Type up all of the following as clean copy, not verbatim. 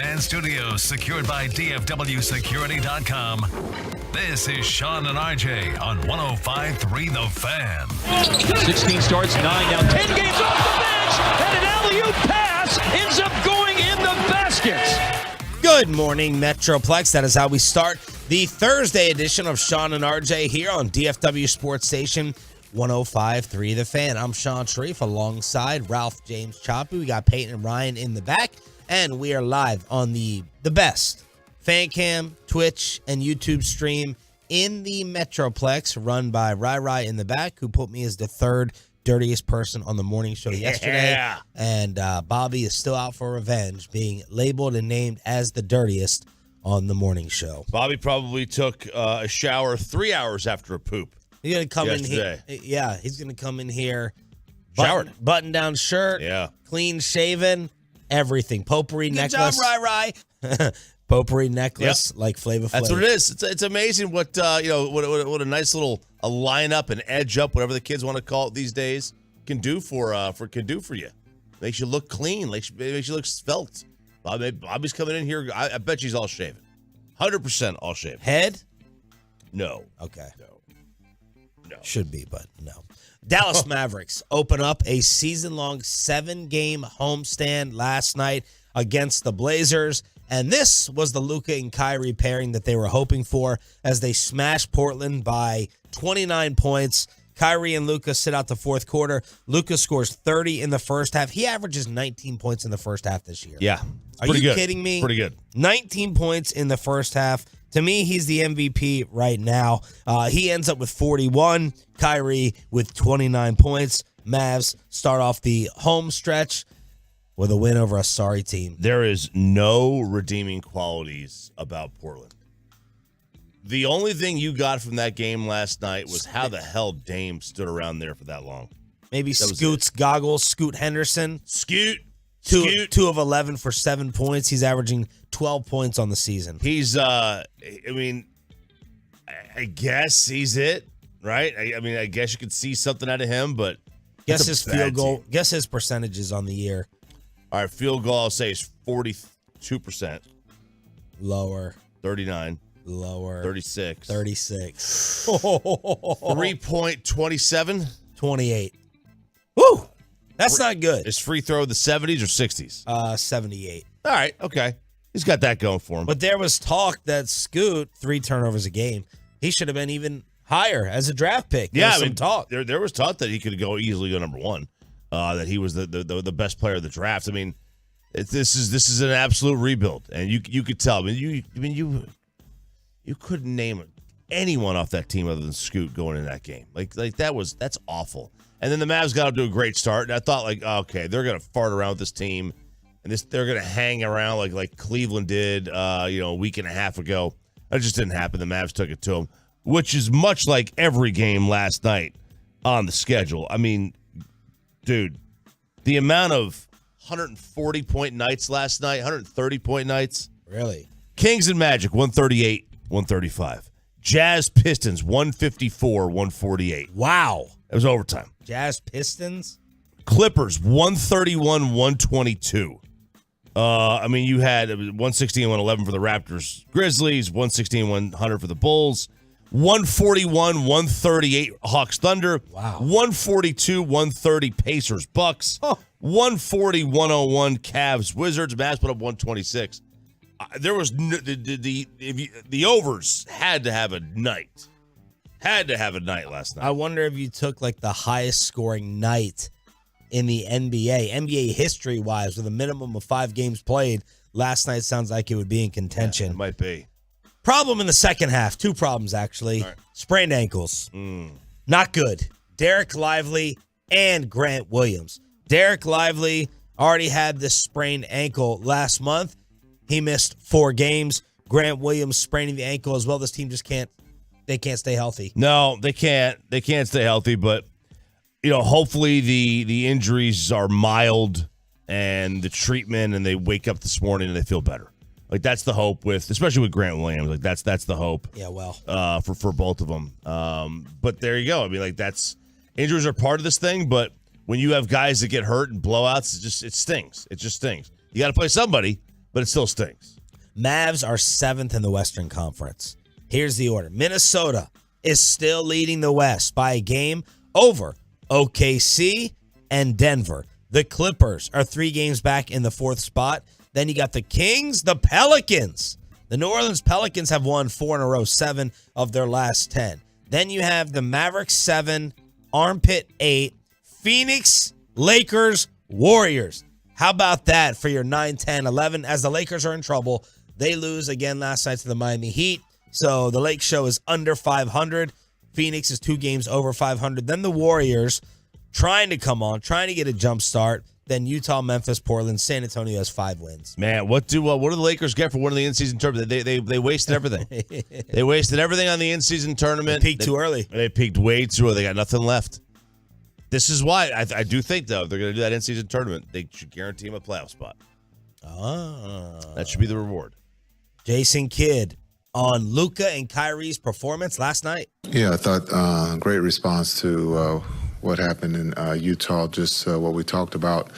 Fan Studios, secured by DFWSecurity.com. This is Sean and RJ on 105.3 The Fan. 16 starts, 9 down, 10 games off the bench, and an alley-oop pass ends up going in the basket. Good morning, Metroplex. That is how we start the Thursday edition of Sean and RJ here on DFW Sports Station 105.3 The Fan. I'm Sean Sharif alongside Ralph James Choppy. We got Peyton and Ryan in the back, and we are live on the best fan cam, Twitch, and YouTube stream in the Metroplex, run by Rai in the back, who put me as the third dirtiest person on the morning show yesterday. Yeah. And Bobby is still out for revenge, being labeled and named as the dirtiest on the morning show. Bobby probably took a shower 3 hours after a poop. He's going to come yesterday. in here. Yeah, he's going to come in here. Showered. Button down shirt. Yeah. Clean shaven. Everything. Potpourri necklace. Good job, Rai. Potpourri necklace, like Flavor Flav. That's what it is. It's amazing what what a nice little a lineup, an edge up, whatever the kids want to call it these days, can do for you. Makes you look clean. Makes you look svelte. Bobby's coming in here. I bet she's all shaven. 100% all shaven. Head? No. Okay. No. Should be, but no. Dallas Mavericks open up a season-long 7-game homestand last night against the Blazers. And this was the Luka and Kyrie pairing that they were hoping for as they smashed Portland by 29 points. Kyrie and Luka sit out the fourth quarter. Luka scores 30 in the first half. He averages 19 points in the first half this year. Yeah. Are you kidding me? Pretty good. 19 points in the first half. To me, he's the MVP right now. He ends up with 41. Kyrie with 29 points. Mavs start off the home stretch with a win over a sorry team. There is no redeeming qualities about Portland. The only thing you got from that game last night was how the hell Dame stood around there for that long. Maybe Scoot's goggles, Scoot Henderson. Scoot. 2 of 11 for 7 points. He's averaging 12 points on the season. He's, I guess he's it, right? I guess you could see something out of him, but guess his field goal, guess his percentages on the year. All right, field goal, I'll say, is 42%. Lower. 39. Lower. 36. 36. 3-point, 27. 28. Woo! That's not good. Is free throw the 70s or 60s? 78. All right, okay. He's got that going for him. But there was talk that Scoot, 3 turnovers a game, he should have been even higher as a draft pick. There was some talk. There was talk that he could easily go number one, that he was the best player of the draft. I mean, this is an absolute rebuild, and you could tell. You couldn't name anyone off that team other than Scoot going in that game. That's awful. And then the Mavs got up to a great start, and I thought, okay, they're going to fart around with this team, and they're going to hang around like Cleveland did, a week and a half ago. That just didn't happen. The Mavs took it to them, which is much like every game last night on the schedule. I mean, dude, the amount of 140-point nights last night, 130-point nights. Really? Kings and Magic, 138-135. Jazz Pistons, 154-148. Wow. It was overtime. Jazz Pistons? Clippers, 131-122. You had 116-111 for the Raptors. Grizzlies, 116-100 for the Bulls. 141-138 Hawks Thunder. Wow. 142-130 Pacers Bucks. Oh. 140-101 Cavs Wizards. Mavs put up 126. There was the overs had to have a night. Had to have a night last night. I wonder if you took the highest scoring night in the NBA history-wise, with a minimum of 5 games played. Last night sounds like it would be in contention. Yeah, it might be. Problem in the second half. 2 problems, actually. Right. Sprained ankles. Not good. Derek Lively and Grant Williams. Derek Lively already had this sprained ankle last month. He missed 4 games. Grant Williams spraining the ankle as well. This team just can't stay healthy. No, they can't. They can't stay healthy, but hopefully the injuries are mild and the treatment, and they wake up this morning and they feel better. That's the hope especially with Grant Williams. That's the hope. Yeah, well, for both of them. But there you go. Injuries are part of this thing, but when you have guys that get hurt and blowouts, it stings. It just stings. You got to play somebody. but it still stings. Mavs are 7th in the Western Conference. Here's the order. Minnesota is still leading the West by a game over OKC and Denver. The Clippers are 3 games back in the 4th spot. Then you got the Kings, the Pelicans. The New Orleans Pelicans have won 4 in a row, 7 of their last 10. Then you have the Mavericks 7, Armpit 8, Phoenix, Lakers, Warriors. How about that for your 9, 10, 11? As the Lakers are in trouble, they lose again last night to the Miami Heat. So the Lake Show is under 500. Phoenix is 2 games over 500. Then the Warriors trying to come on, trying to get a jump start. Then Utah, Memphis, Portland, San Antonio has 5 wins. Man, what do the Lakers get for winning the in-season tournament? They wasted everything. They wasted everything on the in-season tournament. They peaked too early. They peaked way too early. They got nothing left. This is why I do think, though, if they're going to do that in-season tournament, they should guarantee him a playoff spot. That should be the reward. Jason Kidd on Luka and Kyrie's performance last night. Yeah, I thought great response to what happened in Utah, just what we talked about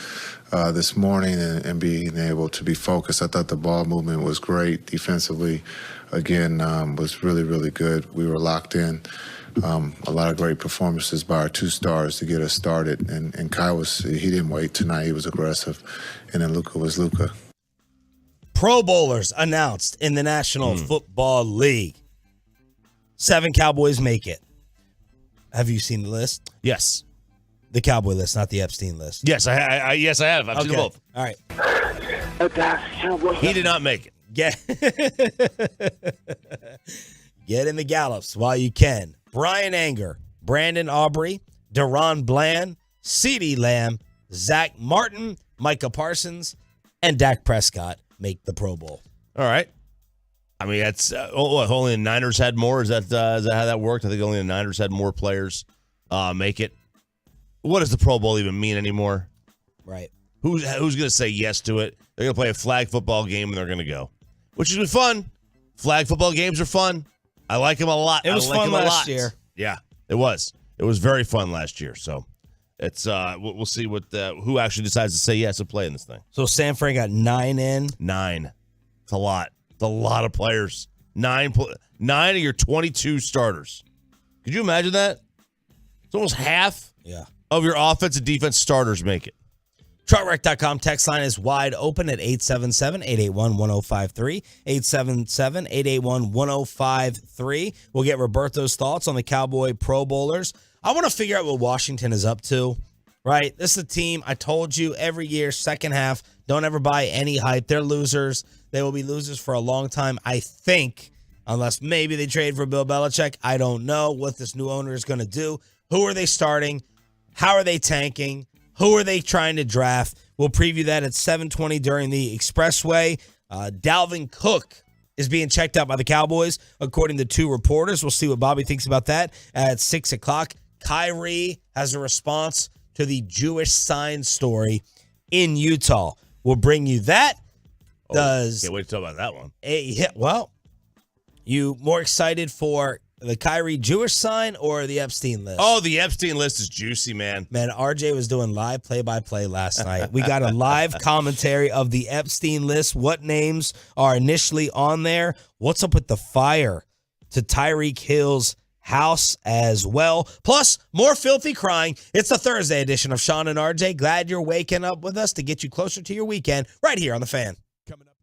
this morning and being able to be focused. I thought the ball movement was great. Defensively, again, was really, really good. We were locked in. A lot of great performances by our 2 stars to get us started. And Kai he didn't wait tonight. He was aggressive. And then Luka was Luka. Pro Bowlers announced in the National Football League. 7 Cowboys make it. Have you seen the list? Yes. The Cowboy list, not the Epstein list. Yes, I have. I've seen them both. All right. He did not make it. Get in the gallops while you can. Brian Anger, Brandon Aubrey, Deron Bland, CeeDee Lamb, Zach Martin, Micah Parsons, and Dak Prescott make the Pro Bowl. All right. I mean, that's only the Niners had more. Is that how that worked? I think only the Niners had more players make it. What does the Pro Bowl even mean anymore? Right. Who's going to say yes to it? They're going to play a flag football game and they're going to go, which has been fun. Flag football games are fun. I like them a lot. It was fun last year. Yeah, it was. It was very fun last year. So it's we'll see what who actually decides to say yes to play in this thing. So San Fran got 9 in. 9. It's a lot. It's a lot of players. 9 of your 22 starters. Could you imagine that? It's almost half of your offense and defense starters make it. Truckwreck.com text line is wide open at 877-881-1053. 877-881-1053. We'll get Roberto's thoughts on the Cowboy Pro Bowlers. I want to figure out what Washington is up to, right? This is a team, I told you, every year, second half, don't ever buy any hype. They're losers. They will be losers for a long time, I think, unless maybe they trade for Bill Belichick. I don't know what this new owner is going to do. Who are they starting? How are they tanking? Who are they trying to draft? We'll preview that at 7:20 during the Expressway. Dalvin Cook is being checked out by the Cowboys, according to 2 reporters. We'll see what Bobby thinks about that at 6 o'clock. Kyrie has a response to the Jewish sign story in Utah. We'll bring you that. Can't wait to talk about that one. You more excited for the Kyrie Jewish sign or the Epstein list? Oh, the Epstein list is juicy, man. Man, RJ was doing live play-by-play last night. We got a live commentary of the Epstein list. What names are initially on there? What's up with the fire to Tyreek Hill's house as well? Plus, more filthy crying. It's the Thursday edition of Sean and RJ. Glad you're waking up with us to get you closer to your weekend right here on The Fan. Coming up.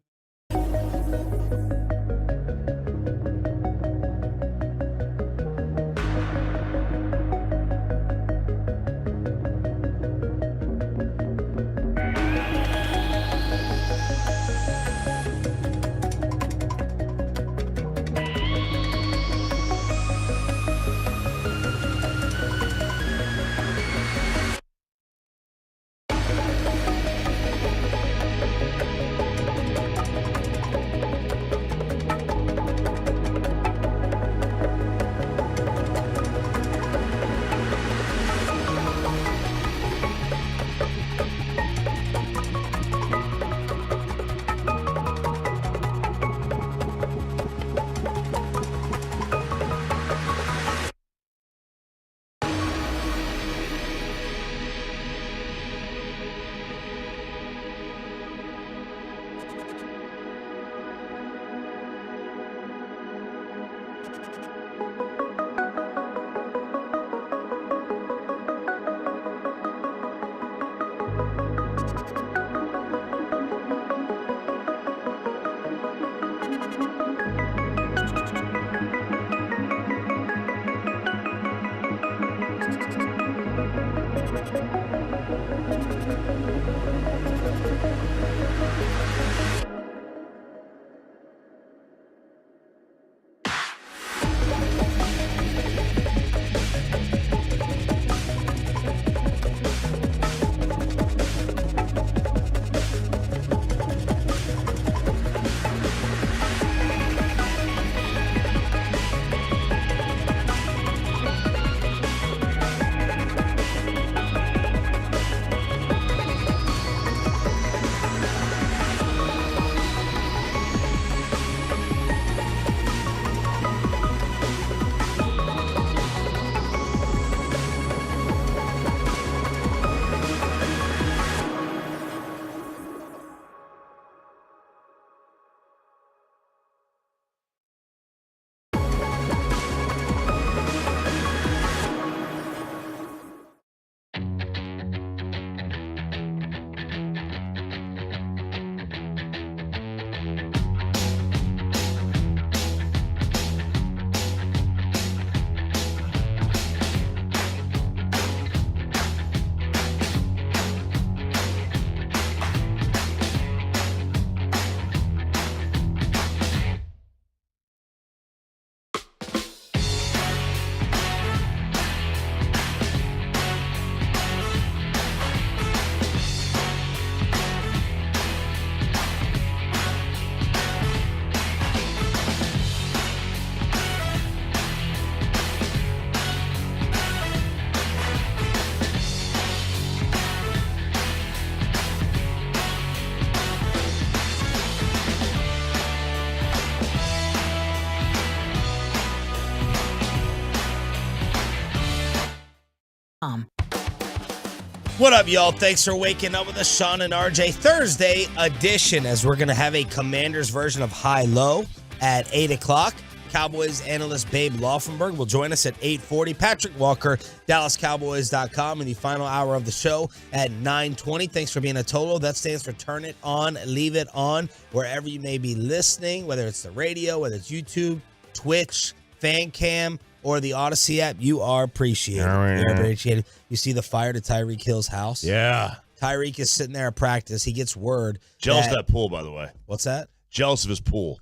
What up, y'all? Thanks for waking up with us, Sean and RJ Thursday edition, as we're going to have a Commanders version of High Low at 8 o'clock. Cowboys analyst Babe Laufenberg will join us at 8:40. Patrick Walker, DallasCowboys.com, in the final hour of the show at 9:20. Thanks for being a Total. That stands for Turn It On, Leave It On, wherever you may be listening, whether it's the radio, whether it's YouTube, Twitch, FanCam, or the Odyssey app. You are appreciated. You're appreciated. You see the fire to Tyreek Hill's house? Yeah. Tyreek is sitting there at practice. He gets word. Jealous of that pool, by the way. What's that? Jealous of his pool.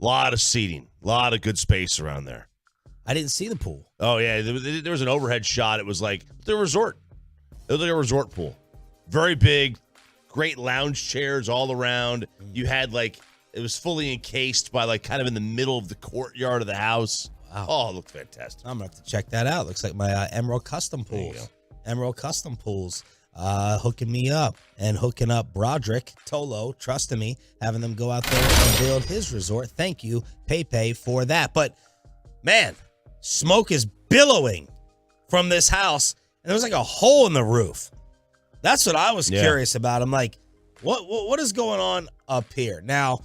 A lot of seating. A lot of good space around there. I didn't see the pool. Oh, yeah. There was an overhead shot. It was like the resort. It was like a resort pool. Very big. Great lounge chairs all around. You had like, it was fully encased by like kind of in the middle of the courtyard of the house. Wow. Oh, it looked fantastic. I'm going to have to check that out. Looks like my Emerald Custom Pools. Emerald Custom Pools hooking me up and hooking up Broderick, Tolo, trusting me, having them go out there and build his resort. Thank you, Pepe, for that. But, man, smoke is billowing from this house, and there was like a hole in the roof. That's what I was curious about. I'm like, what is going on up here? Now,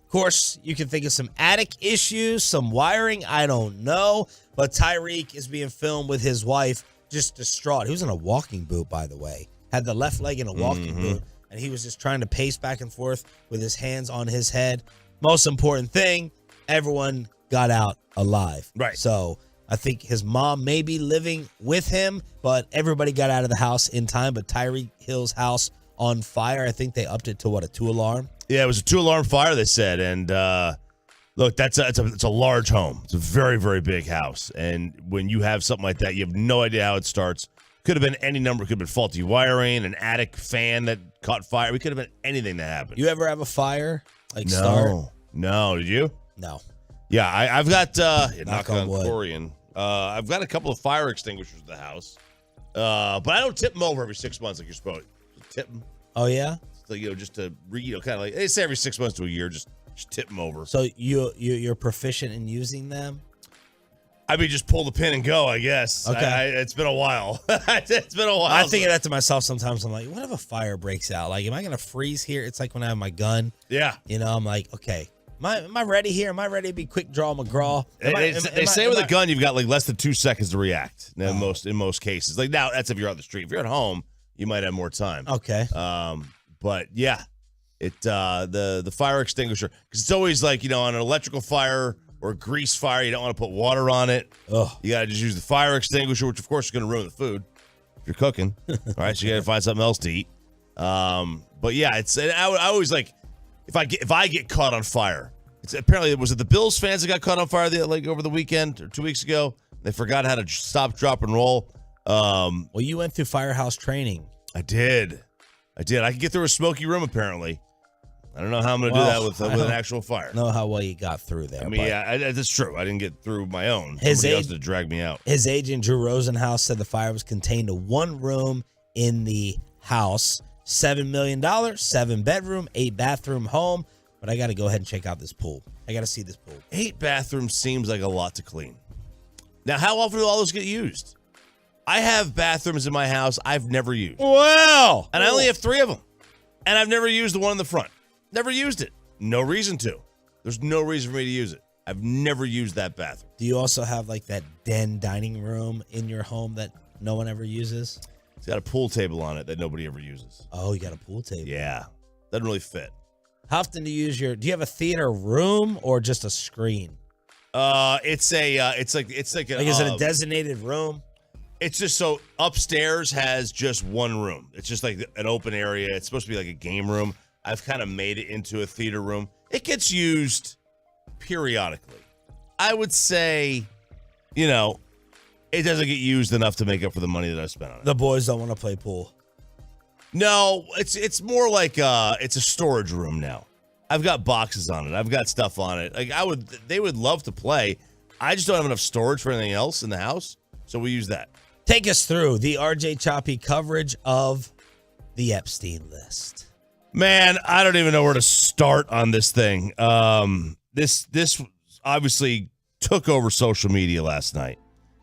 of course, you can think of some attic issues, some wiring, I don't know. But Tyreek is being filmed with his wife, just distraught. He was in a walking boot, by the way. Had the left leg in a walking boot, and he was just trying to pace back and forth with his hands on his head. Most important thing, everyone got out alive. Right. So I think his mom may be living with him, but everybody got out of the house in time. But Tyreek Hill's house on fire. I think they upped it to, what, a 2-alarm? Yeah, it was a 2-alarm fire, they said. And look, it's a large home. It's a very, very big house. And when you have something like that, you have no idea how it starts. Could have been any number. Could have been faulty wiring, an attic fan that caught fire. We could have been anything that happened. You ever have a fire? Start? No. Did you? No. Yeah, I've got, knock on wood. Corian. I've got a couple of fire extinguishers in the house. But I don't tip them over every 6 months like you're supposed to. Just tip them. Oh, yeah? So, just to, kind of like, they say every 6 months to a year, just tip them over. So you're proficient in using them? I mean, just pull the pin and go, I guess. Okay. It's been a while. It's been a while. I think of that to myself sometimes. I'm like, what if a fire breaks out? Like, am I going to freeze here? It's like when I have my gun. Yeah. I'm like, okay, am I ready here? Am I ready to be quick draw McGraw? They say with a gun, you've got like less than 2 seconds to react in most cases. Like now, that's if you're on the street. If you're at home, you might have more time. Okay. But yeah, the fire extinguisher, because it's always like, on an electrical fire or a grease fire, you don't want to put water on it. Ugh. You got to just use the fire extinguisher, which of course is going to ruin the food if you're cooking. All right, so you got to find something else to eat. But yeah, I always like if I get caught on fire. It's apparently, was it the Bills fans that got caught on fire over the weekend or 2 weeks ago? They forgot how to stop, drop, and roll. Well, you went through firehouse training. I did. I can get through a smoky room, apparently. I don't know how I'm going to do that with an actual fire. I don't know how well you got through there. I mean, yeah, that's true. I didn't get through my own. Somebody else to drag me out. His agent, Drew Rosenhaus, said the fire was contained to one room in the house. $7 million, 7-bedroom, 8-bathroom home. But I got to go ahead and check out this pool. I got to see this pool. 8 bathrooms seems like a lot to clean. Now, how often do all those get used? I have bathrooms in my house I've never used. Wow. And I only have 3 of them. And I've never used the one in the front. Never used it. No reason to. There's no reason for me to use it. I've never used that bathroom. Do you also have like that den dining room in your home that no one ever uses? It's got a pool table on it that nobody ever uses. Oh, you got a pool table. Yeah. Doesn't really fit. How often do you use do you have a theater room or just a screen? Is it a designated room? It's just so upstairs has just one room. It's just like an open area. It's supposed to be like a game room. I've kind of made it into a theater room. It gets used periodically. I would say, it doesn't get used enough to make up for the money that I spent on it. The boys don't want to play pool. No, it's more like it's a storage room now. I've got boxes on it. I've got stuff on it. Like they would love to play. I just don't have enough storage for anything else in the house, so we use that. Take us through the RJ Choppy coverage of the Epstein list. Man, I don't even know where to start on this thing. This obviously took over social media last night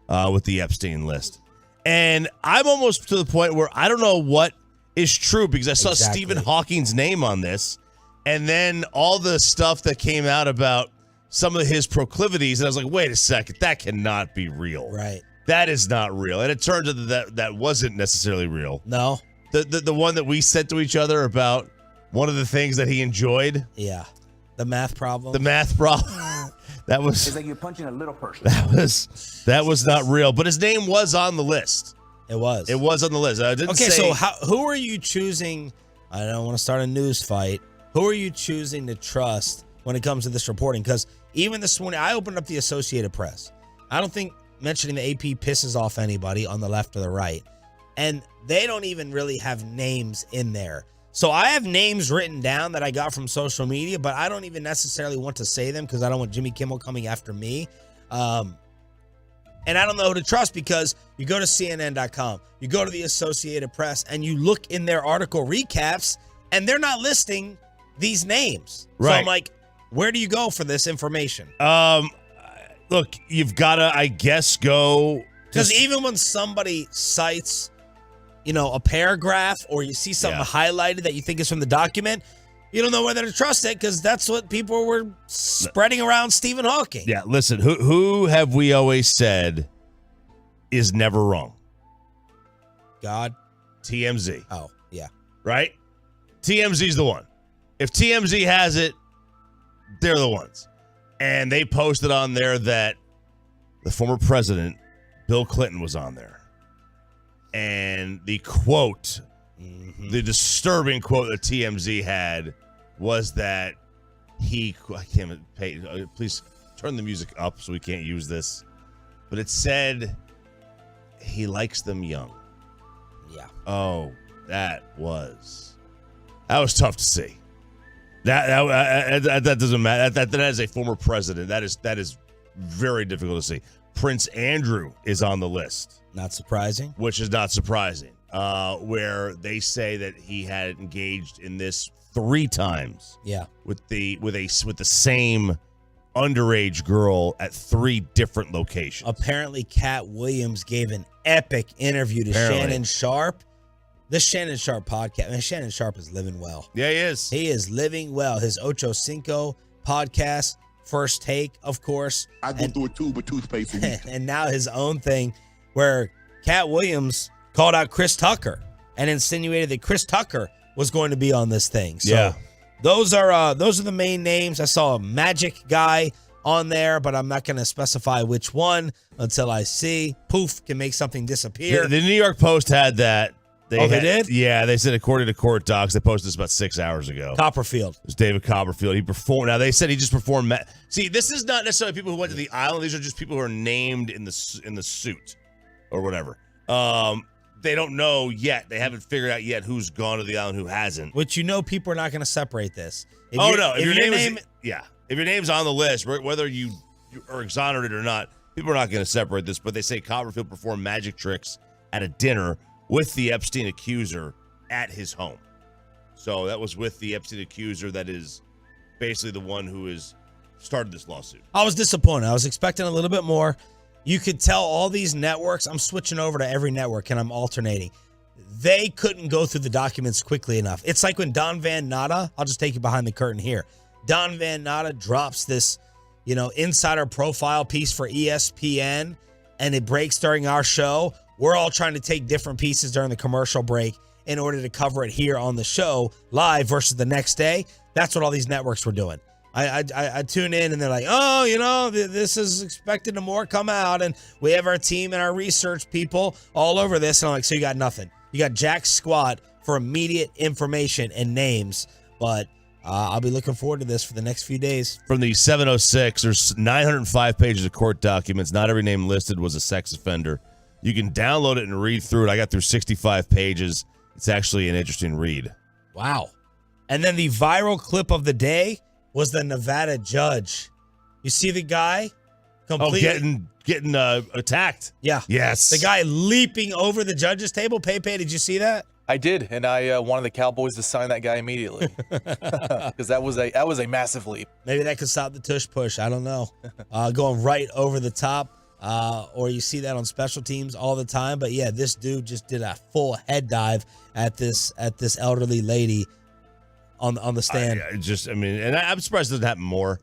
with the Epstein list. And I'm almost to the point where I don't know what is true because I saw Stephen Hawking's name on this. And then all the stuff that came out about some of his proclivities. And I was like, wait a second, that cannot be real. Right. That is not real. And it turns out that wasn't necessarily real. No. The one that we said to each other about one of the things that he enjoyed. Yeah. The math problem. The math problem. That was. It's like you're punching a little person. That was not real. But his name was on the list. It was. It was on the list. I didn't okay, say. so who are you choosing? I don't want to start a news fight. Who are you choosing to trust when it comes to this reporting? Because even this morning, I opened up the Associated Press. I don't think mentioning the AP pisses off anybody on the left or the right. And they don't even really have names in there. So I have names written down that I got from social media, but I don't even necessarily want to say them because I don't want Jimmy Kimmel coming after me. And I don't know who to trust because you go to CNN.com, you go to the Associated Press, and you look in their article recaps, and they're not listing these names. Right. So I'm like, where do you go for this information? Look, you've got to, I guess, go. Because even when somebody cites, a paragraph or you see something highlighted that you think is from the document, you don't know whether to trust it because that's what people were spreading around Stephen Hawking. Yeah, listen, who have we always said is never wrong? God. TMZ. Oh, yeah. Right? TMZ's the one. If TMZ has it, they're the ones. And they posted on there that the former president, Bill Clinton, was on there. And the quote, the disturbing quote that TMZ had was that I can't pay. Please turn the music up so we can't use this. But it said he likes them young. Yeah. Oh, that was tough to see. That doesn't matter. That is a former president. That is very difficult to see. Prince Andrew is on the list. Not surprising. Which is not surprising. Where they say that he had engaged in this 3 times. Yeah. With the same underage girl at 3 different locations. Apparently, Cat Williams gave an epic interview to Shannon Sharp. This Shannon Sharp podcast, man, Shannon Sharp is living well. Yeah, he is. He is living well. His Ocho Cinco podcast, First Take, of course. I go through a tube of toothpaste a week. And now his own thing where Cat Williams called out Chris Tucker and insinuated that Chris Tucker was going to be on this thing. So yeah. Those are the main names. I saw a Magic guy on there, but I'm not going to specify which one until I see. Poof can make something disappear. The New York Post had that. They did? Yeah, they said according to court docs, they posted this about 6 hours ago. Copperfield. It was David Copperfield. He performed. Now, they said he just performed. See, this is not necessarily people who went to the island. These are just people who are named in the suit or whatever. They don't know yet. They haven't figured out yet who's gone to the island, who hasn't. Which people are not going to separate this. If your name's on the list, whether you are exonerated or not, people are not going to separate this. But they say Copperfield performed magic tricks at a dinner with the Epstein accuser at his home. So that was with the Epstein accuser that is basically the one who has started this lawsuit. I was disappointed. I was expecting a little bit more. You could tell all these networks, I'm switching over to every network and I'm alternating. They couldn't go through the documents quickly enough. It's like when Don Van Natta, I'll just take you behind the curtain here. Don Van Natta drops this, insider profile piece for ESPN and it breaks during our show. We're all trying to take different pieces during the commercial break in order to cover it here on the show live versus the next day. That's what all these networks were doing. I tune in and they're like, this is expected to more come out. And we have our team and our research people all over this. And I'm like, so you got nothing. You got jack squat for immediate information and names. But I'll be looking forward to this for the next few days. From the 706, there's 905 pages of court documents. Not every name listed was a sex offender. You can download it and read through it. I got through 65 pages. It's actually an interesting read. Wow. And then the viral clip of the day was the Nevada judge. You see the guy completely getting attacked. Yeah. Yes. The guy leaping over the judge's table. Pepe, did you see that? I did, and I wanted the Cowboys to sign that guy immediately because that was a massive leap. Maybe that could stop the tush push. I don't know. Going right over the top. or you see that on special teams all the time. But yeah, this dude just did a full head dive at this elderly lady on the stand. I'm surprised it doesn't happen more.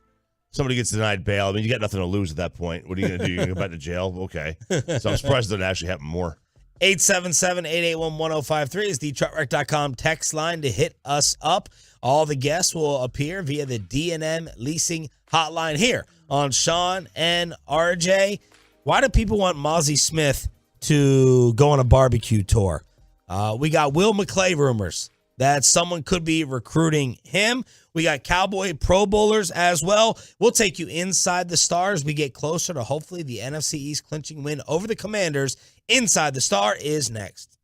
Somebody gets denied bail. I mean, you got nothing to lose at that point. What are you going to do? You're going to go back to jail? Okay. So I'm surprised it doesn't actually happen more. 877-881-1053 is the truckwreck.com text line to hit us up. All the guests will appear via the D&M leasing hotline here on Sean and RJ. Why do people want Mozzie Smith to go on a barbecue tour? We got Will McClay rumors that someone could be recruiting him. We got Cowboy Pro Bowlers as well. We'll take you inside the Stars. We get closer to hopefully the NFC East clinching win over the Commanders. Inside the Star is next.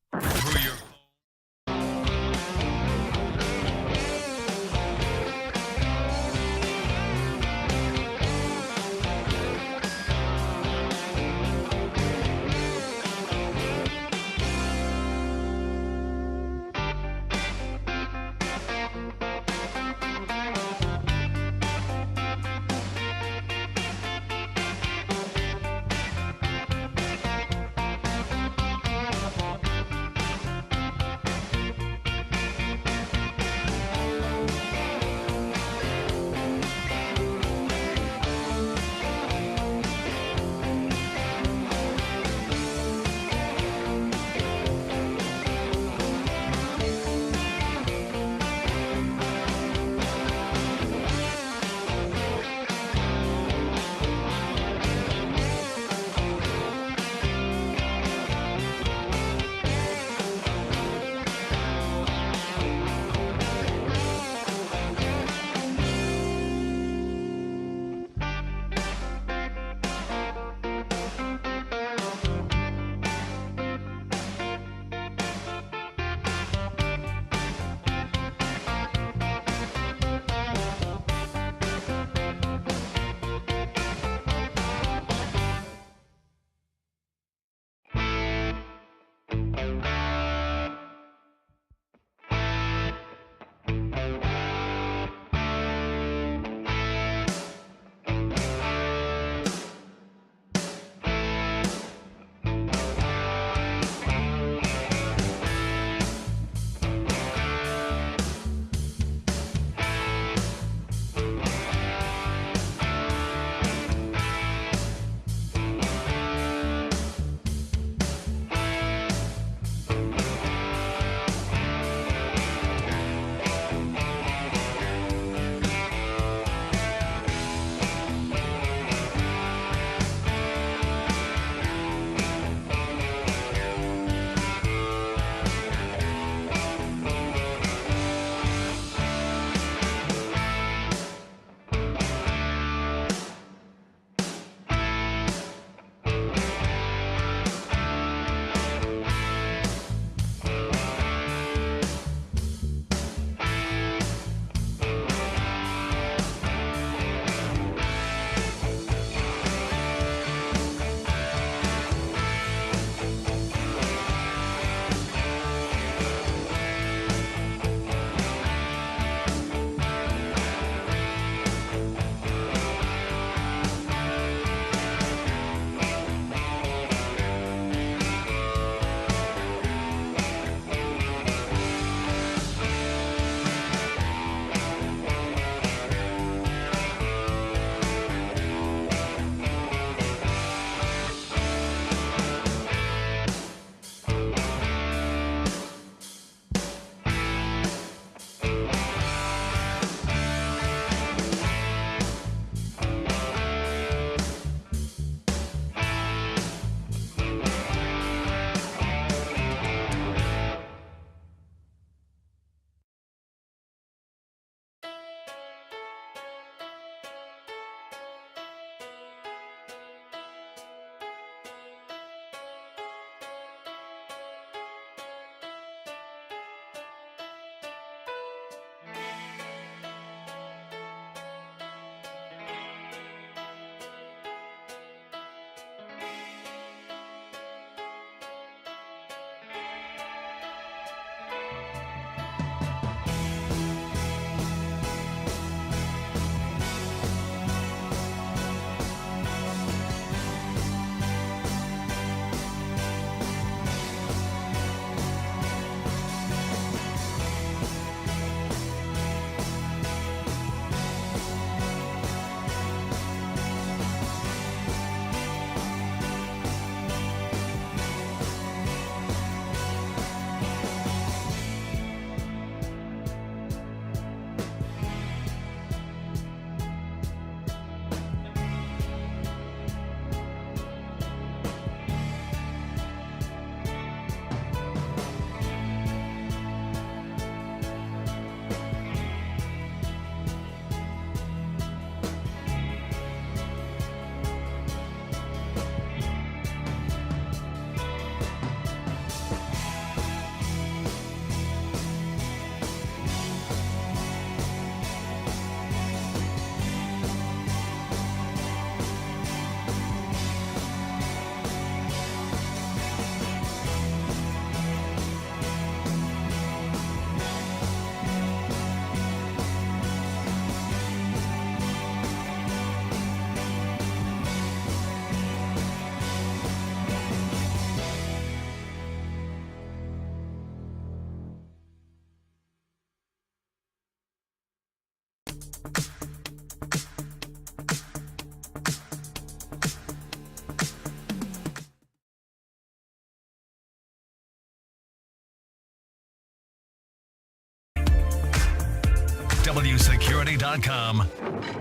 DFWsecurity.com.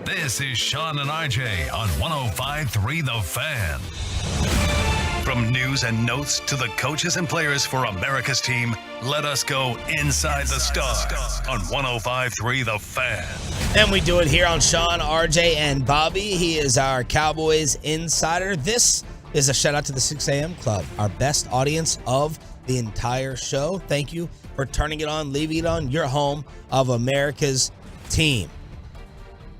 This is Sean and RJ on 105.3 The Fan. From news and notes to the coaches and players for America's team, let us go inside the stars on 105.3 The Fan. And we do it here on Sean, RJ, and Bobby. He is our Cowboys insider. This is a shout out to the 6 a.m. Club, our best audience of the entire show. Thank you for turning it on, leaving it on, your home of America's team.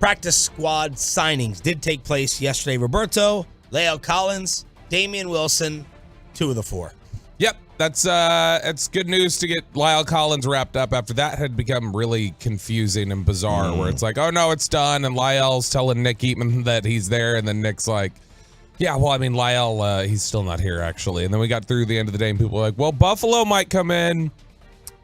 Practice squad signings did take place yesterday. Roberto, La'el Collins, Damian Wilson, 2 of the 4. Yep, it's good news to get La'el Collins wrapped up after that had become really confusing and bizarre, where it's like, oh no, it's done, and La'el's telling Nick Eatman that he's there, and then Nick's like, yeah, well, I mean, La'el, he's still not here, actually. And then we got through the end of the day, and people were like, well, Buffalo might come in.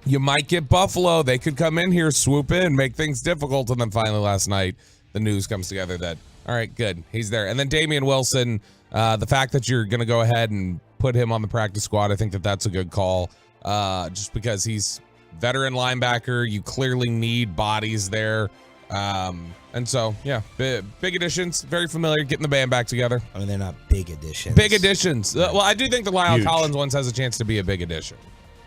You might get Buffalo. They could come in here, swoop in, make things difficult. And then finally last night, the news comes together that, all right, good, he's there. And then Damian Wilson, the fact that you're going to go ahead and put him on the practice squad, I think that that's a good call, just because he's veteran linebacker. You clearly need bodies there. And so, yeah, big additions, very familiar, getting the band back together. I mean, they're not big additions. Big additions. Well, I do think the La'el Collins ones has a chance to be a big addition.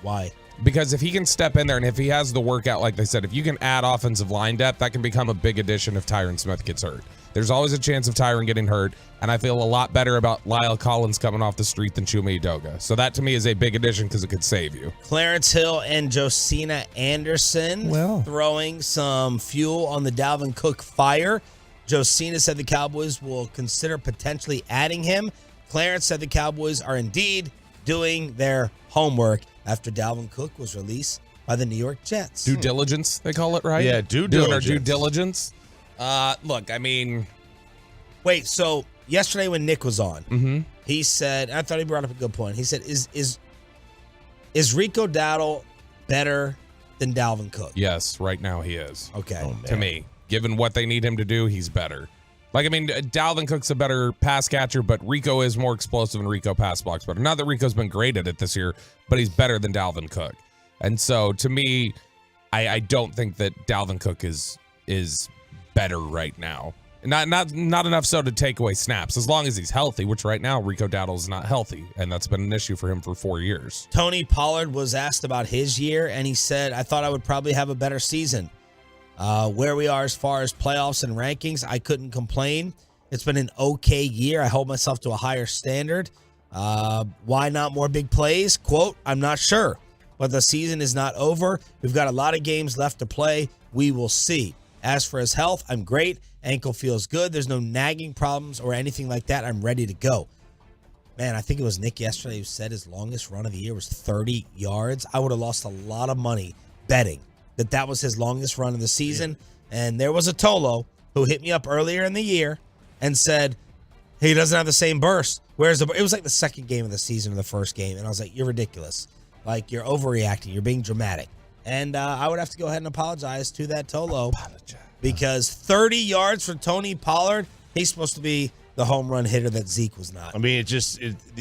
Why? Because if he can step in there and if he has the workout, like they said, if you can add offensive line depth, that can become a big addition if Tyron Smith gets hurt. There's always a chance of Tyron getting hurt, and I feel a lot better about La'el Collins coming off the street than Chuma Edoga. So that to me is a big addition because it could save you. Clarence Hill and Josina Anderson throwing some fuel on the Dalvin Cook fire. Josina said the Cowboys will consider potentially adding him. Clarence said the Cowboys are indeed doing their homework after Dalvin Cook was released by the New York Jets. Due diligence, they call it, right? Yeah, doing our due diligence. Look, I mean, wait. So yesterday when Nick was on, he said, I thought he brought up a good point. He said, "Is Rico Dowdle better than Dalvin Cook?" Yes, right now he is. Okay, to me, given what they need him to do, he's better. Like, I mean, Dalvin Cook's a better pass catcher, but Rico is more explosive and Rico pass blocks better. Not that Rico's been great at it this year, but he's better than Dalvin Cook. And so, to me, I don't think that Dalvin Cook is better right now. Not enough so to take away snaps, as long as he's healthy, which right now Rico Dowdle is not healthy, and that's been an issue for him for 4 years. Tony Pollard was asked about his year, and he said, I thought I would probably have a better season. Where we are as far as playoffs and rankings, I couldn't complain. It's been an okay year. I hold myself to a higher standard. Why not more big plays? Quote, I'm not sure, but the season is not over. We've got a lot of games left to play. We will see. As for his health, I'm great. Ankle feels good. There's no nagging problems or anything like that. I'm ready to go. Man, I think it was Nick yesterday who said his longest run of the year was 30 yards. I would have lost a lot of money betting that was his longest run of the season. Yeah. And there was a Tolo who hit me up earlier in the year and said, hey, he doesn't have the same burst. It was like the second game of the season or the first game. And I was like, you're ridiculous. Like, you're overreacting. You're being dramatic. And I would have to go ahead and apologize to that Tolo. Because 30 yards for Tony Pollard, he's supposed to be the home run hitter that Zeke was not. I mean,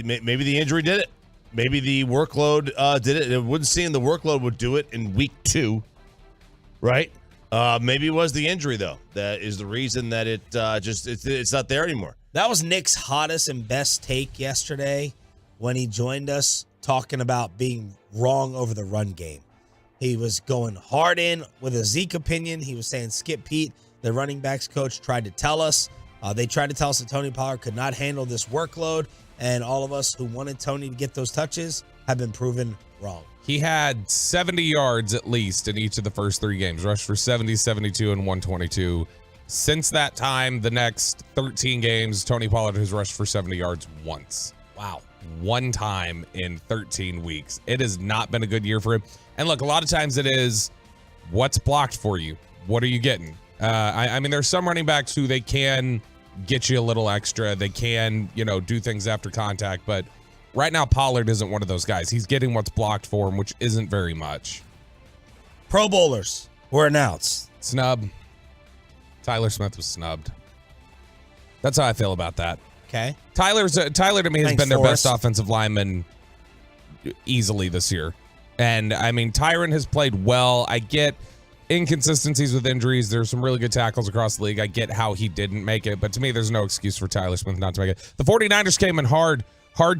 maybe the injury did it. Maybe the workload did it. It wouldn't seem the workload would do it in week 2, right? Maybe it was the injury, though. That is the reason that it's not there anymore. That was Nick's hottest and best take yesterday when he joined us talking about being wrong over the run game. He was going hard in with a Zeke opinion. He was saying Skip Pete, the running backs coach, tried to tell us. They tried to tell us that Tony Pollard could not handle this workload, and all of us who wanted Tony to get those touches have been proven wrong. He had 70 yards at least in each of the first 3 games, rushed for 70, 72, and 122. Since that time, the next 13 games, Tony Pollard has rushed for 70 yards once. Wow. One time in 13 weeks. It has not been a good year for him. And look, a lot of times it is what's blocked for you. What are you getting? I mean, there's some running backs who they can get you a little extra. They can, do things after contact. But right now, Pollard isn't one of those guys. He's getting what's blocked for him, which isn't very much. Pro Bowlers were announced. Snub. Tyler Smith was snubbed. That's how I feel about that. Okay. Tyler to me has been their best offensive lineman easily this year. And I mean, Tyron has played well. I get inconsistencies with injuries. There's some really good tackles across the league. I get how he didn't make it, but to me, there's no excuse for Tyler Smith not to make it. The 49ers came in hard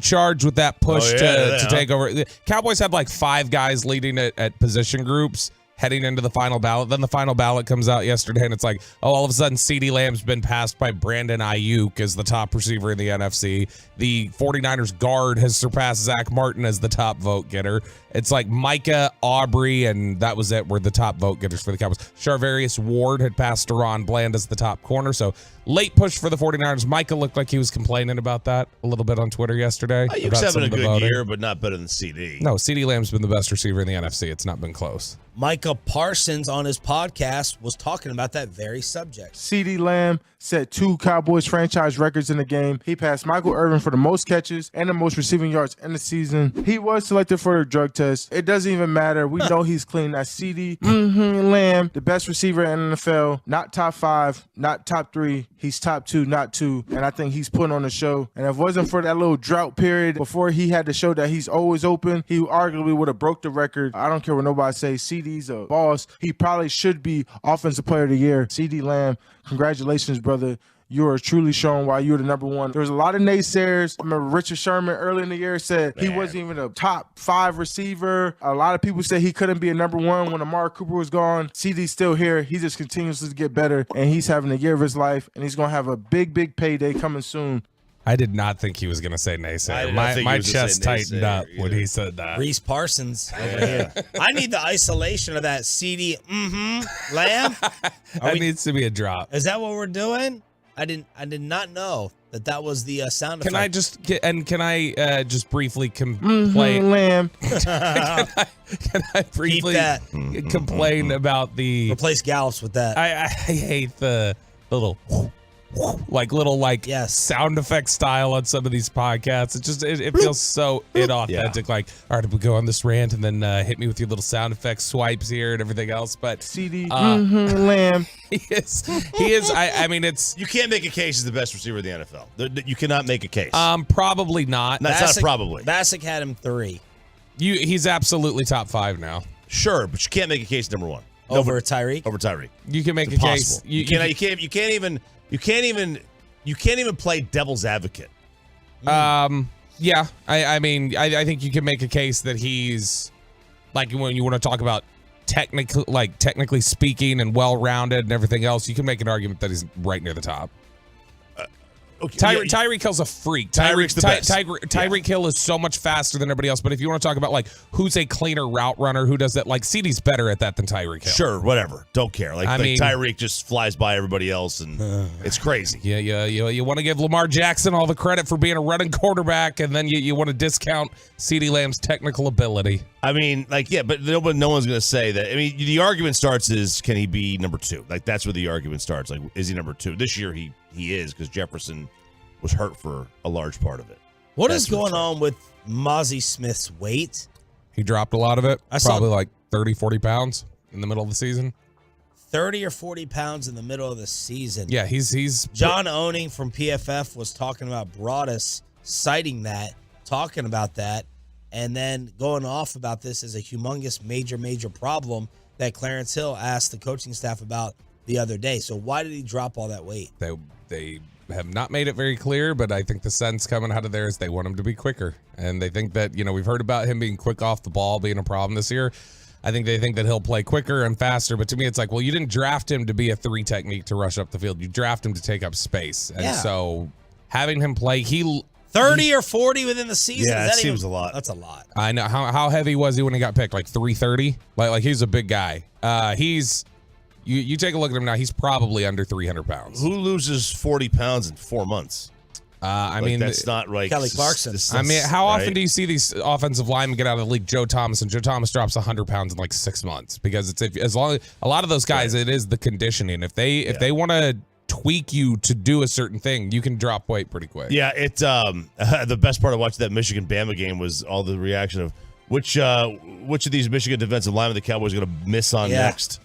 charge with that push to take over. The Cowboys had like 5 guys leading at position groups heading into the final ballot. Then the final ballot comes out yesterday, and it's like, oh, all of a sudden, CeeDee Lamb's been passed by Brandon Ayuk as the top receiver in the NFC. The 49ers guard has surpassed Zach Martin as the top vote getter. It's like Micah, Aubrey, and that was it, were the top vote getters for the Cowboys. Charvarius Ward had passed Deron Bland as the top corner, so late push for the 49ers. Micah looked like he was complaining about that a little bit on Twitter yesterday. Ayuk's having a good year, but not better than CD. No, CeeDee Lamb's been the best receiver in the NFC. It's not been close. Micah Parsons on his podcast was talking about that very subject. CeeDee Lamb set 2 Cowboys franchise records in the game. He passed Michael Irvin for the most catches and the most receiving yards in the season. He was selected for a drug test. It doesn't even matter. We know he's clean. That's CeeDee Lamb, the best receiver in the NFL. Not top 5, not top 3. He's top 2, not 2. And I think he's putting on the show. And if it wasn't for that little drought period before he had to show that he's always open, he arguably would have broke the record. I don't care what nobody says. CeeDee's a boss. He probably should be Offensive Player of the Year. CeeDee Lamb, congratulations, brother. You are truly showing why you're the number one. There was a lot of naysayers. I remember Richard Sherman early in the year said he wasn't even a top 5 receiver. A lot of people said he couldn't be a number 1 when Amari Cooper was gone. CeeDee's still here. He just continues to get better, and he's having a year of his life, and he's going to have a big, big payday coming soon. I did not think he was going to say naysayer. My chest tightened up when he said that. Reese Parsons over here. I need the isolation of that CeeDee Lamb. That needs to be a drop. Is that what we're doing? I did not know that was the sound effect. Can I just briefly complain? Lamb. Can I briefly complain about the replace Gallops with that? I hate the little sound effect style on some of these podcasts. It feels so inauthentic. Like, all right, we go on this rant and then hit me with your little sound effect swipes here and everything else. But CeeDee Lamb, he is. I mean, it's you can't make a case as the best receiver in the NFL. You cannot make a case. Probably not. No, it's not probably. Bassick had him 3. He's absolutely top 5 now. Sure, but you can't make a case number 1 over Tyreek. Over Tyreek, you can make a case. You can't even play devil's advocate. Yeah. I mean, I think you can make a case that he's like when you want to talk about technically speaking and well-rounded and everything else, you can make an argument that he's right near the top. Okay, Tyreek Hill's a freak. Tyreek's the best. Tyreek Hill is so much faster than everybody else. But if you want to talk about like who's a cleaner route runner, who does that, like CeeDee's better at that than Tyreek Hill. Sure, whatever. Don't care. Like Tyreek just flies by everybody else, and it's crazy. Yeah. You want to give Lamar Jackson all the credit for being a running quarterback, and then you want to discount CeeDee Lamb's technical ability. I mean, but no one's going to say that. I mean, the argument starts is, can he be number 2? Like, that's where the argument starts. Like, is he number 2? This year he is, because Jefferson was hurt for a large part of it. What is going on with Mozzie Smith's weight? He dropped a lot of it. Probably like 30, 40 pounds in the middle of the season. 30 or 40 pounds in the middle of the season. Yeah, he's John Owning from PFF was talking about Broadus citing that, talking about that, and then going off about this as a humongous, major problem that Clarence Hill asked the coaching staff about the other day. So why did he drop all that weight? They have not made it very clear, but I think the sense coming out of there is they want him to be quicker. And they think that, we've heard about him being quick off the ball being a problem this year. I think they think that he'll play quicker and faster. But to me, it's like, well, you didn't draft him to be a 3 technique to rush up the field. You draft him to take up space. And so having him play, 30 or 40 within the season? Yeah, that seems a lot. That's a lot. I know. How heavy was he when he got picked? Like 330? Like he's a big guy. You take a look at him now. He's probably under 300 pounds. Who loses 40 pounds in 4 months? I mean, that's not right. Kelly Clarkson. I mean, how often do you see these offensive linemen get out of the league? Joe Thomas drops 100 pounds in like 6 months, because a lot of those guys, it is the conditioning. If they want to tweak you to do a certain thing, you can drop weight pretty quick. Yeah, the best part of watching that Michigan Bama game was all the reaction of which of these Michigan defensive linemen the Cowboys are going to miss on next.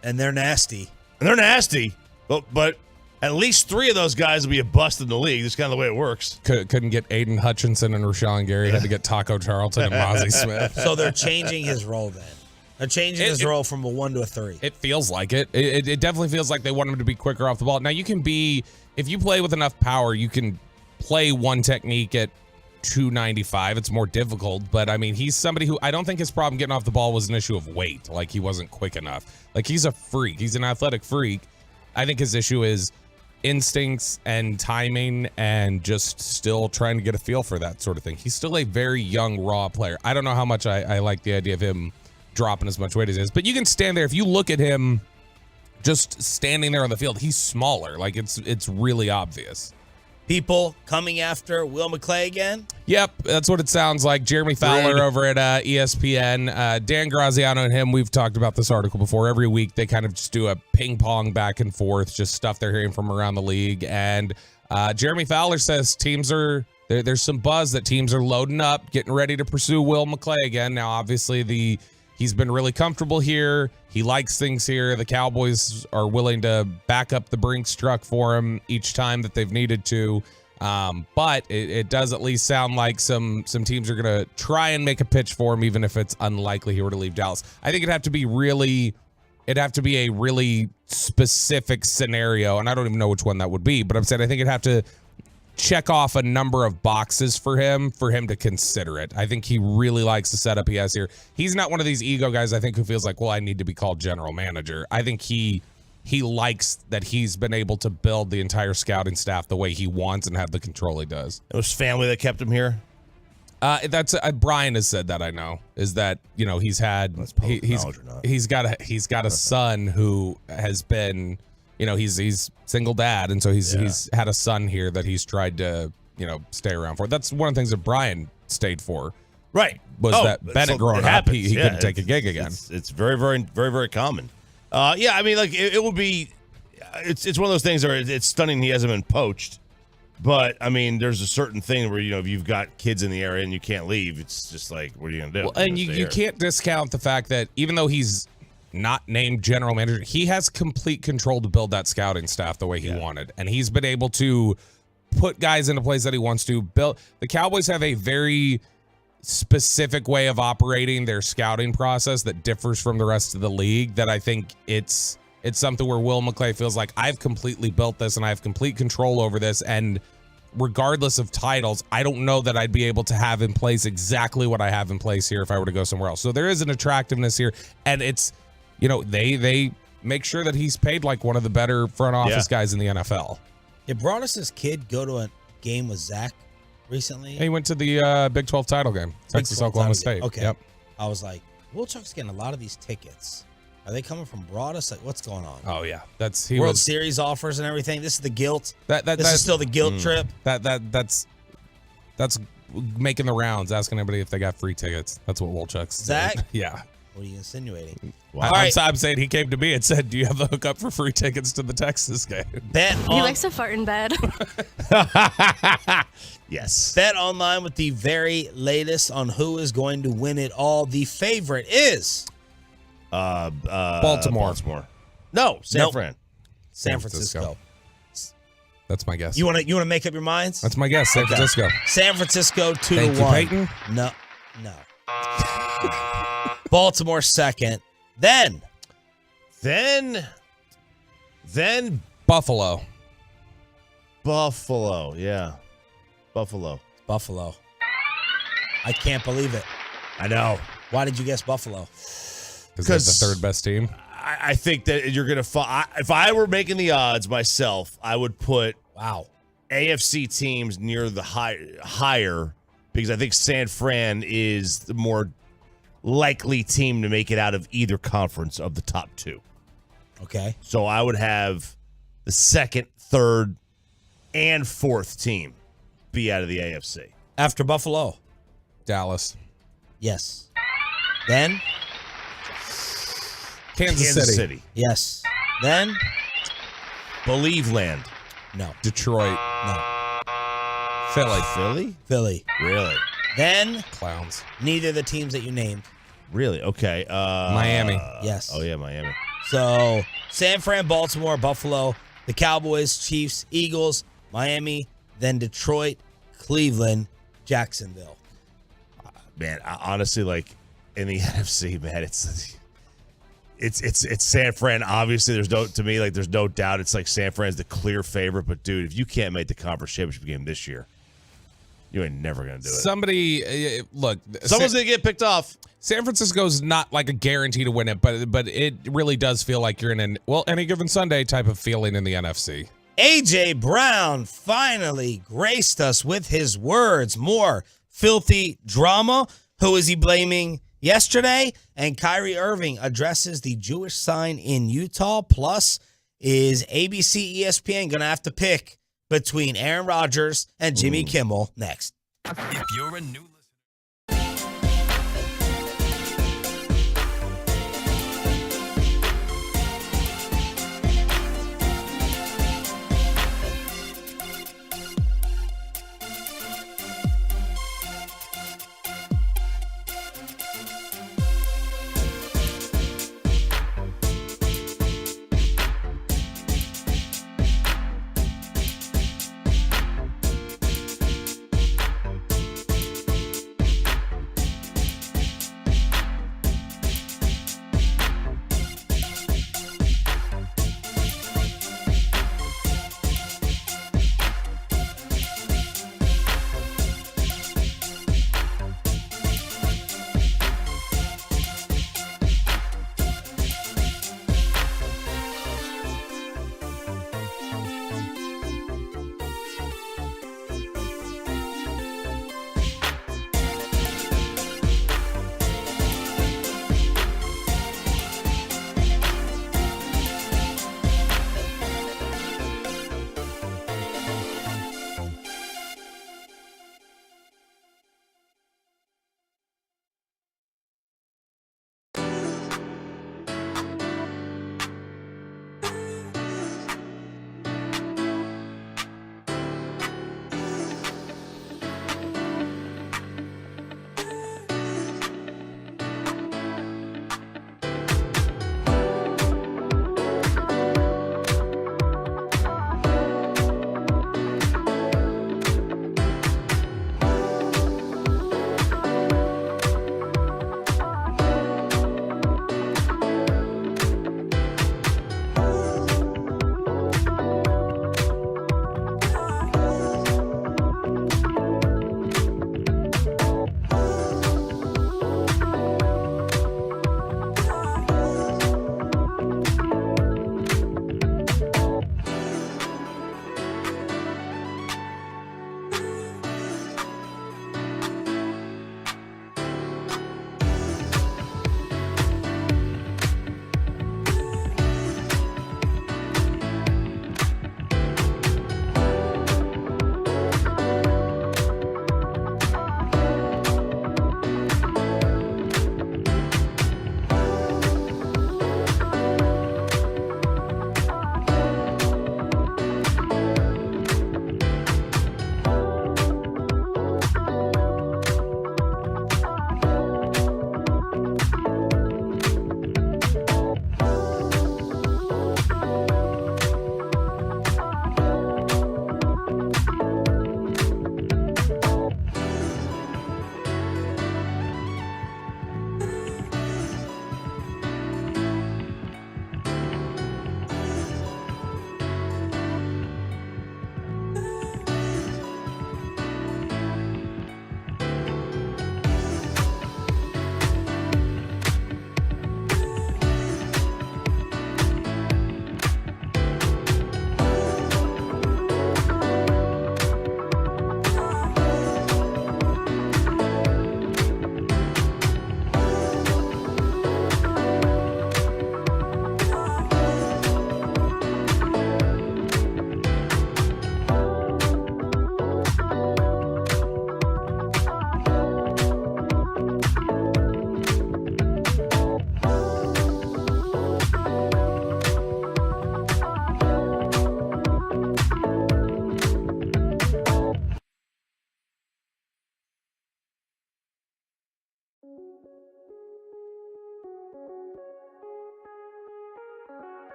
And they're nasty. But at least 3 of those guys will be a bust in the league. That's kind of the way it works. Couldn't get Aiden Hutchinson and Rashawn Gary. Had to get Taco Charlton and Mozzie Smith. So they're changing his role then. A change in his role from a 1 to a 3. It feels like it. It definitely feels like they want him to be quicker off the ball. Now, you can be, if you play with enough power, you can play one technique at 295. It's more difficult, but I mean, he's somebody who I don't think his problem getting off the ball was an issue of weight. Like, he wasn't quick enough. Like, he's a freak. He's an athletic freak. I think his issue is instincts and timing and just still trying to get a feel for that sort of thing. He's still a very young, raw player. I don't know how much I like the idea of him dropping as much weight as he is, but you can stand there. If you look at him just standing there on the field, he's smaller. Like, it's really obvious. People coming after Will McClay again? Yep, that's what it sounds like. Jeremy Fowler over at ESPN. Dan Graziano and him, we've talked about this article before. Every week they kind of just do a ping pong back and forth, just stuff they're hearing from around the league. And Jeremy Fowler says there's some buzz that teams are loading up, getting ready to pursue Will McClay again. Now, obviously, he's been really comfortable here. He likes things here. The Cowboys are willing to back up the Brinks truck for him each time that they've needed to. But it does at least sound like some teams are going to try and make a pitch for him, even if it's unlikely he were to leave Dallas. I think it'd have to be a really specific scenario, and I don't even know which one that would be, but I'm saying I think it'd have to check off a number of boxes for him to consider it. I think he really likes the setup he has here. He's not one of these ego guys, I think, who feels like, well, I need to be called general manager. I think he likes that he's been able to build the entire scouting staff the way he wants and have the control he does. It was family that kept him here. That's Brian has said that, I know, is that, you know, he's got a son who has been, you know, he's single dad, and so he's had a son here that he's tried to, you know, stay around for. That's one of the things that Brian stayed for. Right. Was that Bennett growing up, he couldn't take a gig again. It's very, very, very, very common. Yeah, I mean, like, it would be, it's one of those things where it's stunning he hasn't been poached. But, I mean, there's a certain thing where, you know, if you've got kids in the area and you can't leave, it's just like, what are you going to do? Well, and you can't discount the fact that even though he's not named general manager, he has complete control to build that scouting staff the way he wanted. And he's been able to put guys into place that he wants to build. The Cowboys have a very specific way of operating their scouting process that differs from the rest of the league, that I think it's something where Will McClay feels like, I've completely built this and I have complete control over this, and regardless of titles, I don't know that I'd be able to have in place exactly what I have in place here if I were to go somewhere else. So there is an attractiveness here, and it's, you know, they make sure that he's paid like one of the better front office guys in the NFL. Did Broadus' kid go to a game with Zach recently? He went to the Big 12 title game, Texas Oklahoma State. Okay. Yep. I was like, Wilczuk's getting a lot of these tickets. Are they coming from Broadus? Like, what's going on? Oh yeah, World Series offers and everything. This is the guilt. This is still the guilt trip. That's making the rounds, asking everybody if they got free tickets. That's what Wilczuk's Zach? doing. Yeah. What are you insinuating? Wow. I'm saying he came to me and said, "Do you have the hookup for free tickets to the Texas game?" He likes to fart in bed. Yes. Bet online with the very latest on who is going to win it all. The favorite is Baltimore. No, San Fran. San Francisco. That's my guess. You want to make up your minds? That's my guess. San Francisco. San Francisco 2-1. Thank you, Peyton. No. Baltimore second. Then Buffalo. Yeah. Buffalo. I can't believe it. I know. Why did you guess Buffalo? Because they're the third best team. I think that you're going to if I were making the odds myself, I would put AFC teams near the higher, because I think San Fran is the more likely team to make it out of either conference of the top two. Okay. So I would have the second, third, and fourth team be out of the AFC. After Buffalo. Dallas. Yes. Then Kansas City. Yes. Then Believeland. No. Detroit. No. Philly? Really? Then Clowns. neither of the teams that you named. Really? Okay. Miami. Yes. Oh, yeah, Miami. So San Fran, Baltimore, Buffalo, the Cowboys, Chiefs, Eagles, Miami, then Detroit, Cleveland, Jacksonville. Man, honestly, like, in the NFC, man, it's It's San Fran. Obviously, there's no doubt. It's like San Fran's the clear favorite. But dude, if you can't make the conference championship game this year, you ain't never gonna do it. Somebody look. Someone's gonna get picked off. San Francisco's not like a guarantee to win it, but it really does feel like you're in any given Sunday type of feeling in the NFC. AJ Brown finally graced us with his words. More filthy drama. Who is he blaming yesterday? And Kyrie Irving addresses the Jewish sign in Utah. Plus, is ABC ESPN going to have to pick between Aaron Rodgers and Jimmy Kimmel next? If you're a new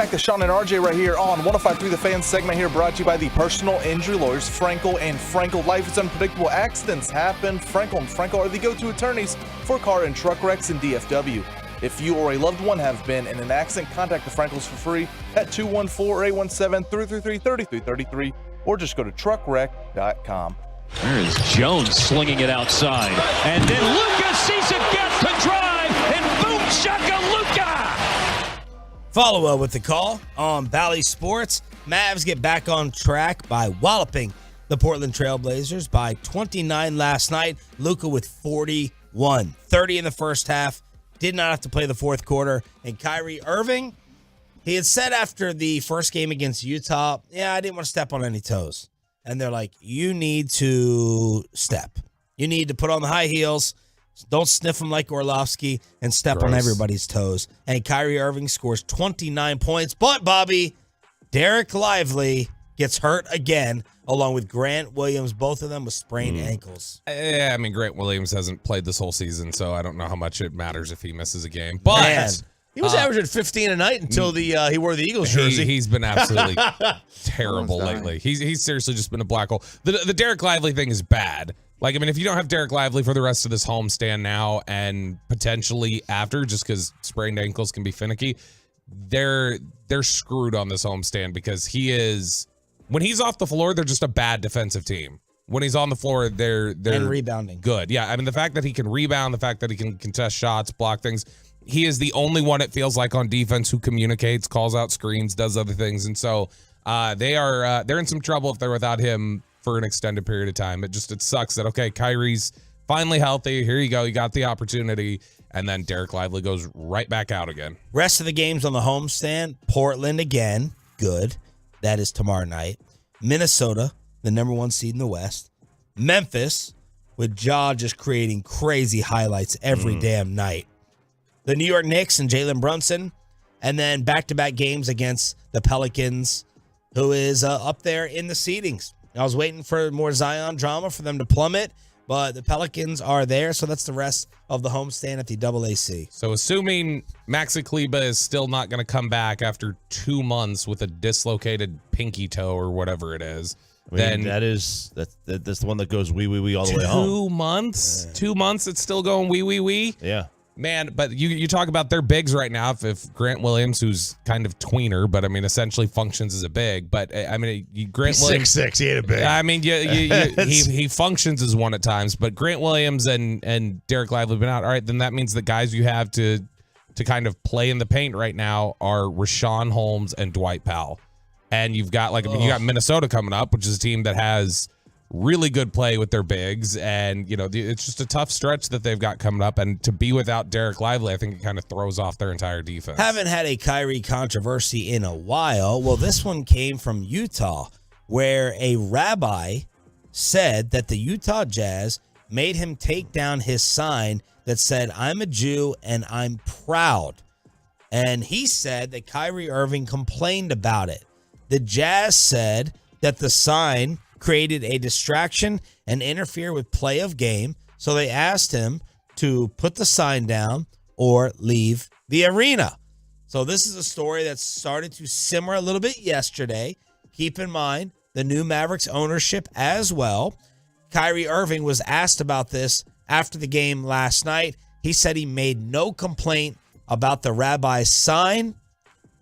back to Sean and RJ right here on 105.3 The Fan segment here, brought to you by the personal injury lawyers, Frankel and Frankel. Life is unpredictable. Accidents happen. Frankel and Frankel are the go-to attorneys for car and truck wrecks in DFW. If you or a loved one have been in an accident, contact the Frankels for free at 214-817-333-3333 or just go to truckwreck.com. There is Jones slinging it outside. And then Lucas sees a gap to drive, and boom, shakalaka! Follow up with the call on Bally Sports. Mavs get back on track by walloping the Portland Trailblazers by 29 last night. Luka with 41. 30 in the first half. Did not have to play the fourth quarter. And Kyrie Irving, he had said after the first game against Utah, I didn't want to step on any toes. And they're like, you need to step. You need to put on the high heels. Don't sniff them like Orlovsky and step on everybody's toes. And Kyrie Irving scores 29 points. But, Bobby, Derek Lively gets hurt again, along with Grant Williams, both of them with sprained ankles. Yeah, I mean, Grant Williams hasn't played this whole season, so I don't know how much it matters if he misses a game. But he was averaging 15 a night until he wore the Eagles jersey. He's been absolutely terrible lately. He's seriously just been a black hole. The Derek Lively thing is bad. Like, I mean, if you don't have Derek Lively for the rest of this homestand now and potentially after, just because sprained ankles can be finicky, they're screwed on this homestand because he is. When he's off the floor, they're just a bad defensive team. When he's on the floor, they're and rebounding. Good. Yeah, I mean, the fact that he can rebound, the fact that he can contest shots, block things, he is the only one, it feels like, on defense who communicates, calls out screens, does other things. And so they're in some trouble if they're without him for an extended period of time. It sucks that, okay, Kyrie's finally healthy. Here you go. You got the opportunity. And then Derek Lively goes right back out again. Rest of the games on the homestand, Portland again, good. That is tomorrow night. Minnesota, the number one seed in the West. Memphis, with Ja just creating crazy highlights every damn night. The New York Knicks and Jalen Brunson. And then back-to-back games against the Pelicans, who is up there in the seedings. I was waiting for more Zion drama for them to plummet, but the Pelicans are there, so that's the rest of the homestand at the AAC. So assuming Maxi Kleba is still not going to come back after 2 months with a dislocated pinky toe or whatever it is, I mean, that's the one that goes wee all the way home. 2 months? 2 months, it's still going wee. Yeah. Man, but you talk about their bigs right now. If Grant Williams, who's kind of tweener, but I mean, essentially functions as a big. But I mean, Grant Williams 6'6", he ain't a big. I mean, he functions as one at times. But Grant Williams and Derek Lively have been out. All right, then that means the guys you have to kind of play in the paint right now are Rashawn Holmes and Dwight Powell. And you've got you got Minnesota coming up, which is a team that has really good play with their bigs, and it's just a tough stretch that they've got coming up, and to be without Derek Lively, I think it kind of throws off their entire defense. Haven't had a Kyrie controversy in a while. Well, this one came from Utah, where a rabbi said that the Utah Jazz made him take down his sign that said, "I'm a Jew and I'm proud." And he said that Kyrie Irving complained about it. The Jazz said that the sign created a distraction and interfere with play of game, so they asked him to put the sign down or leave the arena. So this is a story that started to simmer a little bit yesterday. Keep in mind the new Mavericks ownership as well. Kyrie Irving was asked about this after the game last night. He said he made no complaint about the rabbi's sign.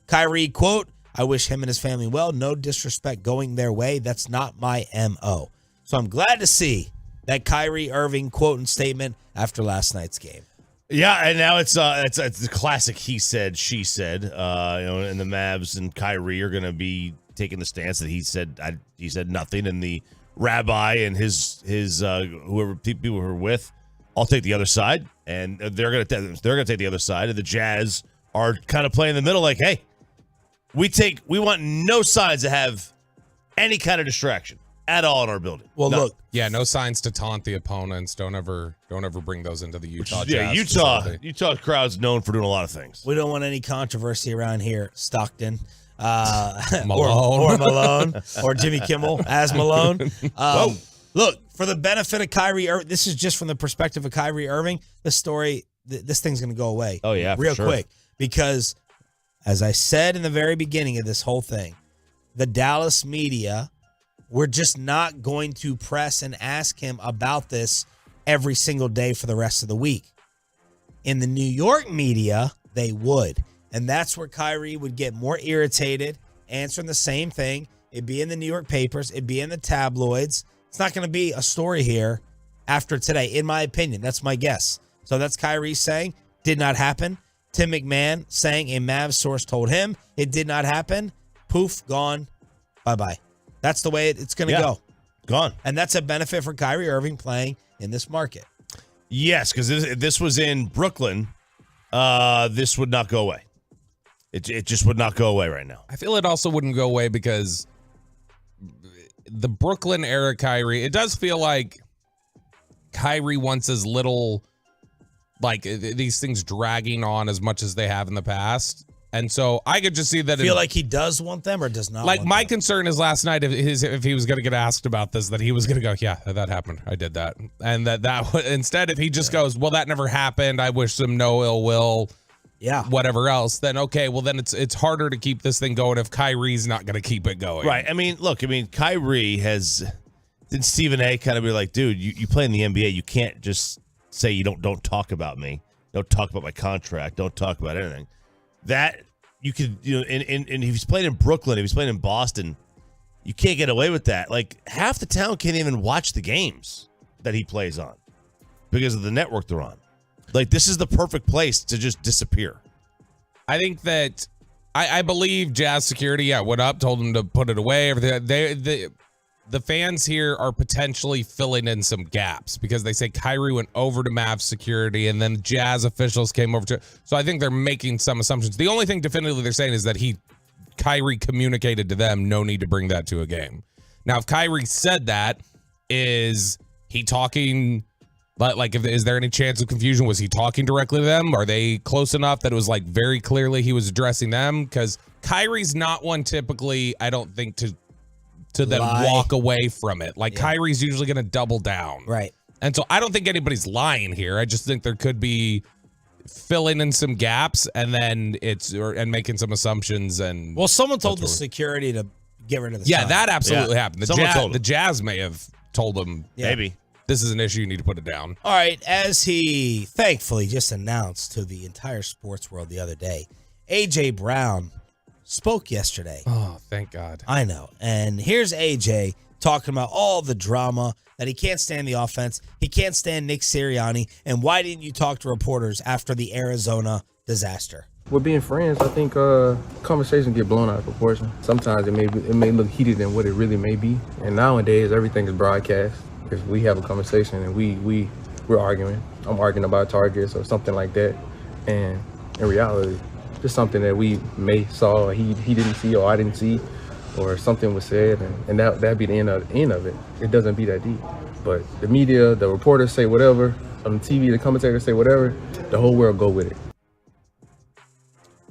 Kyrie, quote, "I wish him and his family well. No disrespect going their way. That's not my MO." So I'm glad to see that Kyrie Irving quote and statement after last night's game. Yeah, and now it's the classic he said, she said. And the Mavs and Kyrie are going to be taking the stance that he said nothing, and the rabbi and his whoever people who are with, I'll take the other side, and they're going to take the other side, and the Jazz are kind of playing in the middle, like, hey. We want no signs to have any kind of distraction at all in our building. Well, look. Yeah, no signs to taunt the opponents. Don't ever bring those into the Utah Jazz. Yeah, Utah crowd's known for doing a lot of things. We don't want any controversy around here, Stockton. Malone. or Malone. Or Jimmy Kimmel as Malone. Look, for the benefit of Kyrie Irving, this is just from the perspective of Kyrie Irving, this story, this thing's going to go away. Oh, yeah, real for sure. quick. Because As I said in the very beginning of this whole thing, the Dallas media, we're just not going to press and ask him about this every single day for the rest of the week. In the New York media, they would. And that's where Kyrie would get more irritated, answering the same thing. It'd be in the New York papers. It'd be in the tabloids. It's not going to be a story here after today, in my opinion. That's my guess. So that's Kyrie saying, did not happen. Tim McMahon saying a Mavs source told him it did not happen. Poof, gone. Bye-bye. That's the way it's going to go. Gone. And that's a benefit for Kyrie Irving playing in this market. Yes, because if this was in Brooklyn, this would not go away. It just would not go away right now. I feel it also wouldn't go away because the Brooklyn era Kyrie, it does feel like Kyrie wants as little, like these things dragging on as much as they have in the past. And so I could just see that. Feel like he does want them or does not like want my them? concern is last night if he was going to get asked about this, that he was going to go, yeah, that happened. I did that. And that instead, if he just goes, well, that never happened. I wish them no ill will. Yeah. Whatever else, then okay, well then it's harder to keep this thing going if Kyrie's not going to keep it going. Right. I mean, look, Kyrie didn't Stephen A kind of be like, dude, you play in the NBA, you can't just say you don't talk about me. Don't talk about my contract. Don't talk about anything. That you could, and if he's playing in Brooklyn, if he's playing in Boston, you can't get away with that. Like half the town can't even watch the games that he plays on because of the network they're on. Like, this is the perfect place to just disappear. I think that I believe Jazz security went up, told them to put it away. The fans here are potentially filling in some gaps because they say Kyrie went over to Mavs security and then Jazz officials came over to. So I think they're making some assumptions. The only thing definitively they're saying is that Kyrie communicated to them, no need to bring that to a game. Now, if Kyrie said that, is he talking? But is there any chance of confusion? Was he talking directly to them? Are they close enough that it was like very clearly he was addressing them? Because Kyrie's not one typically, I don't think, to then walk away from it. Kyrie's usually going to double down. Right. And so I don't think anybody's lying here. I just think there could be filling in some gaps and then and making some assumptions. And well, someone told the security to get rid of the sign. that absolutely happened. Told the Jazz may have told them maybe this is an issue, you need to put it down. All right, as he thankfully just announced to the entire sports world the other day, A.J. Brown spoke yesterday. Oh, thank God. I know. And here's A.J. talking about all the drama, that he can't stand the offense, he can't stand Nick Sirianni, and why didn't you talk to reporters after the Arizona disaster? With being friends, I think conversations get blown out of proportion. Sometimes it may look heated than what it really may be. And nowadays, everything is broadcast. If we have a conversation and we're arguing, I'm arguing about targets or something like that, and in reality, just something that we may saw or he didn't see or I didn't see, or something was said, and that'd be the end of it. It doesn't be that deep. But the media, the reporters say whatever, on the TV, the commentators say whatever, the whole world go with it.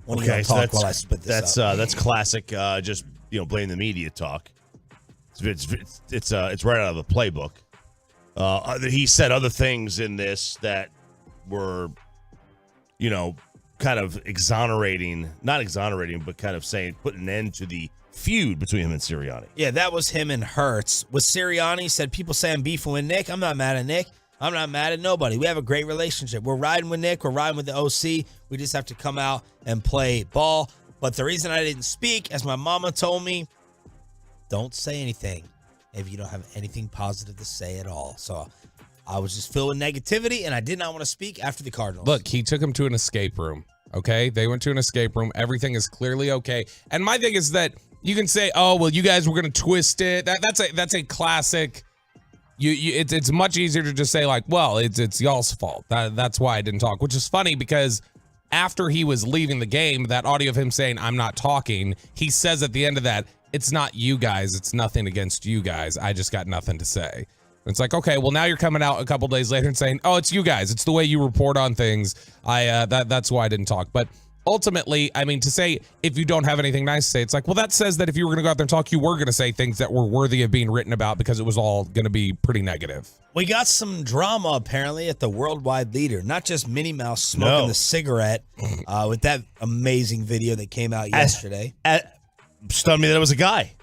Okay, so that's classic. Just blame the media talk. It's right out of the playbook. He said other things in this that were, kind of not exonerating, but kind of saying put an end to the feud between him and Sirianni. Yeah, that was him and Hurts. With Sirianni, said people say I'm beefing with Nick. I'm not mad at Nick. I'm not mad at nobody. We have a great relationship. We're riding with Nick. We're riding with the OC. We just have to come out and play ball. But the reason I didn't speak, as my mama told me, don't say anything if you don't have anything positive to say at all. So I was just filled with negativity, and I did not want to speak after the Cardinals. Look, he took him to an escape room, okay? They went to an escape room. Everything is clearly okay. And my thing is that you can say, oh, well, you guys were going to twist it. That's a classic. It's much easier to just say, like, well, it's y'all's fault. That's why I didn't talk, which is funny because after he was leaving the game, that audio of him saying, I'm not talking, he says at the end of that, it's not you guys. It's nothing against you guys. I just got nothing to say. It's like, okay, well, now you're coming out a couple days later and saying, oh, it's you guys. It's the way you report on things. That's why I didn't talk. But ultimately, I mean, to say if you don't have anything nice to say, it's like, well, that says that if you were going to go out there and talk, you were going to say things that were worthy of being written about because it was all going to be pretty negative. We got some drama apparently at the worldwide leader. Not just Minnie Mouse smoking the cigarette with that amazing video that came out yesterday. Stunned me that it was a guy.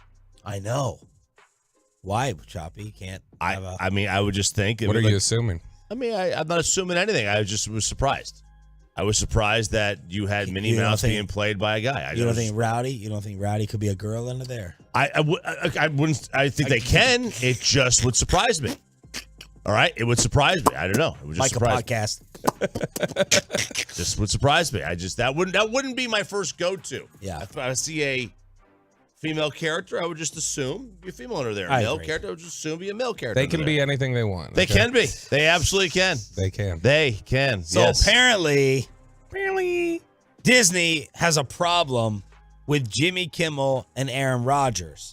I know. Why, Choppy? Can't. I mean, I would just think. What are you assuming? I mean, I'm not assuming anything. I just was surprised. I was surprised that you had Minnie Mouse being played by a guy. You don't think Rowdy could be a girl under there? I wouldn't. I think they can. It just would surprise me. All right, it would surprise me. I don't know. It would just like surprise a podcast. Just would surprise me. That wouldn't be my first go-to. Yeah. If I see a female character, I would just assume be a female under there. A male character, I would just assume be a male character. They can be anything they want. They can be. They absolutely can. They can. They can. So apparently, Disney has a problem with Jimmy Kimmel and Aaron Rodgers.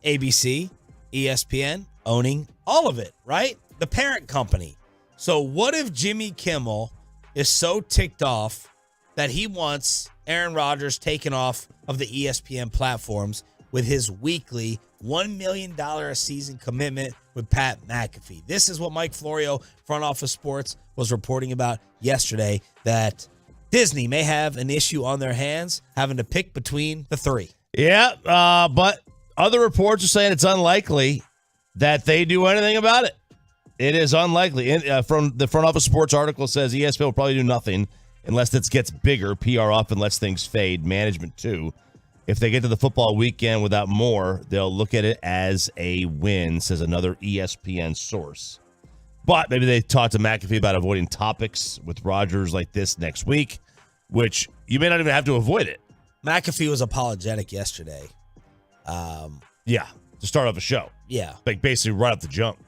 ABC, ESPN, owning all of it, right? The parent company. So what if Jimmy Kimmel is so ticked off that he wants Aaron Rodgers taken off of the ESPN platforms with his weekly $1 million a season commitment with Pat McAfee? This is what Mike Florio, Front Office Sports, was reporting about yesterday, that Disney may have an issue on their hands having to pick between the three. Yeah, but other reports are saying it's unlikely that they do anything about it. It is unlikely. From the Front Office Sports article says ESPN will probably do nothing unless this gets bigger. PR often lets things fade. Management, too. If they get to the football weekend without more, they'll look at it as a win, says another ESPN source. But maybe they talked to McAfee about avoiding topics with Rodgers like this next week, which you may not even have to avoid it. McAfee was apologetic yesterday. Yeah. To start off a show. Yeah. Like basically right off the jump.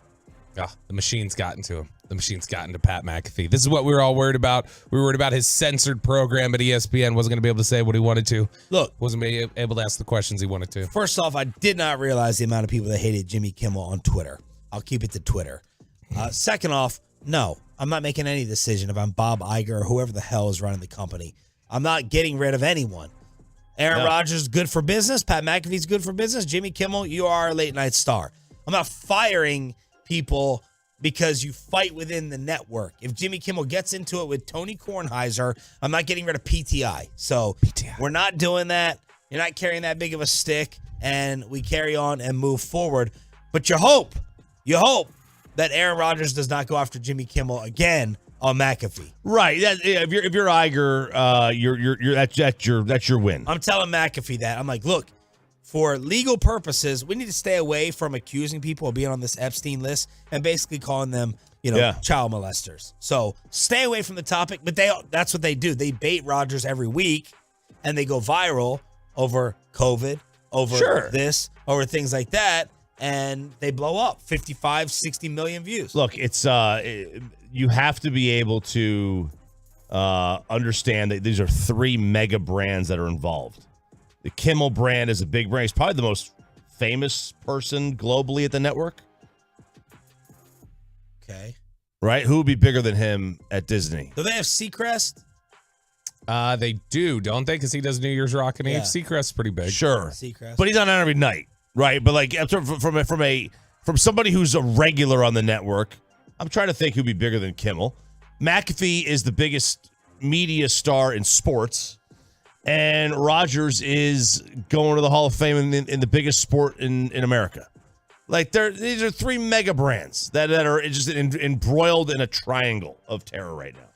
The machine's gotten to him. The machine's gotten to Pat McAfee. This is what we were all worried about. We were worried about his censored program at ESPN. Wasn't going to be able to say what he wanted to. Look. Wasn't able to ask the questions he wanted to. First off, I did not realize the amount of people that hated Jimmy Kimmel on Twitter. I'll keep it to Twitter. Second off, no, I'm not making any decision if I'm Bob Iger or whoever the hell is running the company. I'm not getting rid of anyone. Aaron Rodgers is good for business. Pat McAfee's good for business. Jimmy Kimmel, you are a late night star. I'm not firing people because you fight within the network. If Jimmy Kimmel gets into it with Tony Kornheiser, I'm not getting rid of PTI. So we're not doing that. You're not carrying that big of a stick, and we carry on and move forward. But you hope that Aaron Rodgers does not go after Jimmy Kimmel again on McAfee. Right. If you're Iger, that's your win. I'm telling McAfee that. I'm like, look, for legal purposes, we need to stay away from accusing people of being on this Epstein list and basically calling them, child molesters. So stay away from the topic, but that's what they do. They bait Rodgers every week, and they go viral over COVID, over this, over things like that, and they blow up 55, 60 million views. Look, it's you have to be able to understand that these are three mega brands that are involved. The Kimmel brand is a big brand. He's probably the most famous person globally at the network. Okay. Right? Who would be bigger than him at Disney? Do they have Seacrest? They do, don't they? Because he does New Year's Rockin' Eve. Seacrest's pretty big. Sure. Seacrest. But he's not on every night, right? But like from somebody who's a regular on the network, I'm trying to think who'd be bigger than Kimmel. McAfee is the biggest media star in sports. And Rodgers is going to the Hall of Fame in the biggest sport in America. Like these are three mega brands that are just embroiled in a triangle of terror right now.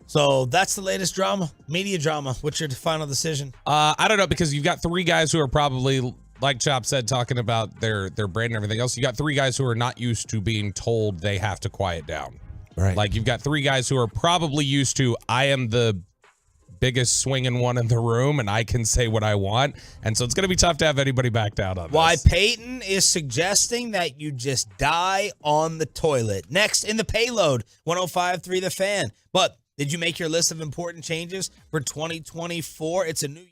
So that's the latest drama, media drama. What's your final decision? I don't know, because you've got three guys who are probably, like Chop said, talking about their brand and everything else. You got three guys who are not used to being told they have to quiet down. Right. Like you've got three guys who are probably used to, I am the biggest swinging one in the room and I can say what I want. And so it's going to be tough to have anybody backed out on this. Why Peyton is suggesting that you just die on the toilet. Next in the payload, 105.3 The Fan. But did you make your list of important changes for 2024? It's a new year.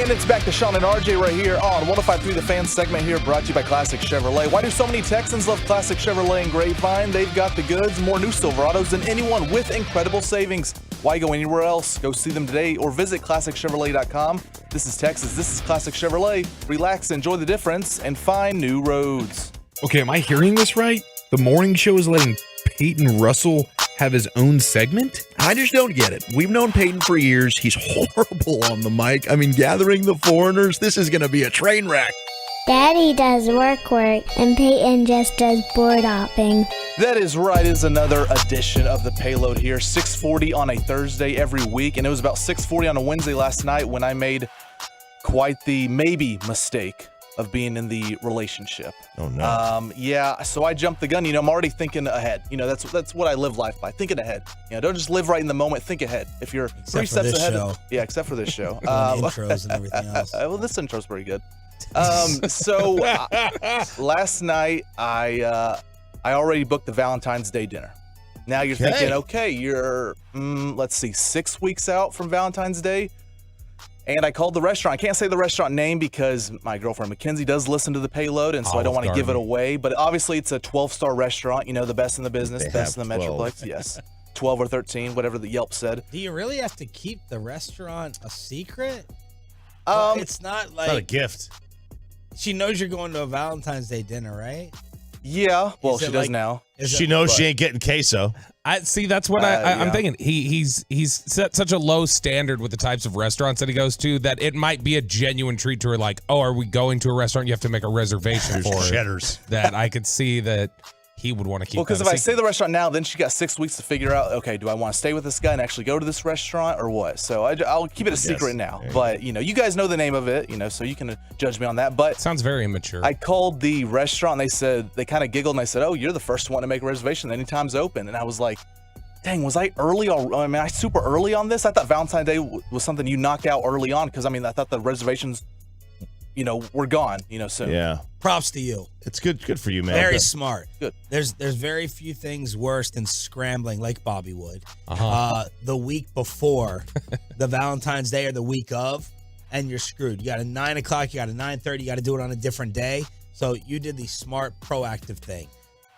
And it's back to Sean and RJ right here on 105.3 The Fan segment here, brought to you by Classic Chevrolet. Why do so many Texans love Classic Chevrolet and Grapevine? They've got the goods, more new Silverados than anyone with incredible savings. Why go anywhere else? Go see them today or visit ClassicChevrolet.com. This is Texas. This is Classic Chevrolet. Relax, enjoy the difference, and find new roads. Okay, am I hearing this right? The morning show is letting Peyton Russell have his own segment? I just don't get it. We've known Peyton for years. He's horrible on the mic. I mean, gathering the foreigners, this is going to be a train wreck. Daddy does work, and Peyton just does board hopping. That is right. It is another edition of the Payload here. 6:40 on a Thursday every week, and it was about 6:40 on a Wednesday last night when I made quite the maybe mistake of being in the relationship. Oh no. Yeah, so I jumped the gun. I'm already thinking ahead. That's what I live life by, thinking ahead. Don't just live right in the moment, think ahead. If you're Except 3 for steps this ahead. show. Yeah, except for this show. Intros and everything else. Well, this intro's pretty good. Last night I already booked the Valentine's Day dinner. Now you're thinking, okay, you're let's see, 6 weeks out from Valentine's Day. And I called the restaurant. I can't say the restaurant name because my girlfriend Mackenzie does listen to the Payload, and so I don't want to give it away. But obviously, it's a 12-star restaurant. The best in the business, best in the Metroplex. Yes, 12 or 13, whatever the Yelp said. Do you really have to keep the restaurant a secret? It's not like not a gift. She knows you're going to a Valentine's Day dinner, right? Yeah, well, she does now. She knows she ain't getting queso. See, that's what I'm thinking. He's set such a low standard with the types of restaurants that he goes to that it might be a genuine treat to her. Like, oh, are we going to a restaurant? You have to make a reservation for cheddars. That I could see that he would want to keep. Well, because if I say the restaurant now, then she got 6 weeks to figure out, okay, do I want to stay with this guy and actually go to this restaurant or what? So I'll keep it a secret now. But, you guys know the name of it, so you can judge me on that. But sounds very immature. I called the restaurant and they kind of giggled and they said, oh, you're the first one to make a reservation. Anytime's open. And I was like, dang, was I early? I super early on this? I thought Valentine's Day was something you knock out early on because, I thought the reservations, were gone, soon. Yeah. Props to you. It's good for you, man. Very smart. Good. There's very few things worse than scrambling like Bobby would. The week before the Valentine's Day or the week of, and you're screwed. You got a 9 o'clock, you got a 9:30, you got to do it on a different day. So you did the smart, proactive thing.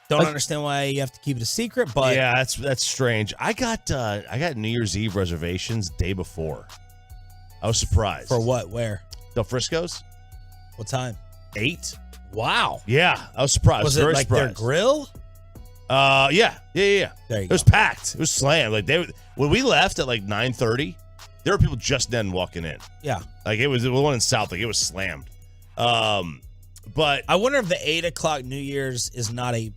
Don't understand why you have to keep it a secret, but yeah, that's strange. I got New Year's Eve reservations day before. I was surprised. For what? Where? Del Frisco's. What time? 8. Wow. Yeah, I was surprised. Was it very like surprised. their grill? Yeah. There you It was packed. It was slammed. Like when we left at like 9:30, there were people just then walking in. Yeah. Like it was the one in South. Like it was slammed. But I wonder if the 8 o'clock New Year's is not a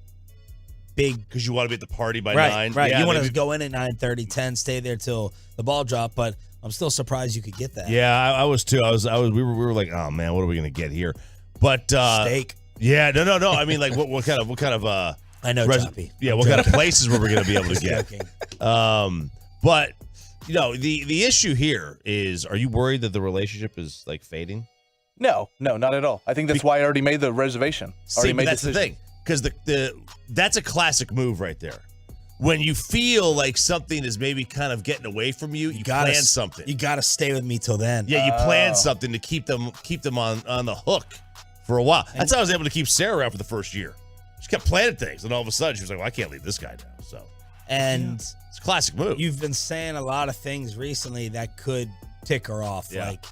big, because you want to be at the party by 9. Right. Yeah, You want to go in at 9:30, 10, stay there till the ball drop. But I'm still surprised you could get that. Yeah, I was too. We were like, oh man, what are we gonna get here? But steak. Yeah, no. I mean, like, what kind of I know, Choppy. Yeah, what kind of places were we gonna be able to get? But the issue here is, are you worried that the relationship is like fading? No, not at all. I think that's why I already made the reservation. That's the thing, because that's a classic move right there. When you feel like something is maybe kind of getting away from you, you plan something. You got to stay with me till then. Yeah, you plan something to keep them on the hook for a while. That's how I was able to keep Sarah around for the first year. She kept planning things, and all of a sudden she was like, well, I can't leave this guy now. So, and it's a classic move. You've been saying a lot of things recently that could tick her off. Yeah. Like,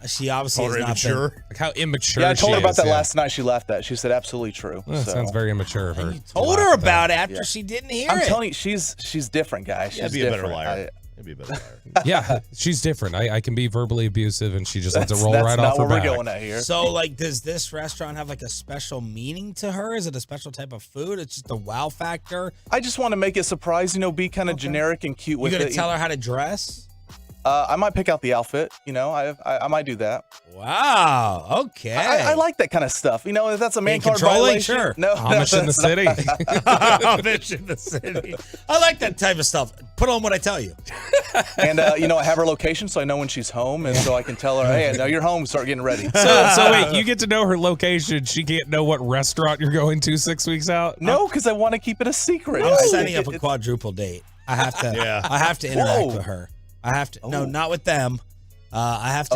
she obviously is not immature. Like how immature. Yeah, I told her about that yeah. last night. She laughed at. She said, absolutely true. Well, that sounds very immature of her. You told her about it after she didn't hear it. I'm telling you, she's different, guys. She's be a better different. liar. Be a better liar. Yeah, she's different. I can be verbally abusive, and she just lets it roll That's right not off her where back. we're going at here. So, like, does this restaurant have like a special meaning to her? Is it a special type of food? It's just a wow factor. I just want to make it surprise, be kind of generic and cute with it. You gonna tell her how to dress? I might pick out the outfit. I might do that. Wow. Okay. I like that kind of stuff. If that's a man card controlling, violation. sure. No, Amish in the city. Amish in the city. I like that type of stuff. Put on what I tell you. And I have her location, so I know when she's home, and so I can tell her, hey, I know you're home. Start getting ready. So wait, you get to know her location. She can't know what restaurant you're going to 6 weeks out. No, because I want to keep it a secret. I'm setting up a quadruple date. I have to. Yeah. I have to interact with her. I have to. No, not with them. I have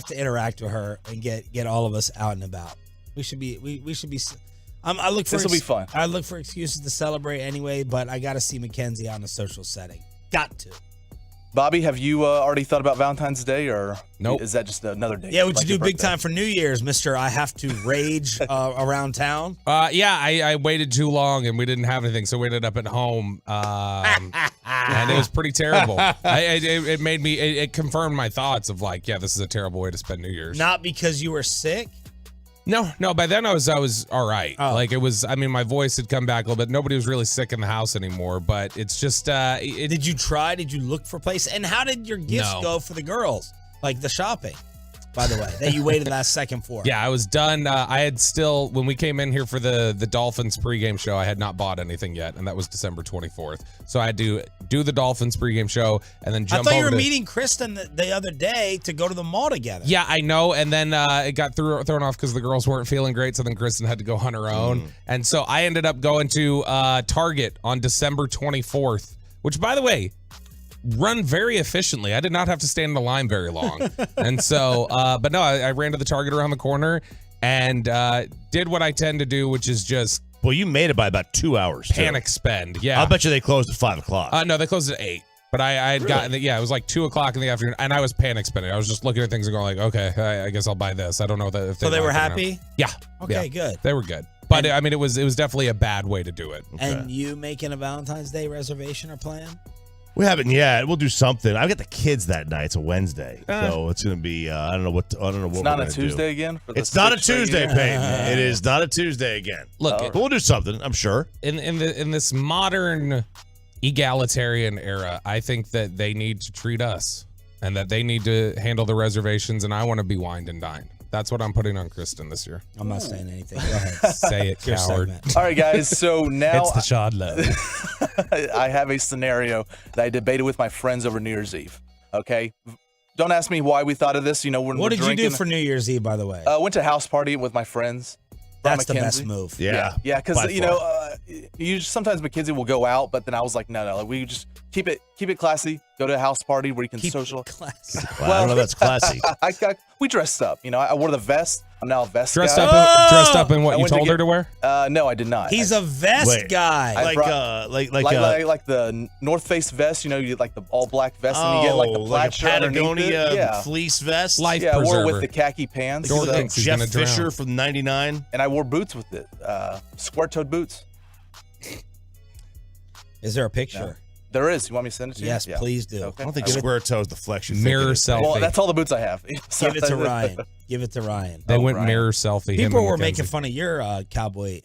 to interact with her and get all of us out and about. We should be. I look for. This will be fun. I look for excuses to celebrate anyway, but I got to see Mackenzie out in a social setting. Got to. Bobby, have you already thought about Valentine's Day, or nope. Is that just another day? Yeah, what'd you do big time for New Year's, Mister? I have to rage around town. Yeah, I waited too long and we didn't have anything, so we ended up at home, and it was pretty terrible. It made me. It confirmed my thoughts of like, yeah, this is a terrible way to spend New Year's. Not because you were sick. No. By then I was all right. Oh. Like it was. I mean, my voice had come back a little bit. Nobody was really sick in the house anymore. But it's just. Did you try? Did you look for places? And how did your gifts go for the girls? Like the shopping, by the way, that you waited last second for. Yeah, I was done. I had still, when we came in here for the Dolphins pregame show, I had not bought anything yet, and that was December 24th. So I had to do the Dolphins pregame show and then jump over. I thought you were meeting Kristen the other day to go to the mall together. Yeah, I know. And then it got thrown off because the girls weren't feeling great. So then Kristen had to go on her own. And so I ended up going to Target on December 24th, which, by the way, run very efficiently. I did not have to stand in the line very long. And so, but no, I ran to the Target around the corner and did what I tend to do, which is just. Well, you made it by about 2 hours. Panic spend. Yeah. I'll bet you they closed at 5 o'clock. No, they closed at 8. But I had gotten, it was like 2 o'clock in the afternoon, and I was panic spending. I was just looking at things and going like, okay, I guess I'll buy this. I don't know if they were happy? Yeah. Okay, good. They were good. But I mean, it was definitely a bad way to do it. And you making a Valentine's Day reservation or plan? We haven't yet. We'll do something. I've got the kids that night. It's a Wednesday, so it's gonna be. I don't know what. It's not a Tuesday again. It's not a Tuesday, Peyton. It is not a Tuesday again. Look, but we'll do something. I'm sure. In this modern egalitarian era, I think that they need to treat us, and that they need to handle the reservations. And I want to be wined and dined. That's what I'm putting on Kristen this year. I'm not saying anything. Go ahead. Say it, coward. All right, guys. So now it's the Shad Love. I have a scenario that I debated with my friends over New Year's Eve. Okay, don't ask me why we thought of this. You know, what did you do for New Year's Eve, by the way? Went to a house party with my friends. That's the best move. Yeah, because sometimes Mackenzie will go out, but then I was like, no, we just keep it classy. Go to a house party where you can social. Classy. Well, I don't know if that's classy. We dressed up. You know, I wore the vest. I'm now a vest dressed guy. Dressed up in what you told her to wear? No, I did not. He's a vest guy. Like the North Face vest. You know, you get like the all black vest, and you get like the plaid shirt Patagonia fleece vest. Life I preserver. wore it with the khaki pants. Jeff Fisher from '99, and I wore boots with it, square-toed boots. Is there a picture? No. There is. You want me to send it to you? Yes, please do. Okay. I don't think square toe is the flex. Mirror selfie. Well, that's all the boots I have. Give it to Ryan. Give it to Ryan. They went Ryan. Mirror selfie. People were making fun of your Cowboy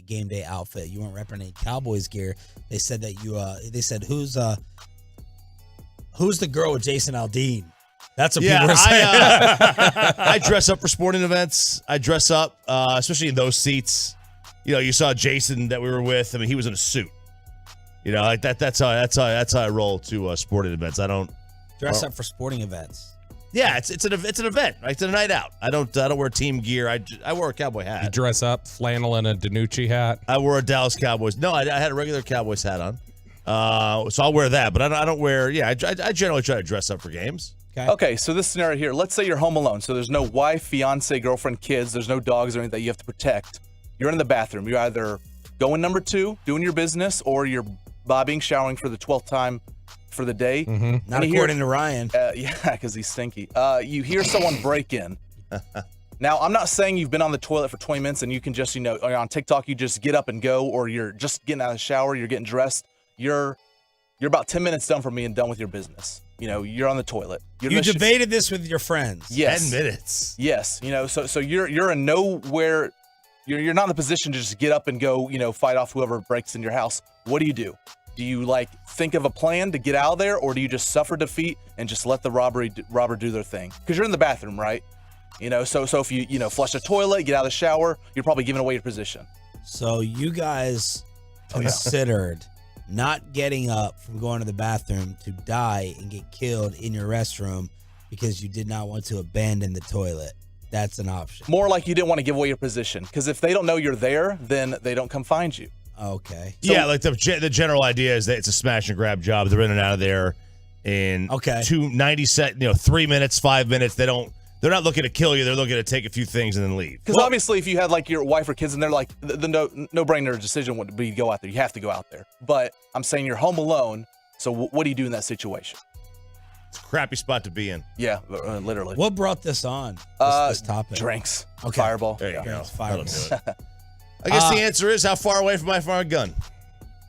game day outfit. You weren't representing Cowboys gear. They said that you. They said who's the girl with Jason Aldean? That's what people were saying. I dress up for sporting events. I dress up, especially in those seats. You know, you saw Jason that we were with. I mean, he was in a suit. You know, like that's how I roll to sporting events. I don't dress up for sporting events. Yeah, it's an event. Right? It's a night out. I don't wear team gear. I wore a Cowboy hat. You dress up, flannel and a DiNucci hat. I wore a Dallas Cowboys. No, I had a regular Cowboys hat on. So I'll wear that, but I don't wear. Yeah, I generally try to dress up for games. Okay, so this scenario here. Let's say you're home alone. So there's no wife, fiance, girlfriend, kids. There's no dogs or anything that you have to protect. You're in the bathroom. You're either going number 2, doing your business, or you're bobbing, showering for the 12th time for the day. Mm-hmm. Not according to Ryan. Yeah, because he's stinky. You hear someone break in. Now, I'm not saying you've been on the toilet for 20 minutes and you can just, or on TikTok, you just get up and go, or you're just getting out of the shower, you're getting dressed. You're about 10 minutes done for me and done with your business. You're on the toilet. You debated this with your friends. Yes. 10 minutes. Yes. So you're in nowhere. You're not in the position to just get up and go, fight off whoever breaks in your house. What do? Do you think of a plan to get out of there, or do you just suffer defeat and just let the robber do their thing? Because you're in the bathroom, right? So if you flush the toilet, get out of the shower, you're probably giving away your position. So you guys considered not getting up from going to the bathroom to die and get killed in your restroom because you did not want to abandon the toilet. That's an option. More like you didn't want to give away your position, because if they don't know you're there, then they don't come find you. Okay. So, yeah, like the general idea is that it's a smash and grab job. They're in and out of there. in Okay. 3 minutes, 5 minutes. They're not looking to kill you. They're looking to take a few things and then leave. Because obviously, if you had like your wife or kids, and they're like the no-brainer decision would be to go out there. You have to go out there. But I'm saying you're home alone. So what do you do in that situation? It's a crappy spot to be in. Yeah, literally. What brought this on? This topic. Drinks. Okay. Fireball. There you go. Fireball. That'll do it. I guess the answer is how far away from my firing gun.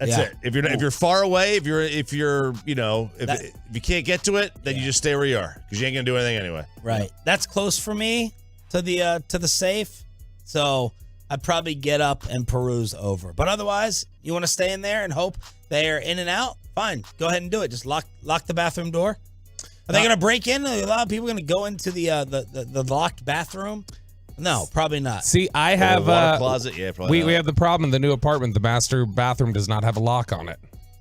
That's it. If you're far away, if you can't get to it, then you just stay where you are because you ain't gonna do anything anyway. Right. That's close for me to the safe. So I'd probably get up and peruse over. But otherwise, you want to stay in there and hope they're in and out. Fine. Go ahead and do it. Just lock the bathroom door. Are they gonna break in? Are a lot of people gonna go into the locked bathroom? No, probably not. See, I have water closet. Yeah, probably. We have the problem in the new apartment. The master bathroom does not have a lock on it,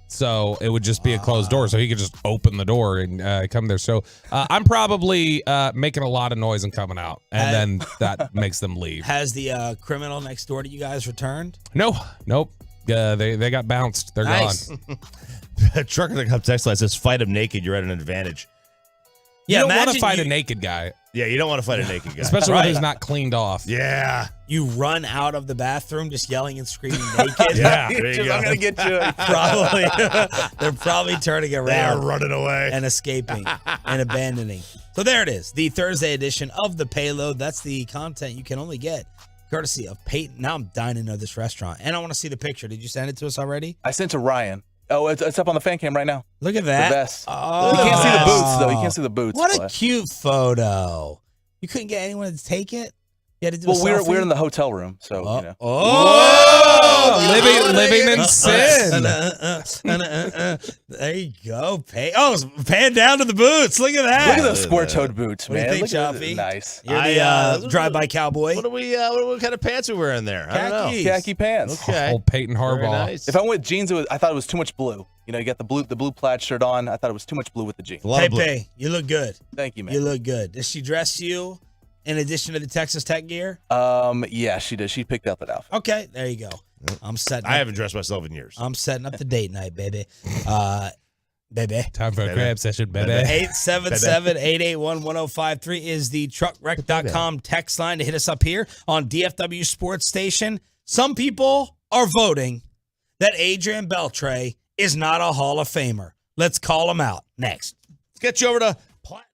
so it would just be a closed door. So he could just open the door and come there. So I'm probably making a lot of noise and coming out, and then that makes them leave. Has the criminal next door to you guys returned? Nope. They got bounced. They're nice. gone. Trucker that comes text line says, "Fight him naked. You're at an advantage." You don't want to fight a naked guy. Yeah, you don't want to fight a naked guy. Especially when he's not cleaned off. Yeah. You run out of the bathroom just yelling and screaming naked. Yeah, there you go. I'm going to get you. Probably. They're probably turning around. They are running away. And escaping and abandoning. So there it is. The Thursday edition of The Payload. That's the content you can only get courtesy of Peyton. Now I'm dying to know this restaurant. And I want to see the picture. Did you send it to us already? I sent to Ryan. Oh, it's up on the fan cam right now. Look at that. The best. Oh, you can't see the boots, though. You can't see the boots. What a cute photo. You couldn't get anyone to take it? You had to do a selfie? We're in the hotel room, so, you know. Living in sin. There you go. Pan down to the boots. Look at that. Look at those square-toed boots, What do man. you think, Look at Chaffee? Nice. You're the drive-by cowboy. What kind of pants are we wearing there? I don't know. Khaki pants. Okay. Old Peyton Harbaugh. Very nice. If I went with jeans, I thought it was too much blue. You know, you got the blue plaid shirt on. I thought it was too much blue with the jeans. Pepe, you look good. Thank you, man. You look good. Does she dress you in addition to the Texas Tech gear? Yeah, she did. She picked out that outfit. Okay, there you go. I haven't dressed myself in years. I'm setting up the date night, baby. Baby. Time for a crab session, baby. 877-881-1053 is the truckwreck.com text line to hit us up here on DFW Sports Station. Some people are voting that Adrian Beltre is not a Hall of Famer. Let's call him out next. Let's get you over to Platinum.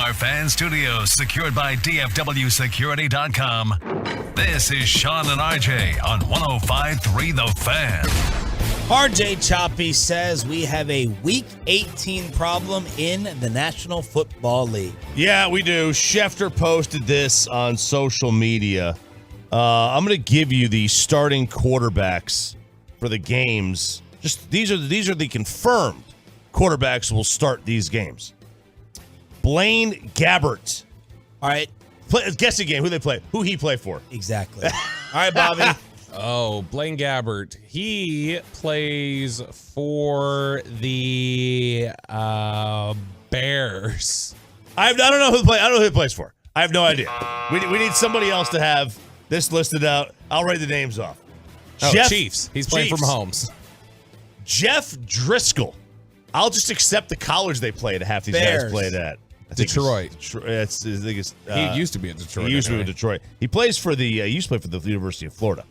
our fan studios secured by DFWsecurity.com, this is Sean and RJ on 105.3 The Fan. RJ Choppy says we have a Week 18 problem in the National Football League. Yeah, we do. Schefter posted this on social media. I'm going to give you the starting quarterbacks for the games. Just these are the confirmed quarterbacks who will start these games. Blaine Gabbert. All right. Guess the game. Who they play? Who he play for? Exactly. All right, Bobby. Oh, Blaine Gabbert. He plays for the Bears. I don't know who he plays for. I have no idea. We need somebody else to have this listed out. I'll write the names off. Oh, Chiefs. He's playing for Mahomes. Jeff Driscoll. I'll just accept the college they played. Half these guys played at. Detroit. He used to be at Detroit. He used to be at Detroit. He plays for the. He used to play for the University of Florida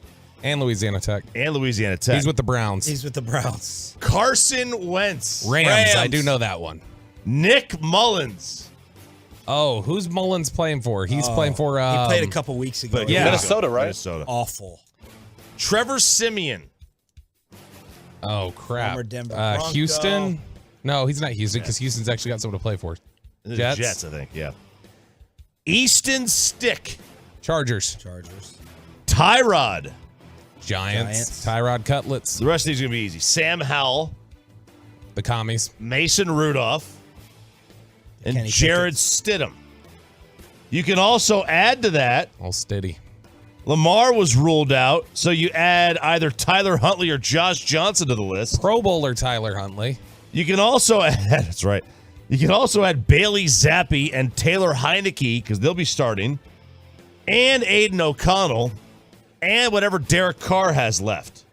and Louisiana Tech. He's with the Browns. He's with the Browns. Carson Wentz. Rams. I do know that one. Nick Mullins. Oh, who's Mullins playing for? He's playing for. He played a couple weeks ago. Yeah, Minnesota, right? Minnesota. Awful. Trevor Siemian. Oh crap. Former Denver Bronco. Houston. No, he's not Houston because Houston's actually got someone to play for. Jets, I think. Yeah. Easton Stick. Chargers. Tyrod. Giants. Tyrod Cutlets. The rest of these are going to be easy. Sam Howell. The Commies. Mason Rudolph. And Kenny Jared Stidham. You can also add to that. All steady. Lamar was ruled out, so you add either Tyler Huntley or Josh Johnson to the list. Pro Bowler Tyler Huntley. You can also add, that's right. You can also add Bailey Zappi and Taylor Heineke because they'll be starting, and Aiden O'Connell, and whatever Derek Carr has left.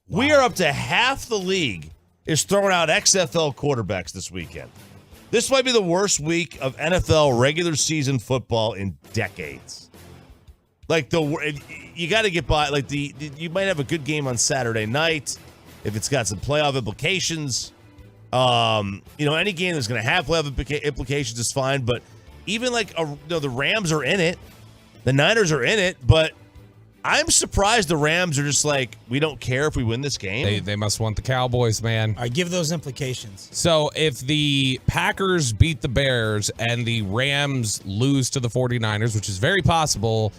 Wow. We are up to half the league is throwing out XFL quarterbacks this weekend. This might be the worst week of NFL regular season football in decades. Like you got to get by. Like you might have a good game on Saturday night if it's got some playoff implications. Any game that's going to have playoff implications is fine. But even the Rams are in it, the Niners are in it. But I'm surprised the Rams are just like, we don't care if we win this game. They must want the Cowboys, man. All right, give those implications. So if the Packers beat the Bears and the Rams lose to the 49ers, which is very possible,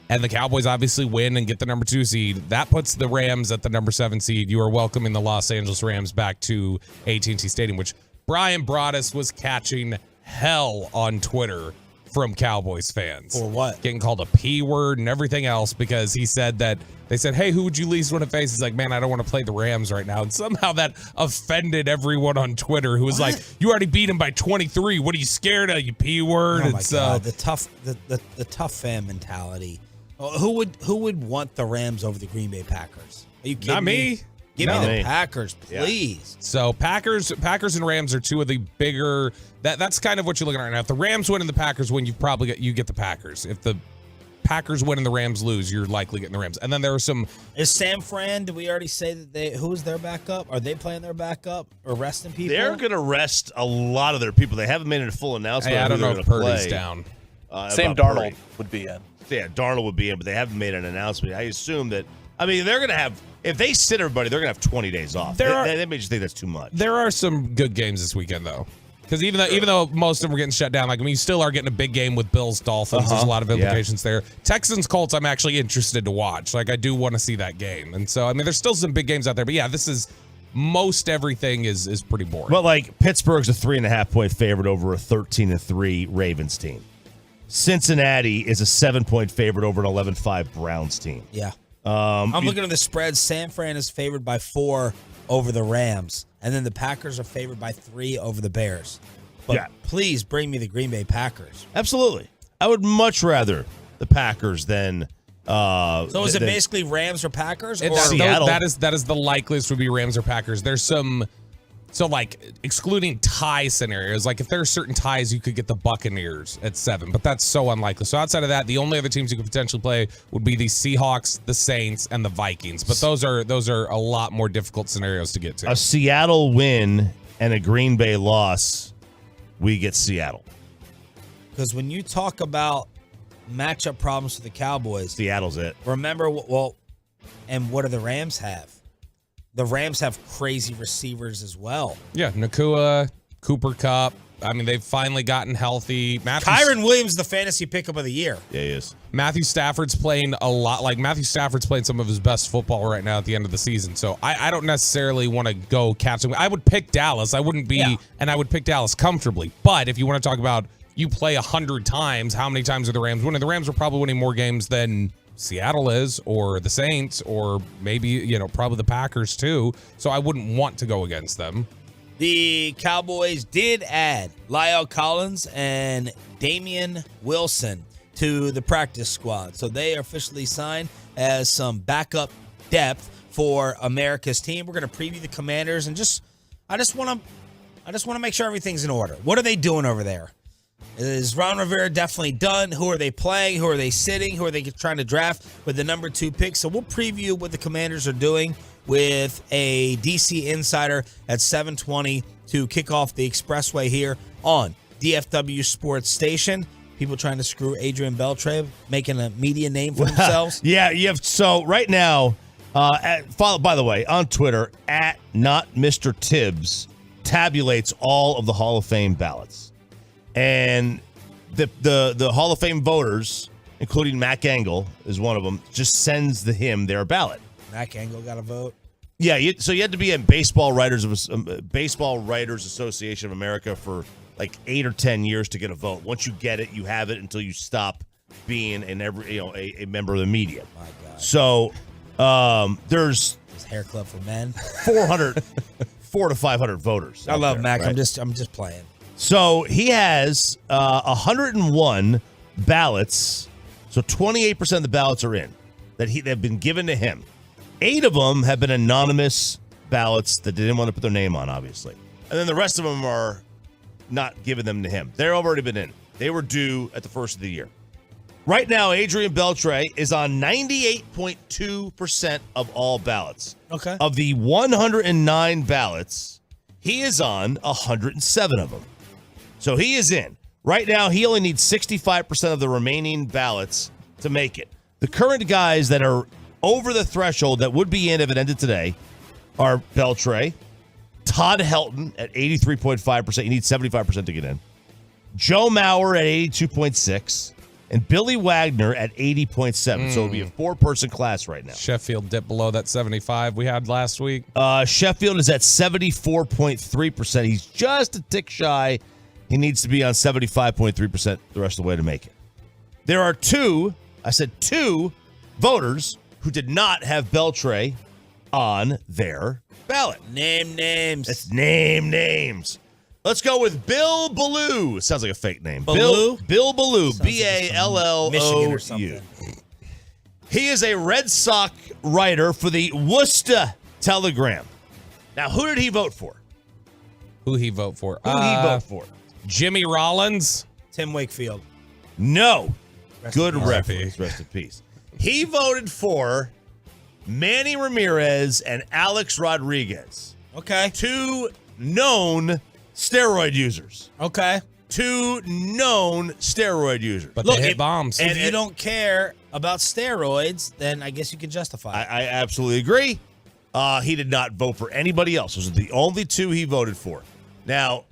and the Cowboys obviously win and get the number 2 seed, that puts the Rams at the number 7 seed. You are welcoming the Los Angeles Rams back to AT&T Stadium, which Brian Broaddus was catching hell on Twitter from Cowboys fans. For what? Getting called a P word and everything else because he said that they said, hey, who would you least want to face? He's like, man, I don't want to play the Rams right now. And somehow that offended everyone on Twitter who was like, you already beat him by 23. What are you scared of, you P word? Oh my God, the tough fan mentality. Who would want the Rams over the Green Bay Packers? Are you kidding Not me. Give me the Packers, please. Yeah. So Packers and Rams are two of the bigger. That's kind of what you're looking at right now. If the Rams win and the Packers win, you get the Packers. If the Packers win and the Rams lose, you're likely getting the Rams. And then there are some. Is San Fran? Did we already say that who's their backup? Are they playing their backup or resting people? They're going to rest a lot of their people. They haven't made a full announcement. Hey, I don't know if Purdy's down. Sam Darnold would be in. Yeah, Darnold would be in, but they haven't made an announcement. I assume that. I mean, they're going to have. If they sit everybody, they're going to have 20 days off. They may just think that's too much. There are some good games this weekend, though. Because even though most of them are getting shut down, you still are getting a big game with Bills Dolphins. There's a lot of implications there. Texans Colts, I'm actually interested to watch. I do want to see that game. And so, there's still some big games out there. But yeah, this is most everything is pretty boring. But Pittsburgh's a 3.5-point favorite over a 13-3 Ravens team. Cincinnati is a 7-point favorite over an 11-5 Browns team. Yeah. I'm looking at the spreads. San Fran is favored by 4 over the Rams. And then the Packers are favored by 3 over the Bears. But please bring me the Green Bay Packers. Absolutely. I would much rather the Packers than So is it basically Rams or Packers? Or Seattle? That is the likeliest would be Rams or Packers. There's some excluding tie scenarios, if there are certain ties, you could get the Buccaneers at 7, but that's so unlikely. So outside of that, the only other teams you could potentially play would be the Seahawks, the Saints, and the Vikings. But those are a lot more difficult scenarios to get to. A Seattle win and a Green Bay loss, we get Seattle. Because when you talk about matchup problems for the Cowboys, Seattle's it. Remember, and what do the Rams have? The Rams have crazy receivers as well. Yeah, Nakua, Cooper Kupp. I mean, they've finally gotten healthy. Kyron Williams, the fantasy pickup of the year. Yeah, he is. Matthew Stafford's playing a lot. Like, Matthew Stafford's playing some of his best football right now at the end of the season. So I don't necessarily want to go catch him. I would pick Dallas. I wouldn't be, and I would pick Dallas comfortably. But if you want to talk about you play 100 times, how many times are the Rams winning? The Rams are probably winning more games than Seattle is, or the Saints, or maybe, probably the Packers too. So I wouldn't want to go against them. The Cowboys did add Lyle Collins and Damian Wilson to the practice squad. So they are officially signed as some backup depth for America's team. We're going to preview the Commanders and I just want to make sure everything's in order. What are they doing over there? Is Ron Rivera definitely done? Who are they playing? Who are they sitting? Who are they trying to draft with the number 2 pick? So we'll preview what the Commanders are doing with a DC Insider at 7:20 to kick off the Expressway here on DFW Sports Station. People trying to screw Adrian Beltre, making a media name for themselves. Yeah, you have. So right now, follow, by the way, on Twitter, at not Mr. Tibbs tabulates all of the Hall of Fame ballots. And the Hall of Fame voters, including Matt Gangle is one of them, just sends him their ballot. Matt Gangle got a vote. Yeah, so you had to be in Baseball Writers Association of America for like 8 or 10 years to get a vote. Once you get it, you have it until you stop being a member of the media. My God. So there's His hair club for men. 400 to 500 voters. I love Mac. Right? I'm just playing. So he has 101 ballots. So 28% of the ballots are in that have been given to him. 8 of them have been anonymous ballots that they didn't want to put their name on, obviously. And then the rest of them are not giving them to him. They've already been in. They were due at the first of the year. Right now, Adrian Beltre is on 98.2% of all ballots. Okay. Of the 109 ballots, he is on 107 of them. So he is in. Right now, he only needs 65% of the remaining ballots to make it. The current guys that are over the threshold that would be in if it ended today are Beltre, Todd Helton at 83.5%. You need 75% to get in. Joe Mauer at 82.6%. And Billy Wagner at 80.7%. So it'll be a 4-person class right now. Sheffield dipped below that 75 we had last week. Sheffield is at 74.3%. He's just a tick shy. He needs to be on 75.3% the rest of the way to make it. There are two voters who did not have Beltre on their ballot. Name names. Let's name names. Let's go with Bill Ballou. Sounds like a fake name. Ballou? Bill Ballou. Sounds like Ballou. Michigan or something. He is a Red Sox writer for the Worcester Telegram. Now, who did he vote for? Who he vote for? Jimmy Rollins? Tim Wakefield. No. Good in peace. reference. Rest in peace. He voted for Manny Ramirez and Alex Rodriguez. Okay. 2 known steroid users. Okay. 2 known steroid users. But Look, they hit bombs. If you don't care about steroids, then I guess you can justify it. I absolutely agree. He did not vote for anybody else. Those are the only 2 he voted for. Now,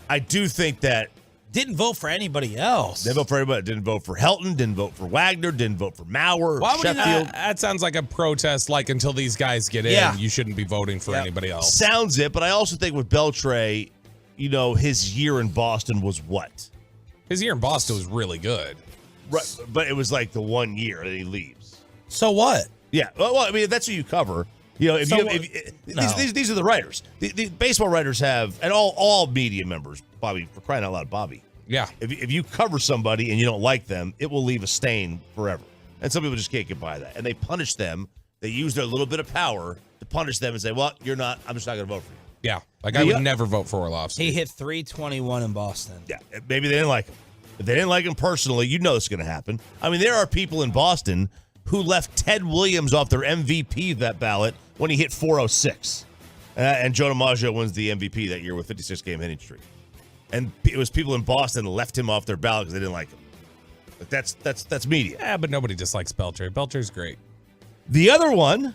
I do think that didn't vote for anybody else. Didn't vote for anybody. Didn't vote for Helton. Didn't vote for Wagner. Didn't vote for Mauer. Why would Sheffield. that sounds like a protest. Like until these guys get in, you shouldn't be voting for anybody else. Sounds it, but I also think with Beltre, his year in Boston was what? His year in Boston was really good. Right, but it was like the 1 year that he leaves. So what? Yeah, well, I mean, that's what you cover. These are the writers. The baseball writers have, and all media members, Bobby, for crying out loud, Bobby. Yeah. If you cover somebody and you don't like them, it will leave a stain forever. And some people just can't get by that. And they punish them. They use their little bit of power to punish them and say, well, you're not, I'm just not going to vote for you. Yeah. Like I would never vote for Orlovsky. He hit 321 in Boston. Yeah. Maybe they didn't like him. If they didn't like him personally, you know it's going to happen. I mean, there are people in Boston who left Ted Williams off their MVP of that ballot when he hit 406. And Joe DiMaggio wins the MVP that year with 56-game hitting streak. and it was people in Boston left him off their ballot because they didn't like him. Like that's media. Yeah, but nobody dislikes Belcher. Belcher's great. The other one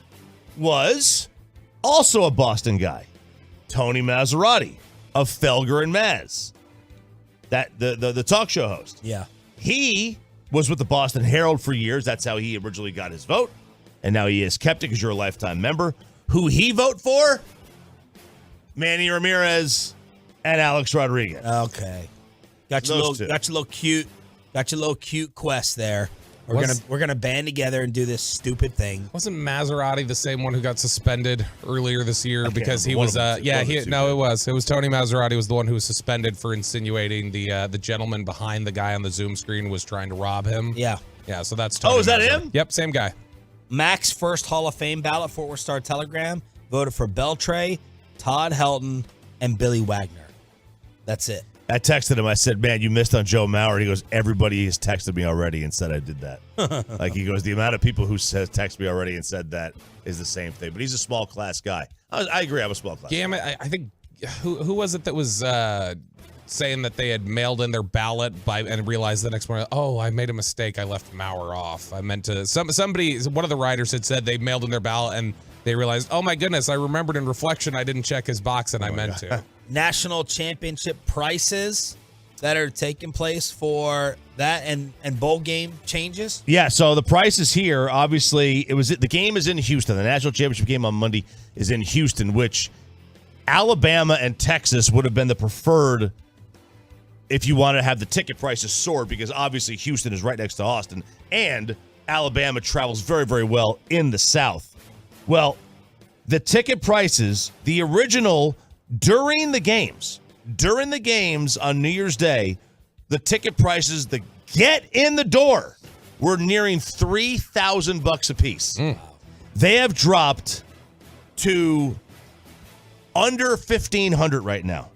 was also a Boston guy, Tony Maserati of Felger and Maz, that the talk show host. Yeah. He was with the Boston Herald for years. That's how he originally got his vote. And now he has kept it because you're a lifetime member. Who he vote for? Manny Ramirez and Alex Rodriguez. Okay. Got your little cute quest there. We're gonna band together and do this stupid thing. Wasn't Maserati the same one who got suspended earlier this year because he was it was Tony Maserati was the one who was suspended for insinuating the gentleman behind the guy on the Zoom screen was trying to rob him. Yeah. Yeah, so that's Tony is that Maserati. him? Yep, same guy. Mac's first Hall of Fame ballot, Fort Worth Star Telegram, voted for Beltray, Todd Helton, and Billy Wagner. That's it. I texted him. I said, man, you missed on Joe Mauer. He goes, everybody has texted me already and said I did that. Like, he goes, the amount of people who text me already and said that is the same thing. But he's a small class guy. I agree. I'm a small class guy. I think, who was it that was saying that they had mailed in their ballot and realized the next morning, oh, I made a mistake. I left Mauer off. I meant to. Somebody, one of the writers had said they mailed in their ballot and they realized, oh my goodness, I remembered in reflection I didn't check his box and I meant to. National championship prices that are taking place for that and bowl game changes. Yeah, so the prices here, obviously, the game is in Houston. The national championship game on Monday is in Houston, which Alabama and Texas would have been the preferred if you want to have the ticket prices soar, because obviously Houston is right next to Austin, and Alabama travels very, very well in the South. Well, the ticket prices, the original during the games on New Year's Day, the ticket prices that get in the door were nearing $3,000 a piece. They have dropped to under $1,500 right now.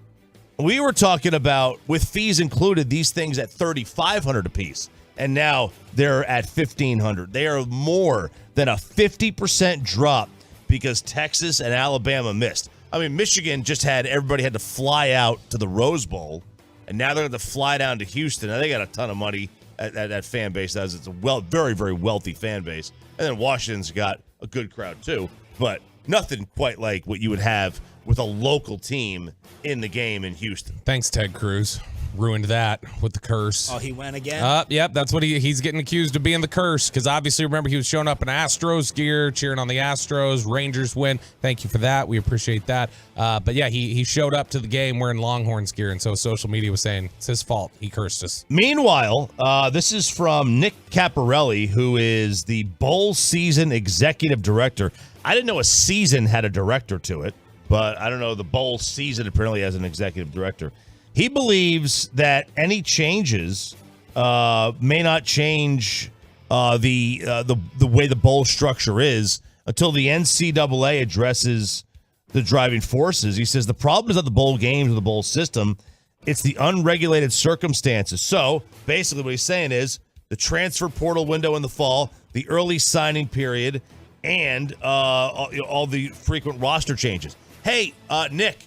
We were talking about, with fees included, these things at $3,500 a piece, and now they're at $1,500. They are more than a 50% drop because Texas and Alabama missed. I mean, Michigan everybody had to fly out to the Rose Bowl, and now they're going to fly down to Houston. And they got a ton of money at that fan base. It's a very, very wealthy fan base. And then Washington's got a good crowd too, but nothing quite like what you would have with a local team in the game in Houston. Thanks, Ted Cruz. Ruined that with the curse. Oh, he went again? Yep, that's what he's getting accused of being the curse, because obviously, remember, he was showing up in Astros gear, cheering on the Astros. Rangers win. Thank you for that. We appreciate that. But yeah, he showed up to the game wearing Longhorns gear, and so social media was saying it's his fault. He cursed us. Meanwhile, this is from Nick Caparelli, who is the bowl season executive director. I didn't know a season had a director to it, but I don't know. The bowl season apparently has an executive director. He believes that any changes may not change the way the bowl structure is until the NCAA addresses the driving forces. He says the problem is not the bowl games or the bowl system. It's the unregulated circumstances. So basically what he's saying is the transfer portal window in the fall, the early signing period, and all the frequent roster changes. Hey, Nick,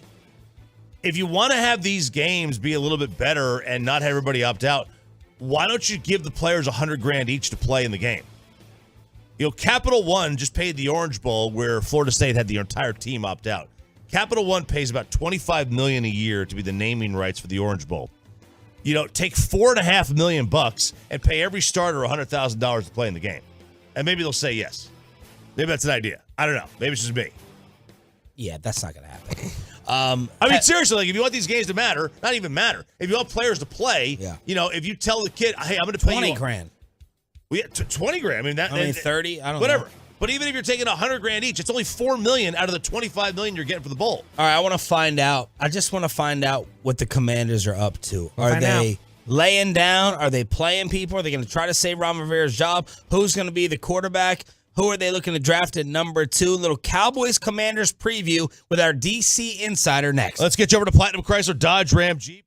if you want to have these games be a little bit better and not have everybody opt out, why don't you give the players $100,000 each to play in the game? You know, Capital One just paid the Orange Bowl where Florida State had the entire team opt out. Capital One pays about $25 million a year to be the naming rights for the Orange Bowl. You know, take $4.5 million and pay every starter $100,000 to play in the game, and maybe they'll say yes. Maybe that's an idea. I don't know. Maybe it's just me. Yeah, that's not going to happen. I mean, seriously, like, if you want these games to matter, not even matter, if you want players to play, you know, if you tell the kid, hey, I'm going to pay you $20,000. Well, yeah, $20,000. I mean, 30. I don't whatever. know. But even if you're taking $100,000 each, it's only $4 million out of the $25 million you're getting for the bowl. All right, I want to find out. I just want to find out what the Commanders are up to. Are they laying down? Are they playing people? Are they going to try to save Ron Rivera's job? Who's going to be the quarterback? Who are they looking to draft at number 2? Little Cowboys Commanders preview with our DC Insider next. Let's get you over to Platinum Chrysler Dodge Ram Jeep.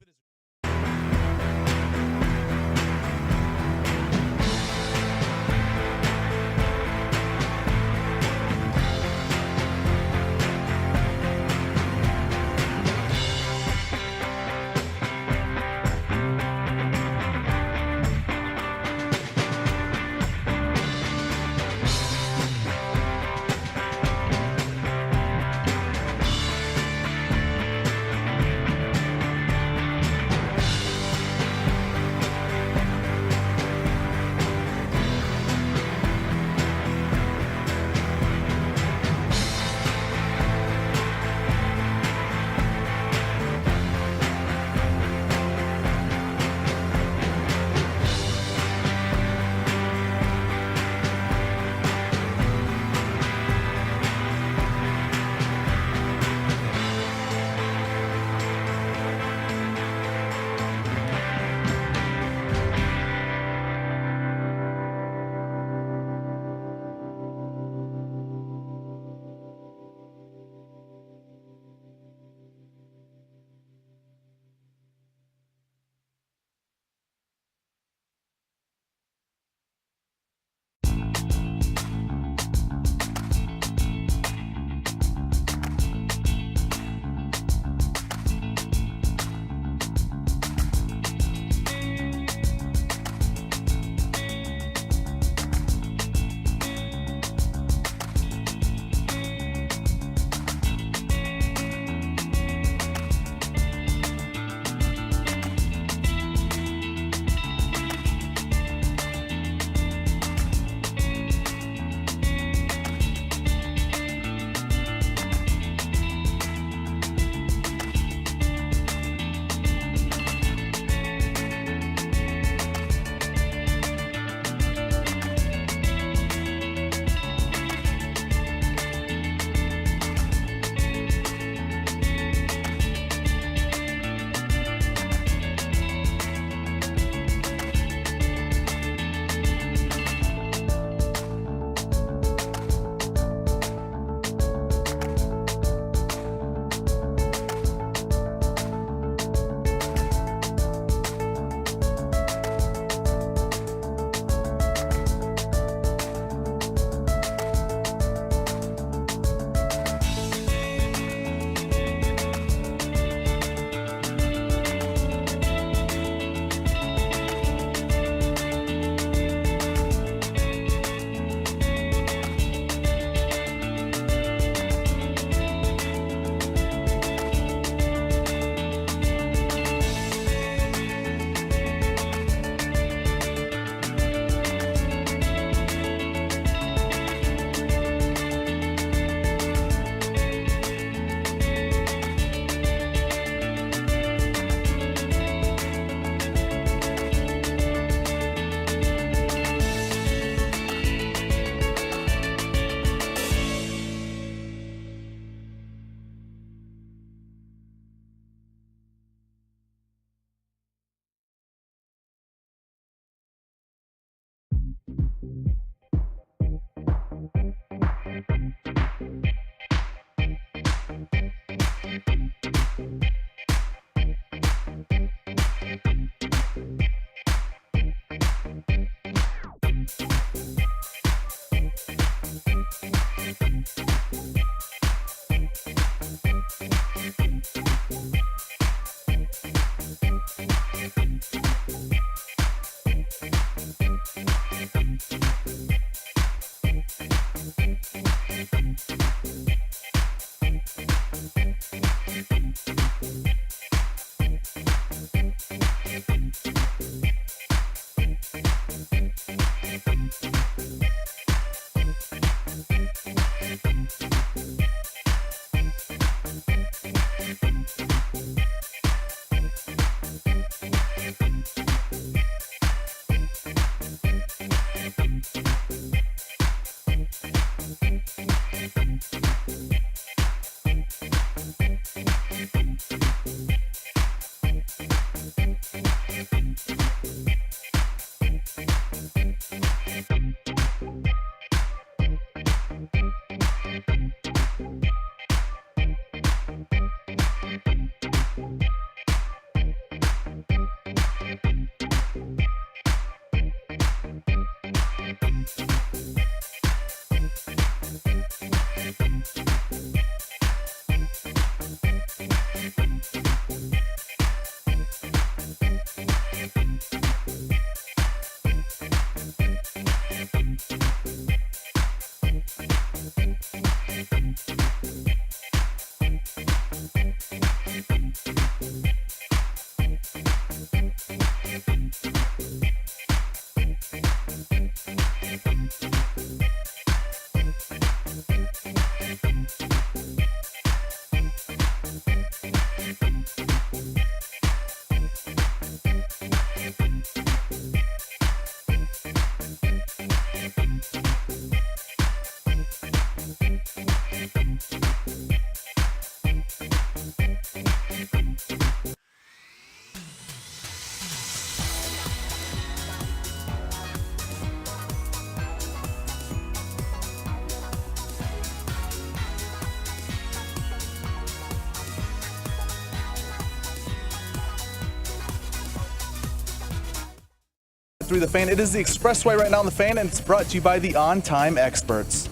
105.3 The Fan. It is the Expressway right now on The Fan, and it's brought to you by the On Time Experts.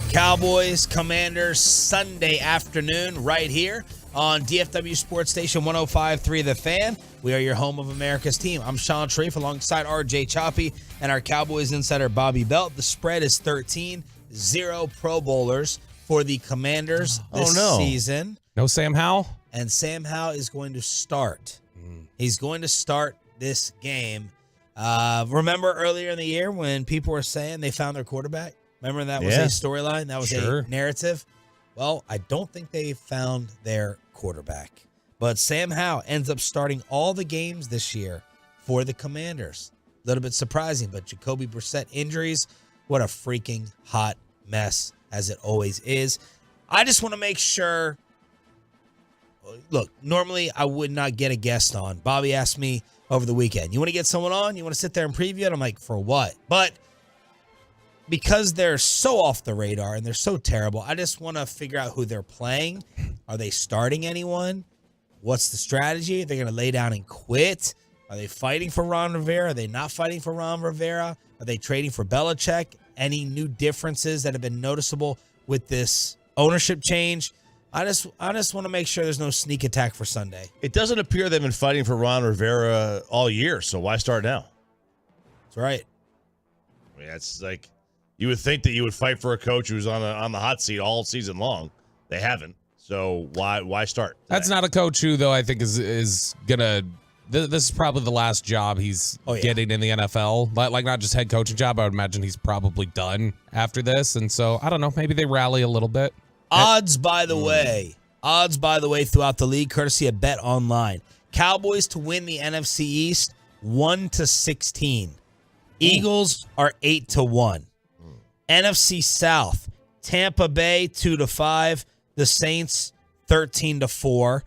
Cowboys, Commanders, Sunday afternoon right here on DFW Sports Station 105.3 The Fan. We are your home of America's team. I'm Sean Sharif alongside RJ Choppy and our Cowboys insider Bobby Belt. The spread is 13, 0 Pro Bowlers for the Commanders this season. No Sam Howell? And Sam Howell is going to start. He's going to start this game. Remember earlier in the year when people were saying they found their quarterback? Remember that was a storyline? That was a narrative? Well, I don't think they found their quarterback. But Sam Howell ends up starting all the games this year for the Commanders. A little bit surprising, but Jacoby Brissett injuries, what a freaking hot mess, as it always is. I just want to make sure. Look, normally I would not get a guest on. Bobby asked me over the weekend, you want to get someone on? You want to sit there and preview it? I'm like, for what? But because they're so off the radar and they're so terrible, I just want to figure out who they're playing. Are they starting anyone? What's the strategy? Are they going to lay down and quit? Are they fighting for Ron Rivera? Are they not fighting for Ron Rivera? Are they trading for Belichick? Any new differences that have been noticeable with this ownership change? I just want to make sure there's no sneak attack for Sunday. It doesn't appear they've been fighting for Ron Rivera all year, so why start now? That's right. I mean, that's like, you would think that you would fight for a coach who's on the hot seat all season long. They haven't. So why start today? That's not a coach who, though, I think is gonna. This is probably the last job he's getting in the NFL. Like not just head coaching job. I would imagine he's probably done after this. And so I don't know. Maybe they rally a little bit. Odds, by the way, throughout the league, courtesy of Bet Online. Cowboys to win the NFC East 1-16. Eagles are 8-1. NFC South, Tampa Bay 2-5. The Saints 13-4.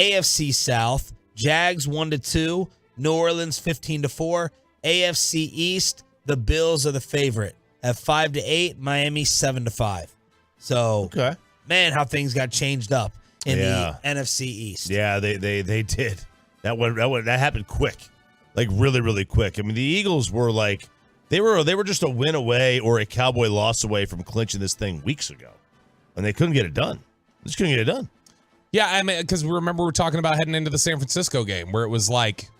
AFC South, Jags 1-2. New Orleans 15-4. AFC East, the Bills are the favorite at 5-8. Miami 7-5. So, man, how things got changed up in the NFC East. Yeah, they did. That happened quick, like really, really quick. I mean, the Eagles were like they were just a win away or a Cowboy loss away from clinching this thing weeks ago, and they couldn't get it done. They just couldn't get it done. Yeah, I mean, because remember we were talking about heading into the San Francisco game where it was like,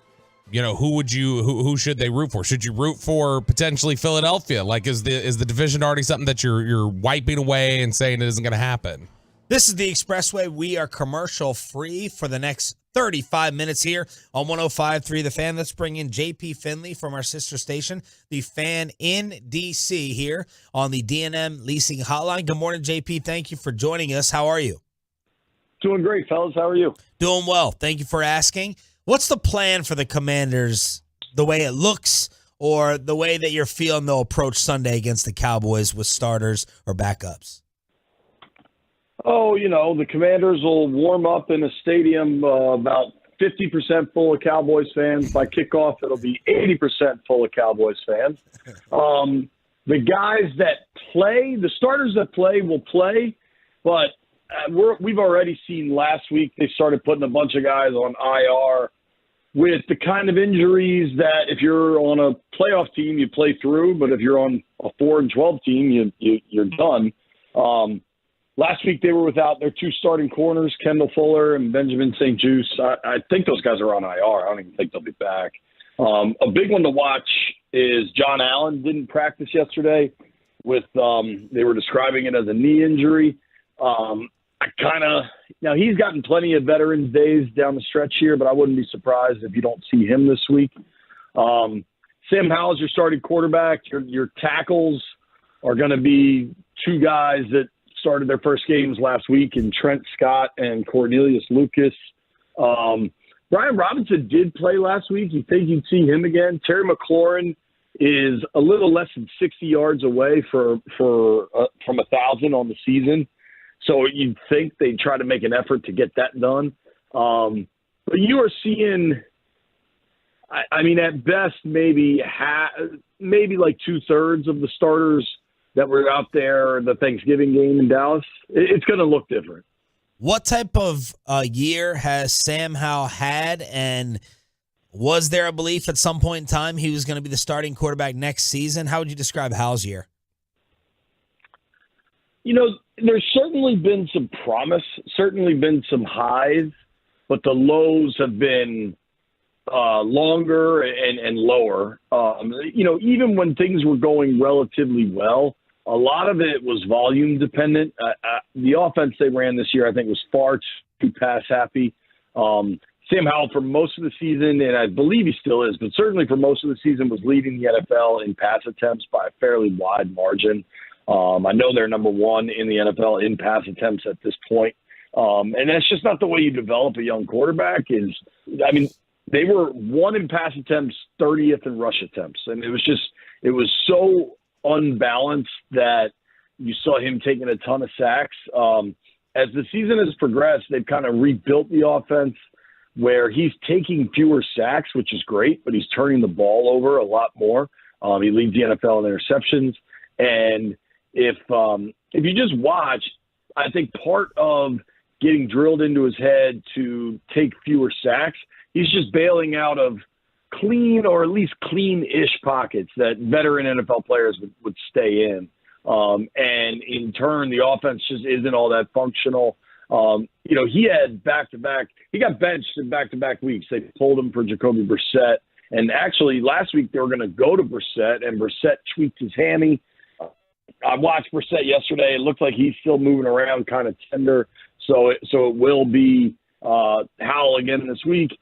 you know, who should they root for? Should you root for potentially Philadelphia? Like, is the division already something that you're wiping away and saying it isn't going to happen? This is the Expressway. We are commercial free for the next 35 minutes here on 105.3 The Fan. Let's bring in JP Finley from our sister station, The Fan in DC, here on the D&M Leasing Hotline. Good morning, JP. Thank you for joining us. How are you? Doing great, fellas. How are you? Doing well. Thank you for asking. What's the plan for the Commanders, the way it looks, or the way that you're feeling they'll approach Sunday against the Cowboys with starters or backups? Oh, you know, the Commanders will warm up in a stadium about 50% full of Cowboys fans. By kickoff, it'll be 80% full of Cowboys fans. The guys that play, the starters that play will play, but we've already seen last week they started putting a bunch of guys on IR with the kind of injuries that if you're on a playoff team, you play through, but if you're on a 4-12 team, you're done. Last week they were without their two starting corners, Kendall Fuller and Benjamin St. Juice. I think those guys are on IR. I don't even think they'll be back. A big one to watch is John Allen didn't practice yesterday with they were describing it as a knee injury. Now he's gotten plenty of veterans days down the stretch here, but I wouldn't be surprised if you don't see him this week. Sam Howell's your starting quarterback. Your tackles are going to be two guys that started their first games last week in Trent Scott and Cornelius Lucas. Brian Robinson did play last week. You think you'd see him again. Terry McLaurin is a little less than 60 yards away from 1,000 on the season. So you'd think they'd try to make an effort to get that done. But you are seeing, I mean, at best, maybe like 2/3 of the starters that were out there the Thanksgiving game in Dallas. It's going to look different. What type of year has Sam Howell had, and Was there a belief at some point in time he was going to be the starting quarterback next season? How would you describe Howell's year? There's certainly been some promise, certainly been some highs, but the lows have been longer and lower. Even when things were going relatively well, a lot of it was volume dependent. The offense they ran this year, I think, was far too pass happy. Sam Howell, for most of the season, and I believe he still is, but certainly for most of the season, was leading the NFL in pass attempts by a fairly wide margin. I know they're number one in the NFL in pass attempts at this point. And that's just not the way you develop a young quarterback. They were one in pass attempts, 30th in rush attempts. And it was so unbalanced that you saw him taking a ton of sacks. As the season has progressed, they've kind of rebuilt the offense where he's taking fewer sacks, which is great, but he's turning the ball over a lot more. He leads the NFL in interceptions. And if you just watch, I think part of getting drilled into his head to take fewer sacks, he's just bailing out of clean or at least clean-ish pockets that veteran NFL players would stay in. And in turn, the offense just isn't all that functional. He had back-to-back – he got benched in back-to-back weeks. They pulled him for Jacoby Brissett. And actually, last week they were going to go to Brissett, and Brissett tweaked his hammy. I watched Brissett yesterday. It looked like he's still moving around kind of tender. So it will be Howell again this week.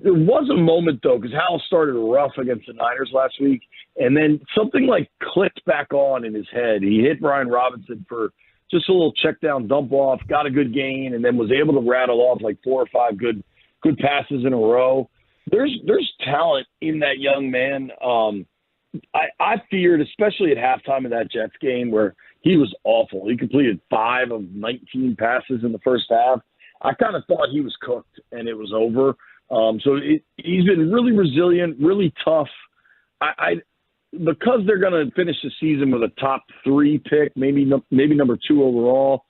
There was a moment, though, because Howell started rough against the Niners last week, and then something like clicked back on in his head. He hit Brian Robinson for just a little check down dump off, got a good gain, and then was able to rattle off like 4 or 5 good passes in a row. There's talent in that young man. I feared, especially at halftime of that Jets game where he was awful. He completed 5 of 19 passes in the first half. I kind of thought he was cooked and it was over. He's been really resilient, really tough. Because they're going to finish the season with a top 3 pick, maybe number 2 overall,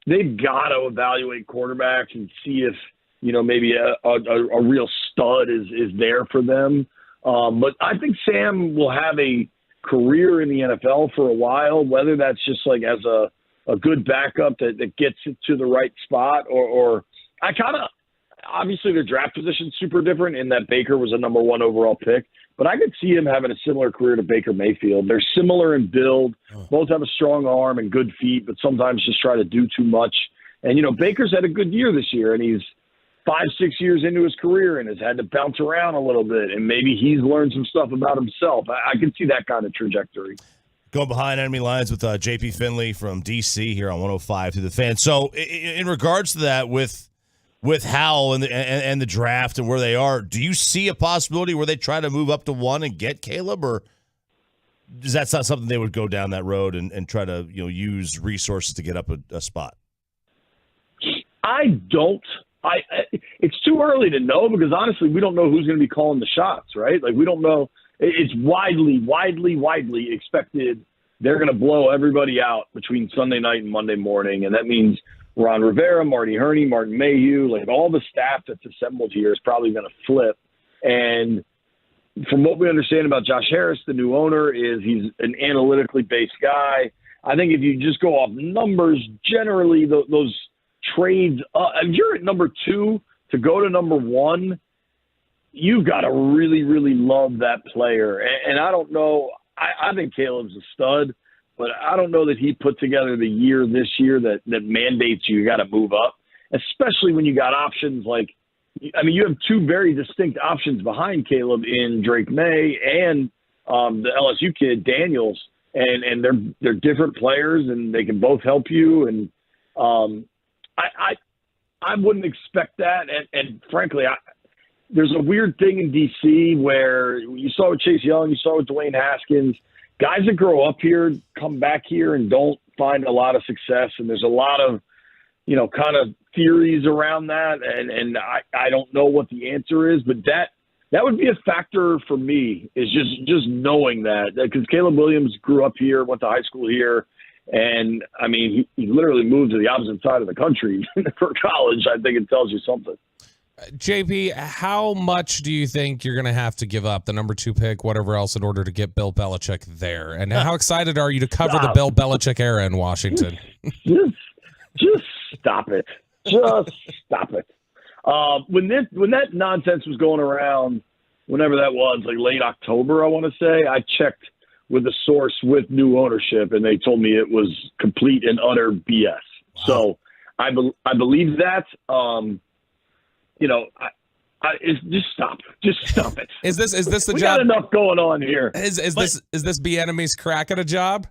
they've got to evaluate quarterbacks and see if, maybe a real stud is there for them. But I think Sam will have a career in the NFL for a while, whether that's just like as a good backup that gets it to the right spot or I kind of, obviously their draft position's super different in that Baker was a number 1 overall pick, but I could see him having a similar career to Baker Mayfield. They're similar in build, both have a strong arm and good feet, but sometimes just try to do too much. And, Baker's had a good year this year, and he's 5-6 years into his career and has had to bounce around a little bit, and maybe he's learned some stuff about himself. I can see that kind of trajectory. Going behind enemy lines with JP Finley from DC here on 105 through the Fan. So in regards to that with Howell and the draft and where they are, do you see a possibility where they try to move up to 1 and get Caleb, or is that not something they would go down that road and try to use resources to get up a spot? I don't. It's too early to know because honestly, we don't know who's going to be calling the shots, right? Like we don't know. It's widely expected they're going to blow everybody out between Sunday night and Monday morning, and that means Ron Rivera, Marty Herney, Martin Mayhew, like all the staff that's assembled here is probably going to flip. And from what we understand about Josh Harris, the new owner, is he's an analytically based guy. I think if you just go off numbers, generally those trades, if you're at number 2 to go to number 1, you've got to really, really love that player. And I don't know. I think Caleb's a stud, but I don't know that he put together the year this year that mandates you got to move up, especially when you got options like, you have 2 very distinct options behind Caleb in Drake May and the LSU kid Daniels, and they're different players and they can both help you. And I wouldn't expect that. And frankly, there's a weird thing in D.C. where you saw with Chase Young, you saw with Dwayne Haskins, guys that grow up here come back here and don't find a lot of success. And there's a lot of, kind of theories around that. And I don't know what the answer is, but that would be a factor for me, is just knowing that, because Caleb Williams grew up here, went to high school here. And he literally moved to the opposite side of the country for college. I think it tells you something. JP, how much do you think you're going to have to give up, the number 2 pick, whatever else, in order to get Bill Belichick there? And how excited are you to cover the Bill Belichick era in Washington? Just stop it. Just stop it. When that nonsense was going around, whenever that was, like late October, I want to say, I checked with a source with new ownership, and they told me it was complete and utter BS. Wow. So I believe that. Just stop. Just stop it. Is this the we job? We got enough going on here. Is this Bieniemy's crack at a job?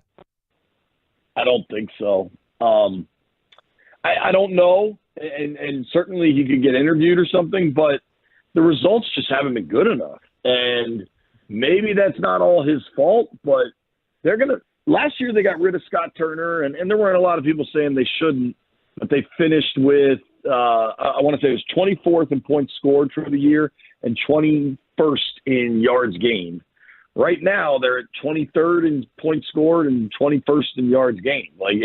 I don't think so. I don't know, and certainly he could get interviewed or something, but the results just haven't been good enough. And maybe that's not all his fault, but they're going to – last year they got rid of Scott Turner, and there weren't a lot of people saying they shouldn't, but they finished with I want to say it was 24th in points scored for the year and 21st in yards gained. Right now they're at 23rd in points scored and 21st in yards gained. Like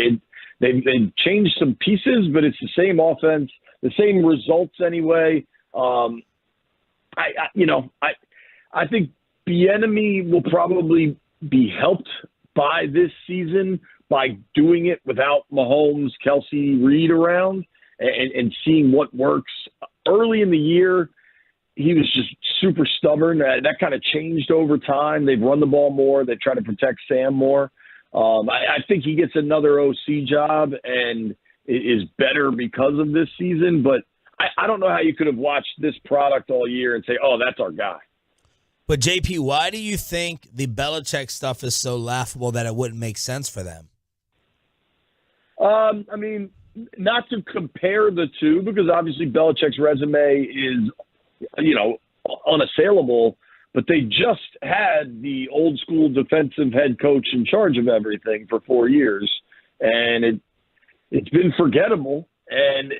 they've changed some pieces, but it's the same offense, the same results anyway. I think Bieniemy will probably be helped by this season by doing it without Mahomes, Kelsey, Reed around and seeing what works. Early in the year, he was just super stubborn. That kind of changed over time. They've run the ball more. They try to protect Sam more. I think he gets another OC job and is better because of this season, but I don't know how you could have watched this product all year and say, oh, that's our guy. But, JP, why do you think the Belichick stuff is so laughable that it wouldn't make sense for them? I mean, not to compare the two, because obviously Belichick's resume is, unassailable, but they just had the old school defensive head coach in charge of everything for 4 years, and it's been forgettable. And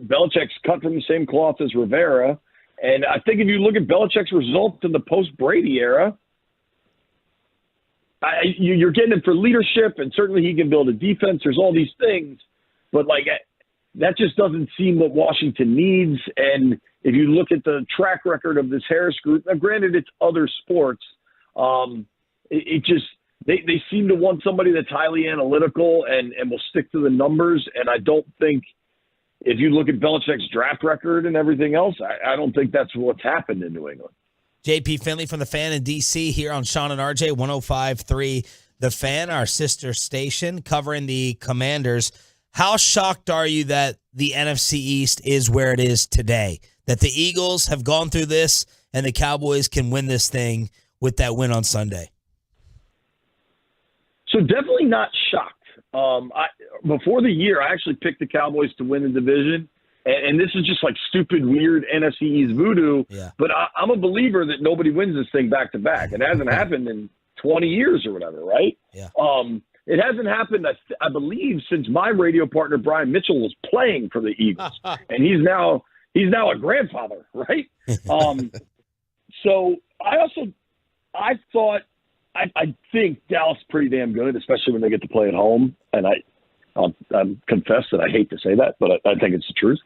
Belichick's cut from the same cloth as Rivera. And I think if you look at Belichick's results in the post-Brady era, you're getting him for leadership, and certainly he can build a defense. There's all these things, but that just doesn't seem what Washington needs. And if you look at the track record of this Harris group, now granted it's other sports, they seem to want somebody that's highly analytical and will stick to the numbers. And I don't think, if you look at Belichick's draft record and everything else, I don't think that's what's happened in New England. JP Finley from The Fan in D.C. here on Sean and RJ, 105.3 The Fan, our sister station, covering the Commanders. How shocked are you that the NFC East is where it is today? That the Eagles have gone through this and the Cowboys can win this thing with that win on Sunday? So definitely not shocked. Before the year, I actually picked the Cowboys to win the division. And this is just like stupid, weird NFC East voodoo. Yeah. But I'm a believer that nobody wins this thing back to back. It hasn't happened in 20 years or whatever, right? Yeah. It hasn't happened, I believe, since my radio partner Brian Mitchell was playing for the Eagles, and he's now a grandfather, right? So I think Dallas is pretty damn good, especially when they get to play at home. And I'll confess that I hate to say that, but I think it's the truth.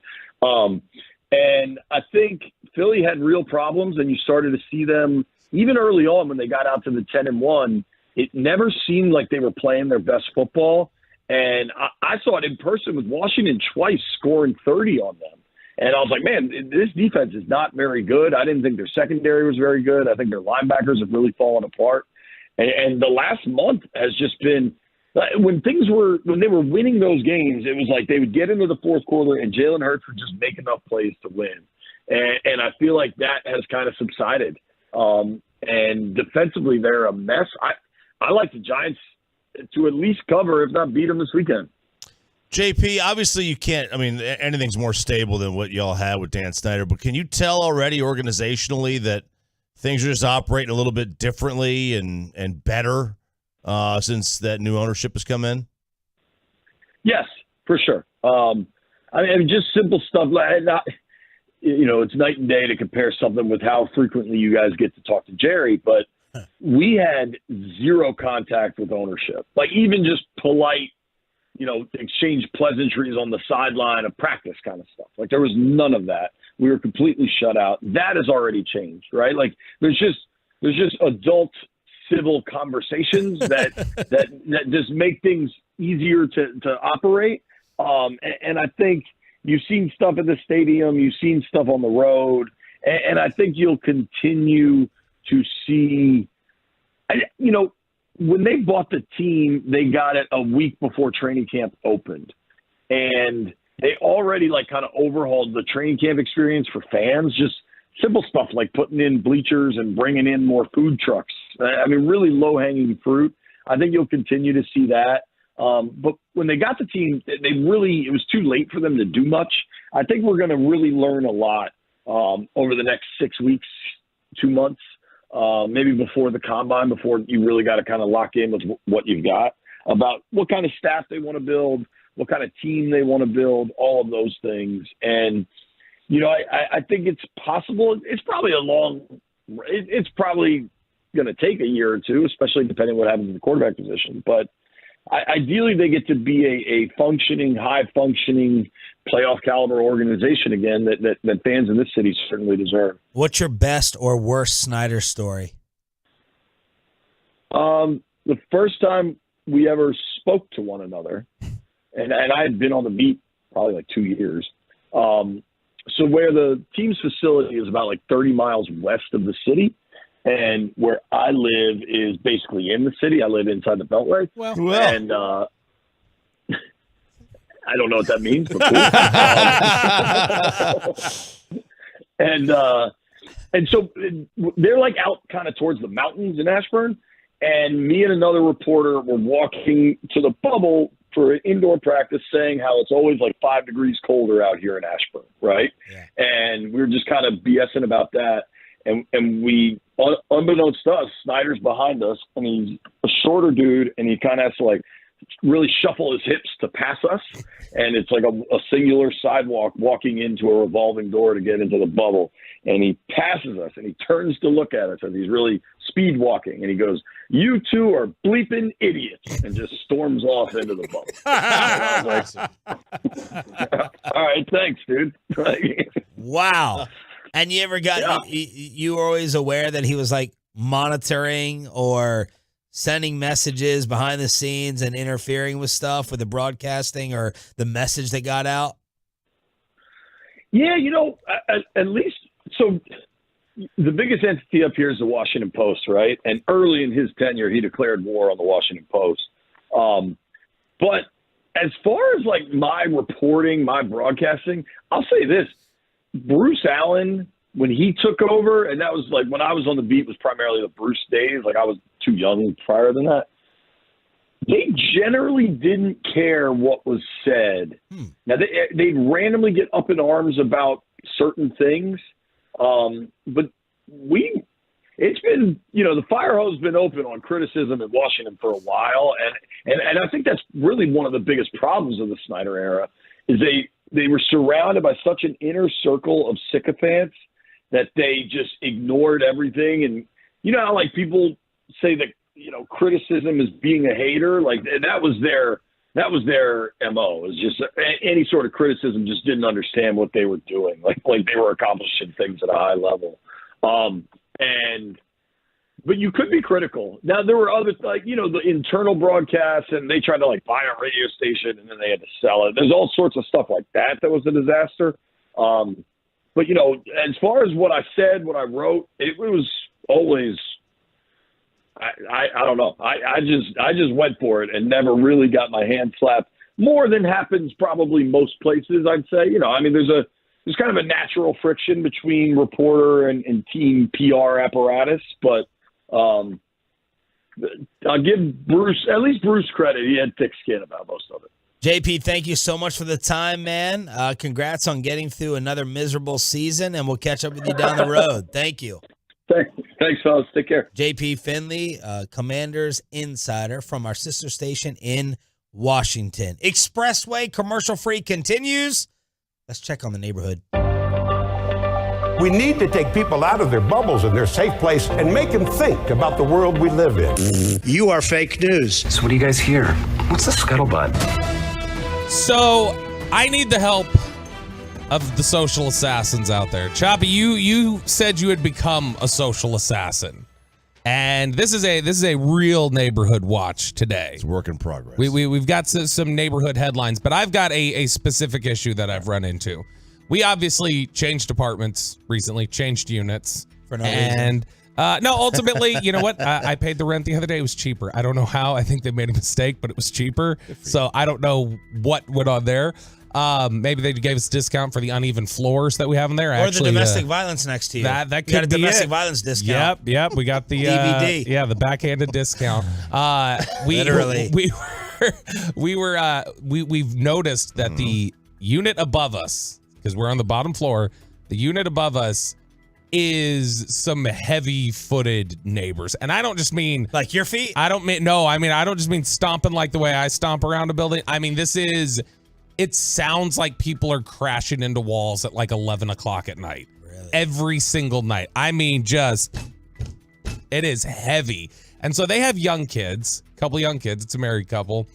And I think Philly had real problems, and you started to see them even early on when they got out to the 10-1. It never seemed like they were playing their best football. And I saw it in person with Washington twice, scoring 30 on them. And I was like, man, this defense is not very good. I didn't think their secondary was very good. I think their linebackers have really fallen apart. And the last month has just been when they were winning those games, it was like they would get into the fourth quarter and Jalen Hurts would just make enough plays to win. And I feel like that has kind of subsided. And defensively, they're a mess. I like the Giants to at least cover, if not beat them this weekend. JP, obviously you can't, anything's more stable than what y'all had with Dan Snyder, but can you tell already organizationally that things are just operating a little bit differently and better since that new ownership has come in? Yes, for sure. Just simple stuff. It's night and day to compare something with how frequently you guys get to talk to Jerry, but we had zero contact with ownership. Like even just polite, exchange pleasantries on the sideline of practice kind of stuff. Like there was none of that. we were completely shut out. That has already changed, right? Like there's just adult civil conversations that just make things easier to operate. And I think you've seen stuff at the stadium, you've seen stuff on the road, and I think you'll continue to see, when they bought the team, they got it a week before training camp opened. And they already kind of overhauled the training camp experience for fans, just simple stuff like putting in bleachers and bringing in more food trucks. I mean, really low-hanging fruit. I think you'll continue to see that. But when they got the team, it was too late for them to do much. I think we're going to really learn a lot over the next 6 weeks, 2 months, maybe before the combine, before you really got to kind of lock in with what you've got, about what kind of staff they want to build, what kind of team they want to build, all of those things. And, I think it's possible. It's probably it's probably going to take a year or two, especially depending on what happens in the quarterback position. But ideally, they get to be a functioning, high-functioning, playoff-caliber organization again that fans in this city certainly deserve. What's your best or worst Snyder story? The first time we ever spoke to one another, and I had been on the beat probably 2 years, so where the team's facility is about 30 miles west of the city, and where I live is basically in the city. I live inside the Beltway. And I don't know what that means, but cool. And so they're out kind of towards the mountains in Ashburn, and me and another reporter were walking to the bubble for an indoor practice, saying how it's always 5 degrees colder out here in Ashburn, right? Yeah. And we were just kind of BSing about that. And we, unbeknownst to us, Snyder's behind us, and he's a shorter dude, and he kind of has to really shuffle his hips to pass us. And it's a singular sidewalk walking into a revolving door to get into the bubble. And he passes us, and he turns to look at us as he's really speed walking. And he goes, "You two are bleeping idiots," and just storms off into the bubble. And I was all right, thanks, dude. Wow. And you ever got, you were always aware that he was monitoring or sending messages behind the scenes and interfering with stuff with the broadcasting or the message that got out? Yeah, at least, so the biggest entity up here is the Washington Post, right? And early in his tenure, he declared war on the Washington Post. But as far as my reporting, my broadcasting, I'll say this. Bruce Allen, when he took over, and that was when I was on the beat, was primarily the Bruce days. I was too young prior than that. They generally didn't care what was said. Now, they'd randomly get up in arms about certain things. But it's been, the fire hose has been open on criticism in Washington for a while. And I think that's really one of the biggest problems of the Snyder era is they were surrounded by such an inner circle of sycophants that they just ignored everything. And how people say that, criticism is being a hater, that was their MO. It was just any sort of criticism just didn't understand what they were doing. Like they were accomplishing things at a high level. But you could be critical. Now, there were other, the internal broadcasts, and they tried to, buy a radio station, and then they had to sell it. There's all sorts of stuff like that was a disaster. But, as far as what I said, what I wrote, it was always, I don't know. I just went for it and never really got my hand slapped. More than happens probably most places, I'd say. There's kind of a natural friction between reporter and team PR apparatus, but I'll give Bruce credit. He had thick skin about most of it. JP, thank you so much for the time, man. Congrats on getting through another miserable season, and we'll catch up with you down the road. Thank you. Thanks, fellas. Take care. JP Finley, Commanders insider from our sister station in Washington. Expressway commercial-free continues. Let's check on the neighborhood. We need to take people out of their bubbles and their safe place and make them think about the world we live in. You are fake news. So what do you guys hear? What's the scuttlebutt? So I need the help of the social assassins out there. Choppy, you said you had become a social assassin. And this is a real neighborhood watch today. It's a work in progress. We've got some neighborhood headlines, but I've got a specific issue that I've run into. We obviously changed apartments recently, changed units. For no reason. No, ultimately, you know what? I paid the rent the other day. It was cheaper. I don't know how. I think they made a mistake, but it was cheaper. So I don't know what went on there. Maybe they gave us a discount for the uneven floors that we have in there. Or the domestic violence next to you. That could got a be domestic it. violence discount. Yep. We got the DVD. The backhanded discount. Literally. We've noticed that the unit above us, because we're on the bottom floor, the unit above us is some heavy-footed neighbors. And I don't just mean like your feet. I don't just mean stomping like the way I stomp around a building. I mean, it sounds like people are crashing into walls at like 11 o'clock at night. Really? Every single night. I mean, it is heavy. And so they have young kids, a couple young kids. It's a married couple.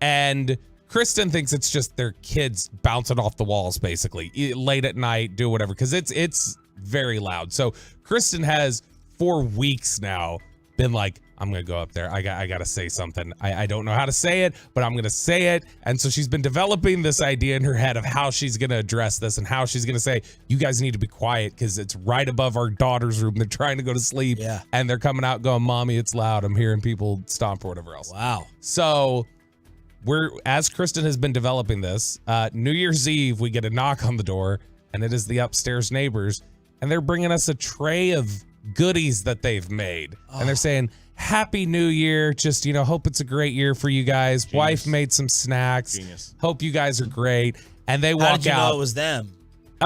And Kristen thinks it's just their kids bouncing off the walls, basically, late at night, do whatever, because it's very loud. So Kristen has, for weeks now, been like, I'm going to go up there. I got to say something. I don't know how to say it, but I'm going to say it. And so she's been developing this idea in her head of how she's going to address this and how she's going to say, you guys need to be quiet because it's right above our daughter's room. They're trying to go to sleep. Yeah. And they're coming out going, Mommy, it's loud. I'm hearing people stomp or whatever else. Wow. So as Kristen has been developing this, New Year's Eve, we get a knock on the door, and it is the upstairs neighbors. And they're bringing us a tray of goodies that they've made. Oh. And they're saying, Happy New Year. Just, hope it's a great year for you guys. Genius. Wife made some snacks. Genius. Hope you guys are great. And they walk out. How did you know it was them?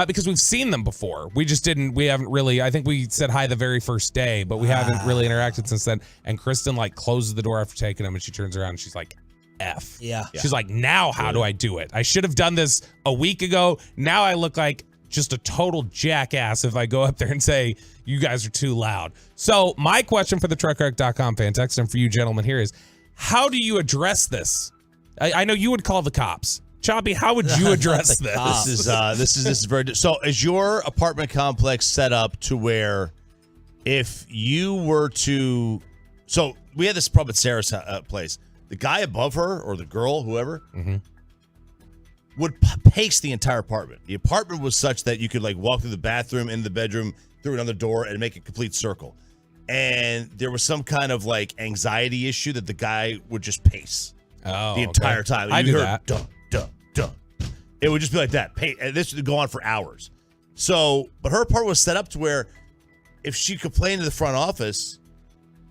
Because we've seen them before. We haven't really, I think we said hi the very first day, but we haven't really interacted since then. And Kristen closes the door after taking them and she turns around and she's like, F. Yeah. She's like, now how do I do it? I should have done this a week ago. Now I look like just a total jackass if I go up there and say, you guys are too loud. So my question for the truckwreck.com fan text and for you gentlemen here is, how do you address this? I know you would call the cops. Choppy, how would you address this? This is very. So is your apartment complex set up to where if you were to, so we had this problem at Sarah's place. The guy above her or the girl, whoever, would pace the entire apartment. The apartment was such that you could walk through the bathroom, in the bedroom, through another door, and make a complete circle. And there was some kind of anxiety issue that the guy would just pace the entire time. I do that. Duh, duh, duh. It would just be like that. And this would go on for hours. So, but her apartment was set up to where if she complained to the front office,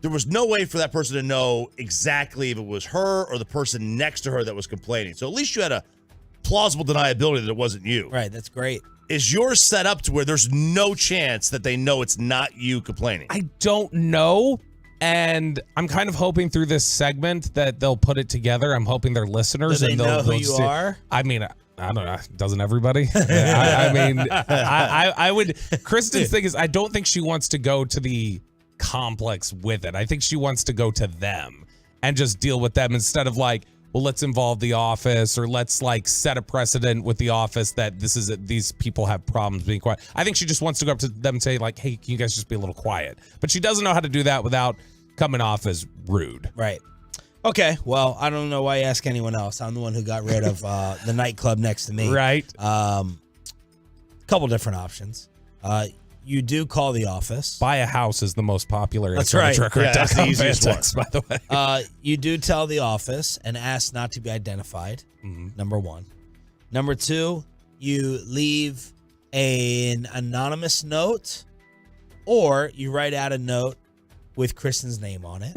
there was no way for that person to know exactly if it was her or the person next to her that was complaining. So at least you had a plausible deniability that it wasn't you. Right, that's great. Is yours set up to where there's no chance that they know it's not you complaining? I don't know. And I'm kind of hoping through this segment that they'll put it together. I'm hoping they're listeners. Do they and know who they'll you are? I mean, I don't know. Doesn't everybody? I would. Kristen's thing is, I don't think she wants to go to the complex with it. I think she wants to go to them and just deal with them instead of well, let's involve the office or let's set a precedent with the office that these people have problems being quiet. I think she just wants to go up to them and say hey, can you guys just be a little quiet? But she doesn't know how to do that without coming off as rude. Right. Okay. Well, I don't know why you ask anyone else. I'm the one who got rid of the nightclub next to me. Right. Couple different options. You do call the office. Buy a house is the most popular. That's right. That's the easiest one. By the way. You do tell the office and ask not to be identified. Number one. Number two, you leave an anonymous note, or you write out a note with Kristen's name on it.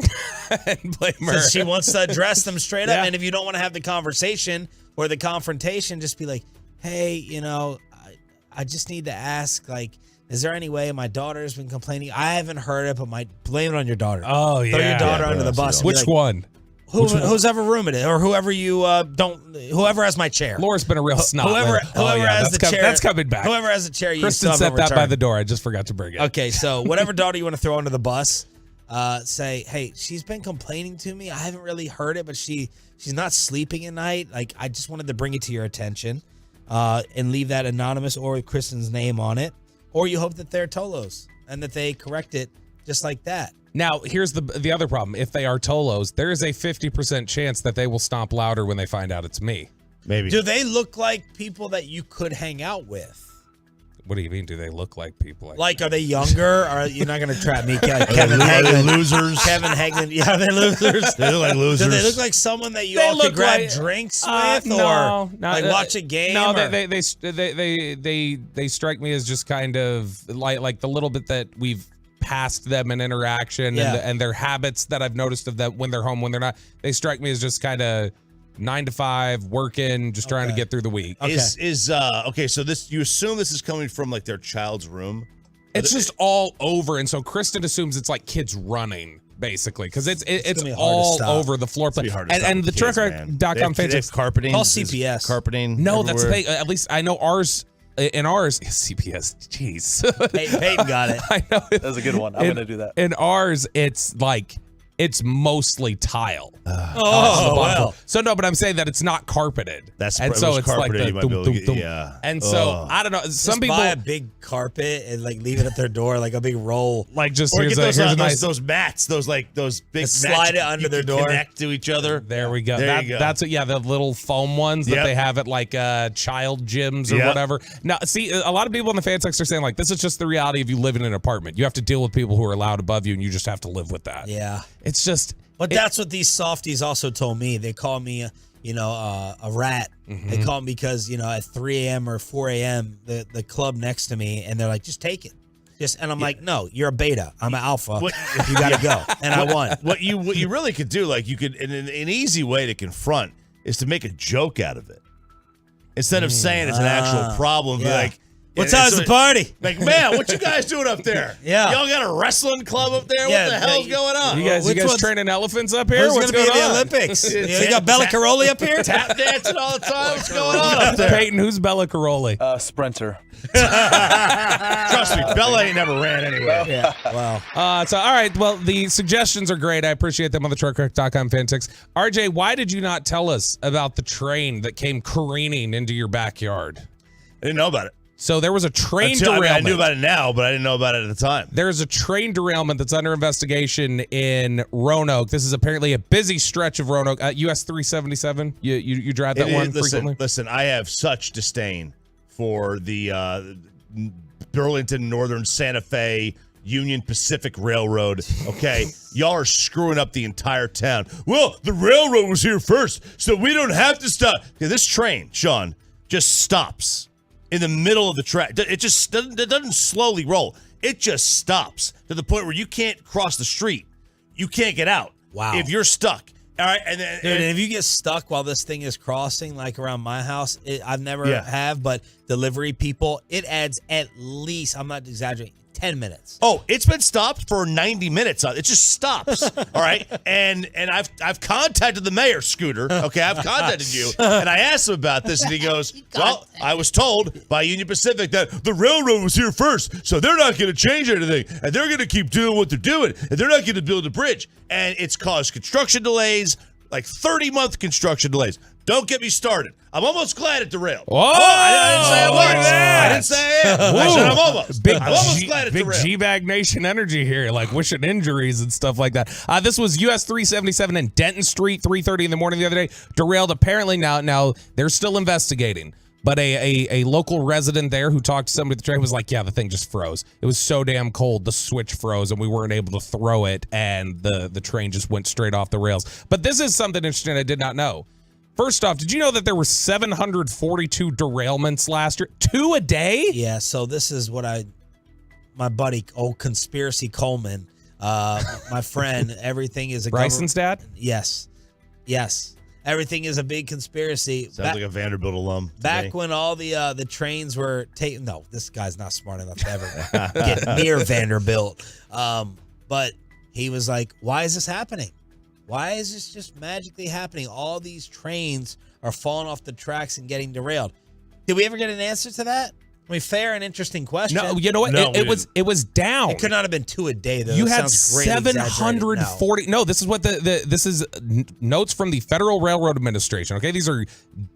And blame her. She wants to address them straight up. And if you don't want to have the conversation or the confrontation, just be like, hey, I just need to ask, is there any way my daughter's been complaining? I haven't heard it, but blame it on your daughter. Oh, yeah. Throw your daughter under the bus. Which one? Whoever room it is, or whoever whoever has my chair. Laura's been a real snot. Whoever has the chair. That's coming back. Whoever has the chair, Kristen set that by the door. I just forgot to bring it. Okay, so whatever daughter you want to throw under the bus, say, hey, she's been complaining to me. I haven't really heard it, but she's not sleeping at night. I just wanted to bring it to your attention. and leave that anonymous or with Kristen's name on it. Or you hope that they're Tolos and that they correct it just like that. Now, here's the other problem. If they are Tolos, there is a 50% chance that they will stomp louder when they find out it's me. Maybe. Do they look like people that you could hang out with? What do you mean? Do they look like people? Like, are they younger? Or you're not going to trap me, Kevin Hagelin? Losers. Kevin Hagelin. Yeah, are they losers? They look like losers. Do they look like someone that you all could grab drinks with, or watch a game? No, or? they strike me as just kind of like the little bit that we've passed them in interaction and their habits that I've noticed of them when they're home, when they're not. They strike me as just kind of 9 to 5, working, just trying to get through the week. Okay. So this, you assume this is coming from like their child's room? It's just all over, and so Kristen assumes it's like kids running, basically, because it's all over the floor. And the trucker.com fans have carpeting. Call CPS. Carpeting. No, that's the thing. At least I know ours. In ours, CPS. Jeez, Peyton got it. I know that was a good one. I'm gonna do that. In ours, it's like. It's mostly tile. Well. So no, but I'm saying that it's not carpeted. That's and so it's carpeted, like you might be able to get, And so I don't know. Some people buy a big carpet and like leave it at their door, like a big roll. Like just or here's get a nice those mats, those big mats slide it under their door, connect to each other. There we go. There you go. That's the little foam ones that they have at like child gyms or whatever. Now, see, a lot of people in the fan text are saying like this is just the reality of you living in an apartment. You have to deal with people who are loud above you, and you just have to live with that. Yeah, it's just. But that's what these softies also told me. They call me, a rat. Mm-hmm. They call me because, at 3 a.m. or 4 a.m., the club next to me, and they're like, just take it. And I'm like, no, you're a beta. I'm an alpha. You got to go. And I won. What you really could do, like you could, an easy way to confront is to make a joke out of it. Instead of saying it's an actual problem, be like, what time's the party? Like, man, what you guys doing up there? Yeah. Y'all got a wrestling club up there? What the hell's going on? You guys training elephants up here? What's going to be in the Olympics? You got Bella Caroli up here? Tap dancing all the time? What's going on up there? Peyton, who's Bella Caroli? Sprinter. Trust me, Bella ain't never ran anyway. Yeah. Wow. So, all right. Well, the suggestions are great. I appreciate them on the truckcrack.com fan text. RJ, why did you not tell us about the train that came careening into your backyard? I didn't know about it. So there was a train derailment. I knew about it now, but I didn't know about it at the time. There's a train derailment that's under investigation in Roanoke. This is apparently a busy stretch of Roanoke. US 377. You drive that one frequently? Listen, I have such disdain for the Burlington Northern Santa Fe Union Pacific Railroad. Okay, y'all are screwing up the entire town. Well, the railroad was here first, so we don't have to stop. Okay, this train, Sean, just stops in the middle of the track. It just doesn't slowly roll. It just stops to the point where you can't cross the street. You can't get out. Wow. If you're stuck. All right. And if you get stuck while this thing is crossing, like around my house, I've never have, but delivery people, it adds at least, I'm not exaggerating, 10 minutes. Oh, it's been stopped for 90 minutes. It just stops. All right. And I've contacted the mayor, Scooter. Okay, I've contacted you. And I asked him about this, and he goes, well, I was told by Union Pacific that the railroad was here first, so they're not going to change anything. And they're going to keep doing what they're doing. And they're not going to build a bridge. And it's caused construction delays, like 30-month construction delays. Don't get me started. I'm almost glad it derailed. Whoa! I didn't say I was. I didn't say I am. I said I'm almost. I'm almost glad it big derailed. G-Bag Nation energy here, like wishing injuries and stuff like that. This was US 377 in Denton Street, 3:30 in the morning the other day. Derailed apparently now they're still investigating. But a local resident there who talked to somebody at the train was like, yeah, the thing just froze. It was so damn cold, the switch froze, and we weren't able to throw it, and the train just went straight off the rails. But this is something interesting I did not know. First off, did you know that there were 742 derailments last year? 2 a day? Yeah, so this is what my buddy, old Conspiracy Coleman, my friend, everything is a Bryson's dad? Yes. Everything is a big conspiracy. Sounds like a Vanderbilt alum. Back when all the trains were taken. No, this guy's not smart enough to ever get near Vanderbilt. But he was like, why is this happening? Why is this just magically happening? All these trains are falling off the tracks and getting derailed. Did we ever get an answer to that? I mean, fair and interesting question. No, you know what? No, it was down. It could not have been 2 a day though. You That had sounds greatly exaggerated. 740. No, this is what this is notes from the Federal Railroad Administration. Okay, these are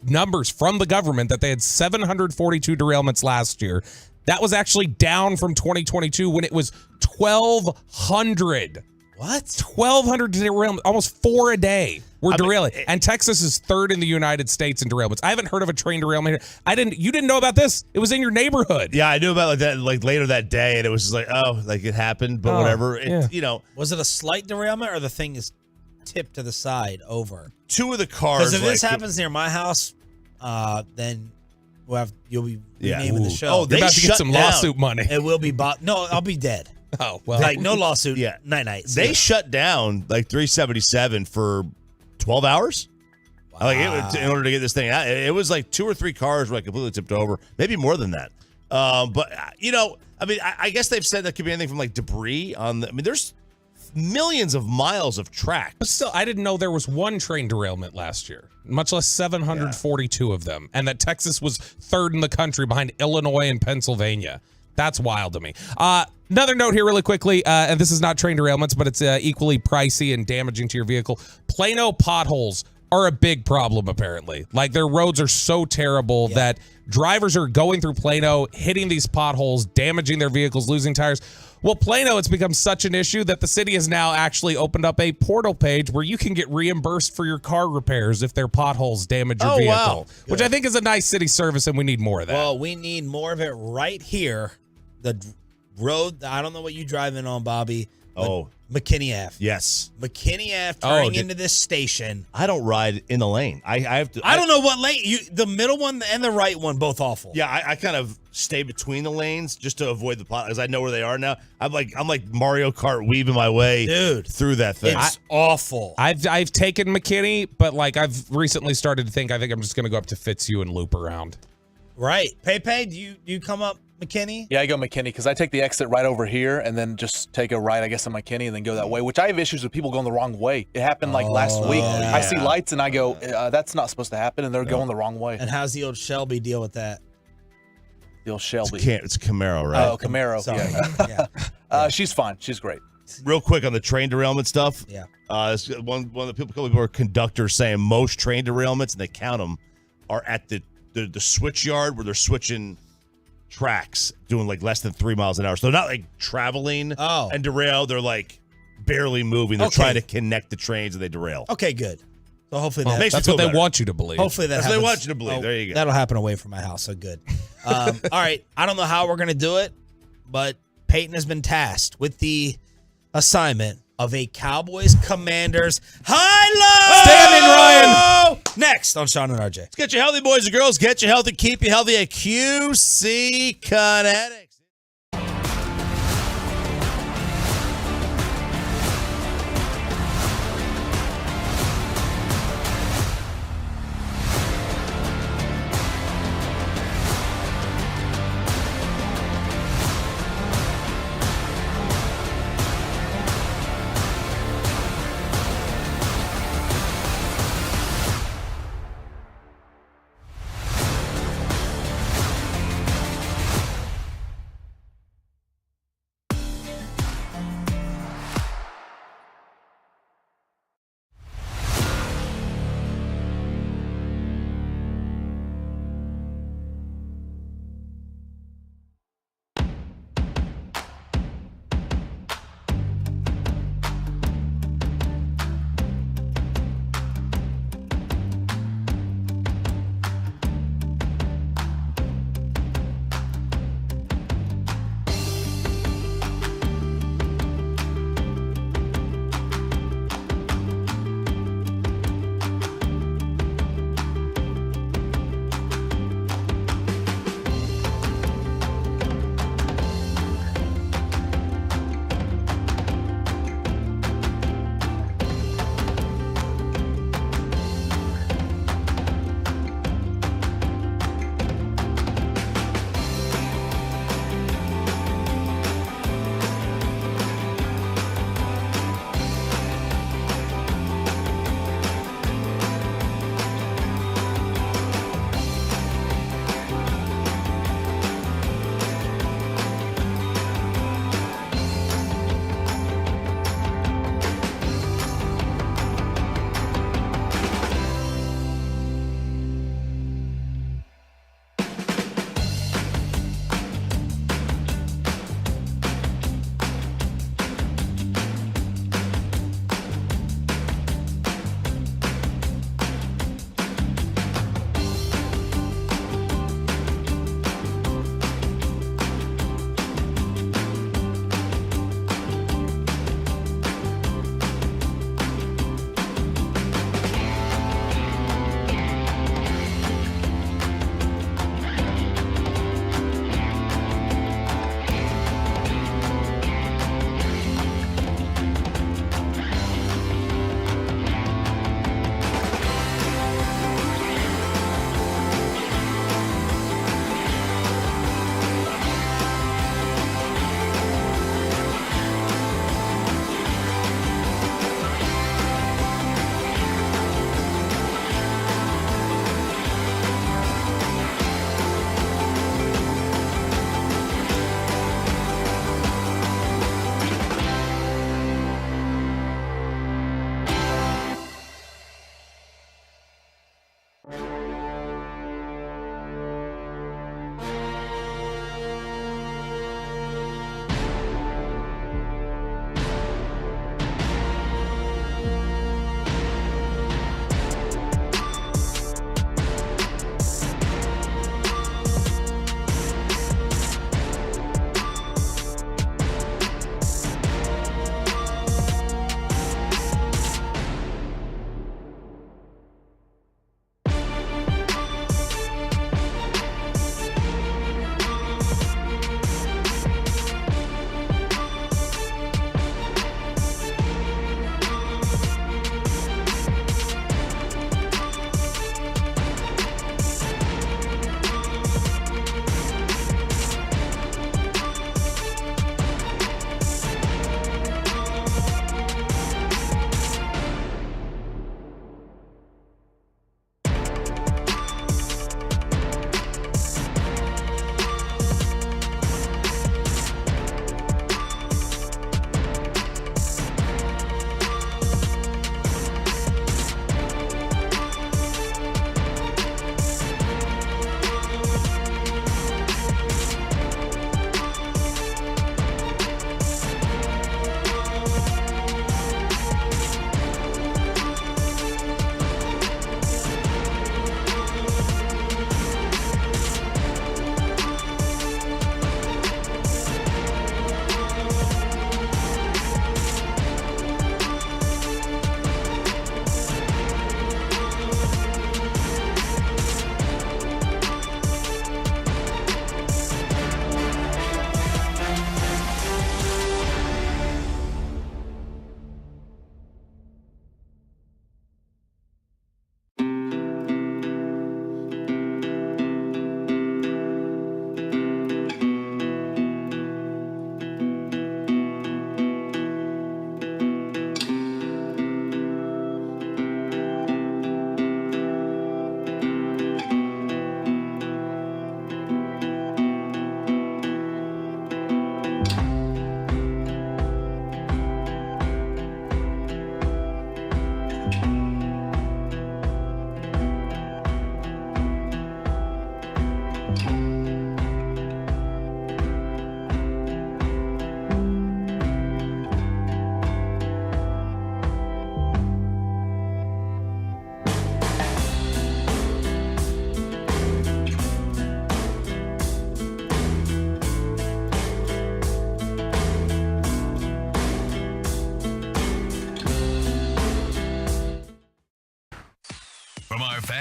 numbers from the government that they had 742 derailments last year. That was actually down from 2022 when it was 1,200. What? 1,200 derailments, almost 4 a day. We're derailing, and Texas is 3rd in the United States in derailments. I haven't heard of a train derailment here. You didn't know about this? It was in your neighborhood. Yeah, I knew about like that, like later that day, and it was just like, oh, like it happened, but whatever. You know, was it a slight derailment or the thing is tipped to the side over? 2 of the cars. Because if this happens near my house, then you'll be renaming the show. Oh, they're about to get some lawsuit money. It will be no, I'll be dead. Oh well, like no lawsuit. Yeah, night. They shut down like 377 for 12 hours. Wow. Like in order to get this thing out, it was like 2 or 3 cars were like completely tipped over, maybe more than that. But you know, I mean, I guess they've said that could be anything from like debris on the. I mean, there's millions of miles of track. But still, I didn't know there was 1 train derailment last year, much less 742 of them, and that Texas was 3rd in the country behind Illinois and Pennsylvania. That's wild to me. Another note here really quickly, and this is not train derailments, but it's equally pricey and damaging to your vehicle. Plano potholes are a big problem, apparently. Like, their roads are so terrible that drivers are going through Plano, hitting these potholes, damaging their vehicles, losing tires. Well, Plano, it's become such an issue that the city has now actually opened up a portal page where you can get reimbursed for your car repairs if their potholes damage your vehicle, which I think is a nice city service, and we need more of that. Well, we need more of it right here. The road, I don't know what you drive in on, Bobby. McKinney Ave. Yes. McKinney Ave turning into this station. I don't ride in the lane. I have to. I don't know what lane. The middle one and the right one, both awful. Yeah, I kind of stay between the lanes just to avoid the pot, because I know where they are now. I'm like Mario Kart weaving my way through that thing. It's awful. I've taken McKinney, but like I've recently started to think I think I'm just going to go up to Fitzhugh and loop around. Right. Pepe, do you come up McKinney? Yeah, I go McKinney because I take the exit right over here and then just take a right, I guess, on McKinney and then go that way, which I have issues with people going the wrong way. It happened like last week. Yeah. I see lights and I go, that's not supposed to happen, and they're going the wrong way. And how's the old Shelby deal with that? The old Shelby. It's Camaro, right? Oh, Camaro. Sorry. Yeah. She's fine. She's great. Real quick on the train derailment stuff. Yeah. One of the people were conductors saying most train derailments, and they count them, are at the switch yard where they're switching tracks, doing like less than 3 miles an hour. So they're not like traveling and derail. They're like barely moving. They're trying to connect the trains and they derail. Okay, good. So hopefully that's what they want you to believe. Hopefully that's what they want you to believe. There you go. That'll happen away from my house. So good. All right. I don't know how we're going to do it, but Peyton has been tasked with the assignment of a Cowboys Commanders high-low. Standing, Ryan. Next on Sean and RJ. Let's get you healthy, boys and girls. Get you healthy, keep you healthy at QC Kinetics.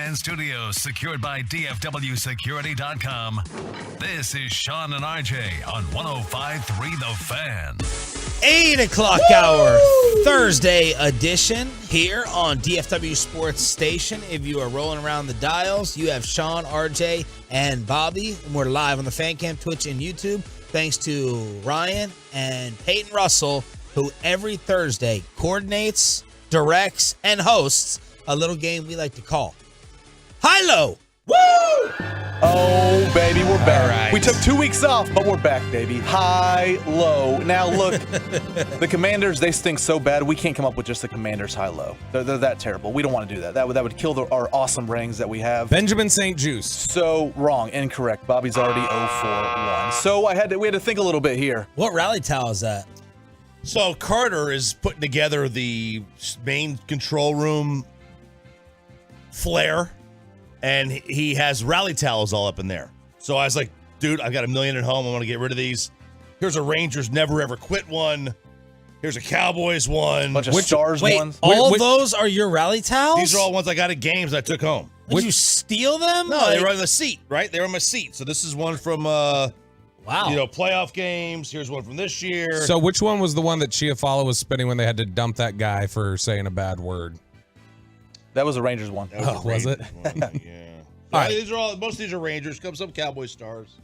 fan studios secured by DFWsecurity.com. This is Sean and RJ on 105.3 The Fan. 8 o'clock hour, Thursday edition here on DFW Sports Station. If you are rolling around the dials, you have Sean, RJ, and Bobby. We're live on the Fan Cam, Twitch, and YouTube. Thanks to Ryan and Peyton Russell, who every Thursday coordinates, directs, and hosts a little game we like to call High-Low. Woo! Oh, baby, we're back. All right. We took 2 weeks off, but we're back, baby. High-low. Now, look, the Commanders, they stink so bad, we can't come up with just the Commanders high-low. They're that terrible. We don't want to do that. That would kill our awesome rings that we have. Benjamin St. Juice. So, wrong. Incorrect. Bobby's already 0-4-1. So, we had to think a little bit here. What rally towel is that? So Carter is putting together the main control room flare, and he has rally towels all up in there. So I was like, dude, I've got $1 million at home. I want to get rid of these. Here's a Rangers never ever quit one. Here's a Cowboys one. Bunch of Stars ones. All of those are your rally towels? These are all ones I got at games I took home. Did you steal them? No, they were on the seat, right? They were on my seat. So this is one from playoff games. Here's one from this year. So which one was the one that Chiafalo was spinning when they had to dump that guy for saying a bad word? That was a Rangers one. Was it? Yeah. All right. Most of these are Rangers. Some Cowboys Stars.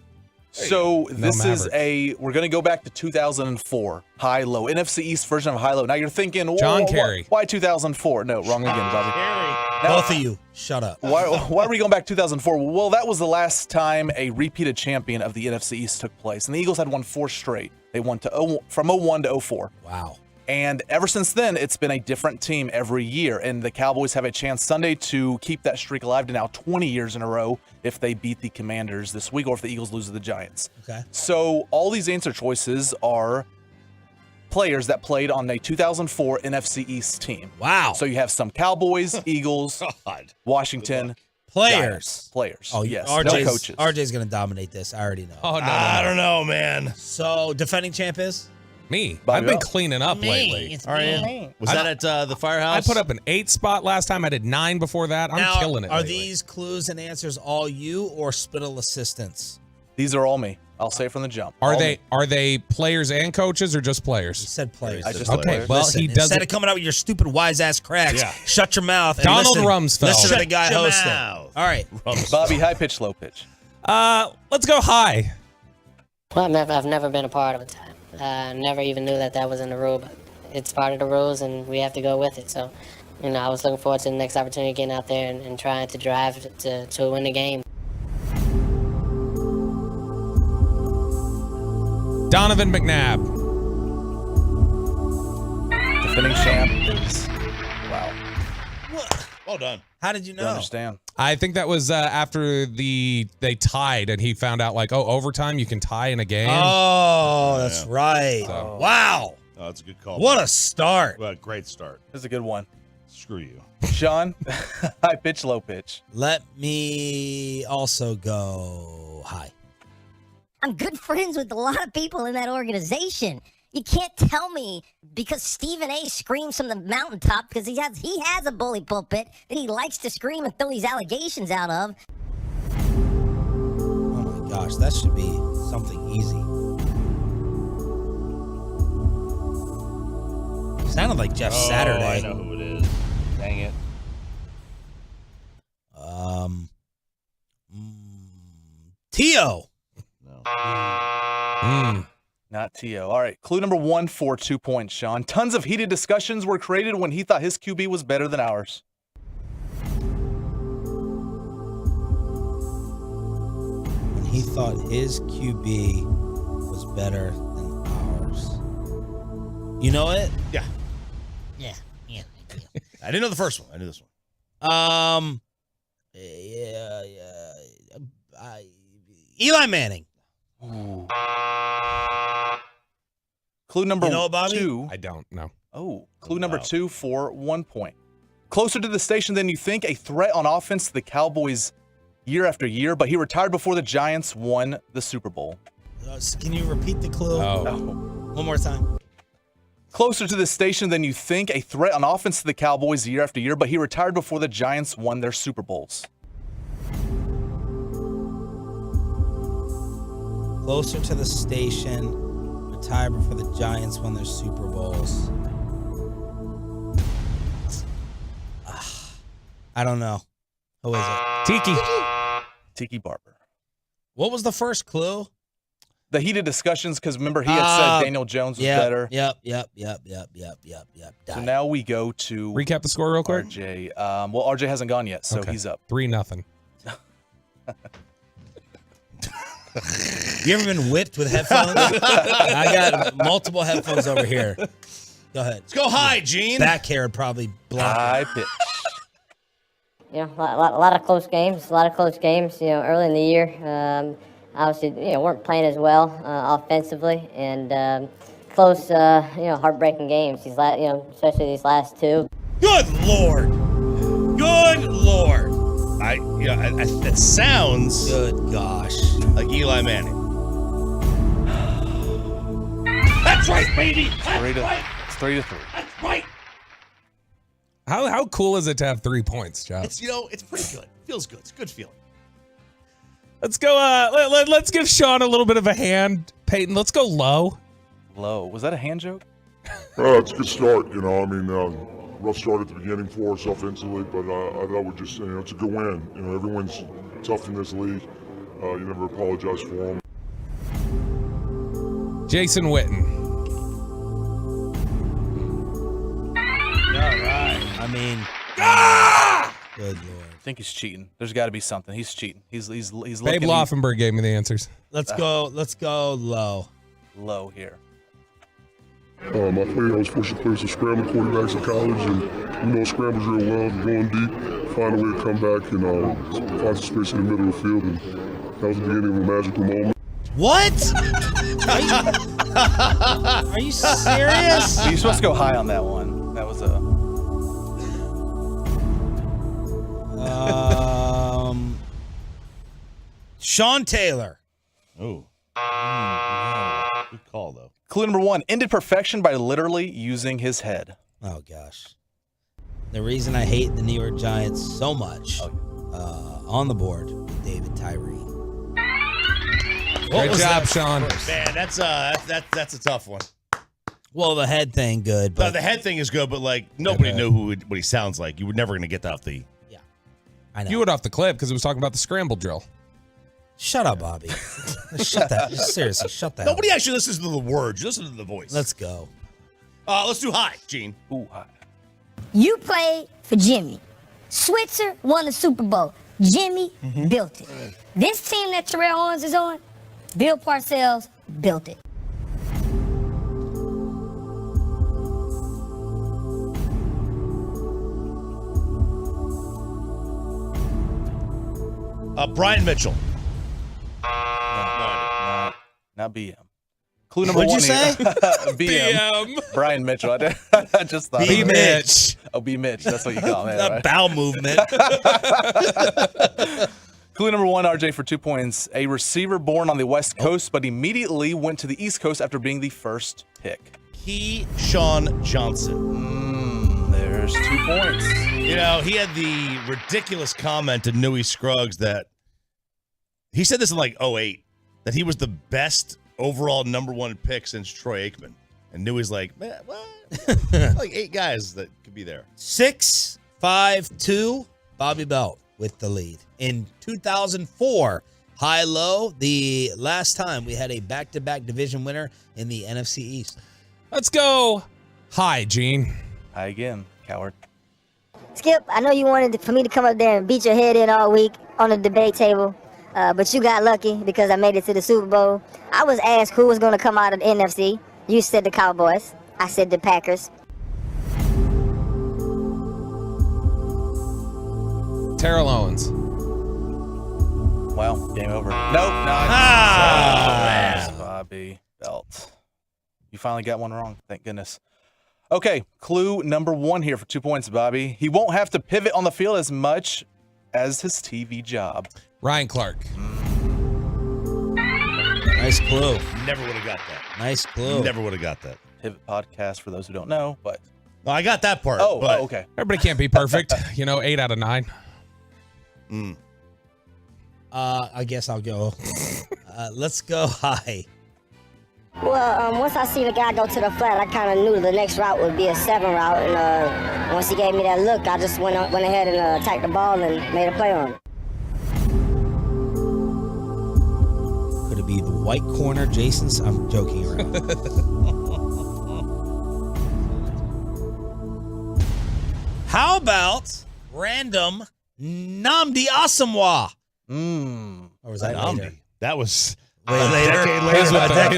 So this is Mavericks. we're going to go back to 2004, high-low, NFC East version of high-low. Now you're thinking, John Kerry. Why 2004? No, wrong again, Bobby. Both of you, shut up. Why are we going back 2004? Well, that was the last time a repeated champion of the NFC East took place, and the Eagles had won 4 straight. They won from 01 to 04. Wow. And ever since then, it's been a different team every year. And the Cowboys have a chance Sunday to keep that streak alive to now 20 years in a row if they beat the Commanders this week or if the Eagles lose to the Giants. Okay. So all these answer choices are players that played on a 2004 NFC East team. Wow. So you have some Cowboys, Eagles, Washington. Players. Players. Oh, yes. RJ's, No coaches. RJ's going to dominate this. I already know. Oh, no. I don't know, man. So, defending champ is? Me. Bobby I've been Bell. cleaning up lately. It's All right. me. Was that at the firehouse? I put up an 8 spot last time. I did 9 before that. I'm Now, killing it. Are lately. these clues and answers all you or Spittle assistants? These are all me. I'll say it from the jump. Are All they me. are they players and coaches or just You players? said players. I just Okay, players. well Listen, he does instead it. of coming out with your stupid wise ass cracks, Yeah. shut your mouth. And Donald listen, Rumsfeld. Listen to the Shut guy your hosting. mouth. All right. Bobby, high pitch, low pitch. Let's go high. Well, I've never been a part of it. Never even knew that was in the rule, but it's part of the rules, and we have to go with it. So, I was looking forward to the next opportunity getting out there and trying to drive to win the game. Donovan McNabb. Defending champ is wow. Well done. How did you Don't know? understand. I think that was after they tied and he found out overtime you can tie in a game. Oh, that's right. So- Wow. Oh, that's a good call. What a start. Well, great start. That's a good one. Screw you. Sean, high pitch, low pitch. Let me also go high. I'm good friends with a lot of people in that organization. You can't tell me because Stephen A. screams from the mountaintop because he has a bully pulpit that he likes to scream and throw these allegations out of. Oh my gosh, that should be something easy. Sounded like Jeff Saturday. I know who it is. Dang it. Tio. Not T.O. All right. Clue number 1 for 2 points, Sean. Tons of heated discussions were created when he thought his QB was better than ours. When he thought his QB was better than ours. You know it? Yeah. Yeah. I didn't know the first one. I knew this one. Eli Manning. Ooh. Clue number You know it, Bobby? 2. I don't know. Oh, clue number 2 for 1 point. Closer to the station than you think, a threat on offense to the Cowboys year after year, but he retired before the Giants won the Super Bowl. Can you repeat the clue? One more time. Closer to the station than you think, a threat on offense to the Cowboys year after year, but he retired before the Giants won their Super Bowls. Closer to the station. A tiebreaker for the Giants won their Super Bowls. I don't know. Who is it? Tiki Barber. What was the first clue? The heated discussions, because remember he had said Daniel Jones was better. Yep. So now we go to recap the score real quick. RJ. Well, RJ hasn't gone yet, so he's up 3-0. You ever been whipped with headphones? I got multiple headphones over here. Go ahead. Let's go high, Gene. Back hair would probably block. High pitch. You know, a lot of close games. You know, early in the year, obviously, you know, weren't playing as well offensively, and close, you know, heartbreaking games. These last, you know, especially these last two. Good Lord. Good Lord. It sounds good gosh like Eli Manning. That's right, baby. It's 3-3. That's right. How cool is it to have 3 points, Josh? It's pretty good. Feels good. It's a good feeling. Let's go. Let's give Sean a little bit of a hand. Peyton, let's go low. Low. Was that a hand joke? It's a good start. You know, I mean, rough start at the beginning for us offensively, but I would just say, you know, it's a good win. You know, everyone's tough in this league. You never apologize for them. Jason Witten. All right. I mean, good Lord. I think he's cheating. There's got to be something. He's cheating. He's Babe looking. Laufenberg gave me the answers. Let's go low. Low here. I was forced to play some scramble quarterbacks in college, and we know scrambles real well. Going deep, find a way to come back and find some space in the middle of the field, and that was the beginning of a magical moment. What? Are you serious? You're supposed to go high on that one. That was a. Sean Taylor. Oh. Good call, though. Clue number 1, ended perfection by literally using his head. Oh, gosh. The reason I hate the New York Giants so much on the board with David Tyree. Great job, Sean. Man, that's a tough one. Well, the head thing, good. But No, the head thing is good, but like nobody knew what he sounds like. You were never going to get that off the. Yeah, I know. You went off the clip because it was talking about the scramble drill. Shut up, Bobby. Shut that. Seriously, shut that. Nobody actually listens to the words. You listen to the voice. Let's go. Let's do high, Gene. Ooh, high. You played for Jimmy. Switzer won the Super Bowl. Jimmy built it. This team that Terrell Owens is on, Bill Parcells built it. Brian Mitchell. Not BM. Clue number 1 What'd you say? BM. Brian Mitchell. I just thought. B. Mitch. Oh, B. Mitch. That's what you call him. That Right? bowel movement. Clue number 1, RJ, for 2 points. A receiver born on the West Coast, but immediately went to the East Coast after being the first pick. Keyshawn Johnson. There's 2 points. You know, he had the ridiculous comment to Newey Scruggs that he said this in like 2008, that he was the best overall number 1 pick since Troy Aikman. And Newey's like, man, what? Like 8 guys that could be there. 6-5-2, Bobby Belt with the lead. In 2004, high-low, the last time we had a back-to-back division winner in the NFC East. Let's go high, Gene. High again, coward. Skip, I know you wanted for me to come up there and beat your head in all week on the debate table, but you got lucky because I made it to the Super Bowl. I was asked who was going to come out of the NFC. You said the Cowboys. I said the Packers. Terrell Owens. Well, game over. Nope. Bobby Belt. You finally got one wrong. Thank goodness. Okay, clue number 1 here for 2 points, Bobby. He won't have to pivot on the field as much as his TV job. Ryan Clark. Nice clue. Never would have got that. Nice clue. Never would have got that. Pivot podcast for those who don't know, but. No, I got that part. Oh, okay. Everybody can't be perfect. 8 out of 9. I guess I'll go Let's go high. Well, once I see the guy go to the flat, I kind of knew the next route would be a 7 route. And once he gave me that look, I just went ahead and attacked the ball and made a play on it. Could it be the white corner, Jason's? I'm joking around. How about random Nnamdi Asomugha? Or was that Nnamdi? later? That was Later. a decade later. He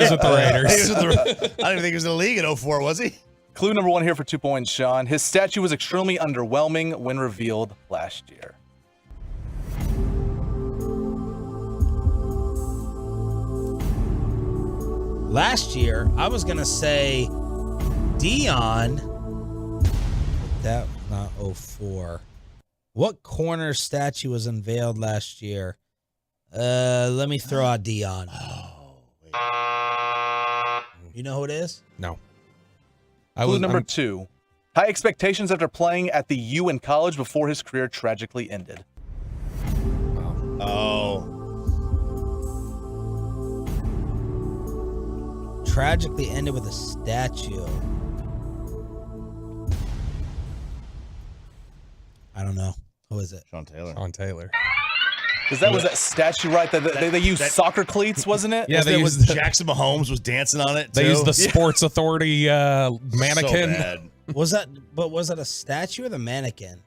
was with the Raiders. I don't even think he was in the league in 04, was he? Clue number 1 here for 2 points, Sean. His statue was extremely underwhelming when revealed last year. Last year, I was going to say Dion. That not 04. What corner statue was unveiled last year? Let me throw out Dion. You know who it is? No. Clue number 2. High expectations after playing at the U in college before his career tragically ended. Oh. Tragically ended with a statue. I don't know. Who is it? Sean Taylor. Sean Taylor. Because that was that statue, right? They used soccer cleats, wasn't it? Yeah, they was used Jackson Mahomes was dancing on it. They too. used the Sports Authority mannequin. So bad. Was it a statue or the mannequin?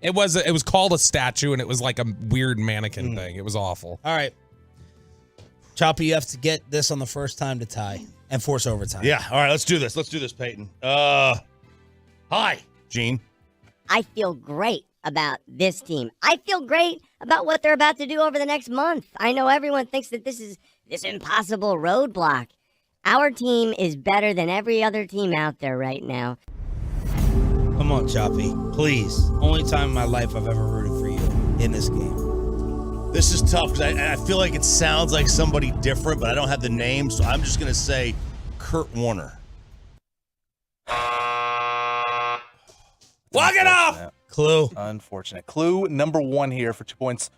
It was called a statue, and it was like a weird mannequin thing. It was awful. All right. Choppy, you have to get this on the first time to tie and force overtime. Yeah. All right, let's do this. Let's do this, Peyton. Hi, Gene. I feel great about this team. I feel great about what they're about to do over the next month. I know everyone thinks that this is this impossible roadblock. Our team is better than every other team out there right now. Come on, Choppy. Please. Only time in my life I've ever rooted for you in this game. This is tough because I feel like it sounds like somebody different, but I don't have the name, so I'm just going to say Kurt Warner. Walk it off! Clue. Unfortunate. Clue number 1 here for 2 points.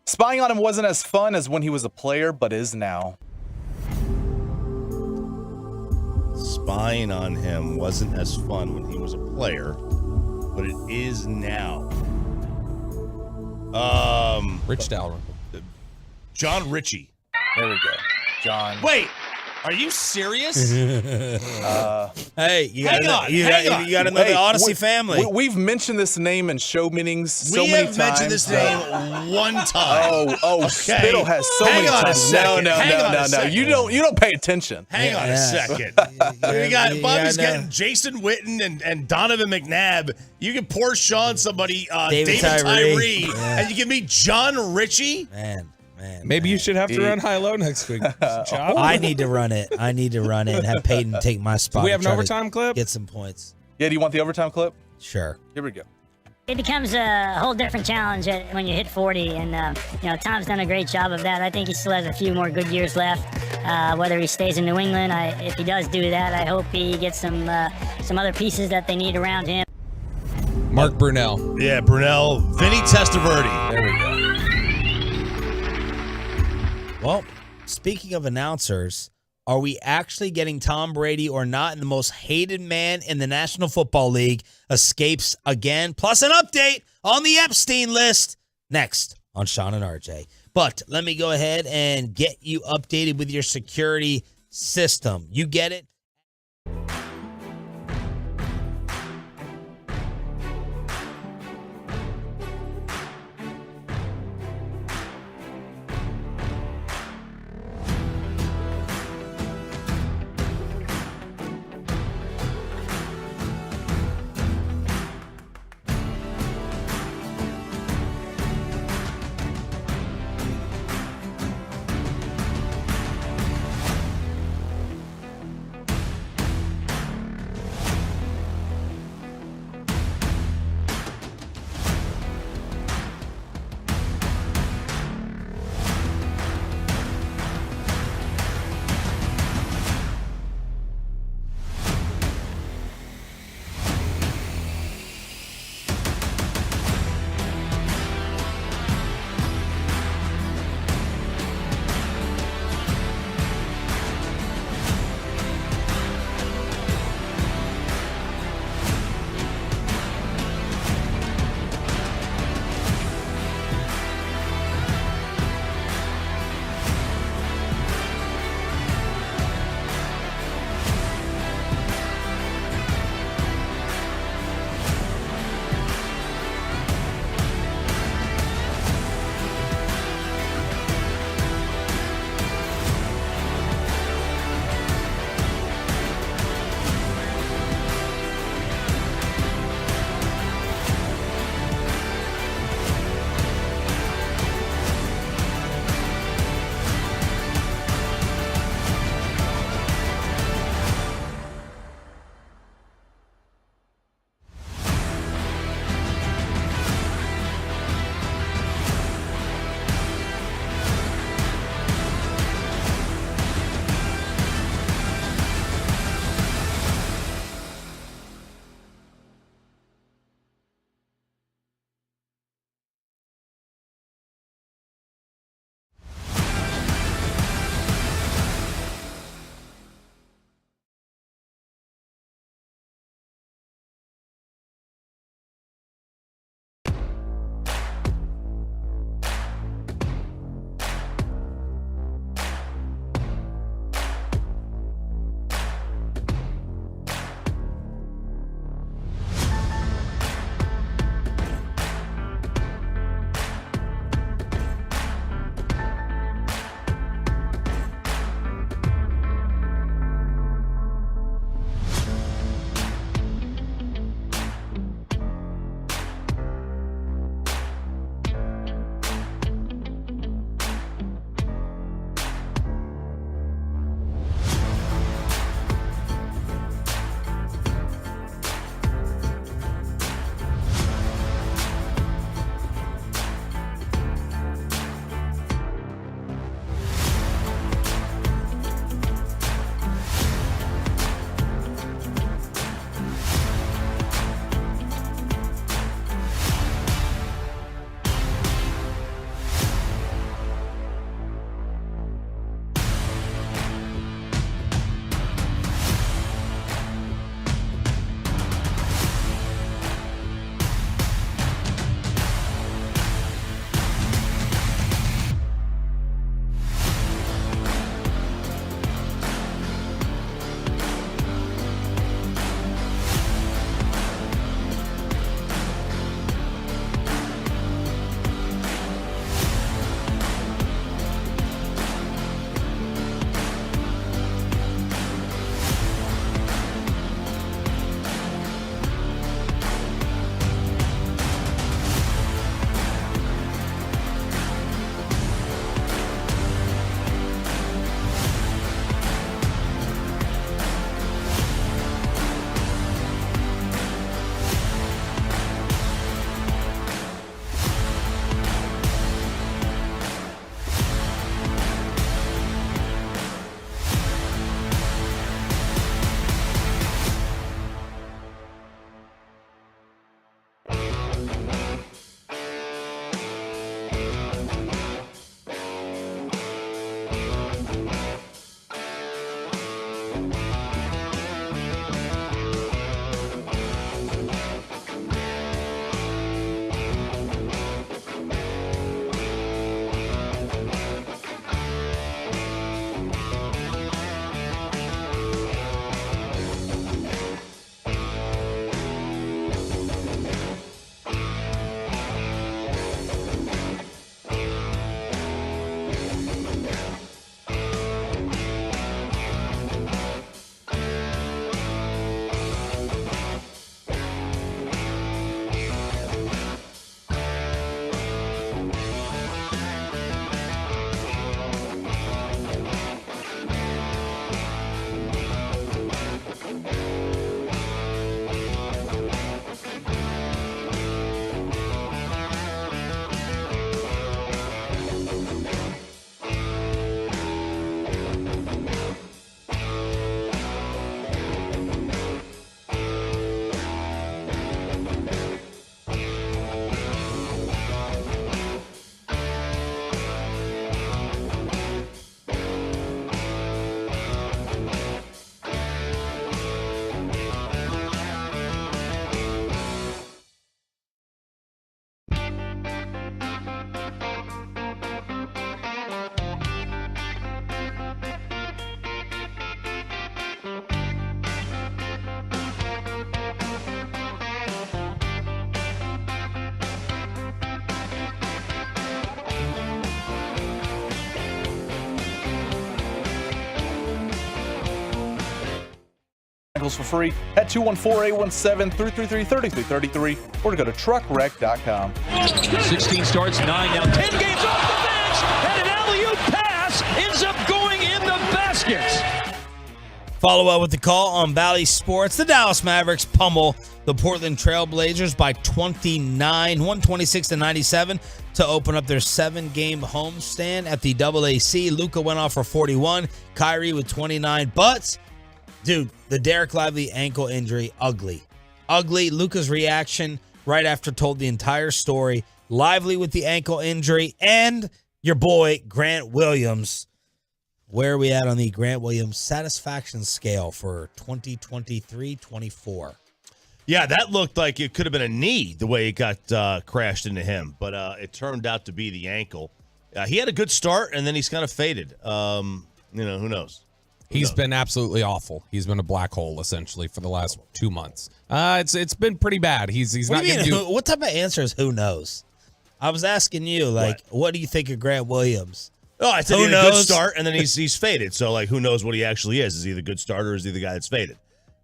Spying on him wasn't as fun as when he was a player, but is now. Spying on him wasn't as fun when he was a player, but it is now. Rich Dalvin. John Ritchie. There we go. John. Wait, are you serious? Hey, you Hang got on, to know the Odyssey family. We've mentioned this name in show meetings so we many have times. mentioned this name one time. Okay. Spittle has so many times. No. You don't pay attention. Hang on a second. We got Bobby's getting Jason Witten and Donovan McNabb. You can pour Sean somebody, David Tyree, and you give me John Ritchie. Man. Maybe you should have to run high-low next week. I need to run it. And have Peyton take my spot. Do we have an and try to overtime clip? Get some points. Yeah, do you want the overtime clip? Sure. Here we go. It becomes a whole different challenge when you hit 40, and Tom's done a great job of that. I think he still has a few more good years left. Whether he stays in New England, if he does do that, I hope he gets some other pieces that they need around him. Mark Brunell. Yeah, Brunell. Vinny Testaverde. There we go. Well, speaking of announcers, are we actually getting Tom Brady or not? And the most hated man in the National Football League escapes again. Plus an update on the Epstein list next on Sean and RJ. But let me go ahead and get you updated with your security system. You get it? vehicles for free at 214-817-333-3333 or to go to truckwreck.com. 16 starts, 9 now, 10 games off the bench, and an alley-oop pass ends up going in the baskets. Follow up with the call on Valley Sports. The Dallas Mavericks pummel the Portland Trail Blazers by 29, 126-97 to open up their 7-game homestand at the AAC. Luka went off for 41, Kyrie with 29. But, dude, the Derek Lively ankle injury, ugly. Ugly. Luka's reaction right after told the entire story. Lively with the ankle injury, and your boy, Grant Williams. Where are we at on the Grant Williams satisfaction scale for 2023-24? Yeah, that looked like it could have been a knee the way it got crashed into him, but it turned out to be the ankle. He had a good start, and then he's kind of faded. Who knows? He's been absolutely awful. He's been a black hole, essentially, for the last 2 months. It's been pretty bad. He's What not do you giving mean, what type of answer is who knows? I was asking you, what do you think of Grant Williams? Oh, I said Who he had a good knows? start, and then he's faded. So, who knows what he actually is? Is he the good starter, or is he the guy that's faded?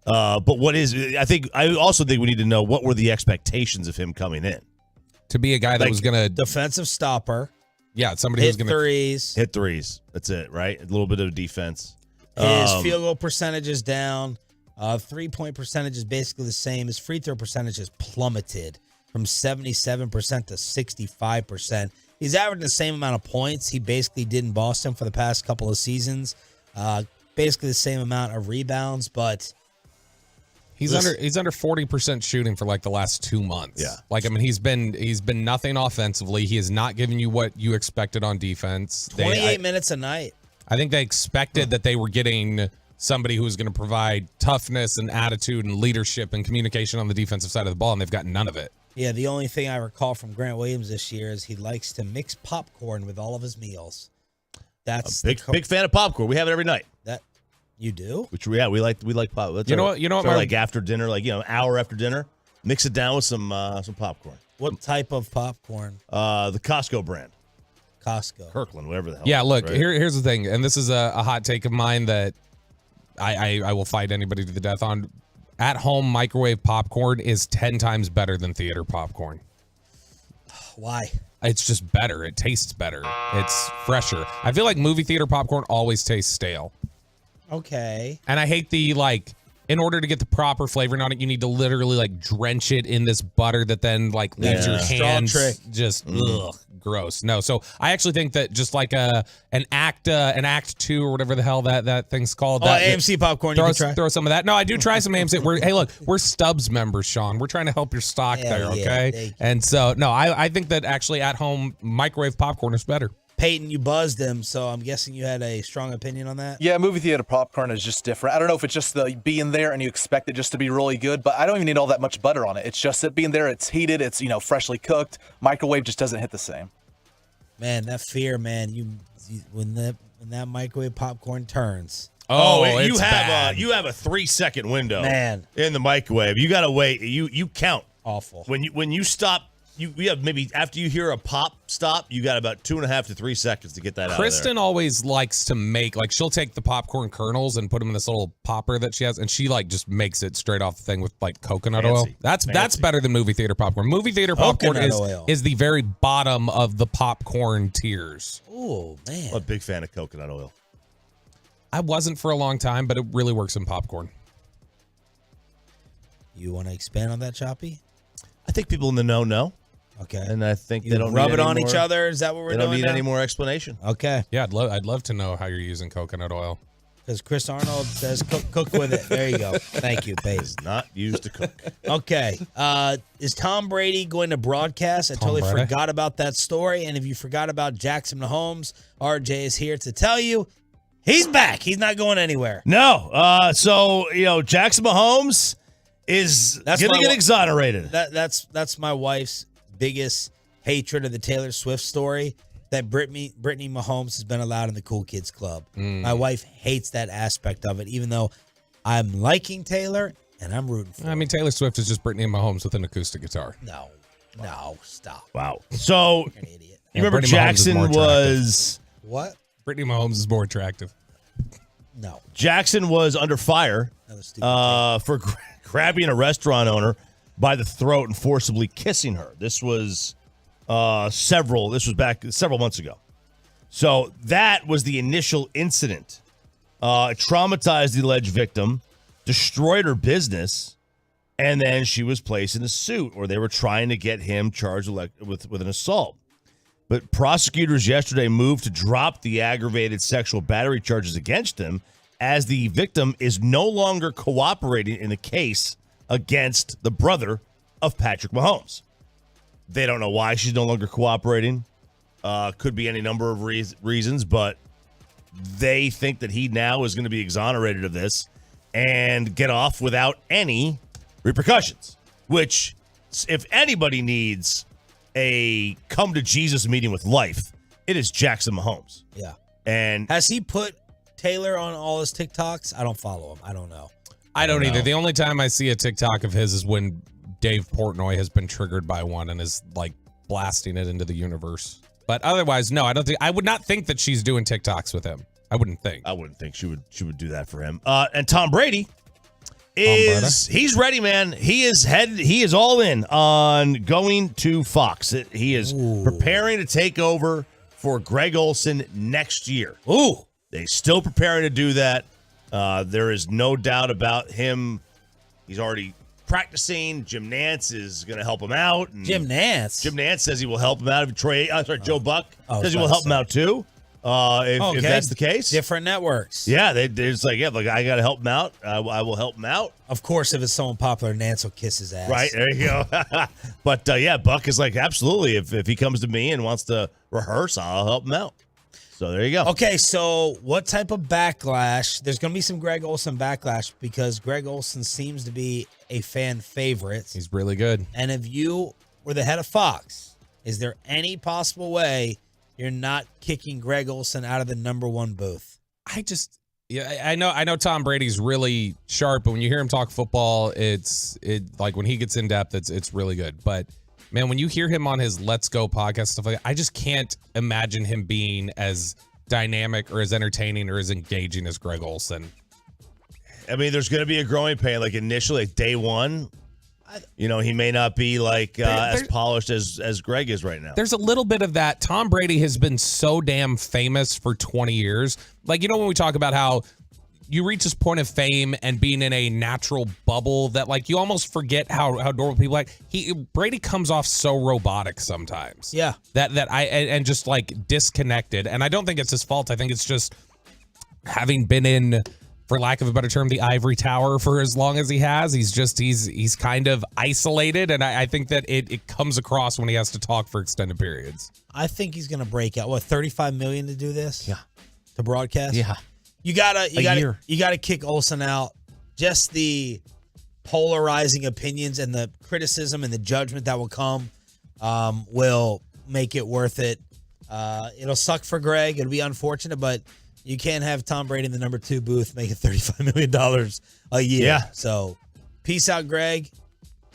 But I also think we need to know what were the expectations of him coming in. To be a guy that was going to... Defensive stopper. Yeah, somebody who's going to... Hit threes. That's it, right? A little bit of defense. His field goal percentage is down. 3-point percentage is basically the same. His free throw percentage has plummeted from 77% to 65%. He's averaging the same amount of points he basically did in Boston for the past couple of seasons. Basically the same amount of rebounds, but he's under 40% shooting for the last 2 months. Yeah. He's been nothing offensively. He is not giving you what you expected on defense. 28 minutes a night. I think they expected that they were getting somebody who was going to provide toughness and attitude and leadership and communication on the defensive side of the ball, and they've got none of it. Yeah, the only thing I recall from Grant Williams this year is he likes to mix popcorn with all of his meals. That's big fan of popcorn. We have it every night. That you do? Which we like pop. That's You know what after dinner, an hour after dinner, mix it down with some popcorn. What type of popcorn? The Costco brand. Costco. Kirkland, whatever the hell. Yeah, look, right? here's the thing, and this is a hot take of mine that I will fight anybody to the death on. At home microwave popcorn is 10 times better than theater popcorn. Why? It's just better. It tastes better. It's fresher. I feel like movie theater popcorn always tastes stale. Okay. And I hate in order to get the proper flavoring on it, you need to literally drench it in this butter that then leaves your hands just gross. No, so I actually think that just an act 2 or whatever the hell that thing's called. AMC popcorn. Throw some of that. No, I do try some AMC. We're Stubbs members, Sean. We're trying to help your stock there, okay? And so no, I think that actually at home microwave popcorn is better. Peyton, you buzzed him, so I'm guessing you had a strong opinion on that? Yeah, movie theater popcorn is just different. I don't know if it's just the being there and you expect it just to be really good, but I don't even need all that much butter on it. It's just it being there, it's heated, it's freshly cooked. Microwave just doesn't hit the same. Man, that fear, man, when that microwave popcorn turns. You have a 3-second window, man, in the microwave. You gotta wait. You count. Awful. When you stop. You have maybe after you hear a pop stop, you got about 2.5 to 3 seconds to get that out of there. Kristen always likes to make she'll take the popcorn kernels and put them in this little popper that she has, and she just makes it straight off the thing with coconut oil. That's better than movie theater popcorn. Movie theater popcorn is the very bottom of the popcorn tiers. Oh man, I'm a big fan of coconut oil. I wasn't for a long time, but it really works in popcorn. You want to expand on that, Choppy? I think people in the know. Okay. And I think they don't rub need it on more, each other. Is that what we're doing? They don't need now? any more explanation. Okay. Yeah, I'd love to know how you're using coconut oil. Because Chris Arnold says cook with it. There you go. Thank you, Peyton. It's not used to cook. Okay. Is Tom Brady going to broadcast? I totally forgot about that story. And if you forgot about Jackson Mahomes, RJ is here to tell you he's back. He's not going anywhere. No. So Jackson Mahomes is going to get exonerated. That's my wife's biggest hatred of the Taylor Swift story, that Brittany Mahomes has been allowed in the Cool Kids Club. My wife hates that aspect of it, even though I'm liking Taylor and I'm rooting for her. I mean, Taylor Swift is just Brittany Mahomes with an acoustic guitar. No, stop. Wow. So, You're an idiot. You remember Brittany Jackson was... What? Brittany Mahomes is more attractive. No. Jackson was under fire for grabbing a restaurant owner by the throat and forcibly kissing her. This was back several months ago. So that was the initial incident. It traumatized the alleged victim, destroyed her business, and then she was placed in a suit, or they were trying to get him charged with an assault. But prosecutors yesterday moved to drop the aggravated sexual battery charges against him, as the victim is no longer cooperating in the case against the brother of Patrick Mahomes. They don't know why she's no longer cooperating. Could be any number of reasons, but they think that he now is going to be exonerated of this and get off without any repercussions, which, if anybody needs a come-to-Jesus meeting with life, it is Jackson Mahomes. Yeah. And has he put Taylor on all his TikToks? I don't follow him. I don't know. I don't either. The only time I see a TikTok of his is when Dave Portnoy has been triggered by one and is like blasting it into the universe. But otherwise, no, I would not think that she's doing TikToks with him. I wouldn't think she would do that for him. And Tom Brady he's ready, man. He is all in on going to Fox. He is preparing to take over for Greg Olsen next year. Ooh. They're still preparing to do that. There is no doubt about him. He's already practicing. Jim Nance is going to help him out. And Jim Nance says he will help him out. Joe Buck says he will help him out too. If that's the case. Different networks. Yeah, they're just like, I got to help him out. I will help him out. Of course, if it's someone popular, Nance will kiss his ass. Right, there you go. But Buck is like, absolutely. If he comes to me and wants to rehearse, I'll help him out. So there you go. Okay, so what type of backlash? There's going to be some Greg Olsen backlash because Greg Olsen seems to be a fan favorite. He's really good. And if you were the head of Fox, is there any possible way you're not kicking Greg Olsen out of the number one booth? I know Tom Brady's really sharp, but when you hear him talk football, it's like when he gets in depth, it's really good. But man, when you hear him on his Let's Go podcast, stuff like that, I just can't imagine him being as dynamic or as entertaining or as engaging as Greg Olsen. I mean, there's going to be a growing pain. Like initially, day one, he may not be like as polished as Greg is right now. There's a little bit of that. Tom Brady has been so damn famous for 20 years. Like, when we talk about how you reach this point of fame and being in a natural bubble that like you almost forget how normal people Brady comes off so robotic sometimes. Yeah. And just like disconnected. And I don't think it's his fault. I think it's just having been in, for lack of a better term, the ivory tower for as long as he has. He's kind of isolated, and I think that it comes across when he has to talk for extended periods. I think he's going to break out. What, $35 million to do this? Yeah. To broadcast? Yeah. You gotta kick Olsen out. Just the polarizing opinions and the criticism and the judgment that will come will make it worth it. It'll suck for Greg. It'll be unfortunate, but you can't have Tom Brady in the number 2 booth making $35 million a year. Yeah. So peace out, Greg.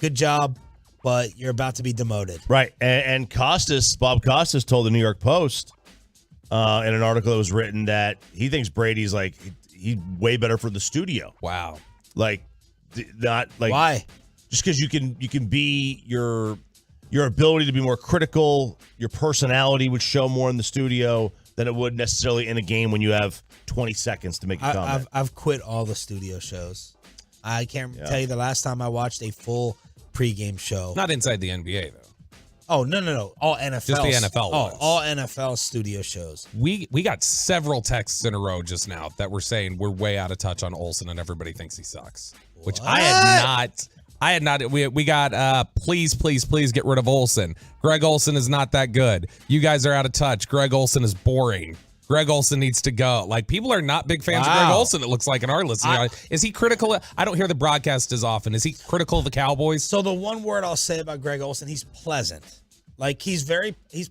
Good job, but you're about to be demoted. Right. And Bob Costas told the New York Post in an article that was written that he thinks Brady's like, he's way better for the studio. Wow. Like, not like. Why? Just because you can be your ability to be more critical, your personality would show more in the studio than it would necessarily in a game when you have 20 seconds to make a comment. I've quit all the studio shows. I can't tell you the last time I watched a full pregame show. Not inside the NBA, though. Oh, no. All NFL. Just the NFL ones. All NFL studio shows. We got several texts in a row just now that were saying we're way out of touch on Olsen and everybody thinks he sucks. Which I had not. We got, please get rid of Olsen. Greg Olsen is not that good. You guys are out of touch. Greg Olsen is boring. Greg Olsen needs to go. Like, people are not big fans of Greg Olsen, it looks like, in our listening. Is he critical? I don't hear the broadcast as often. Is he critical of the Cowboys? So the one word I'll say about Greg Olsen, he's pleasant. Like, he's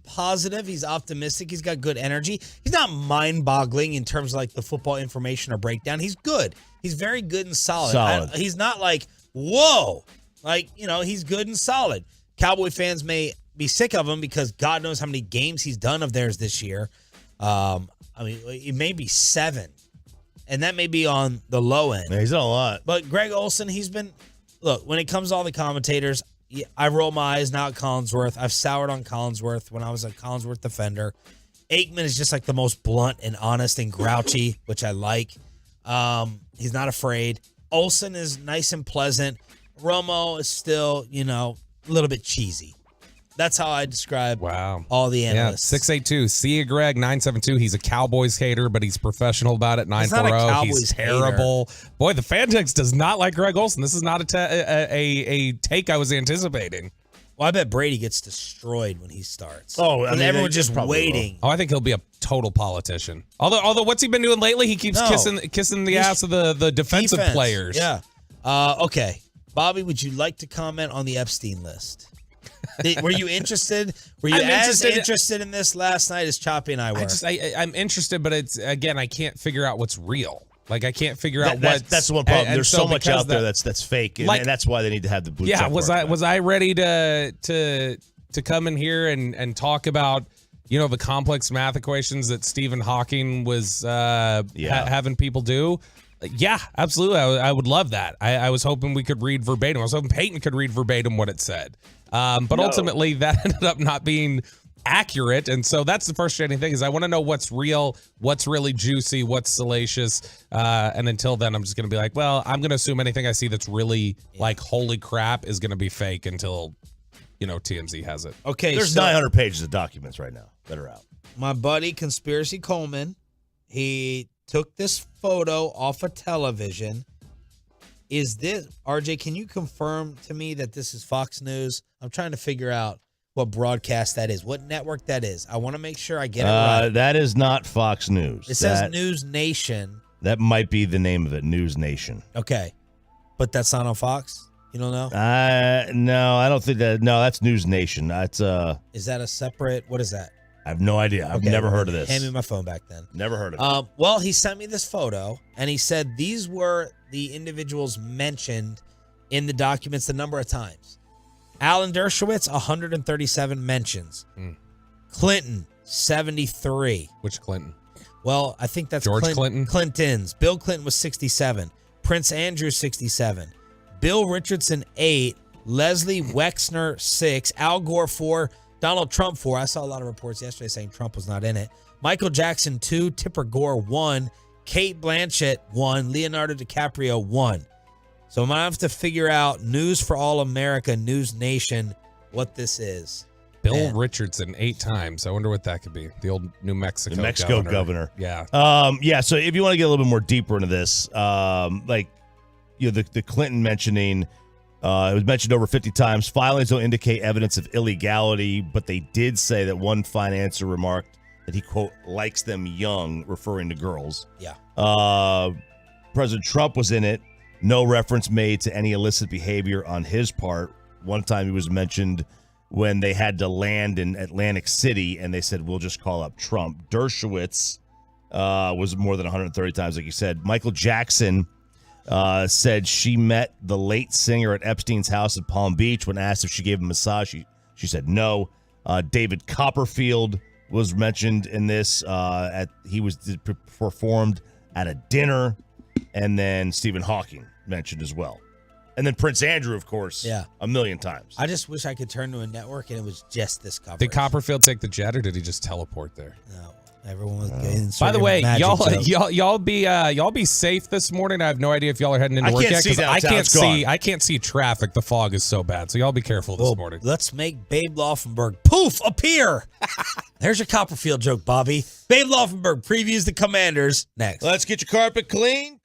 positive. He's optimistic. He's got good energy. He's not mind-boggling in terms of, like, the football information or breakdown. He's good. He's very good and solid. He's not like, whoa. Like, he's good and solid. Cowboy fans may be sick of him because God knows how many games he's done of theirs this year. It may be 7. and that may be on the low end. Yeah, he's done a lot. But Greg Olsen, look, when it comes to all the commentators, I roll my eyes now at Collinsworth. I've soured on Collinsworth when I was a Collinsworth defender. Aikman is just like the most blunt and honest and grouchy, which I like. He's not afraid. Olsen is nice and pleasant. Romo is still, a little bit cheesy. That's how I describe all the analysts. Yeah, 682. See you, Greg. 972. He's a Cowboys hater, but he's professional about it. 940. He's terrible. Hater. Boy, the fan text does not like Greg Olsen. This is not a take I was anticipating. Well, I bet Brady gets destroyed when he starts. Oh, and everyone's just waiting. Oh, I think he'll be a total politician. Although what's he been doing lately? He keeps kissing the ass of the defensive players. Yeah. Okay. Bobby, would you like to comment on the Epstein list? Were you interested? Were you interested in this last night as Choppy and I were? I'm interested, but it's again, I can't figure out what's real. Like I can't figure out that's the one problem. There's so much out there that's fake, and that's why they need to have the blue. Yeah, was I ready to come in here and talk about the complex math equations that Stephen Hawking was having people do? Yeah, absolutely. I would love that. I was hoping we could read verbatim. I was hoping Peyton could read verbatim what it said. But ultimately, that ended up not being accurate. And so that's the frustrating thing is I want to know what's real, what's really juicy, what's salacious. And until then, I'm just going to be like, well, I'm going to assume anything I see that's really like, holy crap, is going to be fake until, TMZ has it. Okay. There's 900 pages of documents right now that are out. My buddy, Conspiracy Coleman, he took this photo off of television. Is this, RJ, can you confirm to me that this is Fox News? I'm trying to figure out what broadcast that is, what network that is. I want to make sure I get it right. That is not Fox News. It says News Nation. That might be the name of it, News Nation. Okay. But that's not on Fox? You don't know? No, I don't think that. No, that's News Nation. That's Is that a separate, what is that? I have no idea. I've never heard of this. Hand me my phone back then. Never heard of it. Well, he sent me this photo, and he said these were the individuals mentioned in the documents a number of times. Alan Dershowitz, 137 mentions. Clinton, 73. Which Clinton? Well, I think that's George Clinton. Clinton's. Bill Clinton was 67. Prince Andrew, 67. Bill Richardson, 8. Leslie Wexner, 6. Al Gore, 4. Donald Trump, 4. I saw a lot of reports yesterday saying Trump was not in it. Michael Jackson, 2. Tipper Gore, 1. Kate Blanchett, 1. Leonardo DiCaprio, 1. So I'm going to have to figure out News for All America, News Nation, what this is. Bill Richardson, 8 times. I wonder what that could be. The old New Mexico governor. Yeah. Yeah. So if you want to get a little bit more deeper into this, the Clinton mentioning, it was mentioned over 50 times. Filings don't indicate evidence of illegality, but they did say that one financier remarked that he, quote, likes them young, referring to girls. Yeah. President Trump was in it. No reference made to any illicit behavior on his part. One time he was mentioned when they had to land in Atlantic City, and they said, we'll just call up Trump. Dershowitz was more than 130 times, like you said. Michael Jackson said she met the late singer at Epstein's house in Palm Beach. When asked if she gave him a massage, she said no. David Copperfield was mentioned in this. He was performed at a dinner, and then Stephen Hawking mentioned as well. And then Prince Andrew, of course, a million times. I just wish I could turn to a network and it was just this coverage. Did Copperfield take the jet, or did he just teleport there? No, everyone was getting. By the way, y'all be safe this morning. I have no idea if y'all are heading into work yet, because I can't see traffic. The fog is so bad, so y'all be careful this morning. Let's make Babe Laufenberg poof appear. There's your Copperfield joke, Bobby. Babe Laufenberg previews the Commanders next. Let's get your carpet clean.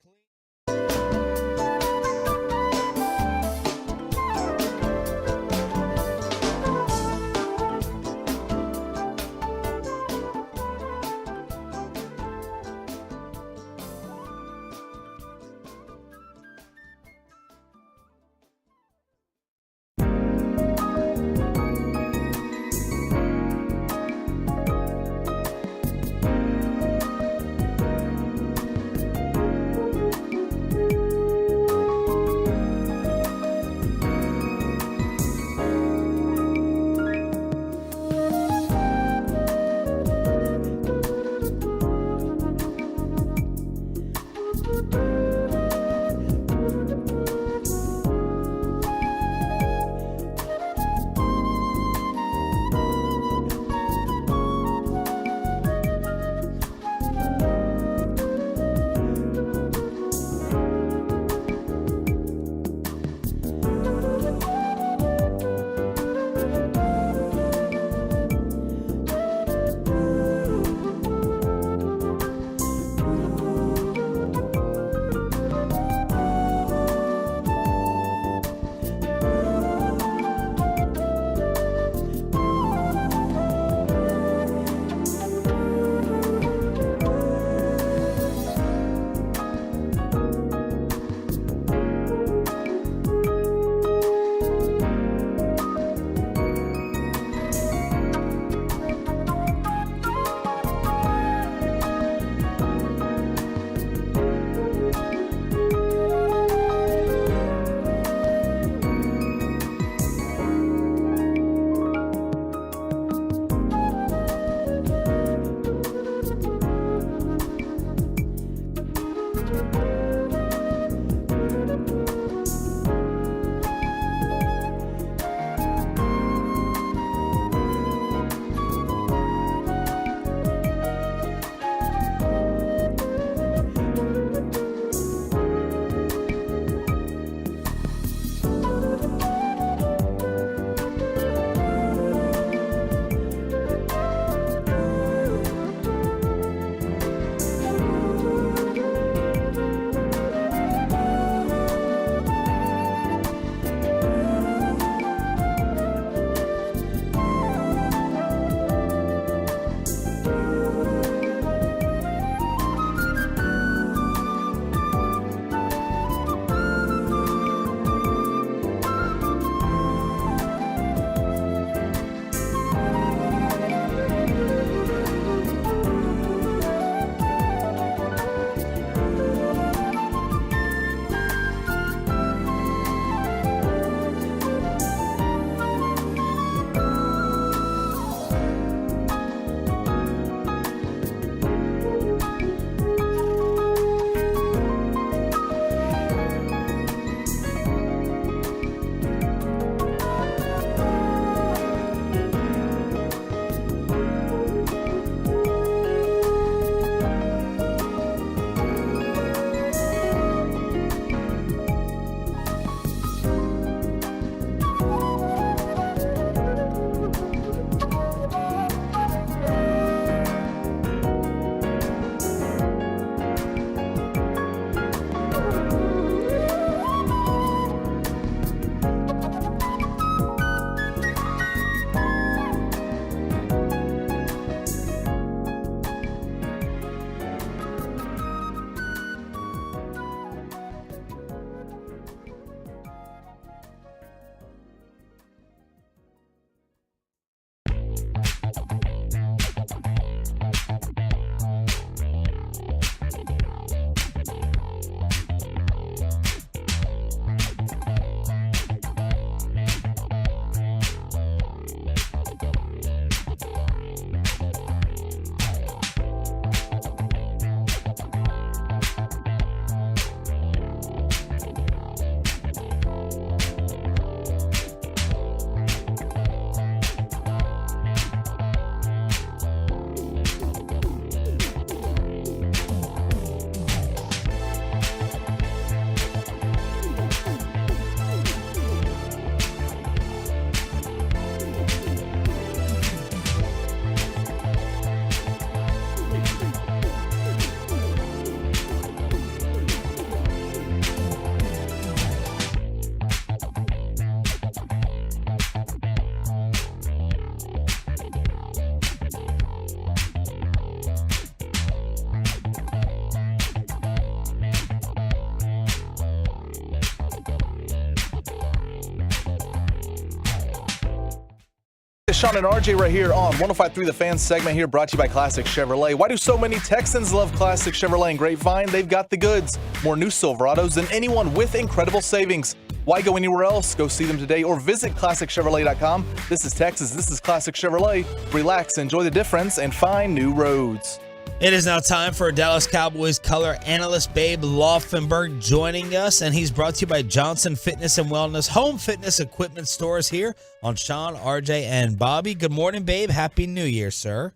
Sean and RJ right here on 105.3 The Fan segment here, brought to you by Classic Chevrolet. Why do so many Texans love Classic Chevrolet and Grapevine? They've got the goods. More new Silverados than anyone with incredible savings. Why go anywhere else? Go see them today or visit ClassicChevrolet.com. This is Texas. This is Classic Chevrolet. Relax, enjoy the difference, and find new roads. It is now time for Dallas Cowboys color analyst Babe Laufenberg joining us, and he's brought to you by Johnson Fitness and Wellness, home fitness equipment stores here on Sean, RJ, and Bobby. Good morning, Babe. Happy New Year, sir.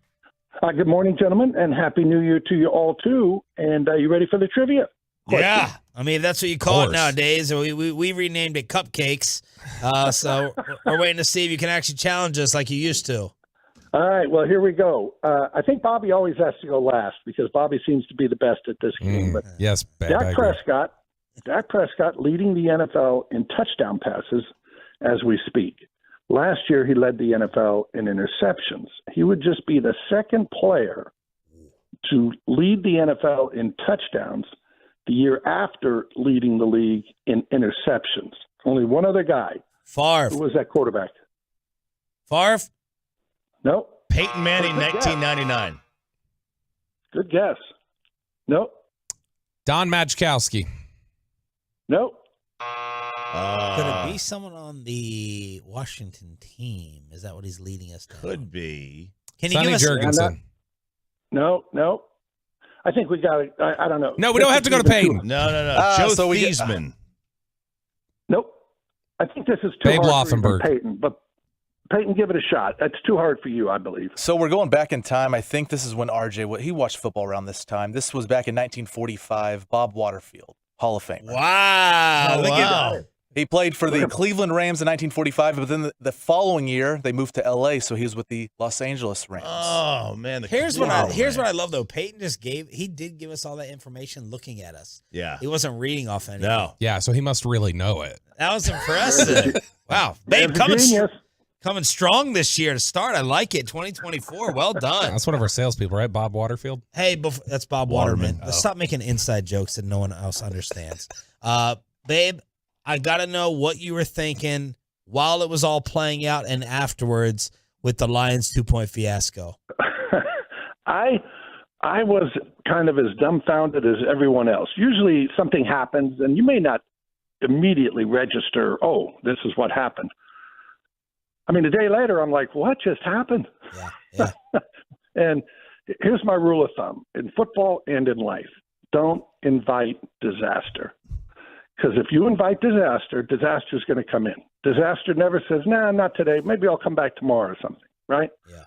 Good morning, gentlemen, and Happy New Year to you all, too. And you ready for the trivia? Yeah. I mean, that's what you call it nowadays. We renamed it Cupcakes, so we're waiting to see if you can actually challenge us like you used to. All right, well, here we go. I think Bobby always has to go last because Bobby seems to be the best at this game. But yes, Dak Prescott leading the NFL in touchdown passes as we speak. Last year, he led the NFL in interceptions. He would just be the second player to lead the NFL in touchdowns the year after leading the league in interceptions. Only one other guy. Favre. Who was that quarterback? Favre? Nope. Peyton Manning, 1999. Good guess. Nope. Don Majkowski. Nope. Could it be someone on the Washington team? Is that what he's leading us to? Could be. Can you give us Jurgensen? No. I think we got it. I don't know. No, we don't have to go to Peyton. No. Joe Theismann. Nope. I think this is too Babe hard Laufenberg. for Peyton, but Peyton, give it a shot. That's too hard for you, I believe. So we're going back in time. I think this is when RJ, he watched football around this time. This was back in 1945. Bob Waterfield, Hall of Famer. Wow. Look at that. He played for the Cleveland Rams in 1945, but then the following year they moved to LA, so he was with the Los Angeles Rams. Oh man! Here's what I love though. Peyton did give us all that information looking at us. Yeah. He wasn't reading off anything. No. Yeah, so he must really know it. That was impressive. Wow. Babe, coming strong this year to start. I like it. 2024. Well done. That's one of our salespeople, right? Bob Waterfield. Hey, that's Bob Waterman. Let's stop making inside jokes that no one else understands. Babe, I got to know what you were thinking while it was all playing out and afterwards with the Lions 2-point fiasco. I was kind of as dumbfounded as everyone else. Usually something happens and you may not immediately register, oh, this is what happened. I mean, a day later, I'm like, what just happened? Yeah. And here's my rule of thumb in football and in life. Don't invite disaster. Because if you invite disaster, disaster's going to come in. Disaster never says, nah, not today. Maybe I'll come back tomorrow or something, right? Yeah.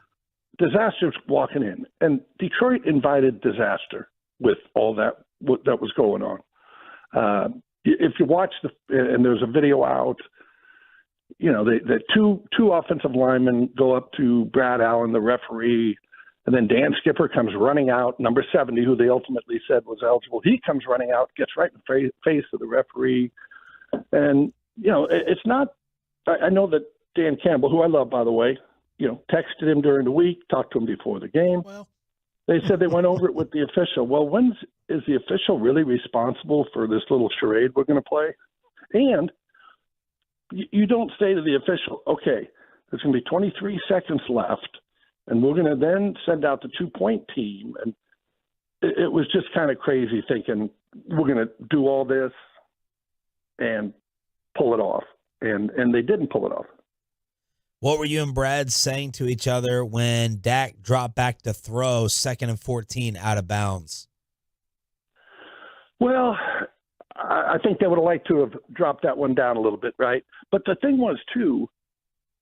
Disaster's walking in. And Detroit invited disaster with all that was going on. If you watch and there's a video out, you know, the two offensive linemen go up to Brad Allen, the referee, and then Dan Skipper comes running out, number 70, who they ultimately said was eligible. He comes running out, gets right in the face of the referee. And, you know, it's not – I know that Dan Campbell, who I love, by the way, you know, texted him during the week, talked to him before the game. Well, they said they went over it with the official. Well, is the official really responsible for this little charade we're going to play? And you don't say to the official, okay, there's going to be 23 seconds left, and we're going to then send out the 2-point team. And it was just kind of crazy thinking we're going to do all this and pull it off. And they didn't pull it off. What were you and Brad saying to each other when Dak dropped back to throw 2nd and 14 out of bounds? Well, I think they would have liked to have dropped that one down a little bit, right? But the thing was, too,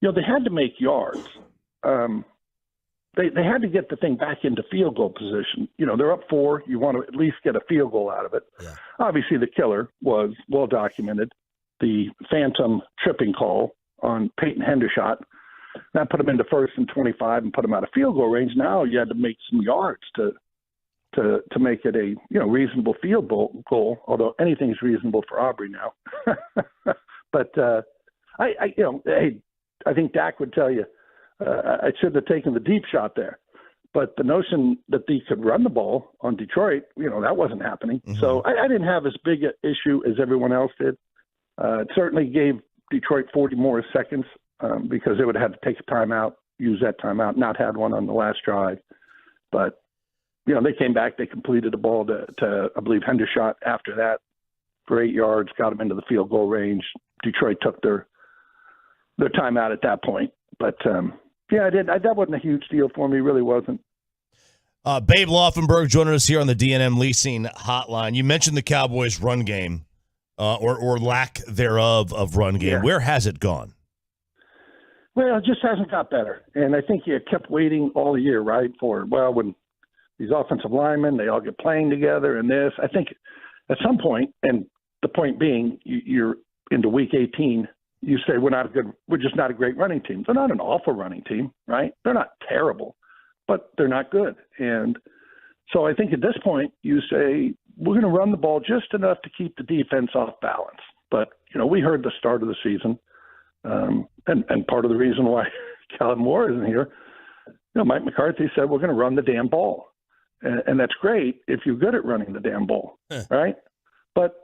you know, they had to make yards. They had to get the thing back into field goal position. You know, they're up 4. You want to at least get a field goal out of it. Yeah. Obviously, the killer was well documented. The phantom tripping call on Peyton Hendershot. That put him into 1st and 25 and put him out of field goal range. Now you had to make some yards to make it a reasonable field goal. Although anything's reasonable for Aubrey now. But I think Dak would tell you I shouldn't have taken the deep shot there. But the notion that they could run the ball on Detroit, that wasn't happening. Mm-hmm. So I didn't have as big an issue as everyone else did. It certainly gave Detroit 40 more seconds because they would have had to take a timeout use that timeout. Not had one on the last drive, but they came back. They completed the ball to I believe Hendershot after that for 8 yards, got them into the field goal range. Detroit took their timeout at that point. But I did. That wasn't a huge deal for me. Really wasn't. Babe Laufenberg joining us here on the D&M Leasing Hotline. You mentioned the Cowboys' run game, or lack thereof of run game. Yeah. Where has it gone? Well, it just hasn't got better. And I think you kept waiting all year, right, when these offensive linemen, they all get playing together and this. I think at some point, and the point being, you're into week 18, you say we're just not a great running team. They're not an awful running team, right? They're not terrible, but they're not good. And so I think at this point you say we're going to run the ball just enough to keep the defense off balance. But, we heard the start of the season, and part of the reason why Kellen Moore isn't here, Mike McCarthy said we're going to run the damn ball. And that's great if you're good at running the damn ball, right? But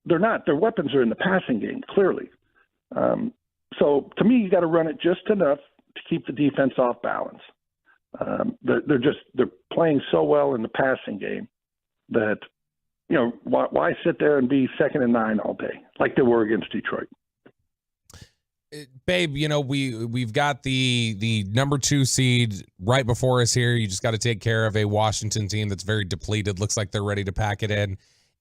they're not. Their weapons are in the passing game, clearly. So to me, you got to run it just enough to keep the defense off balance. They're playing so well in the passing game that why sit there and be 2nd and 9 all day like they were against Detroit? Babe, we've got the number 2 seed right before us here. You just got to take care of a Washington team that's very depleted. Looks like they're ready to pack it in.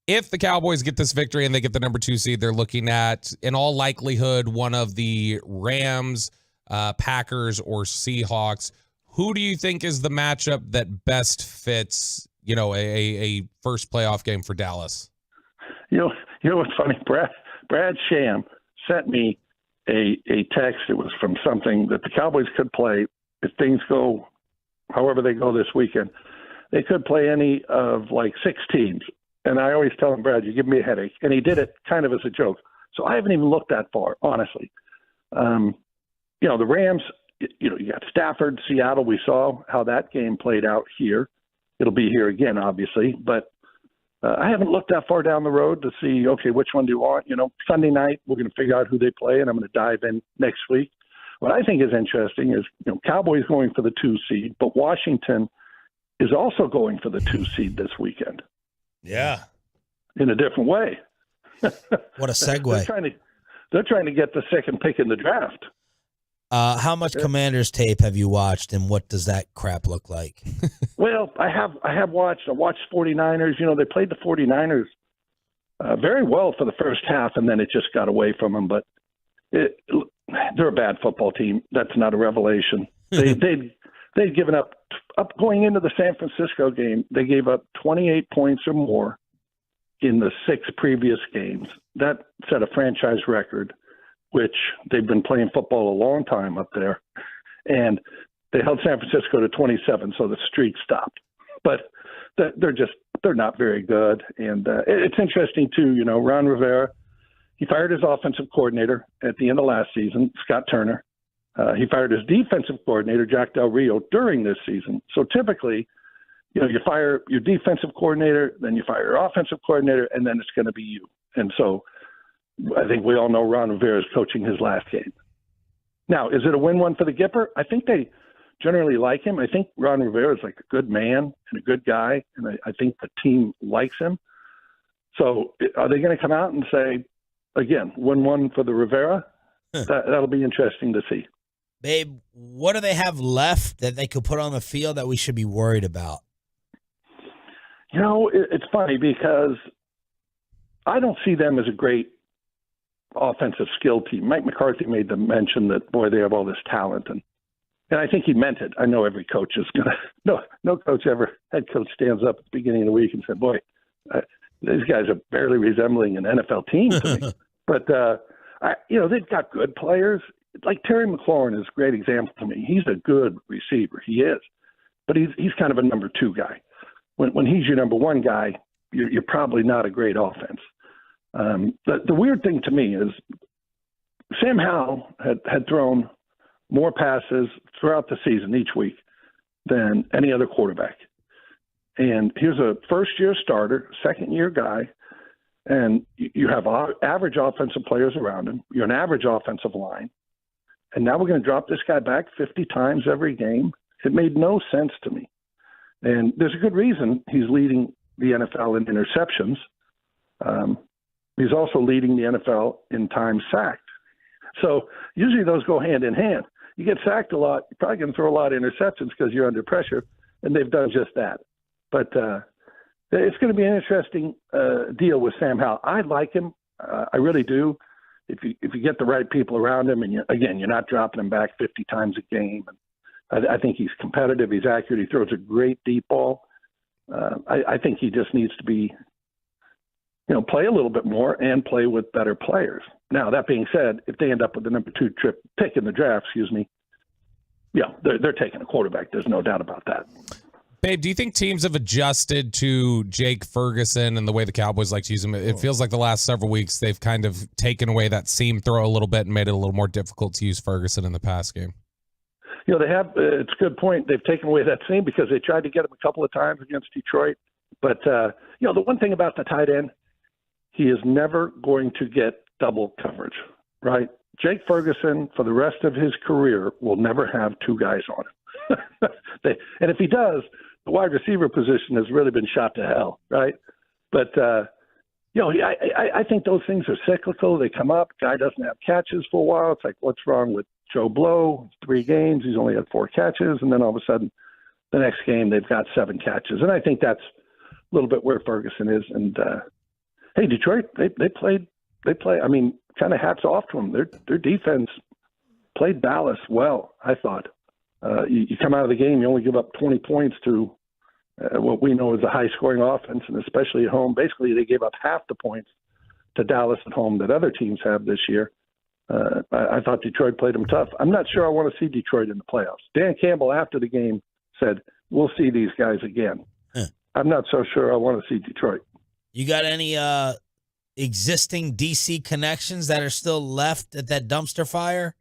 If the Cowboys get this victory and they get the number 2 seed, they're looking at, in all likelihood, one of the Rams, Packers, or Seahawks. Who do you think is the matchup that best fits, a first playoff game for Dallas? You know what's funny? Brad Sham sent me a text. It was from something that the Cowboys could play if things go however they go this weekend. They could play any of like 6 teams. And I always tell him, Brad, you give me a headache. And he did it kind of as a joke. So I haven't even looked that far, honestly. The Rams, you got Stafford, Seattle. We saw how that game played out here. It'll be here again, obviously. But I haven't looked that far down the road to see, okay, which one do you want? Sunday night, we're going to figure out who they play, and I'm going to dive in next week. What I think is interesting is, Cowboys going for the 2 seed, but Washington is also going for the 2 seed this weekend. Yeah. In a different way. What a segue. They're trying to get the 2nd pick in the draft. How much Commanders tape have you watched, and what does that crap look like? Well, I watched 49ers. They played the 49ers very well for the first half, and then it just got away from them. But they're a bad football team. That's not a revelation. They'd given up going into the San Francisco game. They gave up 28 points or more in the 6 previous games. That set a franchise record, which they've been playing football a long time up there. And they held San Francisco to 27, so the streak stopped. But they're not very good. And it's interesting, too, Ron Rivera, he fired his offensive coordinator at the end of last season, Scott Turner. He fired his defensive coordinator, Jack Del Rio, during this season. So typically, you fire your defensive coordinator, then you fire your offensive coordinator, and then it's going to be you. And so I think we all know Ron Rivera is coaching his last game. Now, is it a win-win for the Gipper? I think they generally like him. I think Ron Rivera is like a good man and a good guy, and I think the team likes him. So are they going to come out and say, again, win-1 for the Rivera? That'll be interesting to see. Babe, what do they have left that they could put on the field that we should be worried about? It's funny because I don't see them as a great offensive skill team. Mike McCarthy made the mention that, boy, they have all this talent. And I think he meant it. I know every coach is going to – no coach ever – head coach stands up at the beginning of the week and said, boy, these guys are barely resembling an NFL team to me. But, they've got good players. Like Terry McLaurin is a great example to me. He's a good receiver. He is. But he's kind of a number 2 guy. When he's your number 1 guy, you're probably not a great offense. The weird thing to me is Sam Howell had thrown more passes throughout the season each week than any other quarterback. And here's a first-year starter, second-year guy, and you have average offensive players around him. You're an average offensive line. and now we're going to drop this guy back 50 times every game. It made no sense to me. And there's a good reason he's leading the NFL in interceptions. He's also leading the NFL in time sacked. So usually those go hand in hand. You get sacked a lot, you're probably going to throw a lot of interceptions because you're under pressure, and they've done just that. But it's going to be an interesting deal with Sam Howell. I like him. I really do. If you get the right people around him, and you're not dropping him back 50 times a game. I think he's competitive. He's accurate. He throws a great deep ball. I think he just needs to be, play a little bit more and play with better players. Now, that being said, if they end up with the number 2 pick in the draft, they're taking a quarterback. There's no doubt about that. Babe, do you think teams have adjusted to Jake Ferguson and the way the Cowboys like to use him? It feels like the last several weeks they've kind of taken away that seam throw a little bit and made it a little more difficult to use Ferguson in the pass game. They have. It's a good point. They've taken away that seam because they tried to get him a couple of times against Detroit. But, the one thing about the tight end, he is never going to get double coverage, right? Jake Ferguson, for the rest of his career, will never have 2 guys on him. And if he does, the wide receiver position has really been shot to hell, right? But, I think those things are cyclical. They come up. Guy doesn't have catches for a while. It's like, what's wrong with Joe Blow? 3 games. He's only had 4 catches. And then all of a sudden, the next game, they've got 7 catches. And I think that's a little bit where Ferguson is. And, hey, Detroit, they play. I mean, kind of hats off to them. Their defense played Dallas well, I thought. You come out of the game, you only give up 20 points to what we know is a high-scoring offense, and especially at home. Basically, they gave up half the points to Dallas at home that other teams have this year. I thought Detroit played them tough. I'm not sure I want to see Detroit in the playoffs. Dan Campbell, after the game, said, we'll see these guys again. I'm not so sure I want to see Detroit. You got any existing DC connections that are still left at that dumpster fire?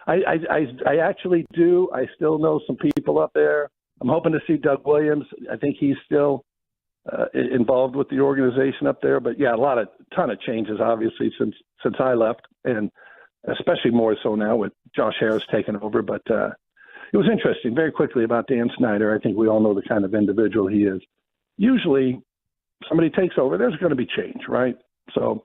I actually do. I still know some people up there. I'm hoping to see Doug Williams. I think he's still involved with the organization up there. But yeah, ton of changes obviously since I left, and especially more so now with Josh Harris taking over. But it was interesting very quickly about Dan Snyder. I think we all know the kind of individual he is. Usually somebody takes over, there's going to be change, right? So,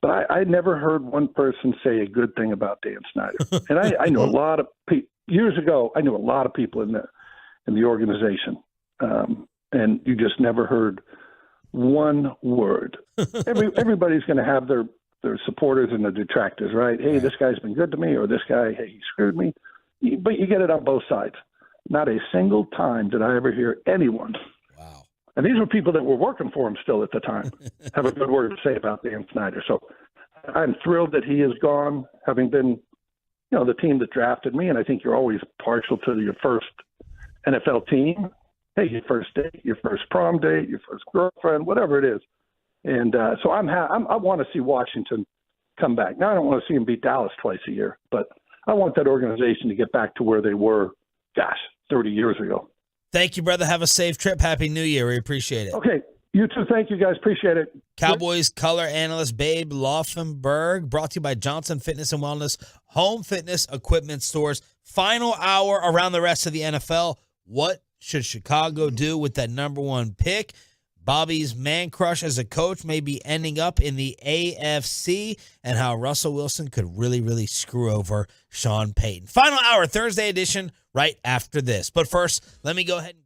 but I never heard one person say a good thing about Dan Snyder. And I knew a lot of people years ago. I knew a lot of people in the organization, and you just never heard one word. Everybody's going to have their supporters and their detractors, right? Hey, this guy's been good to me, or this guy, hey, he screwed me. But you get it on both sides. Not a single time did I ever hear anyone. And these were people that were working for him still at the time, have a good word to say about Dan Snyder. So I'm thrilled that he is gone, having been, the team that drafted me. And I think you're always partial to your first NFL team. Hey, your first date, your first prom date, your first girlfriend, whatever it is. And so I want to see Washington come back. Now, I don't want to see him beat Dallas twice a year, but I want that organization to get back to where they were, 30 years ago. Thank you, brother. Have a safe trip. Happy New Year. We appreciate it. Okay. You too. Thank you, guys. Appreciate it. Cowboys color analyst Babe Laufenberg, brought to you by Johnson Fitness and Wellness, home fitness equipment stores. Final hour around the rest of the NFL. What should Chicago do with that number 1 pick? Bobby's man crush as a coach may be ending up in the AFC, and how Russell Wilson could really, really screw over Sean Payton. Final hour, Thursday edition, right after this. But first, let me go ahead and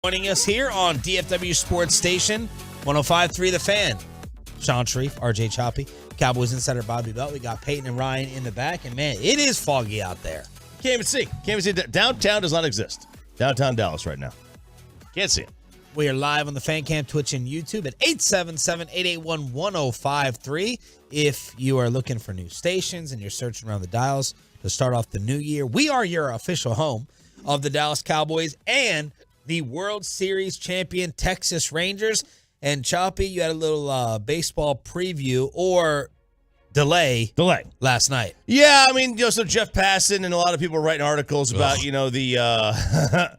Joining us here on DFW Sports Station, 105.3 The Fan. Sean Sharif, RJ Choppy, Cowboys insider Bobby Belt. We got Peyton and Ryan in the back, and man, it is foggy out there. Can't even see. Downtown does not exist. Downtown Dallas right now. Can't see it. We are live on the Fan Cam, Twitch, and YouTube at 877-881-1053. If you are looking for new stations and you're searching around the dials to start off the new year, we are your official home of the Dallas Cowboys and the World Series champion Texas Rangers. And Choppy, you had a little baseball preview or delay last night. Yeah, I mean, so Jeff Passan and a lot of people are writing articles about, the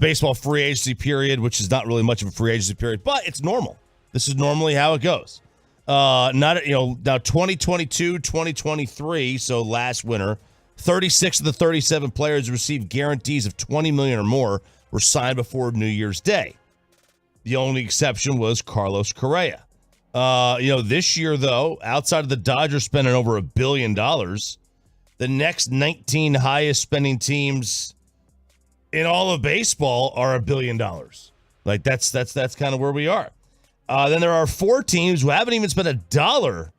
baseball free agency period, which is not really much of a free agency period, but it's normal. This is normally how it goes. Now 2022, 2023, so last winter, 36 of the 37 players received guarantees of $20 million or more were signed before New Year's Day. The only exception was Carlos Correa. This year, though, outside of the Dodgers spending over $1 billion, the next 19 highest spending teams in all of baseball are $1 billion. Like that's kind of where we are. Then there are 4 teams who haven't even spent $1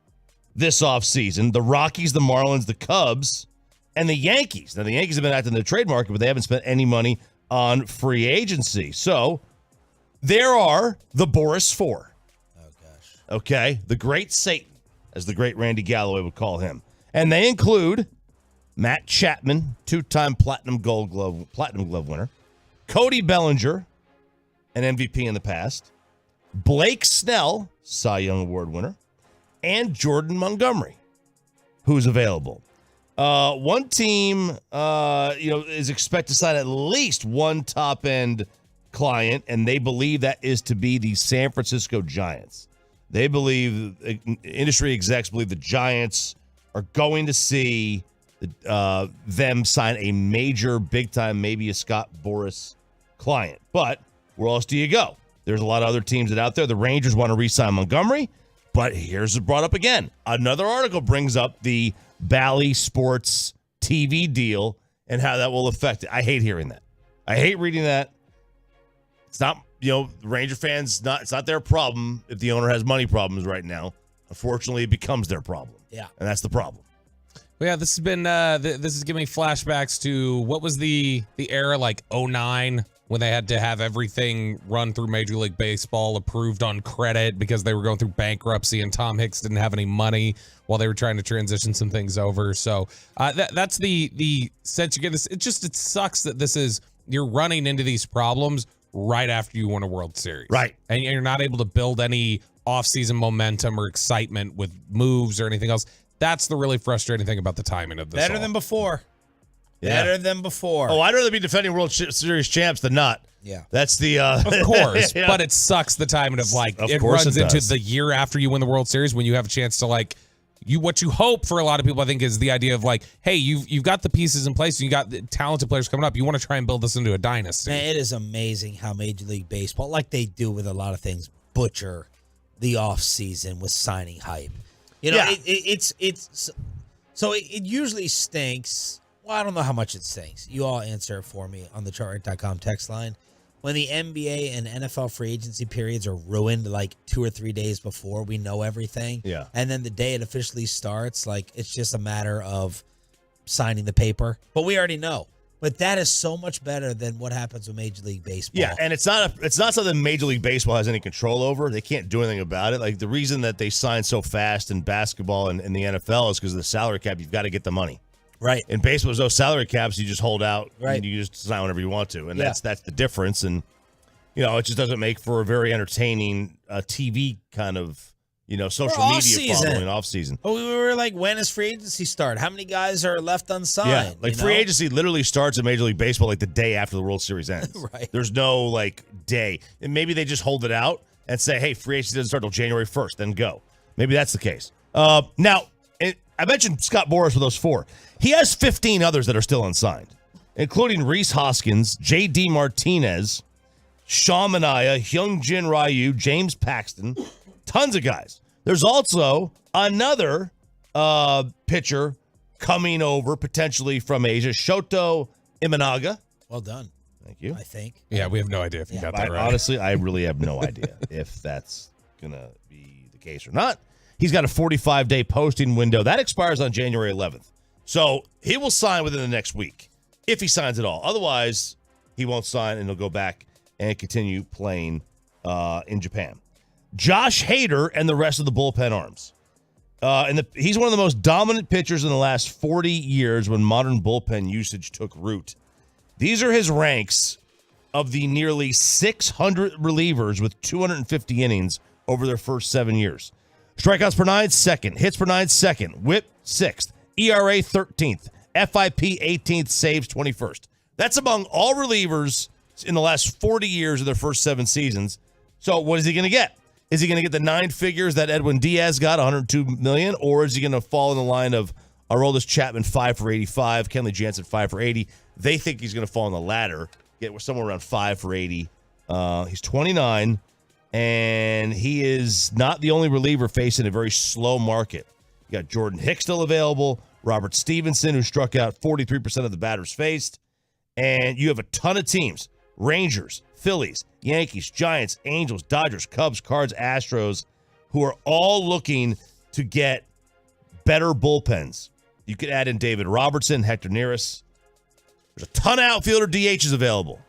this offseason: the Rockies, the Marlins, the Cubs, and the Yankees. Now, the Yankees have been active in the trade market, but they haven't spent any money on free agency. So there are the Boris 4. Oh, gosh. Okay, the Great Satan, as the great Randy Galloway would call him. And they include Matt Chapman, 2-time Platinum Glove winner, Cody Bellinger, an MVP in the past, Blake Snell, Cy Young Award winner, and Jordan Montgomery, who's available. One team, is expected to sign at least one top-end client, and they believe that is to be the San Francisco Giants. They believe, industry execs believe the Giants are going to see them sign a major, big-time, maybe a Scott Boras client. But where else do you go? There's a lot of other teams that out there. The Rangers want to re-sign Montgomery, but here's brought up again. Another article brings up the Bally Sports TV deal and how that will affect it. I hate hearing that. I hate reading that. It's not, Ranger fans, it's not their problem if the owner has money problems right now. Unfortunately, it becomes their problem. Yeah. And that's the problem. Well, yeah, this has been this is giving me flashbacks to what was the era like 2009 when they had to have everything run through Major League Baseball approved on credit because they were going through bankruptcy and Tom Hicks didn't have any money while they were trying to transition some things over. So that's the sense you get. It sucks that you're running into these problems right after you win a World Series. Right. And you're not able to build any offseason momentum or excitement with moves or anything else. That's the really frustrating thing about the timing of this. Better than before. Yeah. Better than before. Oh, I'd rather be defending World Series champs than not. Yeah. That's the... Of course. Yeah. But it sucks the timing of it course runs it into does. the year after you win the World Series when you have a chance to what you hope for a lot of people, I think, is the idea of hey, you've got the pieces in place and you got the talented players coming up. You want to try and build this into a dynasty. Man, it is amazing how Major League Baseball, like they do with a lot of things, butcher the offseason with signing hype. It usually stinks. Well, I don't know how much it stinks. You all answer it for me on the chartrate.com text line. When the NBA and NFL free agency periods are ruined 2 or 3 days before we know everything. Yeah. And then the day it officially starts, it's just a matter of signing the paper. But we already know. But that is so much better than what happens with Major League Baseball. Yeah, and it's not something Major League Baseball has any control over. They can't do anything about it. The reason that they sign so fast in basketball and in the NFL is because of the salary cap. You've got to get the money. Right. In baseball, there's no salary caps. You just hold out right. and you just sign whenever you want to. And Yeah. that's the difference. And, it just doesn't make for a very entertaining TV kind of, social media following off season. Oh, we were when does free agency start? How many guys are left unsigned? Yeah, free agency literally starts in Major League Baseball the day after the World Series ends. Right. There's no day. And maybe they just hold it out and say, hey, free agency doesn't start until January 1st, then go. Maybe that's the case. Now, I mentioned Scott Boras with those 4. He has 15 others that are still unsigned, including Rhys Hoskins, J.D. Martinez, Sean Manaea, Hyunjin Ryu, James Paxton, tons of guys. There's also another pitcher coming over potentially from Asia, Shoto Imanaga. Well done. Thank you. I think. Yeah, we have no idea if you got that right. Honestly, I really have no idea if that's going to be the case or not. He's got a 45-day posting window. That expires on January 11th. So he will sign within the next week if he signs at all. Otherwise, he won't sign, and he'll go back and continue playing in Japan. Josh Hader and the rest of the bullpen arms. He's one of the most dominant pitchers in the last 40 years when modern bullpen usage took root. These are his ranks of the nearly 600 relievers with 250 innings over their first 7 years. Strikeouts per nine, second. Hits per nine, second. Whip, sixth. ERA, 13th. FIP, 18th. Saves, 21st. That's among all relievers in the last 40 years of their first 7 seasons. So what is he going to get? Is he going to get the 9 figures that Edwin Diaz got, $102 million, or is he going to fall in the line of Aroldis Chapman, 5 for 85, Kenley Jansen, 5 for 80? They think he's going to fall on the latter, get somewhere around 5 for 80. He's 29, and he is not the only reliever facing a very slow market. You got Jordan Hicks still available, Robert Stevenson, who struck out 43% of the batters faced, and you have a ton of teams, Rangers, Phillies, Yankees, Giants, Angels, Dodgers, Cubs, Cards, Astros, who are all looking to get better bullpens. You could add in David Robertson, Hector Neris. There's a ton of outfielder DHs available.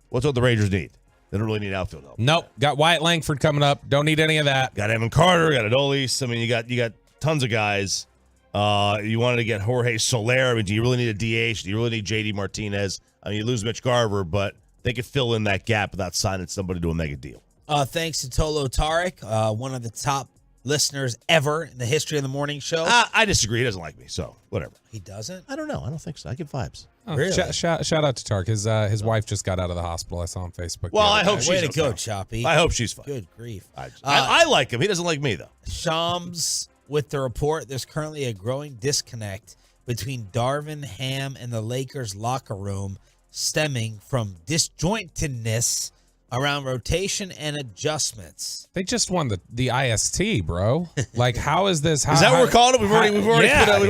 What's what the Rangers need? They don't really need outfield help. Nope. Got Wyatt Langford coming up. Don't need any of that. Got Evan Carter. Got Adolis. I mean, you got tons of guys. You wanted to get Jorge Soler. I mean, do you really need a DH? Do you really need JD Martinez? I mean, you lose Mitch Garver, but they could fill in that gap without signing somebody to a mega deal. Thanks to Tolo Tarek, one of the top listeners ever in the history of the morning show. I disagree. He doesn't like me, so whatever. He doesn't? I don't know. I don't think so. I get vibes. Oh, really? Shout out to Tark. His wife just got out of the hospital. I saw on Facebook. Well, I hope she's way to okay. go, Choppy. I hope she's fine. Good grief. I like him. He doesn't like me, though. Shams with the report. There's currently a growing disconnect between Darvin Ham and the Lakers locker room, stemming from disjointedness around rotation and adjustments. They just won the IST, bro. Like, how is this? Is that what we're calling it? We've already put 3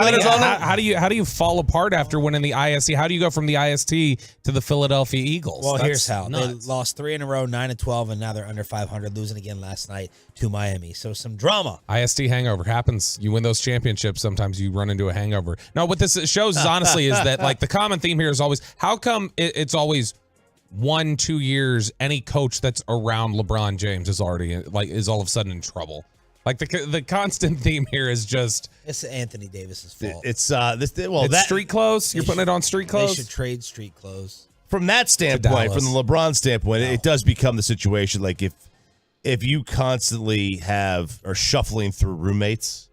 letters on it. How do you fall apart after winning the IST? How do you go from the IST to the Philadelphia Eagles? Well, here's how. Nuts. They lost 3 in a row, 9-12, and now they're under 500, losing again last night to Miami. So some drama. IST hangover happens. You win those championships, sometimes you run into a hangover. No, what this shows is honestly is that like the common theme here is always how come it's always 1-2 years any coach that's around LeBron James is already is all of a sudden in trouble. Like the constant theme here is just it's Anthony Davis's fault. It's street clothes. You're putting it on street clothes. They should trade street clothes. From that standpoint, from the LeBron standpoint, it does become the situation like if you constantly are shuffling through roommates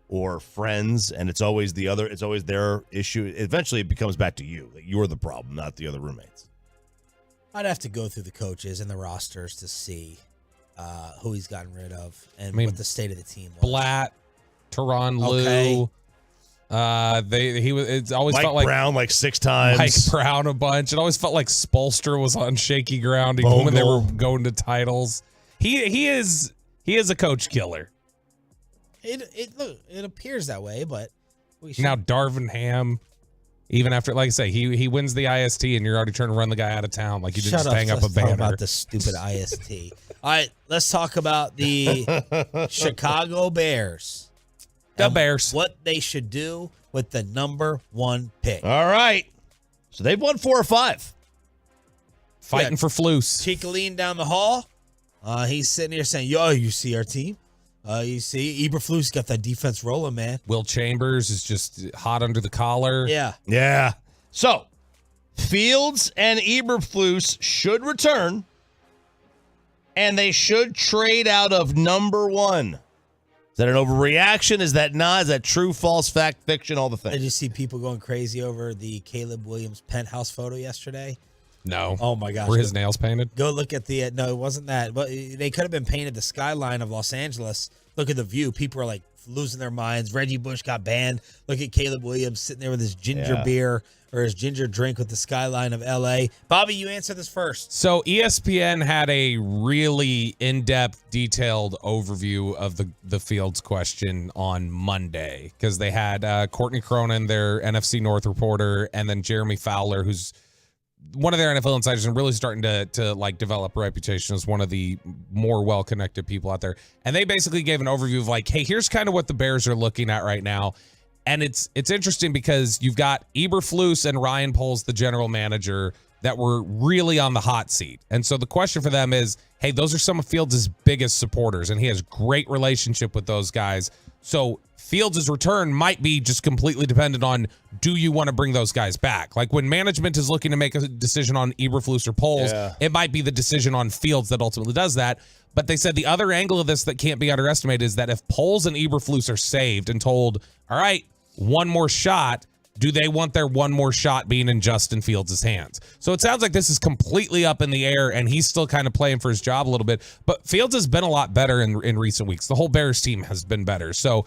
or friends and it's always their issue, eventually it becomes back to you. Like you're the problem, not the other roommates. I'd have to go through the coaches and the rosters to see who he's gotten rid of and what the state of the team was. Blatt, Tyronn Lue. It's always Mike felt like Brown like 6 times. Mike Brown a bunch. It always felt like Spolstra was on shaky ground even when they were going to titles. He is a coach killer. It appears that way, but now Darvin Ham. Even after, like I say, he wins the IST and you're already trying to run the guy out of town. Like you didn't just hang up a banner. Talk about the stupid IST. All right, let's talk about the Chicago Bears. The Bears. What they should do with the number 1 pick. All right. So they've won 4 or 5. Fighting for Flus. Chicoline down the hall. He's sitting here saying, yo, you see our team? You see, Eberflus got that defense rolling, man. Will Chambers is just hot under the collar. Yeah. So, Fields and Eberflus should return, and they should trade out of number 1. Is that an overreaction? Is that not? Is that true, false, fact, fiction, all the things? Did you see people going crazy over the Caleb Williams penthouse photo yesterday? No. Oh, my gosh. Were his nails painted? Go look at the no, it wasn't that. But they could have been painted the skyline of Los Angeles. Look at the view. People are like losing their minds. Reggie Bush got banned. Look at Caleb Williams sitting there with his ginger beer or his ginger drink with the skyline of L.A. Bobby, you answer this first. So ESPN had a really in-depth, detailed overview of the Fields question on Monday because they had Courtney Cronin, their NFC North reporter, and then Jeremy Fowler, who's one of their NFL insiders and really starting to like develop a reputation as one of the more well-connected people out there. And they basically gave an overview of like, hey, here's kind of what the Bears are looking at right now. And it's interesting because you've got Eberflus and Ryan Poles, the general manager, that were really on the hot seat. And so the question for them is, hey, those are some of Fields' biggest supporters, and he has great relationship with those guys. So Fields' return might be just completely dependent on, do you want to bring those guys back? Like when management is looking to make a decision on Eberflus or Poles, it might be the decision on Fields that ultimately does that. But they said the other angle of this that can't be underestimated is that if Poles and Eberflus are saved and told, all right, one more shot, do they want their one more shot being in Justin Fields' hands? So it sounds like this is completely up in the air, and he's still kind of playing for his job a little bit. But Fields has been a lot better in recent weeks. The whole Bears team has been better. So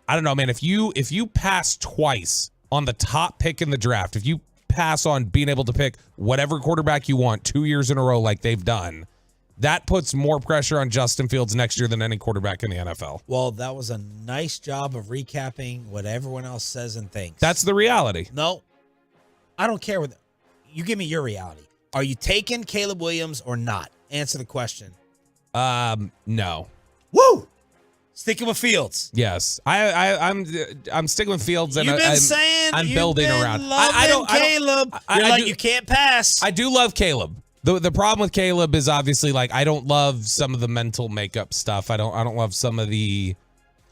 I don't know, man. If you pass twice on the top pick in the draft, if you pass on being able to pick whatever quarterback you want 2 years in a row like they've done, that puts more pressure on Justin Fields next year than any quarterback in the NFL. Well, that was a nice job of recapping what everyone else says and thinks. That's the reality. No, I don't care what you give me your reality. Are you taking Caleb Williams or not? Answer the question. No. Woo! Sticking with Fields. Yes, I'm sticking with Fields, and You've been saying I'm building around. I don't Caleb. You can't pass. I do love Caleb. The problem with Caleb is obviously like I don't love some of the mental makeup stuff. I don't love some of the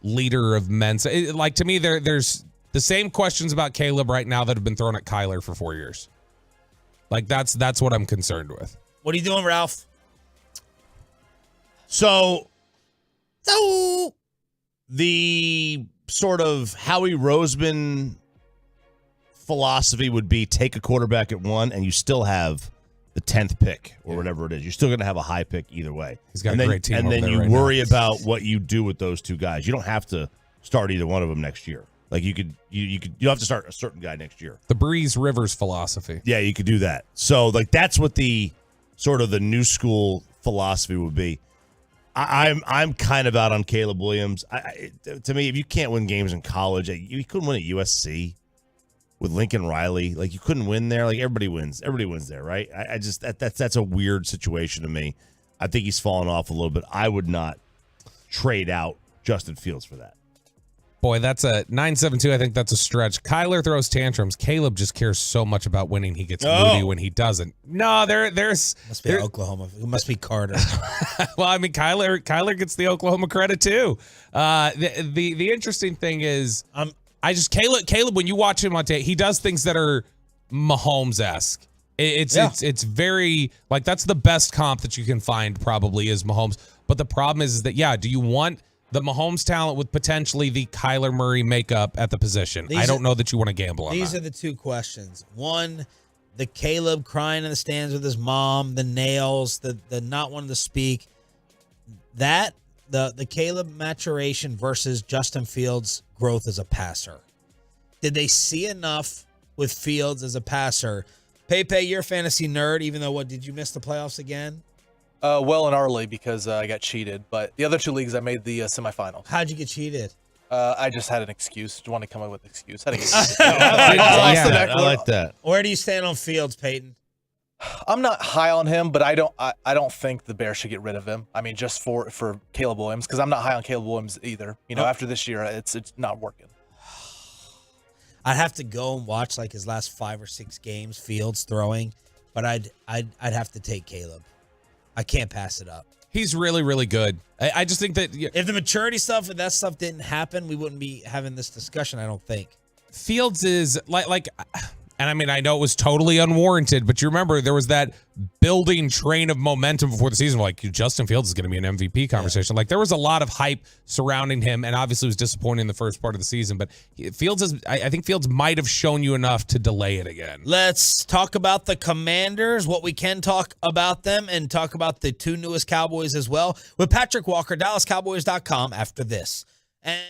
leader of men. Like to me, there's the same questions about Caleb right now that have been thrown at Kyler for 4 years. Like that's what I'm concerned with. What are you doing, Ralph? So the sort of Howie Roseman philosophy would be take a quarterback at 1 and you still have the 10th pick or whatever it is. You're still going to have a high pick either way. He's got a great team. And then you worry about what you do with those two guys. You don't have to start either one of them next year. Like you have to start a certain guy next year. The Breeze Rivers philosophy. Yeah, you could do that. So like that's what the sort of the new school philosophy would be. I'm kind of out on Caleb Williams. To me, if you can't win games in college, you couldn't win at USC with Lincoln Riley. Like you couldn't win there. Like everybody wins. Everybody wins there, right? I just that's a weird situation to me. I think he's fallen off a little bit. I would not trade out Justin Fields for that. Boy, that's a 9.72. I think that's a stretch. Kyler throws tantrums. Caleb just cares so much about winning. He gets moody when he doesn't. No, there's must be Oklahoma. It must be Carter. Well, I mean, Kyler gets the Oklahoma credit too. The interesting thing is, Caleb. When you watch him on tape, he does things that are Mahomes-esque. It's very like that's the best comp that you can find probably is Mahomes. But the problem is that do you want the Mahomes talent with potentially the Kyler Murray makeup at the position? I don't know that you want to gamble on that. These are the two questions. One, the Caleb crying in the stands with his mom, the nails, the not wanting to speak. That, the Caleb maturation versus Justin Fields' growth as a passer. Did they see enough with Fields as a passer? Pepe, you're a fantasy nerd, even though, did you miss the playoffs again? Well and early because I got cheated, but the other two leagues I made the semifinals. How'd you get cheated? I just had an excuse. Just want to come up with an excuse. I like that. Where do you stand on Fields, Peyton? I'm not high on him, but I don't think the Bears should get rid of him. I mean, just for Caleb Williams, because I'm not high on Caleb Williams either. You know, after this year, it's not working. I'd have to go and watch like his last 5 or 6 games, Fields throwing, but I'd have to take Caleb. I can't pass it up. He's really, really good. I just think that if the maturity stuff and that stuff didn't happen, we wouldn't be having this discussion, I don't think. Fields is like, and I mean, I know it was totally unwarranted, but you remember there was that building train of momentum before the season. Like Justin Fields is going to be an MVP conversation. Like there was a lot of hype surrounding him, and obviously it was disappointing in the first part of the season. But I think Fields might have shown you enough to delay it again. Let's talk about the Commanders, what we can talk about them, and talk about the 2 newest Cowboys as well with Patrick Walker, DallasCowboys.com after this. And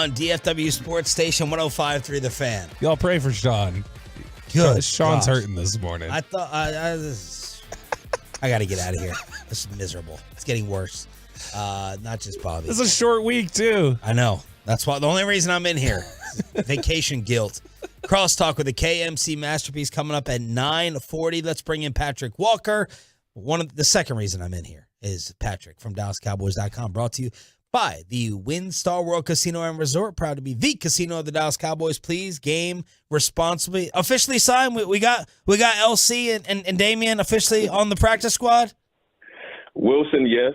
on DFW Sports Station 105.3 The Fan. Y'all pray for Sean. Good. Sean's gosh. hurting this morning. I thought I got to get out of here. This is miserable. It's getting worse. Not just Bobby. This is a short week too. I know. That's why the only reason I'm in here. Vacation guilt. Crosstalk with the KMC Masterpiece coming up at 9:40. Let's bring in Patrick Walker. The second reason I'm in here is Patrick from DallasCowboys.com, brought to you by the WinStar World Casino and Resort. Proud to be the casino of the Dallas Cowboys. Please game responsibly. Officially signed. We got LC and Damian officially on the practice squad. Wilson, yes.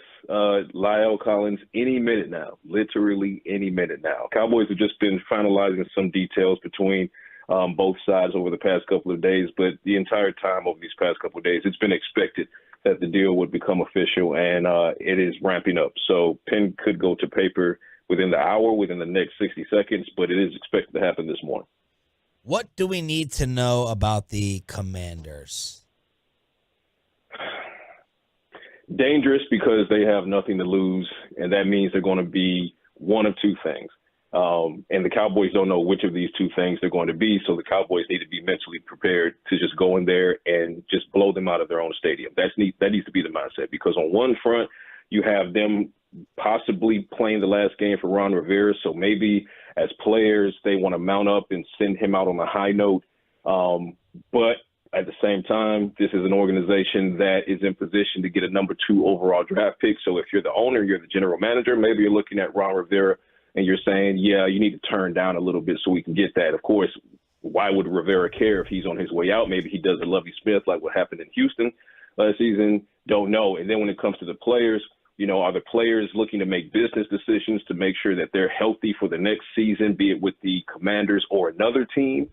Lyle Collins, any minute now. Literally any minute now. Cowboys have just been finalizing some details between both sides over the past couple of days, but the entire time over these past couple of days, it's been expected that the deal would become official, and it is ramping up. So pen could go to paper within the hour, within the next 60 seconds, but it is expected to happen this morning. What do we need to know about the Commanders? Dangerous because they have nothing to lose, and that means they're going to be one of two things. And the Cowboys don't know which of these two things they're going to be, so the Cowboys need to be mentally prepared to just go in there and just blow them out of their own stadium. That needs to be the mindset, because on one front, you have them possibly playing the last game for Ron Rivera, so maybe as players they want to mount up and send him out on a high note. But at the same time, this is an organization that is in position to get a number 2 overall draft pick. So if you're the owner, you're the general manager, maybe you're looking at Ron Rivera and you're saying, yeah, you need to turn down a little bit so we can get that. Of course, why would Rivera care if he's on his way out? Maybe he does a Lovie Smith like what happened in Houston last season. Don't know. And then when it comes to the players, are the players looking to make business decisions to make sure that they're healthy for the next season, be it with the Commanders or another team?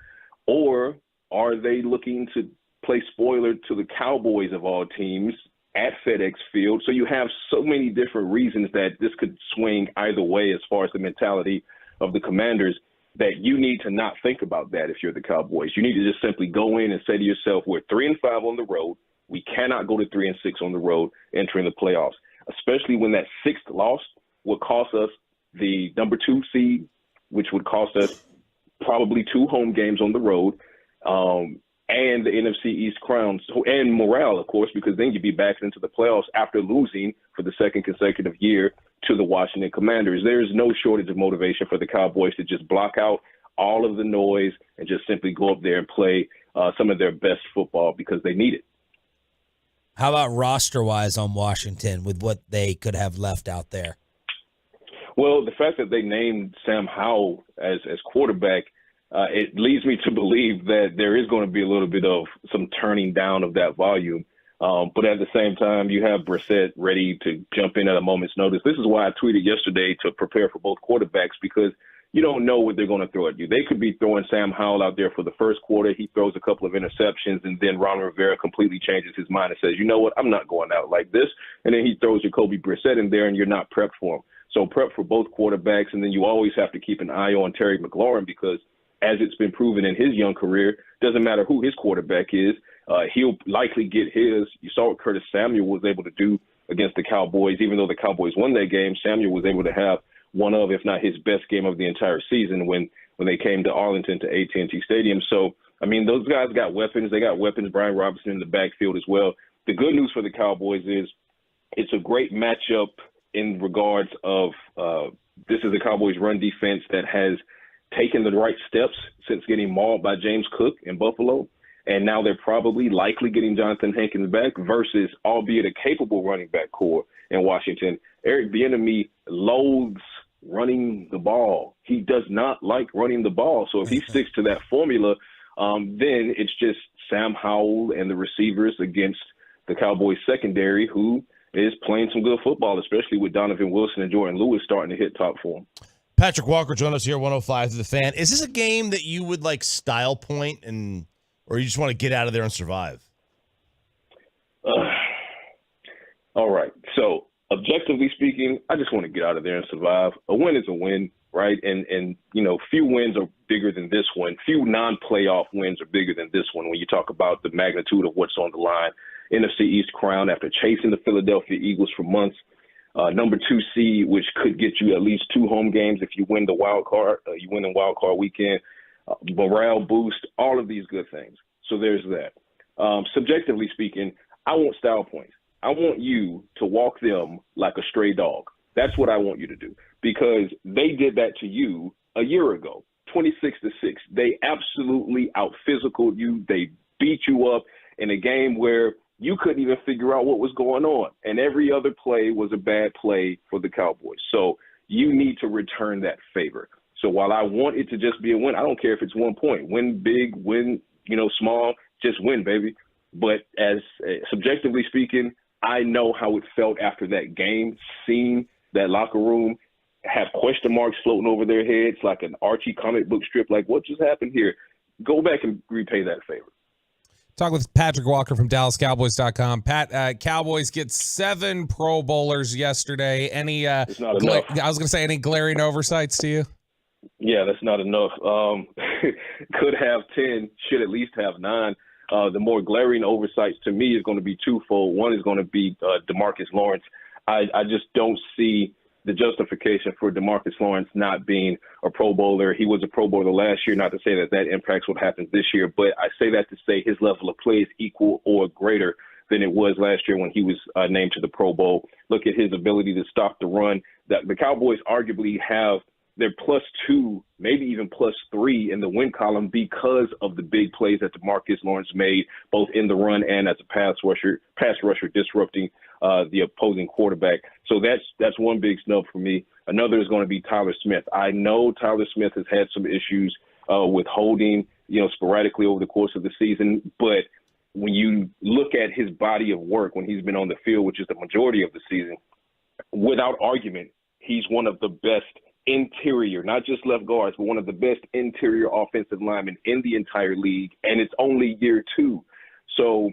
Or are they looking to play spoiler to the Cowboys of all teams at FedEx Field? So you have so many different reasons that this could swing either way as far as the mentality of the Commanders, that you need to not think about that if you're the Cowboys. You need to just simply go in and say to yourself, we're 3-5 on the road. We cannot go to 3-6 on the road entering the playoffs, especially when that 6th loss would cost us the number 2 seed, which would cost us probably 2 home games on the road. And the NFC East crown, and morale, of course, because then you'd be back into the playoffs after losing for the 2nd consecutive year to the Washington Commanders. There's no shortage of motivation for the Cowboys to just block out all of the noise and just simply go up there and play some of their best football, because they need it. How about roster-wise on Washington with what they could have left out there? Well, the fact that they named Sam Howell as quarterback, it leads me to believe that there is going to be a little bit of some turning down of that volume. But at the same time, you have Brissett ready to jump in at a moment's notice. This is why I tweeted yesterday to prepare for both quarterbacks, because you don't know what they're going to throw at you. They could be throwing Sam Howell out there for the first quarter. He throws a couple of interceptions, and then Ron Rivera completely changes his mind and says, you know what, I'm not going out like this. And then he throws Jacoby Brissett in there, and you're not prepped for him. So prep for both quarterbacks, and then you always have to keep an eye on Terry McLaurin, because as it's been proven in his young career, doesn't matter who his quarterback is, he'll likely get his. You saw what Curtis Samuel was able to do against the Cowboys. Even though the Cowboys won that game, Samuel was able to have one of, if not his best game of the entire season when they came to Arlington to AT&T Stadium. So, I mean, those guys got weapons. They got weapons. Brian Robinson in the backfield as well. The good news for the Cowboys is it's a great matchup in regards of this is the Cowboys' run defense that has taken the right steps since getting mauled by James Cook in Buffalo. And now they're probably likely getting Jonathan Hankins back versus, albeit a capable running back core in Washington. Eric Bieniemy loathes running the ball. He does not like running the ball. So if he sticks to that formula, then it's just Sam Howell and the receivers against the Cowboys secondary, who is playing some good football, especially with Donovan Wilson and Jordan Lewis starting to hit top form. Patrick Walker joined us here at 105 to the Fan. Is this a game that you would like style point, or you just want to get out of there and survive? All right. So objectively speaking, I just want to get out of there and survive. A win is a win, right? And few wins are bigger than this one. Few non-playoff wins are bigger than this one when you talk about the magnitude of what's on the line. NFC East crown after chasing the Philadelphia Eagles for months. number 2 seed, which could get you at least 2 home games if you win the wild card. You win the wild card weekend. Morale boost, all of these good things. So there's that. Subjectively speaking, I want style points. I want you to walk them like a stray dog. That's what I want you to do, because they did that to you a year ago, 26-6. They absolutely out-physicaled you. They beat you up in a game where you couldn't even figure out what was going on. And every other play was a bad play for the Cowboys. So you need to return that favor. So while I want it to just be a win, I don't care if it's 1 point. Win big, win, small, just win, baby. But as subjectively speaking, I know how it felt after that game, seeing that locker room have question marks floating over their heads like an Archie comic book strip. Like, what just happened here? Go back and repay that favor. Talk with Patrick Walker from DallasCowboys.com. Pat, Cowboys get 7 Pro Bowlers yesterday. Any? It's not enough. I was going to say, any glaring oversights to you? Yeah, that's not enough. Could have 10, should at least have 9. The more glaring oversights to me is going to be twofold. One is going to be DeMarcus Lawrence. I just don't see the justification for DeMarcus Lawrence not being a Pro Bowler. He was a Pro Bowler last year, not to say that impacts what happens this year, but I say that to say his level of play is equal or greater than it was last year when he was named to the Pro Bowl. Look at his ability to stop the run. The Cowboys arguably have their +2, maybe even +3 in the win column because of the big plays that DeMarcus Lawrence made, both in the run and as a pass rusher disrupting the opposing quarterback. So that's one big snub for me. Another is going to be Tyler Smith. I know Tyler Smith has had some issues with holding, sporadically over the course of the season, but when you look at his body of work when he's been on the field, which is the majority of the season, without argument, he's one of the best interior, not just left guards, but one of the best interior offensive linemen in the entire league, and it's only year 2. So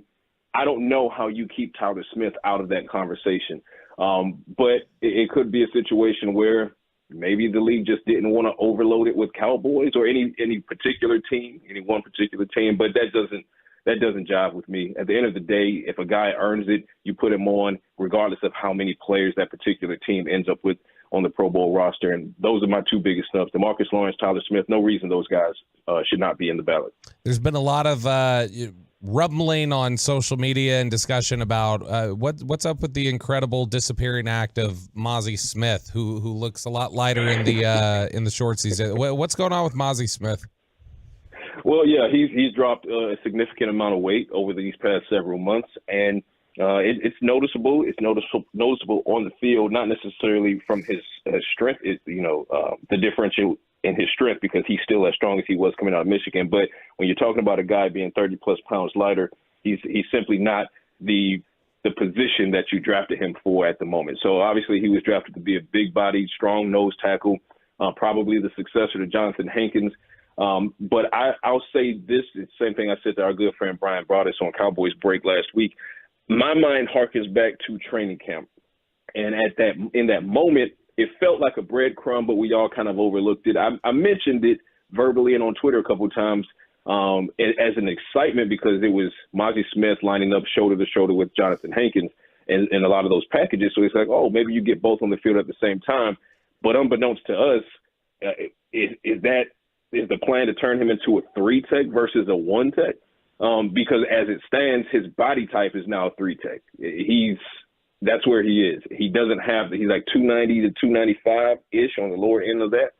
I don't know how you keep Tyler Smith out of that conversation. But it could be a situation where maybe the league just didn't want to overload it with Cowboys or any particular team, any one particular team, but that doesn't jive with me. At the end of the day, if a guy earns it, you put him on regardless of how many players that particular team ends up with on the Pro Bowl roster. And those are my 2 biggest snubs. DeMarcus Lawrence, Tyler Smith, no reason those guys should not be in the ballot. There's been a lot of rumbling on social media and discussion about what's up with the incredible disappearing act of Mozzie Smith, who looks a lot lighter in the shorts these days. What's going on with Mozzie Smith? Well, yeah, he's dropped a significant amount of weight over these past several months, and it's noticeable. It's noticeable on the field, not necessarily from his strength. The differential in his strength, because he's still as strong as he was coming out of Michigan. But when you're talking about a guy being 30-plus pounds lighter, he's simply not the position that you drafted him for at the moment. So obviously he was drafted to be a big-bodied, strong nose tackle, probably the successor to Jonathan Hankins. But I'll say this, it's the same thing I said to our good friend Brian Broaddus on Cowboys Break last week. My mind harkens back to training camp. And in that moment, it felt like a breadcrumb, but we all kind of overlooked it. I mentioned it verbally and on Twitter a couple of times as an excitement, because it was Mozzie Smith lining up shoulder to shoulder with Jonathan Hankins and a lot of those packages. So it's like, oh, maybe you get both on the field at the same time. But unbeknownst to us, is the plan to turn him into a 3-tech versus a 1-tech? Because as it stands, his body type is now a 3-tech. That's where he is. He's like 290 to 295-ish on the lower end of that.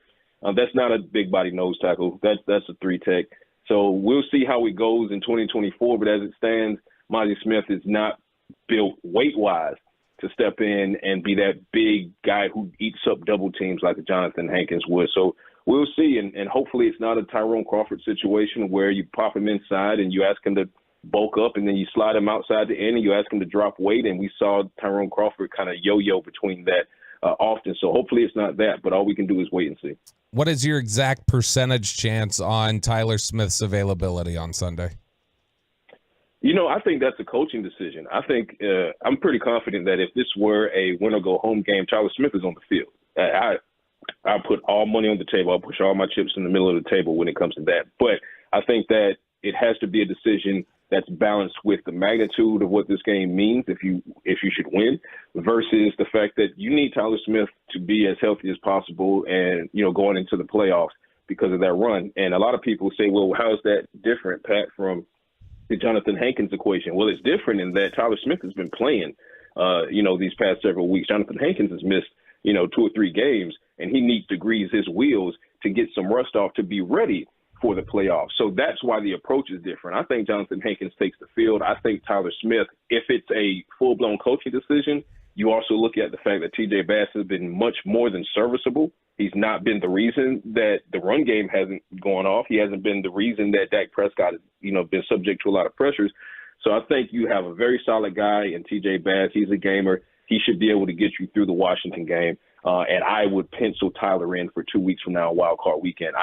That's not a big body nose tackle. That's a 3-tech. So we'll see how it goes in 2024. But as it stands, Mozzie Smith is not built weight-wise to step in and be that big guy who eats up double teams like Jonathan Hankins would. So we'll see, and hopefully it's not a Tyrone Crawford situation where you pop him inside and you ask him to bulk up and then you slide him outside the end and you ask him to drop weight, and we saw Tyrone Crawford kind of yo-yo between that often. So hopefully it's not that, but all we can do is wait and see. What is your exact percentage chance on Tyler Smith's availability on Sunday? I think that's a coaching decision. I think I'm pretty confident that if this were a win-or-go-home game, Tyler Smith is on the field. I'll put all money on the table. I'll push all my chips in the middle of the table when it comes to that. But I think that it has to be a decision that's balanced with the magnitude of what this game means if you should win, versus the fact that you need Tyler Smith to be as healthy as possible and, going into the playoffs because of that run. And a lot of people say, well, how is that different, Pat, from the Jonathan Hankins equation? Well, it's different in that Tyler Smith has been playing, these past several weeks. Jonathan Hankins has missed, 2 or 3 games, and he needs to grease his wheels to get some rust off to be ready for the playoffs. So that's why the approach is different. I think Jonathan Hankins takes the field. I think Tyler Smith, if it's a full-blown coaching decision, you also look at the fact that TJ Bass has been much more than serviceable. He's not been the reason that the run game hasn't gone off. He hasn't been the reason that Dak Prescott has, been subject to a lot of pressures. So I think you have a very solid guy in TJ Bass. He's a gamer. He should be able to get you through the Washington game. And I would pencil Tyler in for 2 weeks from now, wild card weekend.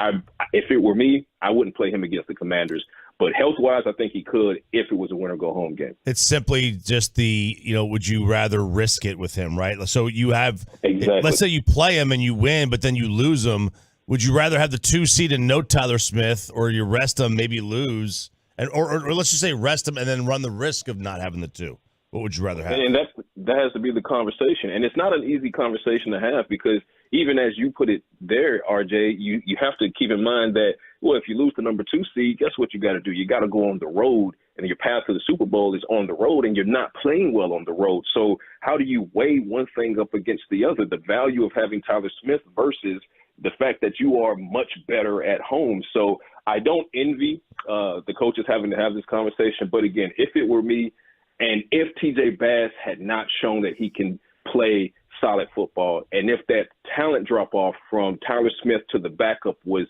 If it were me, I wouldn't play him against the Commanders. But health-wise, I think he could if it was a win-or-go-home game. It's simply just the, would you rather risk it with him, right? So you have, exactly. Let's say you play him and you win, but then you lose him. Would you rather have the 2 seed and no Tyler Smith, or you rest him, maybe lose, and or let's just say rest him and then run the risk of not having the 2? What would you rather have? And that has to be the conversation. And it's not an easy conversation to have because even as you put it there, RJ, you have to keep in mind that, well, if you lose the number 2 seed, guess what you got to do? You got to go on the road, and your path to the Super Bowl is on the road, and you're not playing well on the road. So how do you weigh one thing up against the other? The value of having Tyler Smith versus the fact that you are much better at home. So I don't envy the coaches having to have this conversation. But again, if it were me, and if TJ Bass had not shown that he can play solid football, and if that talent drop-off from Tyler Smith to the backup was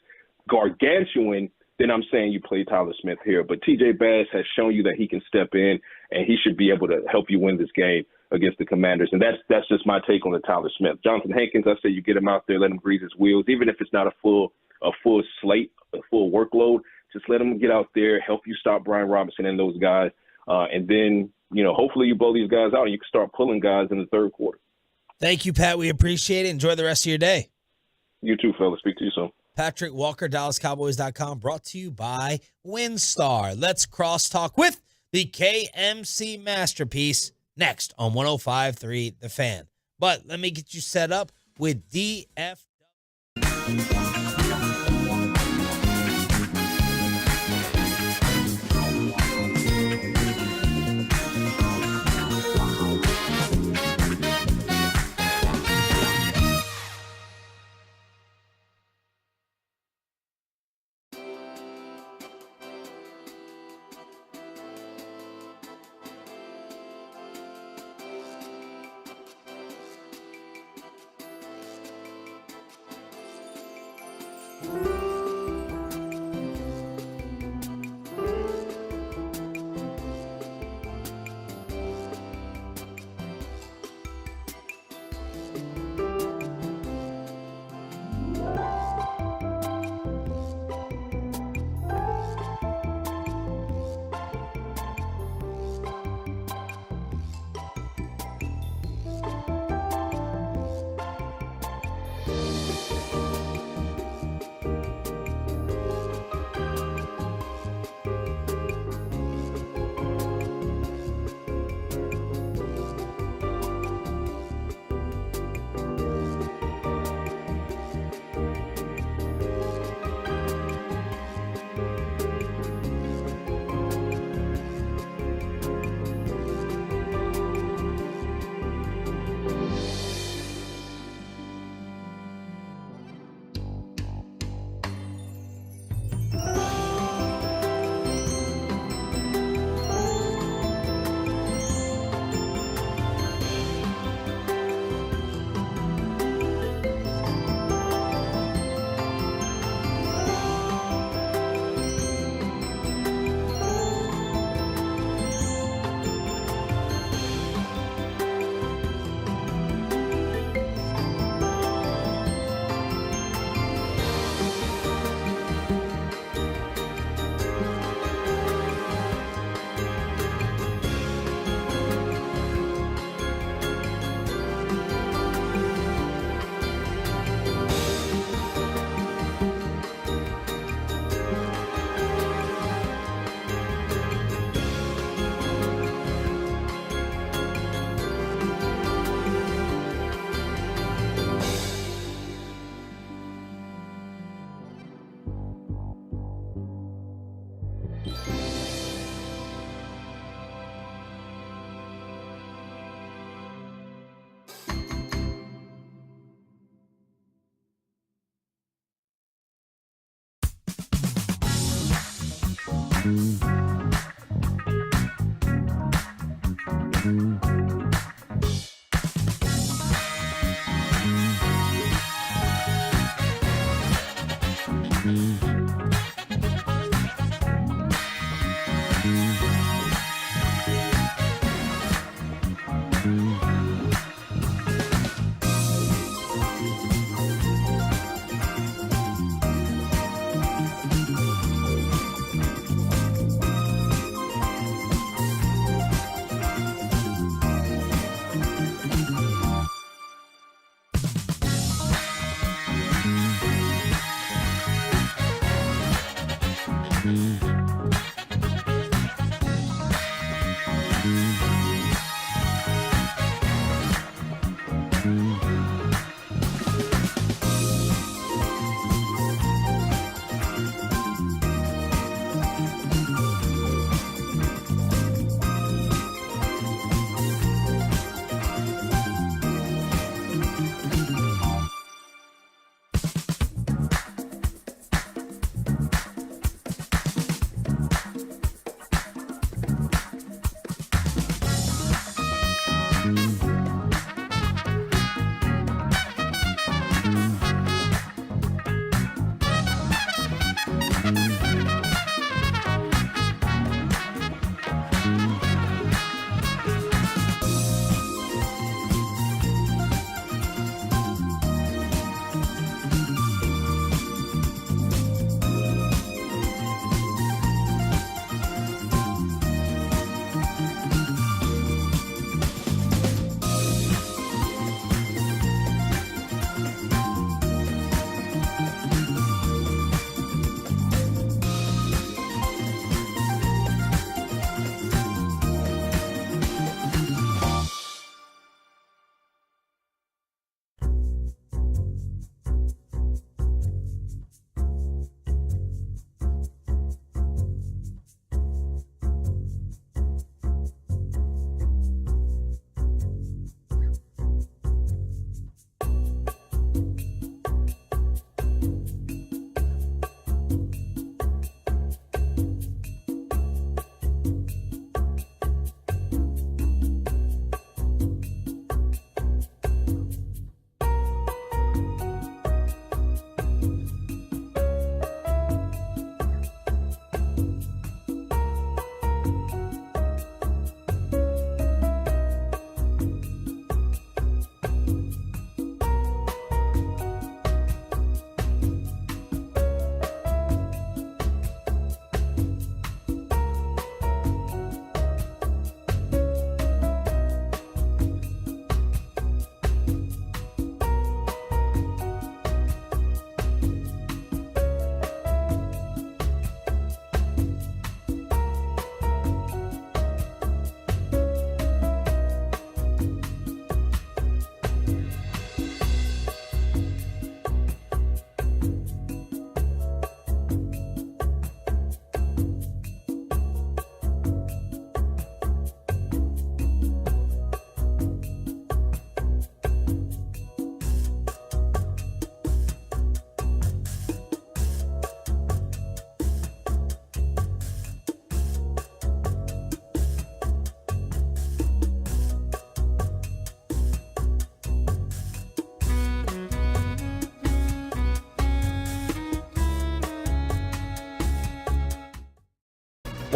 gargantuan, then I'm saying you play Tyler Smith here. But TJ Bass has shown you that he can step in, and he should be able to help you win this game against the Commanders. And that's just my take on the Tyler Smith. Jonathan Hankins, I say you get him out there, let him grease his wheels, even if it's not a full slate, a full workload. Just let him get out there, help you stop Brian Robinson and those guys. And then, hopefully you blow these guys out and you can start pulling guys in the third quarter. Thank you, Pat. We appreciate it. Enjoy the rest of your day. You too, fellas. Speak to you soon. Patrick Walker, DallasCowboys.com, brought to you by WinStar. Let's crosstalk with the KMC Masterpiece next on 105.3 The Fan. But let me get you set up with DF.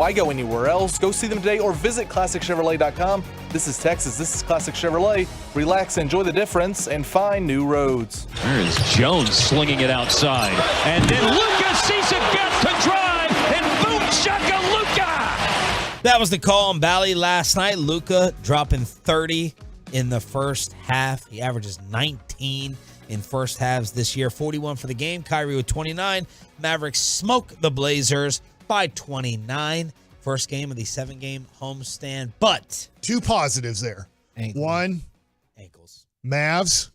Why go anywhere else? Go see them today or visit ClassicChevrolet.com. This is Texas. This is Classic Chevrolet. Relax, enjoy the difference, and find new roads. There's Jones slinging it outside. And then Luka sees a gap to drive, and boom, shaka-Luka! That was the call on Bally last night. Luka dropping 30 in the first half. He averages 19 in first halves this year. 41 for the game. Kyrie with 29. Mavericks smoke the Blazers by 29. First game of the 7-game homestand. But two positives there. One, ankles. Mavs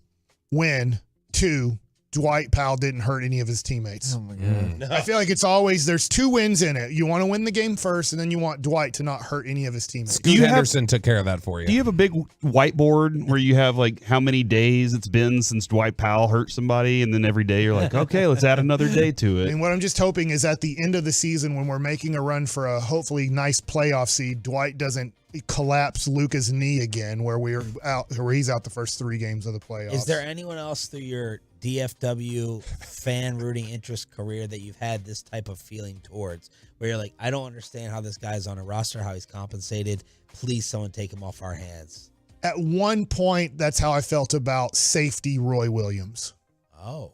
win. Two, Dwight Powell didn't hurt any of his teammates. Oh my God. I feel like it's always there's two wins in it. You want to win the game first, and then you want Dwight to not hurt any of his teammates. Scoot Henderson took care of that for you. Do you have a big whiteboard where you have like how many days it's been since Dwight Powell hurt somebody, and then every day you're like, okay, let's add another day to it. And what I'm just hoping is at the end of the season, when we're making a run for a hopefully nice playoff seed, Dwight doesn't collapse Luka's knee again, where he's out the first 3 games of the playoffs. Is there anyone else through your DFW fan rooting interest career that you've had this type of feeling towards, where you're like, I don't understand how this guy's on a roster, how he's compensated. Please, someone take him off our hands. At one point, that's how I felt about safety Roy Williams. Oh.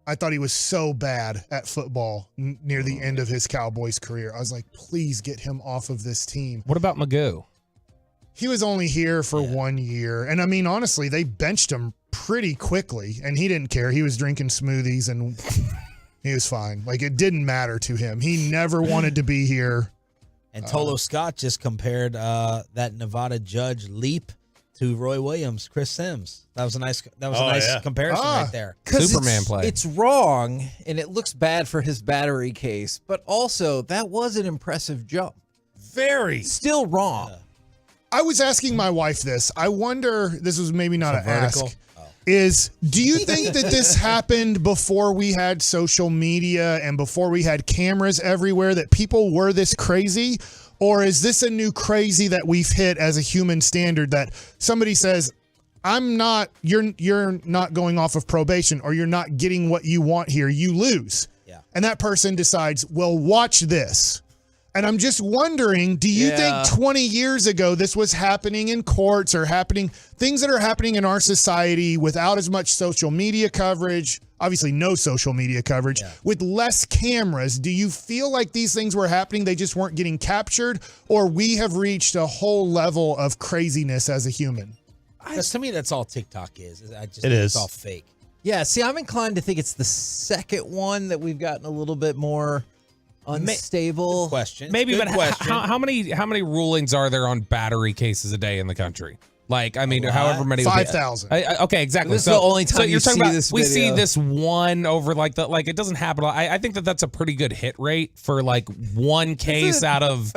I thought he was so bad at football near the end of his Cowboys career. I was like, please get him off of this team. What about Magoo? He was only here for 1 year. And I mean, honestly, they benched him pretty quickly, and he didn't care. He was drinking smoothies, and he was fine. Like, it didn't matter to him. He never wanted to be here. And Tolo Scott just compared that Nevada judge leap to Roy Williams, Chris Sims. That was a nice comparison right there. Superman play. It's wrong, and it looks bad for his battery case, but also that was an impressive jump. Very. Still wrong. I was asking my wife this. I wonder, this was maybe not an ask, do you think that this happened before we had social media and before we had cameras everywhere, that people were this crazy? Or is this a new crazy that we've hit as a human standard, that somebody says, you're not going off of probation, or you're not getting what you want here, you lose. Yeah. And that person decides, well, watch this. And I'm just wondering, do you think 20 years ago this was happening in courts, or things that are happening in our society without as much social media coverage, obviously no social media coverage, with less cameras? Do you feel like these things were happening, they just weren't getting captured, or we have reached a whole level of craziness as a human? Because to me, that's all TikTok is. I just it think is. It's all fake. Yeah, see, I'm inclined to think it's the second one that we've gotten a little bit more unstable. Good question. Maybe, Good but question. how many rulings are there on battery cases a day in the country? Like, I mean, however many. 5,000. Okay, exactly. This is the only time you're talking about this we video. see this one over it doesn't happen. I think that's a pretty good hit rate for like one case out of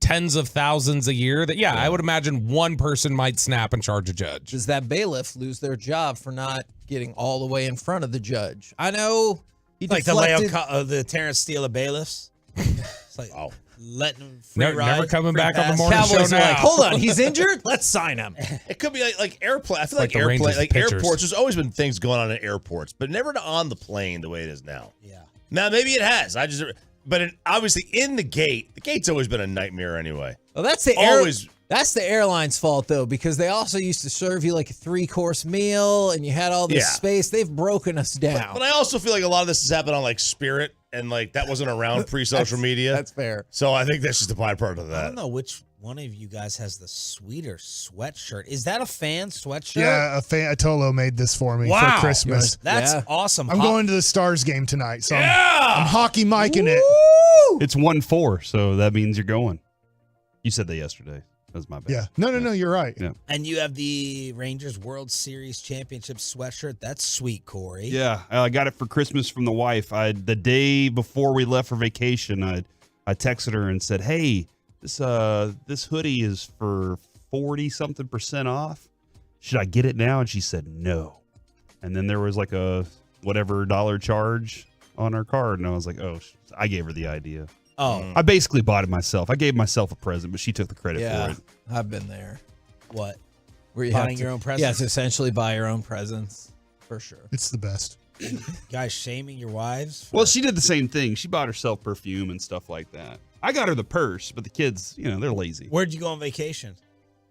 tens of thousands a year. I would imagine one person might snap and charge a judge. Does that bailiff lose their job for not getting all the way in front of the judge? I know he Like deflected. the Terrence Steele of bailiffs. It's like, letting him free Never ride. coming free back on the pass. morning Cowboys show are now. like, hold on, he's injured? Let's sign him. It could be like airplane. I feel Like like, the Rangers airplane, like pitchers. airports. There's always been things going on at airports, but never on the plane the way it is now. Yeah. Now maybe it has. Obviously in the gate's always been a nightmare anyway. Well, that's the airline's fault, though, because they also used to serve you like a 3-course meal, and you had all this space. They've broken us down. But I also feel like a lot of this has happened on like Spirit, and like that wasn't around pre-social media. That's fair. So I think that's just a byproduct of I that. don't know which one of you guys has the sweeter sweatshirt. Is that a fan sweatshirt? Yeah, Tolo made this for me for Christmas. That's awesome. I'm going to the Stars game tonight, so I'm hockey micing it. It's 1-4, so that means you're going. You said that yesterday. That's my bad. Yeah. No, you're right. Yeah. And you have the Rangers World Series Championship sweatshirt. That's sweet, Corey. Yeah, I got it for Christmas from the wife. The day before we left for vacation, I texted her and said, "Hey, this hoodie is for 40-something% off. Should I get it now?" And she said no. And then there was like a whatever dollar charge on her card, and I was like, "Oh," I gave her the idea. Oh, I basically bought it myself. I gave myself a present, but she took the credit for it. I've been there. What? Where you Buying have to, your own presents? Yes, essentially buy your own presents, for sure. It's the best. Guys shaming your wives? Well, she did the same thing. She bought herself perfume and stuff like that. I got her the purse, but the kids, they're lazy. Where'd you go on vacation?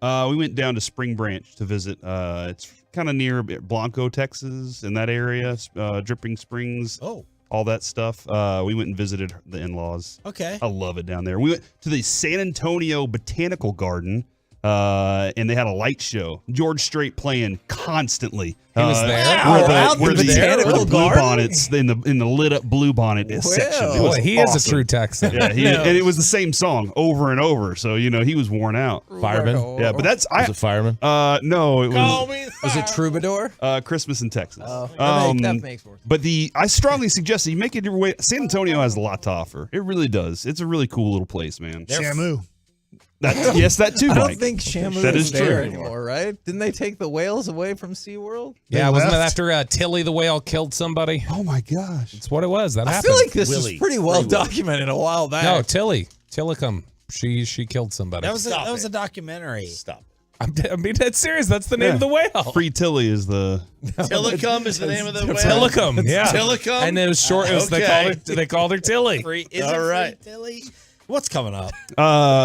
We went down to Spring Branch to visit. It's kind of near Blanco, Texas, in that area, Dripping Springs. Oh. All that stuff. We went and visited the in-laws. Okay. I love it down there. We went to the San Antonio Botanical Garden. and they had a light show. George Strait playing constantly. He was there. Where the blue bonnets in the lit up blue bonnet section. It was he awesome. is a true Texan. Yeah, and it was the same song over and over. So he was worn out. Fireman. Yeah, but was it Fireman? No, it was. Was it Troubadour? Christmas in Texas. Oh, that makes more sense. But I strongly suggest that you make it your way. San Antonio has a lot to offer. It really does. It's a really cool little place, man. Shamu. Yes, that too, I Mike. don't think Shamu That is is there true. anymore, right? Didn't they take the whales away from SeaWorld? Yeah, wasn't it after Tilly the whale killed somebody? Oh my gosh, that's what it was. That I happened. feel like this is pretty well documented a while back. No, Tillicum. She killed somebody. That was a documentary. Stop. I mean, that's serious. That's the name of the whale. Free Tilly is the. Tillicum is the name of the whale. Tillicum, yeah. Tillicum? And it was short. It was, they called her Tilly. All right. Tilly? What's coming up?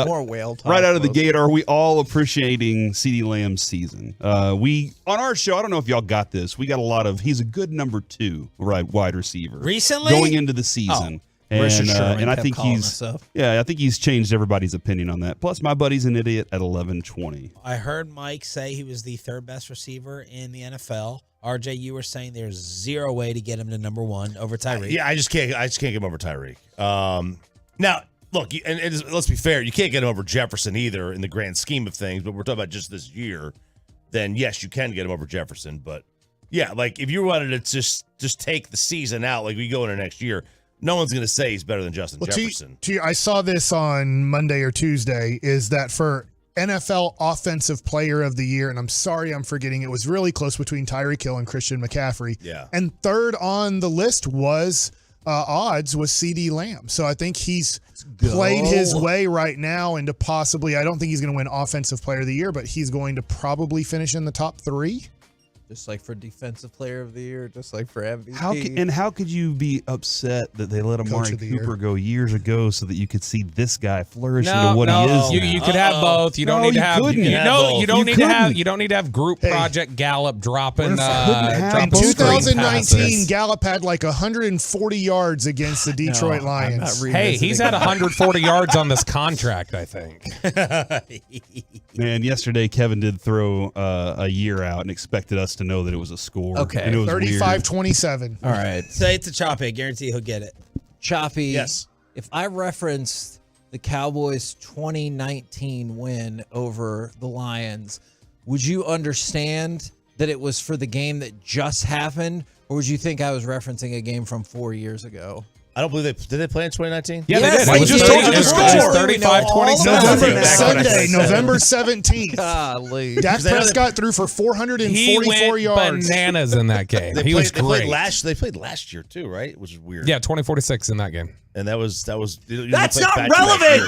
More whale talk. Right out of the gate, are we all appreciating CeeDee Lamb's season? We on our show, I don't know if y'all got this. We got a lot of. He's a good number 2 wide receiver recently going into the season. And I think I think he's changed everybody's opinion on that. Plus, my buddy's an idiot at 11:20. I heard Mike say he was the 3rd best receiver in the NFL. RJ, you were saying there's zero way to get him to number 1 over Tyreek. Yeah, I just can't get him over Tyreek. Now, look, let's be fair. You can't get him over Jefferson either in the grand scheme of things. But we're talking about just this year. Then yes, you can get him over Jefferson. But yeah, like if you wanted to just take the season out, like we go into next year. No one's going to say he's better than Justin Jefferson. I saw this on Monday or Tuesday, is that for NFL Offensive Player of the Year, and I'm sorry I'm forgetting, it was really close between Tyreek Hill and Christian McCaffrey. Yeah. And 3rd on the list was CeeDee Lamb. So I think he's played his way right now into possibly, I don't think he's going to win Offensive Player of the Year, but he's going to probably finish in the top 3. Just like for Defensive Player of the Year, just like for MVP. How could you be upset that they let Amari Cooper go years ago so that you could see this guy flourish into what he is? You could have both. You don't need to have. You don't need to have group project Gallup dropping. In 2019, Gallup had like 140 yards against the Detroit Lions. Hey, he's had 140 yards on this contract, I think. Man, yesterday Kevin did throw a year out and expected us to know that it was a score. Okay. And it was 35-27. All right. Say it to Choppy. I guarantee he'll get it. Choppy. Yes. If I referenced the Cowboys' 2019 win over the Lions, would you understand that it was for the game that just happened, or would you think I was referencing a game from 4 years ago? I don't believe did they play in 2019? Yeah, yes, they did. I just told you the score. 35-27. Sunday, November 17th. Golly. Dak Prescott threw for 444 yards. Bananas in that game. He was great. They played last year too, right? Which is weird. Yeah, 24-6 in that game. And that was. That's not relevant.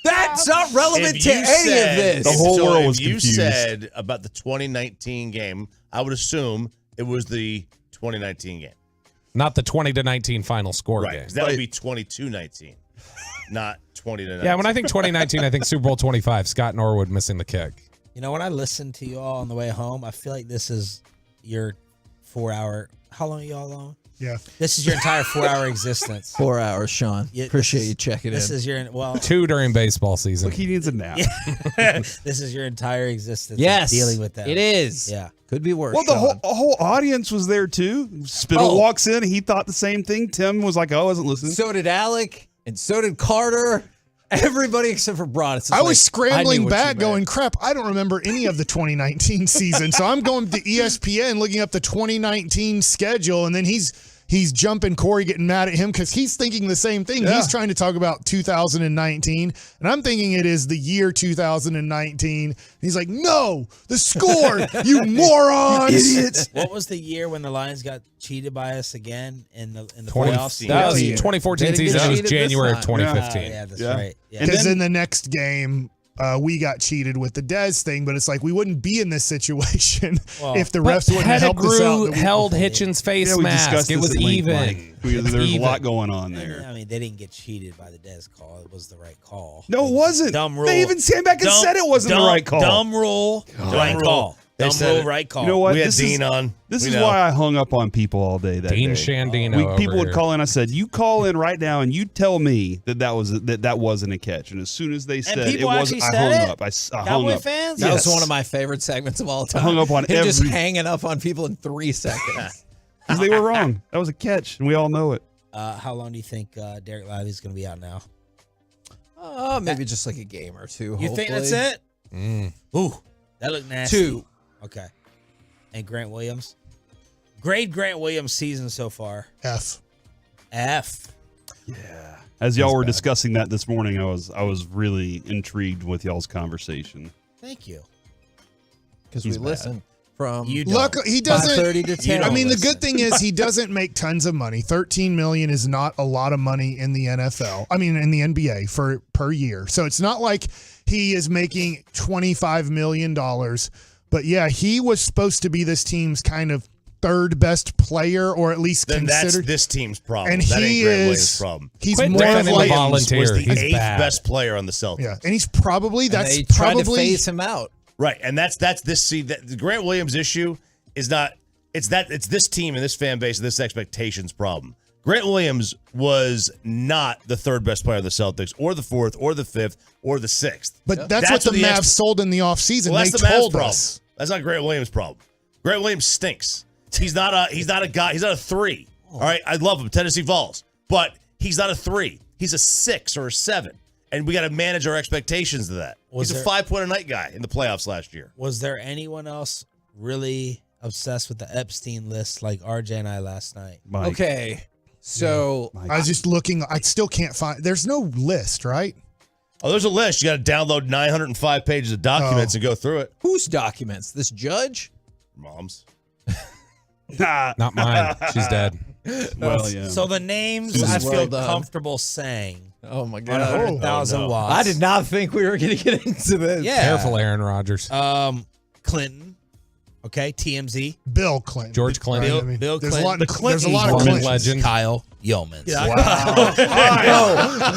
That's not relevant to any of this. The whole world was confused. You said Oh, about the 2019 game, I would assume it was the 2019 game. Not the 20-19 final score game. That would be 22-19, not 20-19. Yeah, when I think 2019, I think Super Bowl 25, Scott Norwood missing the kick. You know, when I listen to you all on the way home, I feel like this is your 4-hour. How long are you all on? Yeah. This is your entire 4-hour existence. 4 hours, Sean. Appreciate you checking This in. is your 2 during baseball season. Look, he needs a nap. This is your entire existence. Yes, dealing with that. it is. Yeah. Could be worse. Well, the whole audience was there too. Spittle walks in. He thought the same thing. Tim was like, "Oh, I wasn't listening." So did Alec, and so did Carter. Everybody except for Broad. I was scrambling back going, crap, I don't remember any of the 2019 season. So I'm going to ESPN looking up the 2019 schedule, and then he's jumping Corey, getting mad at him because he's thinking the same thing. Yeah. He's trying to talk about 2019, and I'm thinking it is the year 2019. He's like, no, the score, you morons. Idiots. What was the year when the Lions got cheated by us again in the playoffs? That was 2014 season. That was January of 2015. Yeah, that's right. Because in the next game, we got cheated with the Dez thing, but it's like we wouldn't be in this situation if the refs wouldn't have helped us out. Held Hitchens' face mask. It was even. There's a lot going on there. I mean, they didn't get cheated by the Dez call. It was the right call. No, it wasn't. Dumb rule. They even came back and said it wasn't the right call. Dumb rule. Right call. Dumb rule. Right call. You know what? We had Dean on. This is why I hung up on people all day. Dean Shandino. People would call in. I said, "You call in right now and you tell me that wasn't a catch." And as soon as they said it wasn't, said hung it? up. I hung Cowboy up. fans? That was one of my favorite segments of all time. I hung up on Him just every- hanging up on people in 3 seconds. Because they were wrong. That was a catch, and we all know it. How long do you think Derek Lively's going to be out now? Maybe just like a game or two. You think that's it? Ooh, that looked nasty. 2. Okay. And Grant Williams? Grade Grant Williams' season so far. F. Yeah. As y'all were discussing that this morning, I was really intrigued with y'all's conversation. Thank you. Because we listen from Look, he doesn't. 5:30 to 10. I mean, the good thing is he doesn't make tons of money. $13 million is not a lot of money in the NFL. I mean, in the NBA per year. So it's not like he is making $25 million. But yeah, he was supposed to be this team's kind of third best player, or at least Then considered. that's this team's problem. And that he ain't Grant is- Williams' problem. he's Quit more defending like- the volunteer. Was the He's 8th bad. best player on the Celtics. Yeah, and he's probably And that's they tried to probably phase him out. Right, and that's this. See, the Grant Williams issue is not. It's this team and this fan base and this expectations problem. Grant Williams was not the third best player of the Celtics, or the fourth, or the fifth, or the sixth. But that's what the Mavs sold in the offseason. Well, They that's the Mavs told problem. us. That's not Grant Williams' problem. Grant Williams stinks. He's not a guy. He's not a 3. All right, I love him, Tennessee Vols, but he's not a 3. He's a 6 or a 7, and we got to manage our expectations to that. He's a 5-point-a-night guy in the playoffs last year. Was there anyone else really obsessed with the Epstein list like RJ and I last night? Okay, so I was just looking. I still can't find. There's no list, right? Oh, there's a list. You got to download 905 pages of documents and go through it. Whose documents? This judge? Mom's. Not mine. She's dead. Well, yeah. So the names Well I feel done. comfortable saying. Oh my On god! 100,000 watts. I did not think we were going to get into this. Yeah. Careful, Aaron Rodgers. Clinton. Okay, TMZ. Bill Clinton. George Clinton. Bill, I mean, Bill there's Clinton. a lot of Clintons. There's a lot of Mormon Clintons. legend. Kyle Yeomans.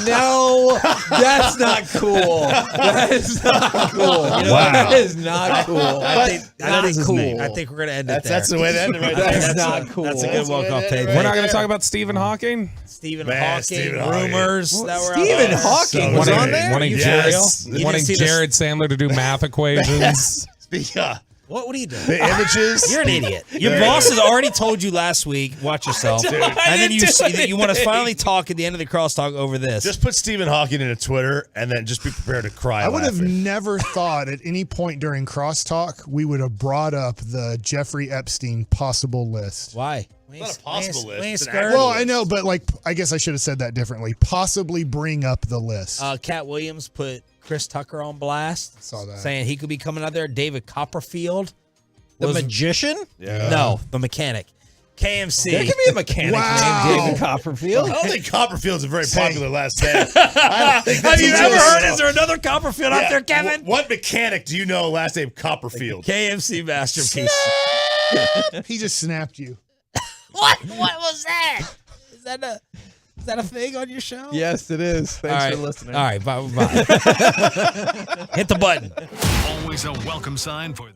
No, that's not cool. That is not cool. That is not cool. I think Not that's cool. I think we're gonna end it there. That's the way to end it right there. That's not cool. That's a good walk-off page. We're not going to talk about Stephen Hawking. Stephen Man, Hawking Stephen Hawking. rumors that were Stephen out there. Hawking was on there. Wanting Yes. Jared Sandler to do math equations. What are you doing? The images. You're an idiot. Your boss has already told you last week. Watch yourself. Dude. And I then didn't do you want to anything. finally talk at the end of the crosstalk over this. Just put Stephen Hawking into Twitter and then just be prepared to cry. I would have laughing. never thought at any point during crosstalk we would have brought up the Jeffrey Epstein possible list. Why? It's not a possible list. It's an scared. actual Well, list. I know, but like, I guess I should have said that differently. Possibly bring up the list. Cat Williams put Chris Tucker on blast. Saw that. Saying he could be coming out there. David Copperfield. The was- magician? Yeah. No, the mechanic. KMC. There can be a mechanic Wow. named David Copperfield. I don't think Copperfield's a very popular last name. I don't think Have that's you a ever real heard? song. Is there another Copperfield out Yeah. there, Kevin? What mechanic do you know last name Copperfield? KMC masterpiece. He just snapped you. What was that? Is that a thing on your show? Yes, it is. Thanks for listening. All right, bye. Hit the button. Always a welcome sign for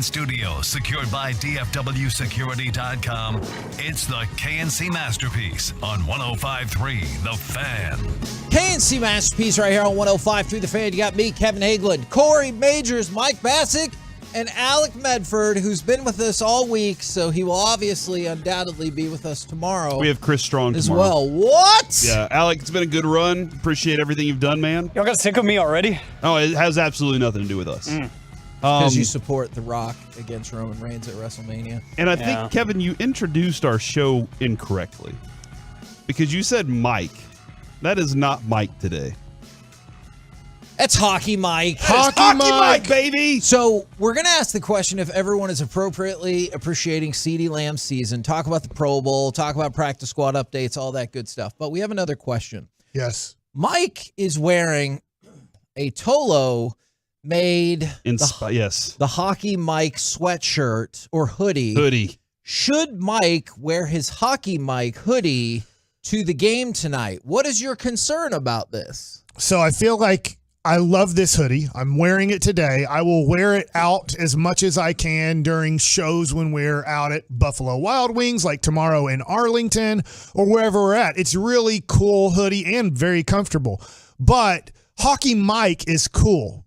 Fan Studios, secured by DFWsecurity.com. It's the KNC Masterpiece on 105.3 The Fan. KNC Masterpiece right here on 105.3 The Fan. You got me, Kevin Hagelin, Corey Majors, Mike Bassick, and Alec Medford, who's been with us all week, so he will obviously undoubtedly be with us tomorrow. We have Chris Strong as tomorrow. well. What? Yeah, Alec, it's been a good run. Appreciate everything you've done, man. Y'all got sick of me already? Oh, it has absolutely nothing to do with us. Because you support The Rock against Roman Reigns at WrestleMania. And I think, Kevin, you introduced our show incorrectly. Because you said Mike. That is not Mike today. It's Hockey Mike. Hockey Mike, baby. So we're going to ask the question if everyone is appropriately appreciating CeeDee Lamb's season. Talk about the Pro Bowl. Talk about practice squad updates, all that good stuff. But we have another question. Yes. Mike is wearing a Tolo made the Hockey Mike sweatshirt or hoodie. Should Mike wear his Hockey Mike hoodie to the game tonight? What is your concern about this? So I feel like I love this hoodie. I'm wearing it today. I will wear it out as much as I can during shows when we're out at Buffalo Wild Wings, like tomorrow in Arlington or wherever we're at. It's really cool hoodie and very comfortable. But Hockey Mike is cool.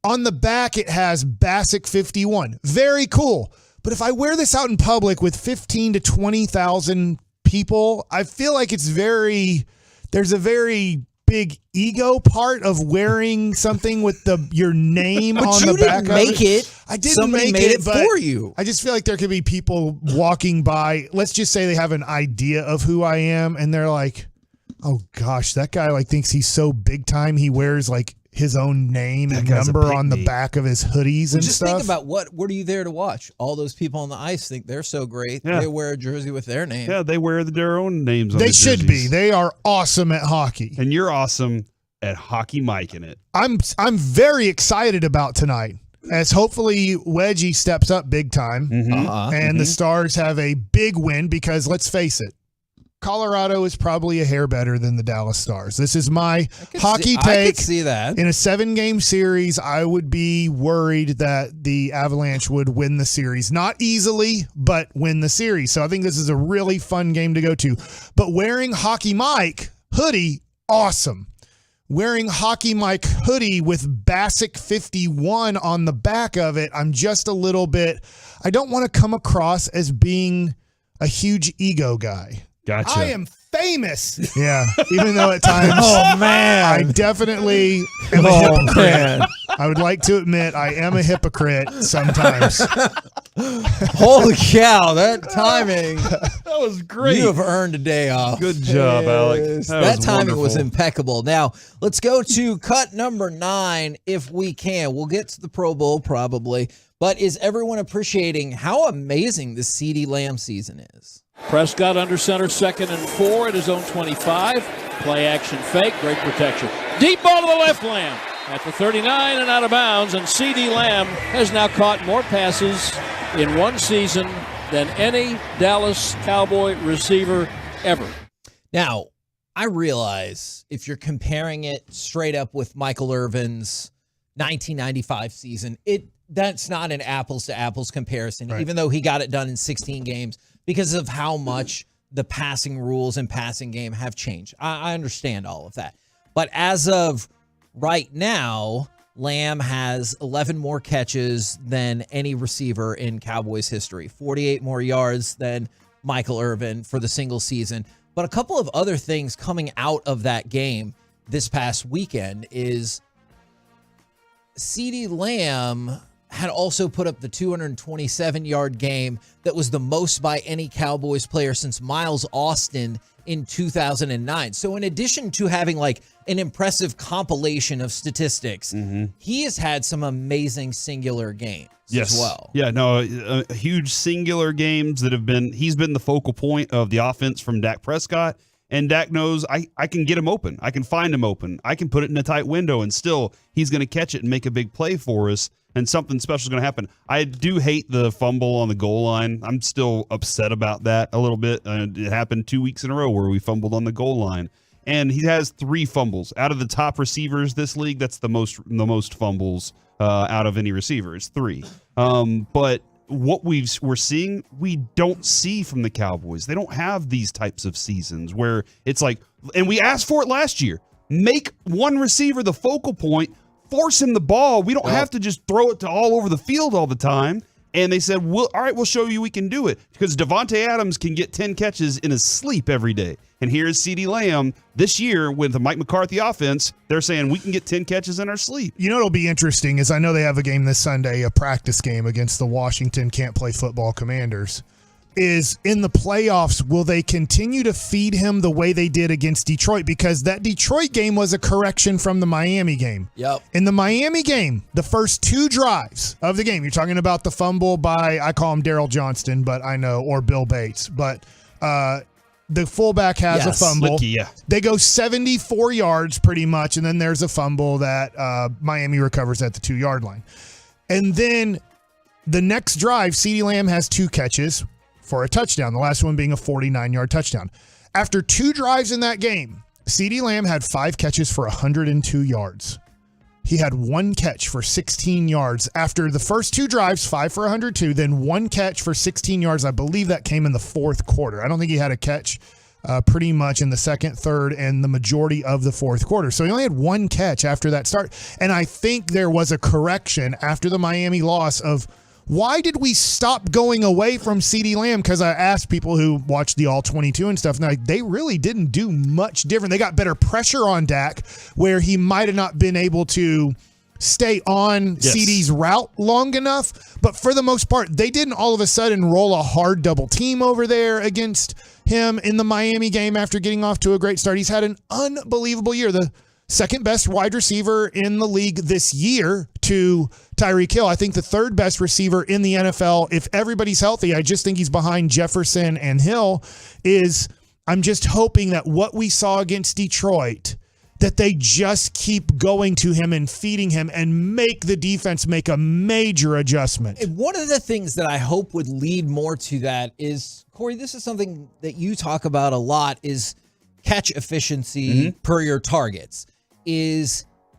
On the back, it has Bassick 51. Very cool. But if I wear this out in public with 15 to 20,000 people, I feel like there's a very big ego part of wearing something with your name on the back of it. But you didn't make it. I didn't Somebody make made it it for you. I just feel like there could be people walking by. Let's just say they have an idea of who I am, and they're like, "Oh gosh, that guy thinks he's so big time. He wears his own name and number on the back of his hoodies and just stuff." Think about what are you there to watch? All those people on the ice think they're so great. Yeah. They wear a jersey with their name. Yeah, they wear their own names on They the should jerseys. be. They are awesome at hockey. And you're awesome at Hockey Mike in it. I'm very excited about tonight, as hopefully Wedgie steps up big time, and the Stars have a big win because let's face it, Colorado is probably a hair better than the Dallas Stars. This is my hockey take. I could see that. In a 7-game series, I would be worried that the Avalanche would win the series. Not easily, but win the series. So I think this is a really fun game to go to. But wearing Hockey Mike hoodie, awesome. Wearing Hockey Mike hoodie with Bassick 51 on the back of it, I'm just a little bit, I don't want to come across as being a huge ego guy. Gotcha. I am famous. Yeah, even though at times, I definitely am a hypocrite. Man. I would like to admit I am a hypocrite sometimes. Holy cow, that timing. That was great. You have earned a day off. Good job, Alec. That was timing was wonderful. impeccable. Now, let's go to cut number 9 if we can. We'll get to the Pro Bowl probably. But is everyone appreciating how amazing this CeeDee Lamb season is? Prescott under center, 2nd and 4 at his own 25. Play action fake, great protection. Deep ball to the left, Lamb. At the 39 and out of bounds, and CeeDee Lamb has now caught more passes in one season than any Dallas Cowboy receiver ever. Now, I realize if you're comparing it straight up with Michael Irvin's 1995 season, that's not an apples-to-apples comparison, Right. even though he got it done in 16 games because of how much the passing rules and passing game have changed. I understand all of that. But as of right now, Lamb has 11 more catches than any receiver in Cowboys history, 48 more yards than Michael Irvin for the single season. But a couple of other things coming out of that game this past weekend is CeeDee Lamb had also put up the 227-yard game that was the most by any Cowboys player since Miles Austin in 2009. So in addition to having an impressive compilation of statistics, he has had some amazing singular games as well. Yeah, no, huge singular games that he's been the focal point of the offense from Dak Prescott. And Dak knows I can get him open. I can find him open. I can put it in a tight window, and still he's going to catch it and make a big play for us, and something special is going to happen. I do hate the fumble on the goal line. I'm still upset about that a little bit. It happened 2 weeks in a row where we fumbled on the goal line. and he has 3 fumbles. Out of the top receivers this league, that's the most fumbles out of any receiver. It's 3. But what we're seeing, we don't see from the Cowboys. They don't have these types of seasons where it's like, and we asked for it last year, make one receiver the focal point, force him the ball. We don't have to just throw it to all over the field all the time. And they said, all right, we'll show you we can do it. Because Devontae Adams can get 10 catches in his sleep every day. And here's CeeDee Lamb this year with the Mike McCarthy offense. They're saying we can get 10 catches in our sleep. You know what'll be interesting is I know they have a game this Sunday, a practice game against the Washington Can't Play Football Commanders. Is in the playoffs, will they continue to feed him the way they did against Detroit? Because that Detroit game was a correction from the Miami game. Yep. In the Miami game, the first 2 drives of the game, you're talking about the fumble by, I call him Daryl Johnston, but I know, or Bill Bates. But the fullback has a fumble. Licky, yeah. They go 74 yards pretty much, and then there's a fumble that Miami recovers at the 2-yard line. And then the next drive, CeeDee Lamb has 2 catches for a touchdown, the last one being a 49-yard touchdown. After 2 drives in that game, CeeDee Lamb had 5 catches for 102 yards. He had 1 catch for 16 yards. After the first 2 drives, 5 for 102, then 1 catch for 16 yards. I believe that came in the 4th quarter. I don't think he had a catch pretty much in the 2nd, 3rd, and the majority of the 4th quarter. So he only had 1 catch after that start. And I think there was a correction after the Miami loss of, why did we stop going away from CeeDee Lamb? Because I asked people who watched the All-22 and stuff, and they really didn't do much different. They got better pressure on Dak, where he might have not been able to stay on CeeDee's route long enough. But for the most part, they didn't all of a sudden roll a hard double team over there against him in the Miami game after getting off to a great start. He's had an unbelievable year. The second best wide receiver in the league this year to Tyreek Hill. I think the 3rd best receiver in the NFL. If everybody's healthy, I just think he's behind Jefferson and Hill. I'm just hoping that what we saw against Detroit, that they just keep going to him and feeding him and make the defense make a major adjustment. And one of the things that I hope would lead more to that is, Corey, this is something that you talk about a lot, is catch efficiency per your targets.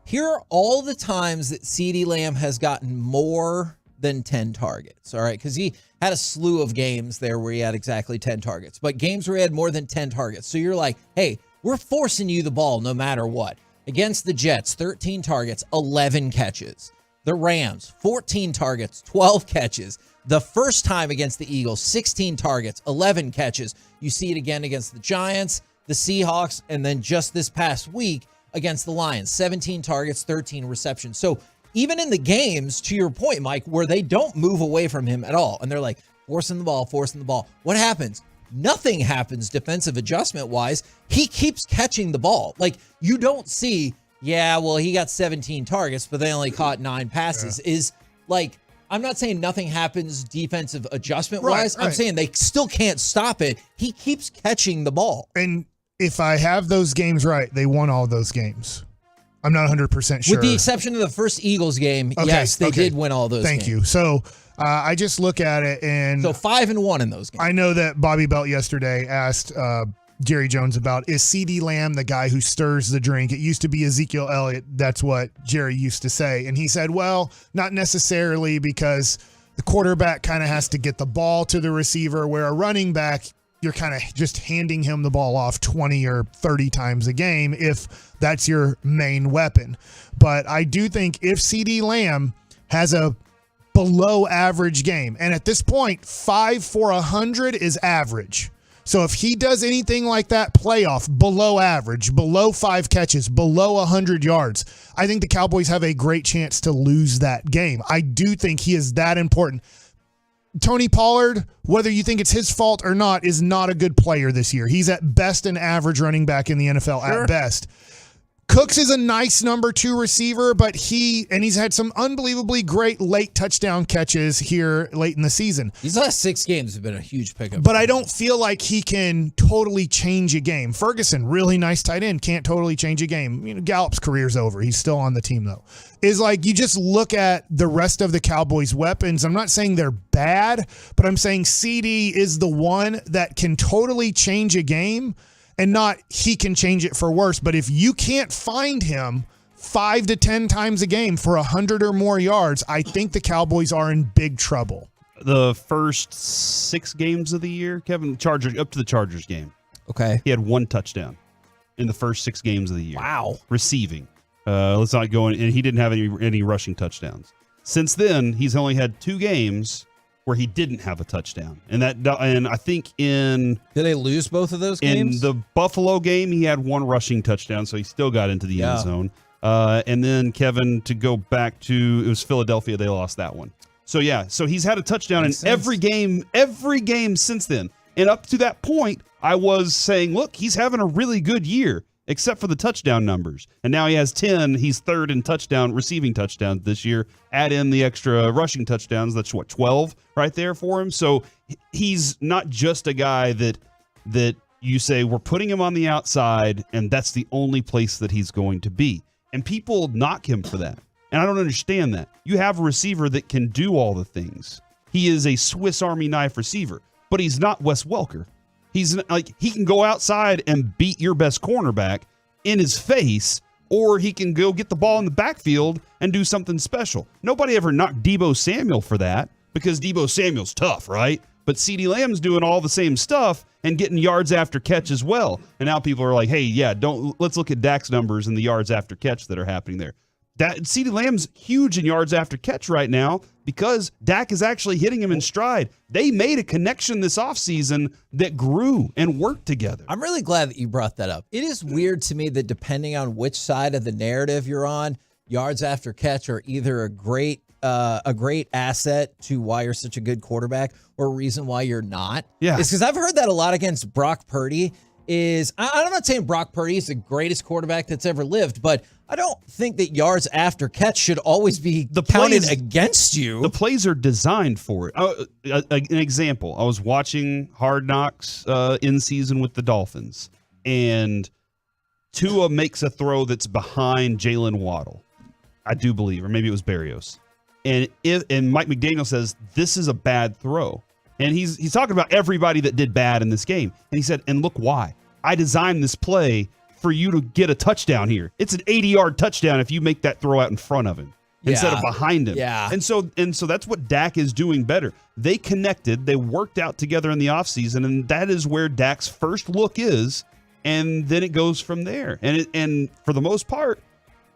Here are all the times that CeeDee Lamb has gotten more than 10 targets, all right? Because he had a slew of games there where he had exactly 10 targets, but games where he had more than 10 targets. So you're like, hey, we're forcing you the ball no matter what. Against the Jets, 13 targets, 11 catches. The Rams, 14 targets, 12 catches. The first time against the Eagles, 16 targets, 11 catches. You see it again against the Giants, the Seahawks, and then just this past week against the Lions, 17 targets, 13 receptions. So even in the games, to your point, Mike, where they don't move away from him at all, and they're like, forcing the ball, what happens? Nothing happens defensive adjustment-wise. He keeps catching the ball. Like, you don't see, he got 17 targets, but they only caught 9 passes. I'm not saying nothing happens defensive adjustment-wise. Right. I'm saying they still can't stop it. He keeps catching the ball. And if I have those games right, they won all those games. I'm not 100% sure. With the exception of the first Eagles game, yes, they did win all those games. Thank you. So I just look at it, and so 5-1 in those games. I know that Bobby Belt yesterday asked Jerry Jones about, is CeeDee Lamb the guy who stirs the drink? It used to be Ezekiel Elliott. That's what Jerry used to say. And he said, well, not necessarily, because the quarterback kind of has to get the ball to the receiver, where a running back, you're kind of just handing him the ball off 20 or 30 times a game if that's your main weapon. But I do think if CeeDee Lamb has a below average game, and at this point, 5 for 100 is average. So if he does anything like that playoff, below average, below 5 catches, below 100 yards, I think the Cowboys have a great chance to lose that game. I do think he is that important. Tony Pollard, whether you think it's his fault or not, is not a good player this year. He's at best an average running back in the NFL at best. Cooks is a nice number 2 receiver, but he's had some unbelievably great late touchdown catches here late in the season. These last 6 games have been a huge pickup. But I don't feel like he can totally change a game. Ferguson, really nice tight end, can't totally change a game. You know, Gallup's career's over. He's still on the team, though. Is like, you just look at the rest of the Cowboys' weapons. I'm not saying they're bad, but I'm saying CD is the one that can totally change a game. and not he can change it for worse. But if you can't find him 5 to 10 times a game for 100 or more yards, I think the Cowboys are in big trouble. The first 6 games of the year, Kevin, Chargers up to the Chargers game. Okay. He had 1 touchdown in the first 6 games of the year. Wow. Receiving. Let's not go in, and he didn't have any rushing touchdowns. Since then, he's only had 2 games where he didn't have a touchdown. And I think did they lose both of those games? In the Buffalo game, he had 1 rushing touchdown, so he still got into the end zone. And then, Kevin, to go back to, it was Philadelphia, they lost that one. So he's had a touchdown in every game since then. And up to that point, I was saying, look, he's having a really good year, except for the touchdown numbers. And now he has 10. He's third in receiving touchdowns this year. Add in the extra rushing touchdowns. That's 12 right there for him. So he's not just a guy that you say, we're putting him on the outside, and that's the only place that he's going to be. And people knock him for that. And I don't understand that. You have a receiver that can do all the things. He is a Swiss Army knife receiver, but he's not Wes Welker. He's like, he can go outside and beat your best cornerback in his face, or he can go get the ball in the backfield and do something special. Nobody ever knocked Deebo Samuel for that because Deebo Samuel's tough, right? But CeeDee Lamb's doing all the same stuff and getting yards after catch as well. And now people are like, hey, let's look at Dak's numbers and the yards after catch that are happening there. CeeDee Lamb's huge in yards after catch right now because Dak is actually hitting him in stride. They made a connection this offseason that grew and worked together. I'm really glad that you brought that up. It is weird to me that depending on which side of the narrative you're on, yards after catch are either a great asset to why you're such a good quarterback or a reason why you're not. Yeah. It's because I've heard that a lot against Brock Purdy. I'm not saying Brock Purdy is the greatest quarterback that's ever lived, but I don't think that yards after catch should always be counted against you. The plays are designed for it. An example, I was watching Hard Knocks in season with the Dolphins, and Tua makes a throw that's behind Jalen Waddle, I do believe, or maybe it was Berrios. And Mike McDaniel says, this is a bad throw. And he's talking about everybody that did bad in this game. And he said, and look why. I designed this play for you to get a touchdown here. It's an 80-yard touchdown if you make that throw out in front of him instead of behind him. Yeah. And so that's what Dak is doing better. They connected. They worked out together in the offseason, and that is where Dak's first look is, and then it goes from there. And for the most part,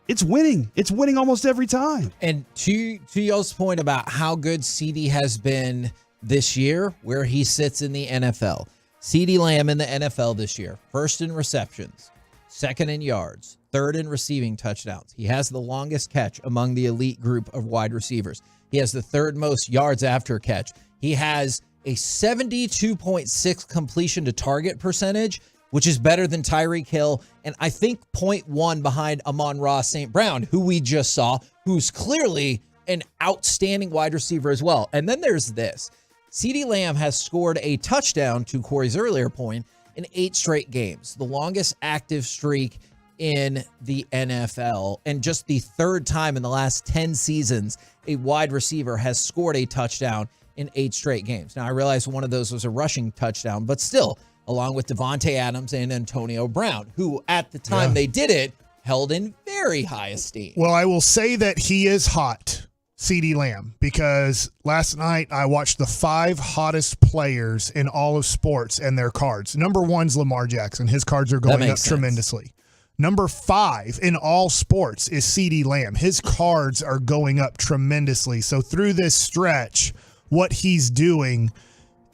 it's winning. It's winning almost every time. And to y'all's point about how good CD has been this year, where he sits in the NFL. CeeDee Lamb in the NFL this year, first in receptions, second in yards, third in receiving touchdowns. He has the longest catch among the elite group of wide receivers. He has the third most yards after catch. He has a 72.6 completion to target percentage, which is better than Tyreek Hill, and I think 0.1 behind Amon-Ra St. Brown, who we just saw, who's clearly an outstanding wide receiver as well. And then there's this. CeeDee Lamb has scored a touchdown, to Corey's earlier point, in 8 straight games, the longest active streak in the NFL, and just the third time in the last 10 seasons a wide receiver has scored a touchdown in 8 straight games. Now, I realize one of those was a rushing touchdown, but still, along with Devontae Adams and Antonio Brown, who at the time they did it, held in very high esteem. Well, I will say that he is hot, CeeDee Lamb, because last night I watched the 5 hottest players in all of sports and their cards. Number 1's Lamar Jackson. His cards are going up tremendously. Number 5 in all sports is CeeDee Lamb. His cards are going up tremendously. So through this stretch, what he's doing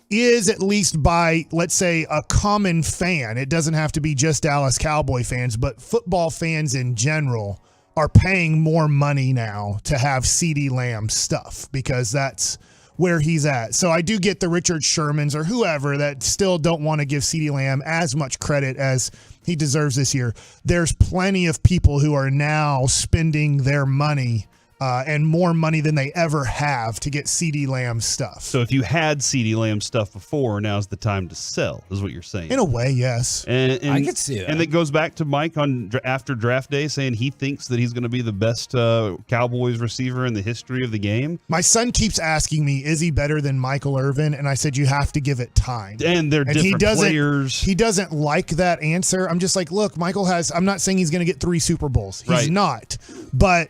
is, at least by, let's say, a common fan, it doesn't have to be just Dallas Cowboy fans, but football fans in general are paying more money now to have CeeDee Lamb stuff because that's where he's at. So I do get the Richard Shermans or whoever that still don't want to give CeeDee Lamb as much credit as he deserves this year. There's plenty of people who are now spending their money and more money than they ever have to get CeeDee Lamb stuff. So if you had CeeDee Lamb stuff before, now's the time to sell, is what you're saying. In a way, yes. And I could see that. And it goes back to Mike after draft day saying he thinks that he's going to be the best Cowboys receiver in the history of the game. My son keeps asking me, is he better than Michael Irvin? And I said, you have to give it time. And they're different players. He doesn't like that answer. I'm just like, look, Michael I'm not saying he's going to get 3 Super Bowls. He's not. But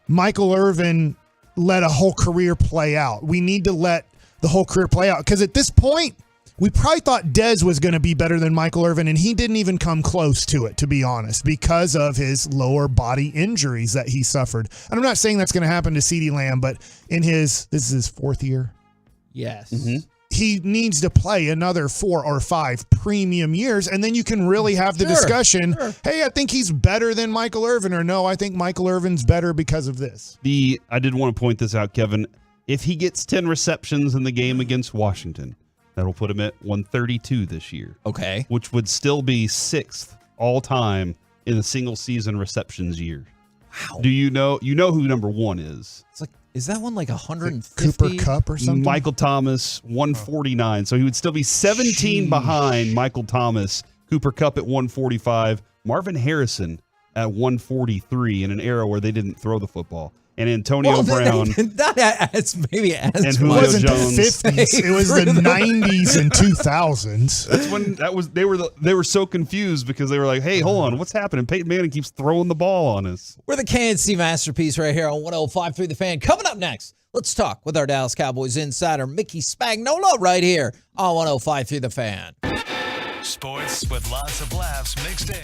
Michael Irvin let a whole career play out. We need to let the whole career play out because at this point, we probably thought Dez was going to be better than Michael Irvin, and he didn't even come close to it, to be honest, because of his lower body injuries that he suffered. And I'm not saying that's going to happen to CeeDee Lamb, but this is his 4th year. Yes. Mm-hmm. He needs to play another 4 or 5 premium years, and then you can really have the discussion, hey, I think he's better than Michael Irvin, or no, I think Michael Irvin's better because of this. I did want to point this out, Kevin. If he gets 10 receptions in the game against Washington, that'll put him at 132 this year. Okay. Which would still be 6th all time in a single season receptions year. Wow. Do you know who number 1 is? It's like, is that one like 150? Cooper Kupp or something? Michael Thomas, 149. So he would still be 17 behind Michael Thomas. Cooper Kupp at 145. Marvin Harrison at 143 in an era where they didn't throw the football. And Antonio Brown. That maybe adds and Julio Jones. It wasn't the 50s. It was the 90s and 2000s. That's when they were so confused because they were like, hey, hold on, what's happening? Peyton Manning keeps throwing the ball on us. We're the KNC Masterpiece right here on 105.3 The Fan. Coming up next, let's talk with our Dallas Cowboys insider, Mickey Spagnola, right here on 105.3 The Fan. Sports with lots of laughs mixed in.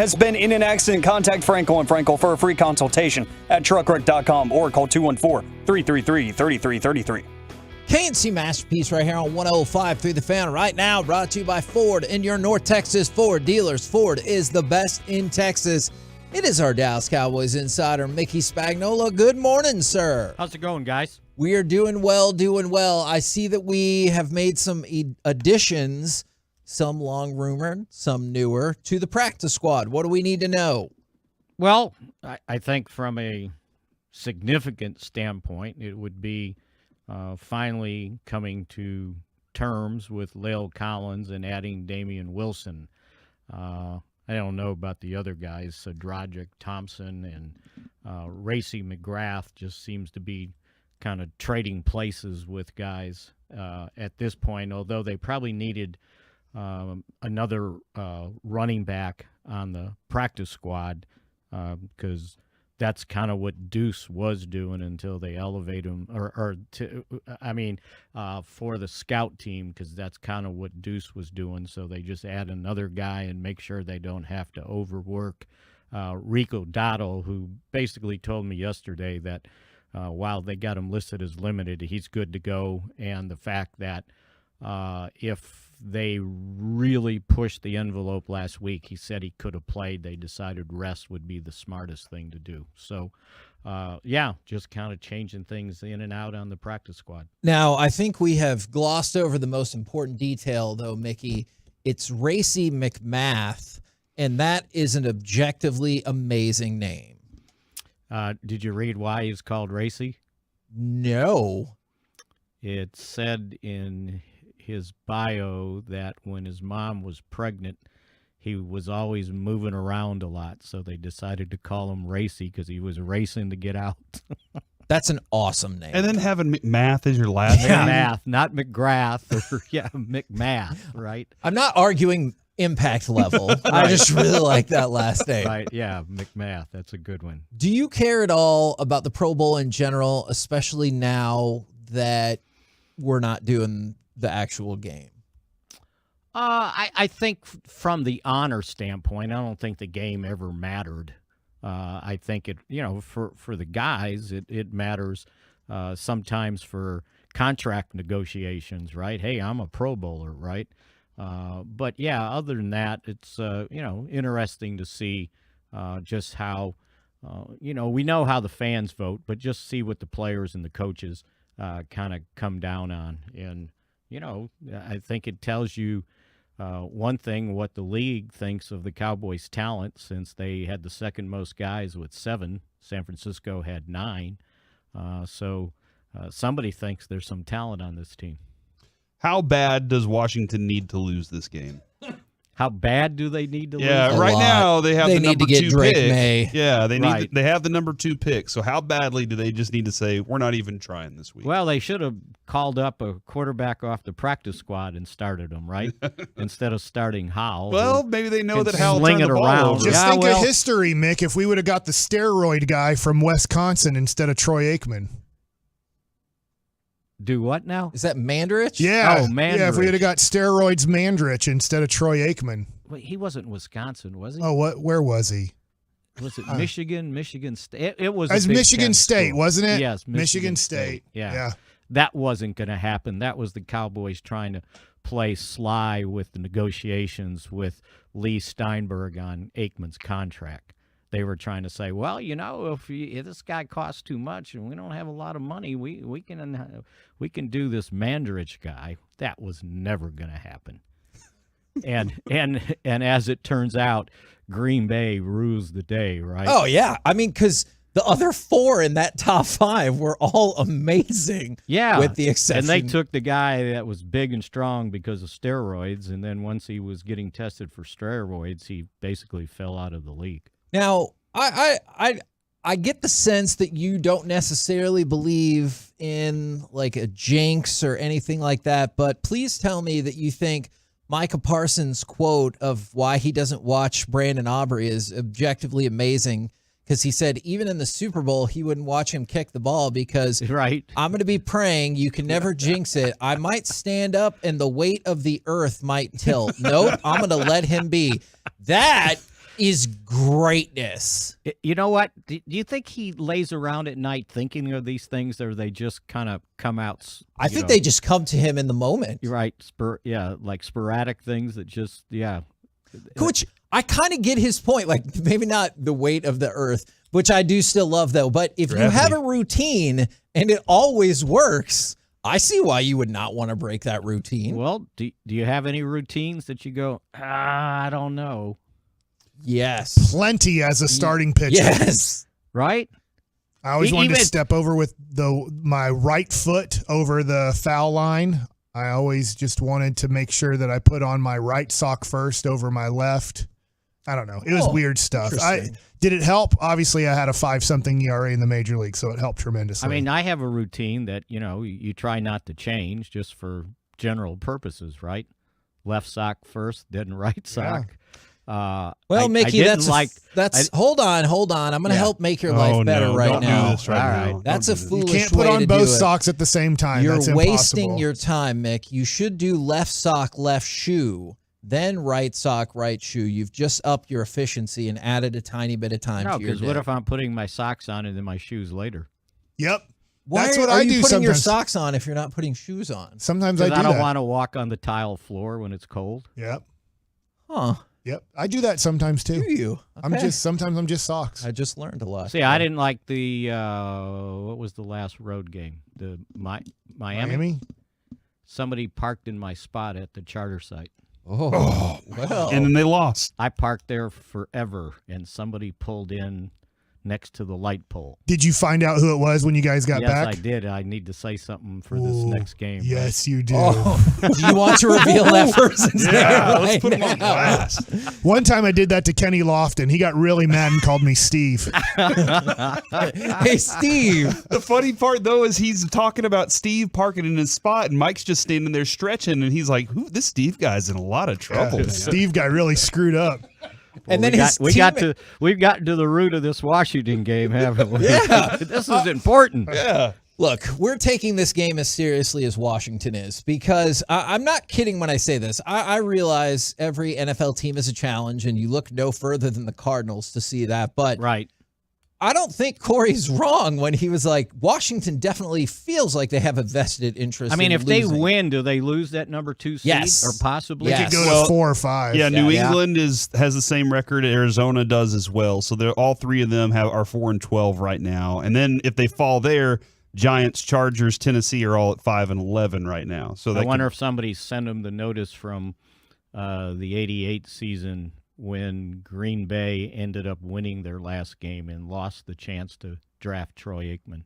has been in an accident, contact Frankel and Frankel for a free consultation at truckwreck.com or call 214-333-3333. KNC Masterpiece right here on 105.3 The Fan. Right now, brought to you by Ford and your North Texas Ford dealers. Ford is the best in Texas. It is our Dallas Cowboys insider, Mickey Spagnola. Good morning, sir. How's it going, guys? We are doing well, doing well. I see that we have made some additions, some long rumored, some newer, to the practice squad. What do we need to know? Well, I think from a significant standpoint, it would be finally coming to terms with La'el Collins and adding Damian Wilson. I don't know about the other guys, Dragic, Thompson, and Racy McGrath just seems to be kind of trading places with guys at this point, although they probably needed another running back on the practice squad because that's kind of what Deuce was doing until they elevate him, for the scout team, because that's kind of what Deuce was doing. So they just add another guy and make sure they don't have to overwork Rico Dotto, who basically told me yesterday that while they got him listed as limited, he's good to go. And the fact that if they really pushed the envelope last week, he said he could have played. They decided rest would be the smartest thing to do. So, just kind of changing things in and out on the practice squad. Now, I think we have glossed over the most important detail, though, Mickey. It's Racy McMath, and that is an objectively amazing name. Did you read why he's called Racy? No. It said in his bio that when his mom was pregnant, he was always moving around a lot, so they decided to call him Racy because he was racing to get out. That's an awesome name. And then having McMath as your last name. McMath, not McGrath, or McMath, right? I'm not arguing impact level. I just really like that last name. Right, yeah, McMath. That's a good one. Do you care at all about the Pro Bowl in general, especially now that we're not doing the actual game? I think from the honor standpoint, I don't think the game ever mattered. I think it, for the guys, it matters sometimes for contract negotiations, right? Hey, I'm a Pro Bowler, right? But yeah, other than that, it's interesting to see just how we know how the fans vote, but just see what the players and the coaches kind of come down on. And I think it tells you one thing, what the league thinks of the Cowboys' talent, since they had the second most guys with 7. San Francisco had 9. So somebody thinks there's some talent on this team. How bad does Washington need to lose this game? How bad do they need to lose? Yeah, right now they have the number 2 Drake pick. May. Yeah, they need they have the number 2 pick. So how badly do they just need to say we're not even trying this week? Well, they should have called up a quarterback off the practice squad and started him, right? Instead of starting Howell. Well, maybe they know that Howell sling turned it the ball around. over. Just think of history, Mick, if we would have got the steroid guy from Wisconsin instead of Troy Aikman. Do what now? Is that Mandrich? Yeah. Oh, Mandrich. Yeah, if we had got steroids Mandrich instead of Troy Aikman. Wait, he wasn't in Wisconsin, was he? Oh, where was he? Was it Michigan State? It was. As Michigan State, school. wasn't it? Yes, Michigan State. Yeah. That wasn't going to happen. That was the Cowboys trying to play sly with the negotiations with Lee Steinberg on Aikman's contract. They were trying to say, well, if this guy costs too much and we don't have a lot of money, we can do this Mandrich guy. That was never going to happen. And as it turns out, Green Bay rules the day, right? Oh yeah, I mean, because the other 4 in that top 5 were all amazing. Yeah, with the exception. And they took the guy that was big and strong because of steroids, and then once he was getting tested for steroids, he basically fell out of the league. Now, I get the sense that you don't necessarily believe in like a jinx or anything like that, but please tell me that you think Micah Parsons' quote of why he doesn't watch Brandon Aubrey is objectively amazing, because he said even in the Super Bowl he wouldn't watch him kick the ball because right. I'm going to be praying you can never jinx it. I might stand up and the weight of the earth might tilt. Nope, I'm going to let him be. That is greatness. You know what? Do you think he lays around at night thinking of these things, or they just kind of come out? I think they just come to him in the moment. You're right. Like sporadic things that just, Which I kind of get his point. Like, maybe not the weight of the earth, which I do still love, though. But if you have a routine and it always works, I see why you would not want to break that routine. Well, do you have any routines that you go, I don't know? Yes. Plenty as a starting pitcher. Yes. Right? I always wanted to step over with my right foot over the foul line. I always just wanted to make sure that I put on my right sock first over my left. I don't know. It was weird stuff. Did it help? Obviously, I had a 5-something ERA in the major league, so it helped tremendously. I mean, I have a routine that, you try not to change just for general purposes, right? Left sock first, then right sock. Well, Mickey, hold on. I'm going to help make your life better right now. Do this right now. That's a foolish way to do it. You can't put on both socks at the same time. You're That's wasting impossible. your time, Mick. You should do left sock, left shoe, then right sock, right shoe. You've just upped your efficiency and added a tiny bit of time No, to your because day. what if I'm putting my socks on and then my shoes later? Yep. Why That's what are I you do putting your sometimes. socks on if you're not putting shoes on? Sometimes I do I don't that. want to walk on the tile floor when it's cold. Yep. Huh. Yep. I do that sometimes too. Do you? Okay. Sometimes I'm just socks. I just learned a lot. See, I didn't like the what was the last road game? The Miami? Somebody parked in my spot at the charter site. Oh, well. And then they lost. I parked there forever, and somebody pulled in next to the light pole. Did you find out who it was when you guys got back? Yes, I did. I need to say something for this next game. Yes, you do. Do you want to reveal that person's name? Let's put him on blast. One time I did that to Kenny Lofton. He got really mad and called me Steve. Hey, Steve. The funny part, though, is he's talking about Steve parking in his spot, and Mike's just standing there stretching, and he's like, this Steve guy's in a lot of trouble. Yeah, Steve got really screwed up. And then we've gotten to the root of this Washington game, haven't we? Yeah. This is important. Yeah. Look, we're taking this game as seriously as Washington is because I'm not kidding when I say this. I realize every NFL team is a challenge, and you look no further than the Cardinals to see that. But right. I don't think Corey's wrong when he was like, Washington definitely feels like they have a vested interest. I mean, in if losing. they win, do they lose that number 2 seed? Yes. Or possibly? They could go to 4 or 5. Yeah, New England has the same record. Arizona does as well. So all three of them are 4-12 right now. And then if they fall there, Giants, Chargers, Tennessee are all at 5-11 right now. So I wonder if somebody sent them the notice from the '88 season when Green Bay ended up winning their last game and lost the chance to draft Troy Aikman.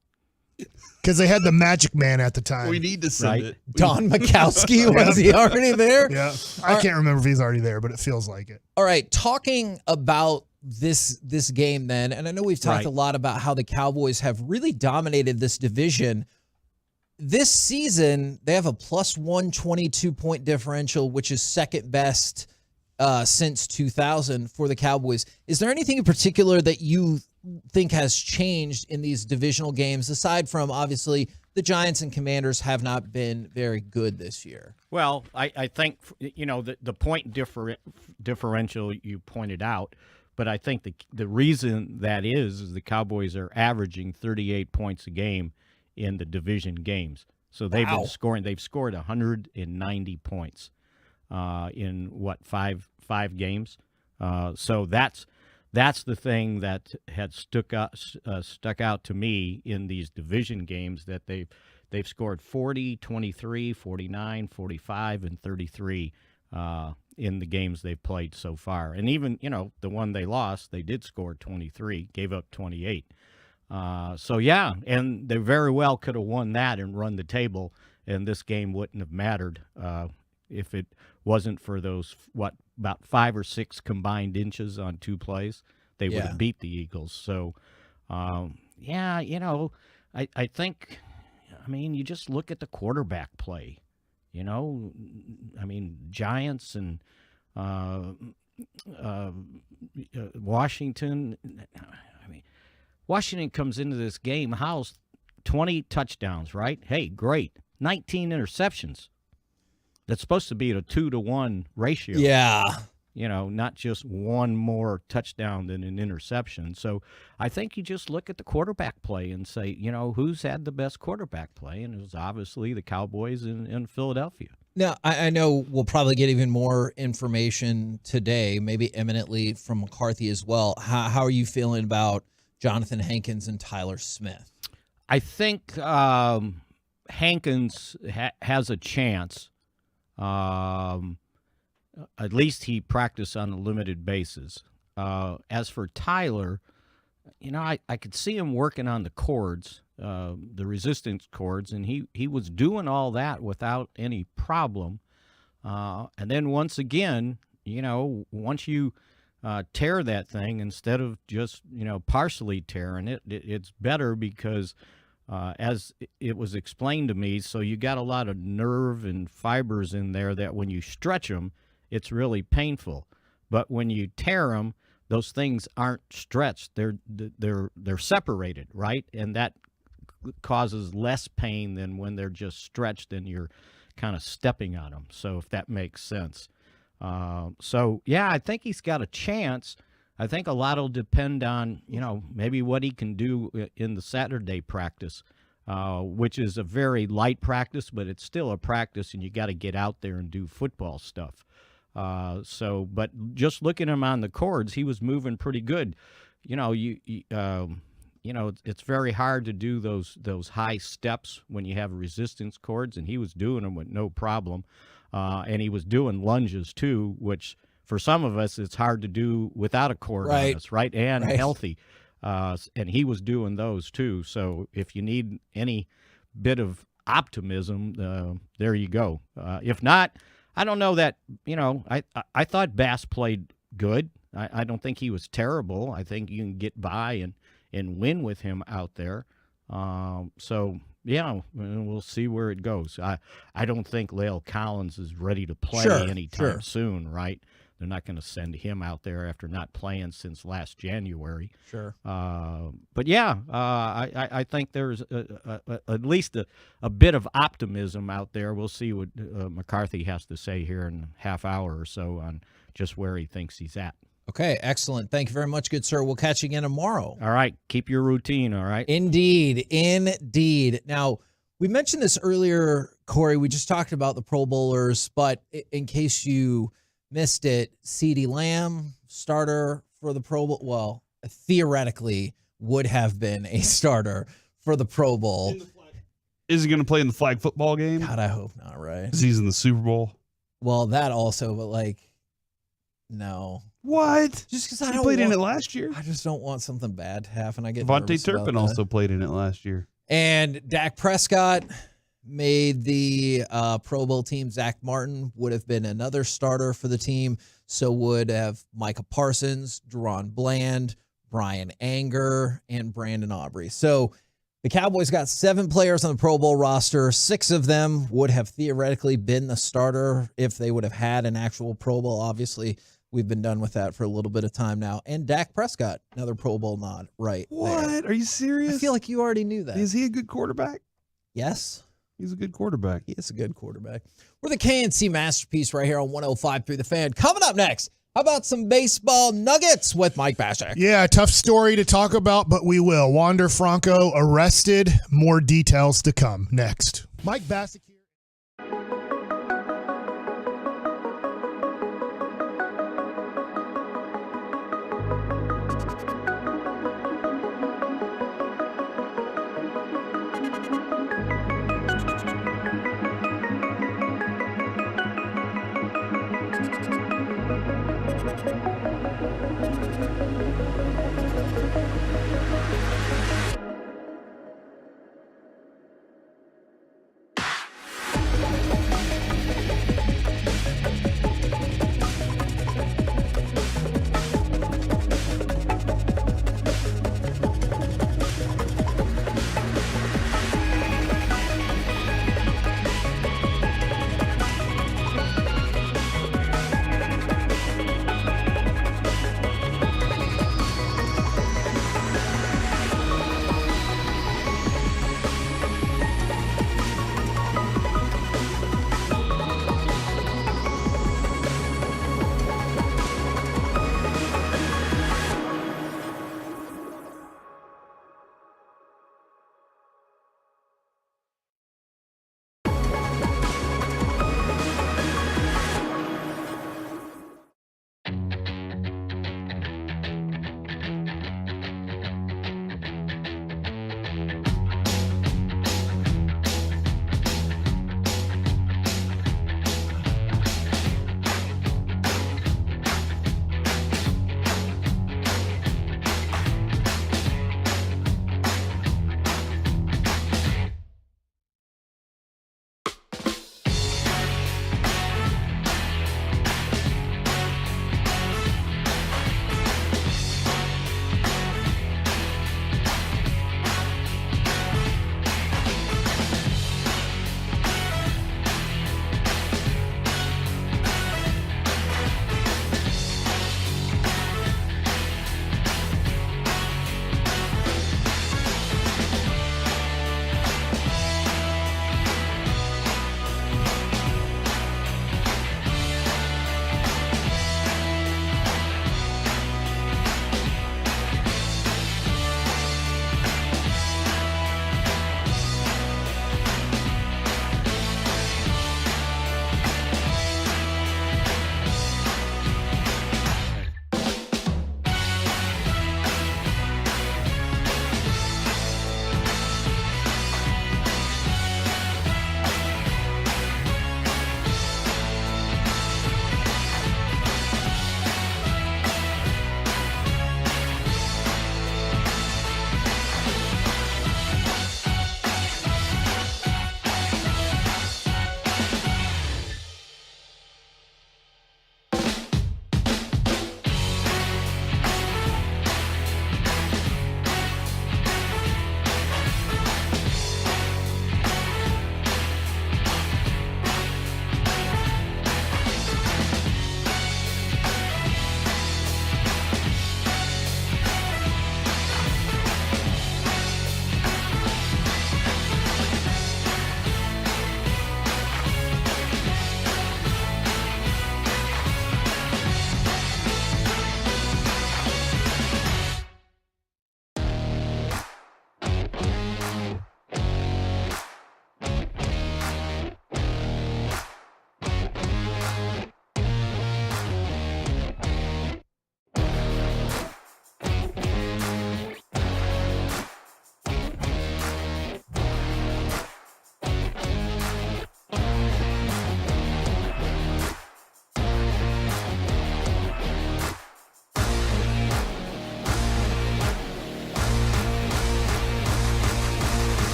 Because they had the Magic Man at the time. We need to send it. Don Mikowski, was he already there? Yeah. I can't remember if he's already there, but it feels like it. All right, talking about this game then, and I know we've talked a lot about how the Cowboys have really dominated this division. This season, they have a plus 122-point differential, which is second best since 2000 for the Cowboys. Is there anything in particular that you think has changed in these divisional games, aside from obviously the Giants and Commanders have not been very good this year? Well, I think, the point differential you pointed out, but I think the reason that is the Cowboys are averaging 38 points a game in the division games. So they've been scoring. They've scored 190 points in five games. So that's the thing that had stuck out to me in these division games, that they've scored 40, 23, 49, 45, and 33 in the games they've played so far. And even, the one they lost, they did score 23, gave up 28. So yeah, and they very well could have won that and run the table, and this game wouldn't have mattered if it wasn't for those about 5 or 6 combined inches on 2 plays. They would have beat the Eagles. So I think, you just look at the quarterback play. Giants and Washington. Washington comes into this game house 20 touchdowns, right? Hey, great. 19 interceptions. That's supposed to be at a 2-to-1 ratio. Yeah. not just one more touchdown than an interception. So I think you just look at the quarterback play and say, who's had the best quarterback play? And it was obviously the Cowboys in Philadelphia. Now, I know we'll probably get even more information today, maybe imminently from McCarthy as well. How are you feeling about Jonathan Hankins and Tyler Smith? I think Hankins has a chance. At least he practiced on a limited basis. As for Tyler, I could see him working on the chords, the resistance chords, and he was doing all that without any problem. And then once again, once you tear that thing, instead of just, partially tearing it, it's better because as it was explained to me, so you got a lot of nerve and fibers in there that when you stretch them, it's really painful. But when you tear them, those things aren't stretched. They're separated, right? And that causes less pain than when they're just stretched and you're kind of stepping on them. So if that makes sense. Yeah, I think he's got a chance. I think a lot will depend on, maybe what he can do in the Saturday practice, which is a very light practice, but it's still a practice, and you got to get out there and do football stuff. But just looking at him on the chords, he was moving pretty good. It's very hard to do those high steps when you have resistance chords, and he was doing them with no problem. And he was doing lunges too, which for some of us, it's hard to do without a cord on us, right? And healthy. And he was doing those too. So if you need any bit of optimism, there you go. If not, I don't know that, I thought Bass played good. I don't think he was terrible. I think you can get by and win with him out there. Yeah, we'll see where it goes. I don't think La'el Collins is ready to play anytime soon, right? They're not going to send him out there after not playing since last January. Sure. But yeah, I think there's at least a bit of optimism out there. We'll see what McCarthy has to say here in a half hour or so on just where he thinks he's at. Okay, excellent. Thank you very much, good sir. We'll catch you again tomorrow. All right. Keep your routine, all right? Indeed. Now, we mentioned this earlier, Corey. We just talked about the Pro Bowlers, but in case you missed it, CeeDee Lamb, starter for the Pro Bowl. Well, theoretically would have been a starter for the Pro Bowl. Is he going to play in the flag football game? God, I hope not, right? Because he's in the Super Bowl. Well, that also, but no. What? Just because I don't played in it last year. I just don't want something bad to happen. I get Devontae nervous about Turpin that. also played in it last year. And Dak Prescott made the Pro Bowl team. Zach Martin would have been another starter for the team. So would have Micah Parsons, Deron Bland, Brian Anger, and Brandon Aubrey. So the Cowboys got 7 players on the Pro Bowl roster. 6 of them would have theoretically been the starter if they would have had an actual Pro Bowl. Obviously, we've been done with that for a little bit of time now. And Dak Prescott, another Pro Bowl nod right What? there. Are you serious? I feel like you already knew that. Is he a good quarterback? Yes. He's a good quarterback. He is a good quarterback. We're the KNC Masterpiece right here on 105.3 The Fan. Coming up next, how about some baseball nuggets with Mike Bashak? Yeah, tough story to talk about, but we will. Wander Franco arrested. More details to come next. Mike Bashak here.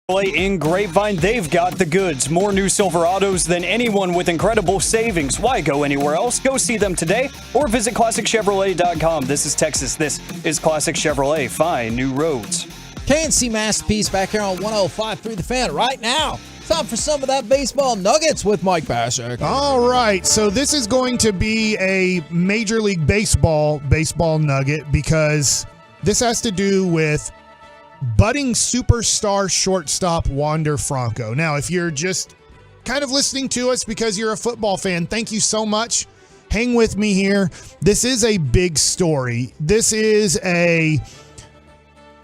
In Grapevine, they've got the goods. More new Silverados than anyone with incredible savings. Why go anywhere else? Go see them today or visit ClassicChevrolet.com. This is Texas. This is Classic Chevrolet. Find new roads. KNC Masterpiece back here on 105.3 The Fan right now. Time for some of that baseball nuggets with Mike Bassick. All right, so this is going to be a Major League Baseball nugget because this has to do with budding superstar shortstop Wander Franco. Now, if you're just kind of listening to us because you're a football fan, thank you so much. Hang with me here. This is a big story. This is a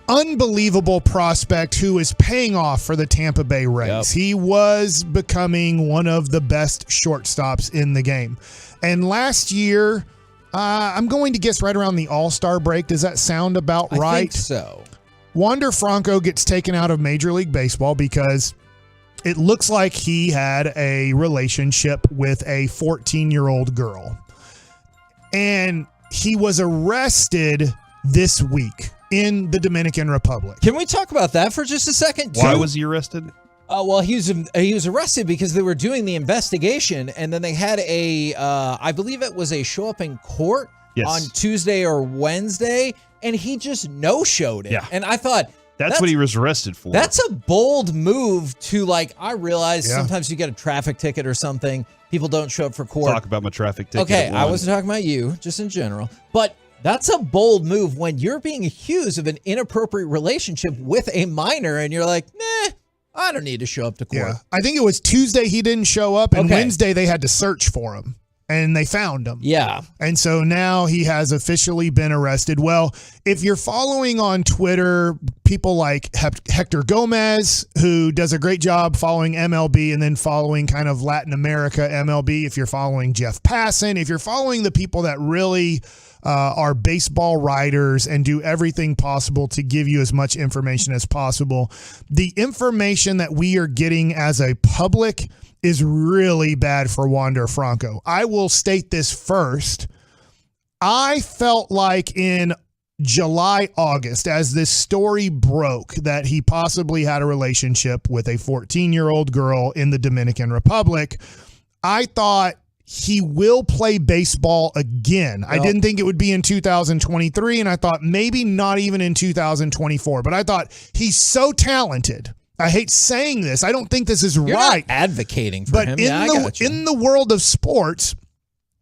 unbelievable prospect who is paying off for the Tampa Bay Rays. Yep. He was becoming one of the best shortstops in the game. And last year, I'm going to guess right around the All-Star break. Does that sound about right? I think so. Wander Franco gets taken out of Major League Baseball because it looks like he had a relationship with a 14-year-old girl. And he was arrested this week in the Dominican Republic. Can we talk about that for just a second? Why was he arrested? Well, he was arrested because they were doing the investigation, and then they had I believe it was a show up in court on Tuesday or Wednesday, and he just no-showed it. Yeah. And I thought, that's what he was arrested for. That's a bold move to, I realize sometimes you get a traffic ticket or something, people don't show up for court. Talk about my traffic ticket. Okay, I wasn't talking about you, just in general. But that's a bold move when you're being accused of an inappropriate relationship with a minor, and you're like, nah, I don't need to show up to court. Yeah. I think it was Tuesday he didn't show up, and Wednesday they had to search for him. And they found him. Yeah. And so now he has officially been arrested. Well, if you're following on Twitter, people like Hector Gomez, who does a great job following MLB and then following kind of Latin America MLB, if you're following Jeff Passan, if you're following the people that really are baseball writers and do everything possible to give you as much information as possible, the information that we are getting as a public is really bad for Wander Franco. I will state this first. I felt like in July, August, as this story broke that he possibly had a relationship with a 14-year-old girl in the Dominican Republic, I thought he will play baseball again. I didn't think it would be in 2023, and I thought maybe not even in 2024, but I thought he's so talented. I hate saying this. I don't think this is You're right. Not advocating for but him. In the world of sports,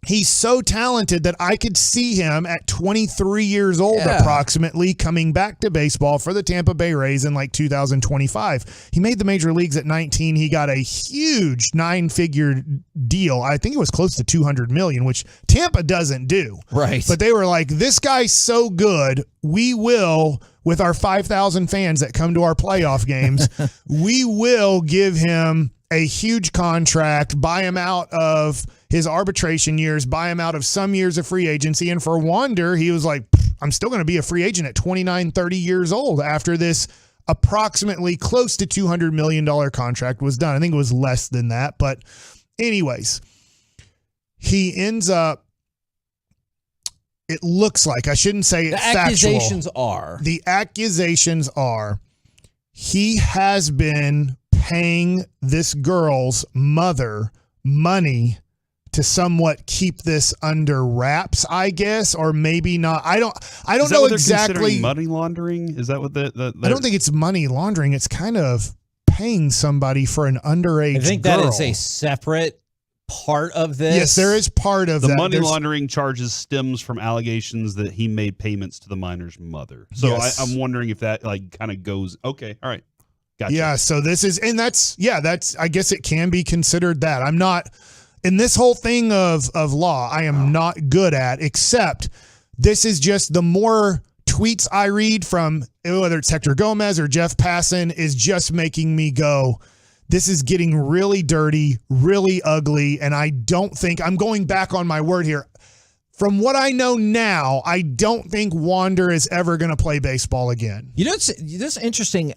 he's so talented that I could see him at 23 years old approximately coming back to baseball for the Tampa Bay Rays in 2025. He made the major leagues at 19. He got a huge 9-figure deal. I think it was close to $200 million, which Tampa doesn't do. Right. But they were like, this guy's so good, we will, with our 5,000 fans that come to our playoff games, we will give him a huge contract, buy him out of his arbitration years, buy him out of some years of free agency. And for Wander, he was like, I'm still going to be a free agent at 29, 30 years old after this approximately close to $200 million contract was done. I think it was less than that. But anyways, he ends up, it looks like, I shouldn't say it's factual. The accusations are he has been paying this girl's mother money to somewhat keep this under wraps, I guess, or maybe not. I don't know exactly. Money laundering? Is that what I don't think it's money laundering. It's kind of paying somebody for an underage girl. I think that is a separate part of this. Yes, there is part of the that. money laundering charges stems from allegations that he made payments to the minor's mother. So Yes. I'm wondering if that kind of goes. Okay, all right, gotcha. Yeah, so this is, and that's I guess it can be considered that. I'm not in this whole thing of law. I am not good at, except this is just the more tweets I read from whether it's Hector Gomez or Jeff Passan is just making me go, this is getting really dirty, really ugly, and I don't think, I'm going back on my word here. From what I know now, I don't think Wander is ever going to play baseball again. You know, it's interesting.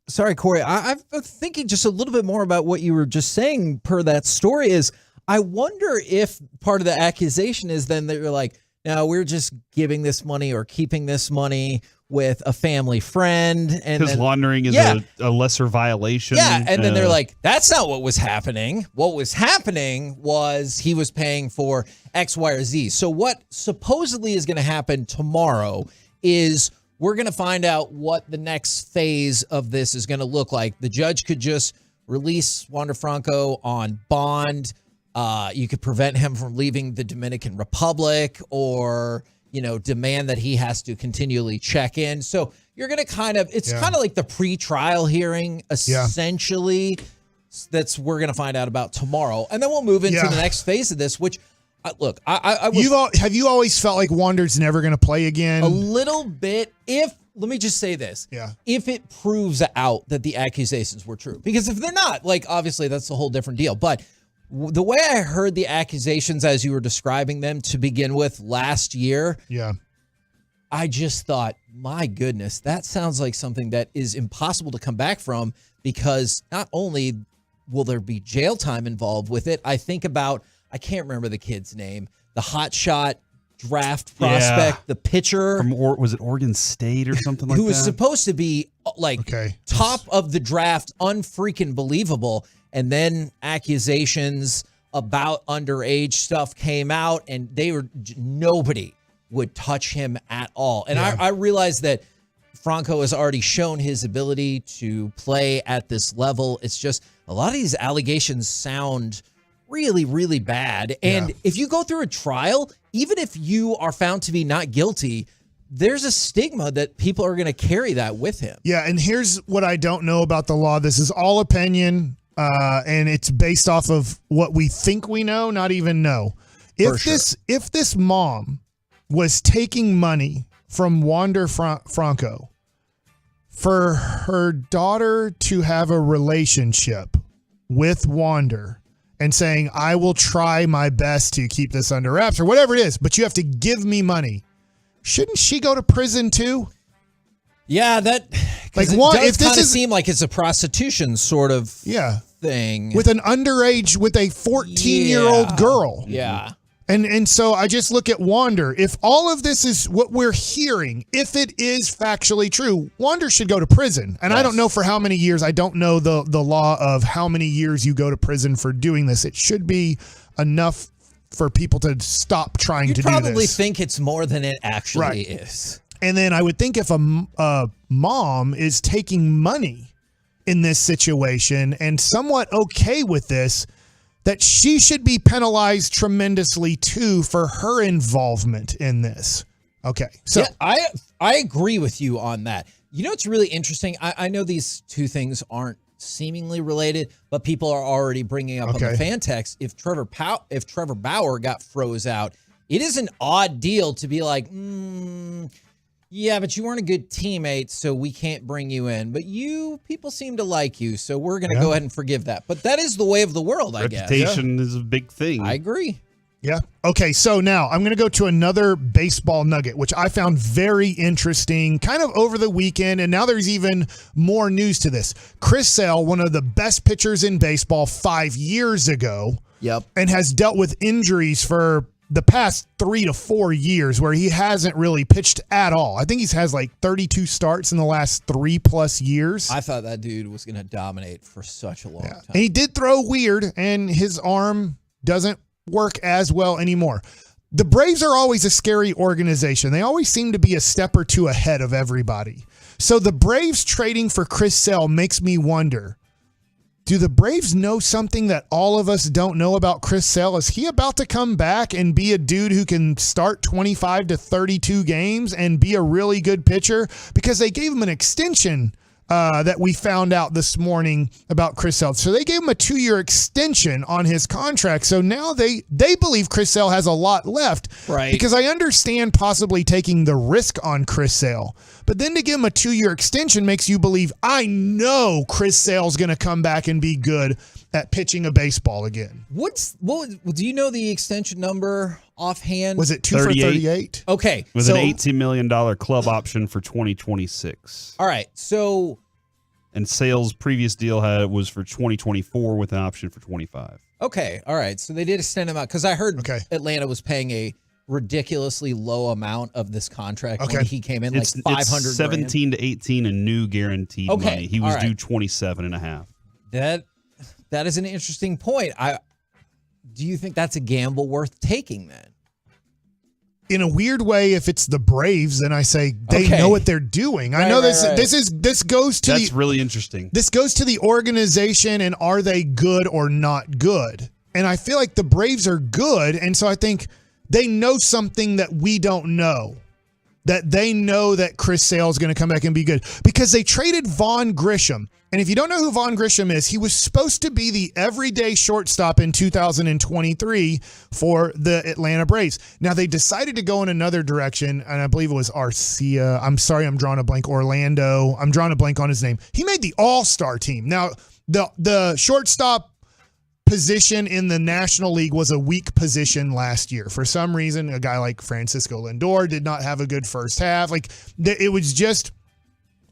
Sorry, Corey. I'm thinking just a little bit more about what you were just saying per that story is I wonder if part of the accusation is then that you're like, no, we're just giving this money or keeping this money with a family friend, and Because then, laundering is a lesser violation. yeah, and then they're like, that's not what was happening. What was happening was he was paying for X, Y, or Z. So what supposedly is going to happen tomorrow is we're going to find out what the next phase of this is going to look like. The judge could just release Wander Franco on bond. You could prevent him from leaving the Dominican Republic, or demand that he has to continually check in. So you're going to it's kind of like the pre-trial hearing, essentially. We're going to find out about tomorrow. And then we'll move into the next phase of this, which, look, have you always felt like Wander's never going to play again? A little bit. Let me just say this. Yeah. If it proves out that the accusations were true, because if they're not, obviously that's a whole different deal. But the way I heard the accusations as you were describing them to begin with last year, I just thought, my goodness, that sounds like something that is impossible to come back from, because not only will there be jail time involved with it, I think about, I can't remember the kid's name, the hotshot draft prospect, the pitcher. Was it Oregon State or something like that? Who was supposed to be top of the draft, unfreaking believable. And then accusations about underage stuff came out, and nobody would touch him at all. And I realized that Franco has already shown his ability to play at this level. It's just a lot of these allegations sound really, really bad. And if you go through a trial, even if you are found to be not guilty, there's a stigma that people are going to carry that with him. Yeah, and here's what I don't know about the law. This is all opinion. And it's based off of what we think we know, not even know. If this mom was taking money from Wander Franco for her daughter to have a relationship with Wander and saying, I will try my best to keep this under wraps or whatever it is, but you have to give me money, shouldn't she go to prison too? Yeah, that does kind of seem like it's a prostitution sort of thing. With an underage, with a 14-year-old girl. Yeah. And so I just look at Wander. If all of this is what we're hearing, if it is factually true, Wander should go to prison. And I don't know for how many years. I don't know the law of how many years you go to prison for doing this. It should be enough for people to stop trying to do this. You probably think it's more than it actually is. And then I would think if a mom is taking money in this situation and somewhat okay with this, that she should be penalized tremendously too for her involvement in this. Okay. So I agree with you on that. You know, it's really interesting. I know these two things aren't seemingly related, but people are already bringing up on the fan text, if Trevor Bauer got froze out, it is an odd deal to be like, yeah, but you weren't a good teammate, so we can't bring you in. But people seem to like you, so we're going to go ahead and forgive that. But that is the way of the world, I guess. Reputation is a big thing. I agree. Yeah. Okay, so now I'm going to go to another baseball nugget, which I found very interesting kind of over the weekend, and now there's even more news to this. Chris Sale, one of the best pitchers in baseball 5 years ago, and has dealt with injuries for the past 3 to 4 years where he hasn't really pitched at all. I think he has like 32 starts in the last 3+ years. I thought that dude was going to dominate for such a long time. And he did throw weird, and his arm doesn't work as well anymore. The Braves are always a scary organization. They always seem to be a step or two ahead of everybody. So the Braves trading for Chris Sale makes me wonder, do the Braves know something that all of us don't know about Chris Sale? Is he about to come back and be a dude who can start 25 to 32 games and be a really good pitcher? Because they gave him an extension that we found out this morning about Chris Sale. So they gave him a 2-year extension on his contract. So now they believe Chris Sale has a lot left. Right. Because I understand possibly taking the risk on Chris Sale. But then to give him a 2-year extension makes you believe, I know Chris Sale's going to come back and be good at pitching a baseball again. Do you know the extension number offhand? Was it 2 for 38? Okay. With an $18 million club option for 2026. All right. So. And Sale's previous deal was for 2024 with an option for 25. Okay. All right. So they did extend him out because I heard Atlanta was paying a ridiculously low amount of this contract when he came in, like it's 500 it's 17 to 18 in new guaranteed money. He was due 27 and a half. That is an interesting point. Do you think that's a gamble worth taking then? In a weird way, if it's the Braves, then I say they know what they're doing. I know this goes to That's really interesting. This goes to the organization and are they good or not good? And I feel like the Braves are good, and so I think they know something that we don't know. That they know that Chris Sale is going to come back and be good because they traded Vaughn Grisham. And if you don't know who Vaughn Grisham is, he was supposed to be the everyday shortstop in 2023 for the Atlanta Braves. Now, they decided to go in another direction, and I believe it was Arcia. I'm sorry, I'm drawing a blank. Orlando. I'm drawing a blank on his name. He made the All-Star team. Now, the shortstop position in the National League was a weak position last year. For some reason, a guy like Francisco Lindor did not have a good first half. Like, it was just...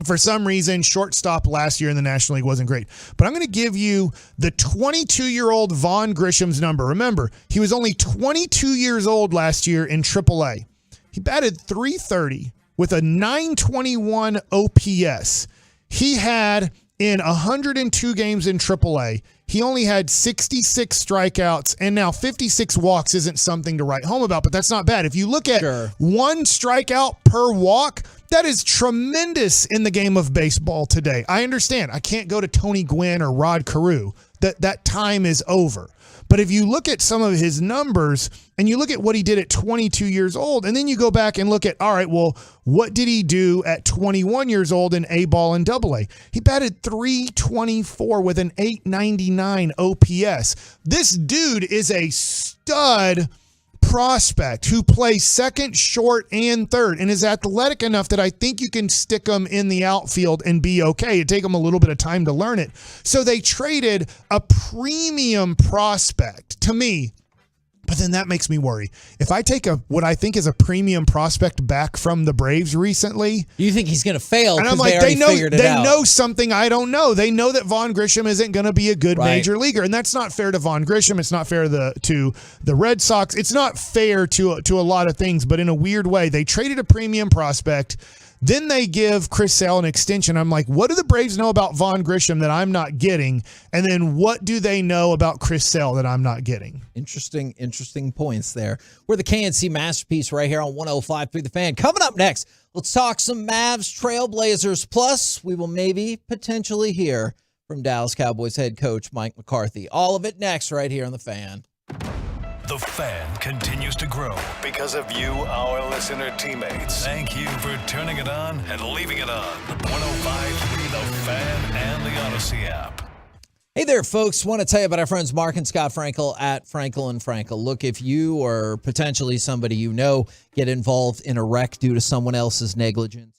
For some reason, shortstop last year in the National League wasn't great. But I'm going to give you the 22-year-old Vaughn Grisham's number. Remember, he was only 22 years old last year in AAA. He batted .330 with a .921 OPS. He had, in 102 games in AAA, he only had 66 strikeouts, and now 56 walks isn't something to write home about, but that's not bad. If you look at one strikeout per walk, that is tremendous in the game of baseball today. I understand. I can't go to Tony Gwynn or Rod Carew. That time is over. But if you look at some of his numbers and you look at what he did at 22 years old, and then you go back and look at, all right, well, what did he do at 21 years old in A-ball and AA? He batted .324 with an .899 OPS. This dude is a stud prospect who plays second, short, and third and is athletic enough that I think you can stick him in the outfield and be okay. It'd take him a little bit of time to learn it. So they traded a premium prospect to me. But then that makes me worry. If I take what I think is a premium prospect back from the Braves recently, you think he's going to fail? And I'm like, they know something I don't know. They know that Vaughn Grisham isn't going to be a good major leaguer, and that's not fair to Vaughn Grisham. It's not fair to the Red Sox. It's not fair to a lot of things. But in a weird way, they traded a premium prospect. Then they give Chris Sale an extension. I'm like, what do the Braves know about Vaughn Grisham that I'm not getting? And then what do they know about Chris Sale that I'm not getting? Interesting points there. We're the KNC Masterpiece right here on 105.3 The Fan. Coming up next, let's talk some Mavs Trailblazers. Plus, we will potentially hear from Dallas Cowboys head coach Mike McCarthy. All of it next right here on The Fan. The Fan continues to grow because of you, our listener teammates. Thank you for turning it on and leaving it on. 105.3 The Fan and the Odyssey app. Hey there, folks. Want to tell you about our friends Mark and Scott Frankel at Frankel & Frankel. Look, if you or potentially somebody you know get involved in a wreck due to someone else's negligence,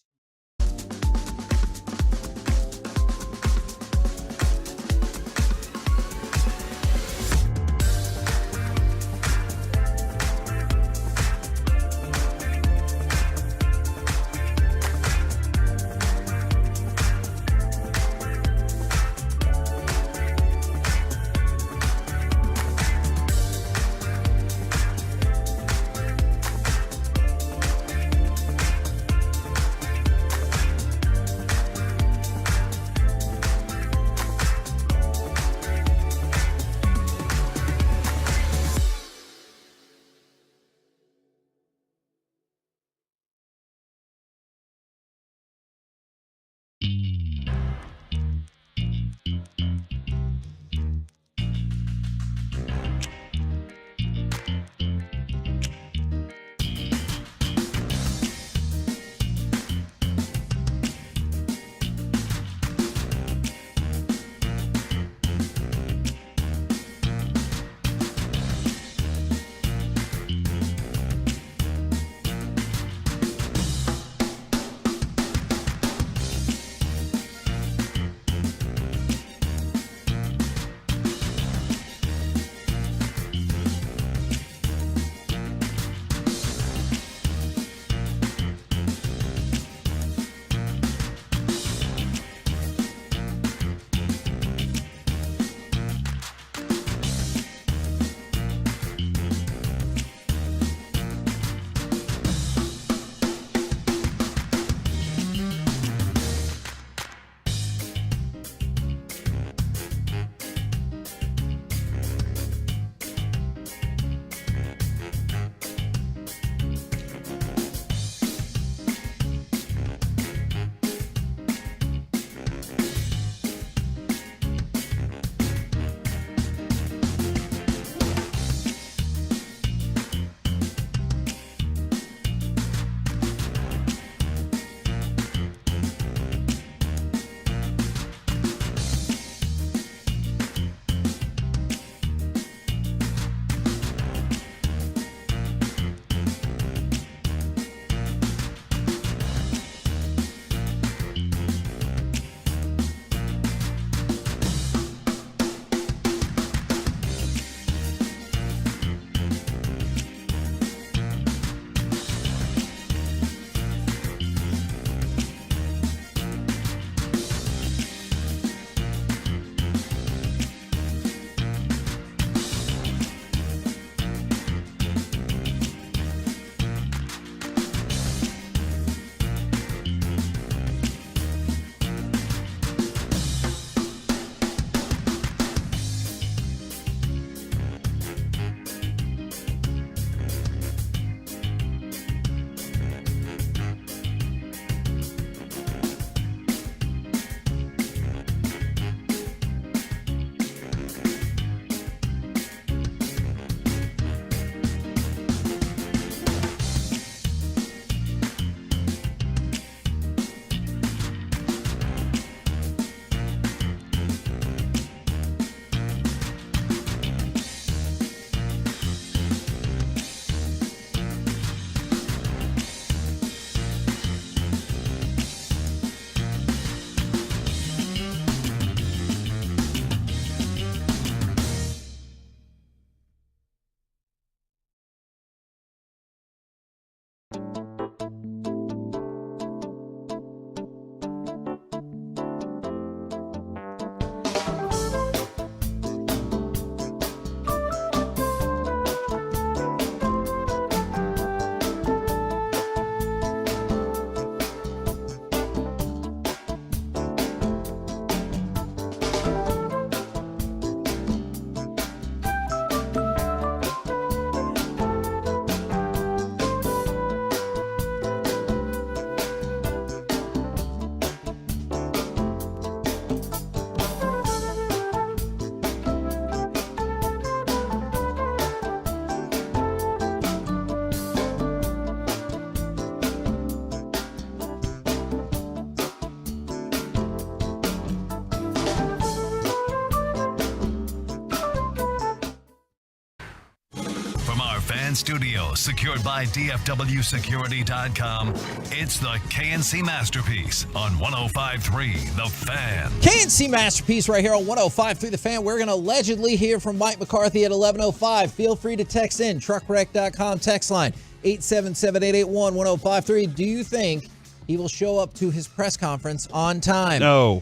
Fan Studios, secured by DFWsecurity.com. It's the KNC Masterpiece on 105.3 The Fan. KNC Masterpiece right here on 105.3 The Fan. We're going to allegedly hear from Mike McCarthy at 11:05. Feel free to text in. Truckwreck.com text line 877-881-1053. Do you think he will show up to his press conference on time? No.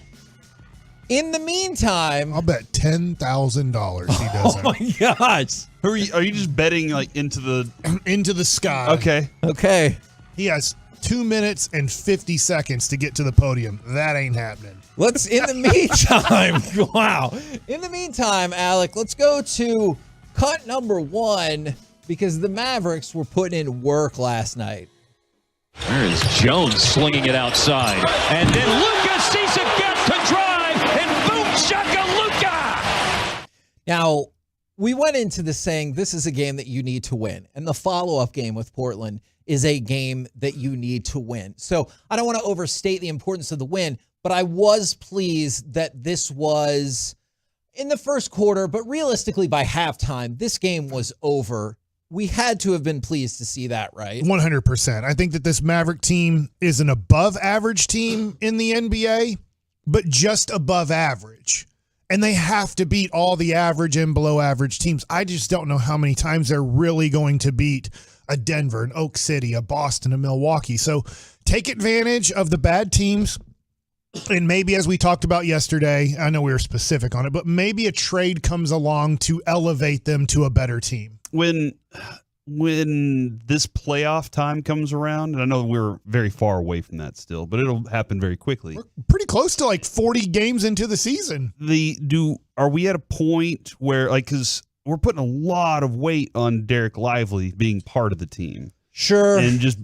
In the meantime, I'll bet $10,000 he doesn't. Oh my gosh! Are you just betting like into the sky? Okay. He has 2 minutes and 50 seconds to get to the podium. That ain't happening. Let's, in the meantime, wow. In the meantime, Alec, let's go to cut number 1 because the Mavericks were putting in work last night. There's Jones slinging it outside. And then Luka sees it get to drive, and boom, shakalaka! Now, we went into this saying this is a game that you need to win. And the follow-up game with Portland is a game that you need to win. So I don't want to overstate the importance of the win, but I was pleased that this was in the first quarter, but realistically by halftime, this game was over. We had to have been pleased to see that, right? 100%. I think that this Maverick team is an above average team in the NBA, but just above average. And they have to beat all the average and below average teams. I just don't know how many times they're really going to beat a Denver, an Oak City, a Boston, a Milwaukee. So take advantage of the bad teams. And maybe, as we talked about yesterday, I know we were specific on it, but maybe a trade comes along to elevate them to a better team. When this playoff time comes around, and I know we're very far away from that still, but it'll happen very quickly. We're pretty close to like 40 games into the season. Are we at a point where, like, because we're putting a lot of weight on Derek Lively being part of the team. Sure.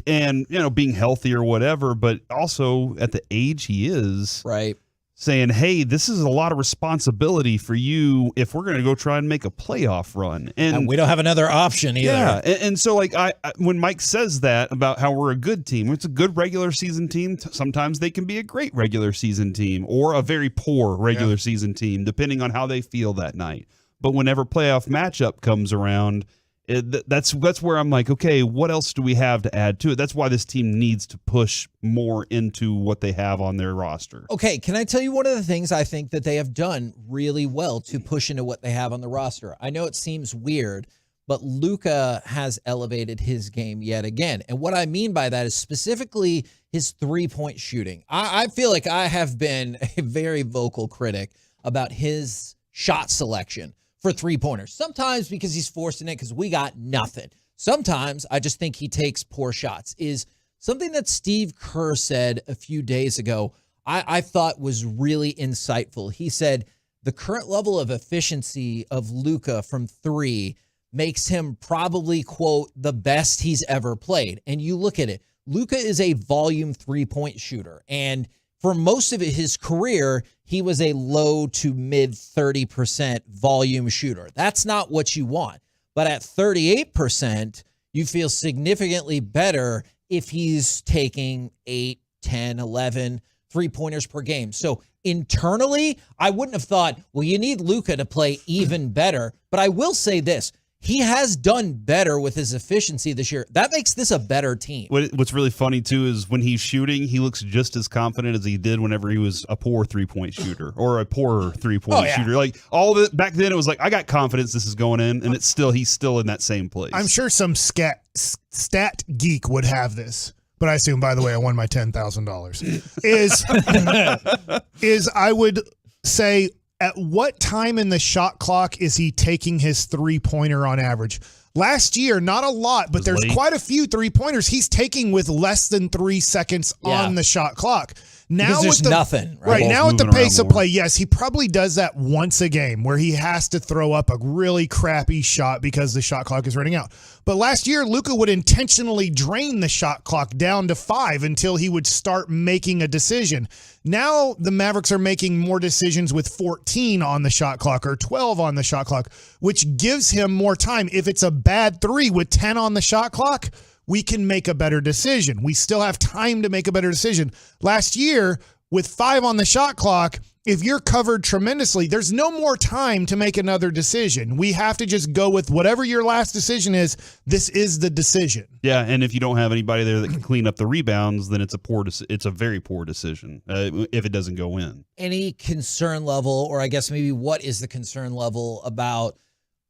And being healthy or whatever, but also at the age he is. Right. Saying, hey, this is a lot of responsibility for you if we're going to go try and make a playoff run. And we don't have another option either. Yeah, and so like I when Mike says that about how we're a good team, it's a good regular season team. Sometimes they can be a great regular season team or a very poor regular season team, depending on how they feel that night. But whenever playoff matchup comes around, that's where I'm like, okay, what else do we have to add to it? That's why this team needs to push more into what they have on their roster. Okay, can I tell you one of the things I think that they have done really well to push into what they have on the roster? I know it seems weird, but Luka has elevated his game yet again. And what I mean by that is specifically his three-point shooting. I feel like I have been a very vocal critic about his shot selection for three-pointers. Sometimes because he's forcing it because we got nothing. Sometimes I just think he takes poor shots. Is something that Steve Kerr said a few days ago I thought was really insightful. He said the current level of efficiency of Luka from three makes him probably, quote, the best he's ever played. And you look at it, Luka is a volume three-point shooter. And for most of his career, he was a low to mid 30% volume shooter. That's not what you want. But at 38%, you feel significantly better if he's taking 8, 10, 11 three-pointers per game. So internally, I wouldn't have thought, well, you need Luka to play even better. But I will say this. He has done better with his efficiency this year. That makes this a better team. What's really funny, too, is when he's shooting, he looks just as confident as he did whenever he was a poor three-point shooter or a poorer three-point shooter. Like, all the back then, it was like, I got confidence this is going in, and he's still in that same place. I'm sure some stat geek would have this, but I assume, by the way, I won my $10,000. Is I would say, at what time in the shot clock is he taking his three-pointer on average? Last year, not a lot, but there's quite a few three-pointers he's taking with less than 3 seconds on the shot clock. Now because there's nothing. Right now at the pace of play, yes, he probably does that once a game where he has to throw up a really crappy shot because the shot clock is running out. But last year, Luka would intentionally drain the shot clock down to 5 until he would start making a decision. Now the Mavericks are making more decisions with 14 on the shot clock or 12 on the shot clock, which gives him more time. If it's a bad 3 with 10 on the shot clock, we can make a better decision. We still have time to make a better decision. Last year, with 5 on the shot clock, if you're covered tremendously, there's no more time to make another decision. We have to just go with whatever your last decision is. This is the decision. Yeah, and if you don't have anybody there that can clean up the rebounds, then it's a very poor decision if it doesn't go in. Any concern level, or I guess maybe what is the concern level about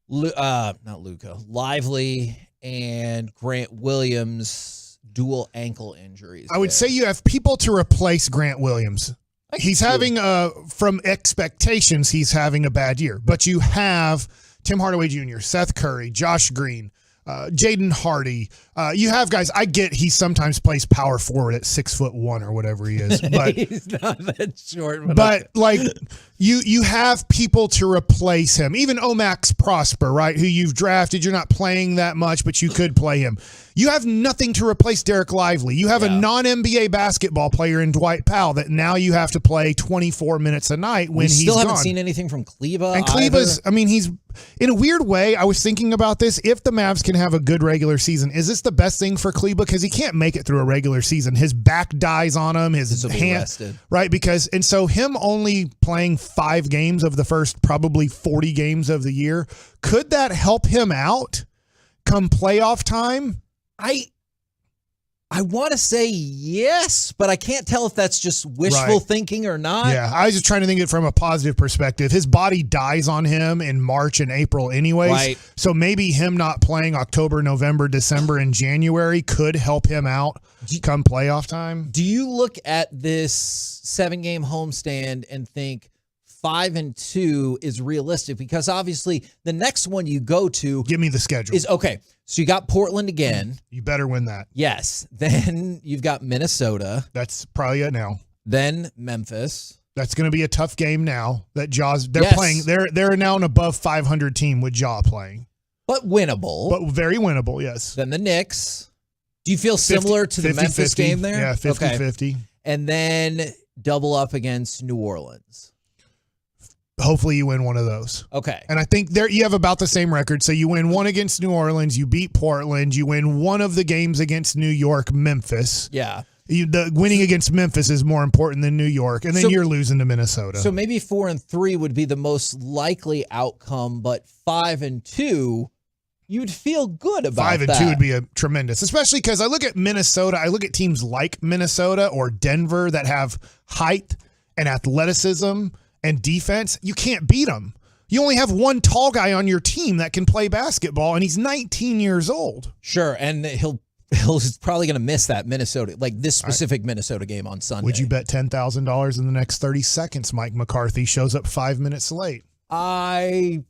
not Luka, Lively and Grant Williams dual ankle injuries? I would say you have people to replace Grant Williams. He's having, from expectations, he's having a bad year. But you have Tim Hardaway Jr., Seth Curry, Josh Green, Jaden Hardy. You have guys. I get he sometimes plays power forward at 6'1" or whatever he is, but he's not that short. But like you have people to replace him. Even Omax Prosper, right? Who you've drafted. You're not playing that much, but you could play him. You have nothing to replace Derek Lively. You have a non-NBA basketball player in Dwight Powell that now you have to play 24 minutes a night when he's still haven't gone. seen anything from Kleba. And Kleba's, I mean, he's in a weird way. I was thinking about this. If the Mavs can have a good regular season, is this the best thing for Kleba? Because he can't make it through a regular season. His back dies on him. His hand, right? And so him only playing 5 games of the first probably 40 games of the year, could that help him out come playoff time? I want to say yes, but I can't tell if that's just wishful thinking or not. Yeah, I was just trying to think it from a positive perspective. His body dies on him in March and April anyways. Right. So maybe him not playing October, November, December, and January could help him out come playoff time. Do you look at this 7-game homestand and think 5-2 is realistic? Because obviously the next one you go to, give me the schedule, is okay. So you got Portland again. You better win that. Yes. Then you've got Minnesota. That's probably it now. Then Memphis. That's going to be a tough game now. That Jaw's playing. They're now an above 500 team with Jaw playing, but winnable. But very winnable. Yes. Then the Knicks. Do you feel similar to the Memphis game there? Yeah, 50-50. And then double up against New Orleans. Hopefully you win one of those. Okay. And I think there you have about the same record. So you win one against New Orleans, you beat Portland, you win one of the games against New York, Memphis. Yeah. The winning against Memphis is more important than New York, and then you're losing to Minnesota. So maybe 4-3 would be the most likely outcome, but 5-2, you'd feel good about 5-2 would be a tremendous, especially because I look at Minnesota. I look at teams like Minnesota or Denver that have height and athleticism and defense. You can't beat them. You only have one tall guy on your team that can play basketball, and he's 19 years old. Sure, and he's probably going to miss that Minnesota, like this specific Minnesota game on Sunday. Would you bet $10,000 in the next 30 seconds Mike McCarthy shows up 5 minutes late? I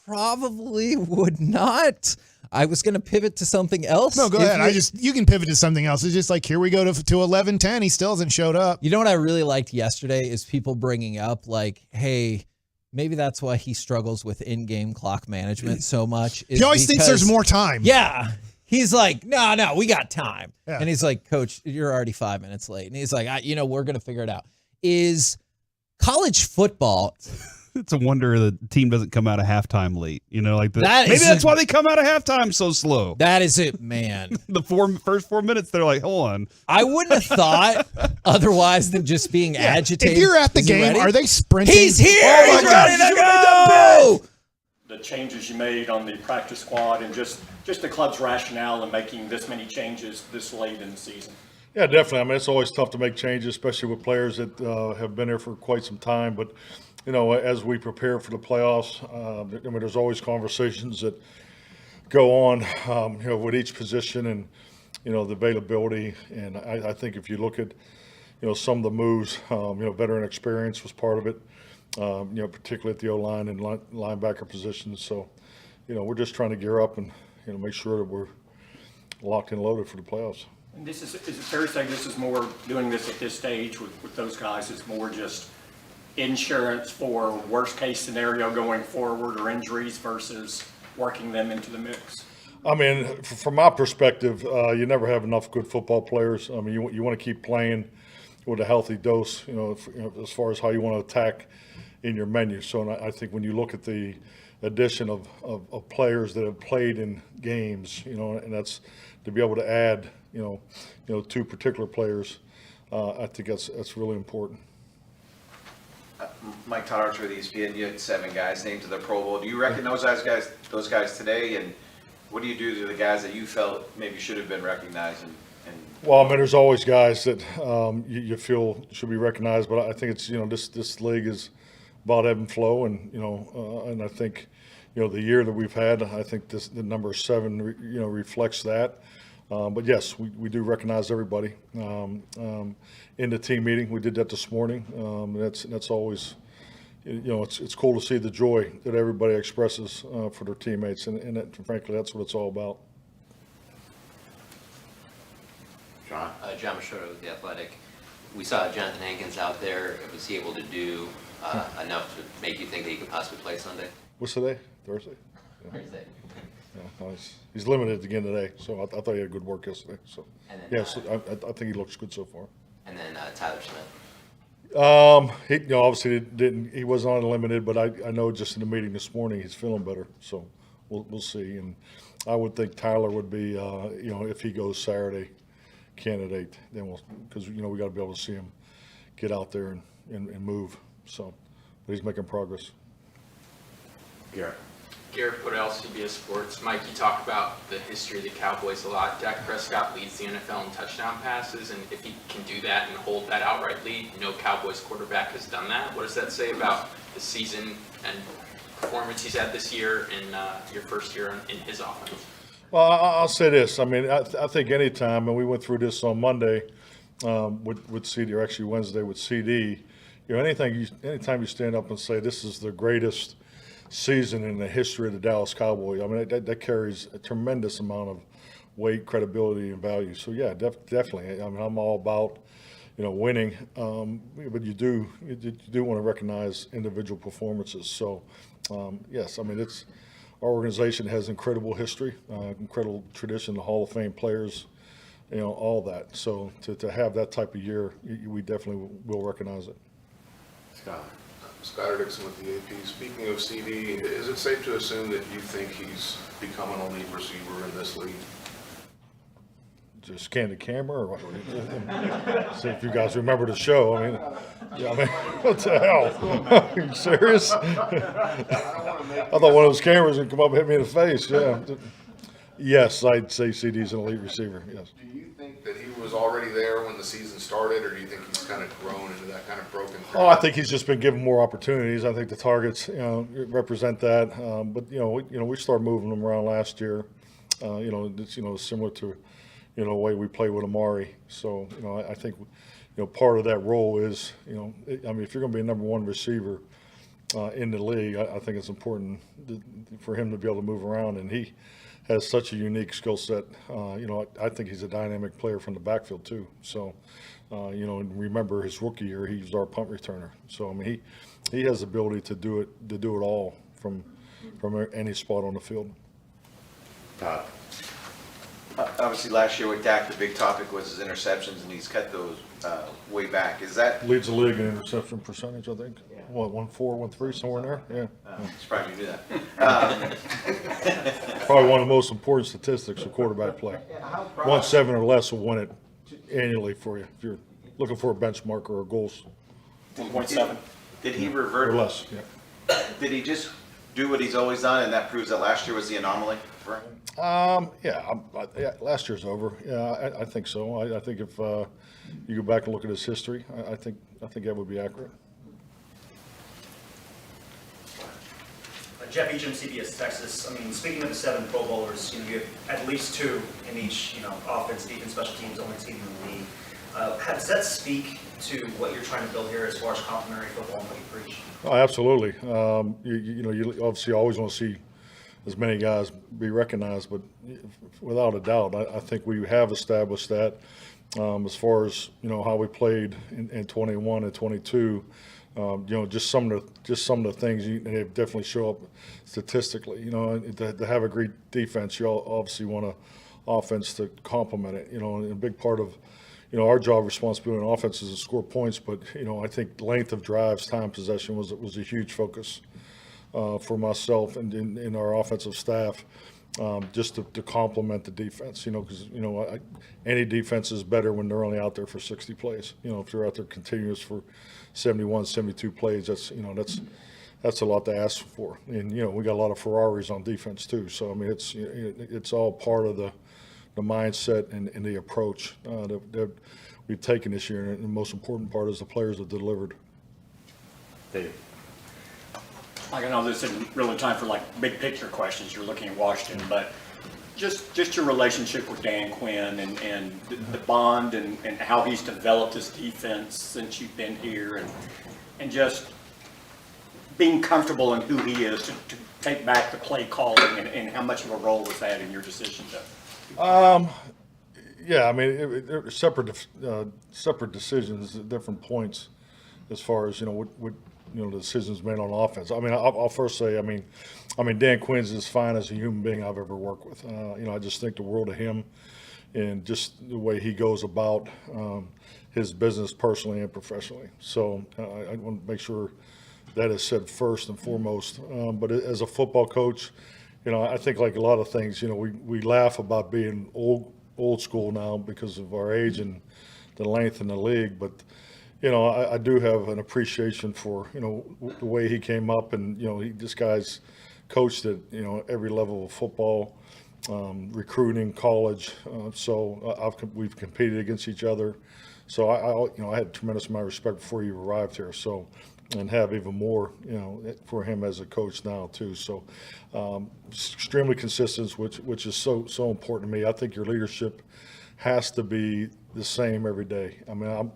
probably would not. I was going to pivot to something else. No, go ahead. You can pivot to something else. It's just like, here we go to 11:10. He still hasn't showed up. You know what I really liked yesterday is people bringing up like, hey, maybe that's why he struggles with in-game clock management so much. He always thinks there's more time. Yeah. He's like, no, we got time. Yeah. And he's like, Coach, you're already 5 minutes late. And he's like, we're going to figure it out. Is college football... It's a wonder the team doesn't come out of halftime late. You know, like maybe that's why they come out of halftime so slow. That is it, man. The first 4 minutes, they're like, hold on. I wouldn't have thought otherwise than just being agitated. If you're at the game, are they sprinting? He's here. Oh He's ready to go. The changes you made on the practice squad and just the club's rationale in making this many changes this late in the season. Yeah, definitely. I mean, it's always tough to make changes, especially with players that have been there for quite some time. But, you know, as we prepare for the playoffs, I mean, there's always conversations that go on, you know, with each position and, you know, the availability. And I think if you look at, you know, some of the moves, you know, veteran experience was part of it, you know, particularly at the O-line and linebacker positions. So, you know, we're just trying to gear up and, you know, make sure that we're locked and loaded for the playoffs. And is it fair to say this is more, doing this at this stage with those guys, is more just insurance for worst case scenario going forward or injuries versus working them into the mix? I mean, from my perspective, you never have enough good football players. I mean, you want to keep playing with a healthy dose, you know, as far as how you want to attack in your menu. So I think when you look at the addition of players that have played in games, you know, and that's to be able to add, you know, two particular players, I think that's really important. Mike Todd Archer with ESPN. You had 7 guys named to the Pro Bowl. Do you recognize those guys today? And what do you do to the guys that you felt maybe should have been recognized? Well, I mean, there's always guys that you feel should be recognized, but I think it's this league is about ebb and flow, and and I think the year that we've had, I think the number 7 reflects that. But yes, we do recognize everybody in the team meeting. We did that this morning. That's always it's cool to see the joy that everybody expresses for their teammates, and frankly, that's what it's all about. John Machado with The Athletic. We saw Jonathan Hankins out there. Was he able to do enough to make you think that he could possibly play Sunday? What's today? Thursday? Yeah. Thursday. Yeah, he's limited again today, so I thought he had good work yesterday. So yes, I think he looks good so far. And then Tyler Smith. He obviously didn't. He wasn't unlimited, but I know just in the meeting this morning he's feeling better. So we'll see. And I would think Tyler would be if he goes Saturday candidate, then because we got to be able to see him get out there and move. So, but he's making progress. Garrett Podell, CBS Sports. Mike, you talk about the history of the Cowboys a lot. Dak Prescott leads the NFL in touchdown passes, and if he can do that and hold that outright lead, no Cowboys quarterback has done that. What does that say about the season and performance he's had this year in your first year in his offense? Well, I'll say this. I mean, I think any time, and we went through this on Monday with CD, or actually Wednesday with CD. Anytime you stand up and say this is the greatest season in the history of the Dallas Cowboys, I mean that carries a tremendous amount of weight, credibility, and value. So yeah, definitely. I mean, I'm all about winning, but you do want to recognize individual performances. So yes, I mean our organization has incredible history, incredible tradition, the Hall of Fame players, all that. So to have that type of year, we definitely will recognize it. Scott Dixon with the AP. Speaking of CD, is it safe to assume that you think he's become an elite receiver in this league? Just candid camera, or what? See if you guys remember the show. I mean, what the hell? Are you serious? I thought one of those cameras would come up and hit me in the face. Yeah. Yes, I'd say CD's an elite receiver. Yes. Do you think that he was already there when the season started, or do you think he's kind of grown into that kind of broken thread? Oh, I think he's just been given more opportunities. I think the targets, represent that. But we started moving them around last year. It's similar to, the way we play with Amari. So I think, part of that role is, if you're going to be a number 1 receiver in the league, I think it's important for him to be able to move around, and he has such a unique skill set. I think he's a dynamic player from the backfield too. So, and remember his rookie year, he was our punt returner. So I mean, he has the ability to do it all from any spot on the field. Todd. Obviously, last year with Dak, the big topic was his interceptions, and he's cut those way back. Is that leads the league in interception percentage? I think. Yeah. What 1.4, 1.3, somewhere in there? Yeah. Surprised you knew that. Probably one of the most important statistics of quarterback play. 1.7 or less will win it annually for you if you're looking for a benchmark or a goals. 1.7. Did he revert? Or less. Yeah. Did he just do what he's always done, and that proves that last year was the anomaly for him? Yeah, last year's over. Yeah, I think so. I think if you go back and look at his history, I think that would be accurate. Jeff Eacham, CBS Texas. I mean, speaking of the 7 Pro Bowlers, you have at least 2 in each, offense, defense, special teams, only team in the league. Does that speak to what you're trying to build here as far as complementary football and what you preach? Oh, absolutely. You obviously always want to see as many guys be recognized, but without a doubt, I think we have established that as far as how we played in 21 and 22. Just some of the things they definitely show up statistically. To have a great defense, you obviously want an offense to complement it. And a big part of our job responsibility on offense is to score points, but I think length of drives, time possession was a huge focus for myself and in our offensive staff. just to complement the defense, because, any defense is better when they're only out there for 60 plays. If they're out there continuous for 71, 72 plays, that's a lot to ask for. And, we got a lot of Ferraris on defense too. So, I mean, it's all part of the mindset and the approach that we've taken this year. And the most important part is the players have delivered. Dave. Like, I know this isn't really time for big picture questions. You're looking at Washington, but just your relationship with Dan Quinn and the bond and how he's developed his defense since you've been here, and just being comfortable in who he is to take back the play calling, and how much of a role was that in your decision to? Yeah, I mean, they're separate decisions at different points as far as what the decisions made on offense. I mean, I'll first say, I mean, Dan Quinn's as fine as a human being I've ever worked with. I just think the world of him, and just the way he goes about his business personally and professionally. So I want to make sure that is said first and foremost. But as a football coach, I think like a lot of things, we laugh about being old school now because of our age and the length in the league, but I do have an appreciation for the way he came up, and this guy's coached at every level of football, recruiting, college. So we've competed against each other. So I had a tremendous amount of respect before you arrived here. So, and have even more for him as a coach now too. So extremely consistent, which is so important to me. I think your leadership has to be the same every day. I mean,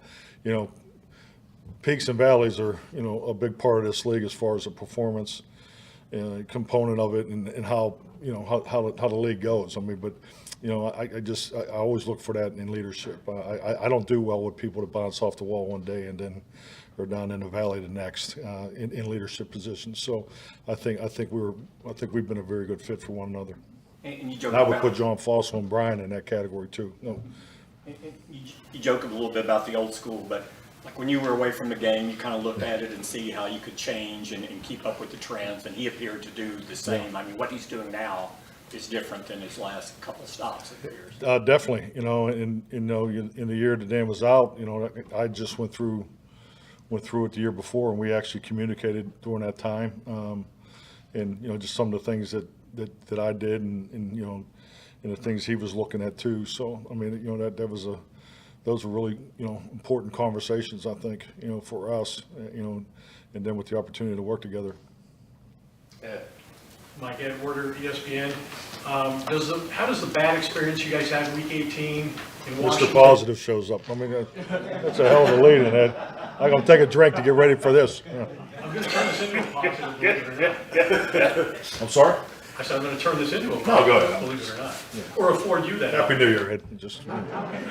peaks and valleys are, a big part of this league as far as the performance component of it, and how the league goes. I mean, but I always look for that in leadership. I don't do well with people that bounce off the wall one day and then are down in the valley the next in leadership positions. So I think we've been a very good fit for one another. And you joke I would about, put John Fossil and Brian in that category too. No. You joke a little bit about the old school, but like when you were away from the game, you kind of looked at it and see how you could change and keep up with the trends, and he appeared to do the same. I mean, what he's doing now is different than his last couple of stops, it appears. Definitely, in the year that Dan was out, I just went through it the year before, and we actually communicated during that time, and just some of the things that I did, and the things he was looking at too. So I mean, those were really important conversations, I think, for us, and then with the opportunity to work together. Mike Edwarder, ESPN. How does the bad experience you guys had in Week 18 in Washington? Mr. Positive shows up. I mean, that's a hell of a lead in Ed. I'm going to take a drink to get ready for this. Yeah. I'm going to turn this into a positive, believe it or not. I'm sorry? I said I'm going to turn this into a positive, No, go ahead. believe it or not. Yeah. Or afford you that. Happy New Year, Ed.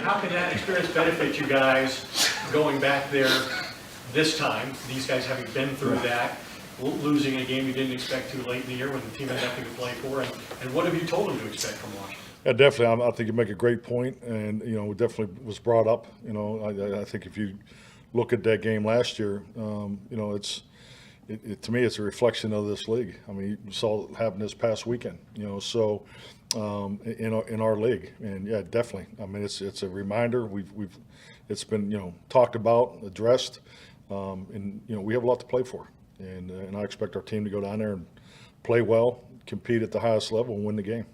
How can that experience benefit you guys going back there this time? These guys having been through that, losing a game you didn't expect to late in the year when the team had nothing to play for, and what have you told them to expect from Washington? Yeah, definitely. I think you make a great point, and it definitely was brought up. I think if you look at that game last year, to me it's a reflection of this league. I mean, you saw it happen this past weekend. So in our league, and yeah, definitely. I mean, it's a reminder. It's been talked about, addressed, and we have a lot to play for. And I expect our team to go down there and play well, compete at the highest level, and win the game.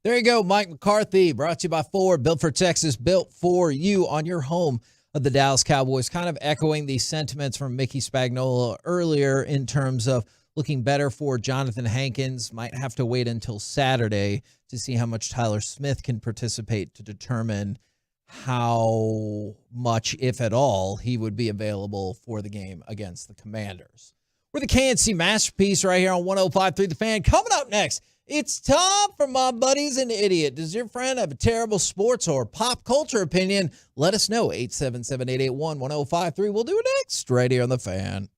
There you go, Mike McCarthy, brought to you by Ford, built for Texas, built for you on your home of the Dallas Cowboys, kind of echoing the sentiments from Mickey Spagnola earlier in terms of looking better for Jonathan Hankins. Might have to wait until Saturday to see how much Tyler Smith can participate to determine how much, if at all, he would be available for the game against the Commanders. We're the KNC Masterpiece right here on 105.3 The Fan. Coming up next, it's time for My Buddy's an Idiot. Does your friend have a terrible sports or pop culture opinion? Let us know. 877-881-1053. We'll do it next right here on The Fan.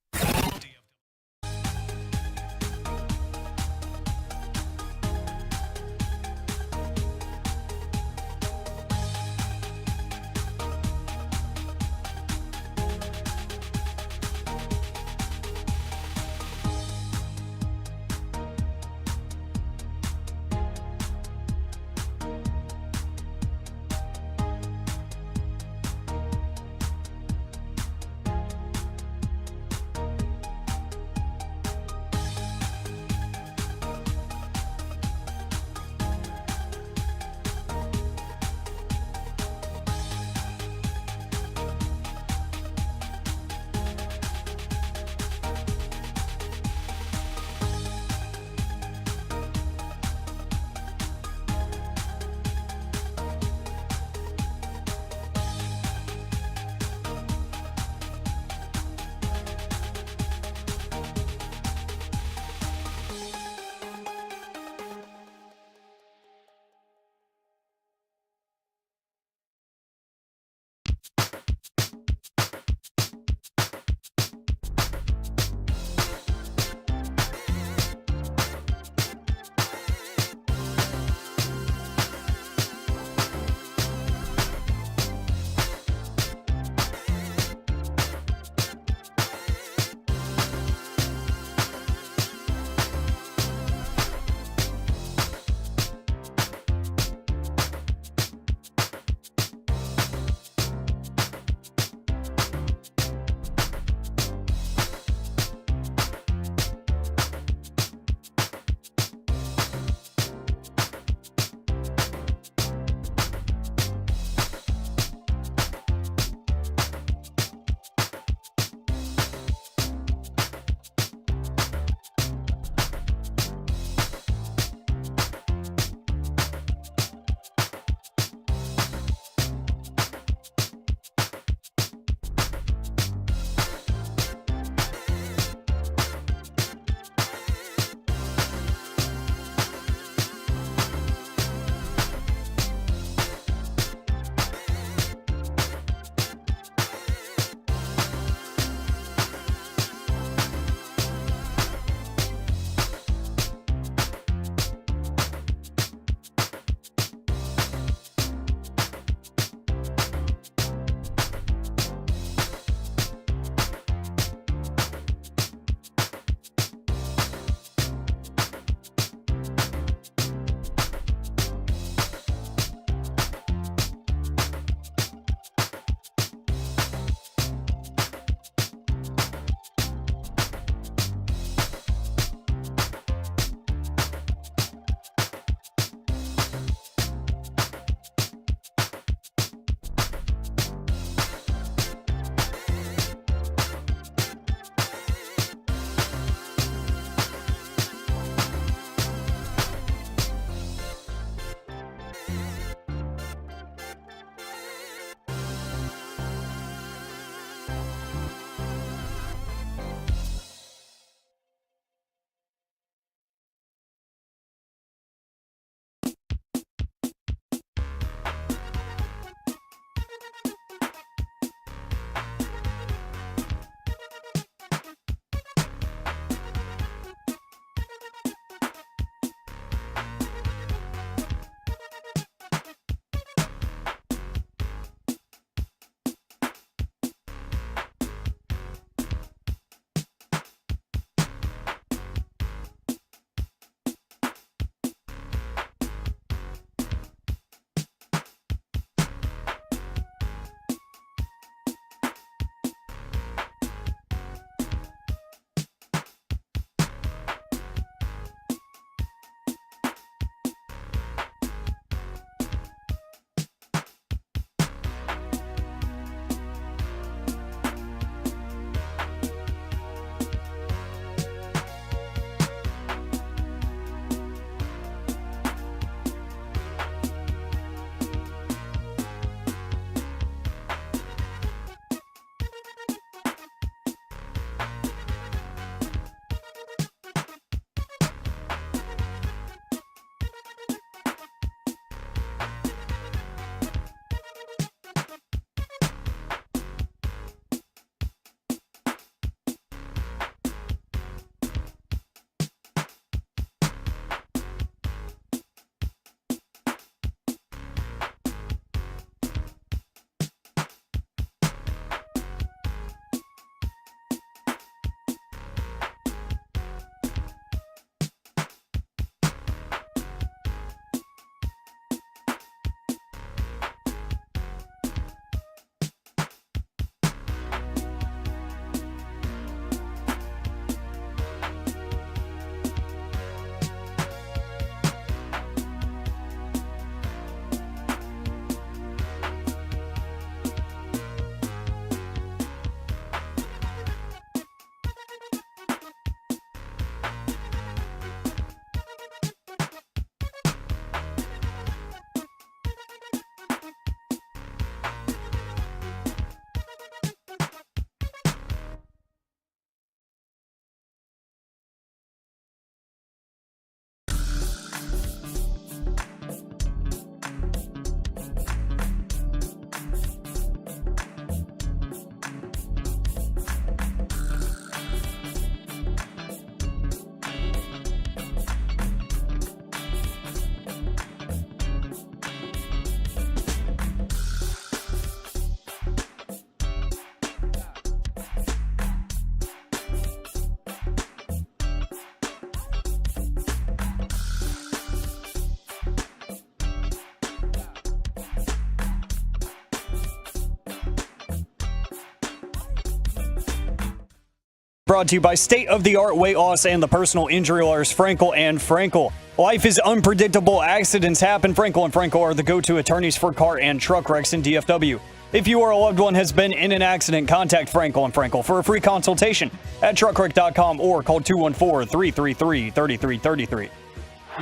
brought to you by state-of-the-art weight loss and the personal injury lawyers Frankel and Frankel. Life is unpredictable. Accidents happen. Frankel and Frankel are the go-to attorneys for car and truck wrecks in DFW. If you or a loved one has been in an accident, contact Frankel and Frankel for a free consultation at truckwreck.com or call 214-333-3333.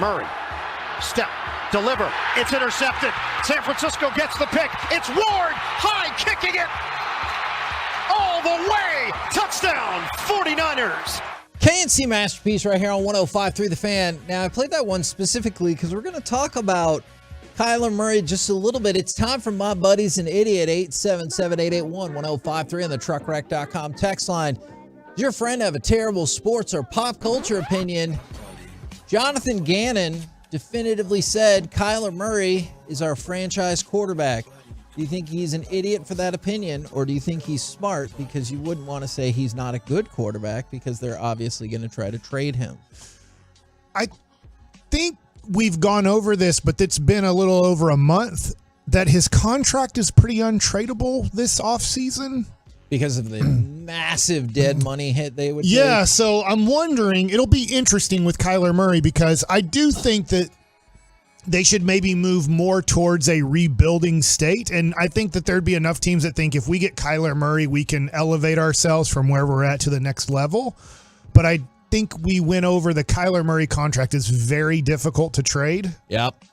Murray, step, deliver. It's intercepted. San Francisco gets the pick. It's Ward, high kicking it all the way. Touchdown, 49ers. KNC Masterpiece right here on 105.3 The Fan. Now, I played that one specifically because we're going to talk about Kyler Murray just a little bit. It's time for My Buddy's an Idiot, 877-881-1053 on the truckwreck.com text line. Does your friend have a terrible sports or pop culture opinion? Jonathan Gannon definitively said Kyler Murray is our franchise quarterback. Do you think he's an idiot for that opinion, or do you think he's smart because you wouldn't want to say he's not a good quarterback because they're obviously going to try to trade him? I think we've gone over this, but it's been a little over a month that his contract is pretty untradeable this offseason. Because of the massive dead money hit they would Yeah, take? so I'm wondering, it'll be interesting with Kyler Murray because I do think that they should maybe move more towards a rebuilding state. And I think that there'd be enough teams that think if we get Kyler Murray, we can elevate ourselves from where we're at to the next level. But I think we went over the Kyler Murray contract is very difficult to trade. Yep.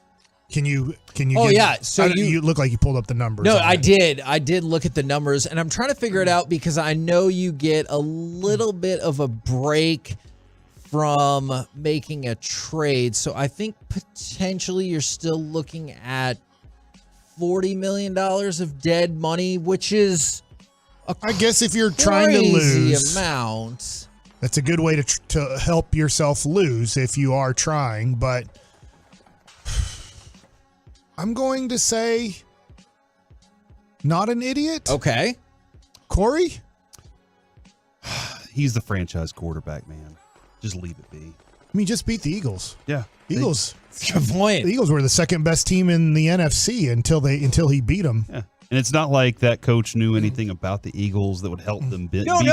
Can you? Oh, yeah. So you look like you pulled up the numbers. No, on I it. did. I did look at the numbers, and I'm trying to figure it out because I know you get a little bit of a break from making a trade. So I think potentially you're still looking at $40 million of dead money, which is I guess if you're trying to lose amount. That's a good way to help yourself lose if you are trying, but I'm going to say not an idiot. Okay. Corey? He's the franchise quarterback, man. Just leave it be. I mean, just beat the Eagles. Yeah. Eagles. Good point. The Eagles were the second best team in the NFC until he beat them. Yeah. And it's not like that coach knew anything about the Eagles that would help them beat No, them.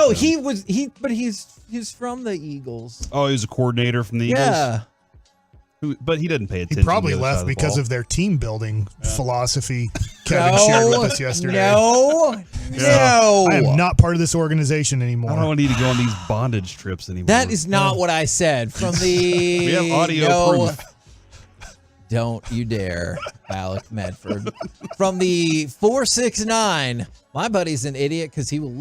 but he's from the Eagles. Oh, he was a coordinator from the Eagles? Yeah. But he didn't pay attention. He probably to the other side left of the because ball. of their team building philosophy Kevin shared with us yesterday. No. I am not part of this organization anymore. I don't need to go on these bondage trips anymore. That is not what I said. From the We have audio proof. Don't you dare, Alec Medford. From the 469, my buddy's an idiot because he will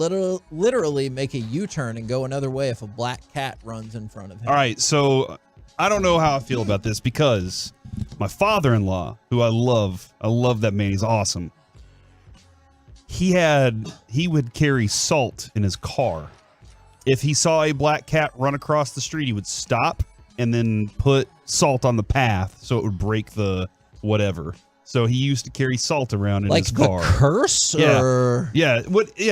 literally make a U-turn and go another way if a black cat runs in front of him. All right, so I don't know how I feel about this because my father-in-law, who I love that man, he's awesome. He would carry salt in his car. If he saw a black cat run across the street, he would stop and then put salt on the path so it would break the whatever. So he used to carry salt around in Like his car. the curse? Yeah. Or? Yeah.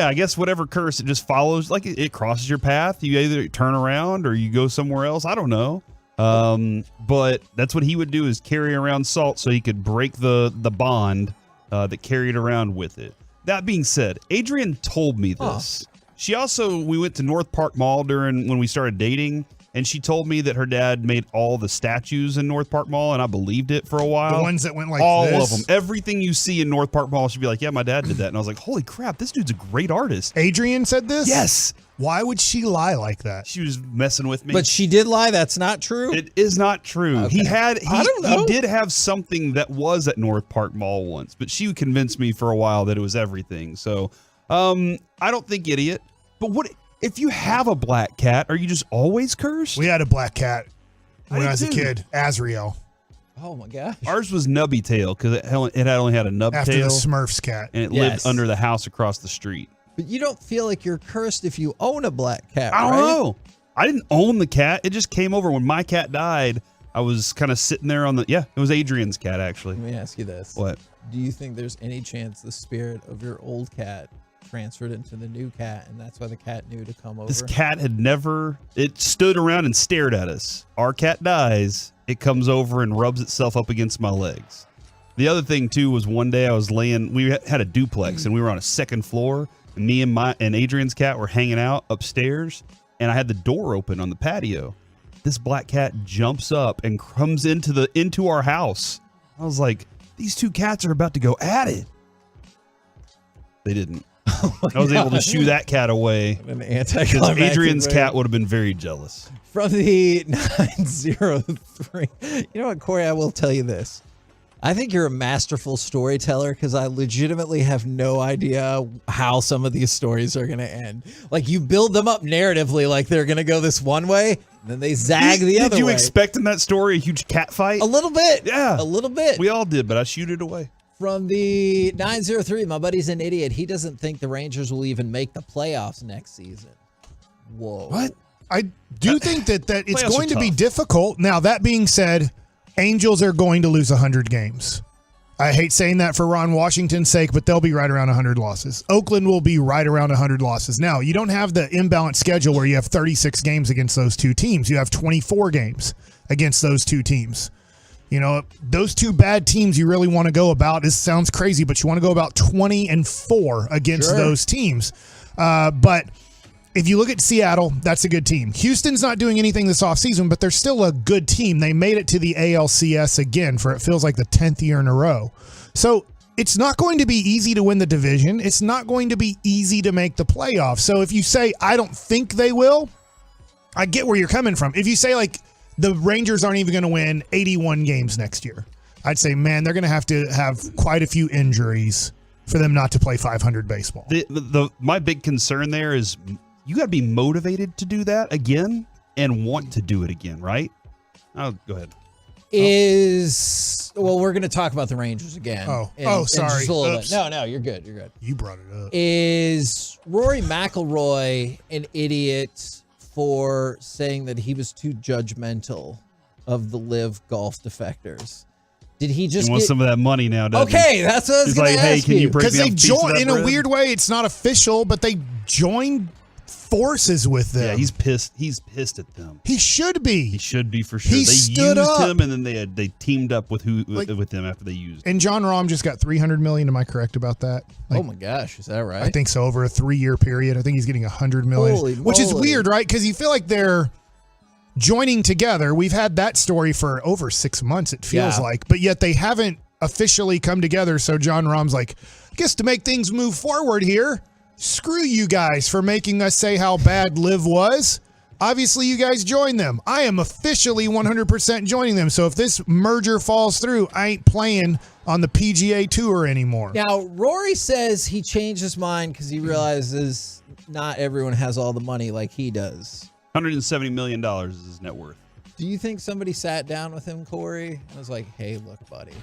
I guess whatever curse, it just follows. Like it crosses your path. You either turn around or you go somewhere else. I don't know. But that's what he would do, is carry around salt so he could break the bond that carried around with it. That being said, Adrian told me this. We went to North Park Mall when we started dating, and she told me that her dad made all the statues in North Park Mall, and I believed it for a while. The ones that went like all this? of them. Everything you see in North Park Mall, she'd be like, yeah, my dad did that. And I was like, holy crap, this dude's a great artist. Adrian said this? Yes. Why would she lie like that? She was messing with me. But she did lie. That's not true? It is not true. Okay. I don't know. He did have something that was at North Park Mall once, but she convinced me for a while that it was everything. So I don't think idiot. But what if you have a black cat? Are you just always cursed? We had a black cat when I was a did kid. Azriel. Oh my gosh. Ours was Nubby Tail because it had only had a nub After tail. the Smurfs cat. And it lived under the house across the street. But you don't feel like you're cursed if you own a black cat, I don't right? know. I didn't own the cat. It just came over when my cat died. I was kind of sitting there it was Adrian's cat, actually. Let me ask you this. What? Do you think there's any chance the spirit of your old cat transferred into the new cat, and that's why the cat knew to come over? This cat it stood around and stared at us. Our cat dies, it comes over and rubs itself up against my legs. The other thing, too, was one day we had a duplex, and we were on a second floor, and me and Adrian's cat were hanging out upstairs, and I had the door open on the patio. This black cat jumps up and comes into our house. I was like, these two cats are about to go at it. They didn't. I was able to shoo that cat away. An Because Adrian's cat would have been very jealous. From the 903. You know what, Corey? I will tell you this. I think you're a masterful storyteller because I legitimately have no idea how some of these stories are going to end. Like, you build them up narratively like they're going to go this one way, and then they zag the other way. Did you expect in that story a huge cat fight? A little bit. Yeah. A little bit. We all did, but I shooed it away. From the 903, my buddy's an idiot. He doesn't think the Rangers will even make the playoffs next season. Whoa. What? I do think that it's Playoffs going are to be tough. difficult. Now, that being said, Angels are going to lose 100 games. I hate saying that for Ron Washington's sake, but they'll be right around 100 losses. Oakland will be right around 100 losses. Now, you don't have the imbalanced schedule where you have 36 games against those two teams. You have 24 games against those two teams. You know, those two bad teams you really want to go about, this sounds crazy, but you want to go about 20-4 against those teams. But if you look at Seattle, that's a good team. Houston's not doing anything this offseason, but they're still a good team. They made it to the ALCS again for it feels like the 10th year in a row. So it's not going to be easy to win the division. It's not going to be easy to make the playoffs. So if you say, I don't think they will, I get where you're coming from. If you say, like, the Rangers aren't even going to win 81 games next year, I'd say, man, they're going to have quite a few injuries for them not to play 500 baseball. My big concern there is you got to be motivated to do that again and want to do it again, right? Oh, go ahead. Well, we're going to talk about the Rangers again. Sorry. Just a little bit. No, you're good. You're good. You brought it up. Is Rory McIlroy an idiot for saying that he was too judgmental of the live golf defectors? Did he just want some of that money now, doesn't he? Okay, that's what I was going to ask hey, can you break because me they up a piece of join that in a bread? weird way. It's not official, but they joined forces with them. Yeah, he's pissed. He's pissed at them. He should be. He should be for sure. He They stood used up. him, and then they teamed up with with them after they used him. And John Rahm just got $300 million. Am I correct about that? Oh my gosh, is that right? I think so. Over a 3-year period, I think he's getting $100 million, Holy which is moly. weird, right? Because you feel like they're joining together. We've had that story for over 6 months. It feels like, but yet they haven't officially come together. So John Rahm's like, I guess to make things move forward here, screw you guys for making us say how bad Liv was. Obviously, you guys joined them. I am officially 100% joining them. So if this merger falls through, I ain't playing on the PGA Tour anymore. Now, Rory says he changed his mind because he realizes not everyone has all the money like he does. $170 million is his net worth. Do you think somebody sat down with him, Corey, and was like, hey, look, buddy,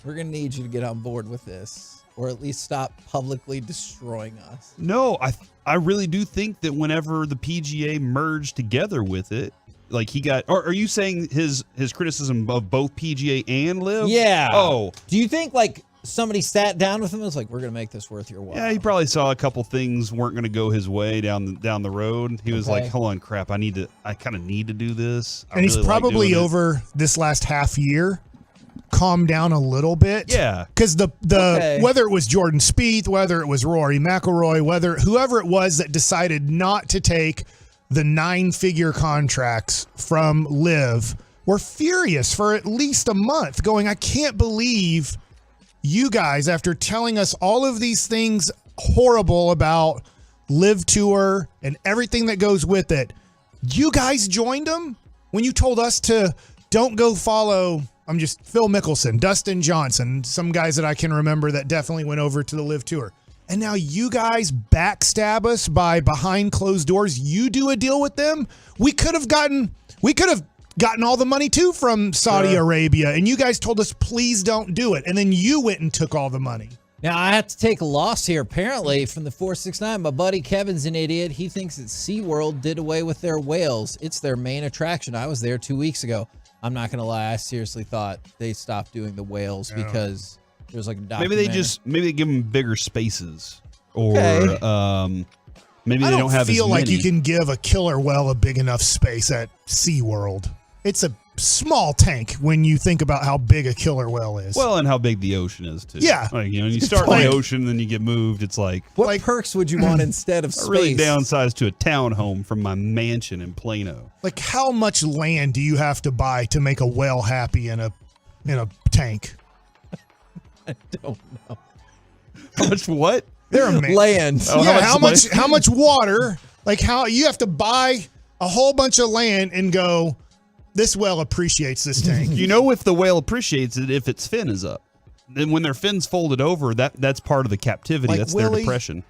we're going to need you to get on board with this, or at least stop publicly destroying us? No, I really do think that whenever the PGA merged together with it, like he got, or are you saying his criticism of both PGA and Liv? Yeah. Oh. Do you think like somebody sat down with him and was like, we're going to make this worth your while? Yeah, he probably saw a couple things weren't going to go his way down the road. He was like, hold on, crap, I kind of need to do this. And he's probably over this last half year calmed down a little bit. Yeah. Because whether it was Jordan Spieth, whether it was Rory McIlroy, whoever it was that decided not to take the 9-figure contracts from Liv, were furious for at least a month, going, I can't believe you guys, after telling us all of these things horrible about Liv Tour and everything that goes with it, you guys joined them when you told us to don't go follow Phil Mickelson, Dustin Johnson, some guys that I can remember that definitely went over to the Liv Tour. And now you guys backstab us by behind closed doors. You do a deal with them. We could have gotten all the money too from Saudi Arabia. And you guys told us, please don't do it. And then you went and took all the money. Now, I have to take a loss here, apparently, from the 469. My buddy Kevin's an idiot. He thinks that SeaWorld did away with their whales. It's their main attraction. I was there 2 weeks ago. I'm not going to lie. I seriously thought they stopped doing the whales because there's like a documentary. Maybe they give them bigger spaces, or maybe I they don't have as feel like many. you can give a killer whale a big enough space at SeaWorld. It's a small tank when you think about how big a killer whale is. Well, and how big the ocean is too. Yeah. Like, you start in the ocean, then you get moved. It's like, what perks would you want instead of space? I really downsized to a townhome from my mansion in Plano. Like, how much land do you have to buy to make a whale happy in a tank? I don't know. How much what? They're amazing. Land. Oh, yeah, how much water? Like, how you have to buy a whole bunch of land and go, this whale appreciates this tank. You know, if the whale appreciates it, if its fin is up. Then when their fin's folded over, that's part of the captivity. Like that's Willie, their depression.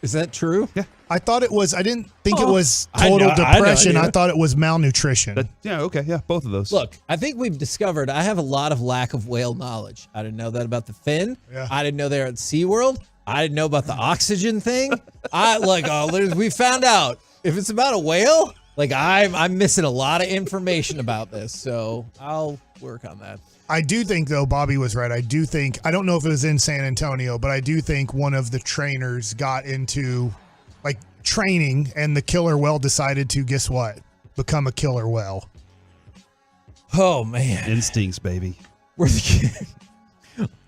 Is that true? Yeah. I thought it was. I didn't think it was total depression. I thought it was malnutrition. Both of those. Look, I think we've discovered I have a lot of lack of whale knowledge. I didn't know that about the fin. Yeah. I didn't know they're at SeaWorld. I didn't know about the oxygen thing. We found out if it's about a whale, like I'm missing a lot of information about this. So I'll work on that. I do think, though, Bobby was right. I don't know if it was in San Antonio, but I do think one of the trainers got into like training and the killer whale decided to, guess what? Become a killer whale. Oh, man. Instincts, baby.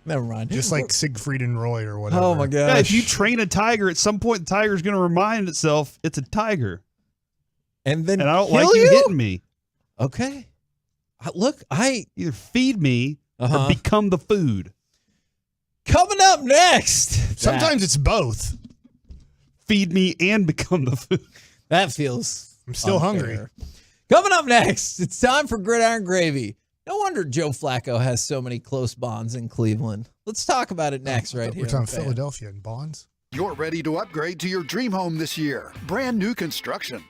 Never mind. Just like Siegfried and Roy or whatever. Oh, my gosh. Yeah, if you train a tiger, at some point the tiger's going to remind itself it's a tiger. And then I don't kill like you hitting me. Okay. Look, I either feed me or become the food. Coming up next. Sometimes it's both. Feed me and become the food. That feels I'm still unfair. hungry. Coming up next, it's time for Gridiron Gravy. No wonder Joe Flacco has so many close bonds in Cleveland. Let's talk about it next right here. We're talking on the Fan. Philadelphia and bonds. You're ready to upgrade to your dream home this year. Brand new construction.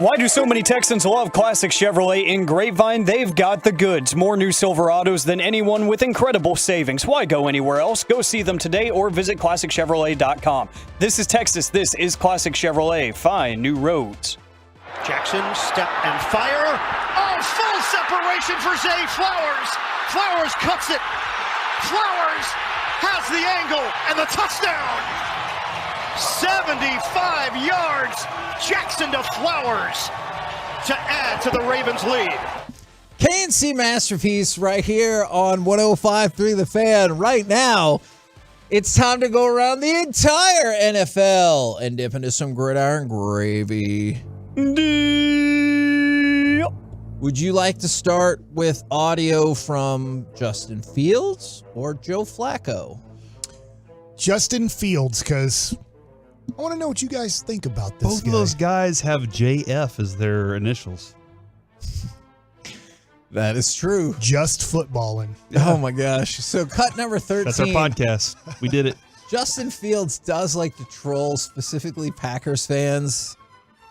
Why do so many Texans love Classic Chevrolet in Grapevine? They've got the goods. More new Silverados than anyone with incredible savings. Why go anywhere else? Go see them today or visit ClassicChevrolet.com. This is Texas. This is Classic Chevrolet. Find new roads. Jackson, step and fire. Oh, full separation for Zay Flowers. Flowers cuts it. Flowers has the angle and the touchdown. 75 yards. Jackson to Flowers to add to the Ravens lead. KNC Masterpiece right here on 105.3 The Fan. Right now, it's time to go around the entire NFL and dip into some gridiron gravy. Would you like to start with audio from Justin Fields or Joe Flacco? Justin Fields, because I want to know what you guys think about this. Both of those guys have JF as their initials. That is true. Just footballing. Oh my gosh. So cut number 13. That's our podcast. We did it. Justin Fields does like to troll specifically Packers fans.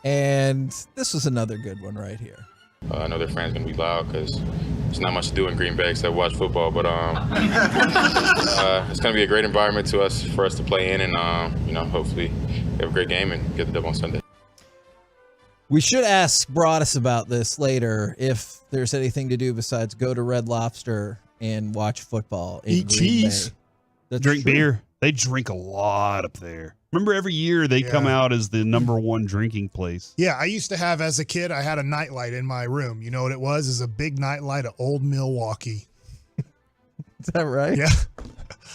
And this was another good one right here. I know their fans going to be loud because there's not much to do in Green Bay except watch football. But it's going to be a great environment for us to play in, and hopefully we have a great game and get the dub on Sunday. We should ask Broadus about this later if there's anything to do besides go to Red Lobster and watch football. Eat cheese. Drink beer. They drink a lot up there. Remember, every year they come out as the #1 drinking place. Yeah, I used to have, as a kid, I had a nightlight in my room. You know what it was? It's a big nightlight of Old Milwaukee. Is that right? Yeah.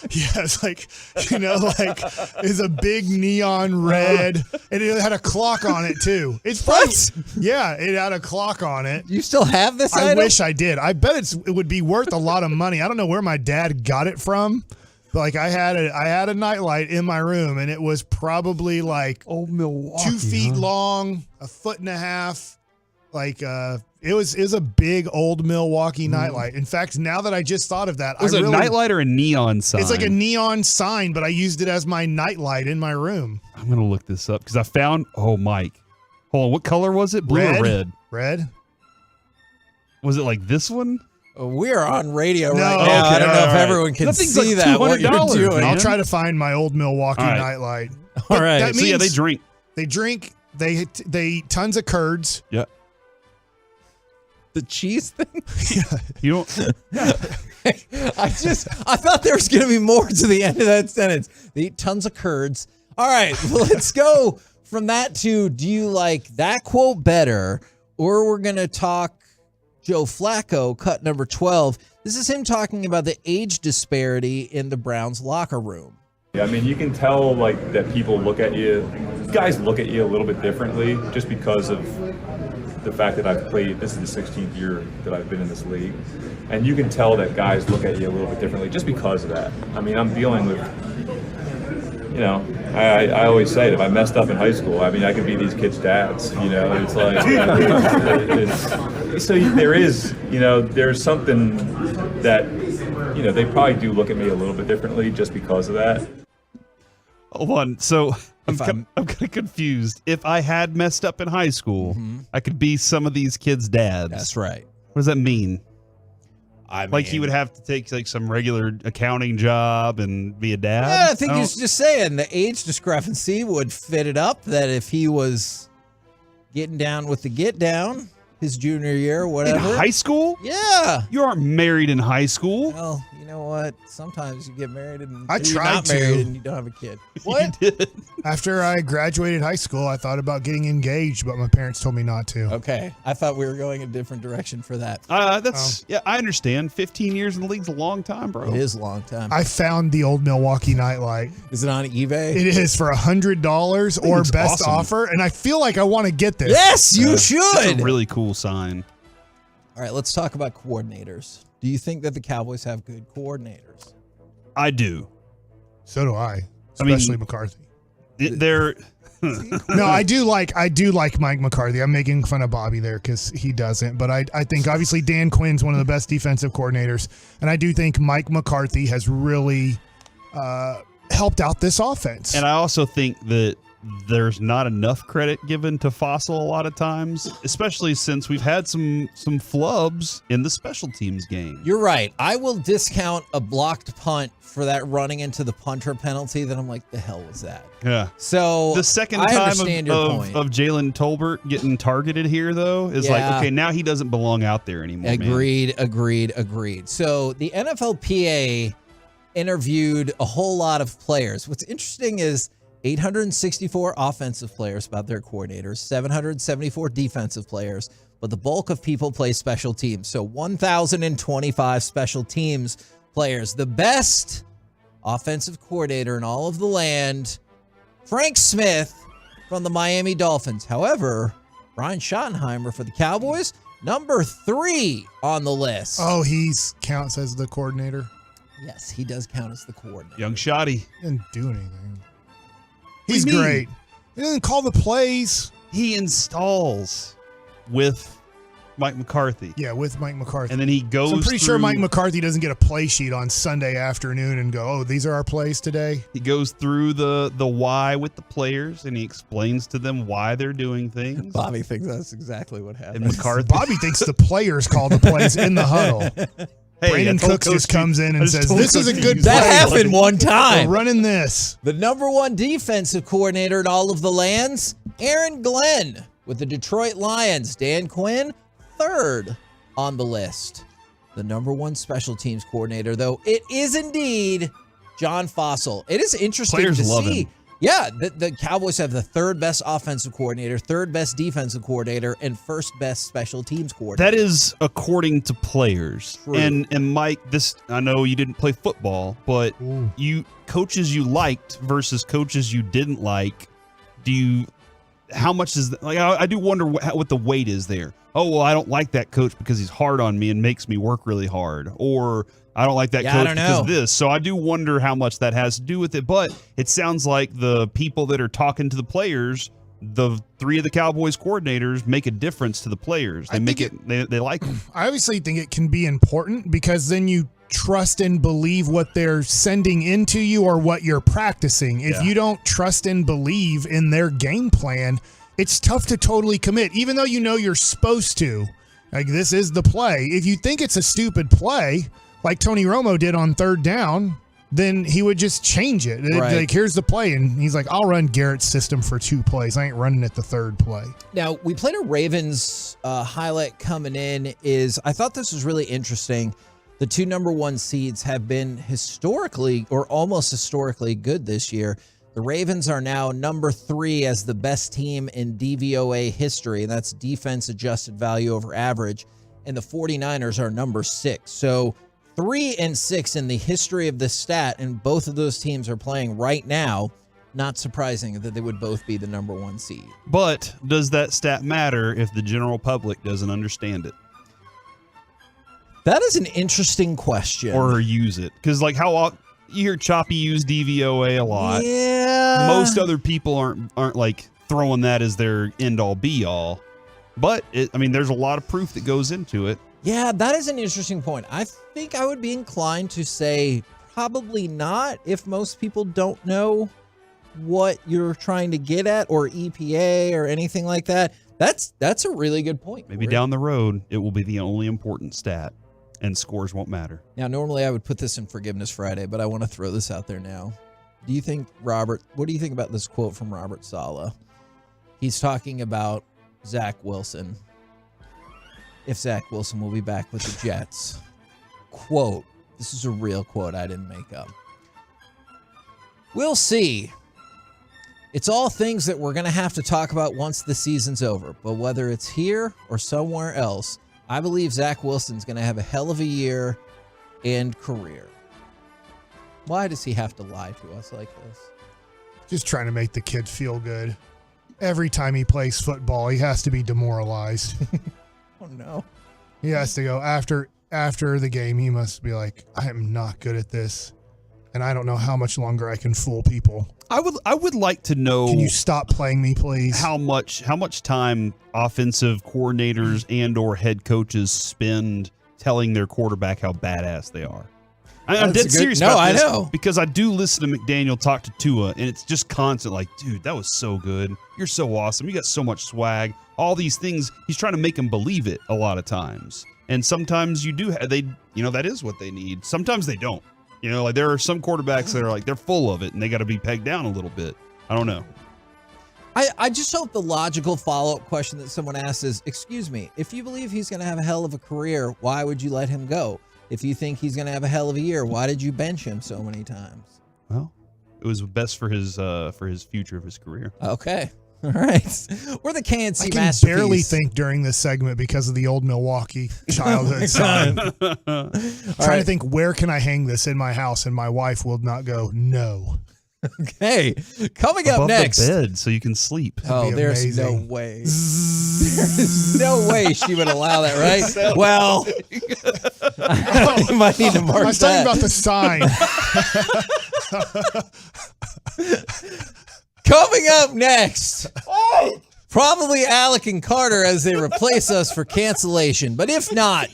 Yeah, it's like, it's a big neon red, and it had a clock on it, too. It's probably, yeah, it had a clock on it. You still have this I item? wish I did. I bet it would be worth a lot of money. I don't know where my dad got it from. But I had a nightlight in my room, and it was probably like Old Milwaukee, 2 feet long, 1.5 feet. It was a big Old Milwaukee nightlight. In fact, now that I just thought of that, Was it a nightlight or a neon sign? It's like a neon sign, but I used it as my nightlight in my room. I'm gonna look this up because I found. Oh, Mike, hold on. What color was it? Blue or red? Red. Was it like this one? We're on radio right now. I don't know if everyone can see that, what you're doing. I'll try to find my Old Milwaukee nightlight. All right. That means they drink. They drink. They eat tons of curds. Yeah. The cheese thing? You don't. I thought there was going to be more to the end of that sentence. They eat tons of curds. All right. Well, let's go from that to, do you like that quote better, or we're going to talk Joe Flacco, cut number 12. This is him talking about the age disparity in the Browns locker room. Yeah, I mean, you can tell that people look at you, guys look at you a little bit differently just because of the fact that I've played, this is the 16th year that I've been in this league. And you can tell that guys look at you a little bit differently just because of that. I mean, I'm dealing with, I always say that if I messed up in high school, I mean, I could be these kids' dads, it's like, so there is, there's something that, they probably do look at me a little bit differently just because of that. Hold on. So I'm kind of confused. If I had messed up in high school, I could be some of these kids' dads. That's right. What does that mean? I mean, he would have to take some regular accounting job and be a dad? Yeah, I think he's just saying the age discrepancy would fit it up, that if he was getting down with the get down his junior year or whatever. In high school? Yeah. You aren't married in high school. Well, you know what? Sometimes you get married and I you're tried not to. married and you don't have a kid. What? After I graduated high school, I thought about getting engaged, but my parents told me not to. Okay. I thought we were going a different direction for that. Yeah, I understand. 15 years in the league's a long time, bro. It is a long time. I found the Old Milwaukee nightlight. Is it on eBay? It is for $100 or looks best awesome. offer, and I feel like I want to get this. Yes, you should. It's a really cool sign. All right, let's talk about coordinators. Do you think that the Cowboys have good coordinators? I do. So do I, especially McCarthy. They're No, I do like Mike McCarthy. I'm making fun of Bobby there because he doesn't. But I think obviously Dan Quinn's one of the best defensive coordinators. And I do think Mike McCarthy has really helped out this offense. And I also think that there's not enough credit given to Fossil a lot of times, especially since we've had some flubs in the special teams game. You're right. I will discount a blocked punt for that running into the punter penalty. That I'm like, the hell was that? Yeah. So the second I time understand your point. of Jalen Tolbert getting targeted here, though, is like, okay, now he doesn't belong out there anymore. Agreed. So the NFLPA interviewed a whole lot of players. What's interesting is 864 offensive players about their coordinators, 774 defensive players, but the bulk of people play special teams. So 1,025 special teams players. The best offensive coordinator in all of the land, Frank Smith from the Miami Dolphins. However, Brian Schottenheimer for the Cowboys, number 3 on the list. Oh, he counts as the coordinator? Yes, he does count as the coordinator. Young Shotty. Didn't do anything. He's great. He doesn't call the plays. He installs with Mike McCarthy. Yeah, with Mike McCarthy. And then he goes So I'm pretty sure Mike McCarthy doesn't get a play sheet on Sunday afternoon and go, oh, these are our plays today. He goes through the why with the players, and he explains to them why they're doing things. Bobby thinks that's exactly what happened. And McCarthy. Bobby thinks the players call the plays in the huddle. Hey, Brandon Cooks just comes in and says, this is a good play. That happened one time. We're running this. The number 1 defensive coordinator in all of the lands, Aaron Glenn with the Detroit Lions. Dan Quinn, 3rd on the list. The number 1 special teams coordinator, though, it is indeed John Fossil. It is interesting Players to love see. him. Yeah, the Cowboys have the 3rd best offensive coordinator, 3rd best defensive coordinator, and 1st best special teams coordinator. That is according to players. True. And Mike, this, I know you didn't play football, but coaches you liked versus coaches you didn't like, how much is, I do wonder what the weight is there. Oh, well, I don't like that coach because he's hard on me and makes me work really hard. Or I don't like that coach because of this. So I do wonder how much that has to do with it. But it sounds like the people that are talking to the players, the 3 of the Cowboys coordinators, make a difference to the players. They they like them. I obviously think it can be important because then you trust and believe what they're sending into you or what you're practicing. If you don't trust and believe in their game plan, it's tough to totally commit, even though you know you're supposed to. Like, this is the play. If you think it's a stupid play, like Tony Romo did on 3rd down, then he would just change it. Right. Like, here's the play. And he's like, I'll run Garrett's system for 2 plays. I ain't running it the 3rd play. Now, we played a Ravens highlight coming in. I thought this was really interesting. The 2 number 1 seeds have been historically or almost historically good this year. The Ravens are now number 3 as the best team in DVOA history, and that's defense adjusted value over average. And the 49ers are number 6. So 3 and 6 in the history of this stat, and both of those teams are playing right now. Not surprising that they would both be the number 1 seed. But does that stat matter if the general public doesn't understand it? That is an interesting question. Or use it. Because, like, you hear Choppy use DVOA a lot. Yeah. Most other people aren't like throwing that as their end all be all. But there's a lot of proof that goes into it. Yeah, that is an interesting point. I think I would be inclined to say probably not if most people don't know what you're trying to get at or EPA or anything like that. That's a really good point. Maybe down the road, it will be the only important stat and scores won't matter. Now, normally I would put this in Forgiveness Friday, but I want to throw this out there now. What do you think about this quote from Robert Saleh? He's talking about Zach Wilson. If Zach Wilson will be back with the Jets. Quote, this is a real quote I didn't make up. We'll see. It's all things that we're going to have to talk about once the season's over. But whether it's here or somewhere else, I believe Zach Wilson's going to have a hell of a year and career. Why does he have to lie to us like this? Just trying to make the kid feel good. Every time he plays football, he has to be demoralized. Oh, no. He has to go after the game. He must be like, I am not good at this, and I don't know how much longer I can fool people. I would like to know. Can you stop playing me, please? How much time offensive coordinators and or head coaches spend telling their quarterback how badass they are? I'm dead serious No, about I this know. because I do listen to McDaniel talk to Tua, and it's just constant like, dude, that was so good. You're so awesome. You got so much swag. All these things. He's trying to make him believe it a lot of times. And sometimes you do, that is what they need. Sometimes they don't. Like there are some quarterbacks that are like, they're full of it, and they got to be pegged down a little bit. I don't know. I just hope the logical follow-up question that someone asks is, excuse me, if you believe he's going to have a hell of a career, why would you let him go? If you think he's going to have a hell of a year, why did you bench him so many times? Well, it was best for his future of his career. Okay. All right. We're the KNC I can masterpiece. barely think during this segment because of the old Milwaukee childhood song. Trying to think, where can I hang this in my house? And my wife will not go, no. Okay. Coming up Above next. the bed so you can sleep. Oh, there's no way. There's no way she would allow that, right? Well, you might need to mark I was that. talking about the sign. Coming up next, probably Alec and Carter as they replace us for cancellation. But if not,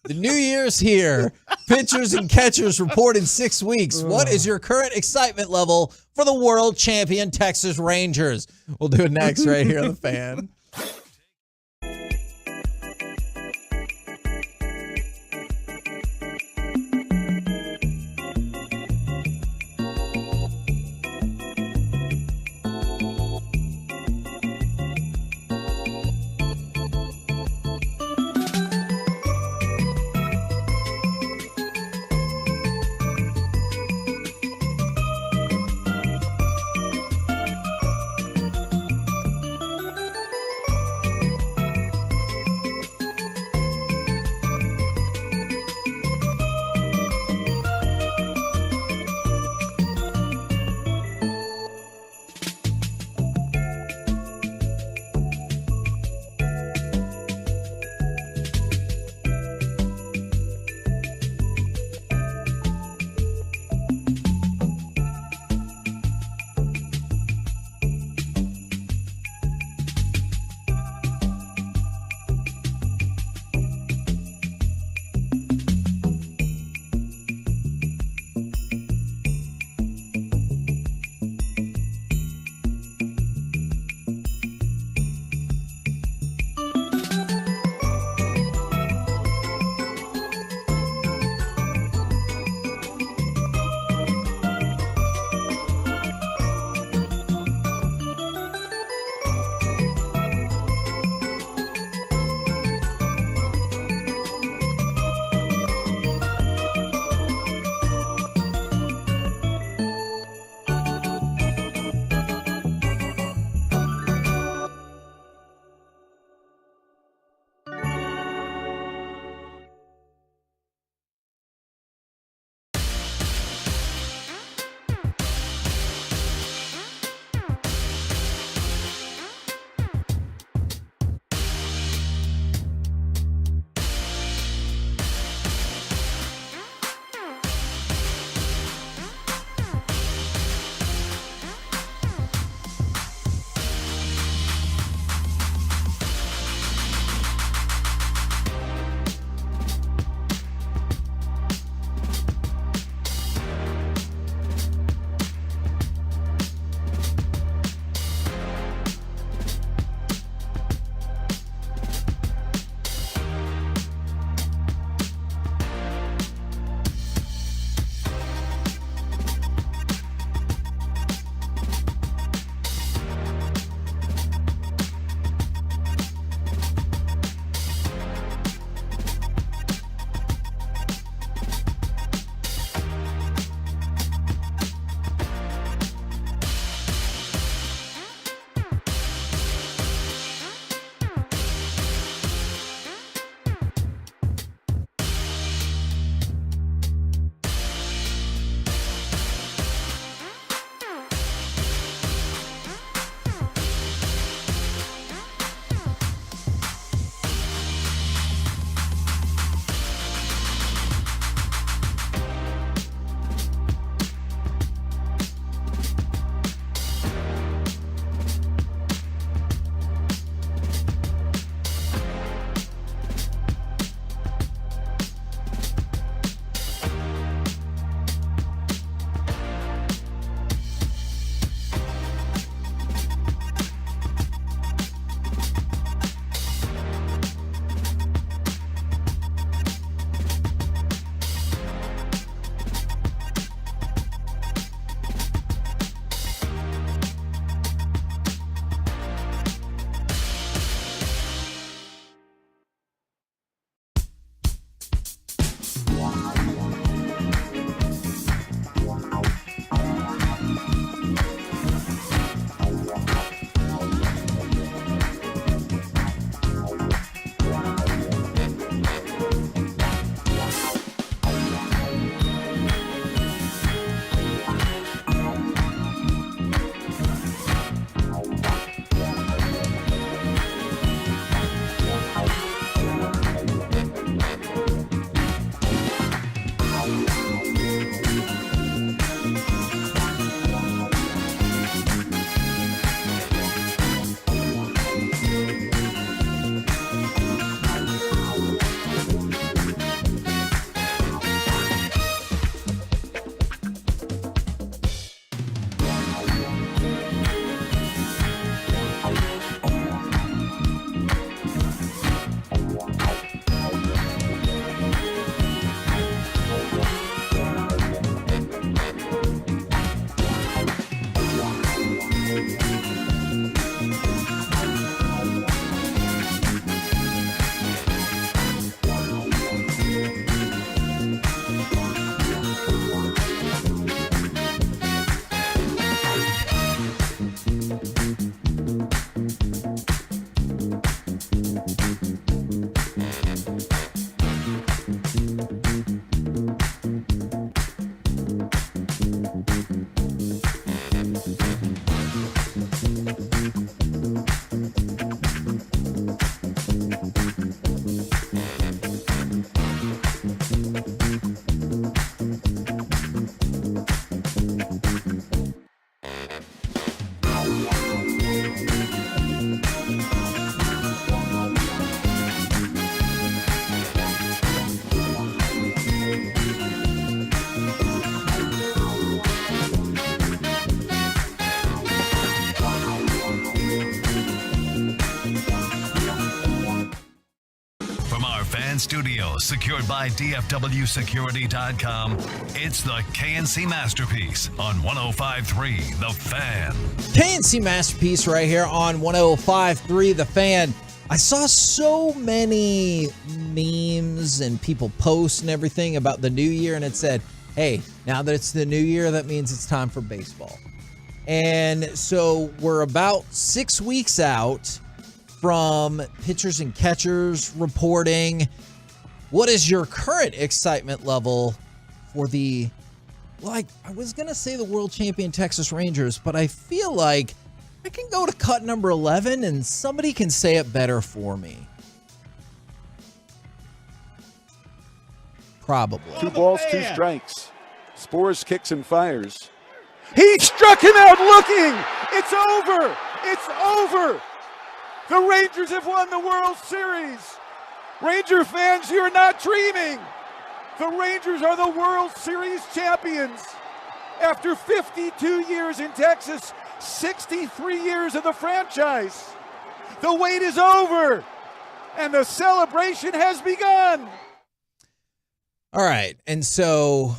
the new year's here. Pitchers and catchers report in 6 weeks. What is your current excitement level for the world champion Texas Rangers? We'll do it next right here on The Fan. studio secured by DFWsecurity.com. It's the KNC Masterpiece on 105.3 The Fan. KNC Masterpiece right here on 105.3 The Fan. I saw so many memes and people post and everything about the new year, and it said, hey, now that it's the new year, that means it's time for baseball. And so we're about 6 weeks out from pitchers and catchers reporting. What is your current excitement level for the, well, I was going to say the world champion Texas Rangers, but I feel like I can go to cut number 11 and somebody can say it better for me. Probably. 2 balls, 2 strikes. Spores kicks and fires. He struck him out looking. It's over. It's over. The Rangers have won the World Series. Ranger fans, you're not dreaming. The Rangers are the World Series champions. After 52 years in Texas, 63 years of the franchise. The wait is over, and the celebration has begun. All right, and so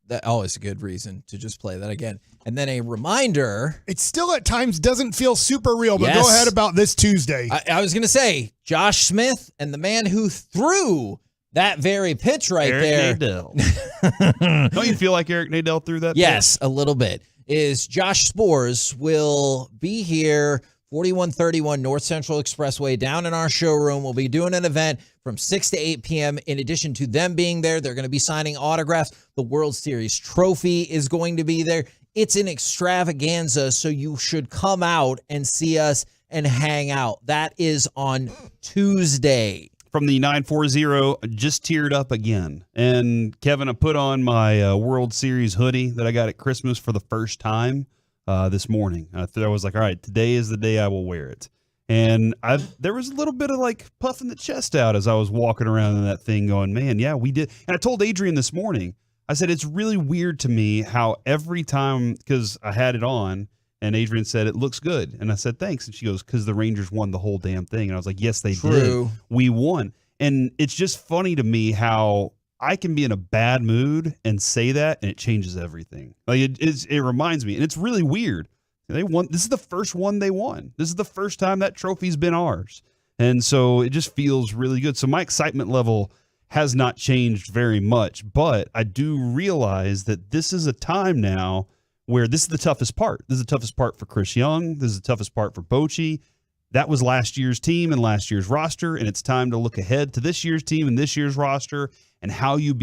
that always a good reason to just play that again. And then a reminder. It still at times doesn't feel super real, but Yes. go ahead about this Tuesday. I was going to say, Josh Smith and the man who threw that very pitch right Eric there. Nadell. Don't you feel like Eric Nadell threw that? Yes, a little bit. Is Josh Spores will be here, 4131 North Central Expressway, down in our showroom. We'll be doing an event from 6 to 8 p.m. In addition to them being there, they're going to be signing autographs. The World Series trophy is going to be there. It's an extravaganza, so you should come out and see us and hang out. That is on Tuesday. From the 940, just teared up again. And Kevin, I put on my World Series hoodie that I got at Christmas for the first time this morning. I was like, all right, today is the day I will wear it. And there was a little bit of like puffing the chest out as I was walking around in that thing going, man, yeah, we did. And I told Adrian this morning, I said, it's really weird to me how every time, because I had it on, and Adrian said, it looks good. And I said, thanks. And she goes, because the Rangers won the whole damn thing. And I was like, yes, they True. did. We won. And it's just funny to me how I can be in a bad mood and say that, and it changes everything. Like it reminds me, and it's really weird. They won. This is the first one they won. This is the first time that trophy's been ours. And so it just feels really good. So my excitement level has not changed very much, but I do realize that this is a time now where this is the toughest part. This is the toughest part for Chris Young. This is the toughest part for Bochy. That was last year's team and last year's roster, and it's time to look ahead to this year's team and this year's roster and how you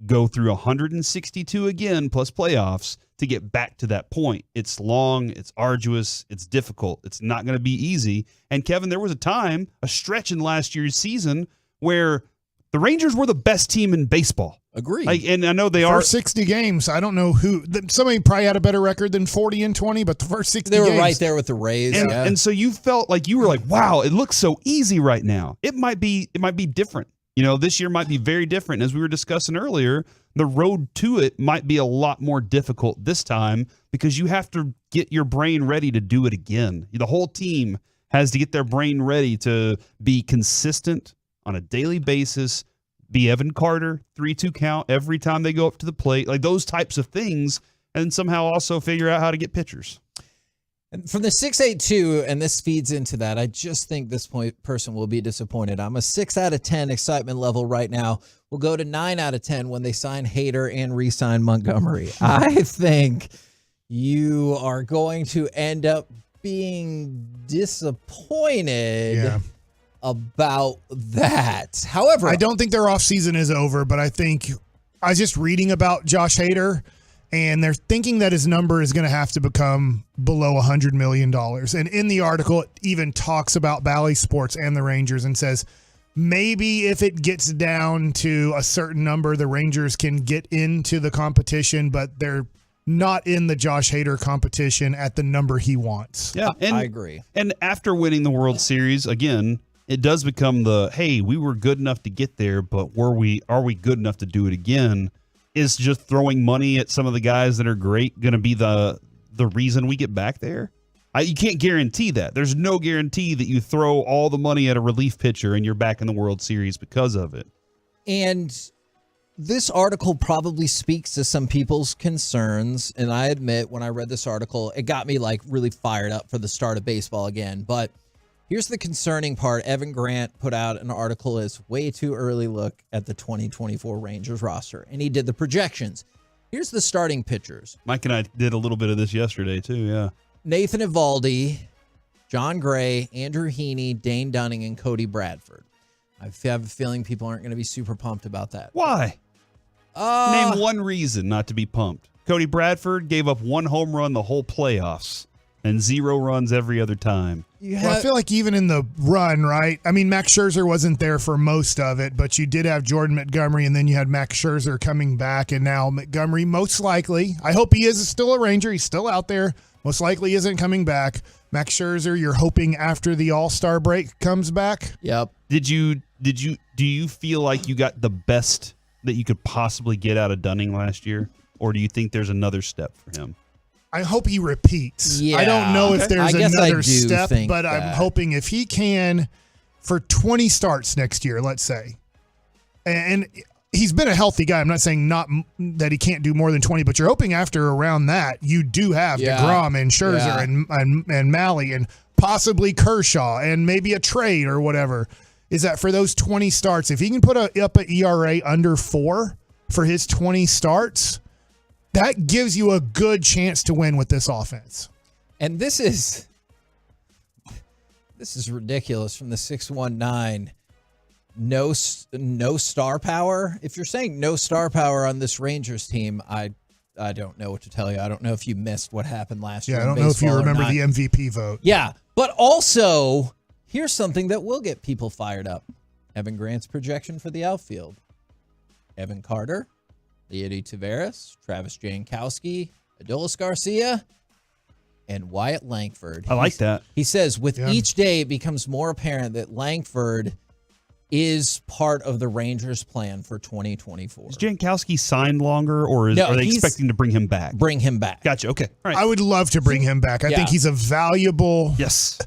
go through 162 again plus playoffs to get back to that point. It's long, it's arduous, it's difficult. It's not going to be easy. And Kevin, there was a stretch in last year's season where the Rangers were the best team in baseball. Agree. And I know they are. First 60 games, I don't know who. Somebody probably had a better record than 40 and 20, but the first 60 games. They were right there with the Rays. And so you felt like you were like, wow, it looks so easy right now. It might be different. You know, this year might be very different. As we were discussing earlier, the road to it might be a lot more difficult this time because you have to get your brain ready to do it again. The whole team has to get their brain ready to be consistent on a daily basis, be Evan Carter, 3-2 count every time they go up to the plate, like those types of things, and somehow also figure out how to get pitchers. And from the 682, and this feeds into that, I just think this person will be disappointed. I'm a 6 out of 10 excitement level right now. We'll go to 9 out of 10 when they sign Hader and re-sign Montgomery. I think you are going to end up being disappointed about that. However, I don't think their offseason is over, but I think I was just reading about Josh Hader, and they're thinking that his number is going to have to become below $100 million. And in the article, it even talks about Bally Sports and the Rangers and says maybe if it gets down to a certain number, the Rangers can get into the competition, but they're not in the Josh Hader competition at the number he wants. Yeah, I agree. And after winning the World Series, again, it does become the, hey, we were good enough to get there, but are we good enough to do it again? Is just throwing money at some of the guys that are great going to be the reason we get back there? You can't guarantee that. There's no guarantee that you throw all the money at a relief pitcher and you're back in the World Series because of it. And this article probably speaks to some people's concerns. And I admit, when I read this article, it got me like really fired up for the start of baseball again. But here's the concerning part. Evan Grant put out an article as way too early look at the 2024 Rangers roster. And he did the projections. Here's the starting pitchers. Mike and I did a little bit of this yesterday too, yeah. Nathan Eovaldi, John Gray, Andrew Heaney, Dane Dunning, and Cody Bradford. I have a feeling people aren't going to be super pumped about that. Why? Name one reason not to be pumped. Cody Bradford gave up 1 home run the whole playoffs and 0 runs every other time. Well, I feel like even in the run, right? I mean, Max Scherzer wasn't there for most of it, but you did have Jordan Montgomery, and then you had Max Scherzer coming back, and now Montgomery most likely, I hope he is still a Ranger. He's still out there. Most likely isn't coming back. Max Scherzer, you're hoping after the All-Star break comes back? Yep. Do you feel like you got the best that you could possibly get out of Dunning last year? Or do you think there's another step for him? I hope he repeats. Yeah. I don't know if there's another step, but that. I'm hoping if he can, for 20 starts next year, let's say, and he's been a healthy guy. I'm not saying not that he can't do more than 20, but you're hoping after around that, you do have DeGrom and Scherzer and Malley and possibly Kershaw and maybe a trade or whatever. Is that for those 20 starts, if he can put up an ERA under 4 for his 20 starts, that gives you a good chance to win with this offense. And this is ridiculous from the 619. No star power. If you're saying no star power on this Rangers team, I don't know what to tell you. I don't know if you missed what happened last year. Yeah, I don't know if you remember the MVP vote. Yeah, but also, here's something that will get people fired up. Evan Grant's projection for the outfield. Evan Carter, Leody Taveras, Travis Jankowski, Adolis Garcia, and Wyatt Langford. I like that. He says, with each day, it becomes more apparent that Langford is part of the Rangers' plan for 2024. Is Jankowski signed longer, or are they expecting to bring him back? Bring him back. Gotcha. Okay. All right. I would love to bring him back. I think he's a valuable. Yes.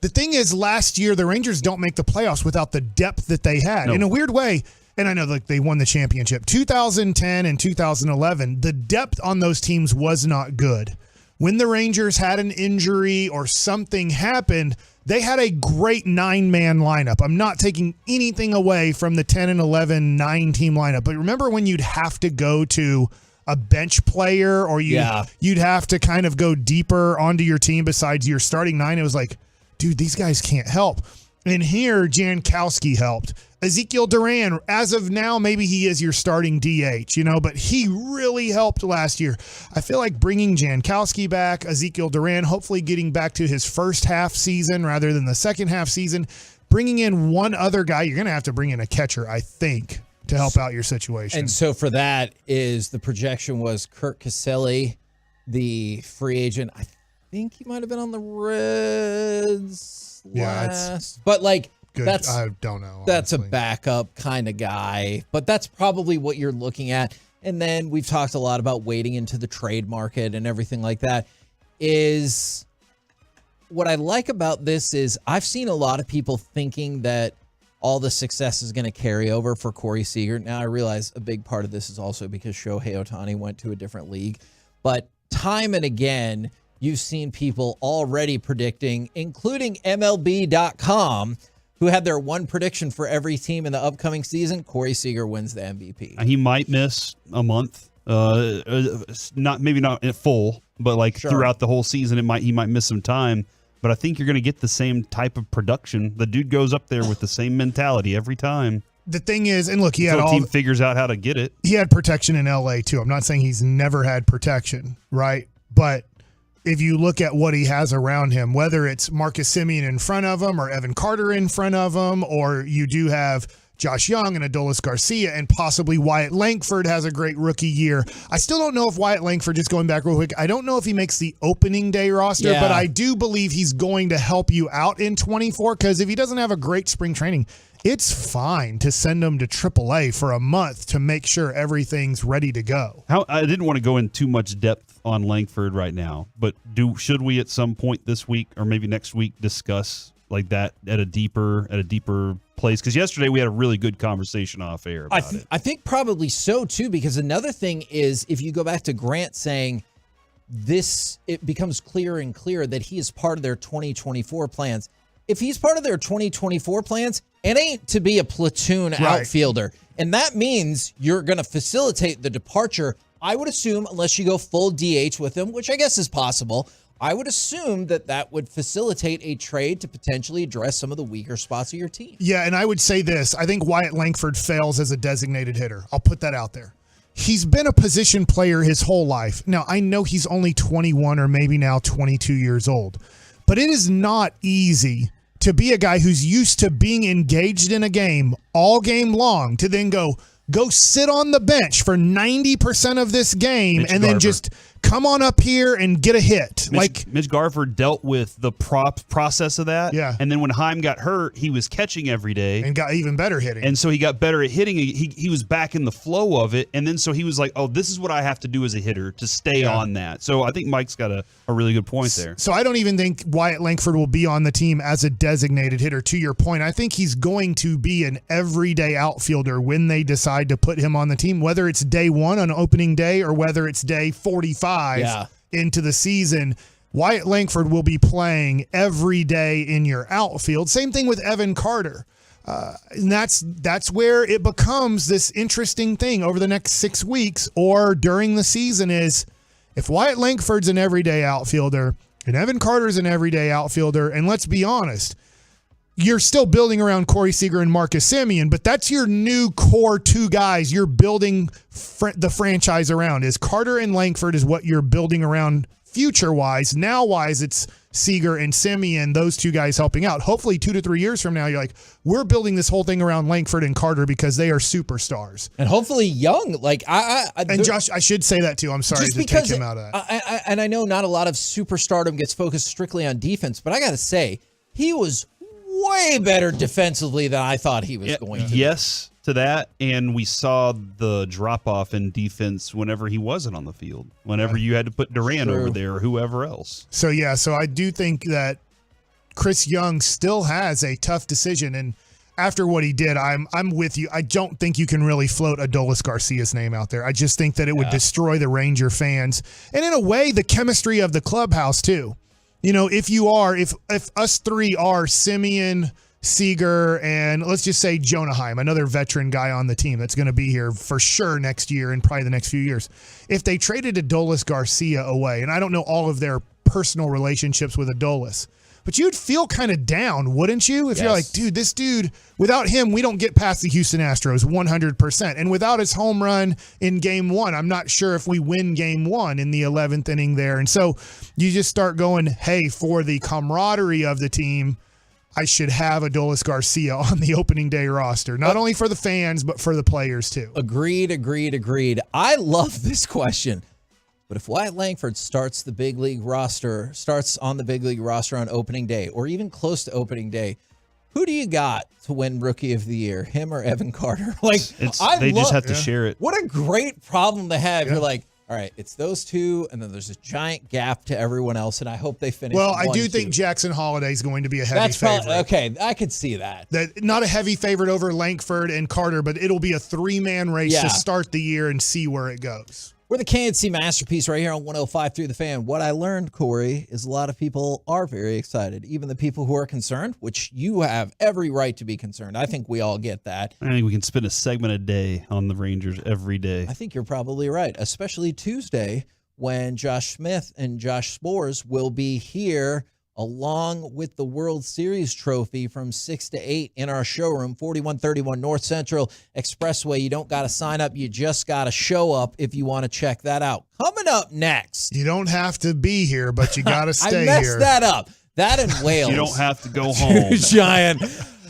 The thing is, last year, the Rangers don't make the playoffs without the depth that they had. No. In a weird way, and I know like they won the championship. 2010 and 2011, the depth on those teams was not good. When the Rangers had an injury or something happened, they had a great 9-man lineup. I'm not taking anything away from the 10 and 11 9-team lineup. But remember when you'd have to go to a bench player or you'd have to kind of go deeper onto your team besides your starting 9? It was like, dude, these guys can't help. And here, Jankowski helped. Ezekiel Duran, as of now, maybe he is your starting DH, but he really helped last year. I feel like bringing Jankowski back, Ezekiel Duran, hopefully getting back to his first half season rather than the second half season, bringing in one other guy. You're going to have to bring in a catcher, I think, to help out your situation. And so for that is the projection was Kurt Caselli, the free agent. I think he might have been on the Reds last. But like, good. I don't know. That's honestly a backup kind of guy, but that's probably what you're looking at. And then we've talked a lot about wading into the trade market and everything like that. Is what I like about this is I've seen a lot of people thinking that all the success is going to carry over for Corey Seager. Now I realize a big part of this is also because Shohei Ohtani went to a different league, but time and again, you've seen people already predicting, including MLB.com, who had their one prediction for every team in the upcoming season. Corey Seager wins the MVP. He might miss a month, maybe not at full, but like throughout the whole season, he might miss some time. But I think you're going to get the same type of production. The dude goes up there with the same mentality every time. The thing is, and look, team figures out how to get it. He had protection in LA too. I'm not saying he's never had protection, right? But if you look at what he has around him, whether it's Marcus Semien in front of him or Evan Carter in front of him, or you do have Josh Young and Adolis Garcia and possibly Wyatt Langford has a great rookie year. I still don't know if Wyatt Langford, just going back real quick, I don't know if he makes the opening day roster, but I do believe he's going to help you out in 24 because if he doesn't have a great spring training, it's fine to send them to AAA for a month to make sure everything's ready to go. I didn't want to go in too much depth on Langford right now, but should we at some point this week or maybe next week discuss like that at a deeper place? Because yesterday we had a really good conversation off air about it. I think probably so too, because another thing is if you go back to Grant saying it becomes clearer and clearer that he is part of their 2024 plans. If he's part of their 2024 plans, it ain't to be a platoon outfielder. And that means you're going to facilitate the departure, I would assume, unless you go full DH with him, which I guess is possible. I would assume that would facilitate a trade to potentially address some of the weaker spots of your team. Yeah, and I would say this. I think Wyatt Langford fails as a designated hitter. I'll put that out there. He's been a position player his whole life. Now, I know he's only 21 or maybe now 22 years old, but it is not easy to be a guy who's used to being engaged in a game all game long to then go sit on the bench for 90% of this game and then just come on up here and get a hit. Mitch Garver dealt with the process of that. Yeah. And then when Heim got hurt, he was catching every day. And got even better hitting. And so he got better at hitting. He was back in the flow of it. And then so he was like, oh, this is what I have to do as a hitter to stay on that. So I think Mike's got a really good point there. So I don't even think Wyatt Langford will be on the team as a designated hitter. To your point, I think he's going to be an everyday outfielder when they decide to put him on the team, whether it's day one on opening day or whether it's day 45 into the season. Wyatt Langford will be playing every day in your outfield. Same thing with Evan Carter. And that's where it becomes this interesting thing over the next 6 weeks or during the season is if Wyatt Langford's an everyday outfielder and Evan Carter's an everyday outfielder, and let's be honest, you're still building around Corey Seager and Marcus Semien, but that's your new core two guys you're building the franchise around. Is Carter and Langford is what you're building around future-wise. Now-wise, it's Seager and Semien, those two guys helping out. Hopefully 2 to 3 years from now, you're like, we're building this whole thing around Langford and Carter because they are superstars. And hopefully young. And Josh, I should say that too. I'm sorry to take him out of that. And I know not a lot of superstardom gets focused strictly on defense, but I got to say, he was way better defensively than I thought he was going to. Yes to that, and we saw the drop-off in defense whenever he wasn't on the field, whenever you had to put Duran over there or whoever else. So I do think that Chris Young still has a tough decision, and after what he did, I'm with you. I don't think you can really float Adolis Garcia's name out there. I just think that it would destroy the Ranger fans, and in a way, the chemistry of the clubhouse too. You know, if us three are Semien, Seager, and let's just say Jonah Heim, another veteran guy on the team that's going to be here for sure next year and probably the next few years. If they traded Adolis Garcia away, and I don't know all of their personal relationships with Adolis, but you'd feel kind of down, wouldn't you? If you're like, dude, this dude, without him, we don't get past the Houston Astros 100%. And without his home run in game one, I'm not sure if we win game one in the 11th inning there. And so you just start going, hey, for the camaraderie of the team, I should have Adolis Garcia on the opening day roster, not only for the fans, but for the players too. Agreed. I love this question. But if Wyatt Langford starts on the big league roster on opening day, or even close to opening day, who do you got to win Rookie of the Year, him or Evan Carter? They just have to share it. What a great problem to have. Yeah. You're like, all right, it's those two, and then there's a giant gap to everyone else, and I hope they finish. Well, I do think Jackson Holiday is going to be a heavy favorite. Okay, I could see that. Not a heavy favorite over Langford and Carter, but it'll be a 3-man race to start the year and see where it goes. We're the KNC Masterpiece right here on 105.3 The Fan. What I learned, Corey, is a lot of people are very excited. Even the people who are concerned, which you have every right to be concerned. I think we all get that. I think we can spend a segment a day on the Rangers every day. I think you're probably right, especially Tuesday when Josh Smith and Josh Spores will be here along with the World Series trophy from 6 to 8 in our showroom, 4131 North Central Expressway. You don't got to sign up. You just got to show up if you want to check that out. Coming up next. You don't have to be here, but you got to stay here. I messed that up. That in Wales. You don't have to go home. Giant.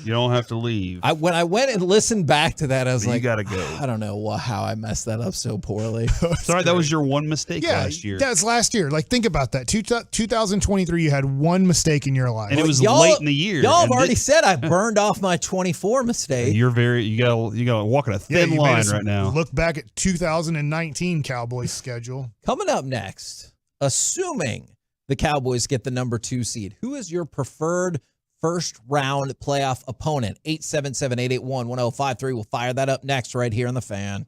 You don't have to leave. When I went and listened back to that, I was But you like, gotta go. I don't know how I messed that up so poorly. Sorry, that was your one mistake Yeah, last year. that's last year. Like, think about that. 2023, you had one mistake in your life. And it was late in the year. Y'all have And already said I burned off my 24 mistake. you gotta walk in a thin you made line us right now. Look back at 2019 Cowboys schedule. Coming up next, assuming the Cowboys get the number 2 seed, who is your preferred first round playoff opponent? 877-881-1053. We'll fire that up next right here on The Fan.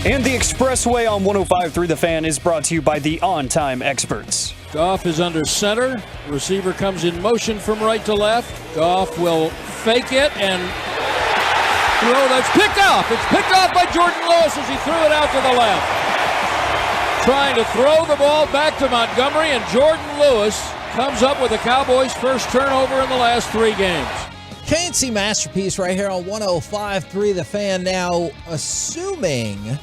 And the Expressway on 105.3 The Fan is brought to you by the On Time Experts. Goff is under center. Receiver comes in motion from right to left. Goff will fake it and throw. That's picked off. It's picked off by Jordan Lewis as he threw it out to the left. Trying to throw the ball back to Montgomery, and Jordan Lewis comes up with the Cowboys' first turnover in the last 3 games. K&C Masterpiece right here on 105.3 The Fan. Now, assuming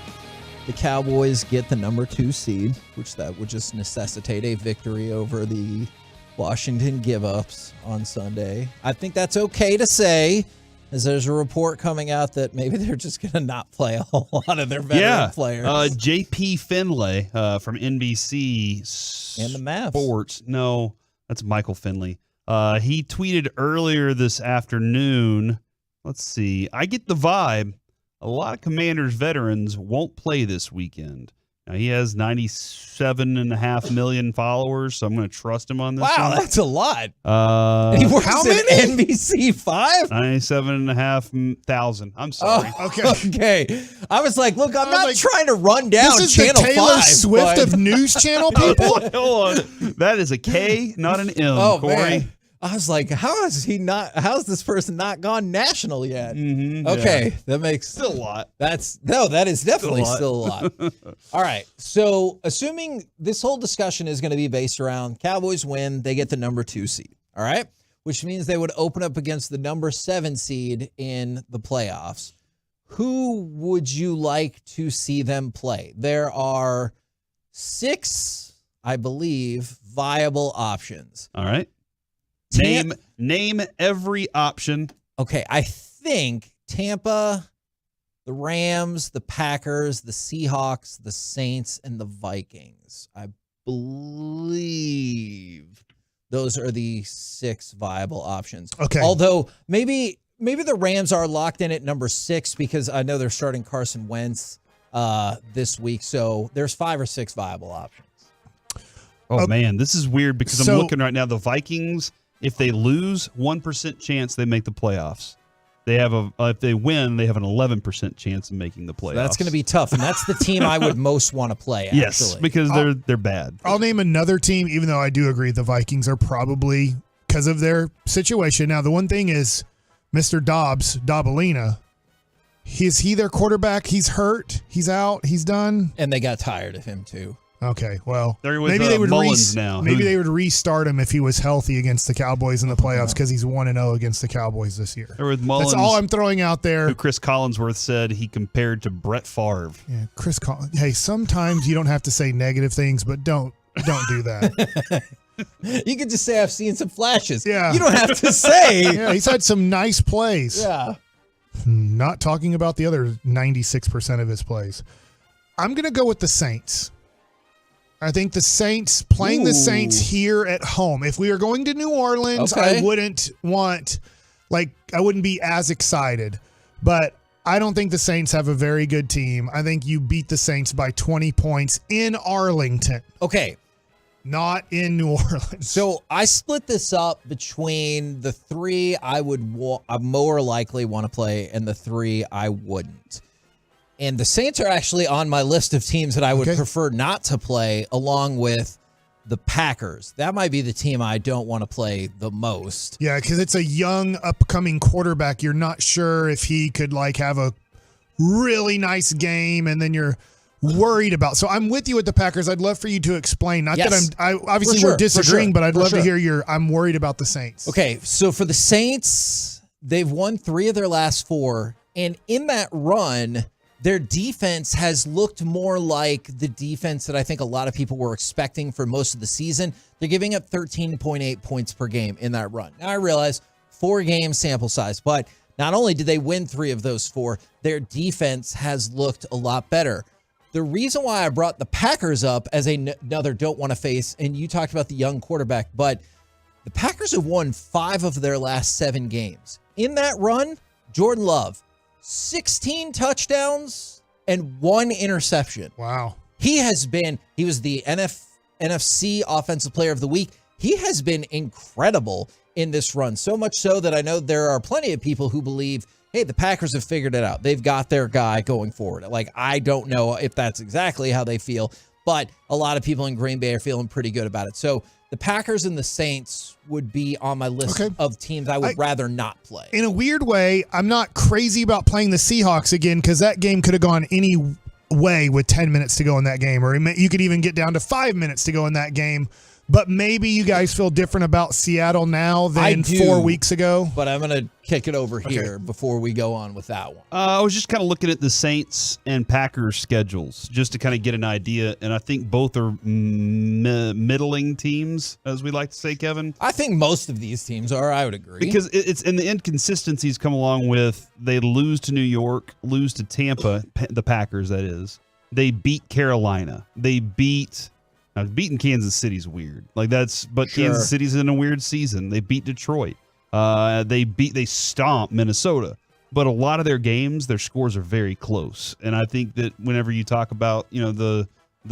the Cowboys get the number 2 seed, which that would just necessitate a victory over the Washington give-ups on Sunday. I think that's okay to say, as there's a report coming out that maybe they're just going to not play a whole lot of their veteran players. J.P. Finlay from NBC and the Mavs. Sports. No, that's Michael Finley. He tweeted earlier this afternoon, let's see, I get the vibe a lot of Commanders veterans won't play this weekend. Now, he has 97.5 million followers, so I'm going to trust him on this one. Wow, that's a lot. He works at NBC 5? 97,500. I'm sorry. Okay. I was like, look, I'm not trying to run down This is Channel the Taylor 5. Swift of news channel people? Hold on. That is a K, not an M, Corey. Man. I was like, how has this person not gone national yet? Mm-hmm, okay, that makes still a lot. that is definitely still a lot. All right. So assuming this whole discussion is going to be based around Cowboys win, they get the number 2 seed. All right. Which means they would open up against the number 7 seed in the playoffs. Who would you like to see them play? There are 6, I believe, viable options. All right. Name every option. Okay, I think Tampa, the Rams, the Packers, the Seahawks, the Saints, and the Vikings. I believe those are the 6 viable options. Okay. Although maybe the Rams are locked in at number 6 because I know they're starting Carson Wentz this week. So there's 5 or 6 viable options. Oh, man, this is weird because I'm looking right now. The Vikings, if they lose, 1% chance they make the playoffs. They have if they win, they have an 11% chance of making the playoffs. So that's going to be tough, and that's the team I would most want to play. Actually. Yes, because they're bad. I'll name another team, even though I do agree the Vikings are probably because of their situation. Now, the one thing is, Mr. Dobalina, is he their quarterback? He's hurt. He's out. He's done. And they got tired of him too. Okay, well, maybe they would now. Maybe they would restart him if he was healthy against the Cowboys in the playoffs because he's 1-0 against the Cowboys this year. They're with Mullins. That's all I'm throwing out there. Who Chris Collinsworth said he compared to Brett Favre. Yeah, Chris Collins. Hey, sometimes you don't have to say negative things, but don't do that. You could just say I've seen some flashes. Yeah, you don't have to say. Yeah, he's had some nice plays. Yeah. Not talking about the other 96% of his plays. I'm going to go with the Saints. I think the Saints, playing the Saints here at home. If we are going to New Orleans, I wouldn't be as excited. But I don't think the Saints have a very good team. I think you beat the Saints by 20 points in Arlington. Okay. Not in New Orleans. So I split this up between the 3 I would more likely want to play and the 3 I wouldn't. And the Saints are actually on my list of teams that I would prefer not to play, along with the Packers. That might be the team I don't want to play the most. Yeah, because it's a young, upcoming quarterback. You're not sure if he could have a really nice game, and then you're worried about. So I'm with you with the Packers. I'd love for you to explain. Not that we're disagreeing, but I'd love to hear I'm worried about the Saints. Okay, so for the Saints, they've won 3 of their last 4, and in that run, their defense has looked more like the defense that I think a lot of people were expecting for most of the season. They're giving up 13.8 points per game in that run. Now, I realize 4-game sample size, but not only did they win 3 of those 4, their defense has looked a lot better. The reason why I brought the Packers up as another don't want to face, and you talked about the young quarterback, but the Packers have won 5 of their last 7 games. In that run, Jordan Love, 16 touchdowns and 1 interception. Wow. He was the NFC Offensive Player of the Week. He has been incredible in this run. So much so that I know there are plenty of people who believe hey, the Packers have figured it out. They've got their guy going forward. Like, I don't know if that's exactly how they feel, but a lot of people in Green Bay are feeling pretty good about it. So the Packers and the Saints would be on my list of teams I would rather not play. In a weird way, I'm not crazy about playing the Seahawks again because that game could have gone any way with 10 minutes to go in that game, or you could even get down to 5 minutes to go in that game. But maybe you guys feel different about Seattle now than 4 weeks ago. But I'm going to kick it over here before we go on with that one. I was just kind of looking at the Saints and Packers schedules just to kind of get an idea, and I think both are middling teams, as we like to say, Kevin. I think most of these teams are, I would agree. Because it's and the inconsistencies come along with they lose to New York, lose to Tampa, the Packers, that is. They beat Carolina. They beat... Now, beating Kansas City's weird. Kansas City's in a weird season. They beat Detroit. They stomped Minnesota. But a lot of their games, their scores are very close. And I think that whenever you talk about, the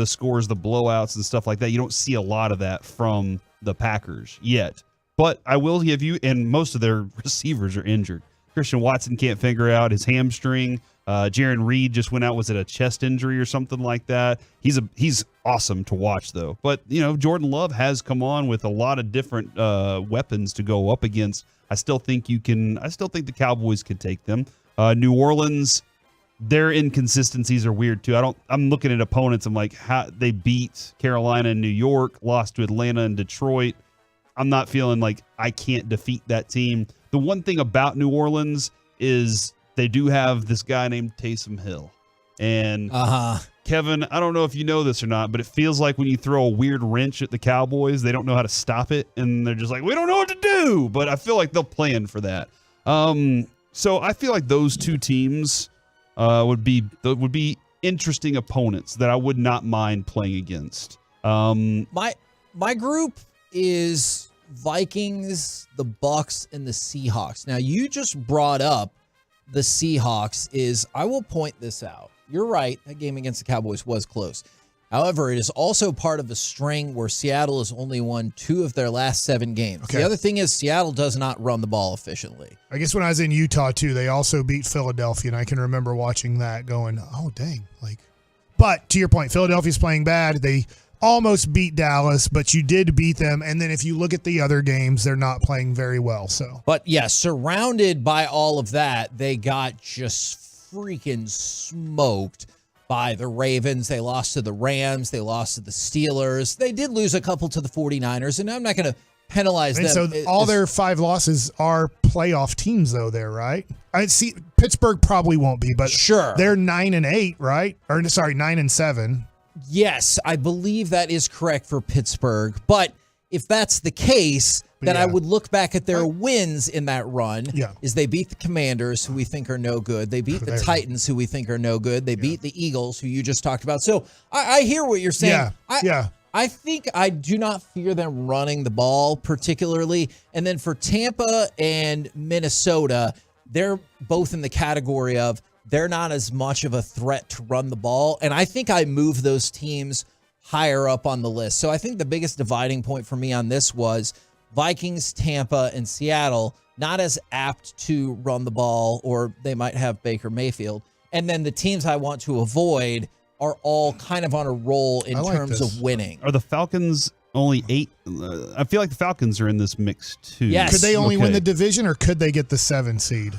scores, the blowouts and stuff like that, you don't see a lot of that from the Packers yet. But I will give you, and most of their receivers are injured. Christian Watson can't figure out his hamstring. Jaron Reed just went out. Was it a chest injury or something like that? He's awesome to watch, though. But, Jordan Love has come on with a lot of different weapons to go up against. I still think the Cowboys could take them. New Orleans, their inconsistencies are weird, too. I'm looking at opponents. I'm like, how they beat Carolina and New York, lost to Atlanta and Detroit. I'm not feeling like I can't defeat that team. The one thing about New Orleans is they do have this guy named Taysom Hill. And Kevin, I don't know if you know this or not, but it feels like when you throw a weird wrench at the Cowboys, they don't know how to stop it. And they're just like, we don't know what to do. But I feel like they'll plan for that. So I feel like those two teams would be interesting opponents that I would not mind playing against. My group is Vikings, the Bucks, and the Seahawks. Now, you just brought up the Seahawks. I will point this out. You're right. That game against the Cowboys was close. However, it is also part of a string where Seattle has only won 2 of their last 7 games. The other thing is Seattle does not run the ball efficiently. I guess when I was in Utah, too, they also beat Philadelphia, and I can remember watching that going, oh, dang. But to your point, Philadelphia's playing bad. They almost beat Dallas, but you did beat them. And then if you look at the other games, they're not playing very well. But yeah, surrounded by all of that, they got just freaking smoked by the Ravens. They lost to the Rams. They lost to the Steelers. They did lose a couple to the 49ers, and I'm not going to penalize them. So all their 5 losses are playoff teams, though, there, right? I see Pittsburgh probably won't be, but sure, they're 9-8, right? Or sorry, 9-7. Yes, I believe that is correct for Pittsburgh. But if that's the case, then I would look back at their wins in that run. Is they beat the Commanders, who we think are no good. They beat the Titans, who we think are no good. They beat the Eagles, who you just talked about. So I hear what you're saying. I think I do not fear them running the ball particularly. And then for Tampa and Minnesota, they're both in the category of they're not as much of a threat to run the ball. And I think I move those teams higher up on the list. So I think the biggest dividing point for me on this was Vikings, Tampa, and Seattle, not as apt to run the ball, or they might have Baker Mayfield. And then the teams I want to avoid are all kind of on a roll in terms of winning. Are the Falcons only 8? I feel like the Falcons are in this mix too. Yes. Could they only win the division, or could they get the 7 seed?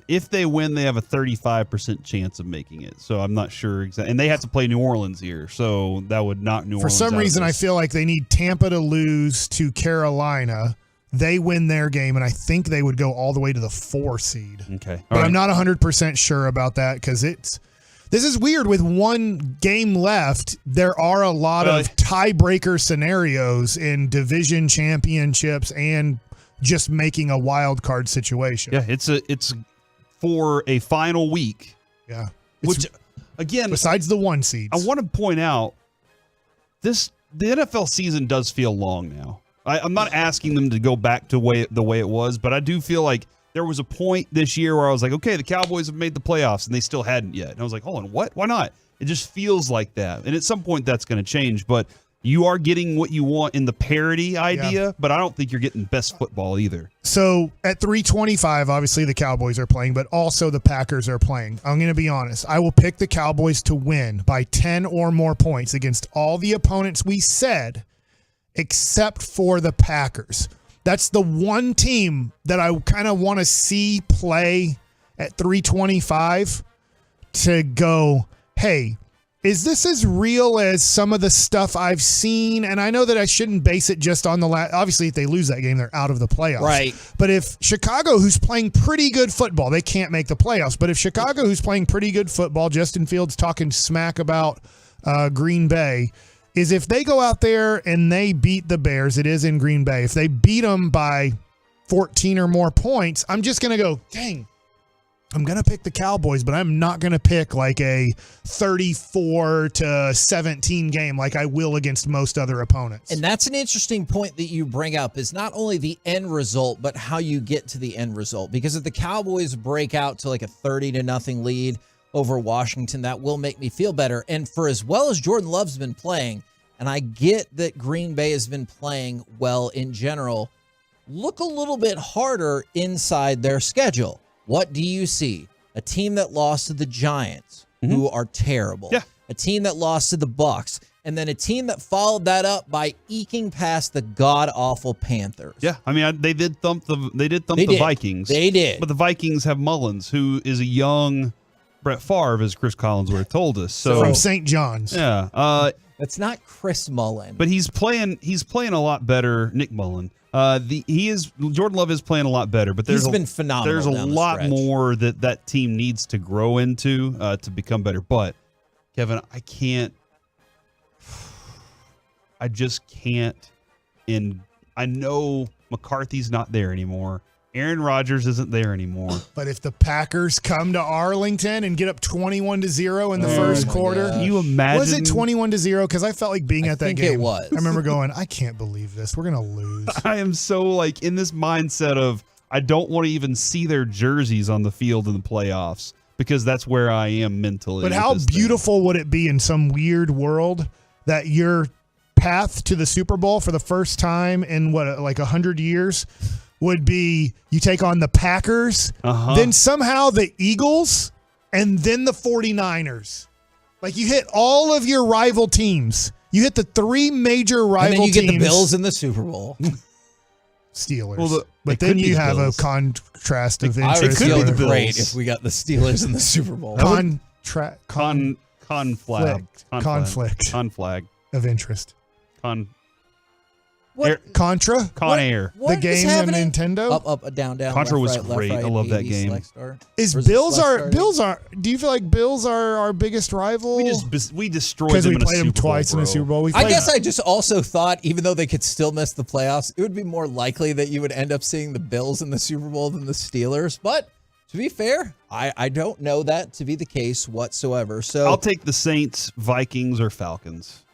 If they win, they have a 35% chance of making it. So I'm not sure exactly. And they have to play New Orleans here. So that would knock New Orleans out. For some reason, I feel like they need Tampa to lose to Carolina. They win their game, and I think they would go all the way to the 4 seed. Okay. But I'm not 100% sure about that because this is weird. With 1 game left, there are a lot of tiebreaker scenarios in division championships and just making a wild card situation. Yeah, it's for a final week. Yeah. Which, again, besides the 1 seeds, I want to point out the NFL season does feel long now. I'm not asking them to go back to the way it was, but I do feel like there was a point this year where I was like, okay, the Cowboys have made the playoffs, and they still hadn't yet. And I was like, hold on, what? Why not? It just feels like that. And at some point, that's going to change. But you are getting what you want in the parity idea, but I don't think you're getting best football either. So at 325, obviously the Cowboys are playing, but also the Packers are playing. I'm going to be honest. I will pick the Cowboys to win by 10 or more points against all the opponents we said, except for the Packers. That's the one team that I kind of want to see play at 325 to go, hey, is this as real as some of the stuff I've seen? And I know that I shouldn't base it just on the obviously, if they lose that game, they're out of the playoffs. Right. But if Chicago, who's playing pretty good football, they can't make the playoffs. But if Chicago, who's playing pretty good football, Justin Fields talking smack about Green Bay, is if they go out there and they beat the Bears, it is in Green Bay. If they beat them by 14 or more points, I'm just going to go, dang. I'm going to pick the Cowboys, but I'm not going to pick like a 34-17 game like I will against most other opponents. And that's an interesting point that you bring up, is not only the end result, but how you get to the end result. Because if the Cowboys break out to like a 30-0 lead over Washington, that will make me feel better. And for as well as Jordan Love's been playing, and I get that Green Bay has been playing well in general, look a little bit harder inside their schedule. What do you see? A team that lost to the Giants, who are terrible. Yeah. A team that lost to the Bucs, and then a team that followed that up by eking past the god-awful Panthers. Yeah, I mean, they did thump the Vikings. They did. But the Vikings have Mullins, who is a young Brett Favre, as Chris Collinsworth told us. So from St. John's. Yeah. That's not Chris Mullen. But he's playing a lot better, Nick Mullen. Jordan Love is playing a lot better, but he's been phenomenal. There's a lot more that team needs to grow into to become better. But Kevin, I just can't. And I know McCarthy's not there anymore. Aaron Rodgers isn't there anymore. But if the Packers come to Arlington and get up 21-0 in the first quarter, can you imagine? Was it 21-0? Because I felt like being at that game. It was. I remember going, I can't believe this. We're gonna lose. I am so like in this mindset of I don't want to even see their jerseys on the field in the playoffs because that's where I am mentally. But how beautiful would it be in some weird world that your path to the Super Bowl for the first time in like 100 years would be you take on the Packers, then somehow the Eagles, and then the 49ers. Like you hit all of your rival teams. You hit the three major rival teams. And then you get the Bills in the Super Bowl. Steelers. But then you have a contrast of interest. It could be great if we got the Steelers in the Super Bowl. Conflict of interest. Contra? Con Air. The game on Nintendo? Up, down, down. Contra left, was right, great. Left, right, I love that A, B, game. select star. Do you feel like Bills are our biggest rival? We destroyed because them we in a played them Super Bowl, twice in a Super Bowl. I guess I just also thought, even though they could still miss the playoffs, it would be more likely that you would end up seeing the Bills in the Super Bowl than the Steelers. But to be fair, I don't know that to be the case whatsoever. So I'll take the Saints, Vikings, or Falcons.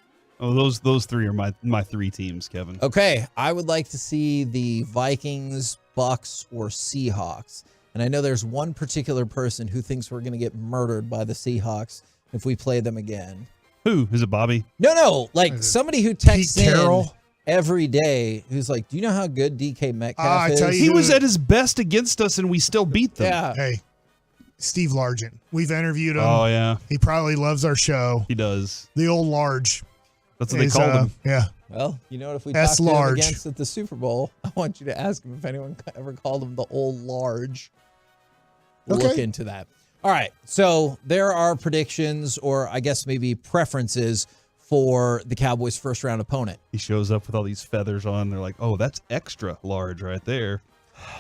Oh, those three are my three teams, Kevin. Okay, I would like to see the Vikings, Bucks, or Seahawks. And I know there's one particular person who thinks we're going to get murdered by the Seahawks if we play them again. Who? Is it Bobby? No. Like somebody who texts Pete in Carroll? every day who's like, do you know how good DK Metcalf is? I tell you He was at his best against us, and we still beat them. Yeah. Hey, Steve Largent. We've interviewed him. Oh, yeah. He probably loves our show. He does. The old Large. That's what they called him. Yeah. Well, you know what? If we S. talk to him Large. against at the Super Bowl, I want you to ask him if anyone ever called him the old Large. We'll look into that. All right. So there are predictions, or I guess maybe preferences for the Cowboys' first round opponent. He shows up with all these feathers on. They're like, oh, that's extra large right there.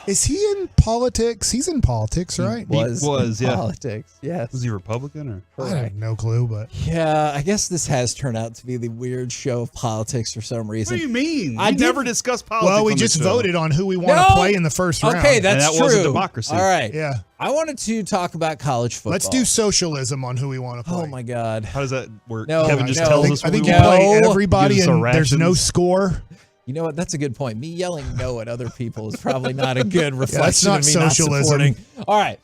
Is he in politics? He's in politics, right? He was, yeah. Politics, yes. Was he Republican or? I have no clue, but yeah, I guess this has turned out to be the weird show of politics for some reason. What do you mean? I never discussed politics. Well, we on just this show. voted on who we want to play in the first round. Okay, that's and that true. was a democracy. All right. Yeah. I wanted to talk about college football. Let's do socialism on who we want to play. Oh my God. How does that work? No, Kevin just no. tells us. I think what you we want. play everybody Gives us and our there's no rations. score. You know what? That's a good point. Me yelling no at other people is probably not a good reflection that's not of me socialism. not supporting. All right.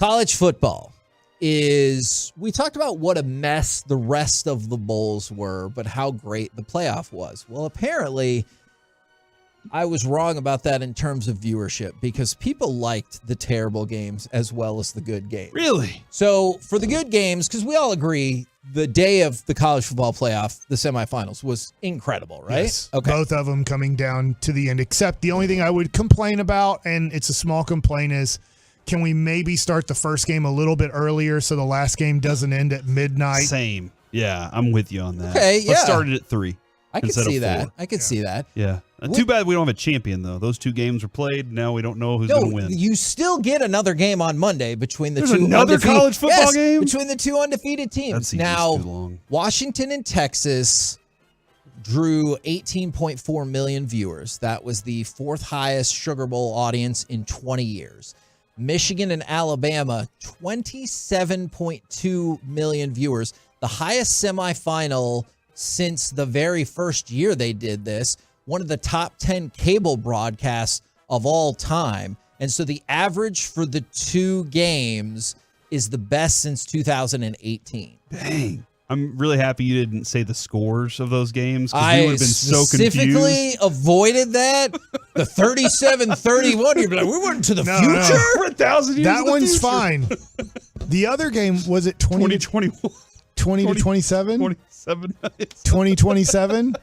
College football. is we talked about what a mess the rest of the bowls were, but how great the playoff was. Well, apparently I was wrong about that in terms of viewership because people liked the terrible games as well as the good games. Really? So for the good games, because we all agree the day of the college football playoff, the semifinals, was incredible, right? Yes. Okay. Both of them coming down to the end, except the only thing I would complain about, and it's a small complaint, is can we maybe start the first game a little bit earlier so the last game doesn't end at midnight? Same. Yeah, I'm with you on that. Okay, Let's yeah. start it at 3. I could instead see of 4. that. I could see that. Yeah. Too bad we don't have a champion, though. Those 2 games were played. Now we don't know who's No, going to win. you still get another game on Monday between the There's two another undefeated, college football game? between the 2 undefeated teams. That seems Now, too long. Washington and Texas drew 18.4 million viewers. That was the 4th highest Sugar Bowl audience in 20 years. Michigan and Alabama, 27.2 million viewers, the highest semifinal since the very first year they did this, one of the top 10 cable broadcasts of all time. And so the average for the 2 games is the best since 2018. Dang. I'm really happy you didn't say the scores of those games because I we would have been so specifically confused. avoided that. The 37-31, you'd be like, we went to the future? We're 1,000 years That in the one's future. fine. The other game, was it 2021? 20 to 27? 27. 2027?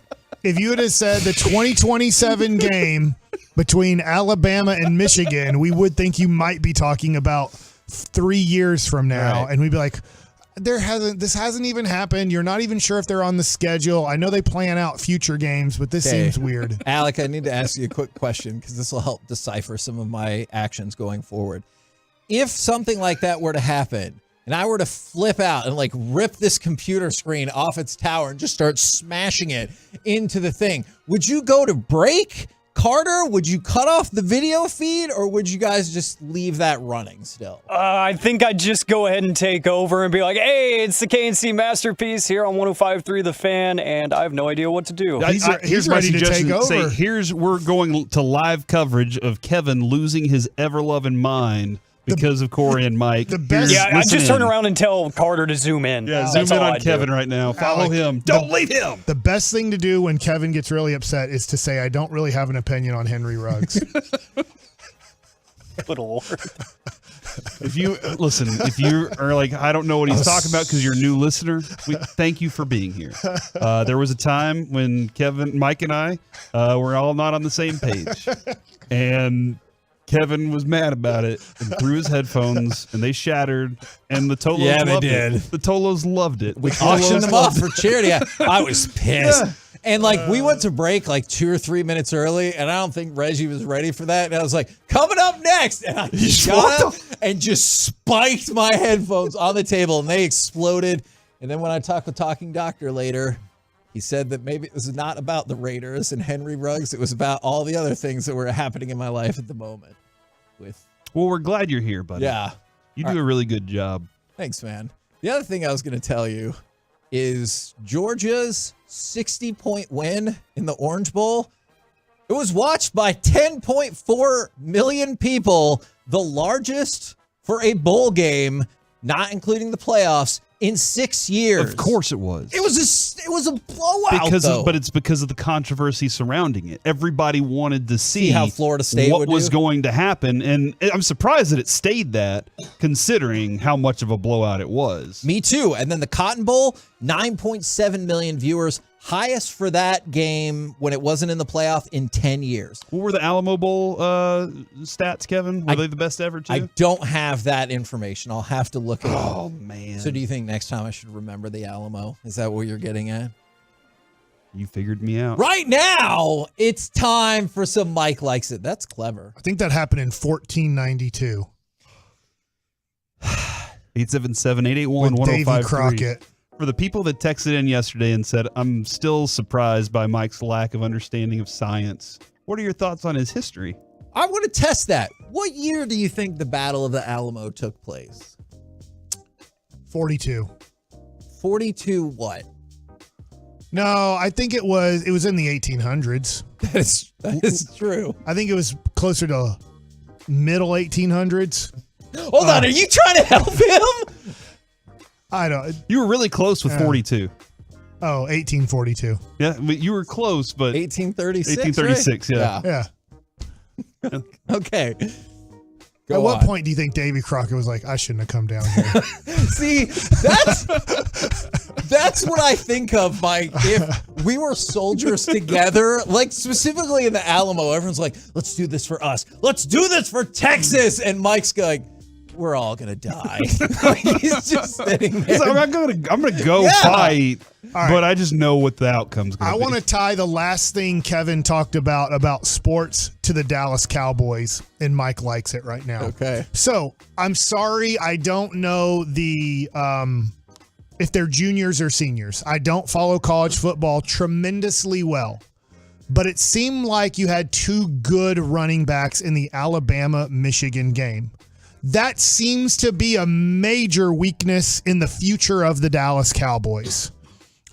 If you would have said the 2027 game between Alabama and Michigan, we would think you might be talking about 3 years from now. Right. And we'd be like, this hasn't even happened. You're not even sure if they're on the schedule. I know they plan out future games, but this Okay. seems weird. Alec, I need to ask you a quick question because this will help decipher some of my actions going forward. If something like that were to happen and I were to flip out and like rip this computer screen off its tower and just start smashing it into the thing, would you go to break, Carter? Would you cut off the video feed or would you guys just leave that running still? I think I'd just go ahead and take over and be like, hey, it's the KNC Masterpiece here on 105.3 The Fan, and I have no idea what to do. He's ready to take over. We're going to live coverage of Kevin losing his ever-loving mind because of Corey and Mike. The best. Yeah, I just turn around and tell Carter to zoom in. Yeah, That's zoom in all on I'd Kevin do. right now. Follow Alec, him. Don't leave him. The best thing to do when Kevin gets really upset is to say, I don't really have an opinion on Henry Ruggs. Good Lord. If you are like, I don't know what he's talking about because you're a new listener, thank you for being here. There was a time when Kevin, Mike, and I were all not on the same page, and Kevin was mad about it and threw his headphones, and they shattered. And the Tolos loved it. The Tolos loved it. We auctioned them off for charity. I was pissed. Yeah. And like we went to break like 2 or 3 minutes early, and I don't think Reggie was ready for that. And I was like, coming up next. And I got up and just spiked my headphones on the table, and they exploded. And then when I talked with Talking Doctor later, he said that maybe it was not about the Raiders and Henry Ruggs. It was about all the other things that were happening in my life at the moment. Well, we're glad you're here, buddy. Yeah. You do a really good job. Thanks, man. The other thing I was going to tell you is Georgia's 60-point win in the Orange Bowl. It was watched by 10.4 million people, the largest for a bowl game, not including the playoffs, in 6 years. Of course it was. It was a blowout, but it's because of the controversy surrounding it. Everybody wanted to see how Florida State what would was do? going to happen, and I'm surprised that it stayed that, considering how much of a blowout it was. Me too. And then the Cotton Bowl, 9.7 million viewers, highest for that game when it wasn't in the playoff in 10 years. What were the Alamo Bowl stats, Kevin? Were they the best ever, too? I don't have that information. I'll have to look it up. Oh, man. So do you think next time I should remember the Alamo? Is that what you're getting at? You figured me out. Right now, it's time for some Mike Likes It. That's clever. I think that happened in 1492. 877-881-1053. With Davy Crockett. For the people that texted in yesterday and said, I'm still surprised by Mike's lack of understanding of science, what are your thoughts on his history? I want to test that. What year do you think the Battle of the Alamo took place? 42. 42 what? No, I think it was in the 1800s. That is true. I think it was closer to middle 1800s. Hold on, are you trying to help him? I don't. You were really close with 42. Oh, 1842. Yeah, but you were close, but 1836. 1836. Right? Yeah. Okay. At what point do you think Davy Crockett was like, I shouldn't have come down here? See, that's what I think of, Mike. If we were soldiers together, like specifically in the Alamo, everyone's like, let's do this for us. Let's do this for Texas. And Mike's going, we're all going to die. He's just sitting there. So I'm gonna go fight, but I just know what the outcome's going to be. I want to tie the last thing Kevin talked about sports to the Dallas Cowboys, and Mike likes it right now. Okay. So I'm sorry, I don't know the if they're juniors or seniors. I don't follow college football tremendously well, but it seemed like you had two good running backs in the Alabama-Michigan game. That seems to be a major weakness in the future of the Dallas Cowboys.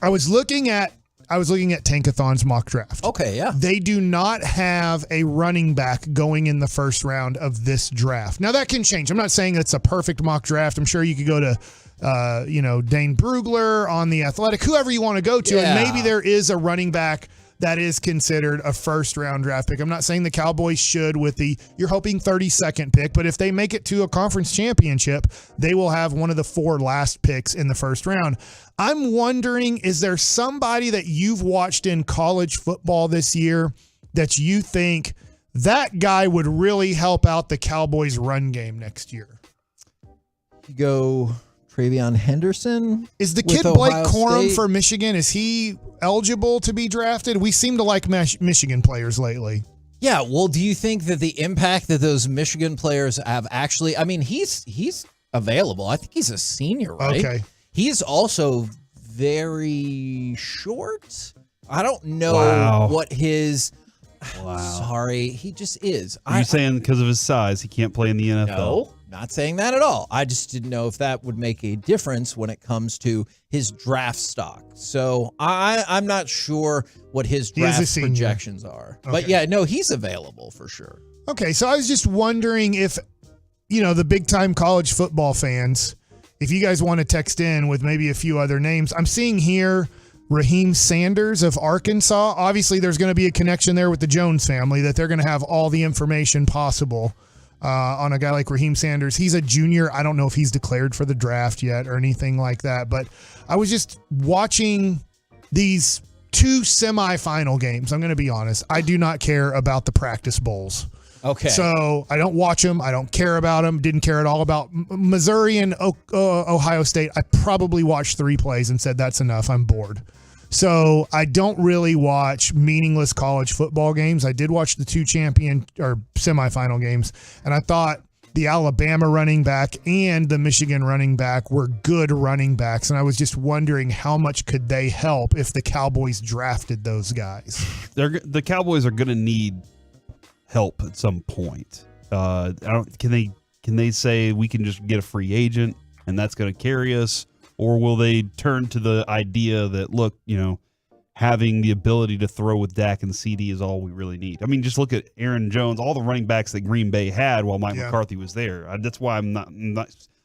I was looking at Tankathon's mock draft. Okay, yeah. They do not have a running back going in the first round of this draft. Now that can change. I'm not saying it's a perfect mock draft. I'm sure you could go to Dane Brugler on The Athletic, whoever you want to go to, and maybe there is a running back that is considered a first-round draft pick. I'm not saying the Cowboys should with you're hoping 32nd pick, but if they make it to a conference championship, they will have one of the 4 last picks in the first round. I'm wondering, is there somebody that you've watched in college football this year that you think that guy would really help out the Cowboys' run game next year? You go Travion Henderson. Is the kid Blake Corum for Michigan, is he eligible to be drafted? We seem to like Michigan players lately. Yeah, well, do you think that the impact that those Michigan players have actually, I mean, he's available. I think he's a senior, right? Okay. He's also very short. I don't know what his sorry, he just is. Are you saying because of his size, he can't play in the NFL? No, not saying that at all. I just didn't know if that would make a difference when it comes to his draft stock. So I'm not sure what his draft projections are. Okay. But yeah, no, he's available for sure. Okay, so I was just wondering if, the big-time college football fans, if you guys want to text in with maybe a few other names. I'm seeing here Raheem Sanders of Arkansas. Obviously, there's going to be a connection there with the Jones family that they're going to have all the information possible on a guy like Raheem Sanders. He's a junior. I don't know if he's declared for the draft yet or anything like that, but I was just watching these 2 semifinal games. I'm going to be honest. I do not care about the practice bowls. Okay. So I don't watch them. I don't care about them. Didn't care at all about Missouri and Ohio State. I probably watched 3 plays and said, that's enough. I'm bored. So I don't really watch meaningless college football games. I did watch the 2 semifinal games, and I thought the Alabama running back and the Michigan running back were good running backs, and I was just wondering how much could they help if the Cowboys drafted those guys. The Cowboys are going to need help at some point. Can they say we can just get a free agent and that's going to carry us? Or will they turn to the idea that, look, having the ability to throw with Dak and CD is all we really need? I mean, just look at Aaron Jones, all the running backs that Green Bay had while Mike McCarthy was there. That's why I'm not.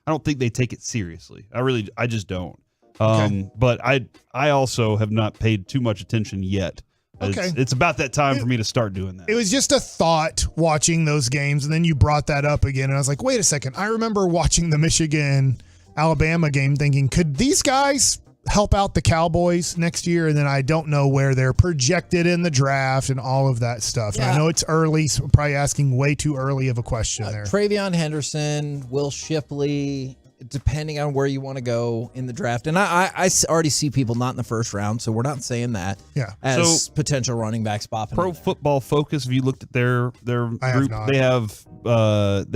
I don't think they take it seriously. I just don't. Okay. But I also have not paid too much attention yet. Okay. It's about that time for me to start doing that. It was just a thought watching those games, and then you brought that up again, and I was like, wait a second. I remember watching the Michigan-Alabama game thinking, could these guys help out the Cowboys next year? And then I don't know where they're projected in the draft and all of that stuff. Yeah. And I know it's early, so I'm probably asking way too early of a question there. Travion Henderson, Will Shipley, depending on where you want to go in the draft. And I already see people not in the first round, so we're not saying that as potential running backs bopping. Pro Football Focus, if you looked at their group, they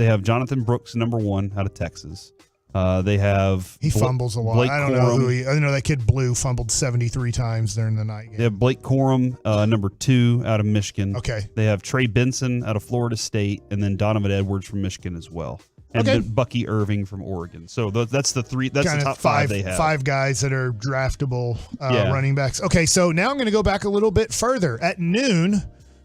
have Jonathan Brooks, number 1 out of Texas. They have fumbles a lot. Blake I don't know who I know that kid Blue fumbled 73 times during the night game. They have Blake Corum, number 2 out of Michigan. Okay. They have Trey Benson out of Florida State, and then Donovan Edwards from Michigan as well. And then Bucky Irving from Oregon. So that's the 3. That's kind the top of 5 they have. 5 guys that are draftable running backs. Okay, so now I'm going to go back a little bit further. At noon,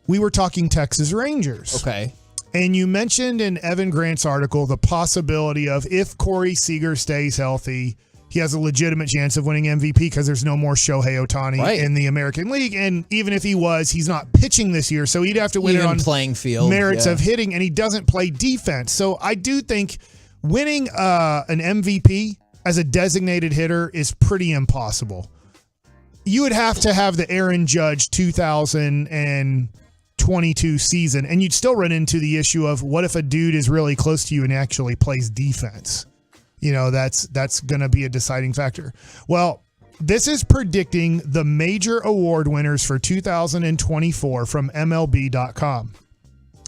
we were talking Texas Rangers. Okay. And you mentioned in Evan Grant's article the possibility of, if Corey Seager stays healthy, he has a legitimate chance of winning MVP because there's no more Shohei Ohtani in the American League. And even if he was, he's not pitching this year. So he'd have to win it on playing field merits of hitting, and he doesn't play defense. So I do think winning an MVP as a designated hitter is pretty impossible. You would have to have the Aaron Judge 2022 season, and you'd still run into the issue of what if a dude is really close to you and actually plays defense? That's going to be a deciding factor. Well, this is predicting the major award winners for 2024 from MLB.com.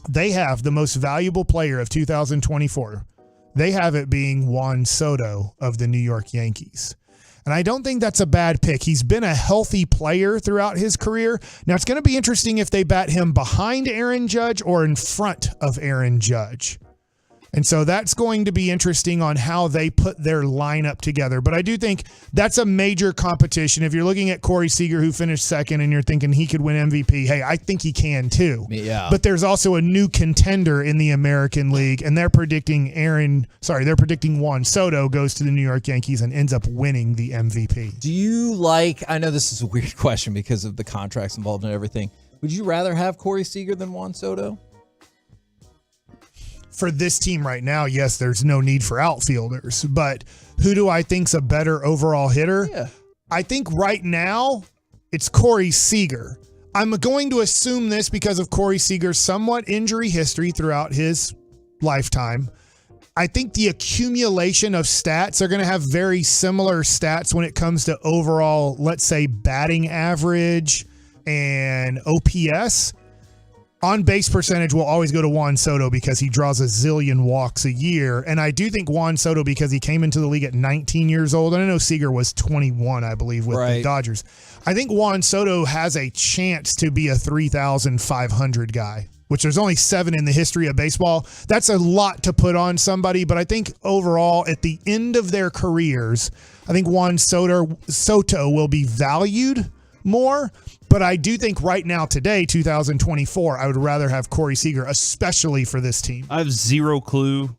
They have the most valuable player of 2024. They have it being Juan Soto of the New York Yankees. And I don't think that's a bad pick. He's been a healthy player throughout his career. Now, it's going to be interesting if they bat him behind Aaron Judge or in front of Aaron Judge. And so that's going to be interesting on how they put their lineup together. But I do think that's a major competition. If you're looking at Corey Seager, who finished second, and you're thinking he could win MVP, hey, I think he can too. Yeah. But there's also a new contender in the American League, and they're predicting Juan Soto goes to the New York Yankees and ends up winning the MVP. Do you like, I know this is a weird question because of the contracts involved and everything. Would you rather have Corey Seager than Juan Soto? For this team right now, yes, there's no need for outfielders. But who do I think's a better overall hitter? Yeah. I think right now it's Corey Seager. I'm going to assume this because of Corey Seager's somewhat injury history throughout his lifetime. I think the accumulation of stats are going to have very similar stats when it comes to overall, let's say, batting average and OPS. On base percentage will always go to Juan Soto because he draws a zillion walks a year. And I do think Juan Soto, because he came into the league at 19 years old, and I know Seager was 21, I believe, with the Dodgers. I think Juan Soto has a chance to be a 3,500 guy, which there's only 7 in the history of baseball. That's a lot to put on somebody, but I think overall at the end of their careers, I think Juan Soto will be valued more. But I do think right now, today, 2024, I would rather have Corey Seager, especially for this team. I have zero clue.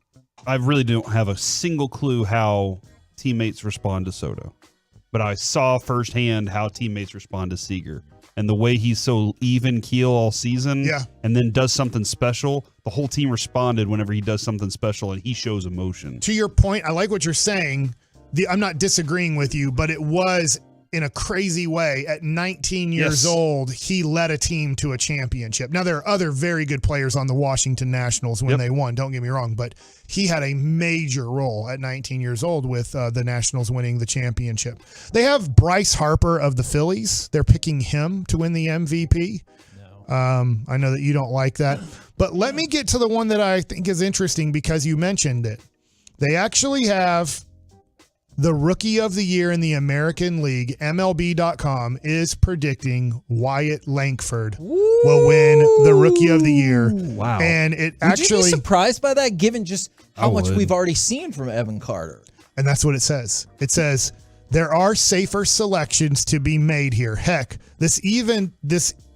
I really don't have a single clue how teammates respond to Soto. But I saw firsthand how teammates respond to Seager. And the way he's so even keel all season and then does something special, the whole team responded whenever he does something special and he shows emotion. To your point, I like what you're saying. I'm not disagreeing with you, but it was in a crazy way. At 19 years old, he led a team to a championship. Now, there are other very good players on the Washington Nationals when they won, don't get me wrong, but he had a major role at 19 years old with the Nationals winning the championship. They have Bryce Harper of the Phillies. They're picking him to win the MVP. I know that you don't like that, but let me get to the one that I think is interesting because you mentioned it. They actually have the Rookie of the Year in the American League. MLB.com is predicting Wyatt Langford will win the Rookie of the Year. Wow. And it Would you actually be surprised by that, given just how much we've already seen from Evan Carter? And that's what it says. It says there are safer selections to be made here. Heck, this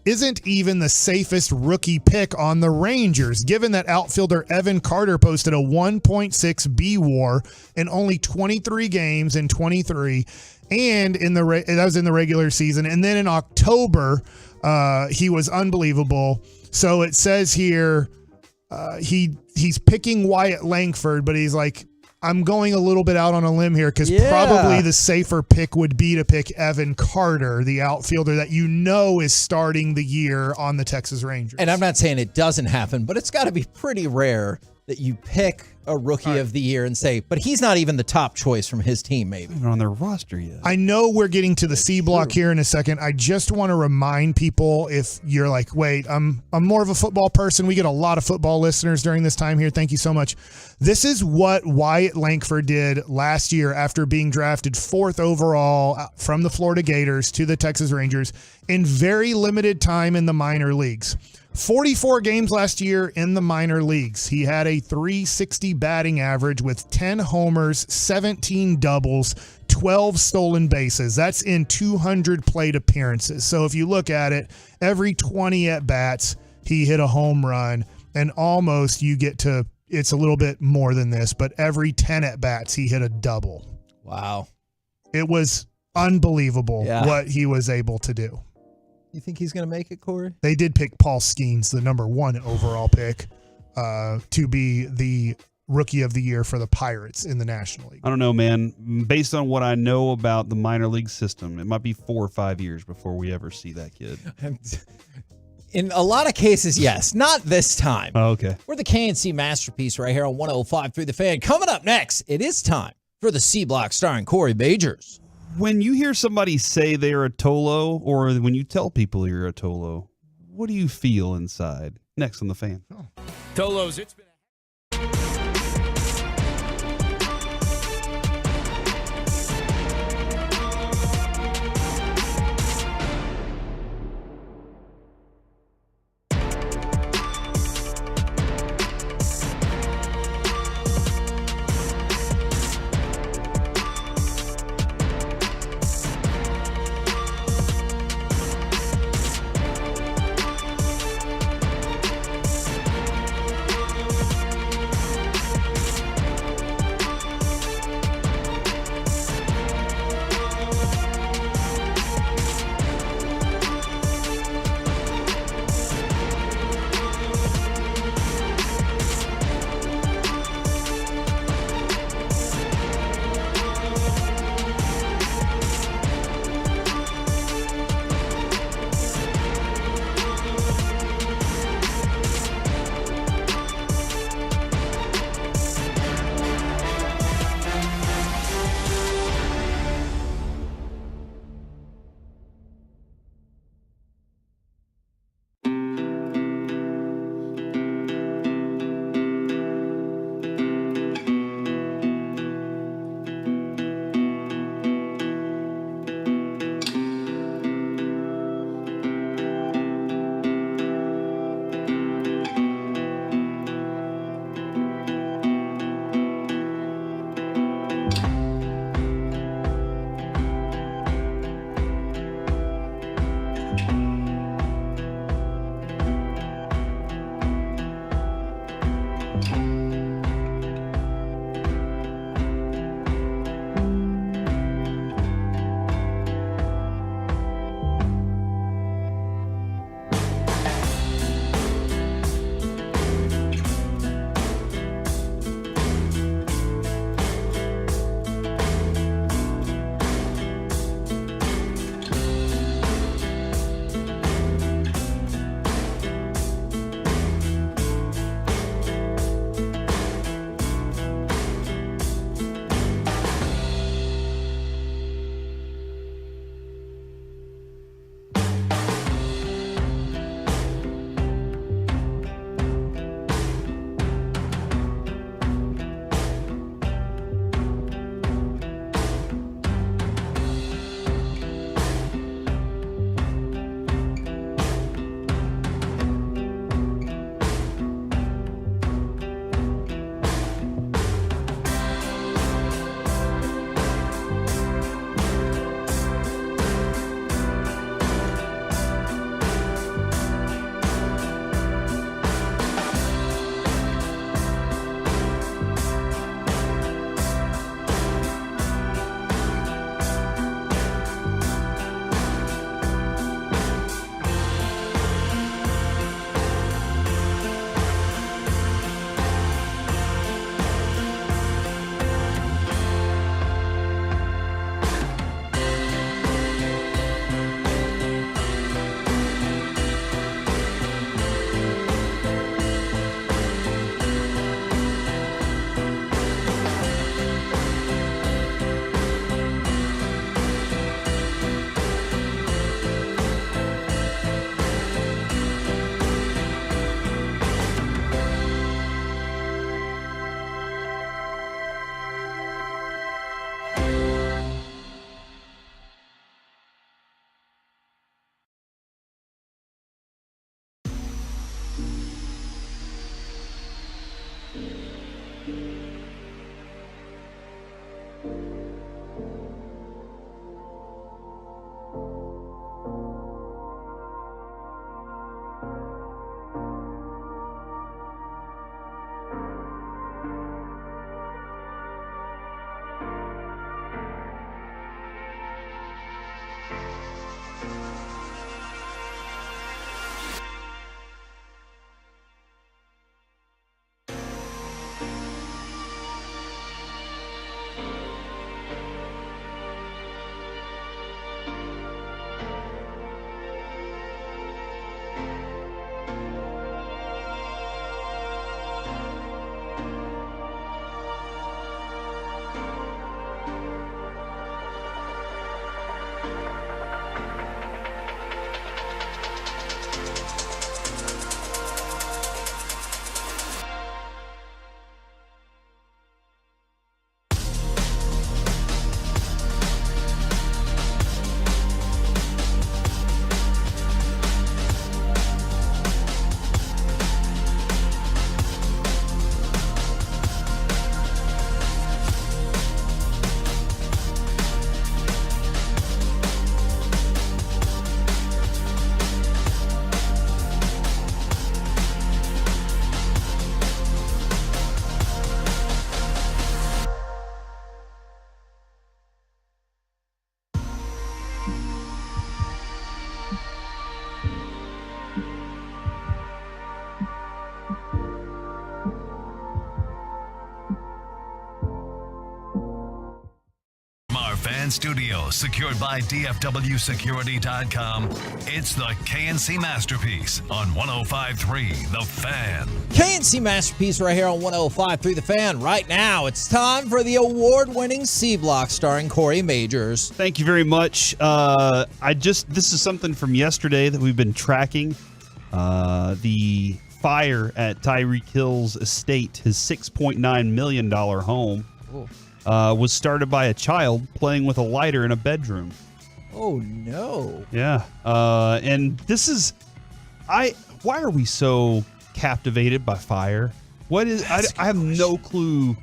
isn't even the safest rookie pick on the Rangers, given that outfielder Evan Carter posted a 1.6 B WAR in only 23 games in 23, and that was in the regular season. And then in October, he was unbelievable. So it says here he's picking Wyatt Langford, but he's like, I'm going a little bit out on a limb here because probably the safer pick would be to pick Evan Carter, the outfielder that is starting the year on the Texas Rangers. And I'm not saying it doesn't happen, but it's got to be pretty rare that you pick a Rookie of the Year and say, but he's not even the top choice from his team, maybe. Even on their roster yet. I know we're getting to the C block here in a second. I just want to remind people, if you're like, wait, I'm more of a football person. We get a lot of football listeners during this time here. Thank you so much. This is what Wyatt Langford did last year after being drafted 4th overall from the Florida Gators to the Texas Rangers in very limited time in the minor leagues. 44 games last year in the minor leagues. He had a 360 batting average with 10 homers, 17 doubles, 12 stolen bases. That's in 200 plate appearances. So if you look at it, every 20 at-bats, he hit a home run, and almost you get to, it's a little bit more than this, but every 10 at-bats, he hit a double. Wow. It was unbelievable what he was able to do. You think he's going to make it, Corey? They did pick Paul Skeens, the number 1 overall pick, to be the Rookie of the Year for the Pirates in the National League. I don't know, man. Based on what I know about the minor league system, it might be 4 or 5 years before we ever see that kid. In a lot of cases, yes. Not this time. Oh, okay. We're the KNC Masterpiece right here on 105.3 The Fan. Coming up next, it is time for the C Block starring Corey Bagers. When you hear somebody say they're a Tolo, or when you tell people you're a Tolo, what do you feel inside? Next on The Fan. Tolos, it's been in studio, secured by DFWsecurity.com. It's the KNC Masterpiece on 105.3 The Fan. KNC Masterpiece right here on 105.3 The Fan. Right now, it's time for the award-winning C-Block starring Corey Majors. Thank you very much. This is something from yesterday that we've been tracking. The fire at Tyreek Hill's estate, his $6.9 million home, was started by a child playing with a lighter in a bedroom. Oh, no. Yeah. And this is... why are we so captivated by fire? What is... I have no clue,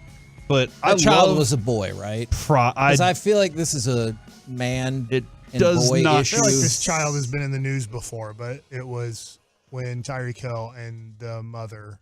but That child was a boy, right? Because I feel like this is a man and boy issue. I feel like this child has been in the news before, but it was when Tyreek Hill and the mother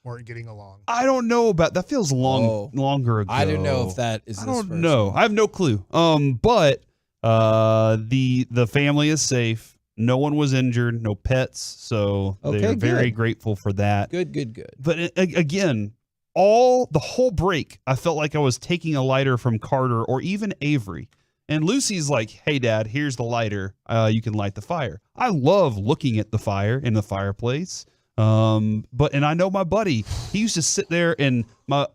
weren't getting along. I don't know about that. Feels longer ago. I don't know if that is. I don't know. I have no clue. But the family is safe. No one was injured. No pets. So they're very grateful for that. Good. But again, the whole break, I felt like I was taking a lighter from Carter or even Avery. And Lucy's like, "Hey, Dad, here's the lighter. You can light the fire." I love looking at the fire in the fireplace. But I know my buddy, he used to sit there, and my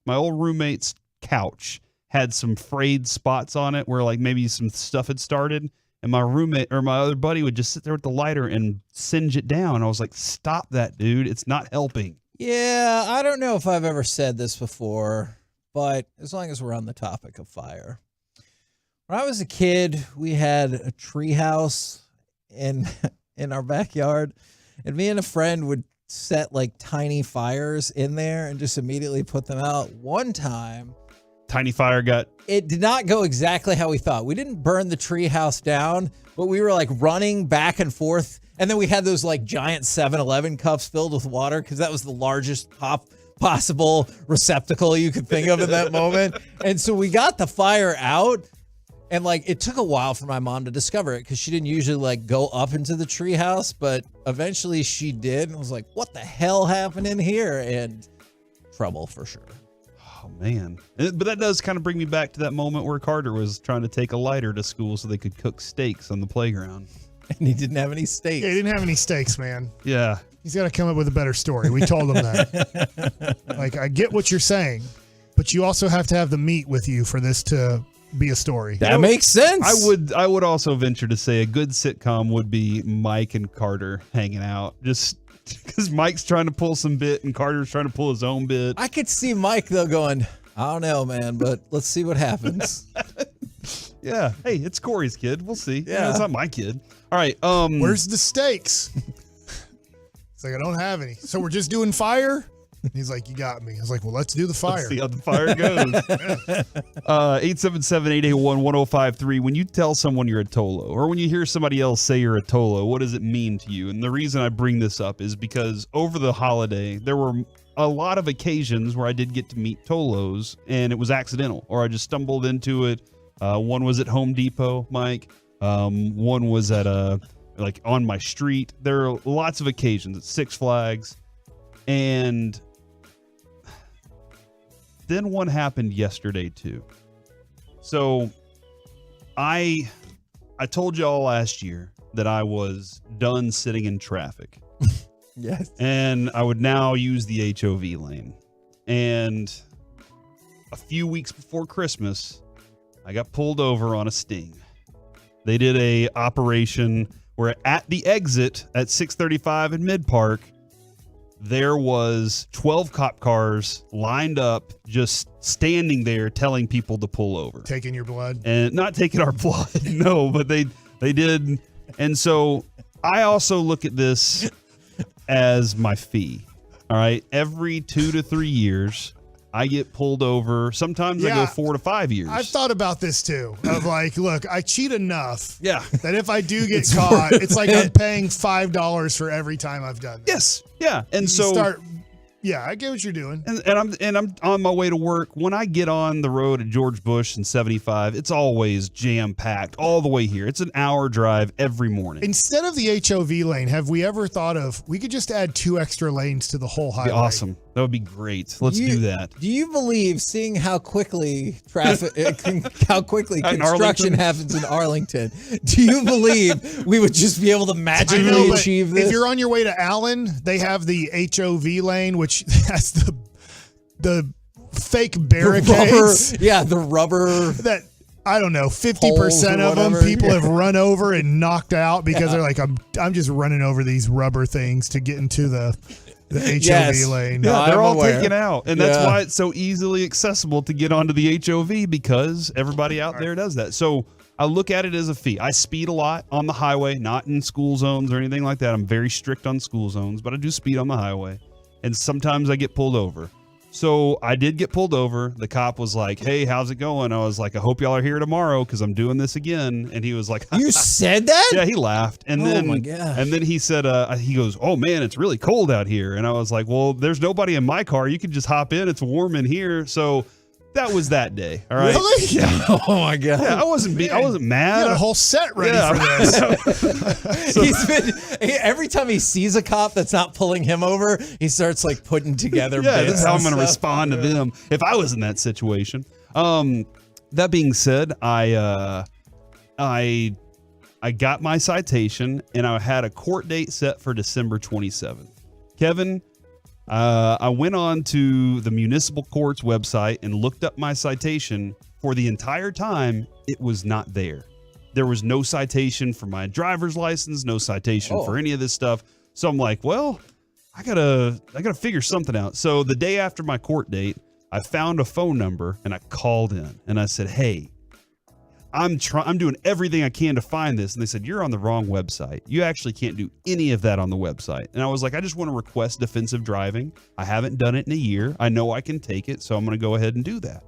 old roommate's couch had some frayed spots on it where like maybe some stuff had started, and my roommate or my other buddy would just sit there with the lighter and singe it down. I was like, "Stop that, dude. It's not helping." Yeah, I don't know if I've ever said this before, but as long as we're on the topic of fire. When I was a kid, we had a tree house in our backyard, and me and a friend would set like tiny fires in there and just immediately put them out. One time, tiny fire it did not go exactly how we thought. We didn't burn the tree house down, but we were like running back and forth, and then we had those like giant 7-Eleven cups filled with water because that was the largest possible receptacle you could think of in that moment. And so we got the fire out. And like it took a while for my mom to discover it because she didn't usually like go up into the treehouse, but eventually she did, and was like, "What the hell happened in here?" And trouble for sure. Oh man! But that does kind of bring me back to that moment where Carter was trying to take a lighter to school so they could cook steaks on the playground, and he didn't have any steaks. Yeah, he didn't have any steaks, man. Yeah, he's got to come up with a better story. We told him that. Like, I get what you're saying, but you also have to have the meat with you for this to be a story. That makes sense. I would also venture to say a good sitcom would be Mike and Carter hanging out, just because Mike's trying to pull some bit and Carter's trying to pull his own bit. I could see Mike though going, "I don't know, man, but let's see what happens." Yeah. Hey, it's Corey's kid. We'll see. Yeah. It's not my kid. All right. Where's the steaks? It's like, I don't have any. So we're just doing fire? He's like, "You got me." I was like, "Well, let's do the fire." Let's see how the fire goes. 877-881-1053. When you tell someone you're a Tolo, or when you hear somebody else say you're a Tolo, what does it mean to you? And the reason I bring this up is because over the holiday, there were a lot of occasions where I did get to meet Tolos, and it was accidental, or I just stumbled into it. One was at Home Depot, Mike. One was at on my street. There are lots of occasions at Six Flags, and then one happened yesterday too. So I told y'all last year that I was done sitting in traffic. Yes. And I would now use the HOV lane. And a few weeks before Christmas, I got pulled over on a sting. They did a operation where at the exit at 635 in Mid Park, there was 12 cop cars lined up, just standing there telling people to pull over. Taking your blood? And not taking our blood, no, but they did. And so I also look at this as my fee. All right. Every 2 to 3 years, I get pulled over. Sometimes I go 4 to 5 years. I've thought about this too. Of like, look, I cheat enough. Yeah. That if I do get caught, it's like I'm paying $5 for every time I've done this. Yes. Yeah. And you so start Yeah, I get what you're doing. And I'm on my way to work. When I get on the road at George Bush and 75, it's always jam packed all the way here. It's an hour drive every morning. Instead of the HOV lane, have we ever thought of we could just add 2 extra lanes to the whole highway? Be awesome. That would be great. Let's do that. Do you believe, seeing how quickly construction happens in Arlington, do you believe we would just be able to magically achieve this? If you're on your way to Allen, they have the HOV lane, which has the fake barricades. The rubber. That, I don't know, 50% of them people have run over and knocked out because they're like, I'm just running over these rubber things to get into the HOV lane. Yeah, they're all taken out. And that's why it's so easily accessible to get onto the HOV, because everybody out there does that. So I look at it as a fee. I speed a lot on the highway, not in school zones or anything like that. I'm very strict on school zones, but I do speed on the highway. And sometimes I get pulled over. So I did get pulled over. The cop was like, "Hey, how's it going?" I was like, "I hope y'all are here tomorrow because I'm doing this again." And he was like, "You said that?" Yeah, he laughed. And then, my gosh. And then he said, he goes, "Oh man, it's really cold out here." And I was like, "Well, there's nobody in my car. You can just hop in. It's warm in here." So that was that day. All right. Really? Yeah. Oh my god. Yeah, I wasn't mad. You had a whole set ready for this. He's been every time he sees a cop that's not pulling him over, he starts like putting together. Yeah, bits this is how I'm and going to stuff. respond to them if I was in that situation. That being said, I got my citation and I had a court date set for December 27th. Kevin, I went on to the municipal court's website and looked up my citation. For the entire time, it was not there. There was no citation for my driver's license, no citation for any of this stuff. So I'm like, well, I gotta figure something out. So the day after my court date, I found a phone number and I called in and I said, "Hey, I'm doing everything I can to find this." And they said, "You're on the wrong website. You actually can't do any of that on the website." And I was like, "I just want to request defensive driving. I haven't done it in a year. I know I can take it, so I'm going to go ahead and do that."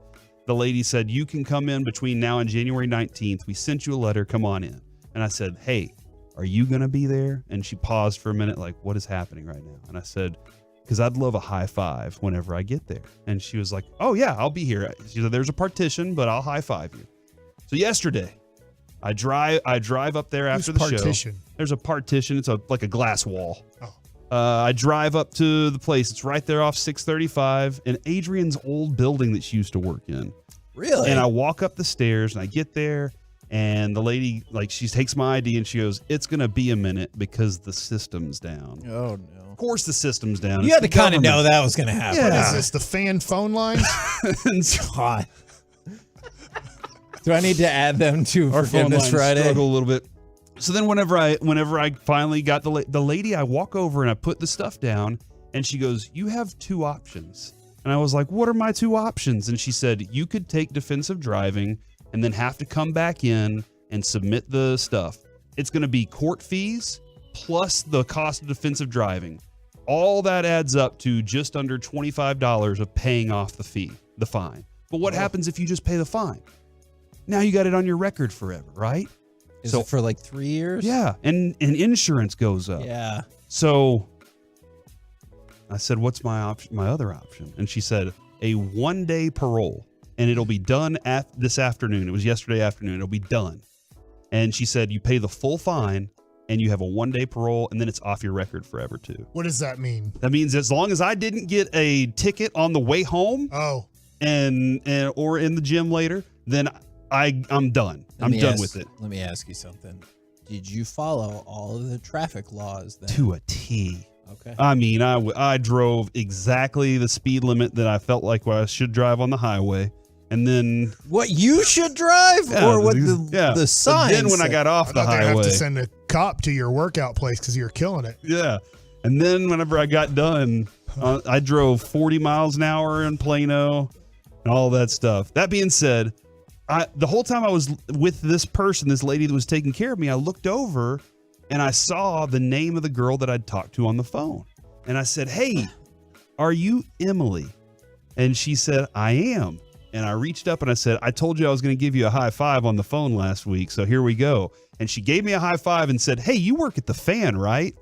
The lady said, "You can come in between now and January 19th. We sent you a letter. Come on in." And I said, "Hey, are you going to be there?" And she paused for a minute, like, "What is happening right now?" And I said, "Because I'd love a high five whenever I get there." And she was like, "Oh yeah, I'll be here." She said, "There's a partition, but I'll high five you." So yesterday, I drive up there after the show. There's a partition. It's like a glass wall. I drive up to the place. It's right there off 635 in Adrian's old building that she used to work in. Really? And I walk up the stairs and I get there and the lady, like, she takes my ID and she goes, "It's going to be a minute because the system's down." Oh no. Of course the system's down. You had to kind of know that was going to happen. What is this, the fan phone line? God. Do I need to add them to Our phone Forgiveness lines Friday? struggle a little bit. So then whenever I finally got the lady, I walk over and I put the stuff down and she goes, "You have 2 options." And I was like, "What are my 2 options?" And she said, "You could take defensive driving and then have to come back in and submit the stuff. It's going to be court fees plus the cost of defensive driving. All that adds up to just under $25 of paying off the fine. But what happens if you just pay the fine? Now you got it on your record forever, right?" Is it for like 3 years? Yeah, and insurance goes up. Yeah. So I said, "What's my option? My other option?" And she said, "A 1-day parole, and it'll be done this afternoon." It was yesterday afternoon. It'll be done. And she said, "You pay the full fine, and you have a 1-day parole, and then it's off your record forever too." What does that mean? That means as long as I didn't get a ticket on the way home, and or in the gym later, then I'm done. I'm done with it. Let me ask you something. Did you follow all of the traffic laws then? To a T. Okay. I mean, I drove exactly the speed limit that I felt like I should drive on the highway. And then what you should drive, or what the sign? Then when I got off the highway, have to send a cop to your workout place because you're killing it. Yeah. And then whenever I got done, I drove 40 miles an hour in Plano and all that stuff. That being said, the whole time I was with this person, this lady that was taking care of me, I looked over and I saw the name of the girl that I'd talked to on the phone. And I said, "Hey, are you Emily?" And she said, "I am." And I reached up and I said, "I told you I was going to give you a high five on the phone last week, so here we go." And she gave me a high five and said, "Hey, you work at the Fan, right?"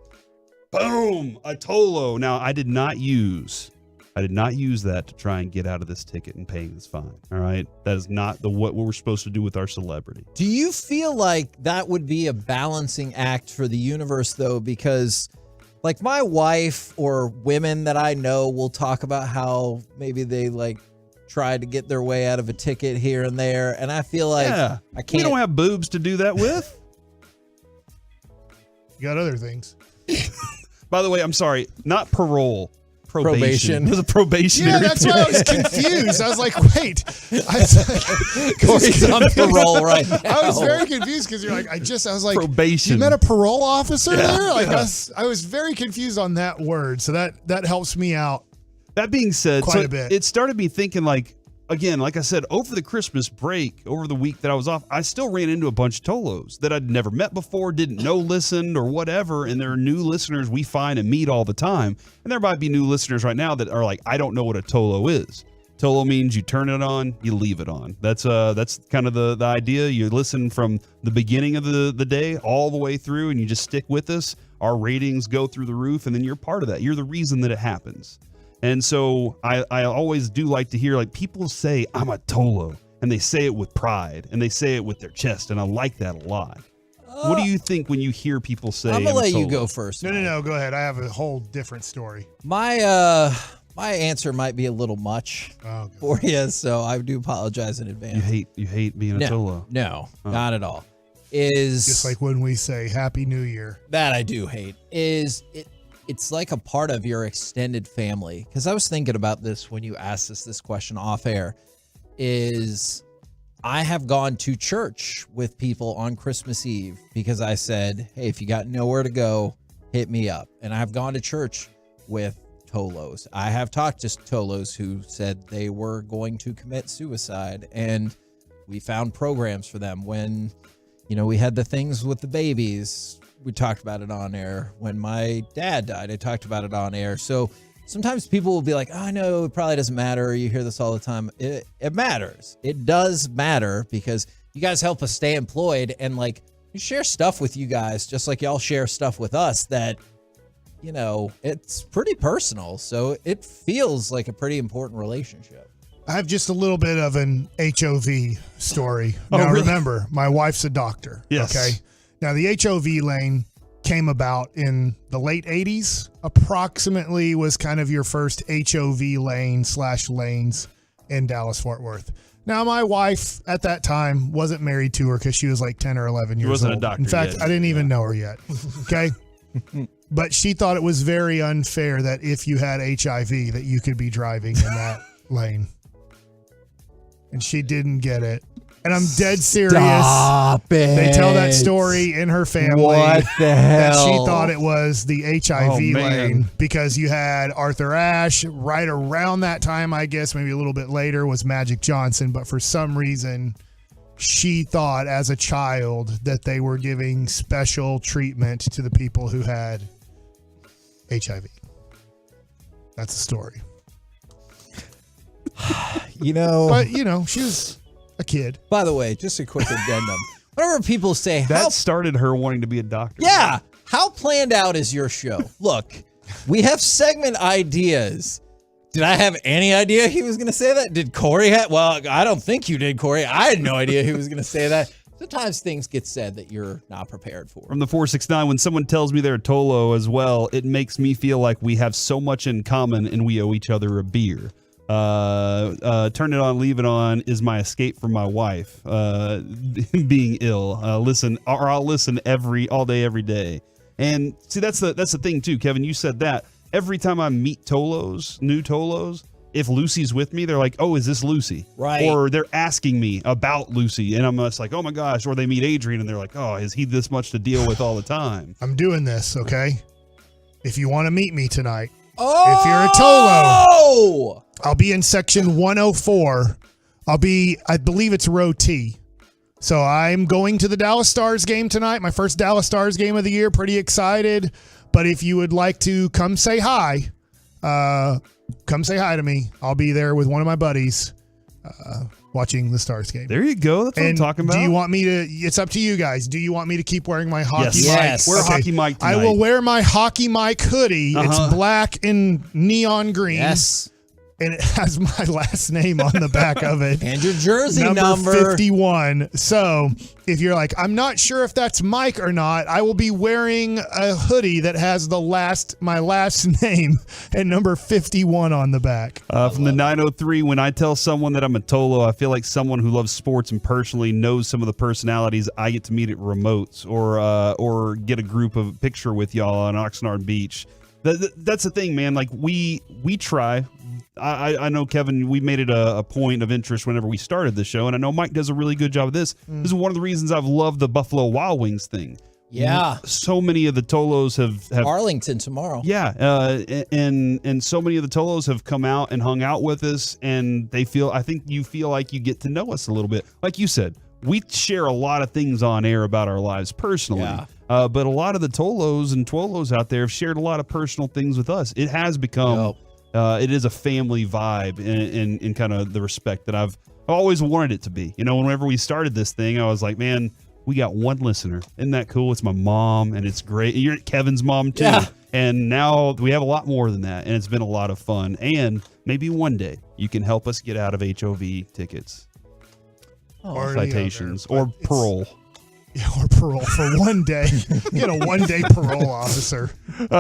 Boom, a Tolo. Now, I did not use I did not use that to try and get out of this ticket and paying this fine. All right, that is not what we're supposed to do with our celebrity. Do you feel like that would be a balancing act for the universe, though? Because, like, my wife or women that I know will talk about how maybe they like try to get their way out of a ticket here and there, and I feel like I can't. We don't have boobs to do that with. You got other things. By the way, I'm sorry, not parole. Probation. It was a probationary. Yeah, that's why I was confused. I was like, wait. Corey's on parole right now. I was very confused because you're like, I was like, probation. You met a parole officer there? Like, Yeah. I was very confused on that word. So that helps me out. That being said, quite a bit. It started me thinking, like, again, like I said, over the Christmas break, over the week that I was off, I still ran into a bunch of Tolos that I'd never met before, didn't know, listened, or whatever. And there are new listeners we find and meet all the time. And there might be new listeners right now that are like, I don't know what a Tolo is. Tolo means you turn it on, you leave it on. That's kind of the idea. You listen from the beginning of the day all the way through, and you just stick with us. Our ratings go through the roof, and then you're part of that. You're the reason that it happens. And so I always do like to hear, like, people say I'm a Tolo, and they say it with pride, and they say it with their chest, and I like that a lot. What do you think when you hear people say I'm gonna let you Tolo? go first. No, go ahead. I have a whole different story. My answer might be a little much for you, so I do apologize in advance. You hate being a Tolo? No, Oh. not at all. Just like when we say Happy New Year. That I do hate. It's like a part of your extended family. Because I was thinking about this when you asked us this question off air. I have gone to church with people on Christmas Eve because I said, hey, if you got nowhere to go, hit me up. And I've gone to church with Tolos. I have talked to Tolos who said they were going to commit suicide, and we found programs for them. When, we had the things with the babies, we talked about it on air. When my dad died, I talked about it on air. So sometimes people will be like, I know it probably doesn't matter. You hear this all the time. It matters. It does matter because you guys help us stay employed, and like we share stuff with you guys, just like y'all share stuff with us that, it's pretty personal. So it feels like a pretty important relationship. I have just a little bit of an HOV story. Oh, Now, really? remember, my wife's a doctor. Yes. Okay. Now, the HOV lane came about in the late 80s, approximately was kind of your first HOV lane/lanes in Dallas-Fort Worth. Now, my wife at that time wasn't married to her because she was like 10 or 11 years wasn't a old. doctor In fact, yet. I didn't even know her yet. Okay. But she thought it was very unfair that if you had HIV that you could be driving in that lane. And she didn't get it. And I'm dead serious. Stop it. They tell that story in her family. What the That she hell? thought it was the HIV Oh, man. lane because you had Arthur Ashe. Right around that time, I guess, maybe a little bit later, was Magic Johnson. But for some reason, she thought as a child that they were giving special treatment to the people who had HIV. That's the story. But, she was a kid. By the way, just a quick addendum. Whenever people say, That started her wanting to be a doctor. yeah, how planned out is your show? Look, we have segment ideas. Did I have any idea he was going to say that? Did Corey have? Well, I don't think you did, Corey. I had no idea he was going to say that. Sometimes things get said that you're not prepared for. From the 469, when someone tells me they're a Tolo as well, it makes me feel like we have so much in common and we owe each other a beer. Turn it on, leave it on is my escape from my wife being ill. I'll listen all day, every day. And see, that's the thing too, Kevin. You said that every time I meet Tolos, new Tolos, if Lucy's with me, they're like, "Oh, is this Lucy?" Right. Or they're asking me about Lucy, and I'm just like, "Oh my gosh!" Or they meet Adrian, and they're like, "Oh, is he this much to deal with all the time?" I'm doing this, okay? If you want to meet me tonight, Oh! if you're a Tolo, I'll be in section 104. I believe it's row T. So I'm going to the Dallas Stars game tonight, my first Dallas Stars game of the year. Pretty excited. But if you would like to come say hi to me. I'll be there with one of my buddies watching the Stars game. There you go. That's what I'm talking about. Do you want me to? It's up to you guys. Do you want me to keep wearing my hockey mic? Yes. Wear hockey mic tonight. I will wear my hockey mic hoodie. Uh-huh. It's black and neon green. Yes. and it has my last name on the back of it. And your jersey number. 51. So if you're like, I'm not sure if that's Mike or not, I will be wearing a hoodie that has my last name and number 51 on the back. From the 903, when I tell someone that I'm a Tolo, I feel like someone who loves sports and personally knows some of the personalities I get to meet at remotes or get a group of picture with y'all on Oxnard Beach. That's the thing, man. Like we try. I know, Kevin, we made it a point of interest whenever we started the show, and I know Mike does a really good job of this. This is one of the reasons I've loved the Buffalo Wild Wings thing. Yeah. So many of the Tolos have Arlington tomorrow. Yeah, and so many of the Tolos have come out and hung out with us, and I think you feel like you get to know us a little bit. Like you said, we share a lot of things on air about our lives personally. Yeah. But a lot of the Tolos and Twolos out there have shared a lot of personal things with us. It has become, it is a family vibe in kind of the respect that I've always wanted it to be. You know, whenever we started this thing, I was like, man, we got one listener. Isn't that cool? It's my mom, and it's great. You're Kevin's mom, too. Yeah. And now we have a lot more than that, and it's been a lot of fun. And maybe one day you can help us get out of HOV tickets. Citations or parole. Yeah, or parole for one day. Get a one-day parole officer.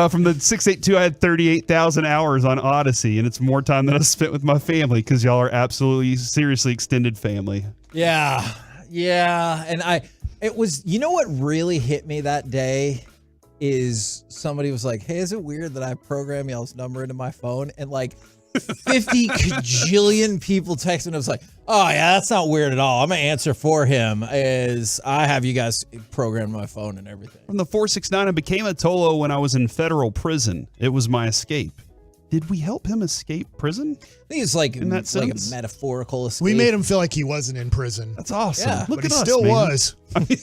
From the 682, I had 38,000 hours on Odyssey, and it's more time than I spent with my family because y'all are absolutely, seriously extended family. Yeah. And it was, you know what really hit me that day is somebody was like, hey, is it weird that I program y'all's number into my phone? And like 50 kajillion people texted and I was like, oh yeah, that's not weird at all. I'm gonna answer for him is I have you guys program my phone and everything. From the 469, I became a Tolo when I was in federal prison. It was my escape. Did we help him escape prison? I think it's like, in that sense? a metaphorical escape. We made him feel like he wasn't in prison. That's awesome. Yeah. Look But at he us, still man. was. I mean,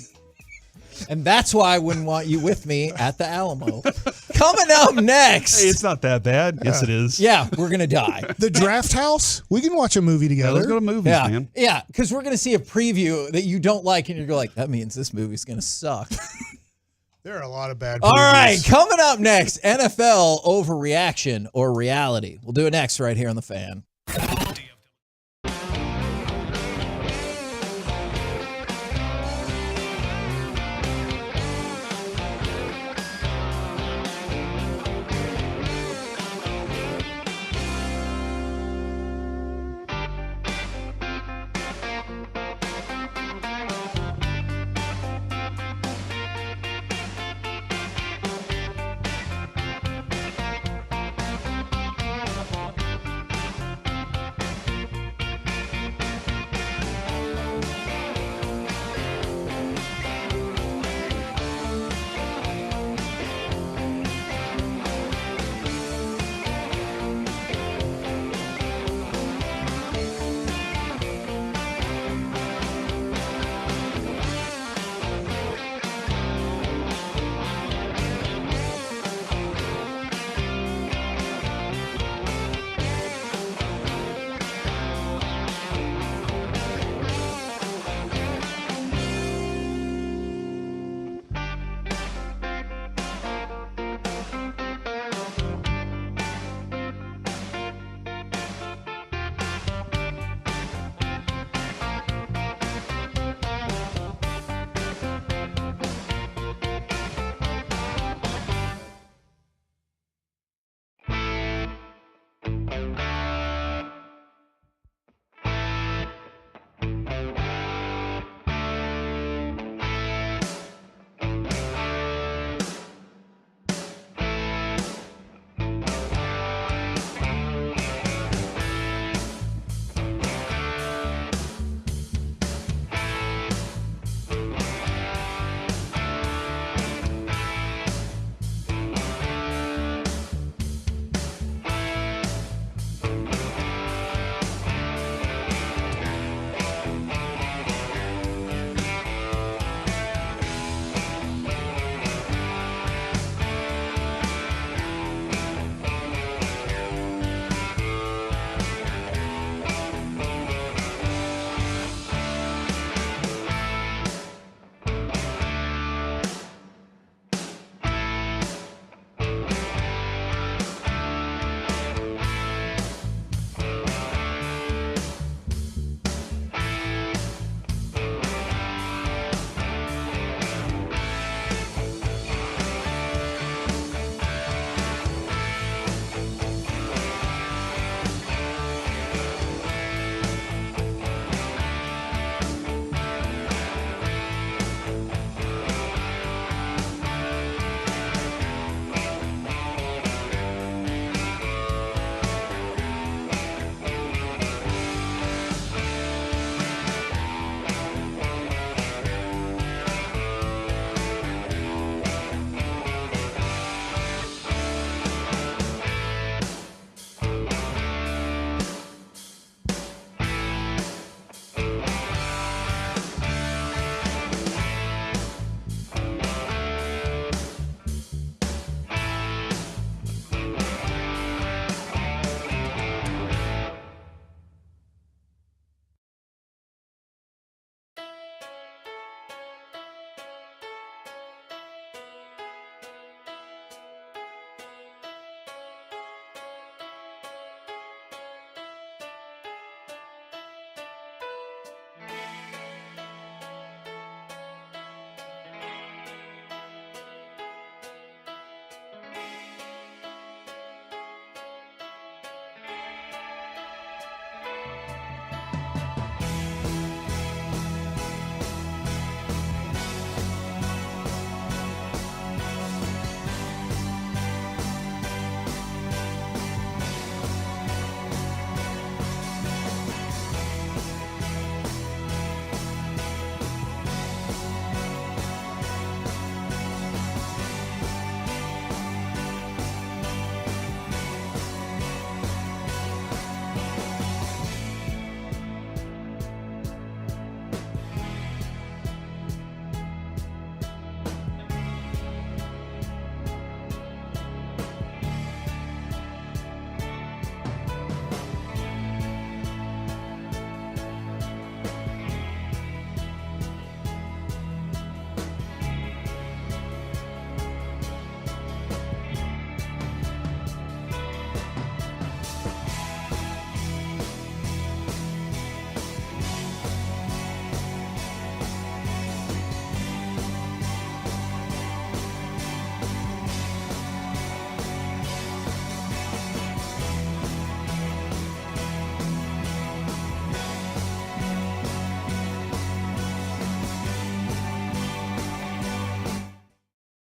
And that's why I wouldn't want you with me at the Alamo. Coming up next. hey, it's not that bad. Yes, it is. Yeah, we're going to die. The Draft House? We can watch a movie Yeah, together. let's go to movies, man. Yeah, because we're going to see a preview that you don't like, and you're like, that means this movie's going to suck. There are a lot of bad All previews. right, coming up next, NFL overreaction or reality. We'll do it next right here on The Fan.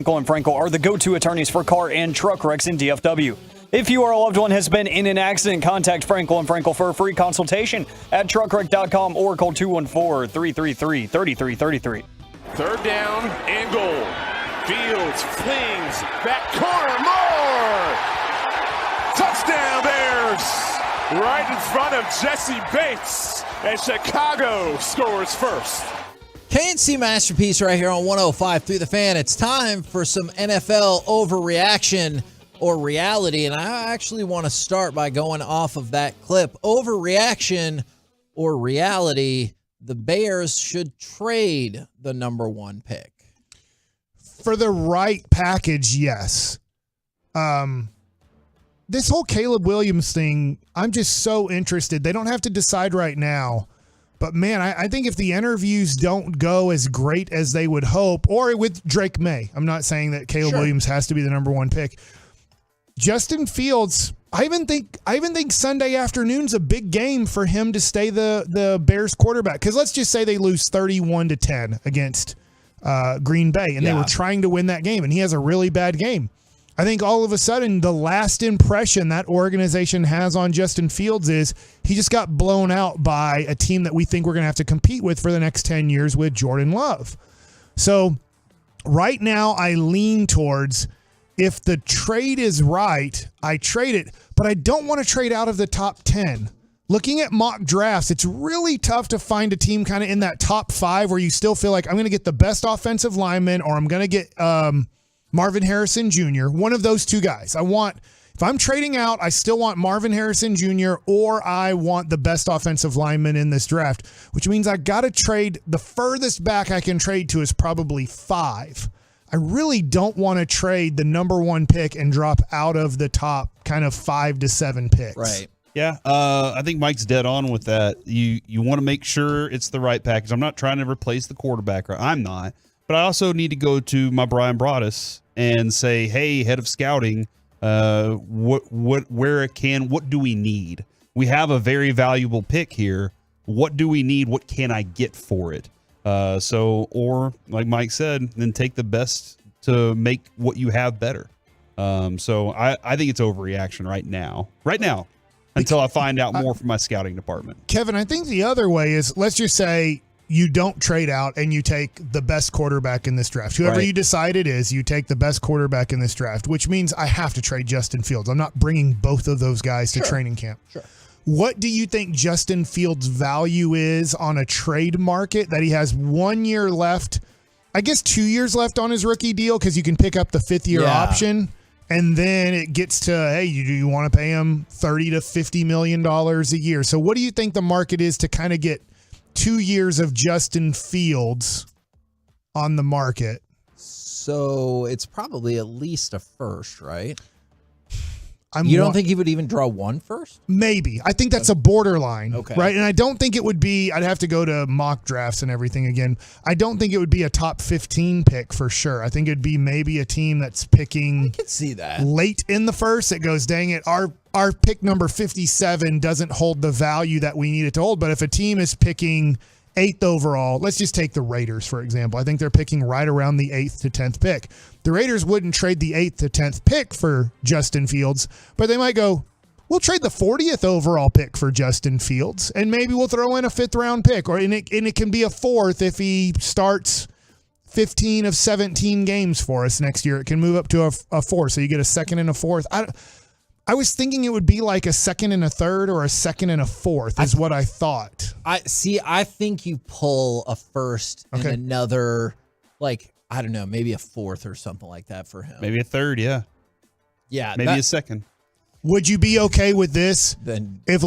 Frankel & Frankel are the go-to attorneys for car and truck wrecks in DFW. If you or a loved one has been in an accident, contact Frankel & Frankel for a free consultation at truckwreck.com or call 214-333-3333. Third down and goal. Fields flings back corner. More! Touchdown Bears! Right in front of Jesse Bates. And Chicago scores first. KNC Masterpiece right here on 105 through the fan. It's time for some NFL overreaction or reality. And I actually want to start by going off of that clip. Overreaction or reality, the Bears should trade the number 1 pick. For the right package, yes. This whole Caleb Williams thing, I'm just so interested. They don't have to decide right now. But, man, I think if the interviews don't go as great as they would hope, or with Drake May, I'm not saying that Caleb Williams has to be the number 1 pick. Justin Fields, I even think Sunday afternoon's a big game for him to stay the Bears quarterback. Because let's just say they lose 31-10 against Green Bay, and they were trying to win that game, and he has a really bad game. I think all of a sudden the last impression that organization has on Justin Fields is he just got blown out by a team that we think we're going to have to compete with for the next 10 years with Jordan Love. So right now I lean towards, if the trade is right, I trade it, but I don't want to trade out of the top 10. Looking at mock drafts, it's really tough to find a team kind of in that top 5 where you still feel like I'm going to get the best offensive lineman, or I'm going to get Marvin Harrison Jr., one of those 2 guys. If I'm trading out, I still want Marvin Harrison Jr., or I want the best offensive lineman in this draft, which means I got to trade. The furthest back I can trade to is probably 5. I really don't want to trade the number 1 pick and drop out of the top kind of 5 to 7 picks. Right. Yeah, I think Mike's dead on with that. You want to make sure it's the right package. I'm not trying to replace the quarterback. I'm not. But I also need to go to my Brian Broaddus and say, hey, head of scouting, what do we need? We have a very valuable pick here. What do we need? What can I get for it? Or like Mike said, then take the best to make what you have better. So I think it's overreaction right now, until I find out more from my scouting department. Kevin, I think the other way is, let's just say you don't trade out and you take the best quarterback in this draft. Whoever you decide it is, you take the best quarterback in this draft, which means I have to trade Justin Fields. I'm not bringing both of those guys to training camp. Sure. What do you think Justin Fields' value is on a trade market that he has 1 year left? I guess 2 years left on his rookie deal, because you can pick up the 5th-year option. And then it gets to, hey, do you want to pay him $30 to $50 million a year? So what do you think the market is to kind of get 2 years of Justin Fields on the market? So it's probably at least a first, right? You don't think he would even draw 1 first? Maybe. I think that's a borderline, okay, right? And I don't think it would be, I'd have to go to mock drafts and everything again. I don't think it would be a top 15 pick for sure. I think it'd be maybe a team that's picking, I could see that, late in the first. It goes, dang it, our pick number 57 doesn't hold the value that we need it to hold. But if a team is picking 8th overall, let's just take the Raiders, for example. I think they're picking right around the 8th to 10th pick. The Raiders wouldn't trade the 8th to 10th pick for Justin Fields, but they might go, we'll trade the 40th overall pick for Justin Fields, and maybe we'll throw in a 5th round pick, and it can be a 4th if he starts 15 of 17 games for us next year. It can move up to a 4, so you get a 2nd and a 4th. I was thinking it would be like a 2nd and a 3rd or a 2nd and a 4th is what I thought. I think you pull a 1st and another, like, I don't know, maybe a 4th or something like that for him. Maybe a 3rd, yeah. Yeah. Maybe a 2nd. Would you be okay with this? Then if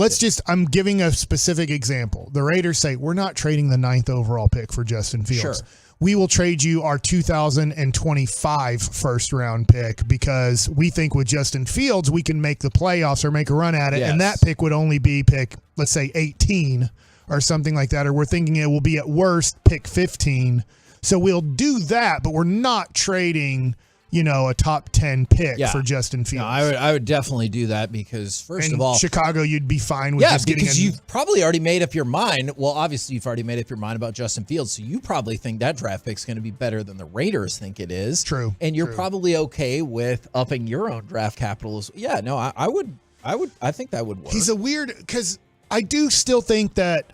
I'm giving a specific example. The Raiders say, we're not trading the 9th overall pick for Justin Fields. Sure. We will trade you our 2025 first round pick because we think with Justin Fields, we can make the playoffs or make a run at it. Yes. And that pick would only be pick, let's say 18 or something like that. Or we're thinking it will be at worst pick 15. So we'll do that, but we're not trading, a top 10 pick for Justin Fields. No, I would definitely do that because, first of all, Chicago, you'd be fine with just getting because you've probably already made up your mind. Well, obviously, you've already made up your mind about Justin Fields, so you probably think that draft pick's going to be better than the Raiders think it is. True. And you're probably okay with upping your own draft capital. Yeah, no, I think that would work. He's a weird, because I do still think that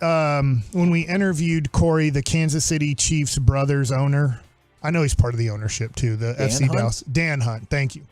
when we interviewed Corey, the Kansas City Chiefs brothers owner, I know he's part of the ownership too, the FC Dallas. Dan Hunt, thank you.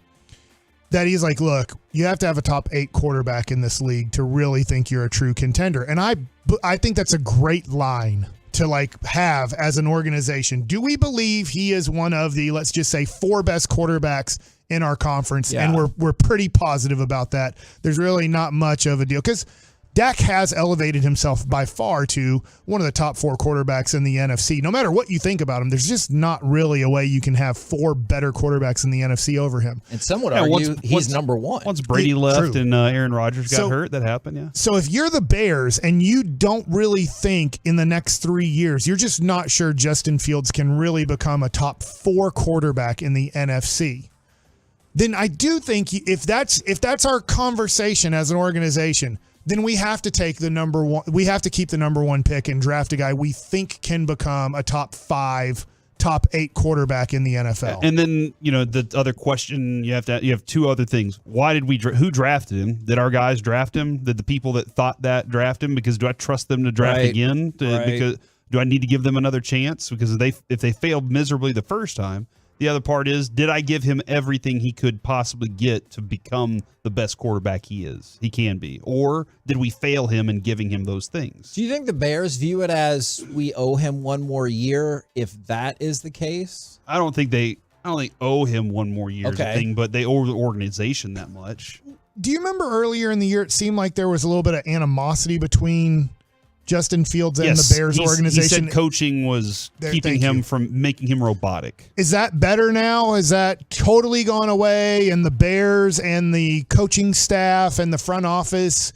That he's like, look, you have to have a top 8 quarterback in this league to really think you're a true contender. And I think that's a great line to have as an organization. Do we believe he is one of the, let's just say, 4 best quarterbacks in our conference? Yeah. And we're pretty positive about that. There's really not much of a deal because Dak has elevated himself by far to one of the top 4 quarterbacks in the NFC. No matter what you think about him, there's just not really a way you can have 4 better quarterbacks in the NFC over him. And some would argue he's number 1. Once Brady left and Aaron Rodgers got hurt, that happened, yeah. So if you're the Bears and you don't really think in the next 3 years, you're just not sure Justin Fields can really become a top 4 quarterback in the NFC, then I do think if that's our conversation as an organization, then we have to take the number 1. We have to keep the number 1 pick and draft a guy we think can become a top 5, top 8 quarterback in the NFL. And then, the other question you have 2 other things. Why did who drafted him? Did our guys draft him? Did the people that thought that draft him? Because do I trust them to draft again? Because do I need to give them another chance? Because if they failed miserably the first time. The other part is, did I give him everything he could possibly get to become the best quarterback he can be? Or did we fail him in giving him those things? Do you think the Bears view it as we owe him 1 more year if that is the case? I don't think they owe him 1 more year, thing, but they owe the organization that much. Do you remember earlier in the year, it seemed like there was a little bit of animosity between Justin Fields and the Bears organization? He said coaching was keeping him from making him robotic. Is that better now? Is that totally gone away? And the Bears and the coaching staff and the front office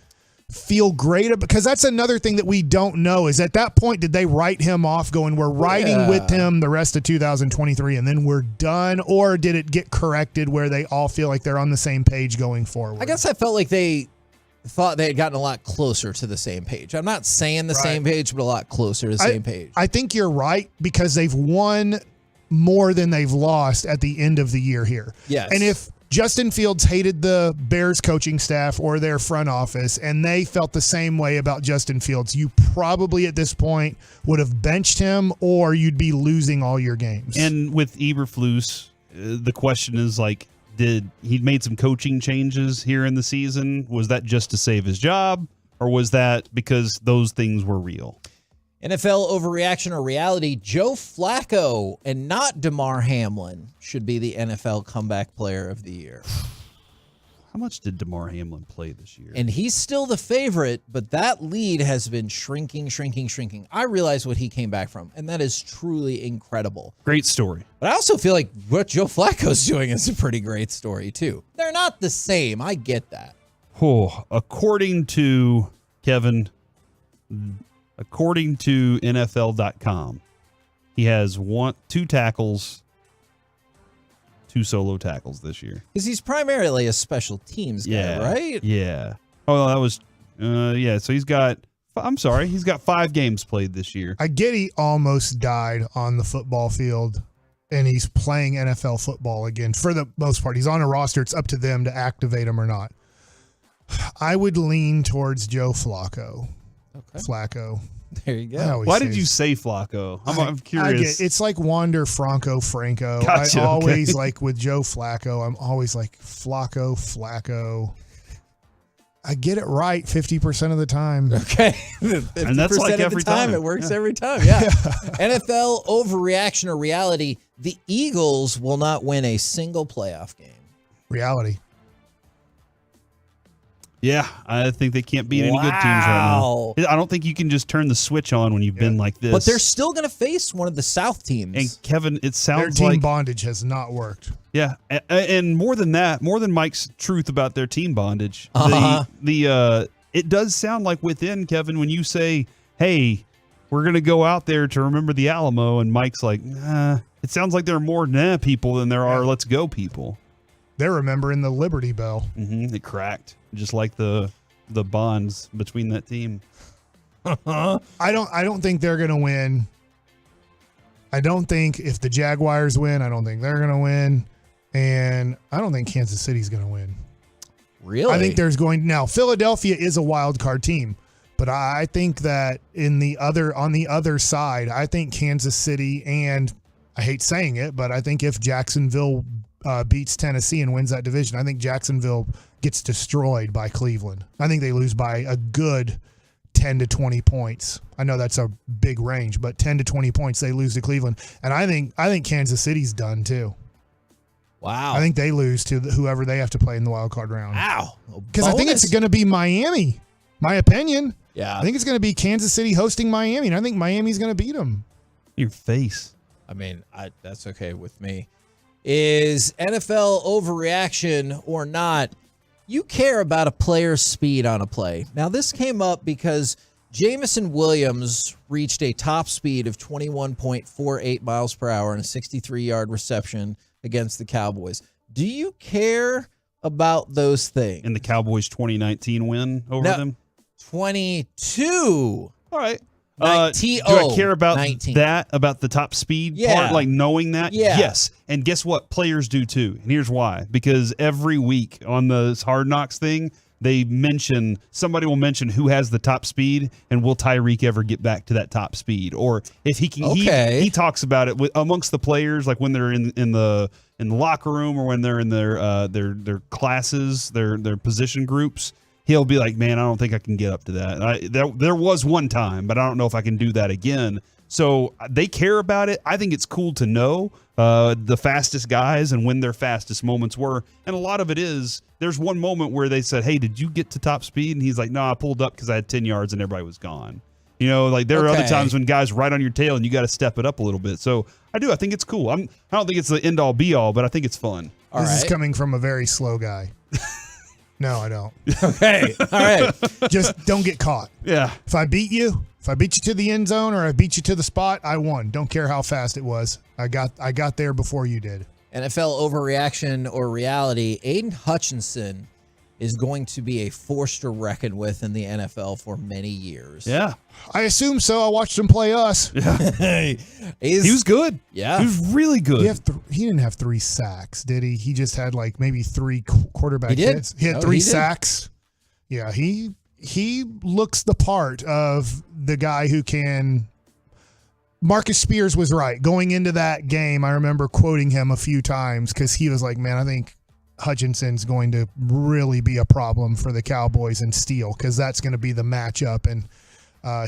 feel great? Because that's another thing that we don't know is at that point, did they write him off going, we're riding with him the rest of 2023 and then we're done? Or did it get corrected where they all feel like they're on the same page going forward? I guess I felt like they thought they had gotten a lot closer to the same page. I'm not saying the same page, but a lot closer to the same page. I think you're right because they've won more than they've lost at the end of the year here. Yes. And if Justin Fields hated the Bears coaching staff or their front office and they felt the same way about Justin Fields, you probably at this point would have benched him or you'd be losing all your games. And with Eberflus, the question is he made some coaching changes here in the season? Was that just to save his job, or was that because those things were real? NFL overreaction or reality? Joe Flacco and not DeMar Hamlin should be the NFL comeback player of the year. How much did DeMar Hamlin play this year? And he's still the favorite, but that lead has been shrinking. I realize what he came back from, and that is truly incredible. Great story. But I also feel like what Joe Flacco's doing is a pretty great story, too. They're not the same. I get that. According to Kevin, according to NFL.com, he has 2 tackles, 2 solo tackles this year. Because he's primarily a special teams guy, right? Yeah. Oh, that was, so he's got 5 games played this year. Getty almost died on the football field, and he's playing NFL football again for the most part. He's on a roster. It's up to them to activate him or not. I would lean towards Joe Flacco. Okay. Flacco. There you go. Why did you say Flacco? I'm curious. It's like Wander Franco. Gotcha, I always with Joe Flacco. I'm always like Flacco. I get it right 50% of the time. Okay. And that's like every time. It works every time. Yeah. NFL overreaction or reality? The Eagles will not win a single playoff game. Reality. Yeah, I think they can't beat any good teams right now. I don't think you can just turn the switch on when you've been like this. But they're still going to face one of the South teams. And Kevin, it sounds their like team bondage has not worked. Yeah, and more than that, more than Mike's truth about their team bondage, it does sound like within Kevin when you say, "Hey, we're going to go out there to remember the Alamo," and Mike's like, "Nah." It sounds like there are more nah people than there are let's go people. They're remembering the Liberty Bell. It cracked, just like the bonds between that team. I don't think they're going to win. I don't think if the Jaguars win, I don't think they're going to win. And I don't think Kansas City's going to win. Really? I think there's now Philadelphia is a wild card team, but I think that on the other side, I think Kansas City, and I hate saying it, but I think if Jacksonville beats Tennessee and wins that division, I think Jacksonville gets destroyed by Cleveland. I think they lose by a good 10 to 20 points. I know that's a big range, but 10 to 20 points they lose to Cleveland. And I think Kansas City's done too. Wow. I think they lose to whoever they have to play in the wild card round. Wow. Because I think it's going to be Miami. My opinion. Yeah. I think it's going to be Kansas City hosting Miami, and I think Miami's going to beat them. Your face. I mean, that's okay with me. Is NFL overreaction or not? You care about a player's speed on a play. Now, this came up because Jamison Williams reached a top speed of 21.48 miles per hour and a 63-yard reception against the Cowboys. Do you care about those things? In the Cowboys 2019 win over them? 22. All right. Do I care about 19. that, about the top speed part, like knowing that? Yeah. Yes. And guess what? Players do too. And here's why. Because every week on the Hard Knocks thing, somebody will mention who has the top speed, and will Tyreek ever get back to that top speed? Or if he can, he talks about it amongst the players, like when they're in the locker room or when they're in their classes, their position groups. He'll be like, man, I don't think I can get up to that. There was one time, but I don't know if I can do that again. So they care about it. I think it's cool to know the fastest guys and when their fastest moments were. And a lot of it is, there's one moment where they said, hey, did you get to top speed? And he's like, no, I pulled up because I had 10 yards and everybody was gone. You know, like there are other times when guys right on your tail and you got to step it up a little bit. So I think it's cool. I don't think it's the end all be all, but I think it's fun. This is coming from a very slow guy. No, I don't. Okay. All right. Just don't get caught. Yeah. If I beat you to the end zone or I beat you to the spot, I won. Don't care how fast it was. I got there before you did. NFL overreaction or reality. Aiden Hutchinson is going to be a force to reckon with in the NFL for many years. Yeah. I assume so. I watched him play us. Yeah. He was good. Yeah. He was really good. He didn't have 3 sacks, did he? He just had like maybe 3 quarterback hits. hits. He had 3 sacks. Yeah, he looks the part of the guy who can. Marcus Spears was right. Going into that game, I remember quoting him a few times because he was like, man, I think Hutchinson's going to really be a problem for the Cowboys and Steele because that's going to be the matchup. And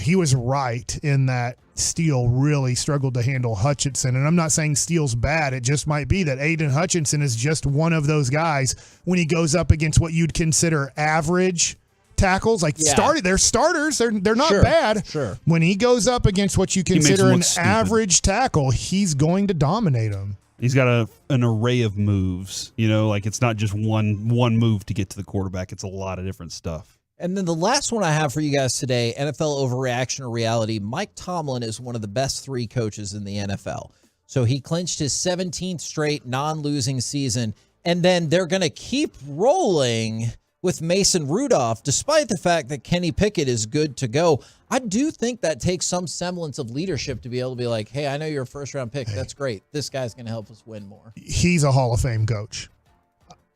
he was right in that Steele really struggled to handle Hutchinson. And I'm not saying Steele's bad. It just might be that Aiden Hutchinson is just one of those guys when he goes up against what you'd consider average tackles. They're starters. They're not bad. Sure. When he goes up against what you consider an average tackle, he's going to dominate him. He's got an array of moves, like it's not just one move to get to the quarterback. It's a lot of different stuff. And then the last one I have for you guys today, NFL overreaction or reality. Mike Tomlin is one of the best 3 coaches in the NFL. So he clinched his 17th straight non-losing season, and then they're going to keep rolling with Mason Rudolph, despite the fact that Kenny Pickett is good to go. I do think that takes some semblance of leadership to be able to be like, hey, I know you're a first-round pick. That's great. This guy's going to help us win more. He's a Hall of Fame coach.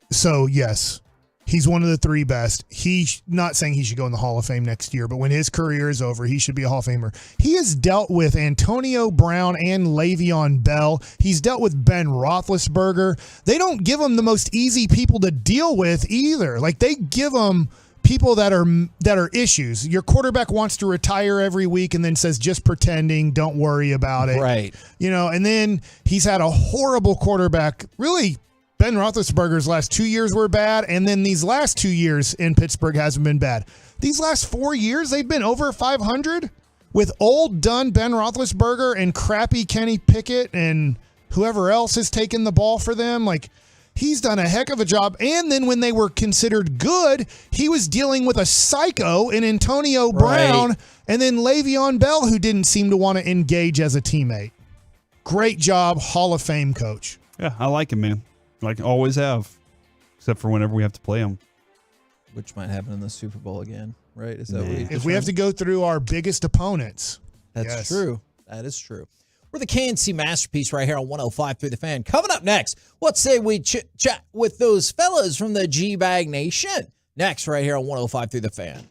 So, yes, he's one of the 3 best. He's not saying he should go in the Hall of Fame next year, but when his career is over, he should be a Hall of Famer. He has dealt with Antonio Brown and Le'Veon Bell. He's dealt with Ben Roethlisberger. They don't give him the most easy people to deal with either. Like, they give him people that are issues. Your quarterback wants to retire every week and then says, just pretending, don't worry about it. Right. And then he's had a horrible quarterback. Really, Ben Roethlisberger's last 2 years were bad, and then these last 2 years in Pittsburgh hasn't been bad. These last 4 years, they've been over 500 with old done Ben Roethlisberger and crappy Kenny Pickett and whoever else has taken the ball for them. Like, he's done a heck of a job. And then when they were considered good, he was dealing with a psycho in Antonio Brown and then Le'Veon Bell, who didn't seem to want to engage as a teammate. Great job, Hall of Fame coach. Yeah, I like him, man. Like always have, except for whenever we have to play him. Which might happen in the Super Bowl again, right? Is that what If we have to go through our biggest opponents. That's yes. true. That is true. We're the KNC Masterpiece right here on 105 through the Fan. Coming up next, let's say we chat with those fellas from the G-Bag Nation. Next, right here on 105 through the Fan.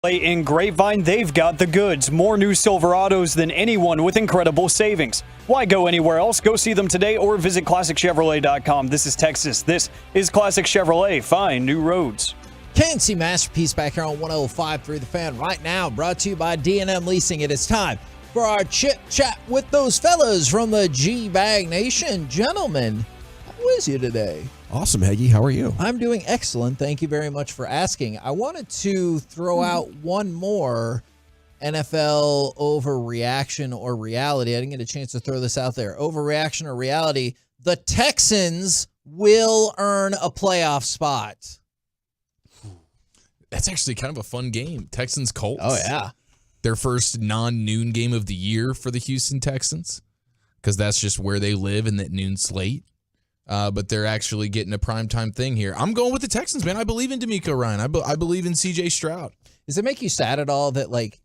In Grapevine, they've got the goods. More new Silverados than anyone with incredible savings. Why go anywhere else? Go see them today or visit ClassicChevrolet.com. This is Texas. This is Classic Chevrolet. Find new roads. KNC Masterpiece back here on 105.3 The Fan right now, brought to you by D&M Leasing. It is time for our chit-chat with those fellas from the G-Bag Nation. Gentlemen, how is you today? Awesome, Heggie. How are you? I'm doing excellent. Thank you very much for asking. I wanted to throw out one more NFL overreaction or reality. I didn't get a chance to throw this out there. Overreaction or reality. The Texans will earn a playoff spot. That's actually kind of a fun game. Texans-Colts. Oh, yeah. Their first non-noon game of the year for the Houston Texans, because that's just where they live in that noon slate. But they're actually getting a primetime thing here. I'm going with the Texans, man. I believe in D'Amico Ryan. I believe in C.J. Stroud. Does it make you sad at all that, like,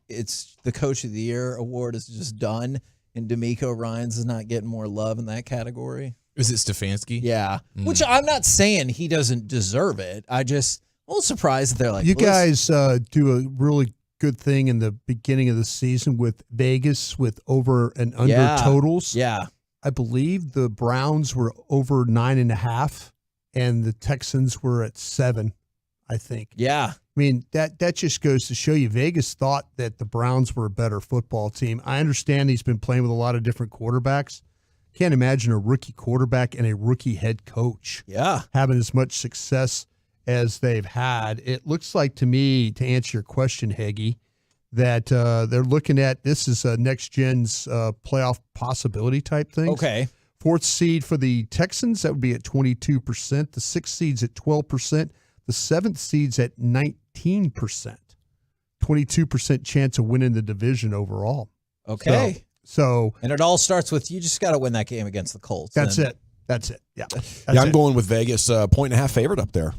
it's the Coach of the Year award is just done and D'Amico Ryans is not getting more love in that category? Is it Stefanski? Yeah. Which I'm not saying he doesn't deserve it. I just a little surprised that they're like, you guys do a really good thing in the beginning of the season with Vegas with over and under totals. Yeah. I believe the Browns were over 9.5 and the Texans were at 7, I think. Yeah. I mean, that just goes to show you Vegas thought that the Browns were a better football team. I understand he's been playing with a lot of different quarterbacks. Can't imagine a rookie quarterback and a rookie head coach having as much success as they've had. It looks like to me, to answer your question, Heggie, that they're looking at this is a next gen's playoff possibility type thing. Okay. 4th seed for the Texans, that would be at 22%. The 6th seed's at 12%. The 7th seed's at 19%. 22% chance of winning the division overall. Okay. So and it all starts with you just got to win that game against the Colts. That's it. That's it. Yeah. I'm going with Vegas, 1.5 favorite up there.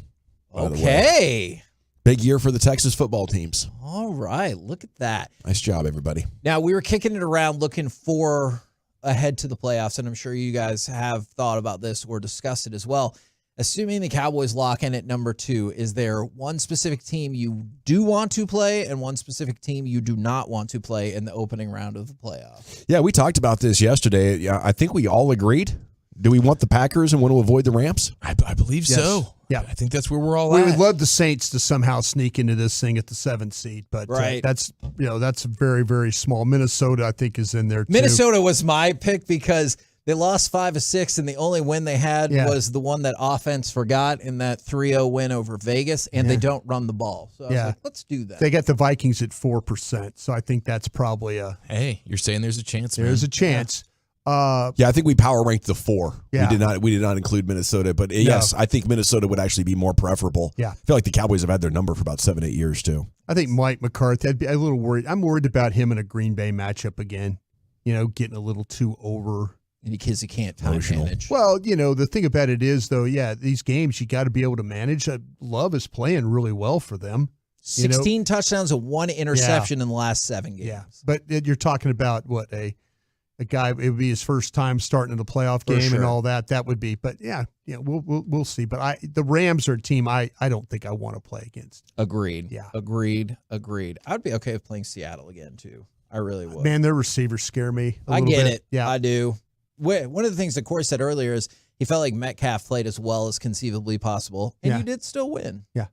Okay. Big year for the Texas football teams. All right. Look at that. Nice job, everybody. Now, we were kicking it around looking for ahead to the playoffs, and I'm sure you guys have thought about this or discussed it as well. Assuming the Cowboys lock in at number 2, is there one specific team you do want to play and one specific team you do not want to play in the opening round of the playoffs? Yeah, we talked about this yesterday. Yeah, I think we all agreed. Do we want the Packers and want to avoid the Rams? I believe so. Yeah. I think that's where we're all We at. would love the Saints to somehow sneak into this thing at the 7th seed, but that's very, very small. Minnesota, I think, is in there too. Minnesota was my pick because they lost 5 of 6, and the only win they had was the one that offense forgot in that 3-0 win over Vegas, and they don't run the ball. So I was like, let's do that. They got the Vikings at 4%, so I think that's probably a... Hey, you're saying there's a chance, There's a chance. I think we power ranked the 4. Yeah. We did not include Minnesota, but yes, I think Minnesota would actually be more preferable. Yeah. I feel like the Cowboys have had their number for about 7-8 years too. I think Mike McCarthy, I'd be a little worried. I'm worried about him in a Green Bay matchup again, getting a little too over. Because he can't time manage. Well, the thing about it is, though, these games you got to be able to manage. Love is playing really well for them. 16 touchdowns and 1 interception in the last 7 games. Yeah, but you're talking about what a guy. It would be his first time starting in a playoff game and all that. That would be. But we'll see. But the Rams are a team I don't think I want to play against. Agreed. Yeah. Agreed. I'd be okay with playing Seattle again too. I really would. Man, their receivers scare me. I get it. Yeah, I do. One of the things that Corey said earlier is he felt like Metcalf played as well as conceivably possible, and you did still win. Yeah.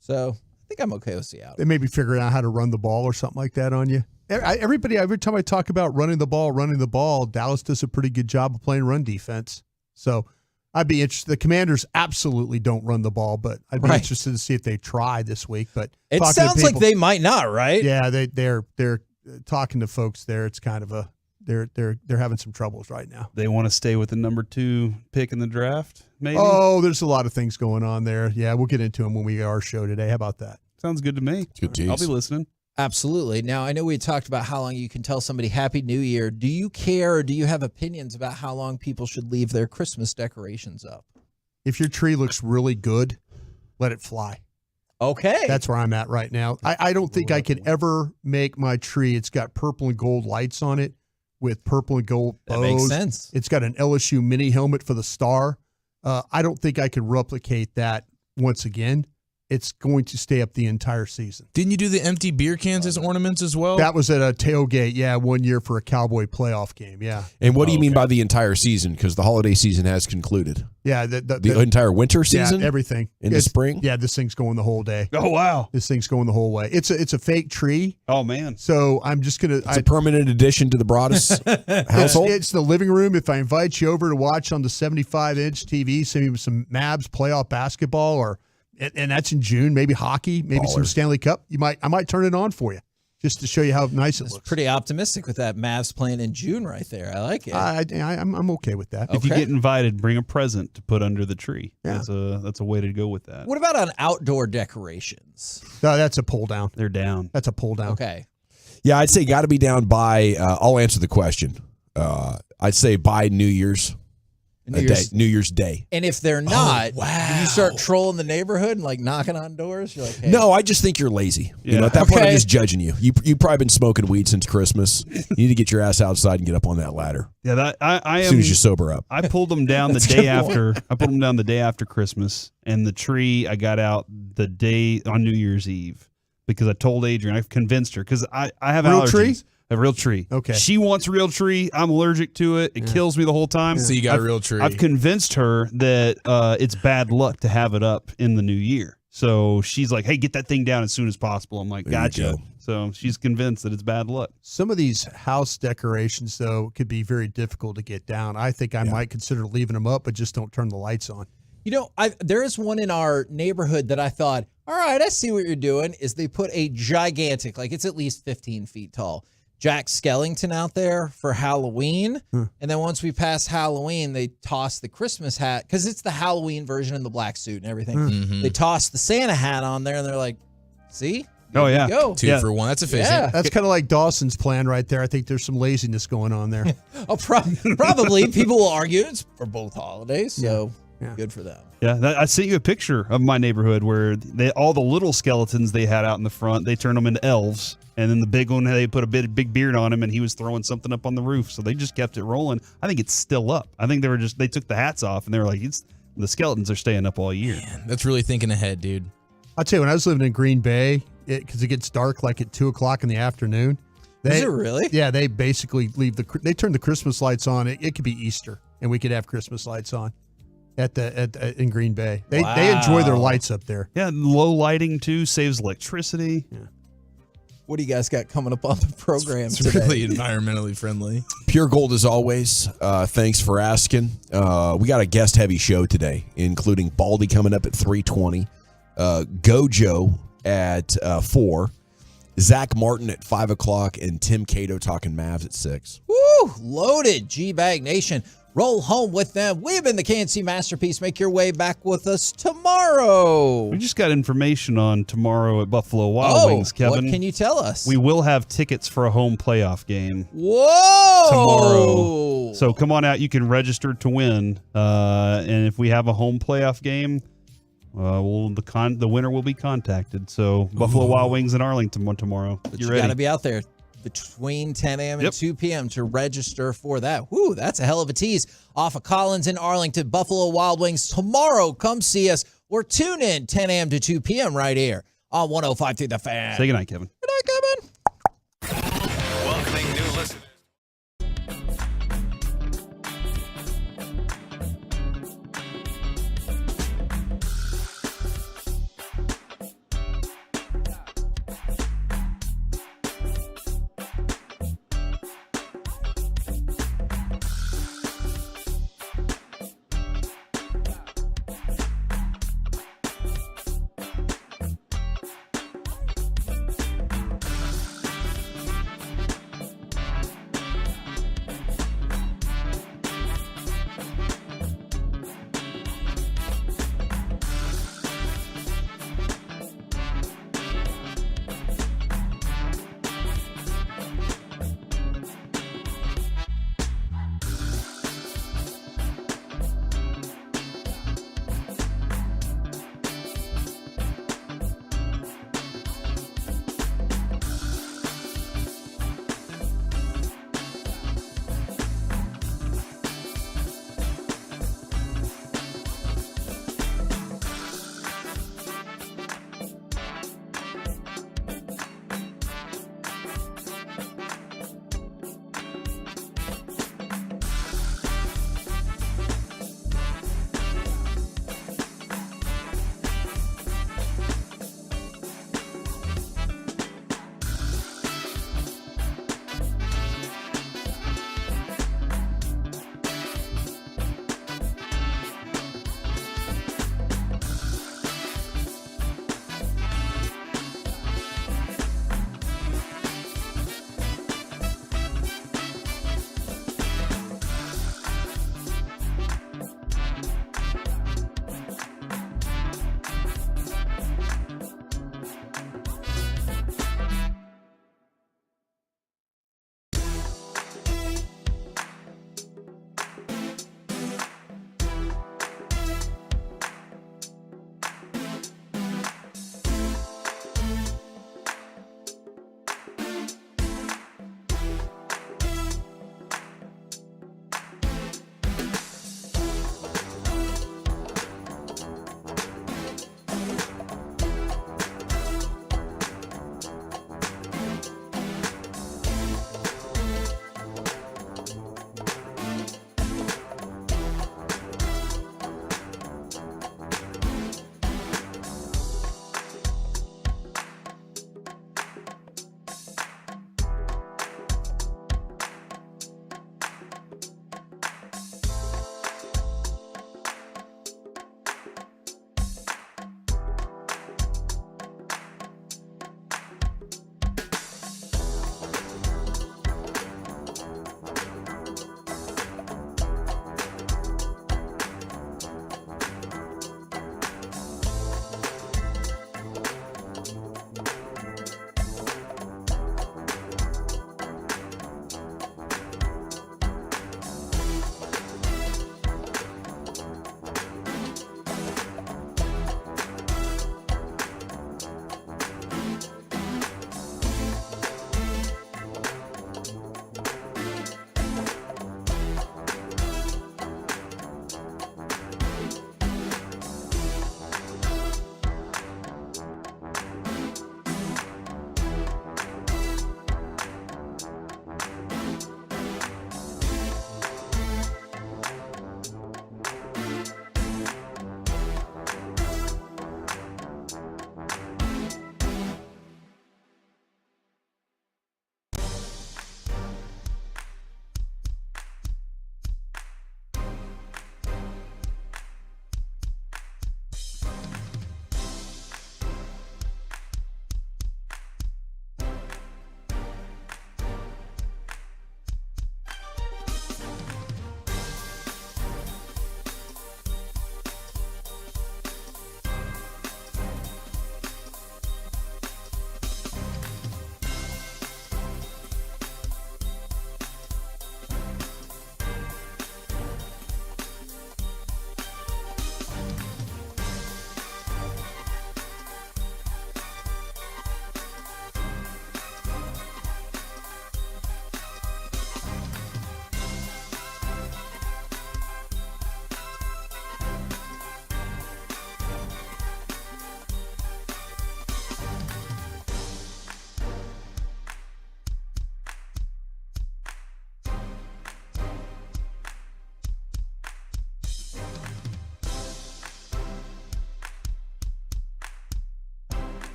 So I think I'm okay with Seattle. They may be figuring out how to run the ball or something like that on you. Everybody, every time I talk about running the ball, Dallas does a pretty good job of playing run defense. So I'd be interested. The Commanders absolutely don't run the ball, but I'd be interested to see if they try this week. But it sounds like they might not, right? Yeah, they're talking to folks there. It's kind of they're having some troubles right now. They want to stay with the number 2 pick in the draft, maybe? Oh, there's a lot of things going on there. Yeah, we'll get into them when we get our show today. How about that? Sounds good to me. Good tease. I'll be listening. Absolutely. Now, I know we talked about how long you can tell somebody Happy New Year. Do you care or do you have opinions about how long people should leave their Christmas decorations up? If your tree looks really good, let it fly. Okay. That's where I'm at right now. I don't think I could ever make my tree. It's got purple and gold lights on it with purple and gold bows. That makes sense. It's got an LSU mini helmet for the star. I don't think I could replicate that once again. it's going to stay up the entire season. Didn't you do the empty beer cans as ornaments as well? That was at a tailgate, 1 year for a Cowboy playoff game, And what do you mean by the entire season? Because the holiday season has concluded. Yeah, the entire winter season? Yeah, everything. In the spring? Yeah, this thing's going the whole day. Oh, wow. This thing's going the whole way. It's a fake tree. Oh, man. So I'm just going to... It's a permanent addition to the Broadus household? It's the living room. If I invite you over to watch on the 75-inch TV, some Mavs playoff basketball, and that's in June, maybe hockey, maybe some Stanley Cup, I might turn it on for you just to show you how nice it looks. Pretty optimistic with that Mavs playing in June right there. I like it. I'm okay with that. If you get invited, bring a present to put under the tree. Yeah. That's a way to go with that. What about on outdoor decorations? No, that's a pull down. They're down. That's a pull down. Okay. Yeah, I'd say got to be down by, I'll answer the question. I'd say by New Year's Day. And if they're not, do you start trolling the neighborhood and like knocking on doors? You're like, hey. No, I just think you're lazy. You know, at that point, I'm just judging you. You've probably been smoking weed since Christmas. You need to get your ass outside and get up on that ladder. Yeah, as soon as you sober up. I pulled them down the day after. I pulled them down the day after Christmas, and the tree I got out the day on New Year's Eve because I told Adrian. I convinced her because I have Real allergies. tree? A real tree. Okay. She wants a real tree. I'm allergic to it. It kills me the whole time. So you got a real tree. I've convinced her that it's bad luck to have it up in the new year. So she's like, hey, get that thing down as soon as possible. I'm like, gotcha. So she's convinced that it's bad luck. Some of these house decorations, though, could be very difficult to get down. I think I might consider leaving them up, but just don't turn the lights on. You know, there is one in our neighborhood that I thought, all right, I see what you're doing, is they put a gigantic, like it's at least 15 feet tall, Jack Skellington out there for Halloween. And then once we pass Halloween, they toss the Christmas hat, because it's the Halloween version in the black suit and everything. They toss the Santa hat on there, and they're like, see? Oh, yeah. Go. 2 for 1. That's efficient. Yeah. That's kind of like Dawson's plan right there. I think there's some laziness going on there. Probably. People will argue it's for both holidays, so good for them. Yeah, I sent you a picture of my neighborhood where all the little skeletons they had out in the front, they turned them into elves. And then the big one, they put a big beard on him, and he was throwing something up on the roof. So they just kept it rolling. I think it's still up. I think they took the hats off, and they were like, the skeletons are staying up all year. Man, that's really thinking ahead, dude. I'll tell you, when I was living in Green Bay, because it gets dark like at 2 o'clock in the afternoon. Is it really? Yeah, they basically they turn the Christmas lights on. It could be Easter, and we could have Christmas lights on in Green Bay. They enjoy their lights up there. Yeah, low lighting too saves electricity. Yeah. What do you guys got coming up on the program It's today? really environmentally friendly. Pure gold as always. Thanks for asking. We got a guest heavy show today, including Baldy coming up at 3:20, Gojo at 4, Zach Martin at 5 o'clock, and Tim Cato talking Mavs at 6. Woo! Loaded G-Bag Nation. Roll home with them. We've been the KNC Masterpiece. Make your way back with us tomorrow. We just got information on tomorrow at Buffalo Wild Wings, Kevin. What can you tell us? We will have tickets for a home playoff game. Whoa! Tomorrow. So come on out. You can register to win. And if we have a home playoff game, the winner will be contacted. So Buffalo Wild Wings in Arlington tomorrow. But you got to be out there between 10 a.m. and 2 p.m. to register for that. Woo, that's a hell of a tease. Off of Collins in Arlington, Buffalo Wild Wings tomorrow. Come see us or tune in 10 a.m. to 2 p.m. right here on 105.3 The Fan. Say goodnight, Kevin. Good night, Kevin. Welcoming new listeners.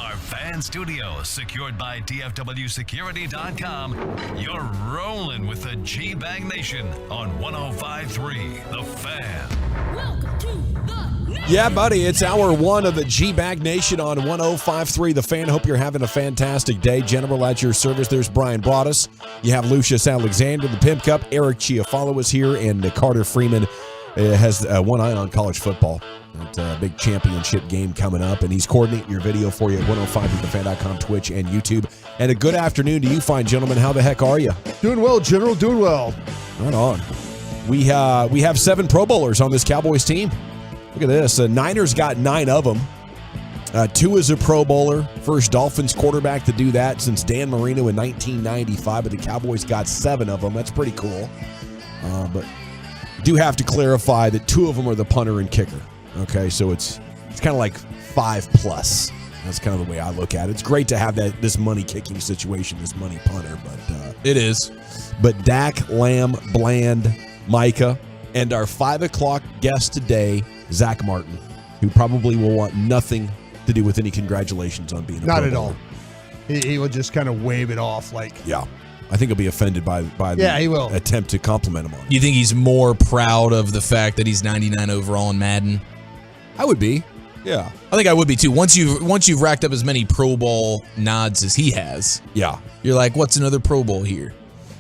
our fan studio, secured by DFWsecurity.com, you're rolling with the G-Bag Nation on 105.3 The Fan. Yeah, buddy, it's hour one of the G-Bag Nation on 105.3 The Fan. Hope you're having a fantastic day. General at your service. There's Brian Broaddus. You have Lucius Alexander, the Pimp Cup. Eric Chiafalo is here, and Carter Freeman has one eye on college football. It's a big championship game coming up, and he's coordinating your video for you at 105thefan.com, Twitch, and YouTube. And a good afternoon to you fine gentlemen. How the heck are you? Doing well, General. Doing well. Right on. We have 7 Pro Bowlers on this Cowboys team. Look at this. Niners got 9 of them. 2 is a Pro Bowler. First Dolphins quarterback to do that since Dan Marino in 1995, but the Cowboys got 7 of them. That's pretty cool. But do have to clarify that 2 of them are the punter and kicker. Okay, so it's kind of like 5+. That's kind of the way I look at it. It's great to have this money kicking situation, this money punter, but it is. But Dak, Lamb, Bland, Micah, and our 5 o'clock guest today, Zach Martin, who probably will want nothing to do with any congratulations on being a Not Pro at Bowler. all. He will just kind of wave it off like. Yeah. I think he'll be offended by Yeah, he the will. attempt to compliment him on it. You think he's more proud of the fact that he's 99 overall in Madden? I would be. Yeah. I think I would be too. Once you've racked up as many Pro Bowl nods as he has, yeah, you're like, what's another Pro Bowl here?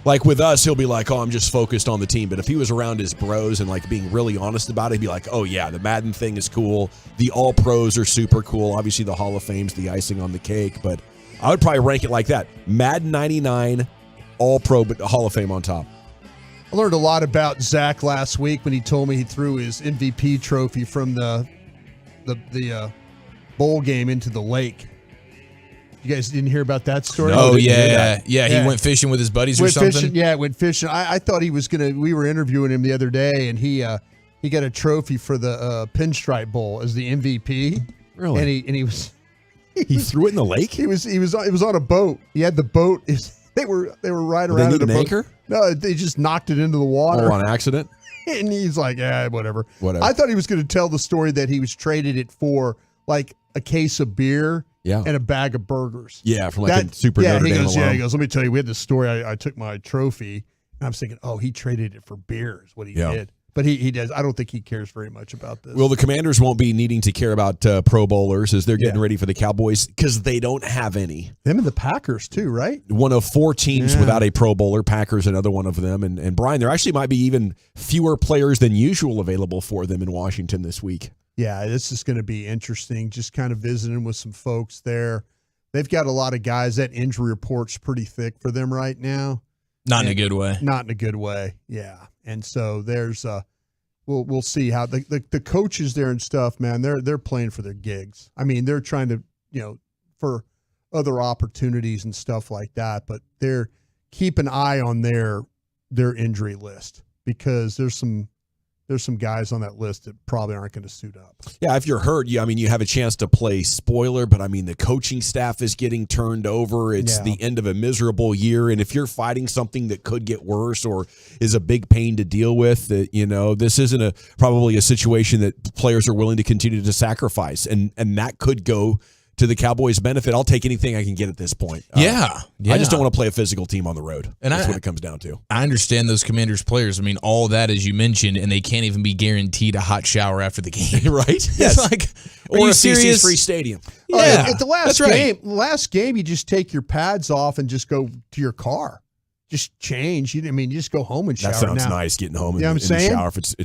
Like with us, he'll be like, oh, I'm just focused on the team. But if he was around his bros and like being really honest about it, he'd be like, oh yeah, the Madden thing is cool. The All Pros are super cool. Obviously the Hall of Fame's the icing on the cake. But I would probably rank it like that. Madden 99, All Pro, but Hall of Fame on top. I learned a lot about Zach last week when he told me he threw his MVP trophy from the bowl game into the lake. You guys didn't hear about that story? Oh, yeah. He went fishing with his buddies or something? Fishing, went fishing. I thought he was going to – we were interviewing him the other day, and he got a trophy for the Pinstripe Bowl as the MVP. Really? And he was – He threw it in the lake? It was on a boat. He had the boat. They were right around Did they need an boat. anchor? No, they just knocked it into the water. Oh, on accident? And he's like, yeah, whatever. Whatever. I thought he was going to tell the story that he was traded it for like a case of beer and a bag of burgers. Yeah, from like a Super Notre Dame alum. He goes, let me tell you, we had this story. I took my trophy, and I was thinking, oh, he traded it for beer is what he did. But he does. I don't think he cares very much about this. Well, the Commanders won't be needing to care about Pro Bowlers as they're getting ready for the Cowboys because they don't have any. Them and the Packers too, right? One of 4 teams without a Pro Bowler. Packers, another one of them. And Brian, there actually might be even fewer players than usual available for them in Washington this week. Yeah, this is going to be interesting. Just kind of visiting with some folks there. They've got a lot of guys. That injury report's pretty thick for them right now. Not in a good way. Not in a good way. Yeah. And so there's we'll see how the coaches there and stuff, man, they're playing for their gigs. I mean, they're trying to, for other opportunities and stuff like that, but they're keep an eye on their injury list because there's some guys on that list that probably aren't going to suit up. Yeah, if you're hurt, you have a chance to play spoiler, but I mean, the coaching staff is getting turned over. It's the end of a miserable year. And if you're fighting something that could get worse or is a big pain to deal with, this isn't probably a situation that players are willing to continue to sacrifice. And that could go to the Cowboys' benefit. I'll take anything I can get at this point. Yeah. I just don't want to play a physical team on the road. And that's what it comes down to. I understand those Commanders players. I mean, all that, as you mentioned, and they can't even be guaranteed a hot shower after the game. Right? Yes. It's like, or are you a serious? free stadium. Yeah. At the last game, you just take your pads off and just go to your car. Just change. You just go home and shower. That sounds now. nice, getting home in I'm the saying? shower if it's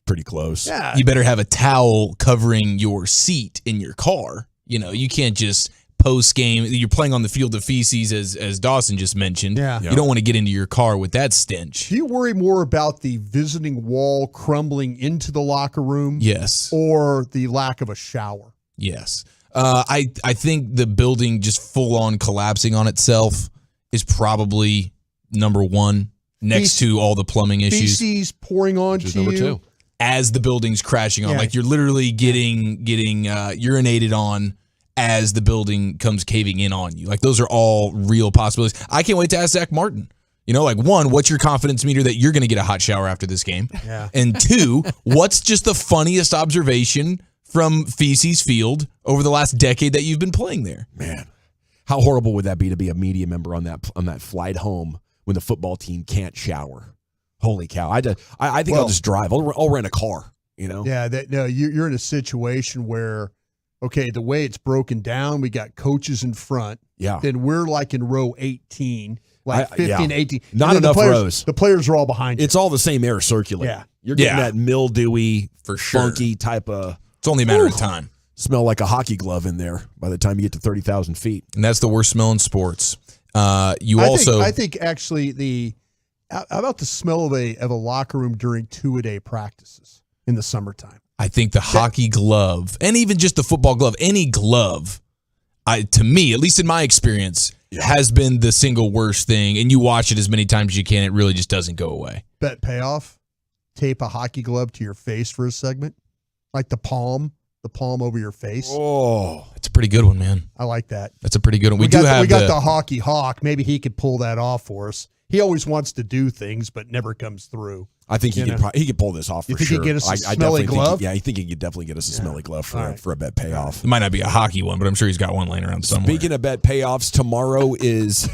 pretty close. Yeah. You better have a towel covering your seat in your car. You can't just post game. You're playing on the field of feces, as Dawson just mentioned. Yeah. You don't want to get into your car with that stench. Do you worry more about the visiting wall crumbling into the locker room? Yes. Or the lack of a shower? Yes. I think the building just full on collapsing on itself is probably number one next to all the plumbing issues. Feces pouring onto you. Number 2. As the building's crashing on. Yeah. Like you're literally getting urinated on as the building comes caving in on you. Like those are all real possibilities. I can't wait to ask Zach Martin. One, what's your confidence meter that you're going to get a hot shower after this game? Yeah. And 2, what's just the funniest observation from Feces Field over the last decade that you've been playing there. Man, how horrible would that be to be a media member on that flight home when the football team can't shower? Holy cow! I think I'll just drive. I'll rent a car. Yeah, you're in a situation where, okay, the way it's broken down, we got coaches in front. Yeah. Then we're like in row 18, like 15, 18. Not enough rows. The players are all behind you. It's all the same air circulating. Yeah. You're getting that mildewy, for sure, funky type of. It's only a matter of time. Smell like a hockey glove in there by the time you get to 30,000 feet. And that's the worst smell in sports. I think actually how about the smell of a locker room during 2-a-day practices in the summertime? I think the hockey glove, and even just the football glove, any glove, to me, at least in my experience, has been the single worst thing. And you watch it as many times as you can, it really just doesn't go away. Bet payoff, tape a hockey glove to your face for a segment, like the palm over your face. Oh, that's a pretty good one, man. I like that. That's a pretty good one. We got the hockey hawk. Maybe he could pull that off for us. He always wants to do things, but never comes through. I think he could pull this off for sure. You think he'd get us a smelly glove? I think he could definitely get us a smelly glove for a bet payoff. It might not be a hockey one, but I'm sure he's got one laying around somewhere. Speaking of bet payoffs, tomorrow is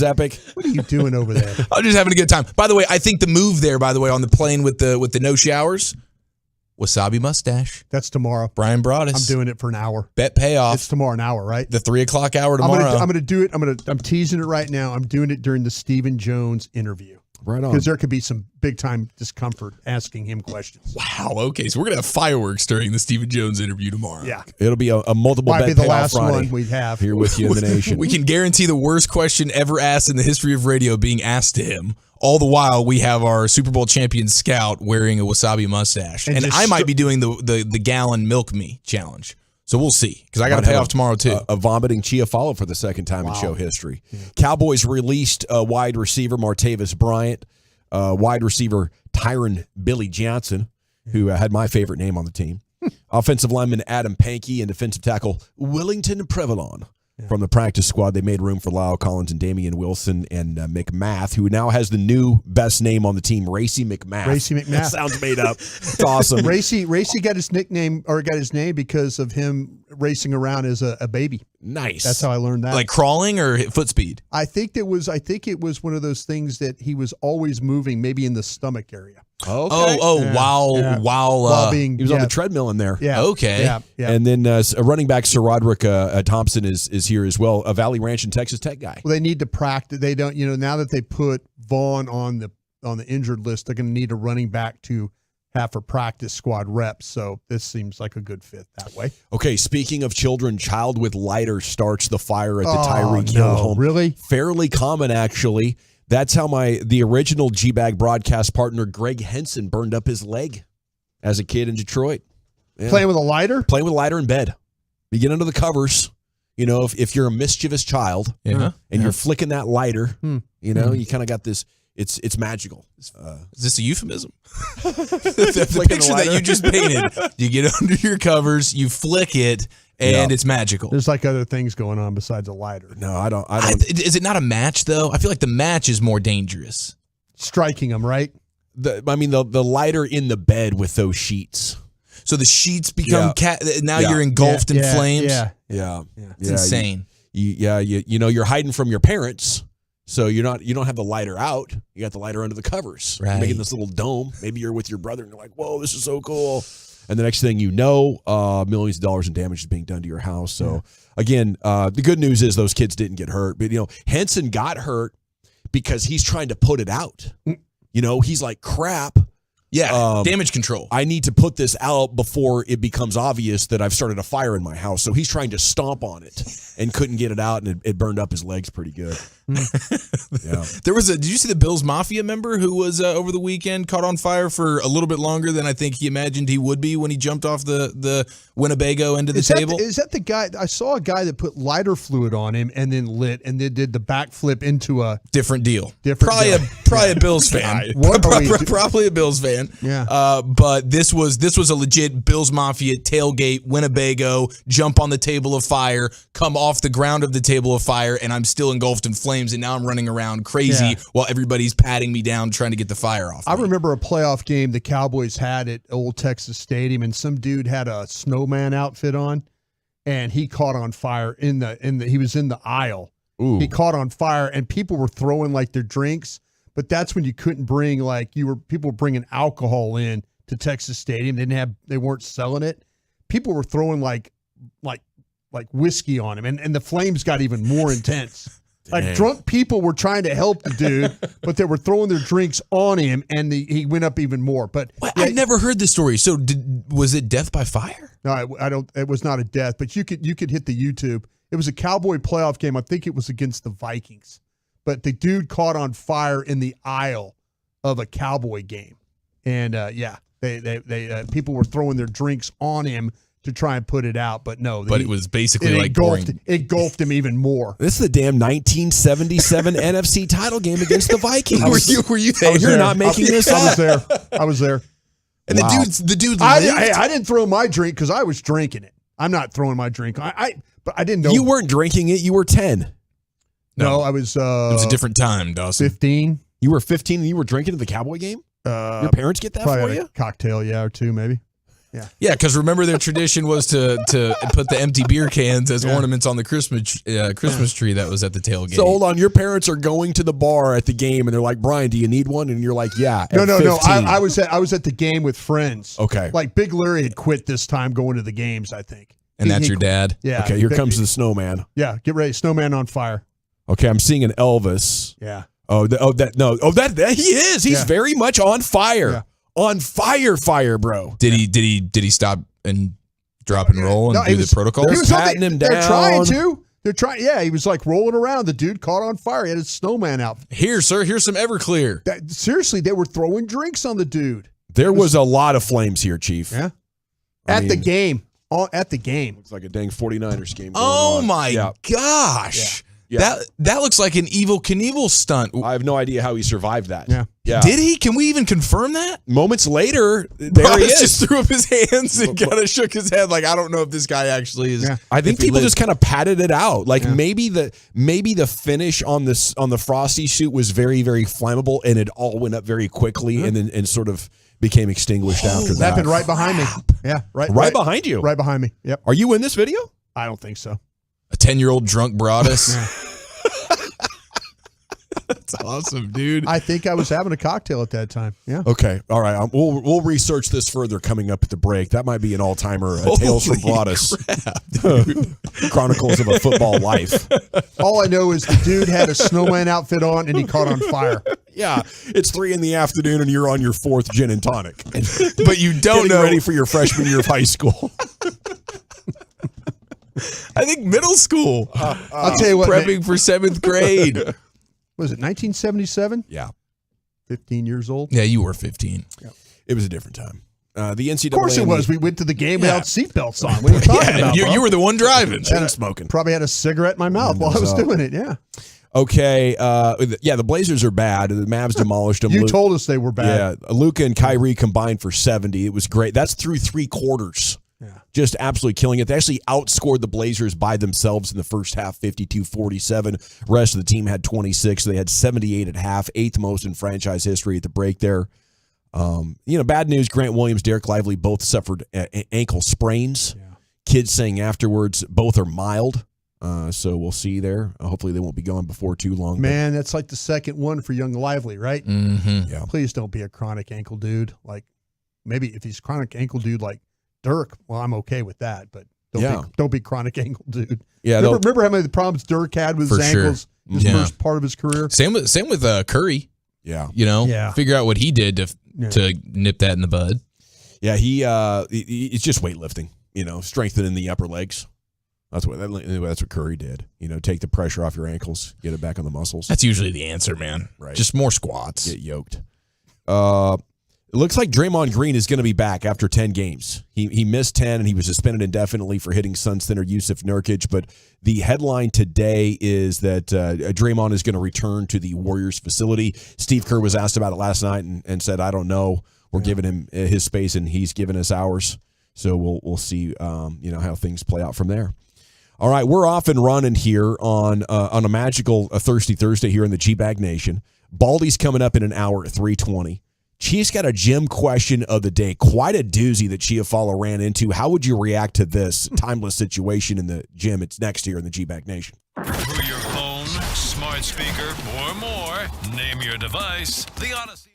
epic. What are you doing over there? I'm just having a good time. By the way, I think the move there, on the plane with the no showers, wasabi mustache. That's tomorrow. Brian Broaddus. I'm doing it for an hour. Bet payoff. It's tomorrow, an hour, right? The 3:00 hour tomorrow. I'm going to do it. I'm teasing it right now. I'm doing it during the Stephen Jones interview. Right on. Because there could be some big time discomfort asking him questions. Wow. Okay, so we're going to have fireworks during the Stephen Jones interview tomorrow. Yeah. It'll be a multiple Might bet be the payoff last Friday one we'd have. here with you in the nation. We can guarantee the worst question ever asked in the history of radio being asked to him. All the while, we have our Super Bowl champion scout wearing a wasabi mustache. And I might be doing the gallon milk me challenge. So we'll see, because I got to pay off tomorrow, too. A vomiting Chia follow for the second time in show history. Cowboys released wide receiver Martavis Bryant, wide receiver Tyron Billy Johnson, who had my favorite name on the team, offensive lineman Adam Pankey, and defensive tackle Willington Prevalon. From the practice squad, they made room for Lyle Collins and Damian Wilson and McMath, who now has the new best name on the team, Racy McMath. Racy McMath. That sounds made up. It's awesome. Racy got his nickname, or got his name, because of him racing around as a baby. Nice. That's how I learned that. Like crawling or foot speed? I think it was one of those things that he was always moving, maybe in the stomach area. Okay. While being, he was on the treadmill in there. Yeah. Okay. Yeah. And then a running back, Sir Roderick Thompson is here as well, a Valley Ranch and Texas Tech guy. Well, they need to practice. They don't, now that they put Vaughn on the injured list, they're going to need a running back to have for practice squad reps. So this seems like a good fit that way. Okay, speaking of children, child with lighter starts the fire at the Tyreek Hill home. Really? Fairly common, actually. That's how the original G-Bag broadcast partner, Greg Henson, burned up his leg as a kid in Detroit. Yeah. Playing with a lighter? Playing with a lighter in bed. You get under the covers. If you're a mischievous child and you're flicking that lighter, you kind of got this. It's magical. Is this a euphemism? the picture that you just painted, you get under your covers, you flick it, and it's magical. There's like other things going on besides a lighter. No, I don't. Is it not a match, though? I feel like the match is more dangerous. Striking them, right? The lighter in the bed with those sheets. So the sheets become now you're engulfed in flames. Yeah. It's insane. You're hiding from your parents. So you don't have the lighter out. You got the lighter under the covers. Right. You're making this little dome. Maybe you're with your brother and you're like, whoa, this is so cool. And the next thing you know, millions of dollars in damage is being done to your house. So again, the good news is those kids didn't get hurt. But Henson got hurt because he's trying to put it out. He's like, crap. Yeah, damage control. I need to put this out before it becomes obvious that I've started a fire in my house. So he's trying to stomp on it and couldn't get it out, and it burned up his legs pretty good. Yeah. Did you see the Bills Mafia member who was over the weekend caught on fire for a little bit longer than I think he imagined he would be when he jumped off the Winnebago into the table? Is that the guy? I saw a guy that put lighter fluid on him and then lit and then did the backflip into a different deal. Probably a Bills fan. Probably a Bills fan. Yeah. But this was a legit Bills Mafia tailgate, Winnebago, jump on the table of fire, come off the ground of the table of fire, and I'm still engulfed in flames flames, and now I'm running around crazy while everybody's patting me down trying to get the fire off. I remember a playoff game the Cowboys had at Old Texas Stadium, and some dude had a snowman outfit on, and he caught on fire he was in the aisle. Ooh. He caught on fire, and people were throwing like their drinks, but that's when you couldn't bring people were bringing alcohol in to Texas Stadium. They weren't selling it. People were throwing like whiskey on him, and the flames got even more intense. Like drunk people were trying to help the dude, but they were throwing their drinks on him, and he went up even more. But I never heard this story. So was it death by fire? No, I don't. It was not a death, but you could hit the YouTube. It was a Cowboy playoff game. I think it was against the Vikings, but the dude caught on fire in the aisle of a Cowboy game, and they people were throwing their drinks on him to try and put it out, but no. But it was basically like engulfed him even more. This is the damn 1977 NFC title game against the Vikings. Were you there? You're not making this up. I was there. And the dude lived? I didn't throw my drink because I was drinking it. I'm not throwing my drink. But I didn't know. You weren't drinking it. You were 10. No, I was. It was a different time, Dawson. 15. You were 15 and you were drinking at the Cowboy game? Your parents get that for you? A cocktail, or two maybe. Yeah, because remember their tradition was to put the empty beer cans as ornaments on the Christmas tree that was at the tailgate. So hold on, your parents are going to the bar at the game and they're like, Brian, do you need one? And you're like, yeah. No. I was at the game with friends. Okay. Like Big Larry had quit this time going to the games, I think. And that's your dad? Yeah. Okay, here comes the snowman. Yeah, get ready. Snowman on fire. Okay, I'm seeing an Elvis. Yeah. That he is. He's very much on fire. Yeah. On fire, bro. Did he stop and drop and roll and do the protocol? They're patting him down. They're trying to. They're trying. Yeah, he was like rolling around. The dude caught on fire. He had his snowman out. Here, sir. Here's some Everclear. Seriously, they were throwing drinks on the dude. There was a lot of flames here, Chief. Yeah. At the game. Looks like a dang 49ers game. Oh my gosh. Yeah. That looks like an Evel Knievel stunt. I have no idea how he survived that. Yeah. Did he? Can we even confirm that? Moments later, there he is. Just threw up his hands and kind of shook his head like, I don't know if this guy actually is. Yeah. I think people just kind of patted it out. Like maybe the finish on the Frosty suit was very, very flammable and it all went up very quickly and sort of became extinguished after that. Happened right behind me. Yeah, right behind you. Right behind me. Yep. Are you in this video? I don't think so. A 10-year-old drunk brought us. That's awesome, dude. I think I was having a cocktail at that time. Yeah. Okay. All right. We'll research this further coming up at the break. That might be an all-timer. Tales from Broadus. Chronicles of a Football Life. All I know is the dude had a snowman outfit on and he caught on fire. Yeah. It's 3 PM and you're on your 4th gin and tonic. But you don't know. Ready for your freshman year of high school. I think middle school. I'll tell you what. Prepping for 7th grade. Was it 1977? Yeah. 15 years old? Yeah, you were 15. Yep. It was a different time. The NCAA. Of course it was. We went to the game without seatbelts on. What are you talking about? You were the one driving. Chain smoking. Probably had a cigarette in my mouth while I was doing it. Yeah. Okay. The Blazers are bad. The Mavs demolished them. You told us they were bad. Yeah. Luka and Kyrie combined for 70. It was great. That's through 3 quarters. Yeah. Just absolutely killing it. They actually outscored the Blazers by themselves in the first half, 52-47. Rest of the team had 26. They had 78 at half, 8th most in franchise history at the break there. Bad news, Grant Williams, Derek Lively both suffered ankle sprains. Yeah. Kids saying afterwards both are mild. So we'll see there. Hopefully they won't be gone before too long. Man, that's like the second one for young Lively, right? Mm-hmm. Yeah. Please don't be a chronic ankle dude. Like maybe if he's chronic ankle dude like Dirk, well, I'm okay with that, but don't be chronic ankle dude. Yeah, remember how many problems Dirk had with his ankles his first part of his career? Same with Curry. Yeah. Figure out what he did to nip that in the bud. Yeah, it's just weightlifting, strengthening the upper legs. That's what Curry did. Take the pressure off your ankles, get it back on the muscles. That's usually the answer, man. Right. Just more squats. Get yoked. It looks like Draymond Green is going to be back after 10 games. He missed 10 and he was suspended indefinitely for hitting Suns center Yusuf Nurkic. But the headline today is that Draymond is going to return to the Warriors facility. Steve Kerr was asked about it last night and said, I don't know. We're giving him his space and he's giving us ours. So we'll see how things play out from there. All right, we're off and running here on a magical Thirsty Thursday here in the G-Bag Nation. Baldy's coming up in an hour at 3:20. Chief's got a gym question of the day. Quite a doozy that Chiafalo ran into. How would you react to this timeless situation in the gym? It's next here in the G-Bag Nation. Through your phone, smart speaker, or more, name your device. The Odyssey.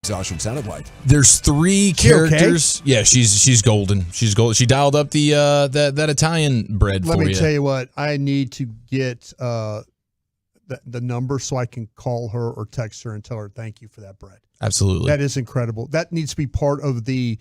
exhaustion sounded like. There's 3 She characters. Yeah, she's golden. She's golden. She dialed up the that Italian bread Let for me you. tell you what, I need to get the number so I can call her or text her and tell her thank you for that bread. Absolutely. That is incredible. That needs to be part of the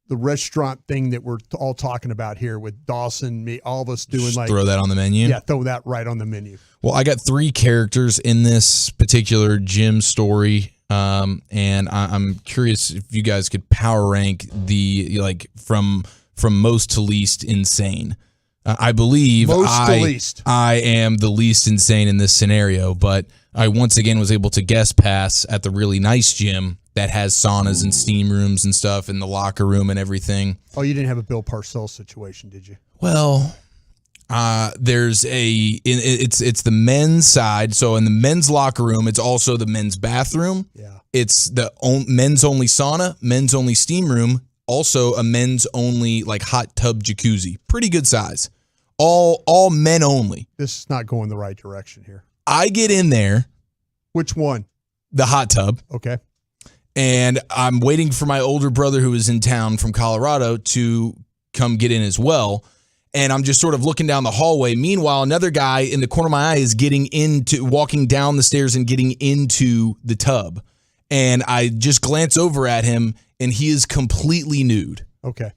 restaurant thing that we're all talking about here with Dawson, me, all of us doing. Just like throw that on the menu? Yeah, throw that right on the menu. Well, I got 3 characters in this particular gym story, and I'm curious if you guys could power rank the from most to least insane. I believe I am the least insane in this scenario, but I once again was able to guest pass at the really nice gym that has saunas and steam rooms and stuff in the locker room and everything. Oh, you didn't have a Bill Parcells situation, did you? Well, there's it's the men's side. So in the men's locker room, it's also the men's bathroom. Yeah. It's the men's only sauna, men's only steam room, also a men's only like hot tub jacuzzi. Pretty good size. All men only. This is not going the right direction here. I get in there. Which one? The hot tub. Okay. And I'm waiting for my older brother who is in town from Colorado to come get in as well. And I'm just sort of looking down the hallway. Meanwhile, another guy in the corner of my eye is walking down the stairs and getting into the tub. And I just glance over at him, and he is completely nude. Okay.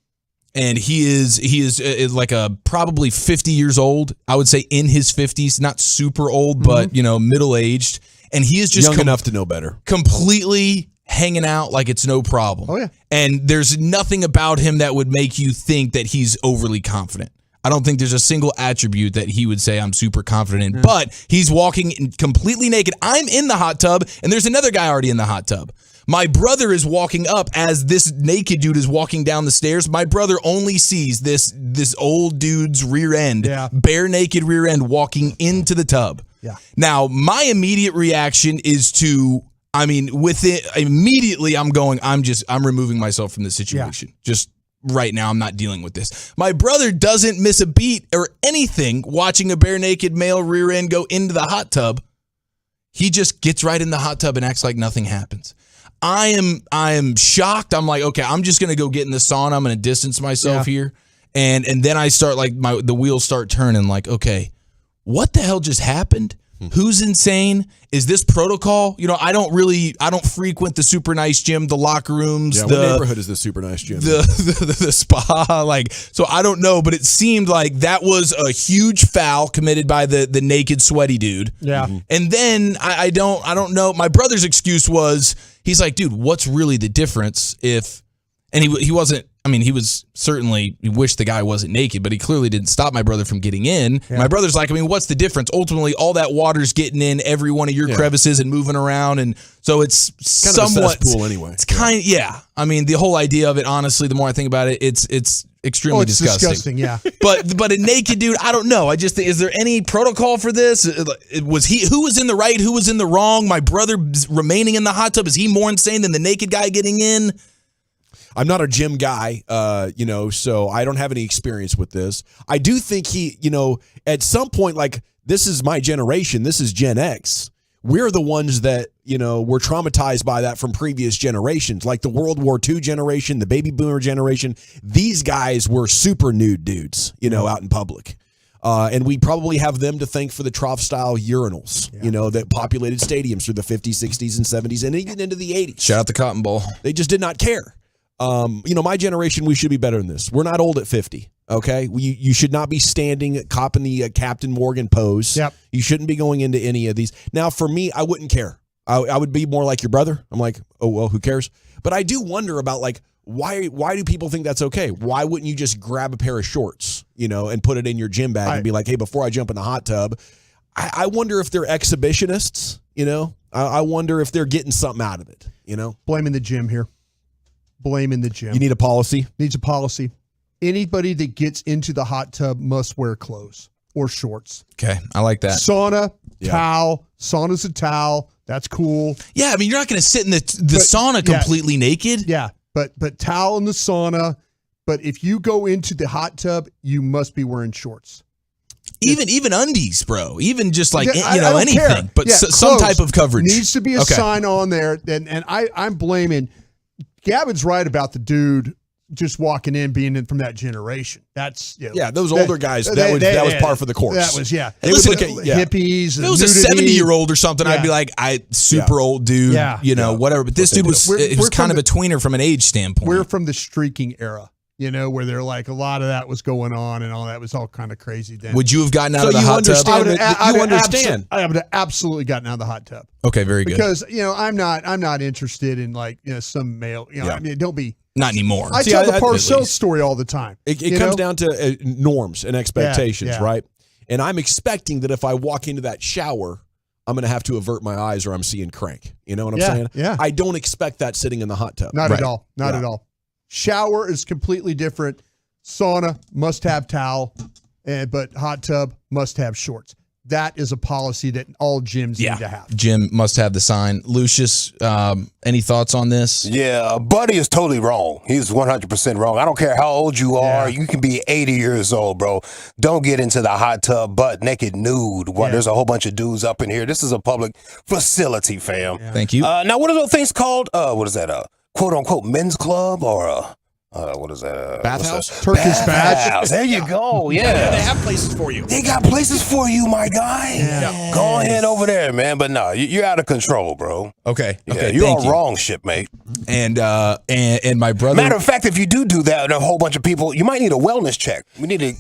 And he is like probably 50 years old. I would say in his 50s, not super old, but middle-aged. And he is just young enough to know better. Completely hanging out like it's no problem. Oh, yeah. And there's nothing about him that would make you think that he's overly confident. I don't think there's a single attribute that he would say I'm super confident in. But he's walking completely naked. I'm in the hot tub, and there's another guy already in the hot tub. My brother is walking up as this naked dude is walking down the stairs. My brother only sees this old dude's rear end, bare naked rear end walking into the tub. Yeah. Now, my immediate reaction is immediately I'm removing myself from the situation. Yeah. Just right now, I'm not dealing with this. My brother doesn't miss a beat or anything watching a bare naked male rear end go into the hot tub. He just gets right in the hot tub and acts like nothing happens. I am shocked. I'm like, okay, I'm just gonna go get in the sauna. I'm gonna distance myself here, and then I start the wheels start turning. Like, okay, what the hell just happened? Who's insane? Is this protocol? I don't frequent the super nice gym, the locker rooms. Yeah, what neighborhood is this super nice gym? The spa. So I don't know, but it seemed like that was a huge foul committed by the naked sweaty dude. Yeah. And then I don't know. My brother's excuse was, he's like, dude, what's really the difference if, and he wasn't, he was certainly, he wished the guy wasn't naked, but he clearly didn't stop my brother from getting in. Yeah. My brother's like, what's the difference? Ultimately, all that water's getting in every one of your crevices and moving around. And so it's kind somewhat, of a cesspool anyway. It's kind of, the whole idea of it, honestly, the more I think about it, it's extremely disgusting. Yeah. But a naked dude, I don't know. I just think, is there any protocol for this? Who was in the right? Who was in the wrong? My brother remaining in the hot tub, is he more insane than the naked guy getting in? I'm not a gym guy, so I don't have any experience with this. I do think he, at some point, this is my generation. This is Gen X. We're the ones that, were traumatized by that from previous generations, like the World War II generation, the baby boomer generation. These guys were super nude dudes, out in public. And we probably have them to thank for the trough-style urinals, that populated stadiums through the 50s, 60s, and 70s, and even into the 80s. Shout out the Cotton Bowl. They just did not care. My generation, we should be better than this. We're not old at 50, okay? You should not be copping the Captain Morgan pose. Yep. You shouldn't be going into any of these. Now, for me, I wouldn't care. I would be more like your brother. I'm like, oh, well, who cares? But I do wonder about, why do people think that's okay? Why wouldn't you just grab a pair of shorts, and put it in your gym bag and be like, hey, before I jump in the hot tub? I wonder if they're exhibitionists, I wonder if they're getting something out of it, Blaming the gym here. Blaming the gym. You need a policy? Needs a policy. Anybody that gets into the hot tub must wear clothes or shorts. Okay, I like that. Sauna, towel. Sauna's a towel. That's cool. Yeah, you're not going to sit in the sauna completely naked. Yeah, but towel in the sauna. But if you go into the hot tub, you must be wearing shorts. Even undies, bro. Even just like I don't anything, care. but Yeah, some type of coverage needs to be a sign on there. And I'm blaming. Gavin's right about the dude just walking in, being in from that generation. That's those older guys. That was par for the course. That was Hey, listen, if hippies. it was a 70-year-old or something, I'd be like, super old dude, whatever. But this dude was kind of a tweener from an age standpoint. We're from the streaking era, where they're like a lot of that was going on and all that was all kind of crazy then. Would you have gotten out of the hot tub? You understand. I would have absolutely gotten out of the hot tub. Okay, very good. Because I'm not interested in like some male. I mean, don't be. Not anymore. I tell the Parcells story all the time. It comes down to norms and expectations, right? And I'm expecting that if I walk into that shower, I'm going to have to avert my eyes or I'm seeing crank. You know what I'm saying? Yeah. I don't expect that sitting in the hot tub. Not at all. Not at all. Shower is completely different. Sauna must have towel, but hot tub must have shorts. That is a policy that all gyms need to have. Jim must have the sign. Lucius, any thoughts on this? Yeah, Buddy is totally wrong. He's 100% wrong. I don't care how old you are. You can be 80 years old, bro. Don't get into the hot tub butt naked nude. There's a whole bunch of dudes up in here. This is a public facility, fam. Thank you. Now, what are those things called? What is that? Quote unquote men's club or what is that? Bathhouse? Turkish bath. There you go. Yeah. They have places for you. They got places for you, my guy. Yeah. Go ahead over there, man. But no, you're out of control, bro. Okay. Yeah, you're all wrong, shipmate. And my brother. Matter of fact, if you do that, a whole bunch of people, you might need a wellness check. We need to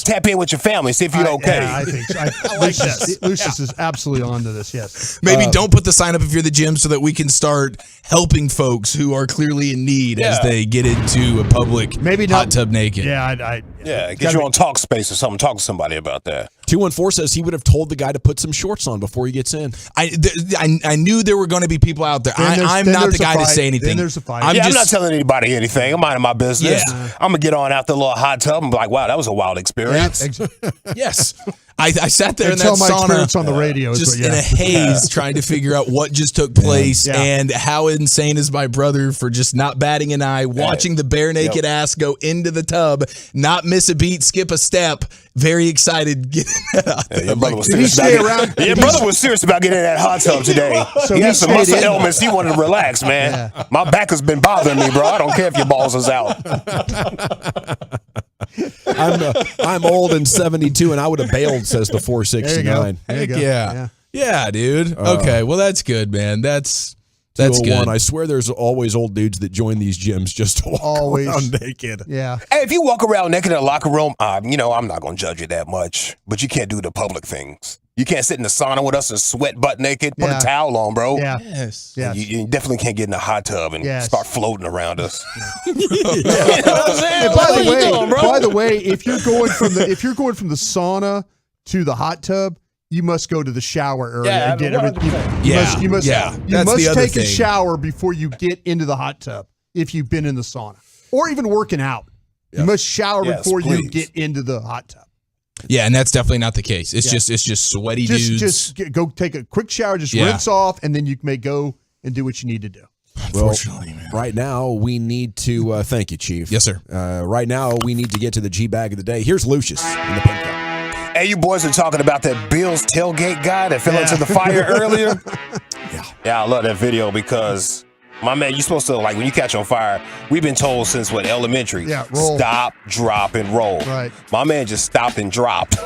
tap in with your family, see if you're okay. Yeah, I think so. Lucius is absolutely onto this. Yes. Maybe don't put the sign up if you're the gym so that we can start helping folks who are clearly in need as they get into a public hot tub naked. Yeah, get you on talk space or something. Talk to somebody about that. 214 says he would have told the guy to put some shorts on before he gets in. I knew there were going to be people out there. I'm not the guy to say anything. Then there's a fight. I'm not telling anybody anything. I'm minding my business. Yeah. I'm going to get on out the little hot tub and be like, wow, that was a wild experience. Yes. I sat there in that tell my sauna experience on the radio, just in a haze trying to figure out what just took place and how insane is my brother for just not batting an eye, watching the bare naked ass go into the tub, not miss a beat, skip a step, very excited getting out there. Your brother was serious about getting in that hot tub today. So he has some muscle ailments. He wanted to relax, man. My back has been bothering me, bro. I don't care if your balls is out. I'm old and 72, and I would have bailed, says the 469. There you go. Yeah, dude. Okay, well, that's good, man. That's good. I swear there's always old dudes that join these gyms just to walk around naked. Yeah. Hey, if you walk around naked in a locker room, I'm not going to judge you that much, but you can't do the public things. You can't sit in the sauna with us and sweat butt naked. Put a towel on, bro. Yeah. Yes. You definitely can't get in the hot tub and start floating around us. By the way, if you're going from the sauna to the hot tub, you must go to the shower area and get everything. You must take a shower before you get into the hot tub if you've been in the sauna or even working out. Yes. You must shower before you get into the hot tub. Yeah, and that's definitely not the case. It's just sweaty dudes. Just go take a quick shower, rinse off, and then you may go and do what you need to do. Unfortunately, man. Right now we need to thank you, Chief. Yes, sir. Right now we need to get to the G bag of the day. Here's Lucius in the pink cup. Hey, you boys are talking about that Bills tailgate guy that fell into the fire earlier. Yeah, I love that video because, my man, you're supposed to, like, when you catch on fire, we've been told since, elementary, roll. Stop, drop, and roll. Right. My man just stopped and dropped. He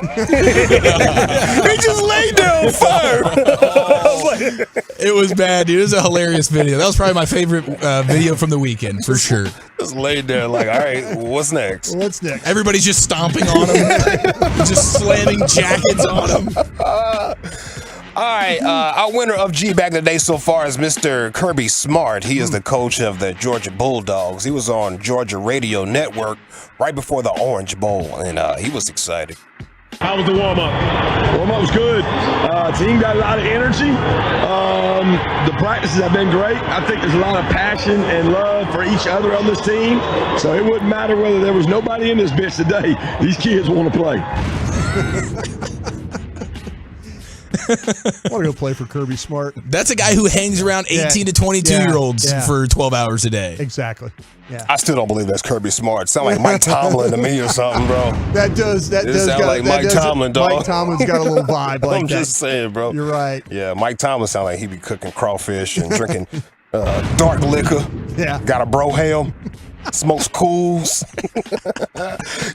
just laid there on fire. It was bad, dude. It was a hilarious video. That was probably my favorite video from the weekend, for sure. Just laid there like, all right, what's next? Everybody's just stomping on him, just slamming jackets on him. All right, our winner of G Bag of the Day so far is Mr. Kirby Smart. He is the coach of the Georgia Bulldogs. He was on Georgia Radio Network right before the Orange Bowl, and he was excited. How was the warm-up? Warm-up was good. Team got a lot of energy. The practices have been great. I think there's a lot of passion and love for each other on this team. So it wouldn't matter whether there was nobody in this bitch today. These kids want to play. I want to go play for Kirby Smart. That's a guy who hangs around 18 to 22-year-olds for 12 hours a day. Exactly. Yeah. I still don't believe that's Kirby Smart. Sound like Mike Tomlin to me or something, bro. That does sound like Mike Tomlin, dog. Mike Tomlin's got a little vibe like I'm that. just saying, bro. You're right. Yeah, Mike Tomlin sound like he be cooking crawfish and drinking dark liquor. Yeah. Got a bro ham. Smokes cools.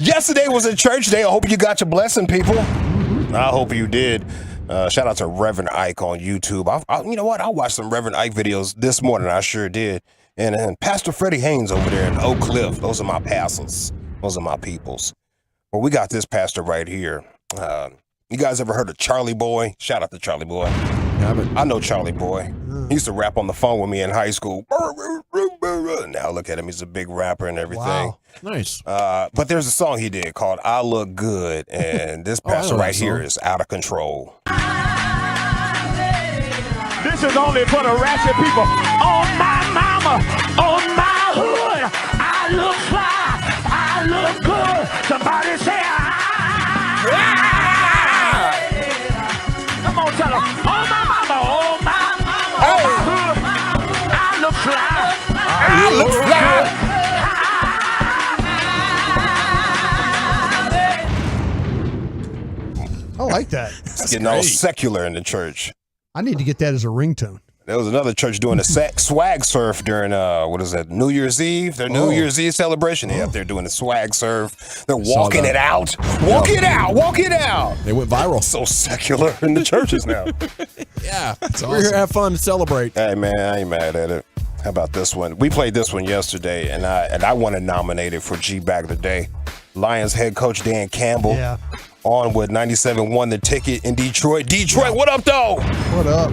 Yesterday was a church day. I hope you got your blessing, people. I hope you did. Shout out to Reverend Ike on YouTube. You know what? I watched some Reverend Ike videos this morning. I sure did. And Pastor Freddie Haynes over there in Oak Cliff. Those are my pastors. Those are my peoples. Well, we got this pastor right here. You guys ever heard of Charlie Boy? Shout out to Charlie Boy. I know Charlie Boy. He used to rap on the phone with me in high school. Now look at him. He's a big rapper and everything. Wow. Nice. But there's a song he did called I Look Good. And this pastor right here is out of control. This is only for the ratchet people. On my mama, on my hood, I look fly, I look good. Somebody say Come on, tell them. On my mama, on my hood, I look fly, I look I like that. It's getting all secular in the church. I need to get that as a ringtone. There was another church doing a swag surf during, New Year's Eve? Their New Year's Eve celebration. Yeah, they're doing a swag surf. They're walking it out. Walk it out. Walk it out. They went viral. So secular in the churches now. Yeah. We're here to have fun and celebrate. Hey, man, I ain't mad at it. How about this one? We played this one yesterday, and I want to nominate it for G Back of the Day. Lions head coach Dan Campbell. Yeah. On with 97 won the ticket in Detroit. Detroit, what up, though? What up?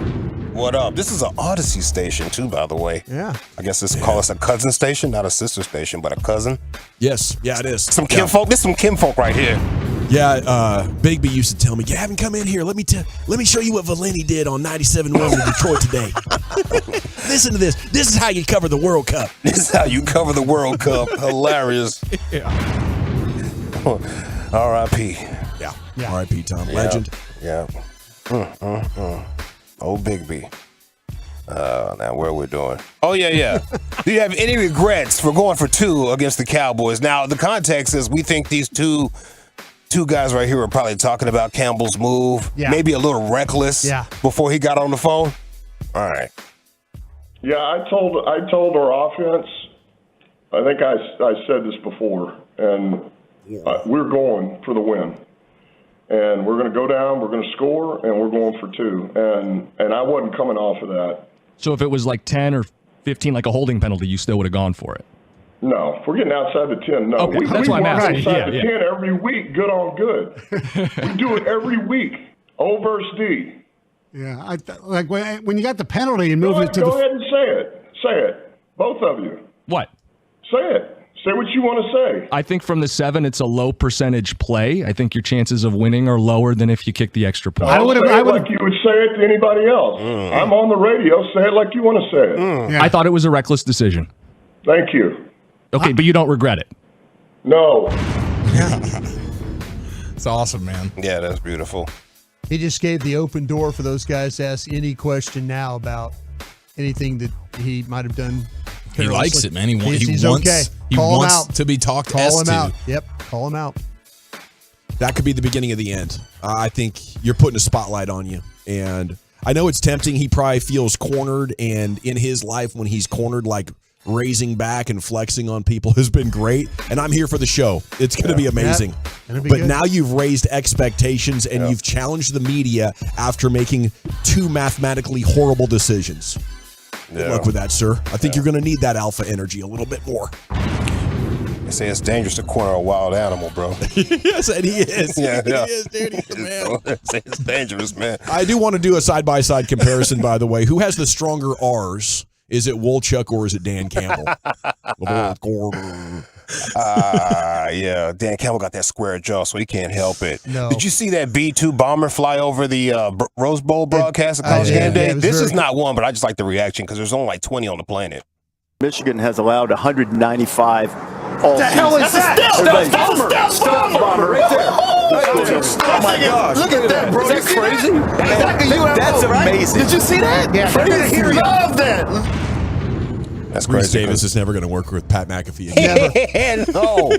What up? This is an Odyssey station, too, by the way. Yeah. I guess call us a cousin station, not a sister station, but a cousin. Yes. Yeah, it is. Some kinfolk. This is some kinfolk right here. Yeah, Bigby used to tell me, Gavin, come in here. Let me show you what Valenti did on 97-1 in Detroit today. Listen to this. This is how you cover the World Cup. This is how you cover the World Cup. Hilarious. Yeah. R.I.P. Yeah. R.I.P. Tom. Legend. Yeah. Old Bigby. Now where are we doing? Oh, yeah. Do you have any regrets for going for 2 against the Cowboys? Now, the context is we think these two guys right here are probably talking about Campbell's move. Yeah. Maybe a little reckless before he got on the phone. All right. Yeah, I told our offense, I think I said this before, and we're going for the win. And we're going to go down, we're going to score, and we're going for 2. And I wasn't coming off of that. So if it was like 10 or 15, like a holding penalty, you still would have gone for it? No, if we're getting outside the 10, no. Okay, that's why I'm asking. Outside the 10 every week, good on good. We do it every week, O versus D. Yeah, when you got the penalty and moving it to Go ahead and say it. Say it. Both of you. What? Say it. Say what you want to say. I think from the 7, it's a low percentage play. I think your chances of winning are lower than if you kick the extra point. I would like you would say it to anybody else. I'm on the radio. Say it like you want to say it. I thought it was a reckless decision. Thank you. Okay, but you don't regret it? No. It's awesome, man. Yeah, that's beautiful. He just gave the open door for those guys to ask any question now about anything that he might have done. He likes it, man. He He's wants, okay. he Call wants him out. to be talked Call him to. out. Yep, call him out. That could be the beginning of the end. I think you're putting a spotlight on you. And I know it's tempting. He probably feels cornered. And in his life, when he's cornered, like raising back and flexing on people has been great. And I'm here for the show. It's going to be amazing. But good. now you've raised expectations and you've challenged the media after making 2 mathematically horrible decisions. Good luck with that, sir. I think you're going to need that alpha energy a little bit more. They say it's dangerous to corner a wild animal, bro. Yes, and he is. Yeah. He is, dude. He's the man. It's dangerous, man. I do want to do a side-by-side comparison, by the way. Who has the stronger R's? Is it Wolchuk or is it Dan Campbell? Yeah, Dan Campbell got that square jaw, so he can't help it. No. Did you see that B-2 bomber fly over the Rose Bowl broadcast at College Game Day? This is not one, but I just like the reaction because there's only like 20 on the planet. Michigan has allowed 195 all The hell is that? Stealth bomber right there. Oh my gosh. Look at that, bro. Is that crazy? That's amazing. Did you see that? Yeah, Crazy. Love that. That's Reese crazy. Davis is never going to work with Pat McAfee again. No.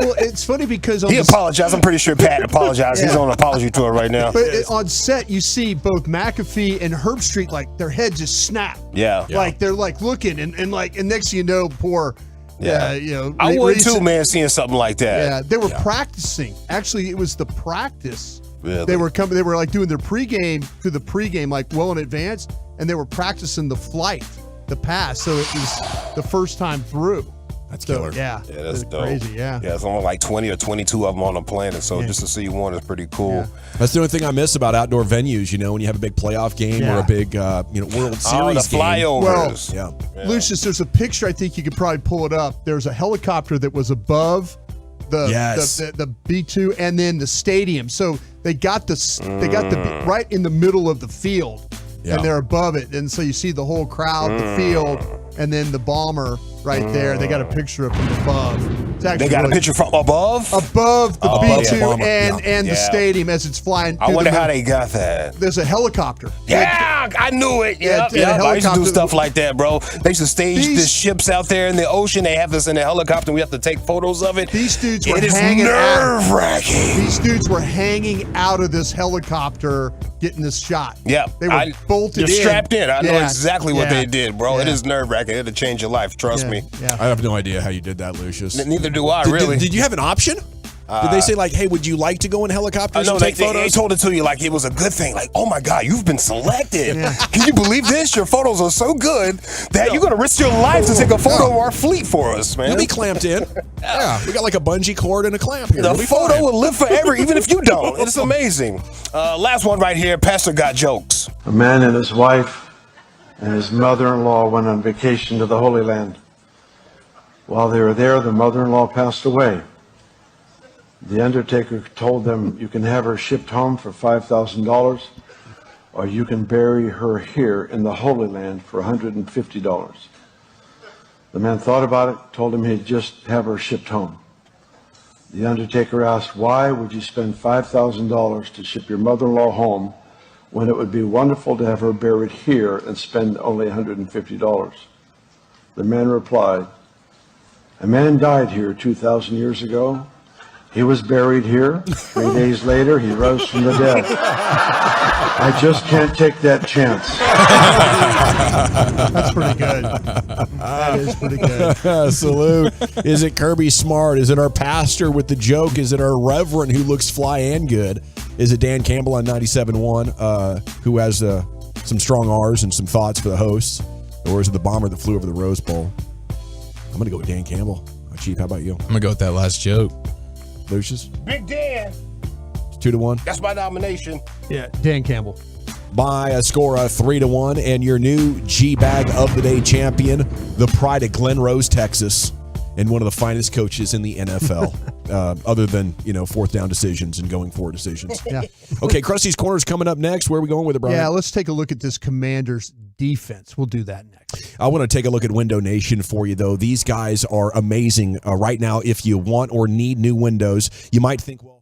Well, it's funny because He apologized. I'm pretty sure Pat apologized. He's on an apology tour right now. But on set, you see both McAfee and Herbstreit, like their head just snap. Yeah. Like they're like looking and next thing you know, poor. I would too, man, seeing something like that. Yeah, they were practicing. Actually, it was the practice. Really? They were coming. They were like doing their pregame like well in advance, and they were practicing the flight, the pass. So it was the first time through. That's killer. Yeah, that's dope. crazy. Yeah, it's only like 20 or 22 of them on the planet. So just to see one is pretty cool. That's the only thing I miss about outdoor venues. When you have a big playoff game or a big World Series the flyovers. Well, Lucius, there's a picture. I think you could probably pull it up. There's a helicopter that was above the B2 and then the stadium. So they got the right in the middle of the field, and they're above it, and so you see the whole crowd, the field, and then the bomber right there. They got a picture from above. It's actually They got a picture from above? Above the B2 yeah. and the stadium as it's flying. I wonder how they got that. There's a helicopter. Yeah, I knew it. Yep. I used to do stuff like that, bro. They used to stage the ships out there in the ocean. They have us in a helicopter. We have to take photos of it. These dudes were It is hanging nerve-wracking. These dudes were hanging out of this helicopter getting this shot. Yeah. They were bolted in. They're strapped in. I know Yeah. exactly what Yeah. they did, bro. It Yeah. is nerve-wracking. It'll change your life. Trust me. Yeah. I have no idea how you did that, Lucius. Neither do I, really. Did you have an option? Did they say, like, hey, would you like to go in helicopters and take they photos? told it to you like it was a good thing. Like, oh my God, you've been selected. Can you believe this? Your photos are so good that you're going to risk your life to take a photo of our fleet for us, man. You'll be clamped in. Yeah, we got like a bungee cord and a clamp here. The It'll be photo fine. will live forever, even if you don't. It's amazing. Last one right here. Pastor got jokes. A man and his wife and his mother-in-law went on vacation to the Holy Land. While they were there, the mother-in-law passed away. The undertaker told them, you can have her shipped home for $5,000, or you can bury her here in the Holy Land for $150. The man thought about it, told him he'd just have her shipped home. The undertaker asked, why would you spend $5,000 to ship your mother-in-law home when it would be wonderful to have her buried here and spend only $150? The man replied, a man died here 2,000 years ago. He was buried here. 3 days later, he rose from the dead. I just can't take that chance. That's pretty good. That is pretty good. Salute. Is it Kirby Smart? Is it our pastor with the joke? Is it our reverend who looks fly and good? Is it Dan Campbell on 97.1 who has some strong R's and some thoughts for the hosts? Or is it the bomber that flew over the Rose Bowl? I'm going to go with Dan Campbell. Chief, how about you? I'm going to go with that last joke. Lucius? Big Dan. 2-1. That's my nomination. Yeah, Dan Campbell. By a score of 3-1, and your new G-Bag of the Day champion, the pride of Glen Rose, Texas, and one of the finest coaches in the NFL, other than, fourth down decisions and going forward decisions. Yeah. Okay, Krusty's Corner's coming up next. Where are we going with it, Brian? Yeah, let's take a look at this Commanders defense. We'll do that next. I want to take a look at Window Nation for you, though. These guys are amazing right now. If you want or need new windows, you might think, well,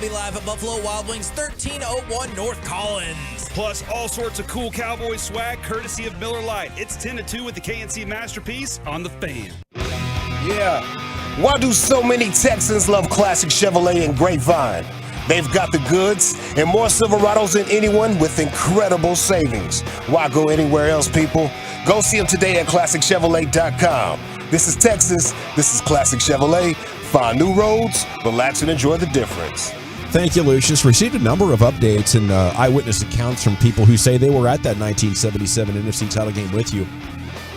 be live at Buffalo Wild Wings, 1301 North Collins. Plus, all sorts of cool Cowboys swag courtesy of Miller Lite. It's 10-2 with the KNC Masterpiece on the Fan. Yeah. Why do so many Texans love classic Chevrolet and Grapevine? They've got the goods and more Silverados than anyone with incredible savings. Why go anywhere else, people? Go see them today at ClassicChevrolet.com. This is Texas. This is Classic Chevrolet. Find new roads, relax, and enjoy the difference. Thank you, Lucius. Received a number of updates and eyewitness accounts from people who say they were at that 1977 NFC title game with you,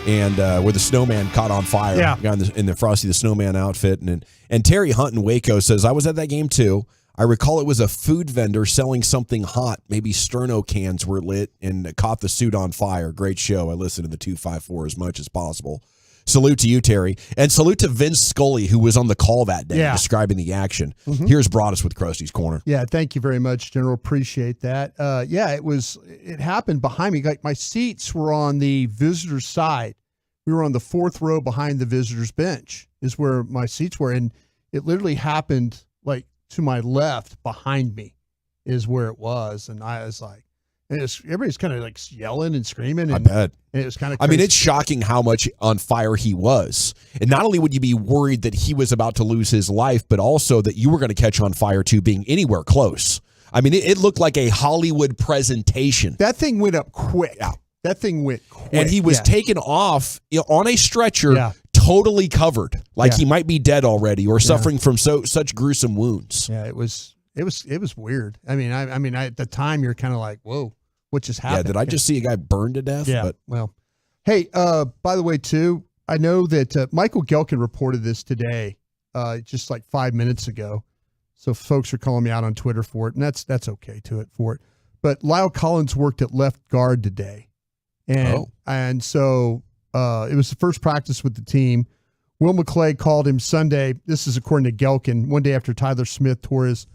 and where the snowman caught on fire. Yeah. Guy in the Frosty the Snowman outfit. And Terry Hunt in Waco says, I was at that game too. I recall it was a food vendor selling something hot. Maybe Sterno cans were lit and caught the suit on fire. Great show. I listen to the 254 as much as possible. Salute to you, Terry. And salute to Vince Scully, who was on the call that day describing the action. Mhm. Here's Broadus with Krusty's Corner. Yeah, thank you very much, General. Appreciate that. It happened behind me. Like my seats were on the visitor's side. We were on the fourth row behind the visitor's bench is where my seats were. And it literally happened like to my left behind me is where it was. And I was like, everybody's kind of like yelling and screaming. And, I bet. And it was kind of I mean, it's shocking how much on fire he was. And not only would you be worried that he was about to lose his life, but also that you were going to catch on fire too, being anywhere close. I mean, it looked like a Hollywood presentation. That thing went up quick. Yeah. That thing went quick. And he was taken off on a stretcher, totally covered, like he might be dead already or suffering from such gruesome wounds. Yeah, it was weird. I mean, at the time you're kind of like, whoa, what just happened? Yeah, did I just see a guy burned to death? Yeah. But well, hey, by the way, too, I know that Michael Gelkin reported this today, just like 5 minutes ago. So folks are calling me out on Twitter for it, and that's okay for it. But Lyle Collins worked at left guard today, and so it was the first practice with the team. Will McClay called him Sunday. This is according to Gelkin, one day after Tyler Smith tore his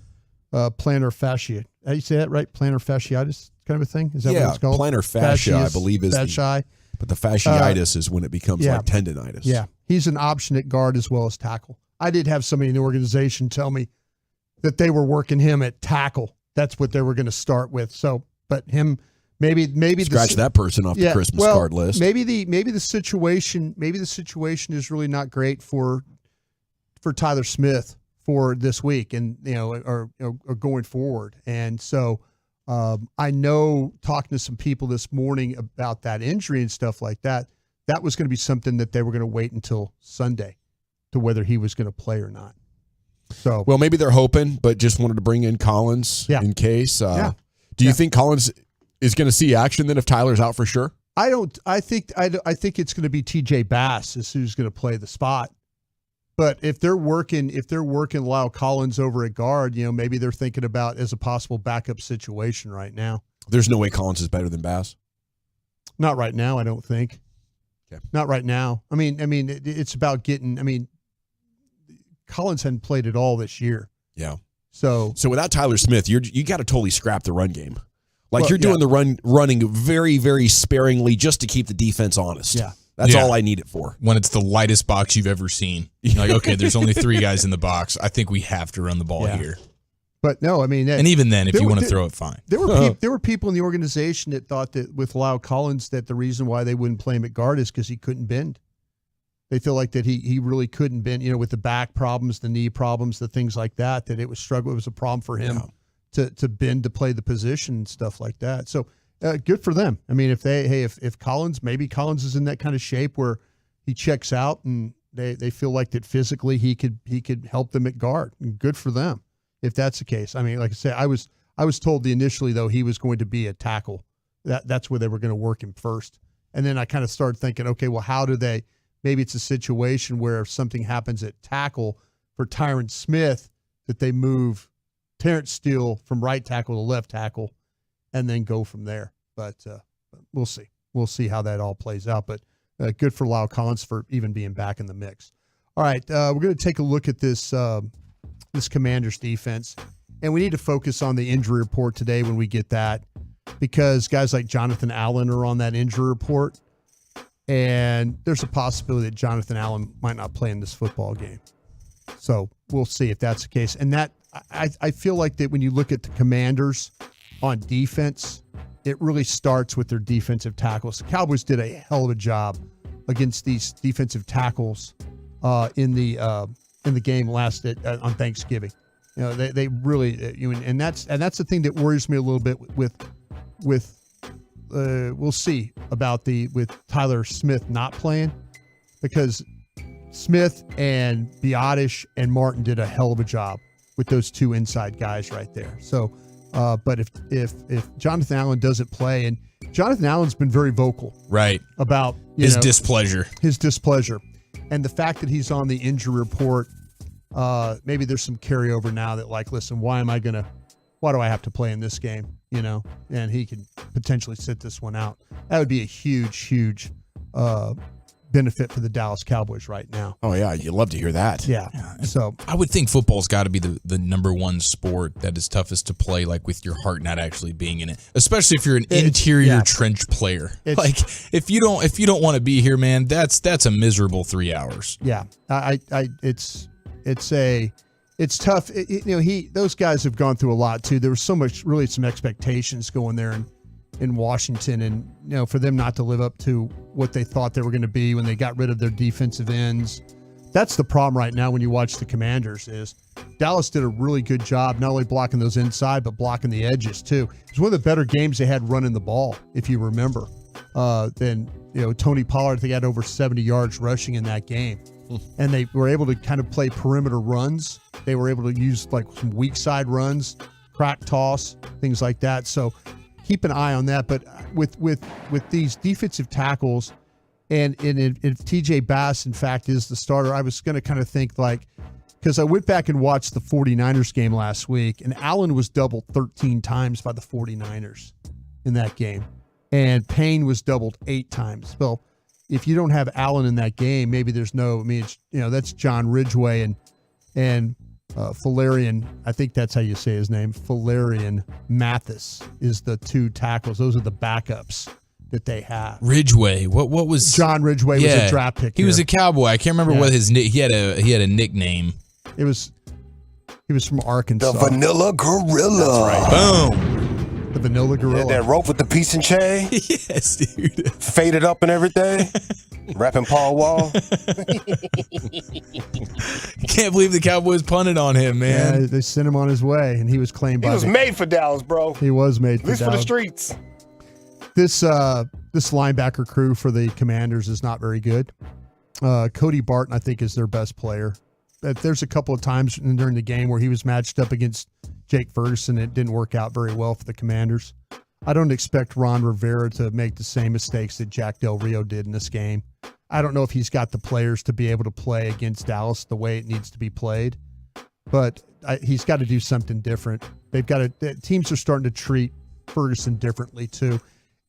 plantar fascia. How do you say that right? Plantar fasciitis kind of a thing? Is that what it's called? Plantar fascia, I believe, is fasciitis. But the fasciitis is when it becomes like tendonitis. Yeah. He's an option at guard as well as tackle. I did have somebody in the organization tell me that they were working him at tackle. That's what they were going to start with. So, but him, maybe scratch that person off the Christmas card list. Maybe the situation is really not great for Tyler Smith for this week and or going forward. And so I know talking to some people this morning about that injury and stuff like that, that was going to be something that they were going to wait until Sunday to whether he was going to play or not. So well, maybe they're hoping, but just wanted to bring in Collins in case. Do you think Collins is going to see action then if Tyler's out for sure? I think it's going to be TJ Bass is who's going to play the spot. But if they're working Lyle Collins over at guard, maybe they're thinking about as a possible backup situation right now. There's no way Collins is better than Bass. Not right now, I don't think. Okay. Not right now. I mean, it's about getting. I mean, Collins hadn't played at all this year. Yeah. So without Tyler Smith, you got to totally scrap the run game. Like you're doing the running very, very sparingly just to keep the defense honest. Yeah. That's all I need it for. When it's the lightest box you've ever seen. You're like, okay, there's only 3 guys in the box. I think we have to run the ball here. But no, I mean, and even then, if you want to throw it, fine. There were people in the organization that thought that with Lyle Collins that the reason why they wouldn't play him at guard is because he couldn't bend. They feel like that he really couldn't bend, with the back problems, the knee problems, the things like that. That it was a problem for him to bend to play the position and stuff like that. So good for them. I mean, if Collins, maybe Collins is in that kind of shape where he checks out and they feel like that physically he could help them at guard. Good for them if that's the case. I mean, like I said, I was told initially though he was going to be a tackle. That's where they were going to work him first. And then I kind of started thinking, okay, well, how do they? Maybe it's a situation where if something happens at tackle for Tyron Smith, that they move Terrence Steele from right tackle to left tackle and then go from there. But we'll see. We'll see how that all plays out. But good for Lyle Collins for even being back in the mix. All right, we're going to take a look at this Commanders defense. And we need to focus on the injury report today when we get that because guys like Jonathan Allen are on that injury report. And there's a possibility that Jonathan Allen might not play in this football game. So we'll see if that's the case. And that I feel like that when you look at the Commanders on defense, it really starts with their defensive tackles. The Cowboys did a hell of a job against these defensive tackles in the game on Thanksgiving. You know, they really and that's the thing that worries me a little bit with we'll see about with Tyler Smith not playing, because Smith and Biotish and Martin did a hell of a job with those two inside guys right there. So, but if Jonathan Allen doesn't play, and Jonathan Allen's been very vocal, right, about his displeasure, and the fact that he's on the injury report, maybe there's some carryover now that, like, listen, why do I have to play in this game? You know, and he can potentially sit this one out. That would be a huge benefit for the Dallas Cowboys right now. Oh yeah, you love to hear that. Yeah. So I would think football's got to be the number one sport that is toughest to play, like with your heart not actually being in it, especially if you're an interior trench player. Like if you don't want to be here, man, that's a miserable 3 hours. Yeah, it's tough. Those guys have gone through a lot too. There was some expectations going there in Washington, and for them not to live up to what they thought they were going to be when they got rid of their defensive ends. That's the problem right now when you watch the Commanders. Is Dallas did a really good job not only blocking those inside but blocking the edges too. It was one of the better games they had running the ball, if you remember. Then Tony Pollard, they had over 70 yards rushing in that game. And they were able to kind of play perimeter runs. They were able to use like some weak side runs, crack toss, things like that. So keep an eye on that. But with these defensive tackles, and if TJ Bass, in fact, is the starter, I was going to kind of think because I went back and watched the 49ers game last week, and Allen was doubled 13 times by the 49ers in that game. And Payne was doubled 8 times. Well, if you don't have Allen in that game, maybe there's that's John Ridgeway and Valerian. I think that's how you say his name. Valerian Mathis is the 2 tackles. Those are the backups that they have. Ridgeway. What was John Ridgeway? Was a draft pick. He was a Cowboy. I can't remember what he had a nickname. He was from Arkansas. The Vanilla Gorilla. That's right. Boom. The Vanilla Gorilla. That rope with the piece and chain. Yes, dude. Faded up and everything. Rapping Paul Wall. Can't believe the Cowboys punted on him, man. Yeah, they sent him on his way, and he was claimed by. He was made for Dallas, bro. He was made for Dallas. At least for the streets. This linebacker crew for the Commanders is not very good. Cody Barton, I think, is their best player. There's a couple of times during the game where he was matched up against Jake Ferguson. It didn't work out very well for the Commanders. I don't expect Ron Rivera to make the same mistakes that Jack Del Rio did in this game. I don't know if he's got the players to be able to play against Dallas the way it needs to be played, but he's got to do something different. Teams are starting to treat Ferguson differently too.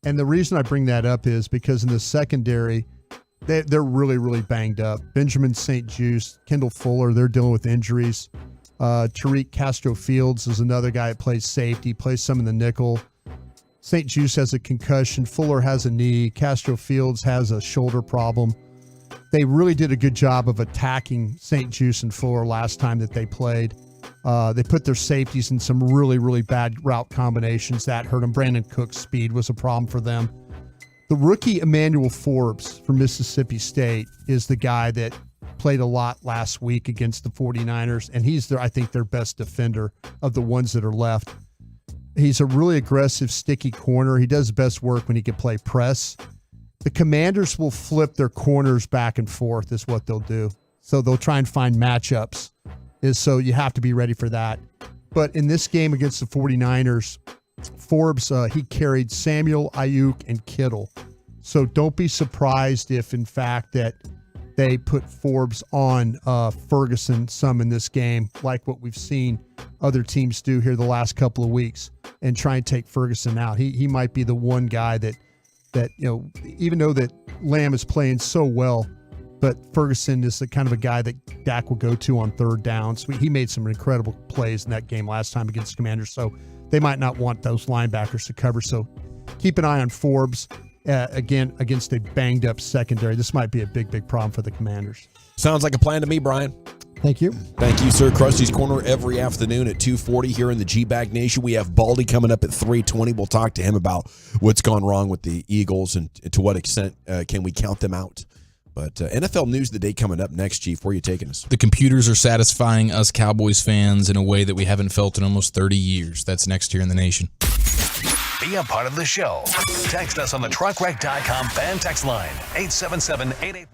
And the reason I bring that up is because in the secondary, they're really, really banged up. Benjamin St. Juste, Kendall Fuller, they're dealing with injuries. Tariq Castro-Fields is another guy that plays safety, plays some in the nickel. St. Juste has a concussion. Fuller has a knee. Castro-Fields has a shoulder problem. They really did a good job of attacking St. Juste and Fuller last time that they played. They put their safeties in some really, really bad route combinations. That hurt them. Brandon Cook's speed was a problem for them. The rookie Emmanuel Forbes from Mississippi State is the guy that played a lot last week against the 49ers, and he's I think their best defender of the ones that are left. He's a really aggressive, sticky corner. He does best work when he can play press. The Commanders will flip their corners back and forth is what they'll do. So they'll try and find matchups. So you have to be ready for that. But in this game against the 49ers, Forbes, he carried Samuel, Ayuk, and Kittle. So don't be surprised if, in fact, that they put Forbes on Ferguson some in this game, like what we've seen other teams do here the last couple of weeks, and try and take Ferguson out. He might be the one guy that even though that Lamb is playing so well, but Ferguson is the kind of a guy that Dak will go to on third down. So he made some incredible plays in that game last time against the Commanders. So they might not want those linebackers to cover. So keep an eye on Forbes. Again, against a banged up secondary. This might be a big problem for the Commanders. Sounds like a plan to me, Brian. Thank you. Thank you, sir. Krusty's Corner every afternoon at 2:40 here in the G-Bag Nation. We have Baldy coming up at 3:20. We'll talk to him about what's gone wrong with the Eagles and to what extent can we count them out. But NFL News of the Day coming up next, Chief. Where are you taking us? The computers are satisfying us Cowboys fans in a way that we haven't felt in almost 30 years. That's next here in the nation. Be a part of the show. Text us on the truckwreck.com fan text line, 877-881.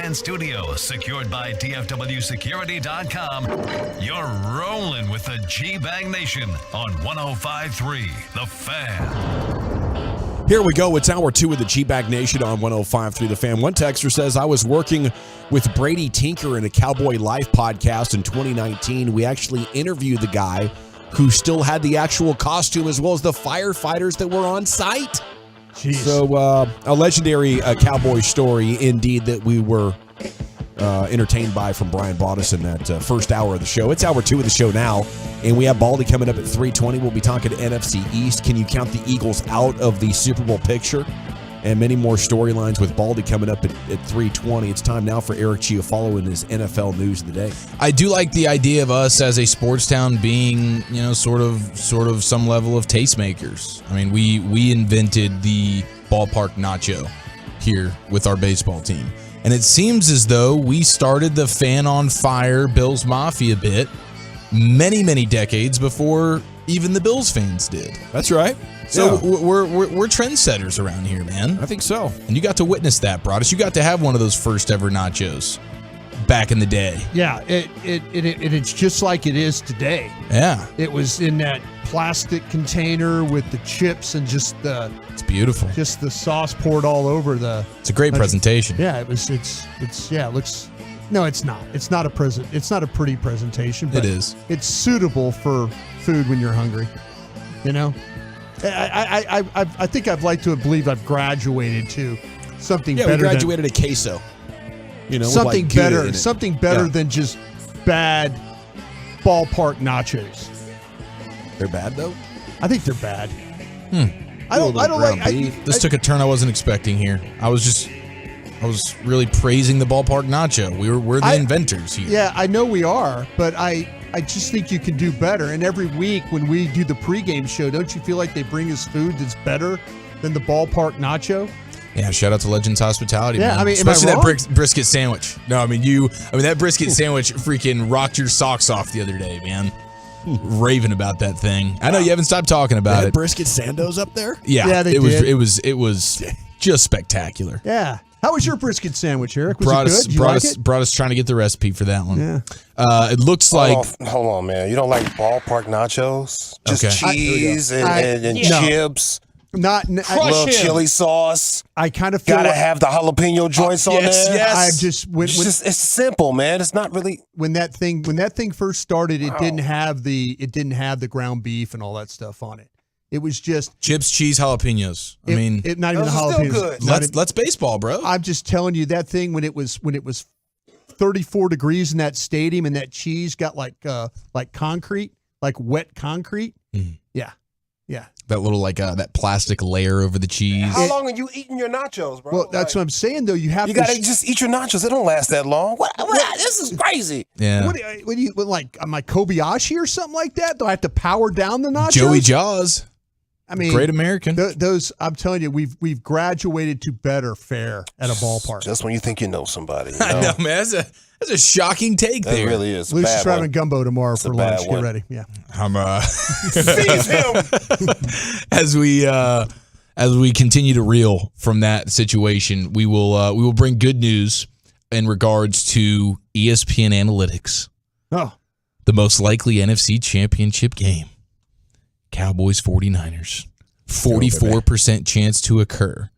Fan Studios, secured by DFWSecurity.com. You're rolling with the G-Bag Nation on 105.3 The Fan. Here we go. It's hour 2 of the G-Bag Nation on 105.3 The Fan. One texter says, I was working with Brady Tinker in a Cowboy Life podcast in 2019. We actually interviewed the guy who still had the actual costume as well as the firefighters that were on site. Jeez. So a legendary Cowboy story indeed that we were entertained by from Brian Bautis in that first hour of the show. It's hour 2 of the show now, and we have Baldy coming up at 3:20. We'll be talking to NFC East. Can you count the Eagles out of the Super Bowl picture? And many more storylines with Baldy coming up at 3:20. It's time now for Eric Chiafalo in his NFL news of the day. I do like the idea of us as a sports town being, sort of some level of tastemakers. I mean, we invented the ballpark nacho here with our baseball team. And it seems as though we started the fan on fire Bills Mafia bit many, many decades before even the Bills fans did. That's right. So we're trendsetters around here, man. I think so. And you got to witness that, Broadus. You got to have one of those first ever nachos back in the day. Yeah, it's just like it is today. Yeah. It was in that plastic container with the chips and just the... It's beautiful. Just the sauce poured all over the... It's a great presentation. Yeah, it looks... No, it's not. It's not a pretty presentation. But it is. It's suitable for food when you're hungry. I think I'd like to believe I've graduated to something better. Yeah, we graduated to queso. Something better. Something better than just bad ballpark nachos. They're bad though? I think they're bad. I don't like. This took a turn I wasn't expecting here. I was really praising the ballpark nacho. We're the inventors here. Yeah, I know we are, but I just think you can do better. And every week when we do the pregame show, don't you feel like they bring us food that's better than the ballpark nacho? Yeah, shout out to Legends Hospitality. Yeah, man. I mean, especially that brisket sandwich. No, that brisket sandwich freaking rocked your socks off the other day, man. Raving about that thing. I know you haven't stopped talking about it. Brisket sandos up there? Yeah, they did. It was just spectacular. Yeah. How was your brisket sandwich, Eric? Was it good? Brought us trying to get the recipe for that one. Yeah. It looks like... Hold on, man. You don't like ballpark nachos? Just cheese and chips? Not little chili sauce. I kind of feel gotta have the jalapeno joints on there. Yes. I just it's simple, man. It's not really when that thing first started. It didn't have the ground beef and all that stuff on it. It was just chips, cheese, jalapenos. Not even the jalapenos. Good. Let's baseball, bro. I'm just telling you that thing when it was 34 degrees in that stadium and that cheese got like concrete, like wet concrete. Yeah. That little that plastic layer over the cheese. How long are you eating your nachos, bro? Well, that's what I'm saying though. You gotta just eat your nachos. They don't last that long. What this is crazy. Yeah. What do you like? My Kobayashi or something like that? Do I have to power down the nachos? Joey Jaws. I mean, Great American. Those, I'm telling you, we've graduated to better fare at a ballpark. Just when you think you know somebody. I know, man. That's a shocking take there. It really is. Luke's having gumbo tomorrow for lunch. Get ready. Yeah. I'm seize him. As we continue to reel from that situation, we will bring good news in regards to ESPN analytics. Oh. The most likely NFC championship game. Cowboys 49ers. 44% chance to occur.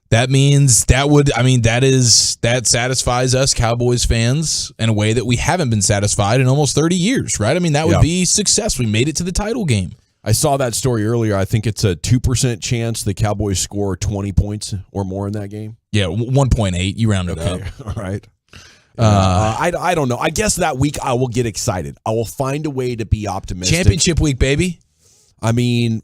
That means that satisfies us Cowboys fans in a way that we haven't been satisfied in almost 30 years, right? I mean, that would be success. We made it to the title game. I saw that story earlier. I think it's a 2% chance the Cowboys score 20 points or more in that game. Yeah, 1.8. You round it up. All right. I don't know. I guess that week I will get excited. I will find a way to be optimistic. Championship week, baby. I mean,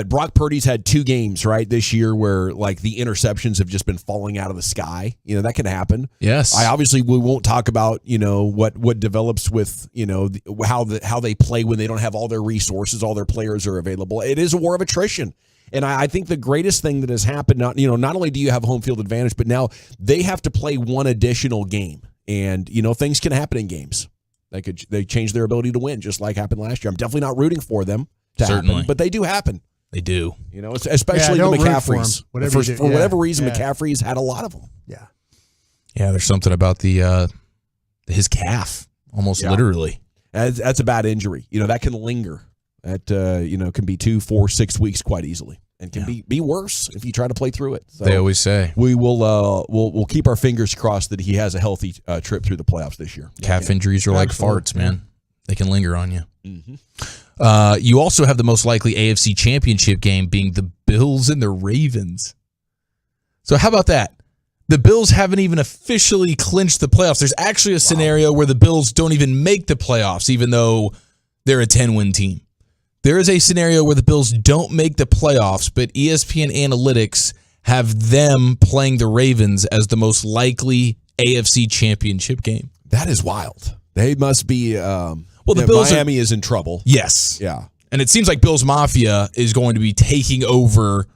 Brock Purdy's had 2 games, right, this year where, like, the interceptions have just been falling out of the sky. That can happen. Yes. We won't talk about, what develops with, how they play when they don't have all their resources, all their players are available. It is a war of attrition. And I think the greatest thing that has happened, not only do you have home field advantage, but now they have to play one additional game. And, things can happen in games. They change their ability to win, just like happened last year. I'm definitely not rooting for them. Certainly. Happen, but they do happen. They do. Especially the McCaffreys. For whatever reason, McCaffrey's had a lot of them. Yeah. Yeah, there's something about his calf, almost literally. That's a bad injury. That can linger. That can be 2, 4, 6 weeks quite easily, and can be worse if you try to play through it. So they always say we will we'll keep our fingers crossed that he has a healthy trip through the playoffs this year. Calf injuries are like farts, man. They can linger on you. Mm-hmm. You also have the most likely AFC Championship game being the Bills and the Ravens. So how about that? The Bills haven't even officially clinched the playoffs. There's actually a scenario where the Bills don't even make the playoffs, even though they're a 10-win team. There is a scenario where the Bills don't make the playoffs, but ESPN Analytics have them playing the Ravens as the most likely AFC Championship game. That is wild. They must be. The Bills Miami is in trouble. Yes. Yeah. And it seems like Bills Mafia is going to be taking over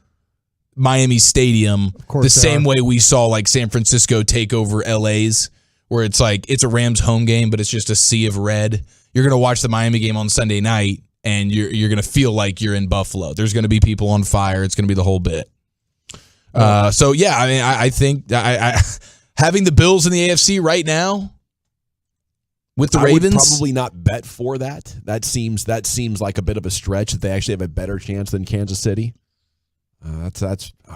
Miami Stadium the same way we saw like San Francisco take over LA's, where it's like it's a Rams home game, but it's just a sea of red. You're going to watch the Miami game on Sunday night, and you're going to feel like you're in Buffalo. There's going to be people on fire. It's going to be the whole bit. I think having the Bills in the AFC right now with the Ravens, I would probably not bet for that. That seems like a bit of a stretch that they actually have a better chance than Kansas City. That's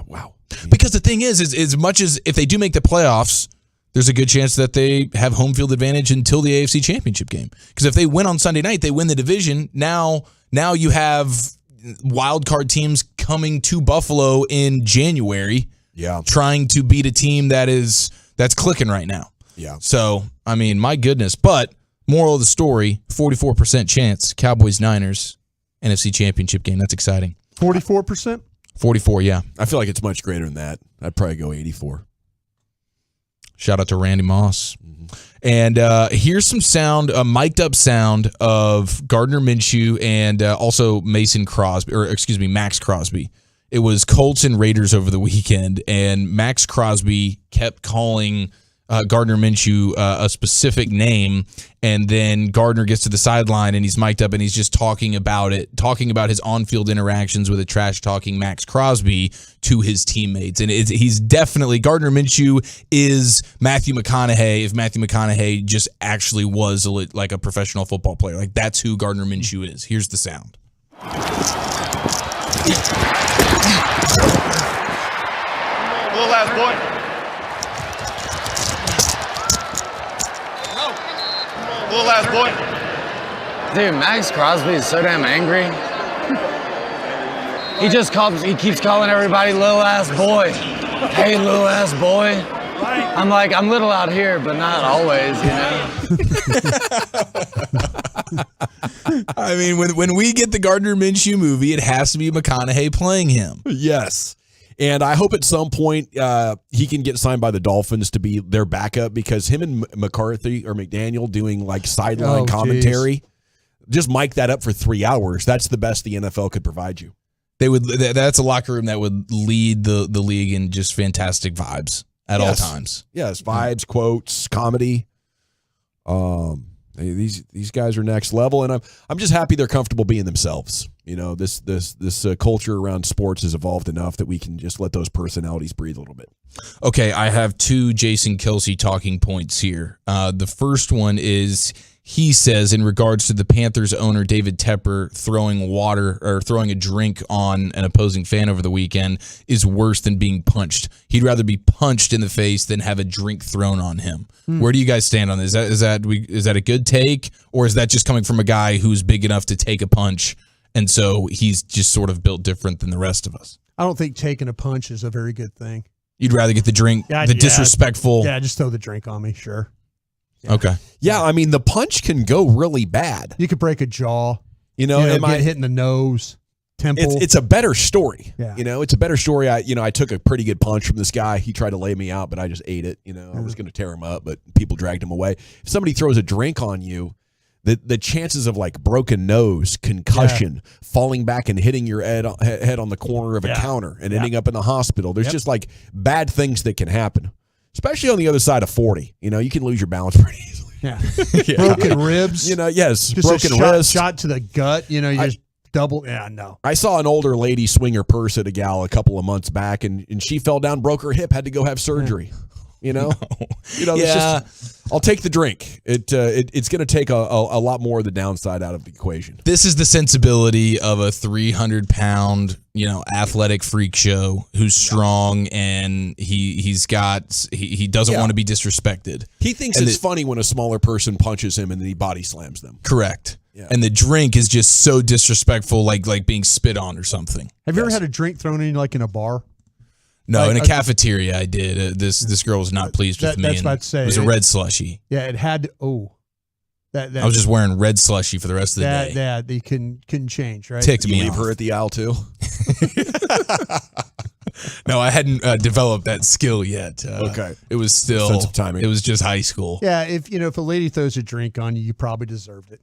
wow. Because the thing is as much as if they do make the playoffs, there's a good chance that they have home field advantage until the AFC Championship game. Because if they win on Sunday night, they win the division. Now you have wild card teams coming to Buffalo in January, trying to beat a team that's clicking right now. Yeah. So, I mean, my goodness. But moral of the story, 44% chance, Cowboys-Niners, NFC Championship game. That's exciting. 44%? 44, yeah. I feel like it's much greater than that. I'd probably go 84. Shout out to Randy Moss. And here's some sound, a mic'd up sound of Gardner Minshew and also Max Crosby. It was Colts and Raiders over the weekend, and Max Crosby kept calling Gardner Minshew a specific name, and then Gardner gets to the sideline and he's mic'd up and he's just talking about his on-field interactions with a trash-talking Max Crosby to his teammates. And he's definitely, Gardner Minshew is Matthew McConaughey if Matthew McConaughey just actually was like a professional football player. Like, that's who Gardner Minshew is. Here's the sound. Little ass boy. Little ass boy. Dude, Max Crosby is so damn angry. He keeps calling everybody little ass boy. Hey, little ass boy. I'm like, I'm little out here, but not always, I mean, when we get the Gardner Minshew movie, it has to be McConaughey playing him. Yes. And I hope at some point he can get signed by the Dolphins to be their backup, because him and McCarthy or McDaniel doing like sideline commentary, just mic that up for 3 hours. That's the best the NFL could provide you. That's a locker room that would lead the league in just fantastic vibes at all times. Yes, vibes, quotes, comedy. These guys are next level, and I'm just happy they're comfortable being themselves. This culture around sports has evolved enough that we can just let those personalities breathe a little bit. Okay, I have 2 Jason Kelce talking points here. The first one is, he says, in regards to the Panthers owner David Tepper throwing a drink on an opposing fan over the weekend is worse than being punched. He'd rather be punched in the face than have a drink thrown on him. Where do you guys stand on this? Is that a good take, or is that just coming from a guy who's big enough to take a punch, and so he's just sort of built different than the rest of us? I don't think taking a punch is a very good thing. You'd rather get the drink, disrespectful. Yeah, just throw the drink on me, sure. Yeah. Okay. Yeah, I mean, the punch can go really bad. You could break a jaw. Get hit in the nose, temple. It's a better story. Yeah. It's a better story. I took a pretty good punch from this guy. He tried to lay me out, but I just ate it. I was going to tear him up, but people dragged him away. If somebody throws a drink on you, the chances of like broken nose, concussion, falling back and hitting your head on the corner of a counter and ending up in the hospital. There's just like bad things that can happen. Especially on the other side of 40. You can lose your balance pretty easily. Yeah. Broken ribs. Yes. Just broken wrist. Shot to the gut. You just double. Yeah, no. I saw an older lady swing her purse at a gal a couple of months back, and she fell down, broke her hip, had to go have surgery. You know, Yeah. it's just, I'll take the drink. It's going to take a lot more of the downside out of the equation. This is the sensibility of a 300-pound, athletic freak show who's strong and he doesn't want to be disrespected. He thinks it's funny when a smaller person punches him and then he body slams them. Correct. Yeah. And the drink is just so disrespectful, like being spit on or something. Have you ever had a drink thrown in like in a bar? No, in a cafeteria I did. This girl was not pleased with me. That's and what I'd say. It was a red slushie. Yeah, it had to, that I was just wearing red slushie for the rest of the day. That they couldn't change, right? Ticked me Leave off. her at the aisle too. No, I hadn't developed that skill yet. Okay. It was still Sense of timing. It was just high school. Yeah, if a lady throws a drink on you, you probably deserved it.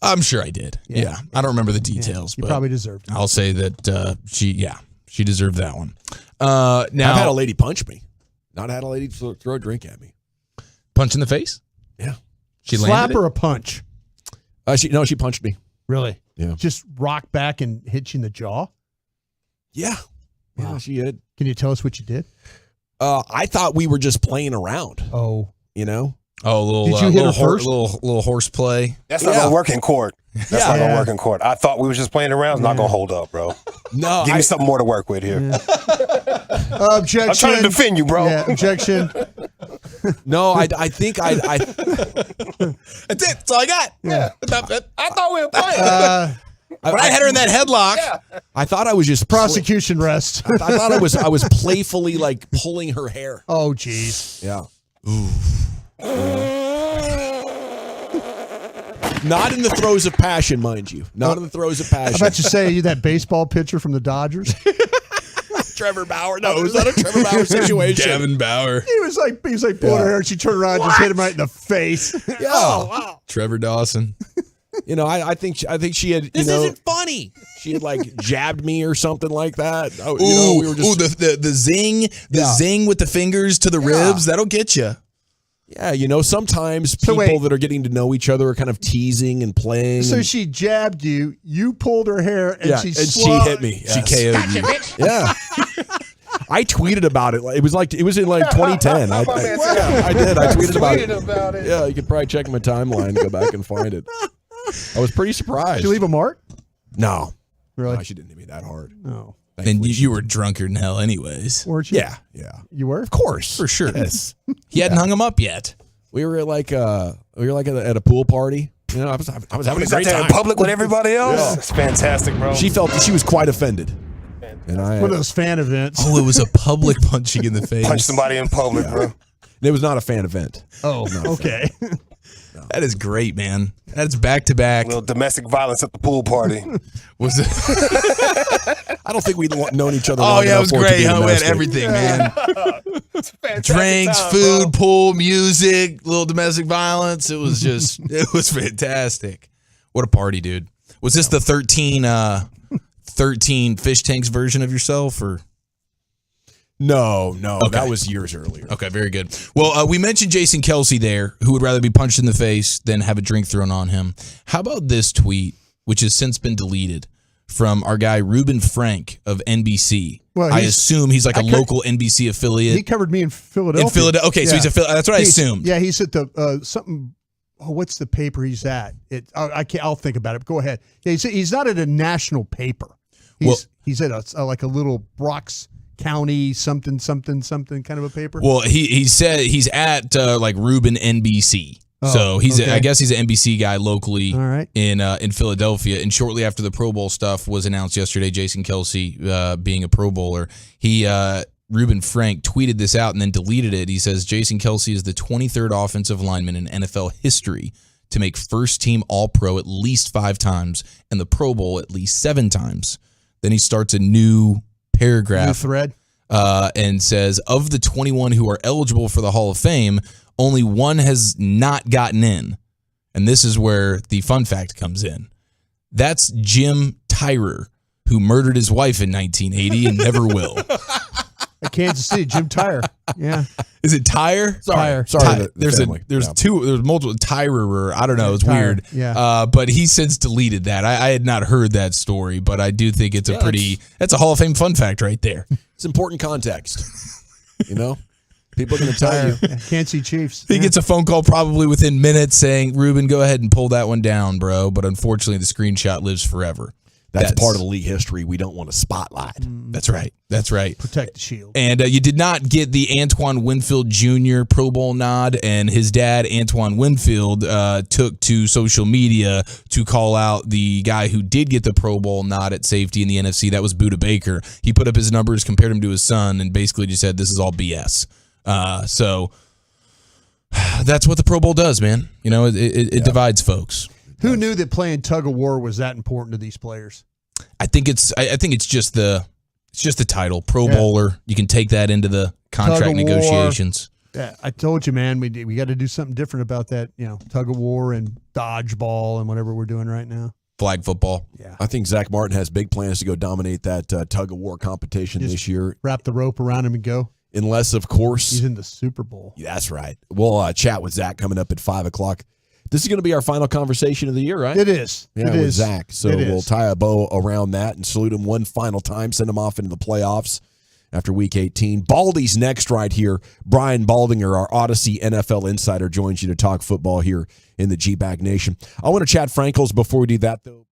I'm sure I did. Yeah. I don't remember the details, you but probably deserved it. I'll say that she deserved that one. Now I've had a lady punch me. Not had a lady throw a drink at me. Punch in the face? Yeah. She Slap landed or it? a punch? She punched me. Really? Yeah. Just rock back and hit you in the jaw? Yeah. Wow. Yeah, she did. Can you tell us what you did? I thought we were just playing around. Oh. Oh, a little. Did you hit her first? Little horseplay. That's not gonna work in court. That's not gonna work in court. I thought we were just playing around. It's not gonna hold up, bro. No, give me something more to work with here. Objection. I'm trying to defend you, bro. Yeah, objection. No, I think I That's it. That's all I got. Yeah. I thought we were playing. But I had her in that headlock. Yeah. I thought I was just Prosecution rest. I thought I was playfully like pulling her hair. Oh, geez. Yeah. Not in the throes of passion, mind you. Not in the throes of passion. I'm about to say that baseball pitcher from the Dodgers. Trevor Bauer. No, it was not a Trevor Bauer situation. Gavin Bauer. He was like pulling her hair, and she turned around and just hit him right in the face. Yeah. Oh, wow. Trevor Dawson. I think she had. This isn't funny. She had like jabbed me or something like that. We were just the zing, zing with the fingers to the ribs. That'll get you. Yeah, sometimes people that are getting to know each other are kind of teasing and playing. So she jabbed you, you pulled her hair, and she hit me. She KO'd you. Yeah. I tweeted about it. It was in 2010. I did. I tweeted about it. Yeah, you could probably check my timeline and go back and find it. I was pretty surprised. Did she leave a mark? No. Really? No, she didn't hit me that hard. No. And you were drunker than hell anyways. Weren't you? Yeah. You were? Of course. For sure. Yes. He hadn't hung him up yet. We were at a pool party. I was having a great time in public with everybody else. Yeah. It's fantastic, bro. She felt that she was quite offended. And One of those fan events. Oh, it was a public punching in the face. Punch somebody in public, bro. It was not a fan event. Oh, okay. That is great, man. That's back to back. Little domestic violence at the pool party. Was it? I don't think we'd known each other. Oh yeah, it was great. We We had everything, man. Drinks, food, pool, music, little domestic violence. It was just, it was fantastic. What a party, dude. Was this the 13 fish tanks version of yourself, or? No, Okay. that was years earlier. Okay, very good. Well, we mentioned Jason Kelsey there, who would rather be punched in the face than have a drink thrown on him. How about this tweet, which has since been deleted, from our guy Ruben Frank of NBC? Well, I assume he's like a local NBC affiliate. He covered me in Philadelphia. In Philadelphia. Okay, so he's that's what I assumed. Yeah, he's at the something. Oh, what's the paper he's at? I'll think about it. Go ahead. Yeah, he's not at a national paper. He's at like a little Brox County something kind of a paper. Well, he said he's at like Ruben NBC. So he's I guess he's an NBC guy locally in Philadelphia. And shortly after the Pro Bowl stuff was announced yesterday, Jason Kelsey being a Pro Bowler, Ruben Frank tweeted this out and then deleted it. He says Jason Kelsey is the 23rd offensive lineman in NFL history to make first-team All-Pro at least 5 times and the Pro Bowl at least 7 times. Then he starts a new paragraph. New thread. And says, of the 21 who are eligible for the Hall of Fame, only one has not gotten in. And this is where the fun fact comes in. That's Jim Tyrer, who murdered his wife in 1980 and never will. At Kansas City, Jim Tyre. Yeah. Is it Tyre? Tyre. Sorry. There's multiple Tyrer. I don't know. It's Tyre, weird. yeah. But he since deleted that. I had not heard that story, but I do think it's that's a Hall of Fame fun fact right there. It's important context. People are going to tell you. Can't see Chiefs. He gets a phone call probably within minutes saying, Ruben, go ahead and pull that one down, bro. But unfortunately, the screenshot lives forever. That's part of the league history we don't want to spotlight. That's right. That's right. Protect the shield. And you did not get the Antoine Winfield Jr. Pro Bowl nod, and his dad, Antoine Winfield, took to social media to call out the guy who did get the Pro Bowl nod at safety in the NFC. That was Budda Baker. He put up his numbers, compared him to his son, and basically just said, this is all BS. So that's what the Pro Bowl does, man. You know, it divides folks. Who knew that playing tug of war was that important to these players? I think it's just the title, Pro Bowler. You can take that into the contract negotiations. Yeah, I told you, man, we got to do something different about that. You know, tug of war and dodgeball and whatever we're doing right now. Flag football. Yeah, I think Zach Martin has big plans to go dominate that tug of war competition this year. Wrap the rope around him and go. Unless, of course, he's in the Super Bowl. That's right. We'll chat with Zach coming up at 5:00. This is going to be our final conversation of the year, right? It is. Yeah, with Zach. So we'll tie a bow around that and salute him one final time, send him off into the playoffs after Week 18. Baldy's next right here. Brian Baldinger, our Odyssey NFL insider, joins you to talk football here in the G-Bag Nation. I want to chat Frankels before we do that, though.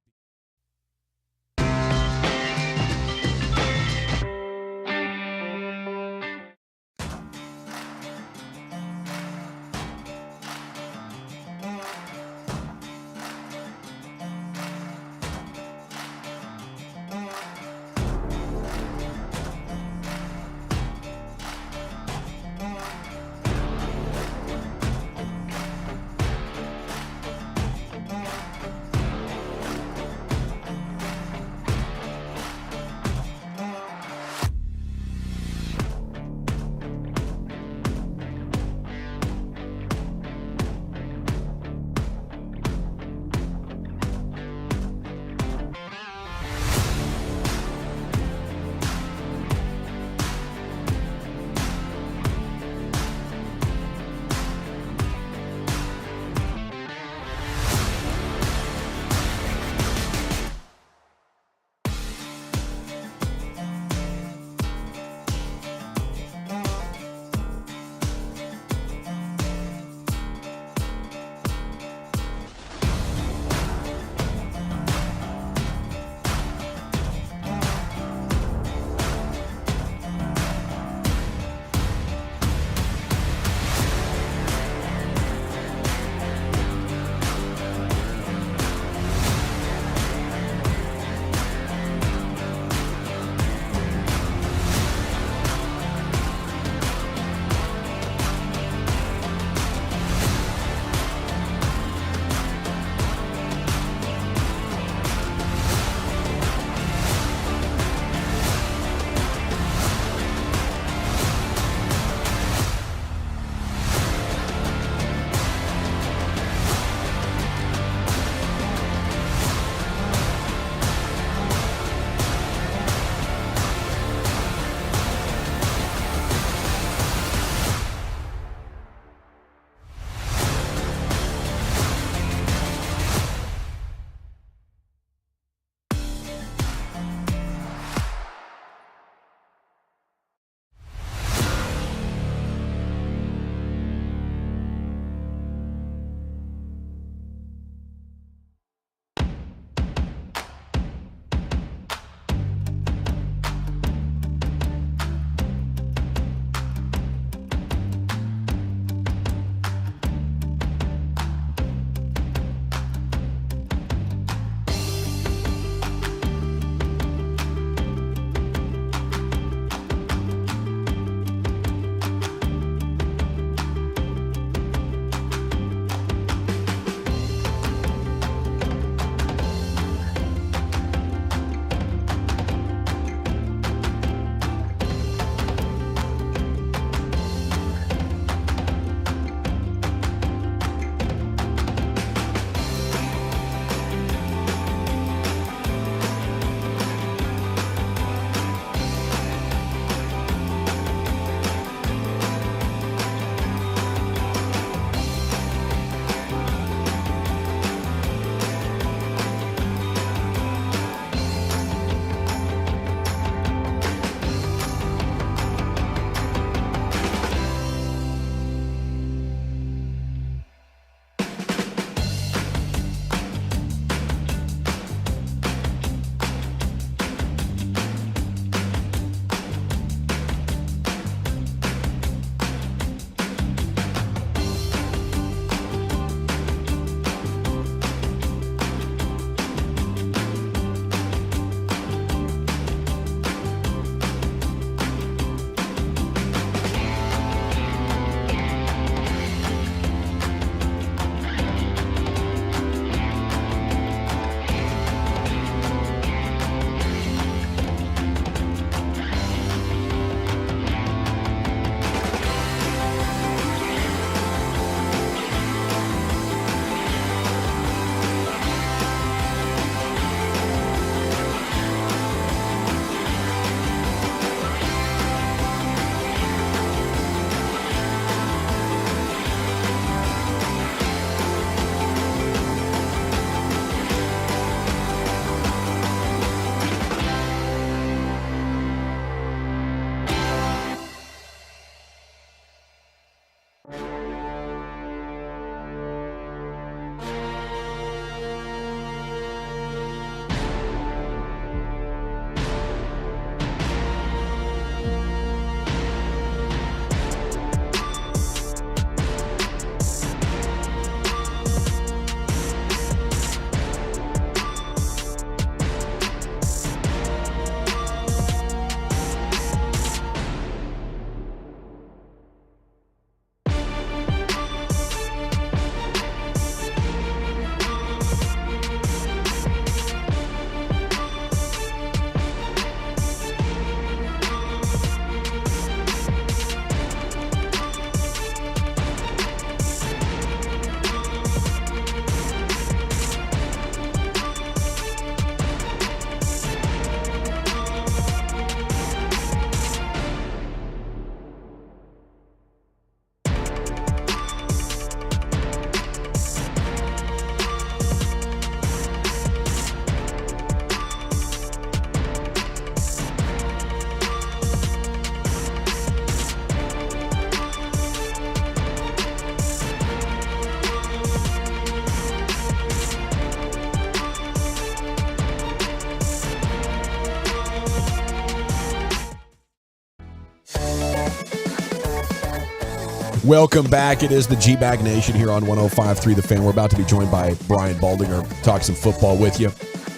Welcome back. It is the G-Bag Nation here on 105.3 The Fan. We're about to be joined by Brian Baldinger, talk some football with you.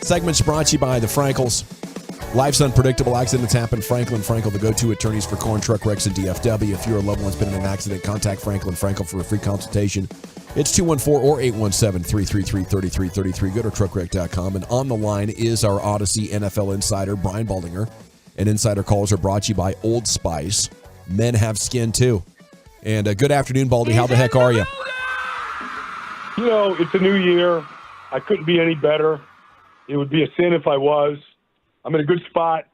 Segment's brought to you by the Frankels. Life's unpredictable. Accidents happen. Franklin Frankel, the go-to attorneys for car and truck wrecks and DFW. If your loved one's been in an accident, contact Franklin Frankel for a free consultation. It's 214 or 817-333-3333. Go to truckwreck.com. And on the line is our Odyssey NFL insider, Brian Baldinger. And insider calls are brought to you by Old Spice. Men have skin, too. And good afternoon, Baldy. How the heck are you? You know, it's a new year. I couldn't be any better. It would be a sin if I was. I'm in a good spot.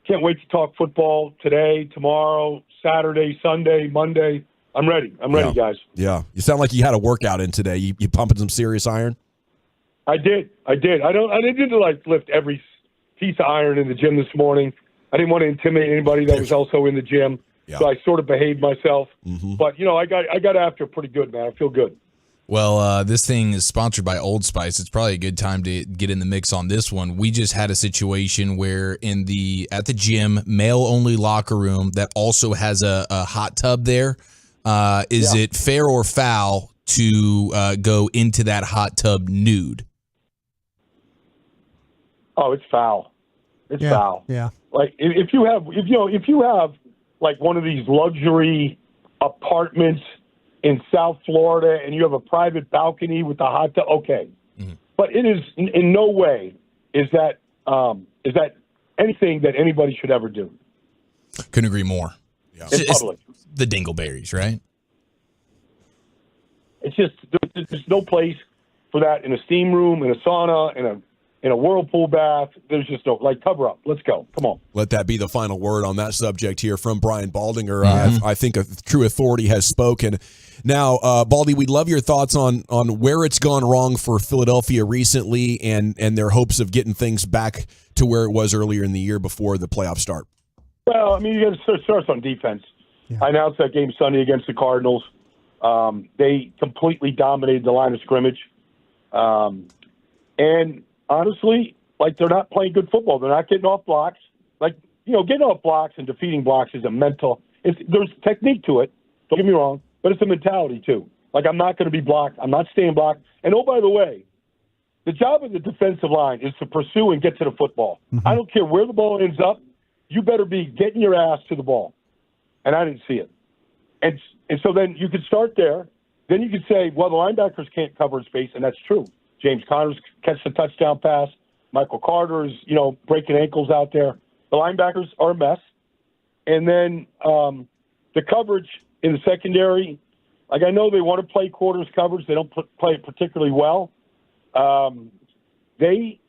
Can't wait to talk football today, tomorrow, Saturday, Sunday, Monday. I'm ready. I'm ready, guys. Yeah. You sound like you had a workout in today. You pumping some serious iron? I did. I didn't like lift every piece of iron in the gym this morning. I didn't want to intimidate anybody that was also in the gym. Yeah. So I sort of behaved myself. Mm-hmm. But, you know, I got after it pretty good, man. I feel good. Well, this thing is sponsored by Old Spice. It's probably a good time to get in the mix on this one. We just had a situation where at the gym, male-only locker room that also has a hot tub there. Is it fair or foul to go into that hot tub nude? Oh, it's foul. It's foul. Yeah. Like if you have like one of these luxury apartments in South Florida and you have a private balcony with a hot tub, okay. Mm-hmm. But it is in no way is that anything that anybody should ever do. Couldn't agree more. Yeah. In public. The dingleberries, right? It's just there's no place for that in a steam room, in a sauna, in a whirlpool bath. There's just no, like, cover up. Let's go. Come on. Let that be the final word on that subject here from Brian Baldinger. I think a true authority has spoken. Now, Baldy, we'd love your thoughts on where it's gone wrong for Philadelphia recently and their hopes of getting things back to where it was earlier in the year before the playoffs start. Well, I mean, you got to start on defense. Yeah. I announced that game Sunday against the Cardinals. They completely dominated the line of scrimmage. And honestly, like, they're not playing good football. They're not getting off blocks. Like, you know, getting off blocks and defeating blocks is there's technique to it. Don't get me wrong, but it's a mentality too. Like, I'm not going to be blocked. I'm not staying blocked. And oh, by the way, the job of the defensive line is to pursue and get to the football. Mm-hmm. I don't care where the ball ends up. You better be getting your ass to the ball. And I didn't see it. And so then you could start there. Then you could say, well, the linebackers can't cover in space, and that's true. James Conner's catch the touchdown pass. Michael Carter's, breaking ankles out there. The linebackers are a mess. And then the coverage in the secondary, like, I know they want to play quarters coverage. They don't play it particularly well. They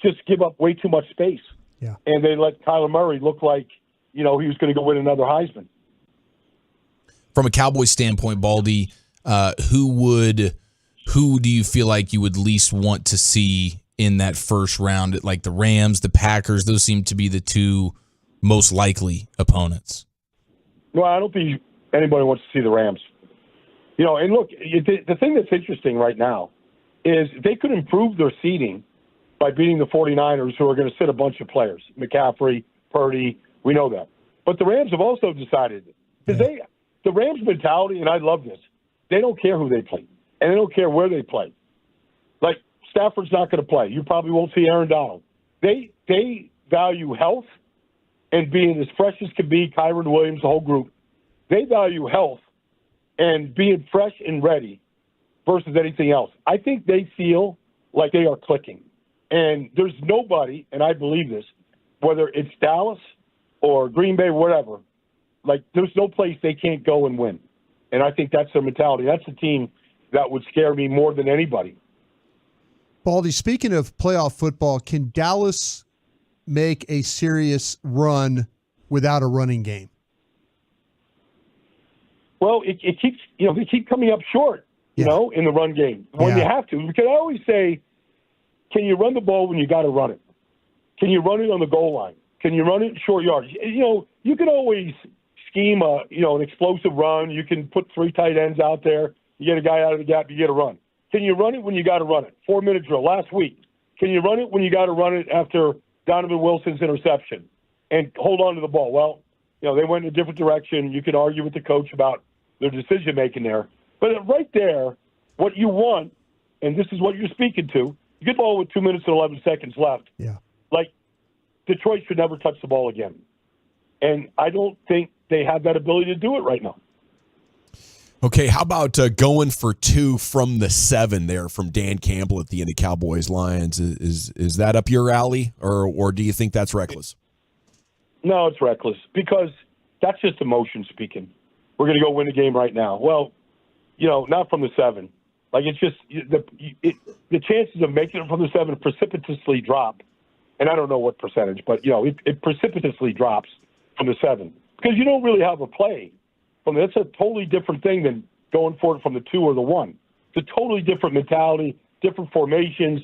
just give up way too much space. Yeah. And they let Kyler Murray look like, he was going to go win another Heisman. From a Cowboys standpoint, Baldy, who do you feel like you would least want to see in that first round? Like the Rams, the Packers, those seem to be the two most likely opponents. Well, I don't think anybody wants to see the Rams. And look, the thing that's interesting right now is they could improve their seeding by beating the 49ers, who are going to sit a bunch of players. McCaffrey, Purdy, we know that. But the Rams have also decided, because the Rams' mentality, and I love this, they don't care who they play, and they don't care where they play. Like, Stafford's not going to play. You probably won't see Aaron Donald. They value health and being as fresh as can be, Kyron Williams, the whole group. They value health and being fresh and ready versus anything else. I think they feel like they are clicking. And there's nobody, and I believe this, whether it's Dallas or Green Bay, whatever, like, there's no place they can't go and win. And I think that's their mentality. That's the team that would scare me more than anybody. Baldy, speaking of playoff football, can Dallas make a serious run without a running game? Well, it keeps, they keep coming up short, in the run game when you have to. Because I always say, can you run the ball when you got to run it? Can you run it on the goal line? Can you run it in short yards? You can always scheme an explosive run. You can put 3 tight ends out there. You get a guy out of the gap, you get a run. Can you run it when you got to run it? 4-minute drill last week. Can you run it when you got to run it after Donovan Wilson's interception and hold on to the ball? Well, they went in a different direction. You could argue with the coach about their decision making there. But right there, what you want, and this is what you're speaking to, you get the ball with 2 minutes and 11 seconds left. Yeah. Like, Detroit should never touch the ball again. And I don't think they have that ability to do it right now. Okay, how about going for 2 from the 7 there from Dan Campbell at the end of Cowboys Lions? Is that up your alley, or do you think that's reckless? No, it's reckless because that's just emotion speaking. We're going to go win a game right now. Well, not from the 7. Like, it's just the chances of making it from the 7 precipitously drop. And I don't know what percentage, but, it precipitously drops from the 7 because you don't really have a play. That's a totally different thing than going for it from the 2 or the 1. It's a totally different mentality, different formations,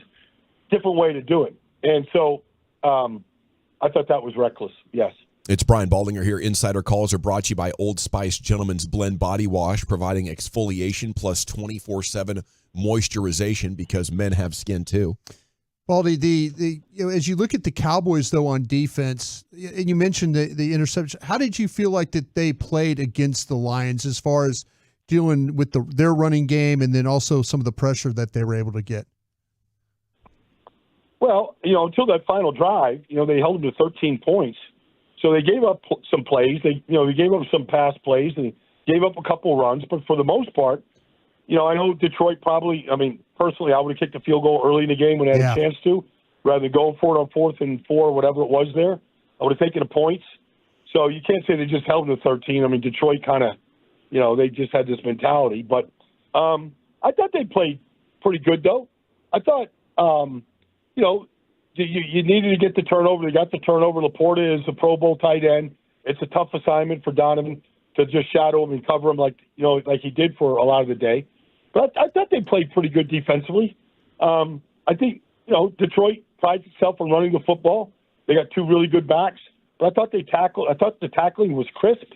different way to do it. And so I thought that was reckless, yes. It's Brian Baldinger here. Insider calls are brought to you by Old Spice Gentleman's Blend Body Wash, providing exfoliation plus 24/7 moisturization because men have skin too. Baldy, as you look at the Cowboys, though, on defense, and you mentioned the interception, how did you feel like that they played against the Lions as far as dealing with their running game and then also some of the pressure that they were able to get? Well, until that final drive, they held them to 13 points. So they gave up some plays. They gave up some pass plays and gave up a couple runs. But for the most part, I know Detroit probably, personally, I would have kicked a field goal early in the game when they had a chance to, rather than going for it on 4th and 4 or whatever it was there. I would have taken the points. So you can't say they just held them to 13. Detroit kind of, they just had this mentality. But I thought they played pretty good, though. I thought, you needed to get the turnover. They got the turnover. Laporta is a Pro Bowl tight end. It's a tough assignment for Donovan to just shadow him and cover him like he did for a lot of the day. But I thought they played pretty good defensively. I think, Detroit prides itself on running the football. They got 2 really good backs. But I thought the tackling was crisp.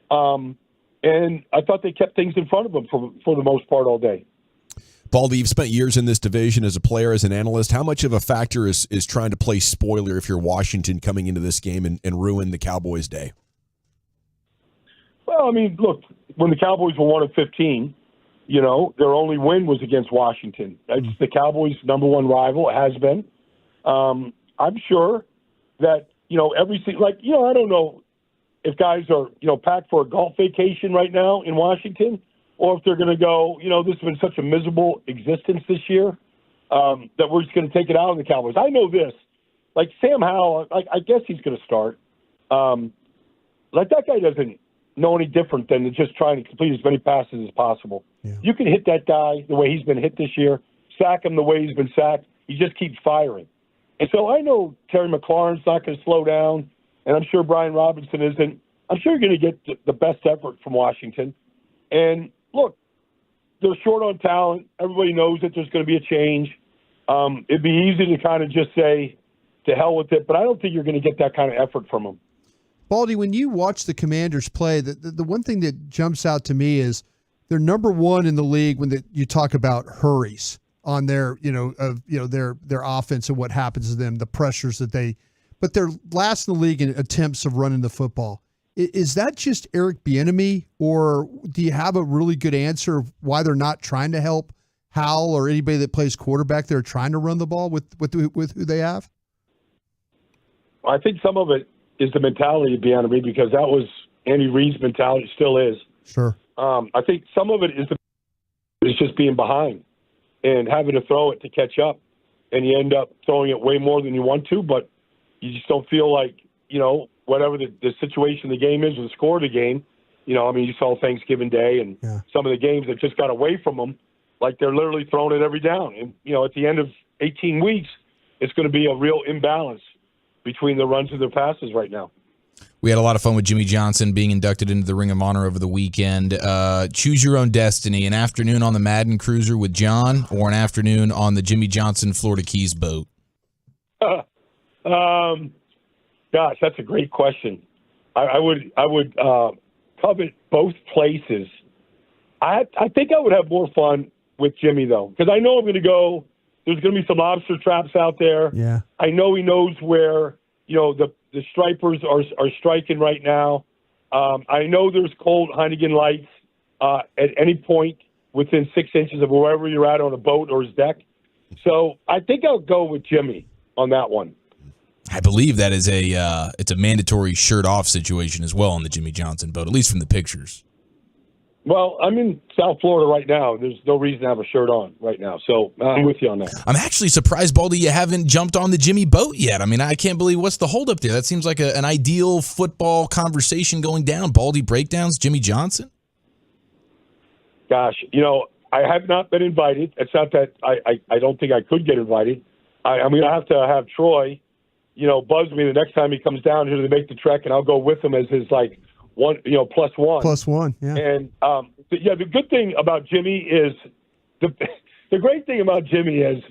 And I thought they kept things in front of them for the most part all day. Baldy, you've spent years in this division as a player, as an analyst. How much of a factor is trying to play spoiler if you're Washington coming into this game and ruin the Cowboys' day? Well, look, when the Cowboys were 1-15, their only win was against Washington. It's the Cowboys' number 1 rival. It has been. I'm sure that, I don't know if guys are, packed for a golf vacation right now in Washington, or if they're going to go, this has been such a miserable existence this year that we're just going to take it out on the Cowboys. I know this. Like Sam Howell, I guess he's going to start. That guy doesn't know any different than just trying to complete as many passes as possible. Yeah. You can hit that guy the way he's been hit this year, sack him the way he's been sacked. He just keeps firing. And so I know Terry McLaurin's not going to slow down, and I'm sure Brian Robinson isn't. I'm sure you're going to get the best effort from Washington. And look, they're short on talent. Everybody knows that there's going to be a change. It'd be easy to kind of just say, to hell with it, but I don't think you're going to get that kind of effort from them. Baldy, when you watch the Commanders play, the one thing that jumps out to me is they're number 1 in the league when you talk about hurries on their offense and what happens to them, the pressures that but they're last in the league in attempts of running the football. Is that just Eric Bieniemy, or do you have a really good answer of why they're not trying to help Howell or anybody that plays quarterback? They're trying to run the ball with who they have. I think some of it is the mentality of Bieniemy because that was Andy Reid's mentality, still is. Sure. I think some of it is just being behind and having to throw it to catch up, and you end up throwing it way more than you want to, but you just don't feel like, whatever the situation the game is or the score of the game, you saw Thanksgiving Day and some of the games that just got away from them, like they're literally throwing it every down. And, at the end of 18 weeks, it's going to be a real imbalance between the runs and the passes right now. We had a lot of fun with Jimmy Johnson being inducted into the Ring of Honor over the weekend. Choose your own destiny, an afternoon on the Madden Cruiser with John or an afternoon on the Jimmy Johnson Florida Keys boat? Gosh, that's a great question. I would covet both places. I think I would have more fun with Jimmy, though, because I know I'm going to go. There's going to be some lobster traps out there. Yeah. I know he knows where, the stripers are striking right now. I know there's cold Heineken lights at any point within 6 inches of wherever you're at on a boat or his deck. So I think I'll go with Jimmy on that one. I believe that is it's a mandatory shirt off situation as well on the Jimmy Johnson boat, at least from the pictures. Well, I'm in South Florida right now. There's no reason to have a shirt on right now. So I'm with you on that. I'm actually surprised, Baldy, you haven't jumped on the Jimmy boat yet. I mean, I can't believe what's the holdup there. That seems like an ideal football conversation going down. Baldy breakdowns, Jimmy Johnson. Gosh, I have not been invited. It's not that I don't think I could get invited. I'm going to have Troy, buzz me the next time he comes down here to make the trek, and I'll go with him as his one, plus one. Plus one, yeah. And the good thing about Jimmy is the great thing about Jimmy is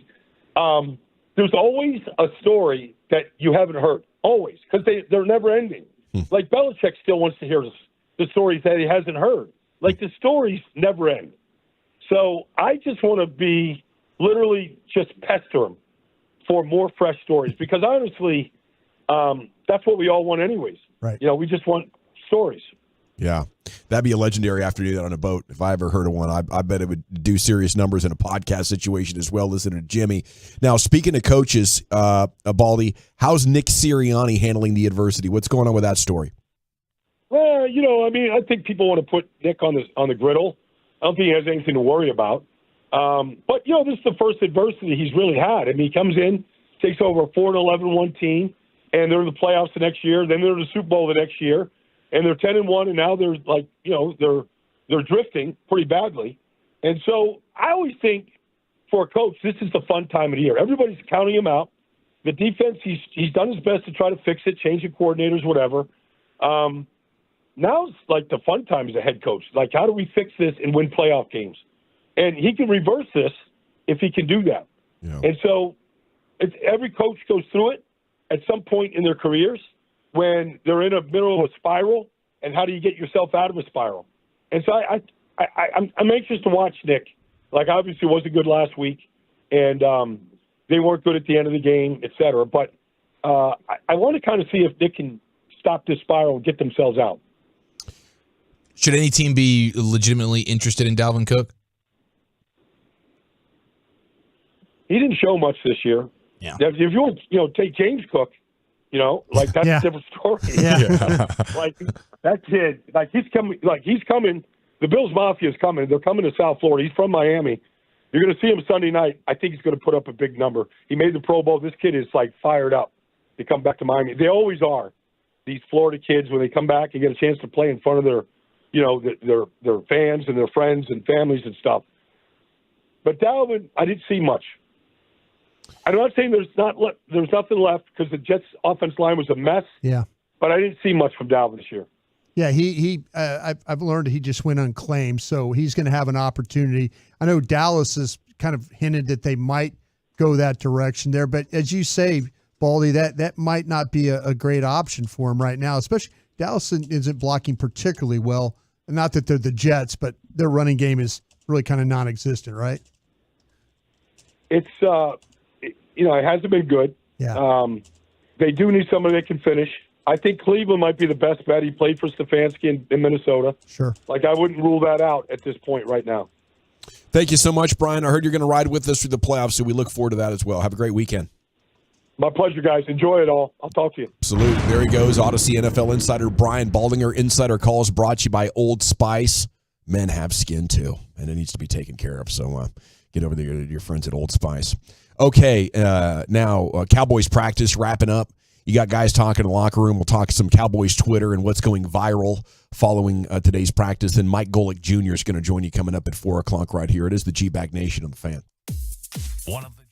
there's always a story that you haven't heard, always, because they're never ending. Like Belichick still wants to hear the stories that he hasn't heard. Like the stories never end. So I just want to be literally just pester him for more fresh stories because honestly, that's what we all want anyways. Right. We just want stories. Yeah, that'd be a legendary afternoon on a boat. If I ever heard of one, I bet it would do serious numbers in a podcast situation as well, listening to Jimmy. Now, speaking of coaches, Baldy, how's Nick Sirianni handling the adversity? What's going on with that story? Well, I think people want to put Nick on the griddle. I don't think he has anything to worry about. But, this is the first adversity he's really had. I mean, he comes in, takes over a 4-11-1 team, and they're in the playoffs the next year. Then they're in the Super Bowl the next year. And they're 10-1, and now they're they're drifting pretty badly. And so I always think for a coach, this is the fun time of the year. Everybody's counting him out. The defense, he's done his best to try to fix it, change the coordinators, whatever. Now's like the fun time as a head coach. Like, how do we fix this and win playoff games? And he can reverse this if he can do that. Yeah. And so every coach goes through it at some point in their careers when they're in the middle of a spiral, and how do you get yourself out of a spiral? And so I'm anxious to watch Nick. Like, obviously, it wasn't good last week, and they weren't good at the end of the game, et cetera. But I want to kind of see if Nick can stop this spiral and get themselves out. Should any team be legitimately interested in Dalvin Cook? He didn't show much this year. Yeah. If you want, take James Cook, that's a different story. Yeah. Like that kid, he's coming. The Bills Mafia is coming. They're coming to South Florida. He's from Miami. You're going to see him Sunday night. I think he's going to put up a big number. He made the Pro Bowl. This kid is fired up to come back to Miami. They always are. These Florida kids, when they come back and get a chance to play in front of their fans and their friends and families and stuff. But Dalvin, I didn't see much. I'm not saying there's nothing left because the Jets' offense line was a mess. Yeah. But I didn't see much from Dalvin this year. Yeah, I've learned he just went unclaimed, so he's going to have an opportunity. I know Dallas has kind of hinted that they might go that direction there, but as you say, Baldy, that might not be a great option for him right now, especially Dallas isn't blocking particularly well. Not that they're the Jets, but their running game is really kind of non-existent, right? It's it hasn't been good. Yeah. They do need somebody that can finish. I think Cleveland might be the best bet. He played for Stefanski in Minnesota. Sure. I wouldn't rule that out at this point right now. Thank you so much, Brian. I heard you're going to ride with us through the playoffs, so we look forward to that as well. Have a great weekend. My pleasure, guys. Enjoy it all. I'll talk to you. Absolutely. There he goes, Odyssey NFL insider Brian Baldinger. Insider Calls brought to you by Old Spice. Men have skin, too, and it needs to be taken care of. So get over there to your friends at Old Spice. Okay, now Cowboys practice wrapping up. You got guys talking in the locker room. We'll talk some Cowboys Twitter and what's going viral following today's practice. Then Mike Golic Jr. is going to join you coming up at 4 o'clock right here. It is the G-Bag Nation on the Fan. One of the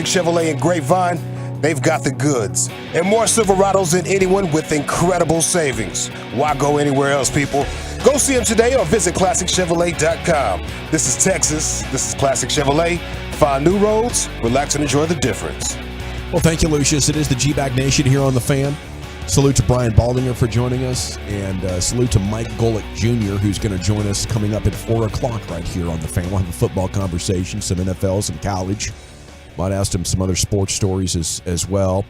Chevrolet in Grapevine, they've got the goods. And more Silverados than anyone with incredible savings. Why go anywhere else, people? Go see them today or visit ClassicChevrolet.com. This is Texas. This is Classic Chevrolet. Find new roads, relax, and enjoy the difference. Well, thank you, Lucius. It is the G-Bag Nation here on The Fan. Salute to Brian Baldinger for joining us, and salute to Mike Golic Jr., who's going to join us coming up at 4 o'clock right here on The Fan. We'll have a football conversation, some NFL, some college. Might ask him some other sports stories as well.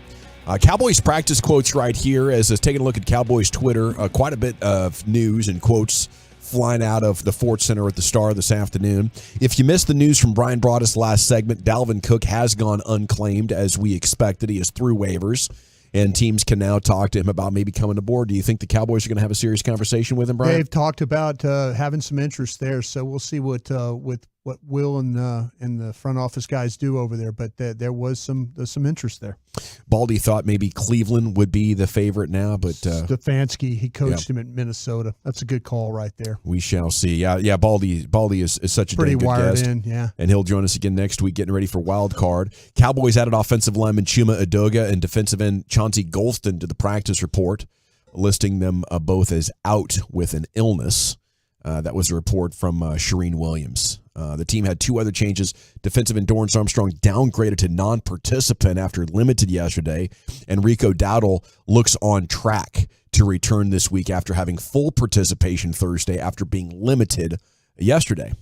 Cowboys practice quotes right here as taking a look at Cowboys Twitter. Quite a bit of news and quotes flying out of the Ford Center at the Star this afternoon. If you missed the news from Brian Broaddus last segment, Dalvin Cook has gone unclaimed as we expected. He is through waivers, and teams can now talk to him about maybe coming aboard. Do you think the Cowboys are going to have a serious conversation with him, Brian? They've talked about having some interest there, so we'll see what Will and the front office guys do over there. But there was some interest there. Baldy thought maybe Cleveland would be the favorite now, but Stefanski, he coached him at Minnesota. That's a good call right there. We shall see. Yeah. Baldy is such a pretty good wired guest. in, yeah. And he'll join us again next week, getting ready for Wild Card. Cowboys added offensive lineman Chuma Edoga and defensive end Chauncey Golston to the practice report, listing them both as out with an illness. That was a report from Shireen Williams. The team had two other changes. Defensive end Dorrance Armstrong downgraded to non-participant after limited yesterday. And Rico Dowdle looks on track to return this week after having full participation Thursday after being limited yesterday.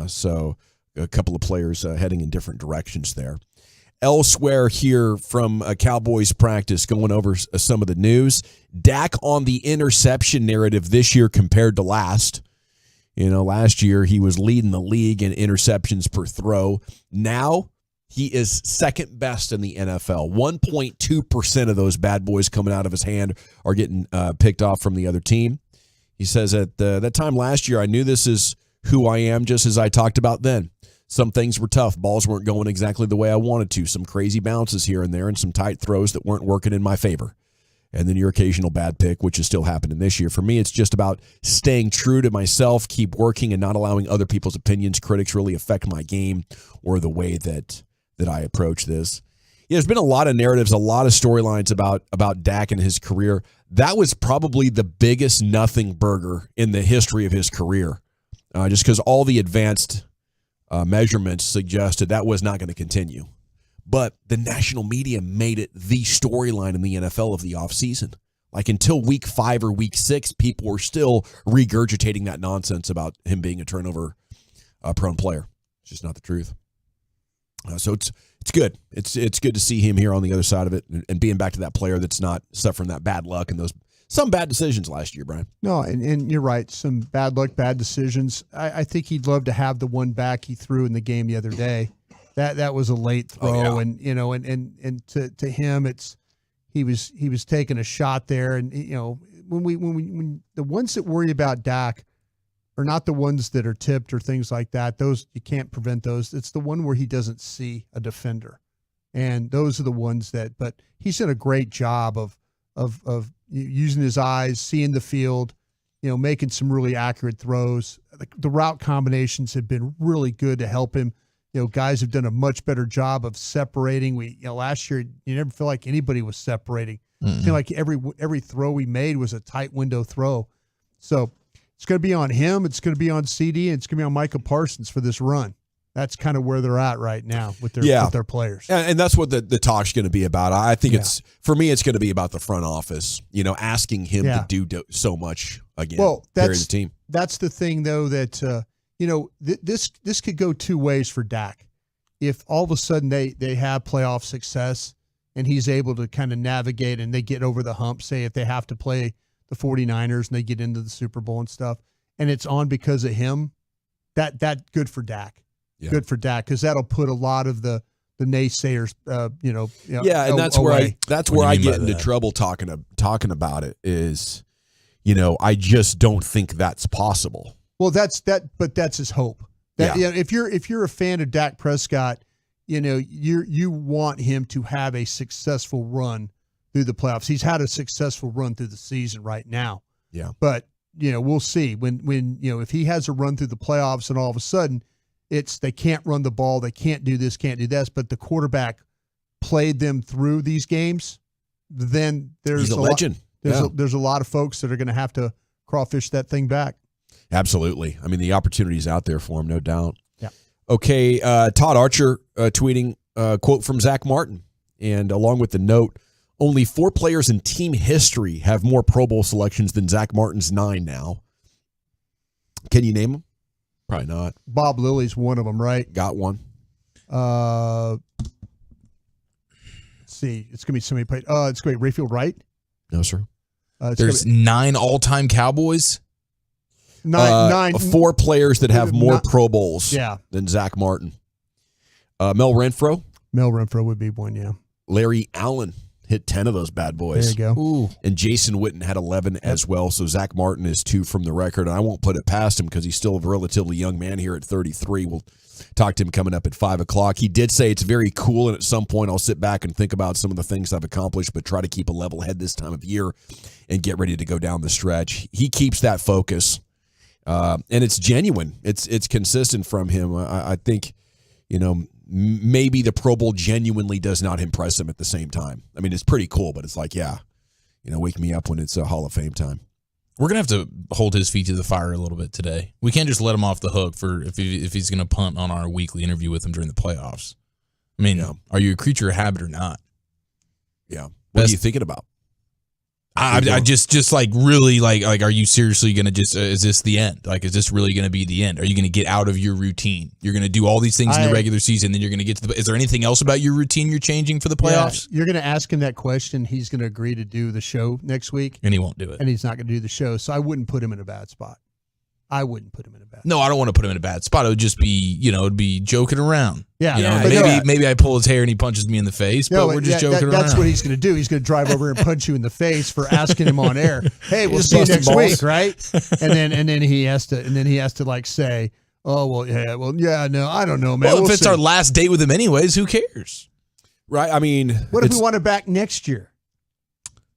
So a couple of players heading in different directions there. Elsewhere here from Cowboys practice, going over some of the news. Dak on the interception narrative this year compared to last. Last year he was leading the league in interceptions per throw. Now he is second best in the NFL. 1.2% of those bad boys coming out of his hand are getting picked off from the other team. He says at that time last year, I knew this is who I am, just as I talked about then. Some things were tough. Balls weren't going exactly the way I wanted to. Some crazy bounces here and there and some tight throws that weren't working in my favor. And then your occasional bad pick, which is still happening this year. For me, it's just about staying true to myself, keep working, and not allowing other people's opinions, critics really affect my game or the way that I approach this. Yeah, there's been a lot of narratives, a lot of storylines about Dak and his career. That was probably the biggest nothing burger in the history of his career, just because all the advanced measurements suggested that was not going to continue. But the national media made it the storyline in the NFL of the offseason. Like until week 5 or week 6, people were still regurgitating that nonsense about him being a turnover-prone player. It's just not the truth. So it's good. It's good to see him here on the other side of it and being back to that player that's not suffering that bad luck and some bad decisions last year, Brian. No, and you're right. Some bad luck, bad decisions. I think he'd love to have the one back he threw in the game the other day. That was a late throw, and to him, he was taking a shot there, and when the ones that worry about Dak are not the ones that are tipped or things like that. Those you can't prevent those. It's the one where he doesn't see a defender, and those are the ones that. But he's done a great job of using his eyes, seeing the field, making some really accurate throws. The route combinations have been really good to help him. Guys have done a much better job of separating. Last year, you never feel like anybody was separating. It seemed like every throw we made was a tight window throw. So it's going to be on him. It's going to be on CD, and it's going to be on Micah Parsons for this run. That's kind of where they're at right now with their players. And that's what the talk's going to be about. I think for me, it's going to be about the front office, asking him to do so much again. Well, carry the team. That's the thing, though, that this could go two ways for Dak. If all of a sudden they have playoff success and he's able to kind of navigate and they get over the hump, say if they have to play the 49ers and they get into the Super Bowl and stuff, and it's on because of him, that good for Dak. Yeah. Good for Dak, because that'll put a lot of the naysayers, and that's away. where I get into trouble talking about it is, I just don't think that's possible. Well, but that's his hope. If you're a fan of Dak Prescott, you want him to have a successful run through the playoffs. He's had a successful run through the season right now. Yeah. But we'll see when if he has a run through the playoffs and all of a sudden they can't run the ball, they can't do this, can't do this, but the quarterback played them through these games, then there's He's a legend. There's a lot of folks that are going to have to crawfish that thing back. Absolutely. I mean, the opportunity's out there for him, no doubt. Yeah. Okay, Todd Archer tweeting a quote from Zach Martin, and along with the note, only 4 players in team history have more Pro Bowl selections than Zach Martin's 9 now. Can you name them? Probably not. Bob Lilly's one of them, right? Got one. Let's see. It's going to be somebody played. It's great. Rayfield Wright? No, sir. There's 9 all-time Cowboys? Nine. 4 players that have more Pro Bowls Yeah. than Zach Martin. Mel Renfro. Mel Renfro would be one, yeah. Larry Allen hit 10 of those bad boys. There you go. Ooh. And Jason Witten had 11 as well. So Zach Martin is 2 from the record. And I won't put it past him because he's still a relatively young man here at 33. We'll talk to him coming up at 5 o'clock. He did say it's very cool, and at some point I'll sit back and think about some of the things I've accomplished, but try to keep a level head this time of year and get ready to go down the stretch. He keeps that focus, and it's genuine. It's consistent from him. I think, maybe the Pro Bowl genuinely does not impress him at the same time. I mean, it's pretty cool, but it's like, wake me up when it's a Hall of Fame time. We're going to have to hold his feet to the fire a little bit today. We can't just let him off the hook for if he's going to punt on our weekly interview with him during the playoffs. I mean, are you a creature of habit or not? Yeah. What are you thinking about? I just like really like are you seriously going to just is this the end? Like, is this really going to be the end? Are you going to get out of your routine? You're going to do all these things in the regular season, then you're going to get to is there anything else about your routine you're changing for the playoffs? Yeah, you're going to ask him that question. He's going to agree to do the show next week. And he won't do it. And he's not going to do the show. So I wouldn't put him in a bad spot. I wouldn't put him in a bad spot. No, I don't want to put him in a bad spot. It would just be, it'd be joking around. Yeah. Maybe I pull his hair and he punches me in the face, but we're just joking around. That's what he's going to do. He's going to drive over and punch you in the face for asking him on air. Hey, we'll see you next week, right? And then he has to like say, oh well, no, I don't know, man. Well, if it's our last date with him anyways, who cares? Right? I mean, what if we want him back next year?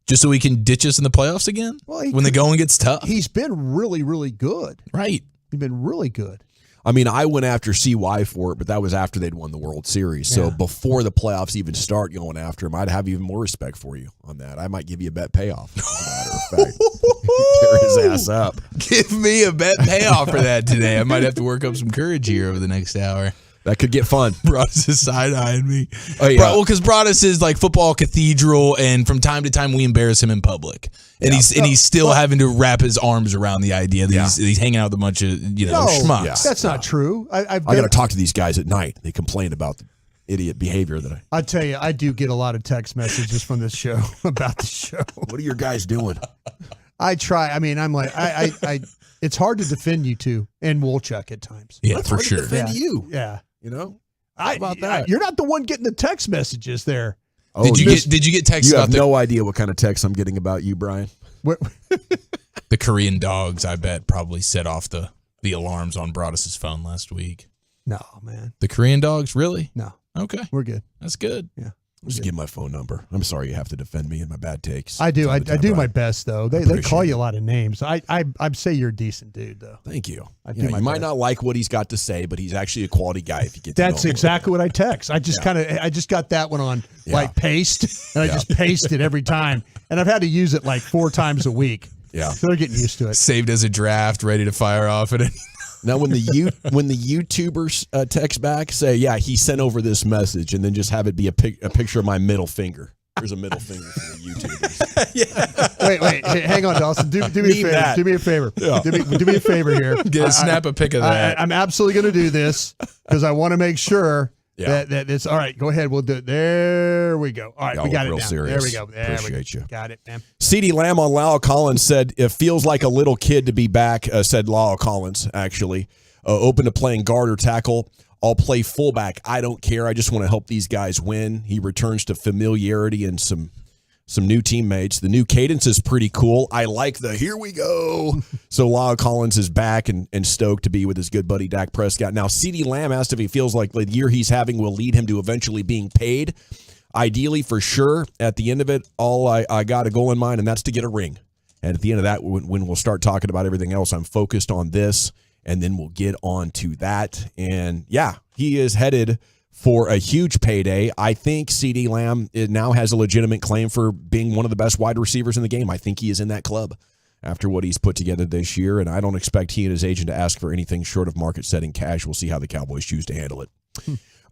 Just so he can ditch us in the playoffs again? Well, when the going gets tough. He's been really, really good. Right. He's been really good. I mean, I went after CY for it, but that was after they'd won the World Series. So before the playoffs even start going after him, I'd have even more respect for you on that. I might give you a bet payoff, as a matter of fact. Tear his ass up. Give me a bet payoff for that today. I might have to work up some courage here over the next hour. That could get fun. Broadus is side-eyeing me. Oh, yeah. Because Broadus is like football cathedral, and from time to time we embarrass him in public. And he's still having to wrap his arms around the idea that he's hanging out with a bunch of schmucks. Yeah. That's not true. I got to talk to these guys at night. They complain about the idiot behavior that I tell you, I do get a lot of text messages from this show about the show. What are your guys doing? I try. I mean, I'm like, I it's hard to defend you two and Wolchuk at times. Yeah, for sure. Defend you. Yeah. How about that? You're not the one getting the text messages there. Oh, did you get texts you about have no idea what kind of text I'm getting about you, Brian. The Korean dogs, I bet, probably set off the alarms on Broadus's phone last week. No, man. The Korean dogs, really? No. Okay. We're good. That's good. Yeah. Just give my phone number. I'm sorry you have to defend me and my bad takes. I do. I do my best, though. They call you a lot of names. I'd say you're a decent dude, though. Thank you. You might not like what he's got to say, but he's actually a quality guy if you get to That's know him. exactly what I text. I just I just got that one on like paste, and I just paste it every time. And I've had to use it like 4 times a week. Yeah. So they're getting used to it. Saved as a draft, ready to fire off at it. Now, when the YouTubers text back, say, he sent over this message, and then just have it be a picture of my middle finger. There's a middle finger for the YouTubers. Wait. Hey, hang on, Dawson. Do me a favor. That. Do me a favor. Yeah. Do me a favor here. Snap a pic of that. I'm absolutely going to do this because I want to make sure that it's all right. Go ahead. We'll do it. There we go. All right. Y'all we got it real now. serious. There we go. Appreciate you. Got it, man. CeeDee Lamb on Lyle Collins said, it feels like a little kid to be back, said Lyle Collins, actually. Open to playing guard or tackle. I'll play fullback. I don't care. I just want to help these guys win. He returns to familiarity and some new teammates. The new cadence is pretty cool. I like the here we go. So Lyle Collins is back and stoked to be with his good buddy Dak Prescott. Now, CeeDee Lamb asked if he feels like the year he's having will lead him to eventually being paid. Ideally, for sure. At the end of it, all I got a goal in mind, and that's to get a ring. And at the end of that, when we'll start talking about everything else, I'm focused on this. And then we'll get on to that. And he is headed for a huge payday. I think CeeDee Lamb now has a legitimate claim for being one of the best wide receivers in the game. I think he is in that club after what he's put together this year, and I don't expect he and his agent to ask for anything short of market-setting cash. We'll see how the Cowboys choose to handle it.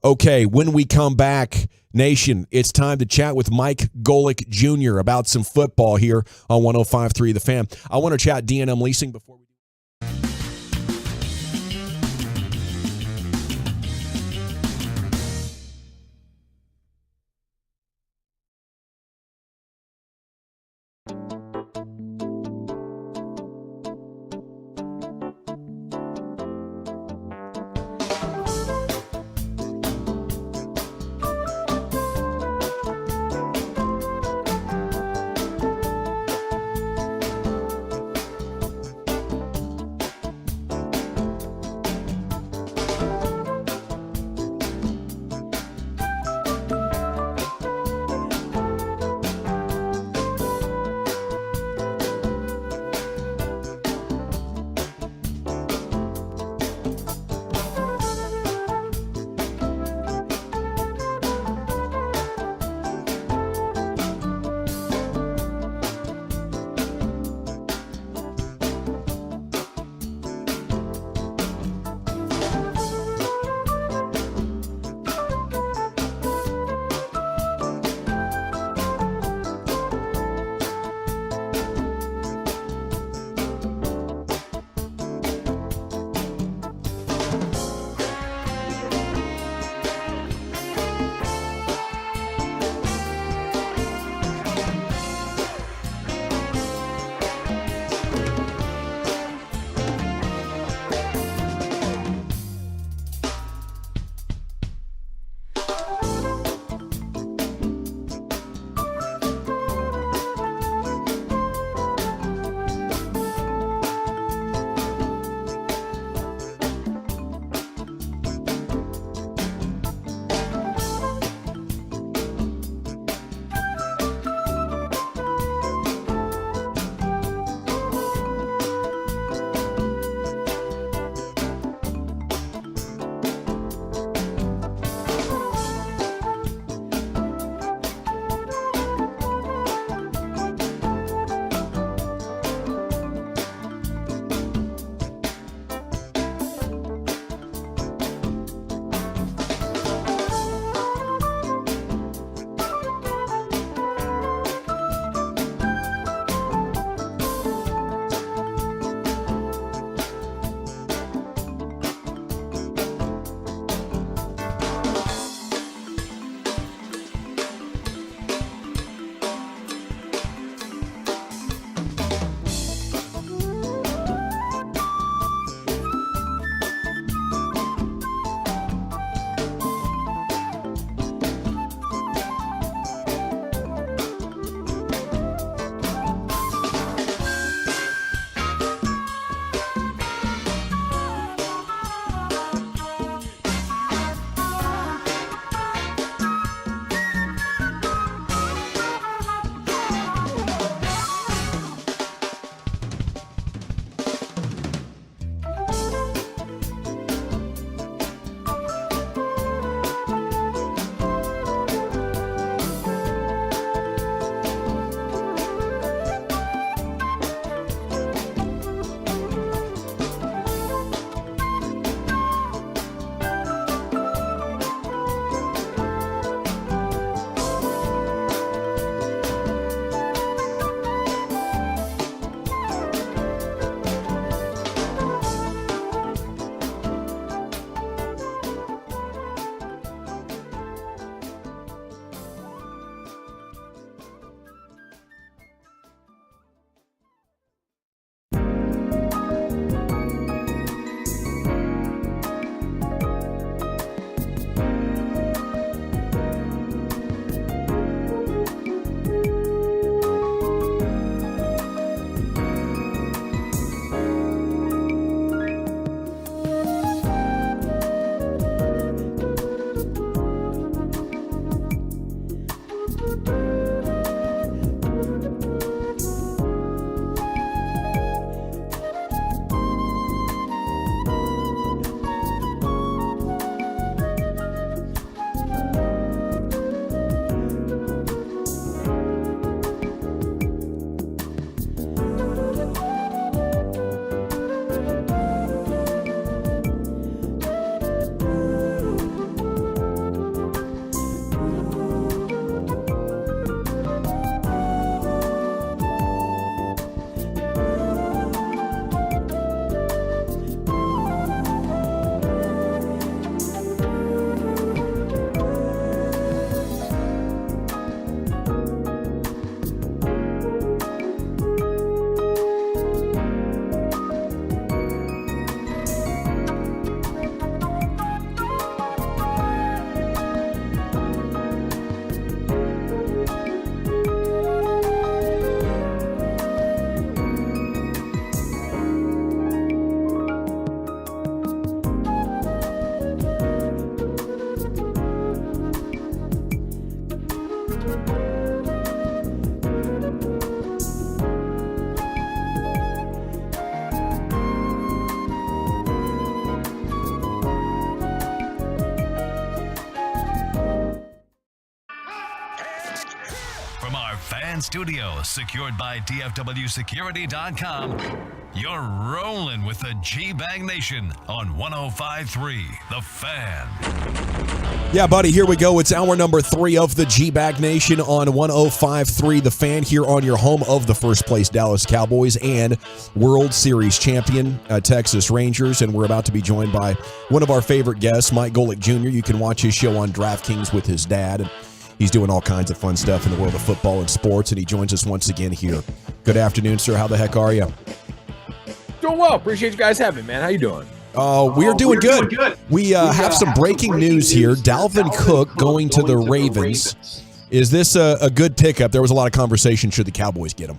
Okay, when we come back, Nation, it's time to chat with Mike Golic Jr. about some football here on 105.3 The Fan. I want to chat D&M Leasing before we fan studio secured by DFWsecurity.com. You're rolling with the G-Bag Nation on 105.3 The Fan. Yeah, buddy, here we go. It's hour number 3 of the G-Bag Nation on 105.3 The Fan, here on your home of the first place Dallas Cowboys and World Series champion Texas Rangers. And we're about to be joined by one of our favorite guests, Mike Golic Jr. You can watch his show on DraftKings with his dad. And he's doing all kinds of fun stuff in the world of football and sports, and he joins us once again here. Good afternoon, sir. How the heck are you? Doing well. Appreciate you guys having me, man. How you doing? We're doing good. We have some breaking news here. Dalvin Cook going to the Ravens. Is this a good pickup? There was a lot of conversation. Should the Cowboys get him?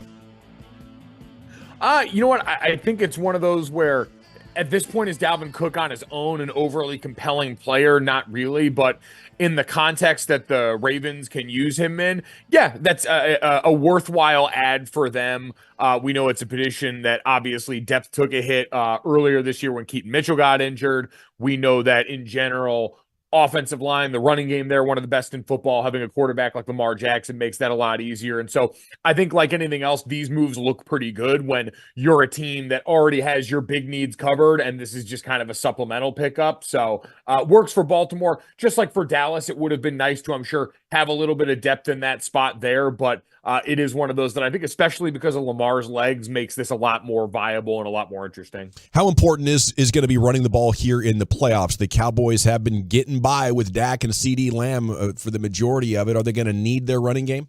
You know what? I think it's one of those where at this point, is Dalvin Cook on his own an overly compelling player? Not really, but in the context that the Ravens can use him in, yeah, that's a worthwhile add for them. We know it's a position that obviously depth took a hit earlier this year when Keaton Mitchell got injured. We know that in general, offensive line, the running game there, one of the best in football. Having a quarterback like Lamar Jackson makes that a lot easier. And so I think like anything else, these moves look pretty good when you're a team that already has your big needs covered, and this is just kind of a supplemental pickup. So works for Baltimore. Just like for Dallas, it would have been nice to, I'm sure, have a little bit of depth in that spot there, but it is one of those that I think, especially because of Lamar's legs, makes this a lot more viable and a lot more interesting. How important is going to be running the ball here in the playoffs? The Cowboys have been getting by with Dak and CeeDee Lamb for the majority of it. Are they going to need their running game?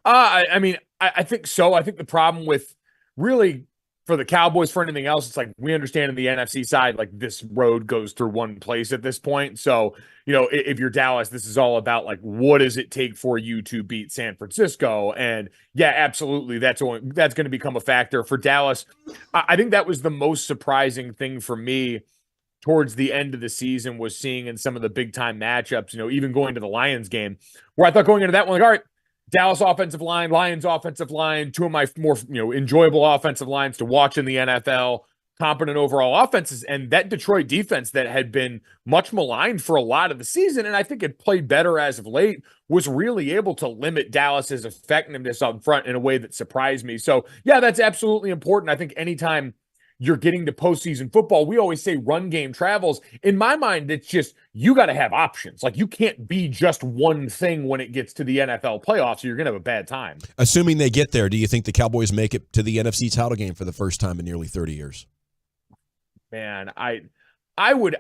I mean, I think so. I think the problem with really for the Cowboys, for anything else, it's like we understand in the NFC side, like this road goes through one place at this point. So, you know, if you're Dallas, this is all about like, what does it take for you to beat San Francisco? And yeah, absolutely. That's going to become a factor for Dallas. I think that was the most surprising thing for me towards the end of the season was seeing in some of the big time matchups, you know, even going to the Lions game where I thought going into that one, like, all right, Dallas offensive line, Lions offensive line, two of my more, enjoyable offensive lines to watch in the NFL, competent overall offenses, and that Detroit defense that had been much maligned for a lot of the season, and I think it played better as of late, was really able to limit Dallas's effectiveness up front in a way that surprised me. So, yeah, that's absolutely important. I think anytime you're getting to postseason football, we always say run game travels. In my mind, it's just you got to have options. Like you can't be just one thing when it gets to the NFL playoffs, or you're going to have a bad time. Assuming they get there, do you think the Cowboys make it to the NFC title game for the first time in nearly 30 years? Man, I would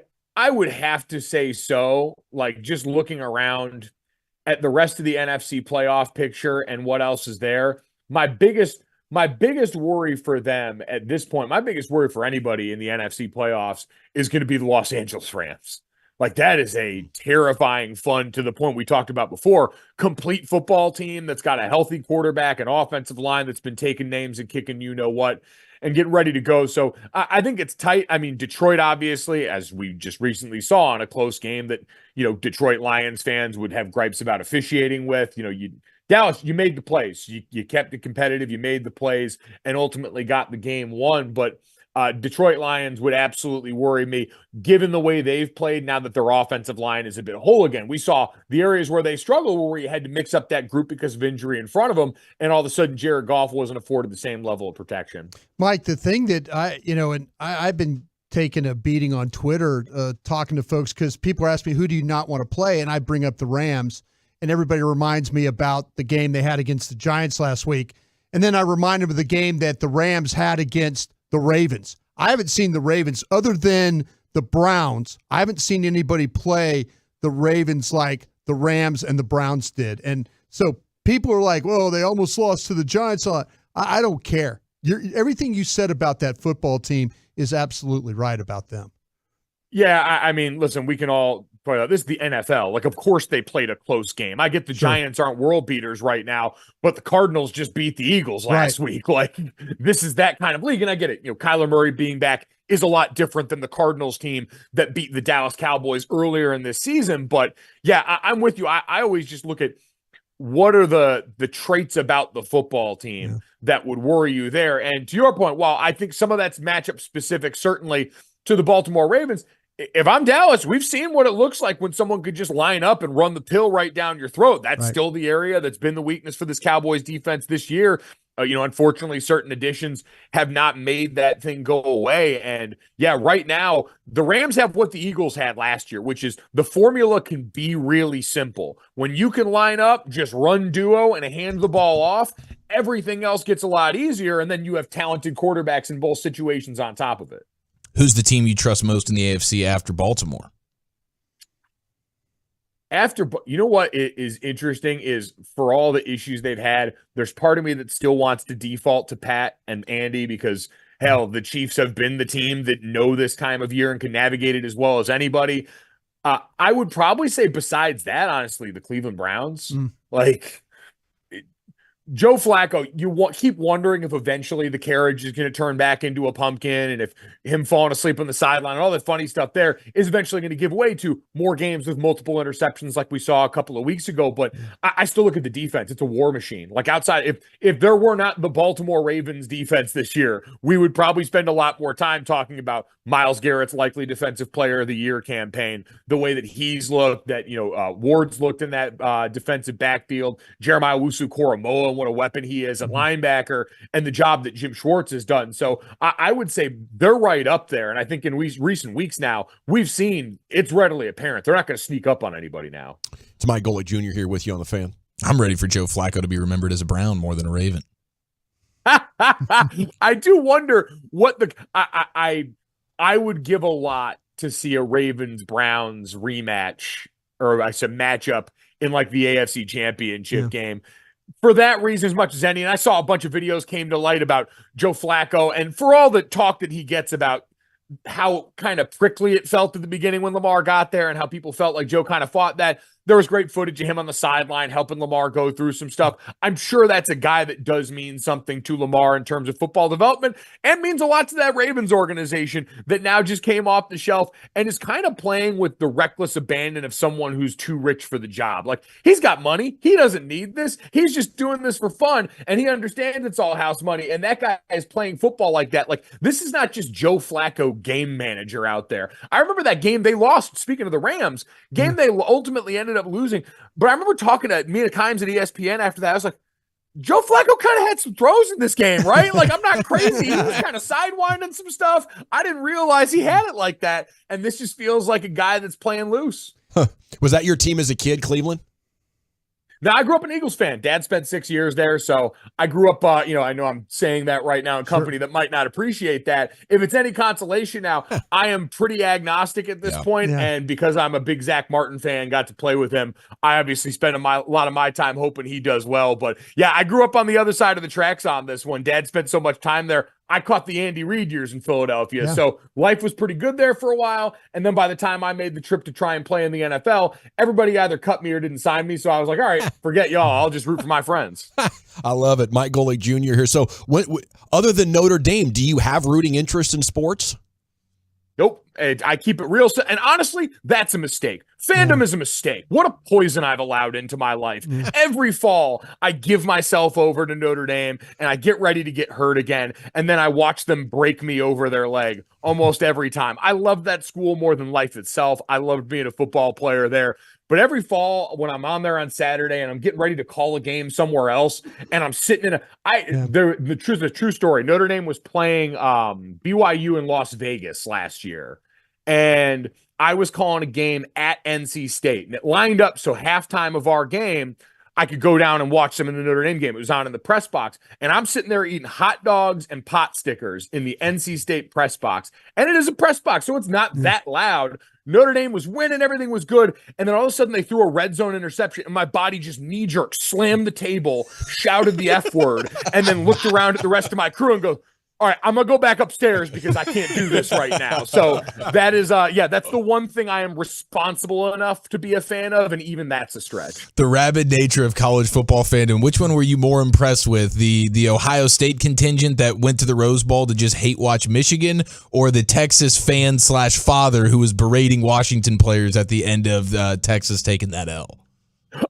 have to say so. Like just looking around at the rest of the NFC playoff picture and what else is there, my biggest worry for them at this point, my biggest worry for anybody in the NFC playoffs is going to be the Los Angeles Rams. Like that is a terrifying fun, to the point we talked about before, complete football team that's got a healthy quarterback, an offensive line that's been taking names and kicking what and getting ready to go. So I think it's tight. I mean, Detroit, obviously, as we just recently saw in a close game that, Detroit Lions fans would have gripes about officiating with, Dallas, you made the plays. You kept it competitive. You made the plays and ultimately got the game won. But Detroit Lions would absolutely worry me, given the way they've played now that their offensive line is a bit whole again. We saw the areas where they struggled where you had to mix up that group because of injury in front of them, and all of a sudden Jared Goff wasn't afforded the same level of protection. Mike, the thing that I've been taking a beating on Twitter talking to folks because people ask me, who do you not want to play? And I bring up the Rams. And everybody reminds me about the game they had against the Giants last week. And then I remind them of the game that the Rams had against the Ravens. I haven't seen the Ravens other than the Browns. I haven't seen anybody play the Ravens like the Rams and the Browns did. And so people are like, well, they almost lost to the Giants. I don't care. Everything you said about that football team is absolutely right about them. Yeah, I mean, listen, we can all point out this is the NFL. Like, of course they played a close game. I get the Giants aren't world beaters right now, but the Cardinals just beat the Eagles last week. Like, this is that kind of league, and I get it. Kyler Murray being back is a lot different than the Cardinals team that beat the Dallas Cowboys earlier in this season. But, yeah, I'm with you. I always just look at what are the traits about the football team that would worry you there. And to your point, while I think some of that's matchup specific, certainly to the Baltimore Ravens, if I'm Dallas, we've seen what it looks like when someone could just line up and run the pill right down your throat. That's still the area that's been the weakness for this Cowboys defense this year. Unfortunately, certain additions have not made that thing go away. And yeah, right now, the Rams have what the Eagles had last year, which is the formula can be really simple. When you can line up, just run duo and hand the ball off, everything else gets a lot easier. And then you have talented quarterbacks in both situations on top of it. Who's the team you trust most in the AFC after Baltimore? You know what is interesting is for all the issues they've had, there's part of me that still wants to default to Pat and Andy because, hell, the Chiefs have been the team that know this time of year and can navigate it as well as anybody. I would probably say besides that, honestly, the Cleveland Browns. Joe Flacco, keep wondering if eventually the carriage is going to turn back into a pumpkin and if him falling asleep on the sideline and all that funny stuff there is eventually going to give way to more games with multiple interceptions like we saw a couple of weeks ago. But I still look at the defense. It's a war machine. Like outside, if there were not the Baltimore Ravens defense this year, we would probably spend a lot more time talking about Myles Garrett's likely Defensive Player of the Year campaign, the way that he's looked, that Ward's looked in that defensive backfield, Jeremiah Owusu-Koramoah, what a weapon he is at linebacker, and the job that Jim Schwartz has done. So I would say they're right up there. And I think in recent weeks now, we've seen it's readily apparent. They're not going to sneak up on anybody now. It's Mike Golic Jr. here with you on the Fan. I'm ready for Joe Flacco to be remembered as a Brown more than a Raven. I do wonder what I would give a lot to see a Ravens-Browns rematch, or I said matchup in like the AFC Championship game. For that reason, as much as any, and I saw a bunch of videos came to light about Joe Flacco, and for all the talk that he gets about how kind of prickly it felt at the beginning when Lamar got there and how people felt like Joe kind of fought that, there was great footage of him on the sideline helping Lamar go through some stuff. I'm sure that's a guy that does mean something to Lamar in terms of football development and means a lot to that Ravens organization that now just came off the shelf and is kind of playing with the reckless abandon of someone who's too rich for the job. Like, he's got money. He doesn't need this. He's just doing this for fun, and he understands it's all house money, and that guy is playing football like that. Like, this is not just Joe Flacco game manager out there. I remember that game they lost, speaking of the Rams, they ultimately ended up losing. But I remember talking to Mina Kimes at ESPN after that. I was like, Joe Flacco kind of had some throws in this game, right? Like, I'm not crazy. He was kind of sidewinding some stuff. I didn't realize he had it like that. And this just feels like a guy that's playing loose. Was that your team as a kid, Cleveland? Now, I grew up an Eagles fan. Dad spent 6 years there, so I grew up, I know I'm saying that right now in company that might not appreciate that. If it's any consolation now, I am pretty agnostic at this point, and because I'm a big Zach Martin fan, got to play with him, I obviously spend a lot of my time hoping he does well. But, yeah, I grew up on the other side of the tracks on this one. Dad spent so much time there. I caught the Andy Reid years in Philadelphia, so life was pretty good there for a while. And then by the time I made the trip to try and play in the NFL, everybody either cut me or didn't sign me. So I was like, all right, forget y'all. I'll just root for my friends. I love it. Mike Golic Jr. here. So other than Notre Dame, do you have rooting interest in sports? Nope. I keep it real. And honestly, that's a mistake. Fandom is a mistake. What a poison I've allowed into my life. Every fall, I give myself over to Notre Dame and I get ready to get hurt again. And then I watch them break me over their leg almost every time. I love that school more than life itself. I loved being a football player there. But every fall when I'm on there on Saturday and I'm getting ready to call a game somewhere else and I'm sitting in the true story, Notre Dame was playing BYU in Las Vegas last year. And I was calling a game at NC State. And it lined up so halftime of our game, I could go down and watch them in the Notre Dame game. It was on in the press box. And I'm sitting there eating hot dogs and pot stickers in the NC State press box. And it is a press box, so it's not that loud. Notre Dame was winning. Everything was good. And then all of a sudden they threw a red zone interception and my body just knee-jerk slammed the table, shouted the F word, and then looked around at the rest of my crew and go, all right, I'm going to go back upstairs because I can't do this right now. So that is, that's the one thing I am responsible enough to be a fan of, and even that's a stretch. The rabid nature of college football fandom. Which one were you more impressed with? The Ohio State contingent that went to the Rose Bowl to just hate watch Michigan, or the Texas fan / father who was berating Washington players at the end of Texas taking that L?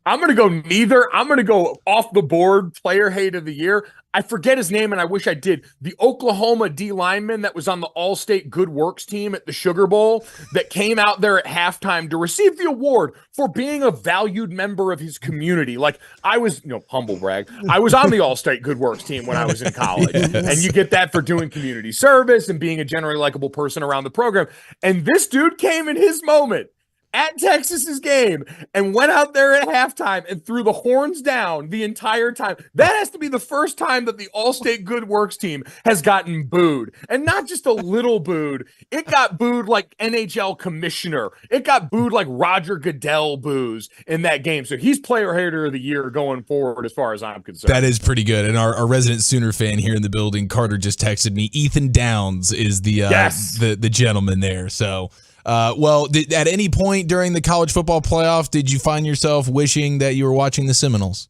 I'm going to go neither. I'm going to go off the board player hate of the year. I forget his name, and I wish I did. The Oklahoma D lineman that was on the All-State Good Works team at the Sugar Bowl that came out there at halftime to receive the award for being a valued member of his community. Like, I was, humble brag, I was on the All-State Good Works team when I was in college. Yes. And you get that for doing community service and being a generally likable person around the program. And this dude came in his moment at Texas's game and went out there at halftime and threw the horns down the entire time. That has to be the first time that the All-State Good Works team has gotten booed. And not just a little booed. It got booed like NHL commissioner. It got booed like Roger Goodell boos in that game. So he's player hater of the year going forward as far as I'm concerned. That is pretty good. And our resident Sooner fan here in the building, Carter, just texted me. Ethan Downs is the gentleman there. So at any point during the college football playoff, did you find yourself wishing that you were watching the Seminoles?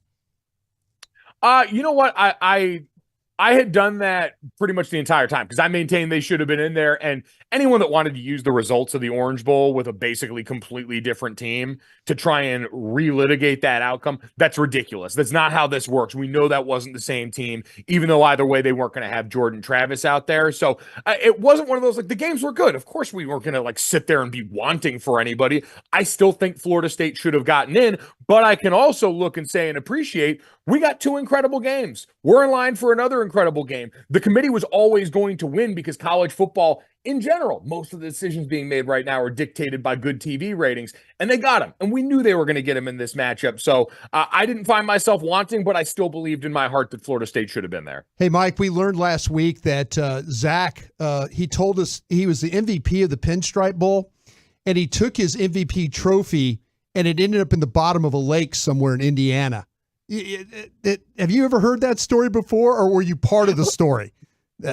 You know what? I had done that pretty much the entire time because I maintained they should have been in there. And anyone that wanted to use the results of the Orange Bowl with a basically completely different team to try and relitigate that outcome, that's ridiculous. That's not how this works. We know that wasn't the same team, even though either way they weren't going to have Jordan Travis out there. So it wasn't one of those, like, the games were good. Of course we weren't going to like sit there and be wanting for anybody. I still think Florida State should have gotten in, but I can also look and say and appreciate we got two incredible games. We're in line for another incredible game. The committee was always going to win because college football in general, most of the decisions being made right now are dictated by good TV ratings, and they got him. And we knew they were going to get him in this matchup. So I didn't find myself wanting, but I still believed in my heart that Florida State should have been there. Hey, Mike, we learned last week that Zach, he told us he was the MVP of the Pinstripe Bowl, and he took his MVP trophy, and it ended up in the bottom of a lake somewhere in Indiana. Have you ever heard that story before, or were you part of the story?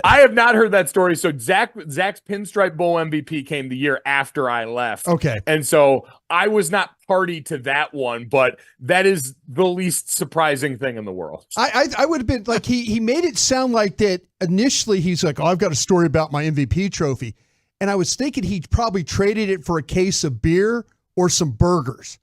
I have not heard that story. So Zach's Pinstripe Bowl MVP came the year after I left. Okay. And so I was not party to that one, but that is the least surprising thing in the world. I would have been like, he made it sound like that initially. He's like, oh, I've got a story about my MVP trophy. And I was thinking he probably traded it for a case of beer or some burgers.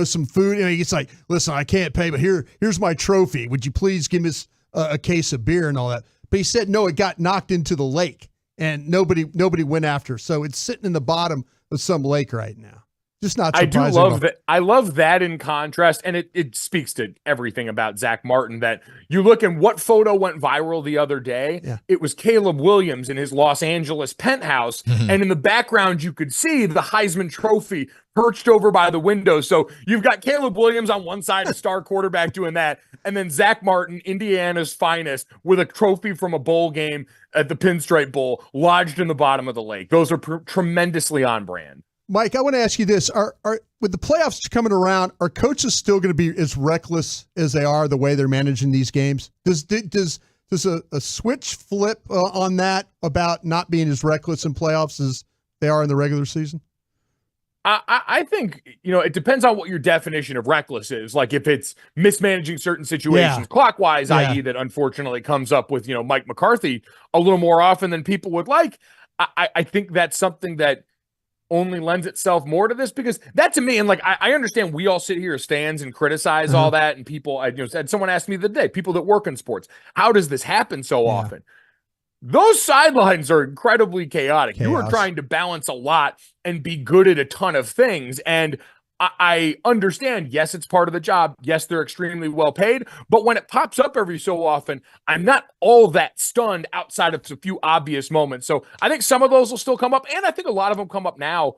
Some food. And he's like, listen, I can't pay, but here's my trophy. Would you please give us a case of beer and all that? But he said, no, it got knocked into the lake and nobody went after. So it's sitting in the bottom of some lake right now. Just not surprising. I do love that. I love that in contrast. And it speaks to everything about Zach Martin that you look and what photo went viral the other day. Yeah. It was Caleb Williams in his Los Angeles penthouse. Mm-hmm. And in the background, you could see the Heisman Trophy perched over by the window. So you've got Caleb Williams on one side, a star quarterback doing that. And then Zach Martin, Indiana's finest, with a trophy from a bowl game at the Pinstripe Bowl lodged in the bottom of the lake. Those are tremendously on brand. Mike, I want to ask you this. Are with the playoffs coming around, are coaches still going to be as reckless as they are the way they're managing these games? Does a switch flip on that about not being as reckless in playoffs as they are in the regular season? I think, it depends on what your definition of reckless is. Like if it's mismanaging certain situations clockwise, i.e. that unfortunately comes up with, Mike McCarthy a little more often than people would like. I think that's something that only lends itself more to this because that to me, and like, I understand we all sit here as fans and criticize all that. And people, someone asked me the other day, people that work in sports, how does this happen so often? Those sidelines are incredibly chaotic. You are trying to balance a lot and be good at a ton of things. And I understand, yes, it's part of the job. Yes, they're extremely well paid. But when it pops up every so often, I'm not all that stunned outside of a few obvious moments. So I think some of those will still come up. And I think a lot of them come up now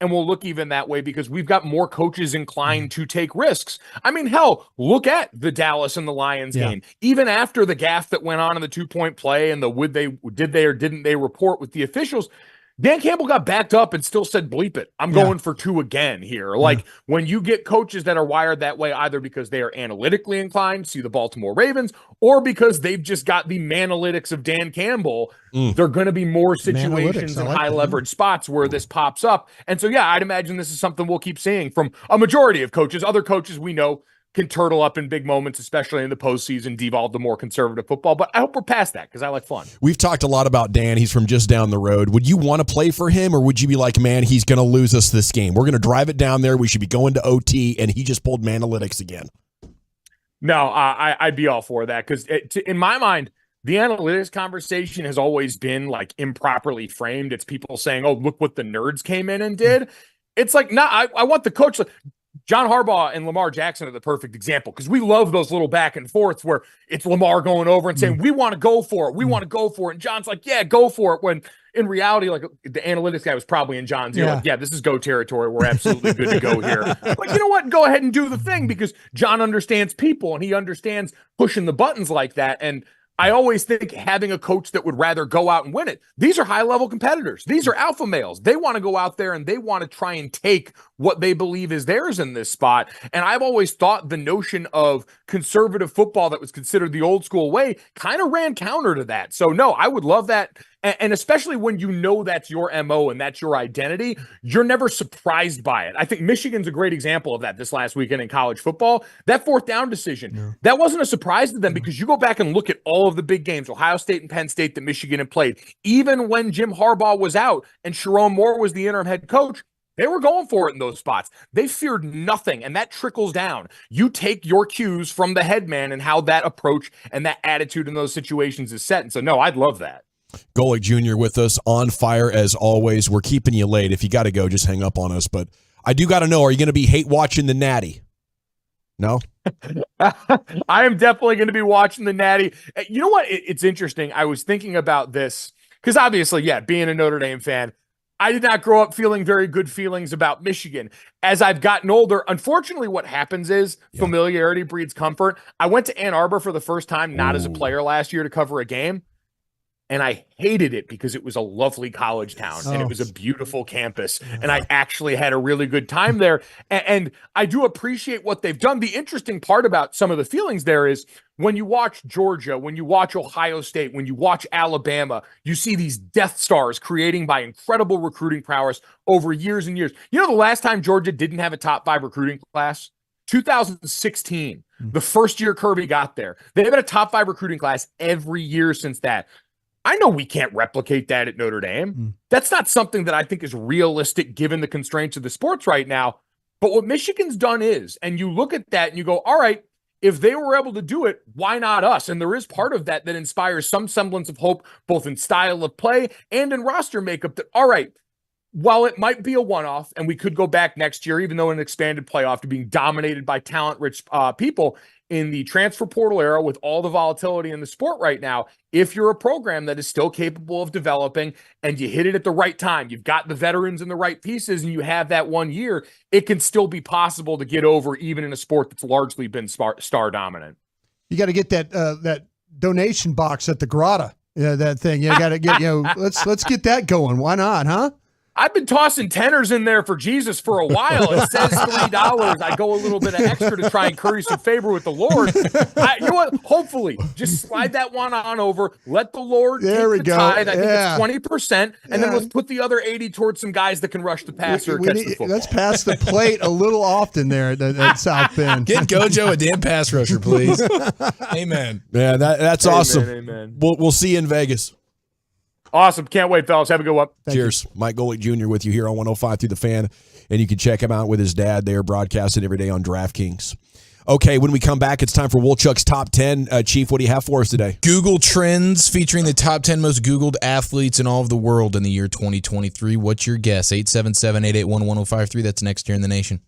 and will look even that way because we've got more coaches inclined to take risks. I mean, hell, look at the Dallas and the Lions game. Even after the gaffe that went on in the 2-point play and the did they or didn't they report with the officials, Dan Campbell got backed up and still said, bleep it. I'm going for 2 again here. Like when you get coaches that are wired that way, either because they are analytically inclined, see the Baltimore Ravens, or because they've just got the manalytics of Dan Campbell, they're going to be more situations and high leverage spots where this pops up. And so, I'd imagine this is something we'll keep seeing from a majority of coaches. Other coaches we know can turtle up in big moments, especially in the postseason, devolve to more conservative football. But I hope we're past that because I like fun. We've talked a lot about Dan. He's from just down the road. Would you want to play for him, or would you be like, man, he's going to lose us this game? We're going to drive it down there. We should be going to OT, and he just pulled Manalytics again. No, I'd be all for that because in my mind, the analytics conversation has always been like improperly framed. It's people saying, oh, look what the nerds came in and did. It's like, no, I want the coach. John Harbaugh and Lamar Jackson are the perfect example because we love those little back and forths where it's Lamar going over and saying, we want to go for it. We want to go for it. And John's like, yeah, go for it. When in reality, like the analytics guy was probably in John's ear, like, yeah, this is go territory. We're absolutely good to go here. But you know what? Go ahead and do the thing because John understands people and he understands pushing the buttons like that. And I always think having a coach that would rather go out and win it. These are high-level competitors. These are alpha males. They want to go out there and they want to try and take what they believe is theirs in this spot. And I've always thought the notion of conservative football that was considered the old school way kind of ran counter to that. So, no, I would love that. And especially when you know that's your MO and that's your identity, you're never surprised by it. I think Michigan's a great example of that this last weekend in college football. That fourth down decision, that wasn't a surprise to them because you go back and look at all of the big games, Ohio State and Penn State that Michigan had played. Even when Jim Harbaugh was out and Sharon Moore was the interim head coach, they were going for it in those spots. They feared nothing, and that trickles down. You take your cues from the head man and how that approach and that attitude in those situations is set. And so, no, I'd love that. Golic Jr. with us, on fire as always. We're keeping you late. If you got to go, just hang up on us. But I do got to know, are you going to be hate watching the Natty? No? I am definitely going to be watching the Natty. You know what? It's interesting. I was thinking about this because obviously, yeah, being a Notre Dame fan, I did not grow up feeling very good feelings about Michigan. As I've gotten older, unfortunately, what happens is familiarity breeds comfort. I went to Ann Arbor for the first time, not as a player last year to cover a game. And I hated it because it was a lovely college town and it was a beautiful campus. And I actually had a really good time there. And I do appreciate what they've done. The interesting part about some of the feelings there is when you watch Georgia, when you watch Ohio State, when you watch Alabama, you see these Death Stars creating by incredible recruiting prowess over years and years. You know, the last time Georgia didn't have a top 5 recruiting class? 2016, the first year Kirby got there. They've had a top 5 recruiting class every year since that. I know we can't replicate that at Notre Dame. That's not something that I think is realistic given the constraints of the sports right now. But what Michigan's done is, and you look at that and you go, all right, if they were able to do it, why not us? And there is part of that that inspires some semblance of hope, both in style of play and in roster makeup that, all right, while it might be a one-off and we could go back next year, even though an expanded playoff to being dominated by talent-rich people, in the transfer portal era with all the volatility in the sport right now, if you're a program that is still capable of developing and you hit it at the right time, you've got the veterans and the right pieces, and you have that 1 year, it can still be possible to get over even in a sport that's largely been star dominant. You got to get that donation box at the Grotto. That thing. You got to get, let's get that going. Why not, huh? I've been tossing tenors in there for Jesus for a while. It says $3. I go a little bit of extra to try and curry some favor with the Lord. You know what? Hopefully, just slide that one on over. Let the Lord take the tithe. I think it's 20%, and then let's put the other 80 towards some guys that can rush the passer or catch the football. Let's pass the plate a little often there at South Bend. Get Gojo a damn pass rusher, please. Amen. Yeah, that's awesome. Amen. We'll see you in Vegas. Awesome. Can't wait, fellas. Have a good one. Cheers. Mike Golic Jr. with you here on 105 through the Fan. And you can check him out with his dad. They are broadcasted every day on DraftKings. Okay, when we come back, it's time for Wolchuk's Top 10. Chief, what do you have for us today? Google Trends featuring the top 10 most Googled athletes in all of the world in the year 2023. What's your guess? 877-881-1053. That's next year in the nation.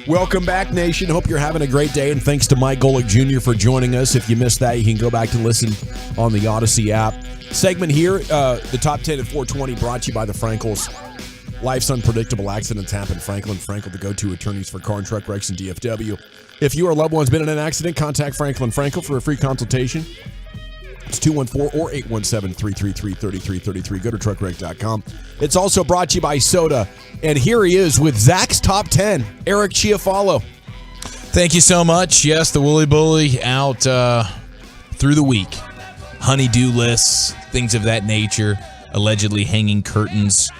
Welcome back, Nation. Hope you're having a great day, and thanks to Mike Golic Jr. for joining us. If you missed that, you can go back to listen on the Odyssey app. Segment here, the Top 10 at 420, brought to you by the Frankels. Life's unpredictable. Accidents happen. Frankel, the go-to attorneys for car and truck wrecks in DFW. If you or a loved one's been in an accident, contact Frankel for a free consultation. It's 214 or 817-333-3333. Go to truckwreck.com. It's also brought to you by Soda. And here he is with Zach's Top 10, Eric Chiafalo. Thank you so much. Yes, the Woolly Bully out through the week. Honeydew lists, things of that nature, allegedly hanging curtains.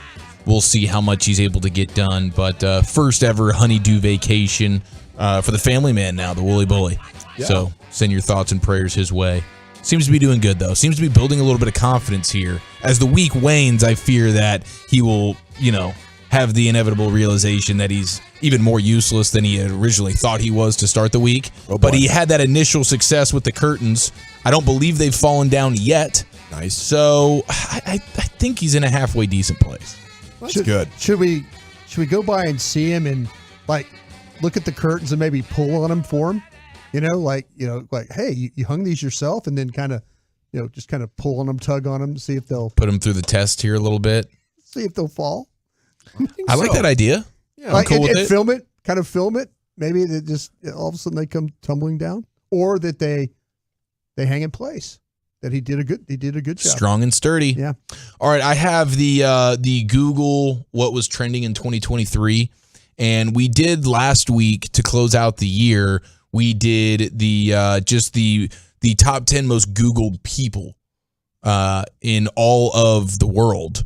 We'll see how much he's able to get done. But first ever honeydew vacation for the family man now, the Woolly Bully. Yeah. So send your thoughts and prayers his way. Seems to be doing good, though. Seems to be building a little bit of confidence here. As the week wanes, I fear that he will, have the inevitable realization that he's even more useless than he had originally thought he was to start the week. But he had that initial success with the curtains. I don't believe they've fallen down yet. Nice. So I think he's in a halfway decent place. That's good. Should we go by and see him and look at the curtains and maybe pull on them for him? Hey, you hung these yourself, and then kind of, just kind of pull on them, tug on them, see if they'll put them through the test here a little bit. See if they'll fall. I like that idea. Yeah, I'm cool with it. Film it. Maybe they just all of a sudden they come tumbling down, or that they hang in place. That he did a good job. Strong and sturdy. Yeah. All right, I have the Google what was trending in 2023, and we did last week to close out the year. We did the top 10 most Googled people in all of the world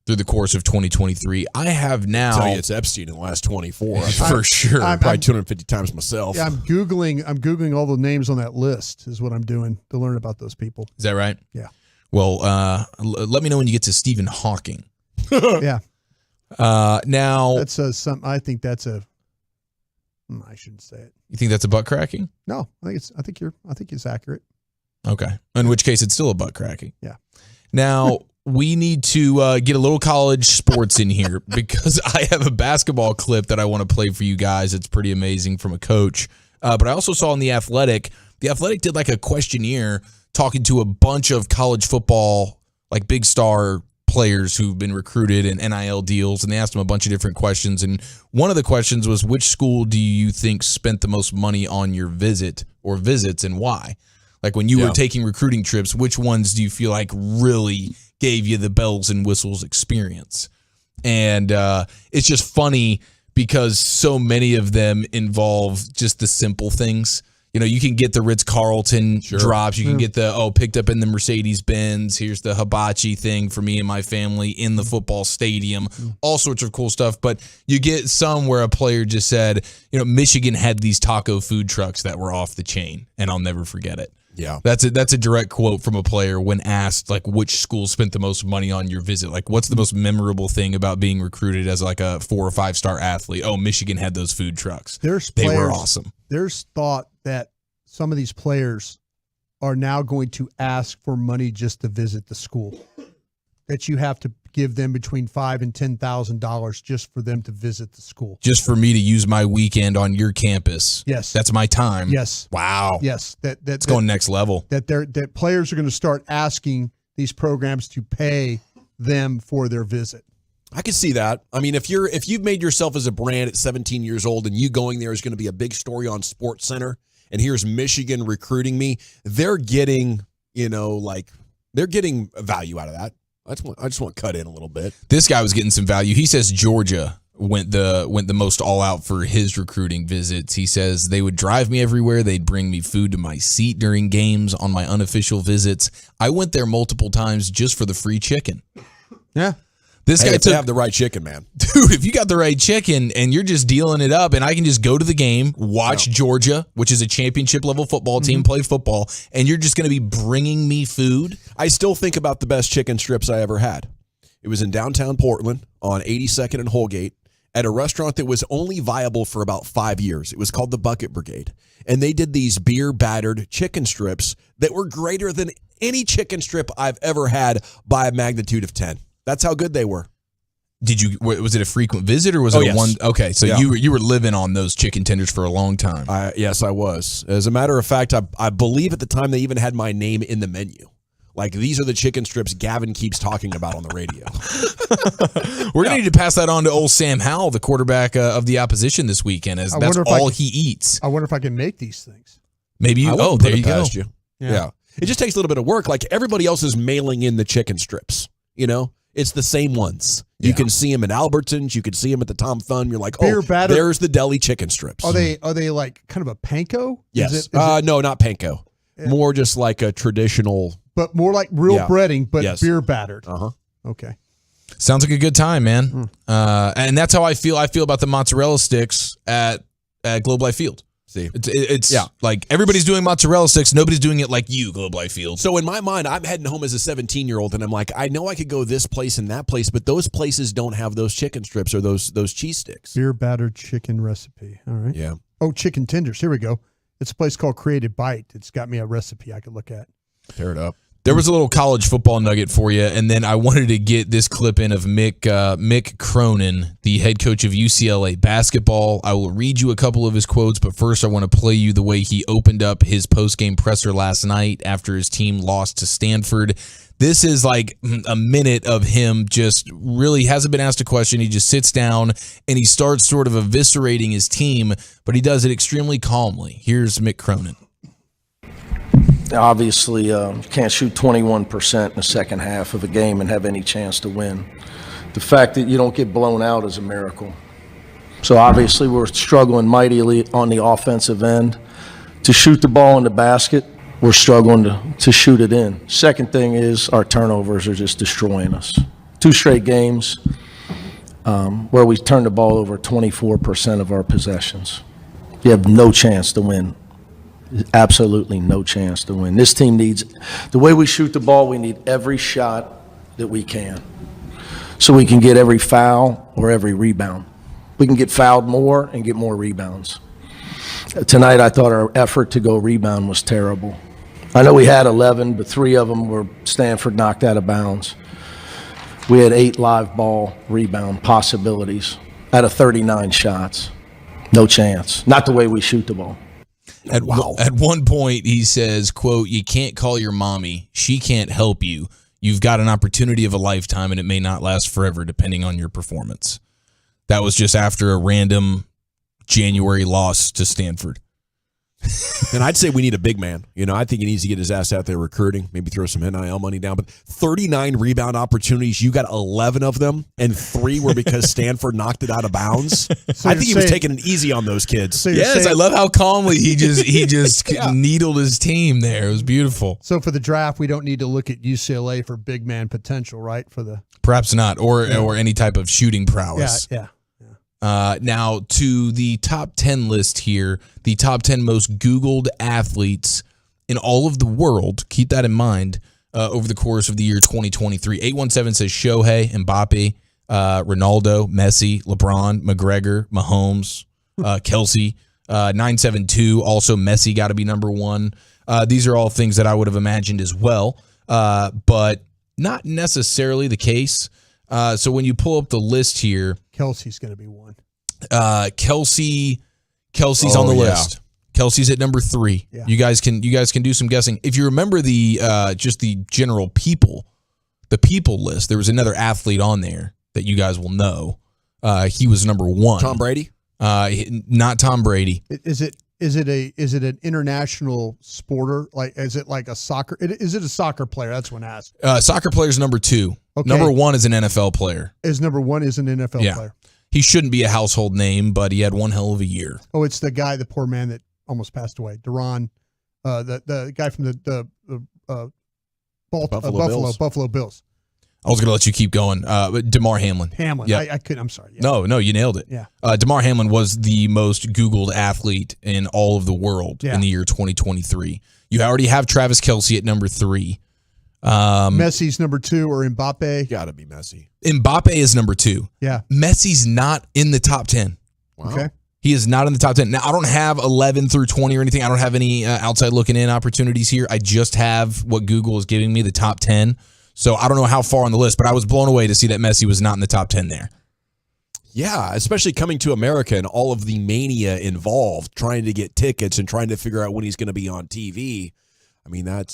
through the course of 2023. I have now. I'll tell you, it's Epstein in the last 24 for sure. I'm probably 250 times myself. Yeah, I'm googling all the names on that list. Is what I'm doing to learn about those people. Is that right? Yeah. Well, let me know when you get to Stephen Hawking. Yeah. Now that's something. I think that's a. I shouldn't say it. You think that's a butt cracking? No, I think it's accurate. Okay. In which case, it's still a butt cracking. Yeah. Now we need to get a little college sports in here because I have a basketball clip that I want to play for you guys. It's pretty amazing from a coach. But I also saw in The Athletic did like a questionnaire talking to a bunch of college football, like big star players who've been recruited in NIL deals, and they asked them a bunch of different questions. And one of the questions was, which school do you think spent the most money on your visit or visits, and why? Like when you were taking recruiting trips, which ones do you feel like really gave you the bells and whistles experience? And it's just funny because so many of them involve just the simple things. You can get the Ritz-Carlton drops. You can get the, picked up in the Mercedes-Benz. Here's the hibachi thing for me and my family in the football stadium. All sorts of cool stuff. But you get some where a player just said, Michigan had these taco food trucks that were off the chain, and I'll never forget it. Yeah. That's a direct quote from a player when asked, like, which school spent the most money on your visit? Like, what's the most memorable thing about being recruited as like a 4 or 5 star athlete? Oh, Michigan had those food trucks. They were awesome. There's thought that some of these players are now going to ask for money just to visit the school. That you have to give them between $5,000 and $10,000 just for them to visit the school. Just for me to use my weekend on your campus. Yes. That's my time. Yes. Wow. Yes. That's going next level. That players are going to start asking these programs to pay them for their visit. I can see that. I mean, if you've made yourself as a brand at 17 years old and you going there is going to be a big story on SportsCenter, and here's Michigan recruiting me, they're getting, they're getting value out of that. I just want to cut in a little bit. This guy was getting some value. He says Georgia went the most all out for his recruiting visits. He says they would drive me everywhere. They'd bring me food to my seat during games on my unofficial visits. I went there multiple times just for the free chicken. Yeah. This guy if they have the right chicken, man. Dude, if you got the right chicken and you're just dealing it up, and I can just go to the game, watch Georgia, which is a championship level football team, play football, and you're just going to be bringing me food. I still think about the best chicken strips I ever had. It was in downtown Portland on 82nd and Holgate at a restaurant that was only viable for about 5 years. It was called the Bucket Brigade. And they did these beer-battered chicken strips that were greater than any chicken strip I've ever had by a magnitude of 10. That's how good they were. Was it a frequent visit or was it yes. one? Okay, so Yeah. you were living on those chicken tenders for a long time. Yes, I was. As a matter of fact, I believe at the time they even had my name in the menu. Like, these are the chicken strips Gavin keeps talking about on the radio. We're going to need to pass that on to old Sam Howell, the quarterback of the opposition this weekend, as that's all he eats. I wonder if I can make these things. Maybe you. Oh, there you go. Yeah. It just takes a little bit of work. Like, everybody else is mailing in the chicken strips. You know, it's the same ones. You can see them at Albertsons. You can see them at the Tom Thumb. You're like, Beer batter. there's the deli chicken strips. Are they like kind of a panko? Yes. Is it, no, not panko. More just like a traditional. but more like real breading, but Yes. beer battered. Okay. Sounds like a good time, man. And that's how I feel. I feel about the mozzarella sticks at Globe Life Field. See, it's like everybody's doing mozzarella sticks. Nobody's doing it like you, Globe Life Field. So in my mind, I'm heading home as a 17-year-old, and I'm like, I know I could go this place and that place, but those places don't have those chicken strips or those cheese sticks. Beer battered chicken recipe. All right. Yeah. Oh, chicken tenders. Here we go. It's a place called Creative Bite. It's got me a recipe I could look at. Tear it up. There was a little college football nugget for you, and then I wanted to get this clip in of Mick Cronin, the head coach of UCLA basketball. I will read you a couple of his quotes, but first I want to play you the way he opened up his post-game presser last night after his team lost to Stanford. This is like a minute of him just really hasn't been asked a question. He just sits down and he starts sort of eviscerating his team, but he does it extremely calmly. Here's Mick Cronin. Obviously, you can't shoot 21% in the second half of a game and have any chance to win. The fact that you don't get blown out is a miracle. So obviously we're struggling mightily on the offensive end. To shoot the ball in the basket, we're struggling to shoot it in. Second thing is our turnovers are just destroying us. 2 straight games where we turned the ball over 24% of our possessions. You have no chance to win. Absolutely no chance to win. This team needs, the way we shoot the ball, we need every shot that we can so we can get every foul or every rebound. We can get fouled more and get more rebounds. Tonight I thought our effort to go rebound was terrible. I know we had 11, but 3 of them were Stanford knocked out of bounds. We had 8 live ball rebound possibilities out of 39 shots. No chance. Not the way we shoot the ball. At one point, he says, quote, "You can't call your mommy. She can't help you. You've got an opportunity of a lifetime, and it may not last forever, depending on your performance." That was just after a random January loss to Stanford. And I'd say we need a big man. You know, I think he needs to get his ass out there recruiting, maybe throw some NIL money down. But 39 rebound opportunities, you got 11 of them, and 3 were because Stanford knocked it out of bounds. I think he was taking it easy on those kids. So yes, I love how calmly he just needled his team there. It was beautiful. So for the draft, we don't need to look at UCLA for big man potential, right? For the Perhaps not, or any type of shooting prowess. Yeah. Now to the top 10 list here, the top 10 most Googled athletes in all of the world. Keep that in mind over the course of the year 2023. 817 says Shohei, Mbappe, Ronaldo, Messi, LeBron, McGregor, Mahomes, Kelsey. 972 also Messi got to be number 1. These are all things that I would have imagined as well, but not necessarily the case. So when you pull up the list here, Kelsey's going to be 1. Kelsey's on the list. Kelsey's at number 3. Yeah. You guys can do some guessing. If you remember the just the general people list, there was another athlete on there that you guys will know. He was number 1. Tom Brady? Not Tom Brady. Is it an international sporter? Like, is it like a soccer? Is it a soccer player? That's when asked. Soccer player's number 2. Okay. Number 1 is an NFL player. Number 1 is an NFL player. He shouldn't be a household name, but he had one hell of a year. Oh, it's the guy, the poor man that almost passed away. Duran, the guy from the Buffalo Bills. I was going to let you keep going. DeMar Hamlin. Yep. I couldn't. I'm sorry. Yeah. No, you nailed it. Yeah. DeMar Hamlin was the most Googled athlete in all of the world Yeah. in the year 2023. You already have Travis Kelce at number 3. Messi's number 2 or Mbappe? Got to be Messi. Mbappe is number 2. Yeah. Messi's not in the top 10. Wow. Okay. He is not in the top 10. Now, I don't have 11 through 20 or anything. I don't have any outside looking in opportunities here. I just have what Google is giving me, the top 10. So I don't know how far on the list, but I was blown away to see that Messi was not in the top 10 there. Yeah, especially coming to America and all of the mania involved, trying to get tickets and trying to figure out when he's going to be on TV. I mean, that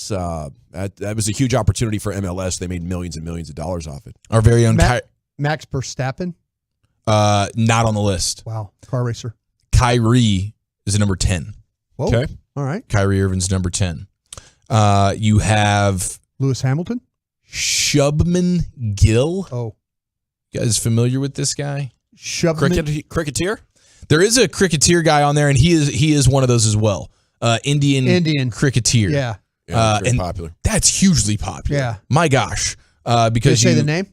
was a huge opportunity for MLS. They made millions and millions of dollars off it. Our very own Max Verstappen? Not on the list. Wow, car racer. Kyrie is at number 10. Whoa. Okay. All right. Kyrie Irving's number 10. You have Lewis Hamilton? Shubman Gill. Oh. You guys familiar with this guy? Cricketer? There is a cricketer guy on there, and he is one of those as well. Indian cricketer. Yeah. And popular. That's hugely popular. Yeah. My gosh. Because you say the name?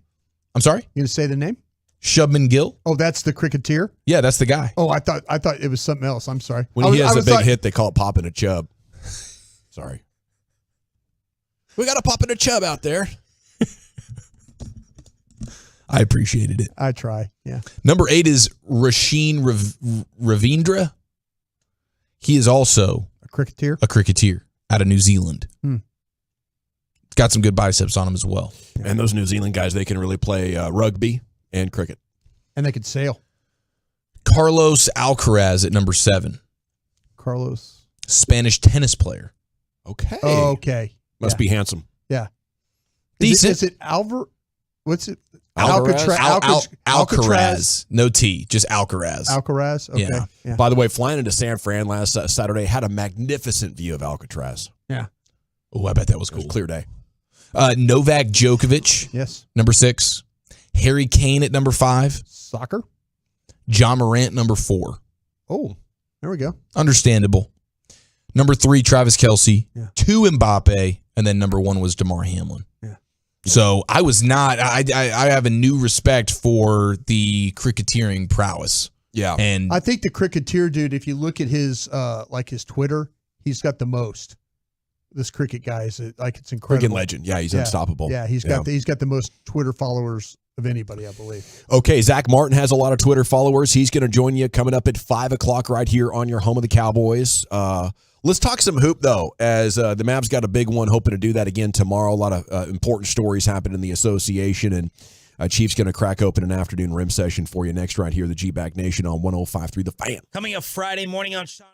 I'm sorry? You going to say the name? Shubman Gill. Oh, that's the cricketer? Yeah, that's the guy. Oh, I thought it was something else. I'm sorry. When he has a big hit, they call it popping a chub. Sorry. We got a popping a chub out there. I appreciated it. I try, yeah. Number 8 is Rasheen Ravindra. He is also a cricketer out of New Zealand. Got some good biceps on him as well. Yeah. And those New Zealand guys, they can really play rugby and cricket. And they could sail. Carlos Alcaraz at number 7. Carlos. Spanish tennis player. Okay. Oh, okay. Must be handsome. Yeah. Decent. Is it Alvar? What's it? Alcaraz. No T, just Alcaraz. Alcaraz? Okay. Yeah. By the way, flying into San Fran last Saturday, had a magnificent view of Alcatraz. Yeah. Oh, I bet that was cool. It was clear day. Novak Djokovic. Yes. Number 6. Harry Kane at number 5. Soccer. John Morant, number 4. Oh, there we go. Understandable. Number 3, Travis Kelce. Yeah. 2, Mbappe. And then number 1 was DeMar Hamlin. Yeah. So I was not. I have a new respect for the cricketering prowess. Yeah, and I think the cricketer dude. If you look at his his Twitter, he's got the most. This cricket guy is it's incredible. Freaking legend. Yeah, he's unstoppable. Yeah, he's got the most Twitter followers of anybody, I believe. Okay, Zach Martin has a lot of Twitter followers. He's going to join you coming up at 5:00 right here on your home of the Cowboys. Let's talk some hoop, though, as the Mavs got a big one, hoping to do that again tomorrow. A lot of important stories happening in the association, and Chief's going to crack open an afternoon rim session for you next right here, the G-Back Nation on 105.3 The Fan. Coming up Friday morning on Sean.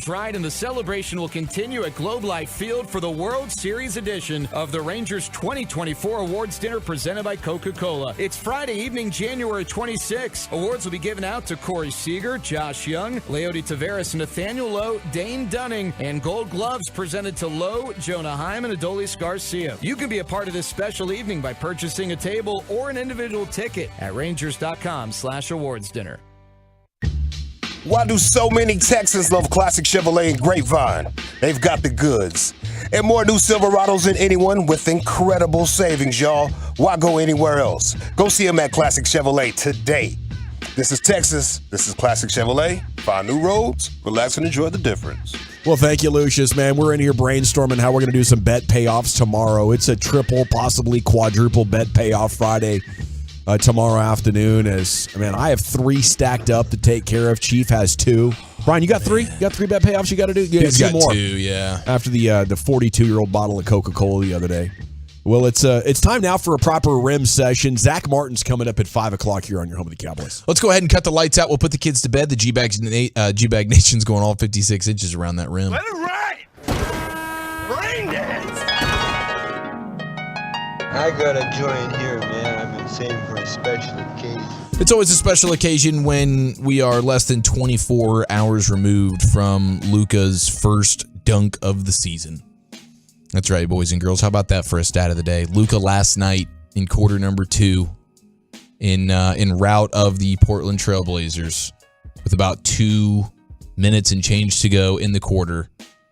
Ride and the celebration will continue at Globe Life Field for the World Series edition of the Rangers 2024 Awards Dinner presented by Coca-Cola. It's Friday evening, January 26th. Awards will be given out to Corey Seager, Josh Young, Leody Taveras, Nathaniel Lowe, Dane Dunning, and Gold Gloves presented to Lowe, Jonah Hyman, and Adolis Garcia. You can be a part of this special evening by purchasing a table or an individual ticket at Rangers.com/awards dinner. Why do so many Texans love classic Chevrolet and Grapevine? They've got the goods. And more new Silverados than anyone with incredible savings, y'all. Why go anywhere else? Go see them at Classic Chevrolet today. This is Texas. This is Classic Chevrolet. Find new roads, relax, and enjoy the difference. Well, thank you, Lucius, man. We're in here brainstorming how we're going to do some bet payoffs tomorrow. It's a triple, possibly quadruple bet payoff Friday. Tomorrow afternoon. I have 3 stacked up to take care of. Chief has 2. Brian, you got 3? You got 3 bet payoffs you got to do? Yeah, He's got more. 2, yeah. After the 42-year-old bottle of Coca-Cola the other day. Well, it's time now for a proper rim session. Zach Martin's coming up at 5 o'clock here on your home of the Cowboys. Let's go ahead and cut the lights out. We'll put the kids to bed. The G-Bag Nation's going all 56 inches around that rim. Let it ride! Rain dance! I gotta join here, man. I've been saving for a special occasion. It's always a special occasion when we are less than 24 hours removed from Luka's first dunk of the season. That's right, boys and girls. How about that for a stat of the day? Luka last night in quarter number 2 in route of the Portland Trailblazers with about 2 minutes and change to go in the quarter.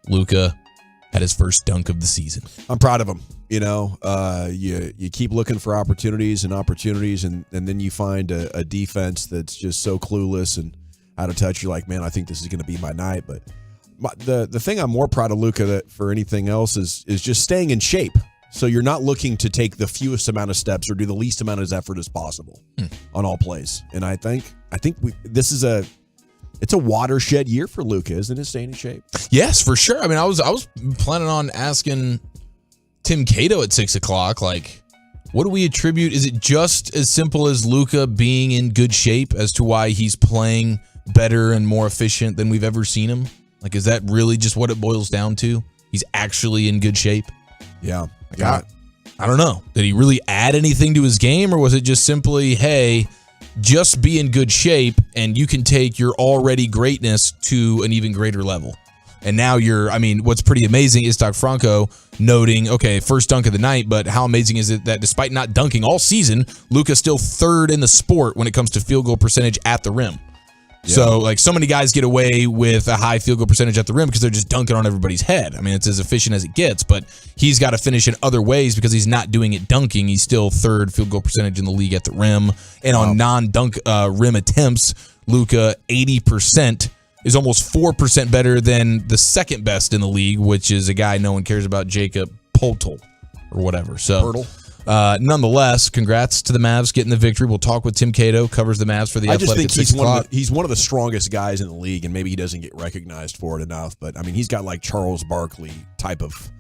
Luka had his first dunk of the season. I'm proud of him. You know, you keep looking for opportunities, and then you find a defense that's just so clueless and out of touch. You're like, man, I think this is going to be my night. But the thing I'm more proud of Luka for anything else is just staying in shape. So you're not looking to take the fewest amount of steps or do the least amount of effort as possible on all plays. And I think this is it's a watershed year for Luka, isn't it? Staying in shape. Yes, for sure. I mean, I was planning on asking Tim Cato at 6 o'clock, like, what do we attribute? Is it just as simple as Luka being in good shape as to why he's playing better and more efficient than we've ever seen him? Like, is that really just what it boils down to? He's actually in good shape? Yeah. Like, I don't know. Did he really add anything to his game, or was it just simply, hey, just be in good shape and you can take your already greatness to an even greater level? And now what's pretty amazing is Doc Franco noting, okay, first dunk of the night, but how amazing is it that despite not dunking all season, Luka's still 3rd in the sport when it comes to field goal percentage at the rim. Yeah. So many guys get away with a high field goal percentage at the rim because they're just dunking on everybody's head. I mean, it's as efficient as it gets, but he's got to finish in other ways because he's not doing it dunking. He's still 3rd field goal percentage in the league at the rim. And on non-dunk rim attempts, Luka, 80%. is almost 4% better than the second best in the league, which is a guy no one cares about, Jakob Poeltl or whatever. So, nonetheless, congrats to the Mavs getting the victory. We'll talk with Tim Cato, covers the Mavs for the Athletic. I just think he's one of the strongest guys in the league, and maybe he doesn't get recognized for it enough. But I mean, he's got like Charles Barkley type of,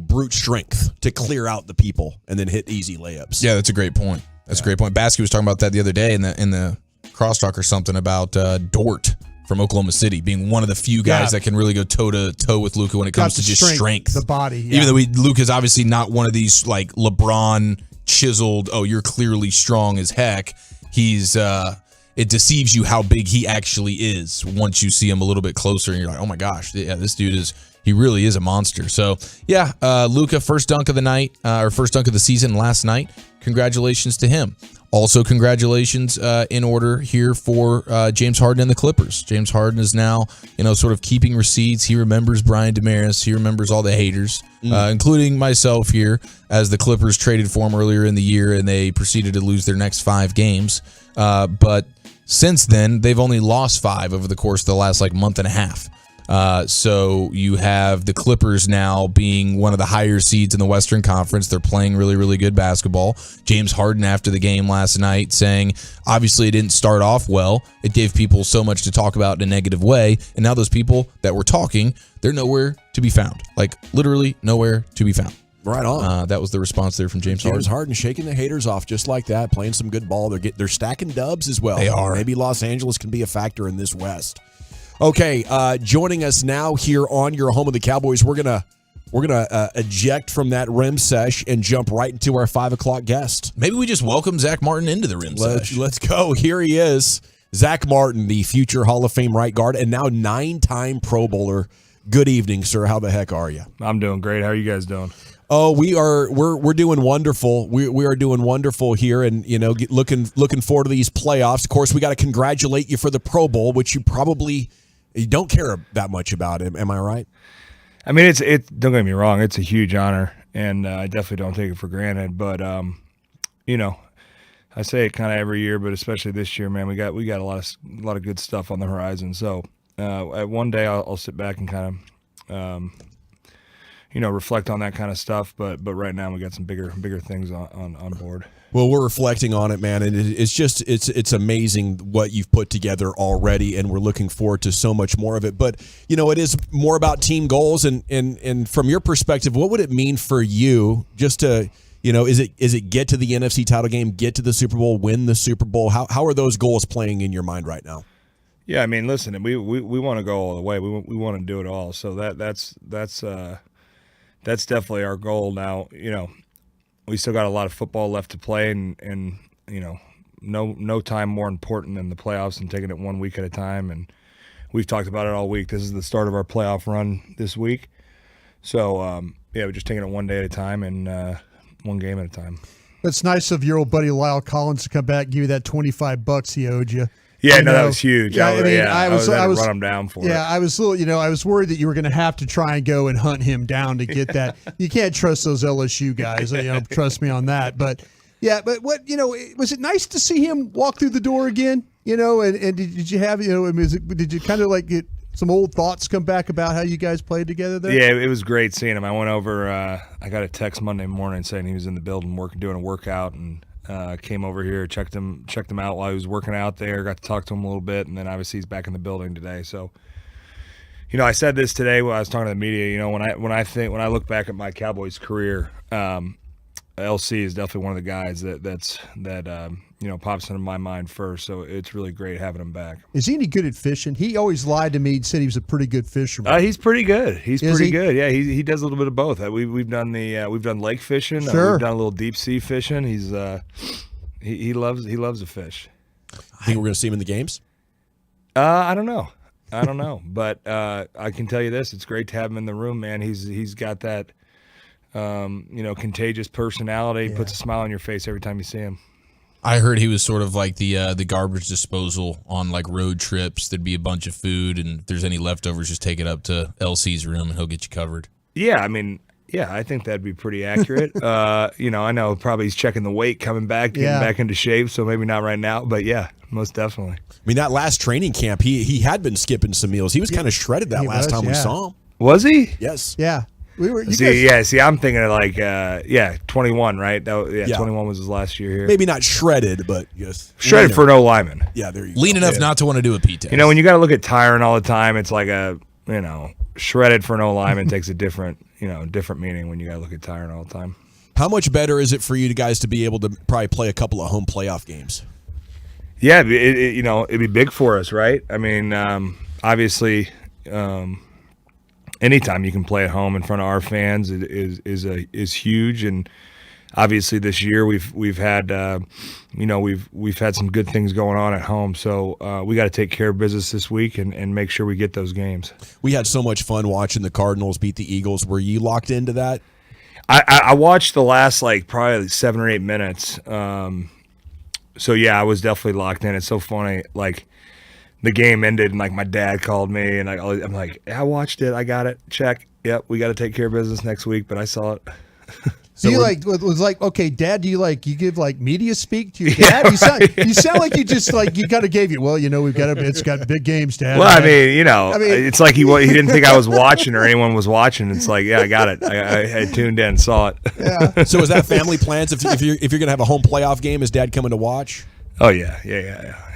brute strength to clear out the people and then hit easy layups. Yeah, that's a great point. That's a great point. Baskey was talking about that the other day in the crosstalk or something about Dort from Oklahoma City being one of the few guys that can really go toe-to-toe with Luka when it comes to just strength. The body. Yeah. Even though Luka's obviously not one of these like LeBron chiseled, oh, you're clearly strong as heck. He's it deceives you how big he actually is once you see him a little bit closer and you're like, oh my gosh, yeah, this dude is he really is a monster. So, yeah, Luka, first dunk of the night, or first dunk of the season last night. Congratulations to him. Also, congratulations in order here for James Harden and the Clippers. James Harden is now, sort of keeping receipts. He remembers Brian Damaris. He remembers all the haters, including myself here, as the Clippers traded for him earlier in the year, and they proceeded to lose their next 5 games. But since then, they've only lost 5 over the course of the last month and a half. So you have the Clippers now being one of the higher seeds in the Western Conference. They're playing really, really good basketball. James Harden after the game last night saying, obviously it didn't start off well. It gave people so much to talk about in a negative way. And now those people that were talking, they're nowhere to be found. Literally nowhere to be found. Right on. That was the response there from James Harden. James Harden shaking the haters off just like that, playing some good ball. They're stacking dubs as well. They are. Maybe Los Angeles can be a factor in this West. Okay, joining us now here on your home of the Cowboys, we're gonna eject from that rim sesh and jump right into our 5 o'clock guest. Maybe we just welcome Zach Martin into the rim sesh. Let's go. Here he is, Zach Martin, the future Hall of Fame right guard and now 9-time Pro Bowler. Good evening, sir. How the heck are you? I'm doing great. How are you guys doing? Oh, we're doing wonderful. We are doing wonderful here, and looking forward to these playoffs. Of course, we got to congratulate you for the Pro Bowl, which you don't care that much about him. Am I right? I mean, don't get me wrong. It's a huge honor, and I definitely don't take it for granted. But, I say it kind of every year, but especially this year, man, we got a lot of good stuff on the horizon. So one day I'll sit back and kind of, reflect on that kind of stuff. But right now we got some bigger things on board. Well, we're reflecting on it, man, and it's amazing what you've put together already, and we're looking forward to so much more of it. But it is more about team goals, and from your perspective, what would it mean for you just to, is it get to the NFC title game, get to the Super Bowl, win the Super Bowl? How are those goals playing in your mind right now? Yeah, I mean, listen, we want to go all the way. We want to do it all. So that's definitely our goal now. We still got a lot of football left to play, and no time more important than the playoffs and taking it 1 week at a time. And we've talked about it all week. This is the start of our playoff run this week. So, we're just taking it one day at a time and one game at a time. It's nice of your old buddy Lyle Collins to come back and give you that $25 he owed you. Yeah, that was huge. Yeah, I was run him down for it. Yeah, I was I was worried that you were going to have to try and go and hunt him down to get that. You can't trust those LSU guys. Trust me on that. But what was it nice to see him walk through the door again? And did you have did you kind of get some old thoughts come back about how you guys played together there? Yeah, it was great seeing him. I went over. I got a text Monday morning saying he was in the building doing a workout and. Came over here, checked him out while he was working out there, got to talk to him a little bit, and then obviously he's back in the building today. So, I said this today when I was talking to the media. When I look back at my Cowboys career, LC is definitely one of the guys that pops into my mind first. So it's really great having him back. Is he any good at fishing? He always lied to me and said he was a pretty good fisherman. He's pretty good. He's pretty good. Yeah, he does a little bit of both. We've done lake fishing. Sure. We've done a little deep sea fishing. He's he loves to fish. Think we're going to see him in the games? I don't know, but I can tell you this: it's great to have him in the room, man. He's got that contagious personality. Yeah. Puts a smile on your face every time you see him. I heard he was sort of like the garbage disposal on road trips. There'd be a bunch of food, and if there's any leftovers, just take it up to LC's room, and he'll get you covered. Yeah, I mean, I think that'd be pretty accurate. I know probably he's checking the weight, coming back, getting back into shape, so maybe not right now, but yeah, most definitely. I mean, that last training camp, he had been skipping some meals. He was kind of shredded that last time we saw him. Was he? Yes. Yeah. See, I'm thinking of 21, right? 21 was his last year here. Maybe not shredded, but yes. Shredded for an O-lineman. Yeah, there you go. Lean enough not to want to do a P test. When you got to look at Tyron all the time, it's like shredded for an O-lineman takes a different meaning when you got to look at Tyron all the time. How much better is it for you guys to be able to probably play a couple of home playoff games? Yeah, it'd be big for us, right? I mean, obviously, anytime you can play at home in front of our fans is huge, and obviously this year we've had we've had some good things going on at home. So we got to take care of business this week and make sure we get those games. We had so much fun watching the Cardinals beat the Eagles. Were you locked into that? I watched the last probably 7 or 8 minutes. So yeah, I was definitely locked in. It's so funny. The game ended and my dad called me and I'm like, I watched it. I got it. Check. Yep. We got to take care of business next week, but I saw it. So do you was okay, Dad, do you give media speak to your dad? Yeah. You sound like you just you kind of gave you, it's got big games, Dad. Well, it's like he didn't think I was watching or anyone was watching. It's yeah, I got it. I tuned in, saw it. Yeah. So is that family plans? If you're going to have a home playoff game, is Dad coming to watch? Oh yeah.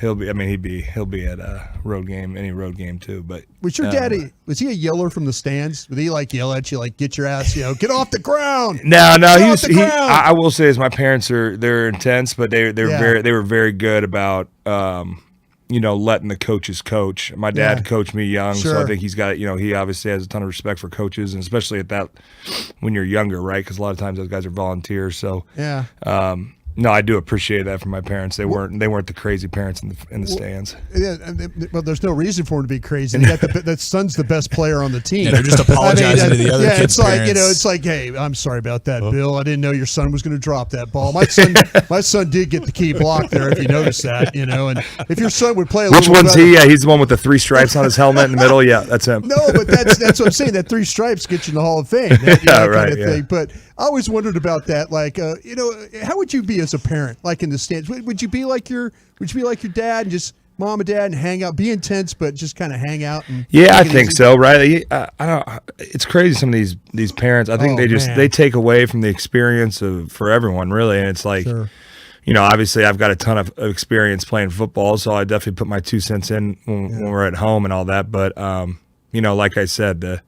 He'll be at a road game, any road game too. But was your daddy? Was he a yeller from the stands? Would he yell at you get your ass, get off the ground? No. I will say is my parents they're intense, but they were very good about letting the coaches coach. My dad coached me young, so I think he's got he obviously has a ton of respect for coaches, and especially at that when you're younger, right? Because a lot of times those guys are volunteers. So yeah. No, I do appreciate that from my parents. They weren't the crazy parents in the stands. Yeah, well, there's no reason for him to be crazy. That son's the best player on the team. Yeah, they're just apologizing to the other kids' parents. It's hey, I'm sorry about that, Bill. I didn't know your son was going to drop that ball. My son did get the key block there, if you notice that, and if your son would play a Which little one's better, he? Yeah, he's the one with the 3 stripes on his helmet in the middle. Yeah, that's him. No, but that's what I'm saying. That 3 stripes get you in the Hall of Fame. That kind of thing. But I always wondered about that. How would you be as a parent? In the stands, would you be like your dad and just mom and dad and hang out, be intense, but just kind of hang out? I think so. Right? I don't. It's crazy. Some of these parents. I think they take away from the experience for everyone, really. And it's sure. Obviously I've got a ton of experience playing football, so I definitely put my 2 cents in when we're at home and all that. But like I said, at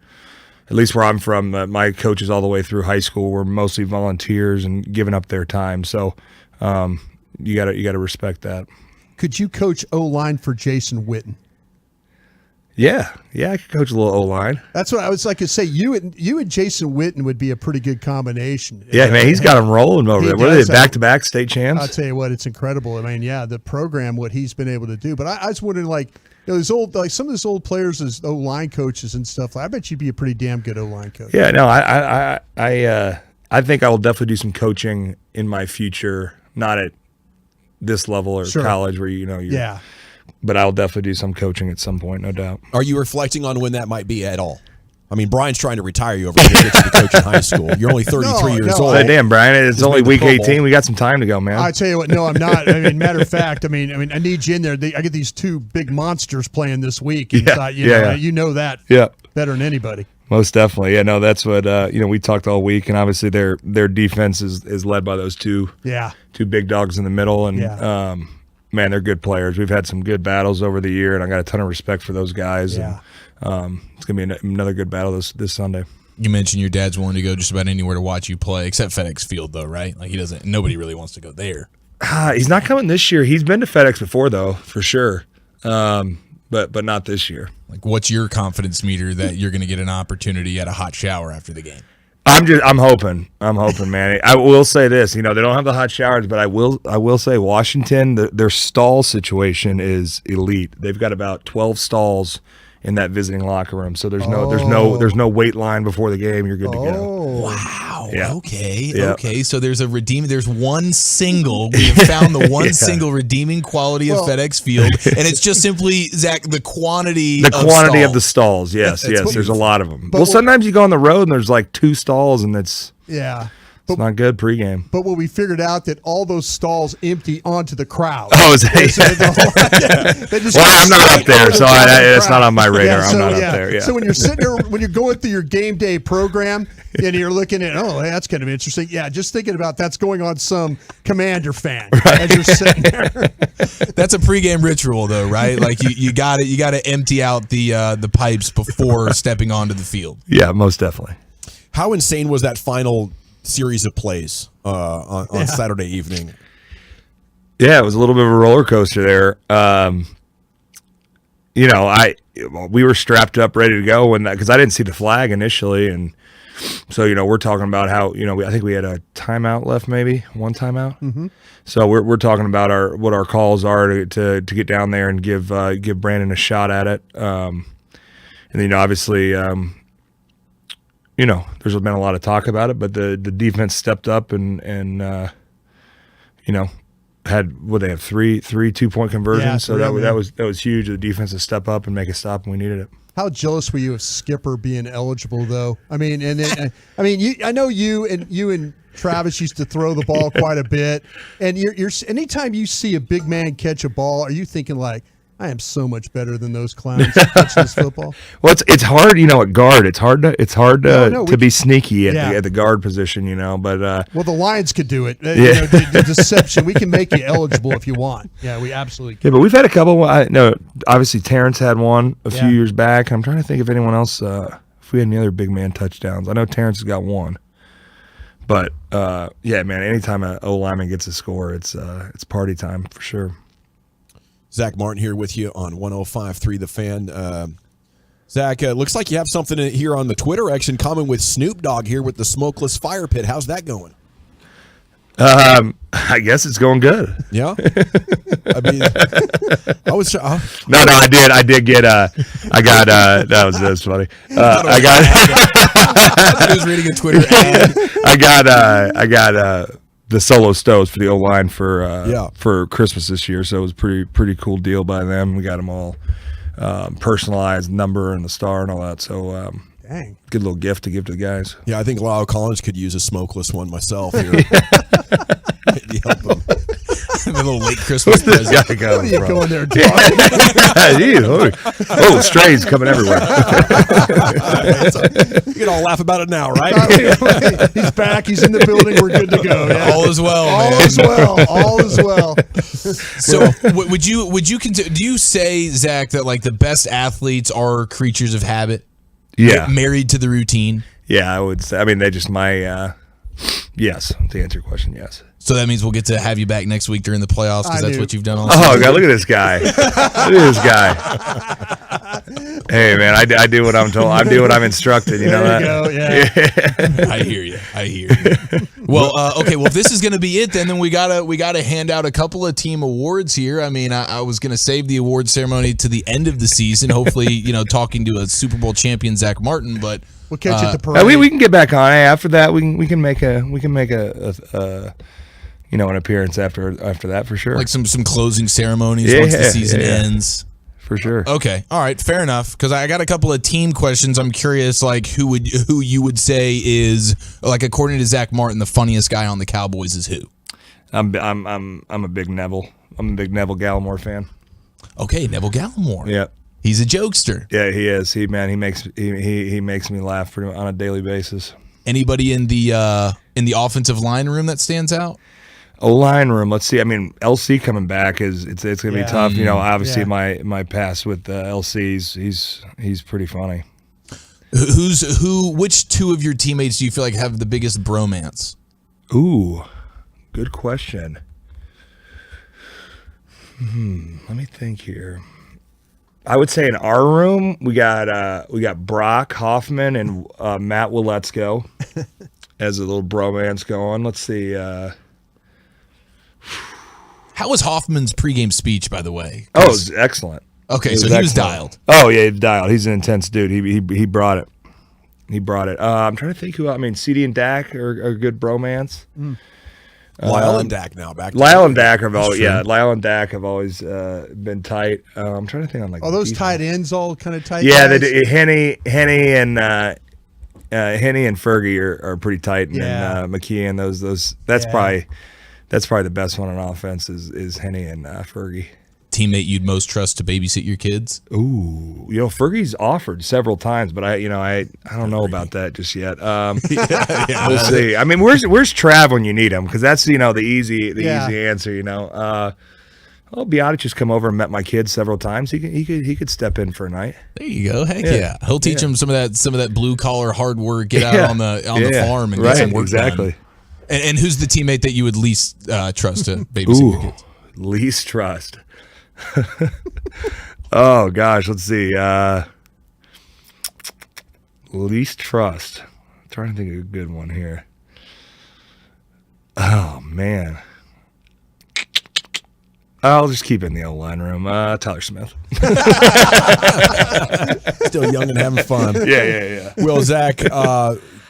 least where I'm from, my coaches all the way through high school were mostly volunteers and giving up their time. So. You gotta respect that. Could you coach O-line for Jason Witten? Yeah, I could coach a little O-line. That's what I was to say. You and Jason Witten would be a pretty good combination. Yeah, man, he's got them rolling over there. What are they, back-to-back state champs? I'll tell you what, it's incredible. The program, what he's been able to do. But I was wondering, these old, some of these old players as O-line coaches and stuff. I bet you'd be a pretty damn good O-line coach. Yeah, no, I think I will definitely do some coaching in my future. Not at this level or college where yeah. But I'll definitely do some coaching at some point, no doubt. Are you reflecting on when that might be at all? Brian's trying to retire you over here to get you to coach in high school. You're only 33 years old. Hey, damn, Brian, it's only week 18. We got some time to go, man. I tell you what, no, I'm not. Matter of fact, I need you in there. I get these 2 big monsters playing this week. And you know that better than anybody. Most definitely. Yeah, no, that's what we talked all week, and obviously their defense is led by those two big dogs in the middle, and man, they're good players. We've had some good battles over the year, and I got a ton of respect for those guys. Yeah. And it's gonna be another good battle this Sunday. You mentioned your dad's willing to go just about anywhere to watch you play, except FedEx Field, though, right? Nobody really wants to go there. He's not coming this year. He's been to FedEx before, though, for sure. But not this year. What's your confidence meter that you're going to get an opportunity at a hot shower after the game? I'm hoping, man. I will say this, they don't have the hot showers, but I will say Washington, their stall situation is elite. They've got about 12 stalls in that visiting locker room, so there's no wait line before the game. You're good to go. Wow. Yeah. Okay. Yeah. Okay. So there's one single. We have found the one single redeeming quality of FedEx Field, and it's just simply, Zach, the quantity of the stalls. Yes. There's a lot of them. Sometimes you go on the road and there's 2 stalls, and it's not good pregame. But when we figured out that all those stalls empty onto the crowd. Oh, is I'm not up there, so it's not on my radar. I'm not up there. Yeah. So when you're sitting there, when you're going through your game day program, and you're looking at, hey, that's kind of interesting. Yeah, just thinking about that's going on some Commander fan as you're sitting there. That's a pregame ritual, though, right? You got to empty out the pipes before stepping onto the field. Yeah, most definitely. How insane was that final series of plays on Saturday evening? Yeah, it was a little bit of a roller coaster there. We were strapped up, ready to go because I didn't see the flag initially, and So, we're talking about how, I think we had a timeout left, maybe one timeout. Mm-hmm. So we're talking about what our calls are to get down there and give Brandon a shot at it. And then, obviously, there's been a lot of talk about it, but the defense stepped up and they have three 2-point conversions. Yeah, so that was huge. The defense to step up and make a stop, and we needed it. How jealous were you of Skipper being eligible, though? I mean, I know you and Travis used to throw the ball quite a bit, and you're anytime you see a big man catch a ball, are you thinking like, I am so much better than those clowns catching this football? Well, it's hard, at guard. It's hard to be sneaky at the guard position, But well, the Lions could do it. Yeah. The deception. We can make you eligible if you want. Yeah, we absolutely can. Yeah, but we've had a couple. Obviously Terrence had one a few years back. I'm trying to think if anyone else. If we had any other big man touchdowns, I know Terrence has got one. But man, anytime an O lineman gets a score, it's party time for sure. Zach Martin here with you on 105.3 The Fan. Zach, looks like you have something here on the Twitter action common with Snoop Dogg here with the smokeless fire pit. How's that going? I guess it's going good. Yeah. I mean, I was. No, I did get. That was funny. I was reading a Twitter ad. I got the solo stoves for the O-line for Christmas this year, so it was pretty cool deal by them. We got them all personalized, number and the star and all that. So dang, good little gift to give to the guys. Yeah, I think Lyle Collins could use a smokeless one myself here. Help him. A little late Christmas present. What are you going there, dog? Oh, strays coming everywhere. You can all laugh about it now, right? He's back. He's in the building. We're good to go. Yeah. All is well, All man. is well. All is well. So, would you do you say, Zach, that like the best athletes are creatures of habit? Yeah, married to the routine. Yeah, I would say. I mean, they just yes. To answer your question, yes. So that means we'll get to have you back next week during the playoffs because that's what you've done all season. Oh, God, look at this guy. Look at this guy. Hey, man, I do what I'm told. I do what I'm instructed. You know that? There you go, yeah. I hear you. Well, okay. Well, if this is going to be it, then we gotta hand out a couple of team awards here. I mean, I was going to save the award ceremony to the end of the season. Hopefully, talking to a Super Bowl champion, Zach Martin, but we'll catch you at the parade. We can get back on. Hey, after that, we can make a an appearance after that for sure. Like some closing ceremonies once the season ends. For sure. Okay. All right. Fair enough. Because I got a couple of team questions. I'm curious, like who you would say is, like, according to Zach Martin, the funniest guy on the Cowboys is who? I'm a big Neville. I'm a big Neville Gallimore fan. Okay, Neville Gallimore. Yeah. He's a jokester. Yeah, he is. He makes me laugh pretty much on a daily basis. Anybody in the offensive line room that stands out? O-line room. Let's see. I mean, LC coming back it's gonna be tough. Obviously my pass with LC's he's pretty funny. Which two of your teammates do you feel like have the biggest bromance? Ooh, good question. Let me think here. I would say in our room we got Brock Hoffman and Matt Willetsko as a little bromance going. Let's see. How was Hoffman's pregame speech, by the way? Oh, it was excellent. Okay, so he was dialed. Oh yeah, he's dialed. He's an intense dude. He brought it. I'm trying to think who. I mean, CD and Dak are good bromance. Lyle and Dak now back. Lyle and Dak have always been tight. I'm trying to think on like. Are those tight ends all kind of tight? Yeah, guys? Henny and Fergie are pretty tight, and then McKee and those. That's probably the best one on offense is Henny and Fergie. Teammate you'd most trust to babysit your kids? Ooh, Fergie's offered several times, but I don't know about that just yet. We'll see. I mean, where's Trav when you need him? Because that's the easy answer. Biotic just come over and met my kids several times. He could step in for a night. There you go. Heck yeah. He'll teach him some of that blue collar hard work. Get out on the farm and get some work done. And who's the teammate that you would least trust to babysit your kids? Least trust. Oh gosh, let's see. Least trust. I'm trying to think of a good one here. Oh, man. I'll just keep it in the O-line room. Tyler Smith. Still young and having fun. Yeah. Well, Zach,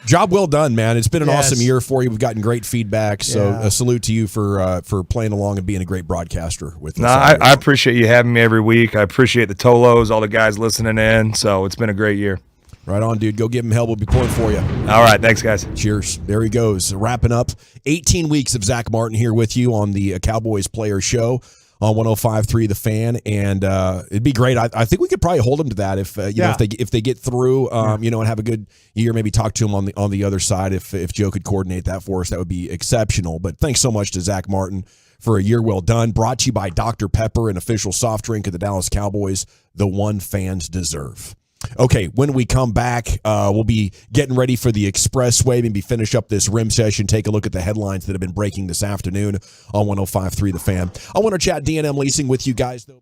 job well done, man. It's been an awesome year for you. We've gotten great feedback. So a salute to you for playing along and being a great broadcaster with us. No, I appreciate you having me every week. I appreciate the Tolos, all the guys listening in. So it's been a great year. Right on, dude. Go give him hell. We'll be pulling for you. All right. Thanks, guys. Cheers. There he goes. Wrapping up 18 weeks of Zach Martin here with you on the Cowboys Player Show on 105.3 The Fan. And it'd be great. I think we could probably hold him to that if know if they get through and have a good year, maybe talk to him on the other side. If Joe could coordinate that for us, that would be exceptional. But thanks so much to Zach Martin for a year well done. Brought to you by Dr. Pepper, an official soft drink of the Dallas Cowboys, the one fans deserve. Okay, when we come back, we'll be getting ready for the expressway, maybe finish up this rim session, take a look at the headlines that have been breaking this afternoon on 105.3 The Fan. I want to chat D&M Leasing with you guys, though.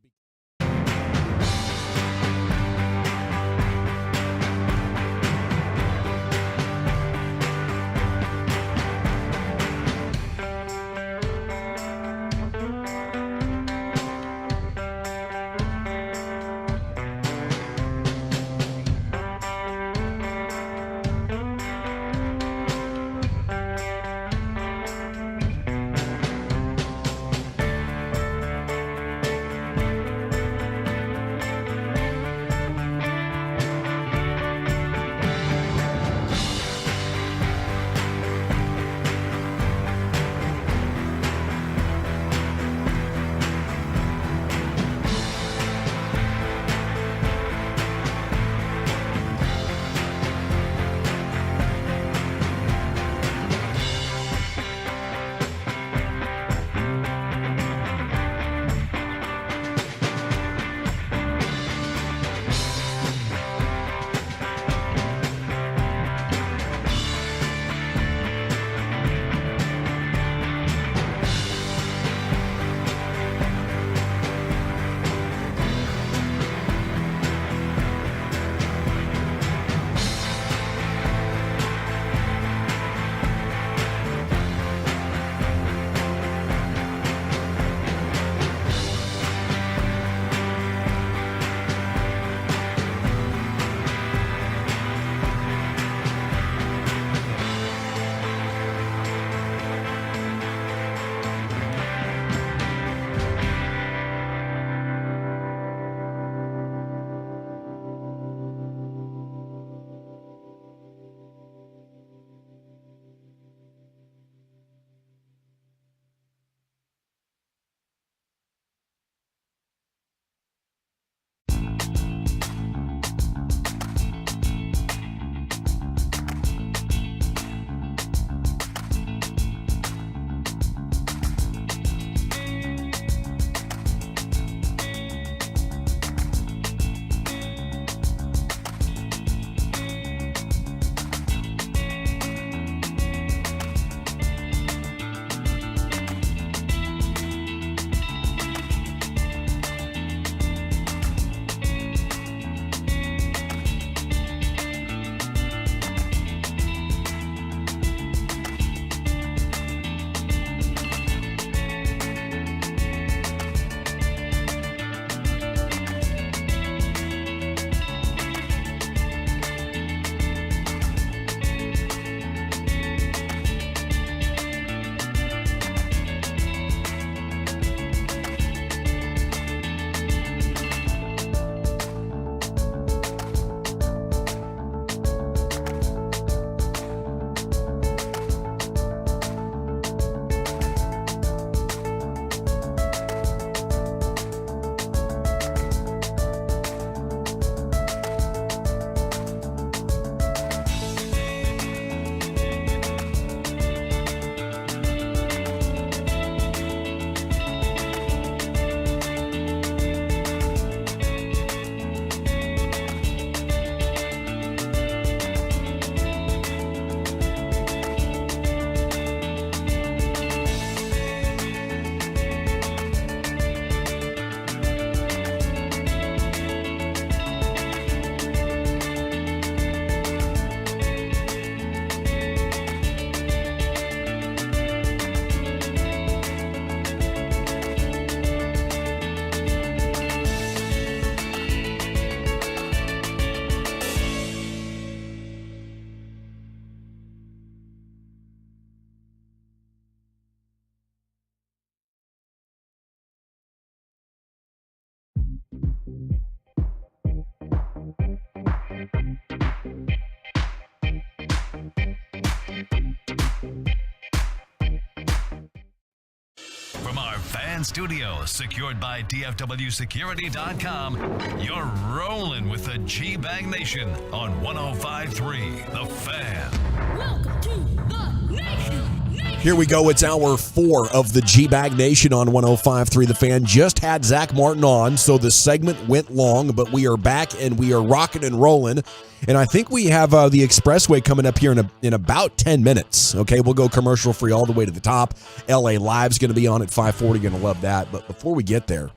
From our fan studio, secured by DFWsecurity.com, you're rolling with the G-Bag Nation on 105.3 The Fan. Welcome to the Nation. Here we go. It's hour 4 of the G-Bag Nation on 105.3 The Fan. Just had Zach Martin on, so the segment went long, but we are back and we are rocking and rolling. And I think we have the Expressway coming up here in about 10 minutes. Okay, we'll go commercial free all the way to the top. LA Live's going to be on at 5:40. Going to love that. But before we get there,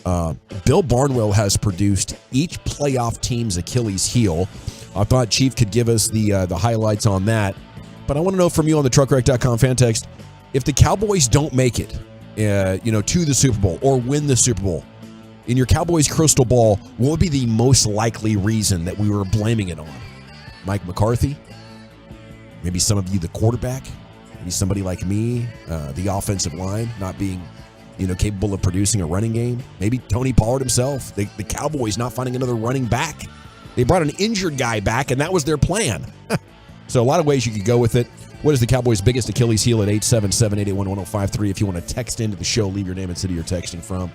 Bill Barnwell has produced each playoff team's Achilles heel. I thought Chief could give us the highlights on that. But I want to know from you on the truckwreck.com fan text, if the Cowboys don't make it, to the Super Bowl or win the Super Bowl, in your Cowboys crystal ball, what would be the most likely reason that we were blaming it on? Mike McCarthy? Maybe some of you, the quarterback? Maybe somebody like me, the offensive line, not being, capable of producing a running game? Maybe Tony Pollard himself. The Cowboys not finding another running back. They brought an injured guy back, and that was their plan. So a lot of ways you could go with it. What is the Cowboys' biggest Achilles heel at 877-881-1053? If you want to text into the show, leave your name and city you're texting from.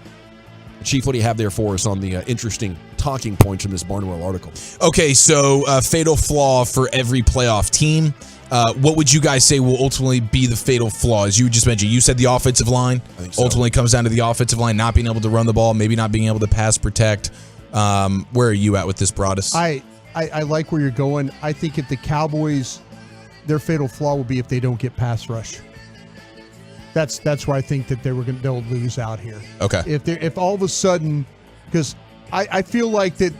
Chief, what do you have there for us on the interesting talking points from this Barnwell article? Okay, so fatal flaw for every playoff team. What would you guys say will ultimately be the fatal flaw? As you just mentioned, you said the offensive line. I think so. Ultimately comes down to the offensive line not being able to run the ball, maybe not being able to pass protect. Where are you at with this, Broadus? I like where you're going. I think if the Cowboys, their fatal flaw will be if they don't get pass rush. That's where I think that they'll lose out here. Okay. If all of a sudden, because I feel like that,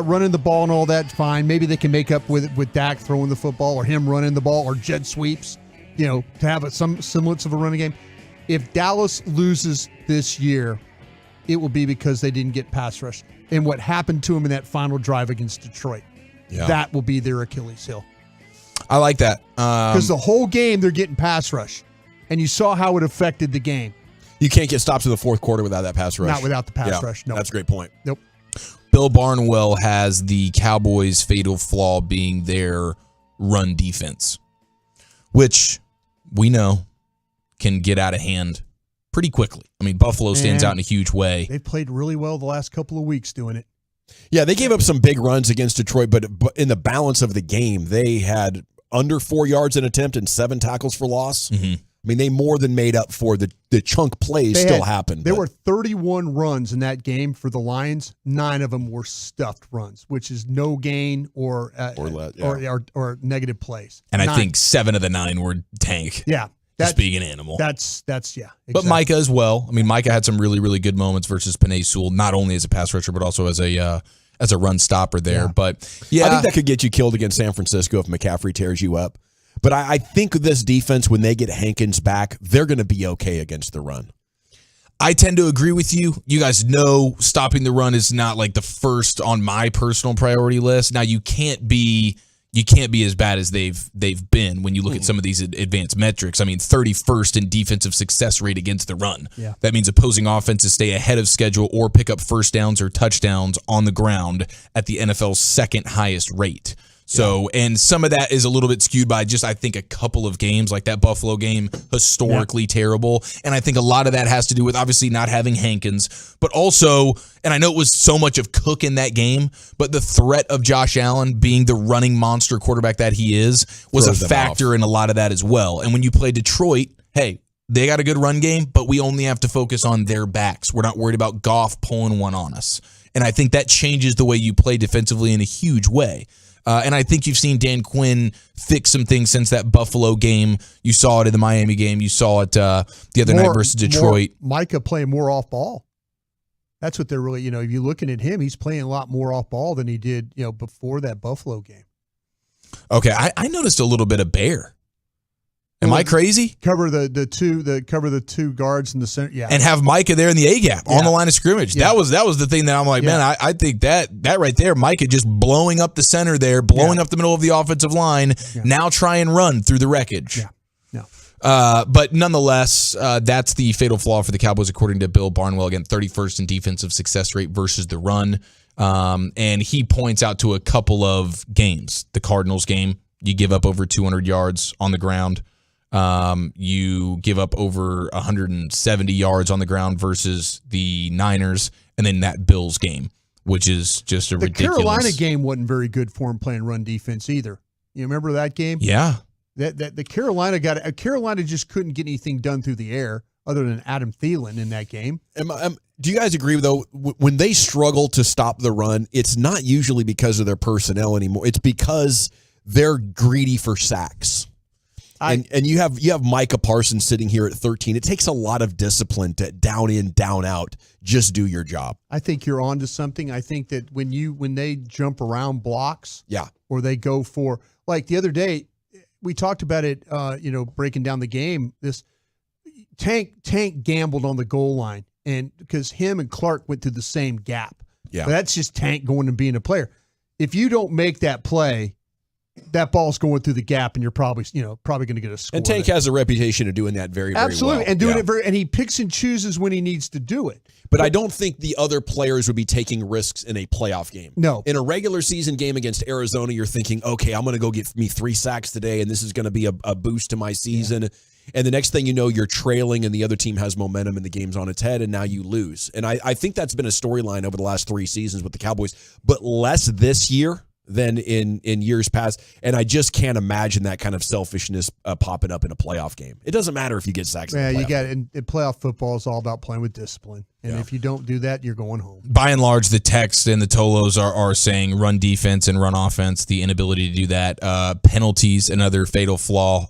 running the ball and all that's fine. Maybe they can make up with Dak throwing the football or him running the ball or jet sweeps, to have some semblance of a running game. If Dallas loses this year, it will be because they didn't get pass rush. And what happened to him in that final drive against Detroit. Yeah. That will be their Achilles heel. I like that. Because the whole game they're getting pass rush. And you saw how it affected the game. You can't get stopped in the fourth quarter without that pass rush. Not without the pass rush, no. That's a great point. Nope. Bill Barnwell has the Cowboys' fatal flaw being their run defense, which we know can get out of hand pretty quickly. I mean, Buffalo stands out in a huge way. They've played really well the last couple of weeks doing it. Yeah, they gave up some big runs against Detroit, but in the balance of the game, they had under 4 yards an attempt and 7 tackles for loss. Mm-hmm. I mean, they more than made up for the chunk plays happened. There were 31 runs in that game for the Lions. 9 of them were stuffed runs, which is no gain or negative plays. And 9. I think 7 of the 9 were tank. Yeah. Just being an animal. That's Exactly. But Micah as well. I mean, Micah had some really, really good moments versus Penei Sewell, not only as a pass rusher, but also as a run stopper there. Yeah. But I think that could get you killed against San Francisco if McCaffrey tears you up. But I think this defense, when they get Hankins back, they're going to be okay against the run. I tend to agree with you. You guys know stopping the run is not like the first on my personal priority list. Now, you can't be as bad as they've been when you look at some of these advanced metrics. I mean, 31st in defensive success rate against the run. Yeah. That means opposing offenses stay ahead of schedule or pick up first downs or touchdowns on the ground at the NFL's second highest rate. So, and some of that is a little bit skewed by just, I think, a couple of games, like that Buffalo game, historically terrible. And I think a lot of that has to do with obviously not having Hankins, but also, and I know it was so much of Cook in that game, but the threat of Josh Allen being the running monster quarterback that he is was a factor in a lot of that as well. And when you play Detroit, hey, they got a good run game, but we only have to focus on their backs. We're not worried about Goff pulling one on us. And I think that changes the way you play defensively in a huge way. And I think you've seen Dan Quinn fix some things since that Buffalo game. You saw it in the Miami game. You saw it the other night versus Detroit. Micah playing more off ball. That's what they're really, if you're looking at him, he's playing a lot more off ball than he did, before that Buffalo game. Okay, I noticed a little bit of Bear. Am I crazy? Cover the two guards in the center, yeah, and have Micah there in the A gap on the line of scrimmage. Yeah. That was the thing that I'm like, man, I think that right there, Micah just blowing up the center there, blowing up the middle of the offensive line. Yeah. Now try and run through the wreckage. Yeah, no. But nonetheless, that's the fatal flaw for the Cowboys, according to Bill Barnwell. Again, 31st in defensive success rate versus the run, and he points out to a couple of games. The Cardinals game, you give up over 200 yards on the ground. You give up over 170 yards on the ground versus the Niners, and then that Bills game, which is just a ridiculous. The Carolina game wasn't very good for him playing run defense either. You remember that game? Yeah. That the Carolina just couldn't get anything done through the air other than Adam Thielen in that game. Do you guys agree, though, when they struggle to stop the run, it's not usually because of their personnel anymore. It's because they're greedy for sacks. And you have Micah Parsons sitting here at 13. It takes a lot of discipline to down in, down out, just do your job. I think you're onto something. I think that when they jump around blocks, or they go for, like the other day, we talked about it, breaking down the game. This Tank gambled on the goal line, and because him and Clark went through the same gap. Yeah, but that's just Tank going and being a player. If you don't make that play, that ball's going through the gap, and you're probably going to get a score. And Tank has a reputation of doing that very, very absolutely, well. and doing it and he picks and chooses when he needs to do it. But I don't think the other players would be taking risks in a playoff game. No. In a regular season game against Arizona, you're thinking, okay, I'm going to go get me 3 sacks today, and this is going to be a boost to my season. Yeah. And the next thing you know, you're trailing, and the other team has momentum, and the game's on its head, and now you lose. And I think that's been a storyline over the last 3 seasons with the Cowboys, but less this year than in years past. And I just can't imagine that kind of selfishness popping up in a playoff game. It doesn't matter if you get sacks. Yeah, you got in playoff football is all about playing with discipline. And if you don't do that, you're going home. By and large, the Tex and the Tolos are saying run defense and run offense, the inability to do that. Penalties, another fatal flaw,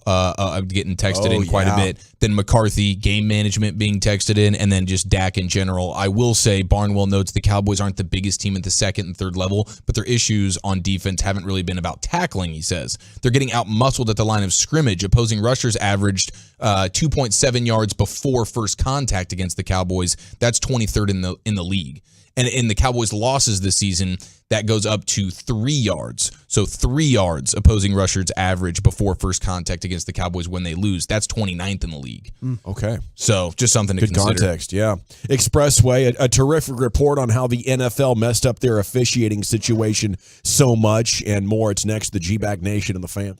getting texted in quite a bit. Then McCarthy, game management being texted in, and then just Dak in general. I will say Barnwell notes the Cowboys aren't the biggest team at the second and third level, but their issues on defense haven't really been about tackling, he says. They're getting out-muscled at the line of scrimmage. Opposing rushers averaged 2.7 yards before first contact against the Cowboys. That's 23rd in the league. And in the Cowboys' losses this season, that goes up to 3 yards. So 3 yards opposing rushers average before first contact against the Cowboys when they lose. That's 29th in the league. Okay. So just something to consider. Good context, yeah. Expressway, a terrific report on how the NFL messed up their officiating situation so much and more. It's next, the G-Bag Nation and the Fan.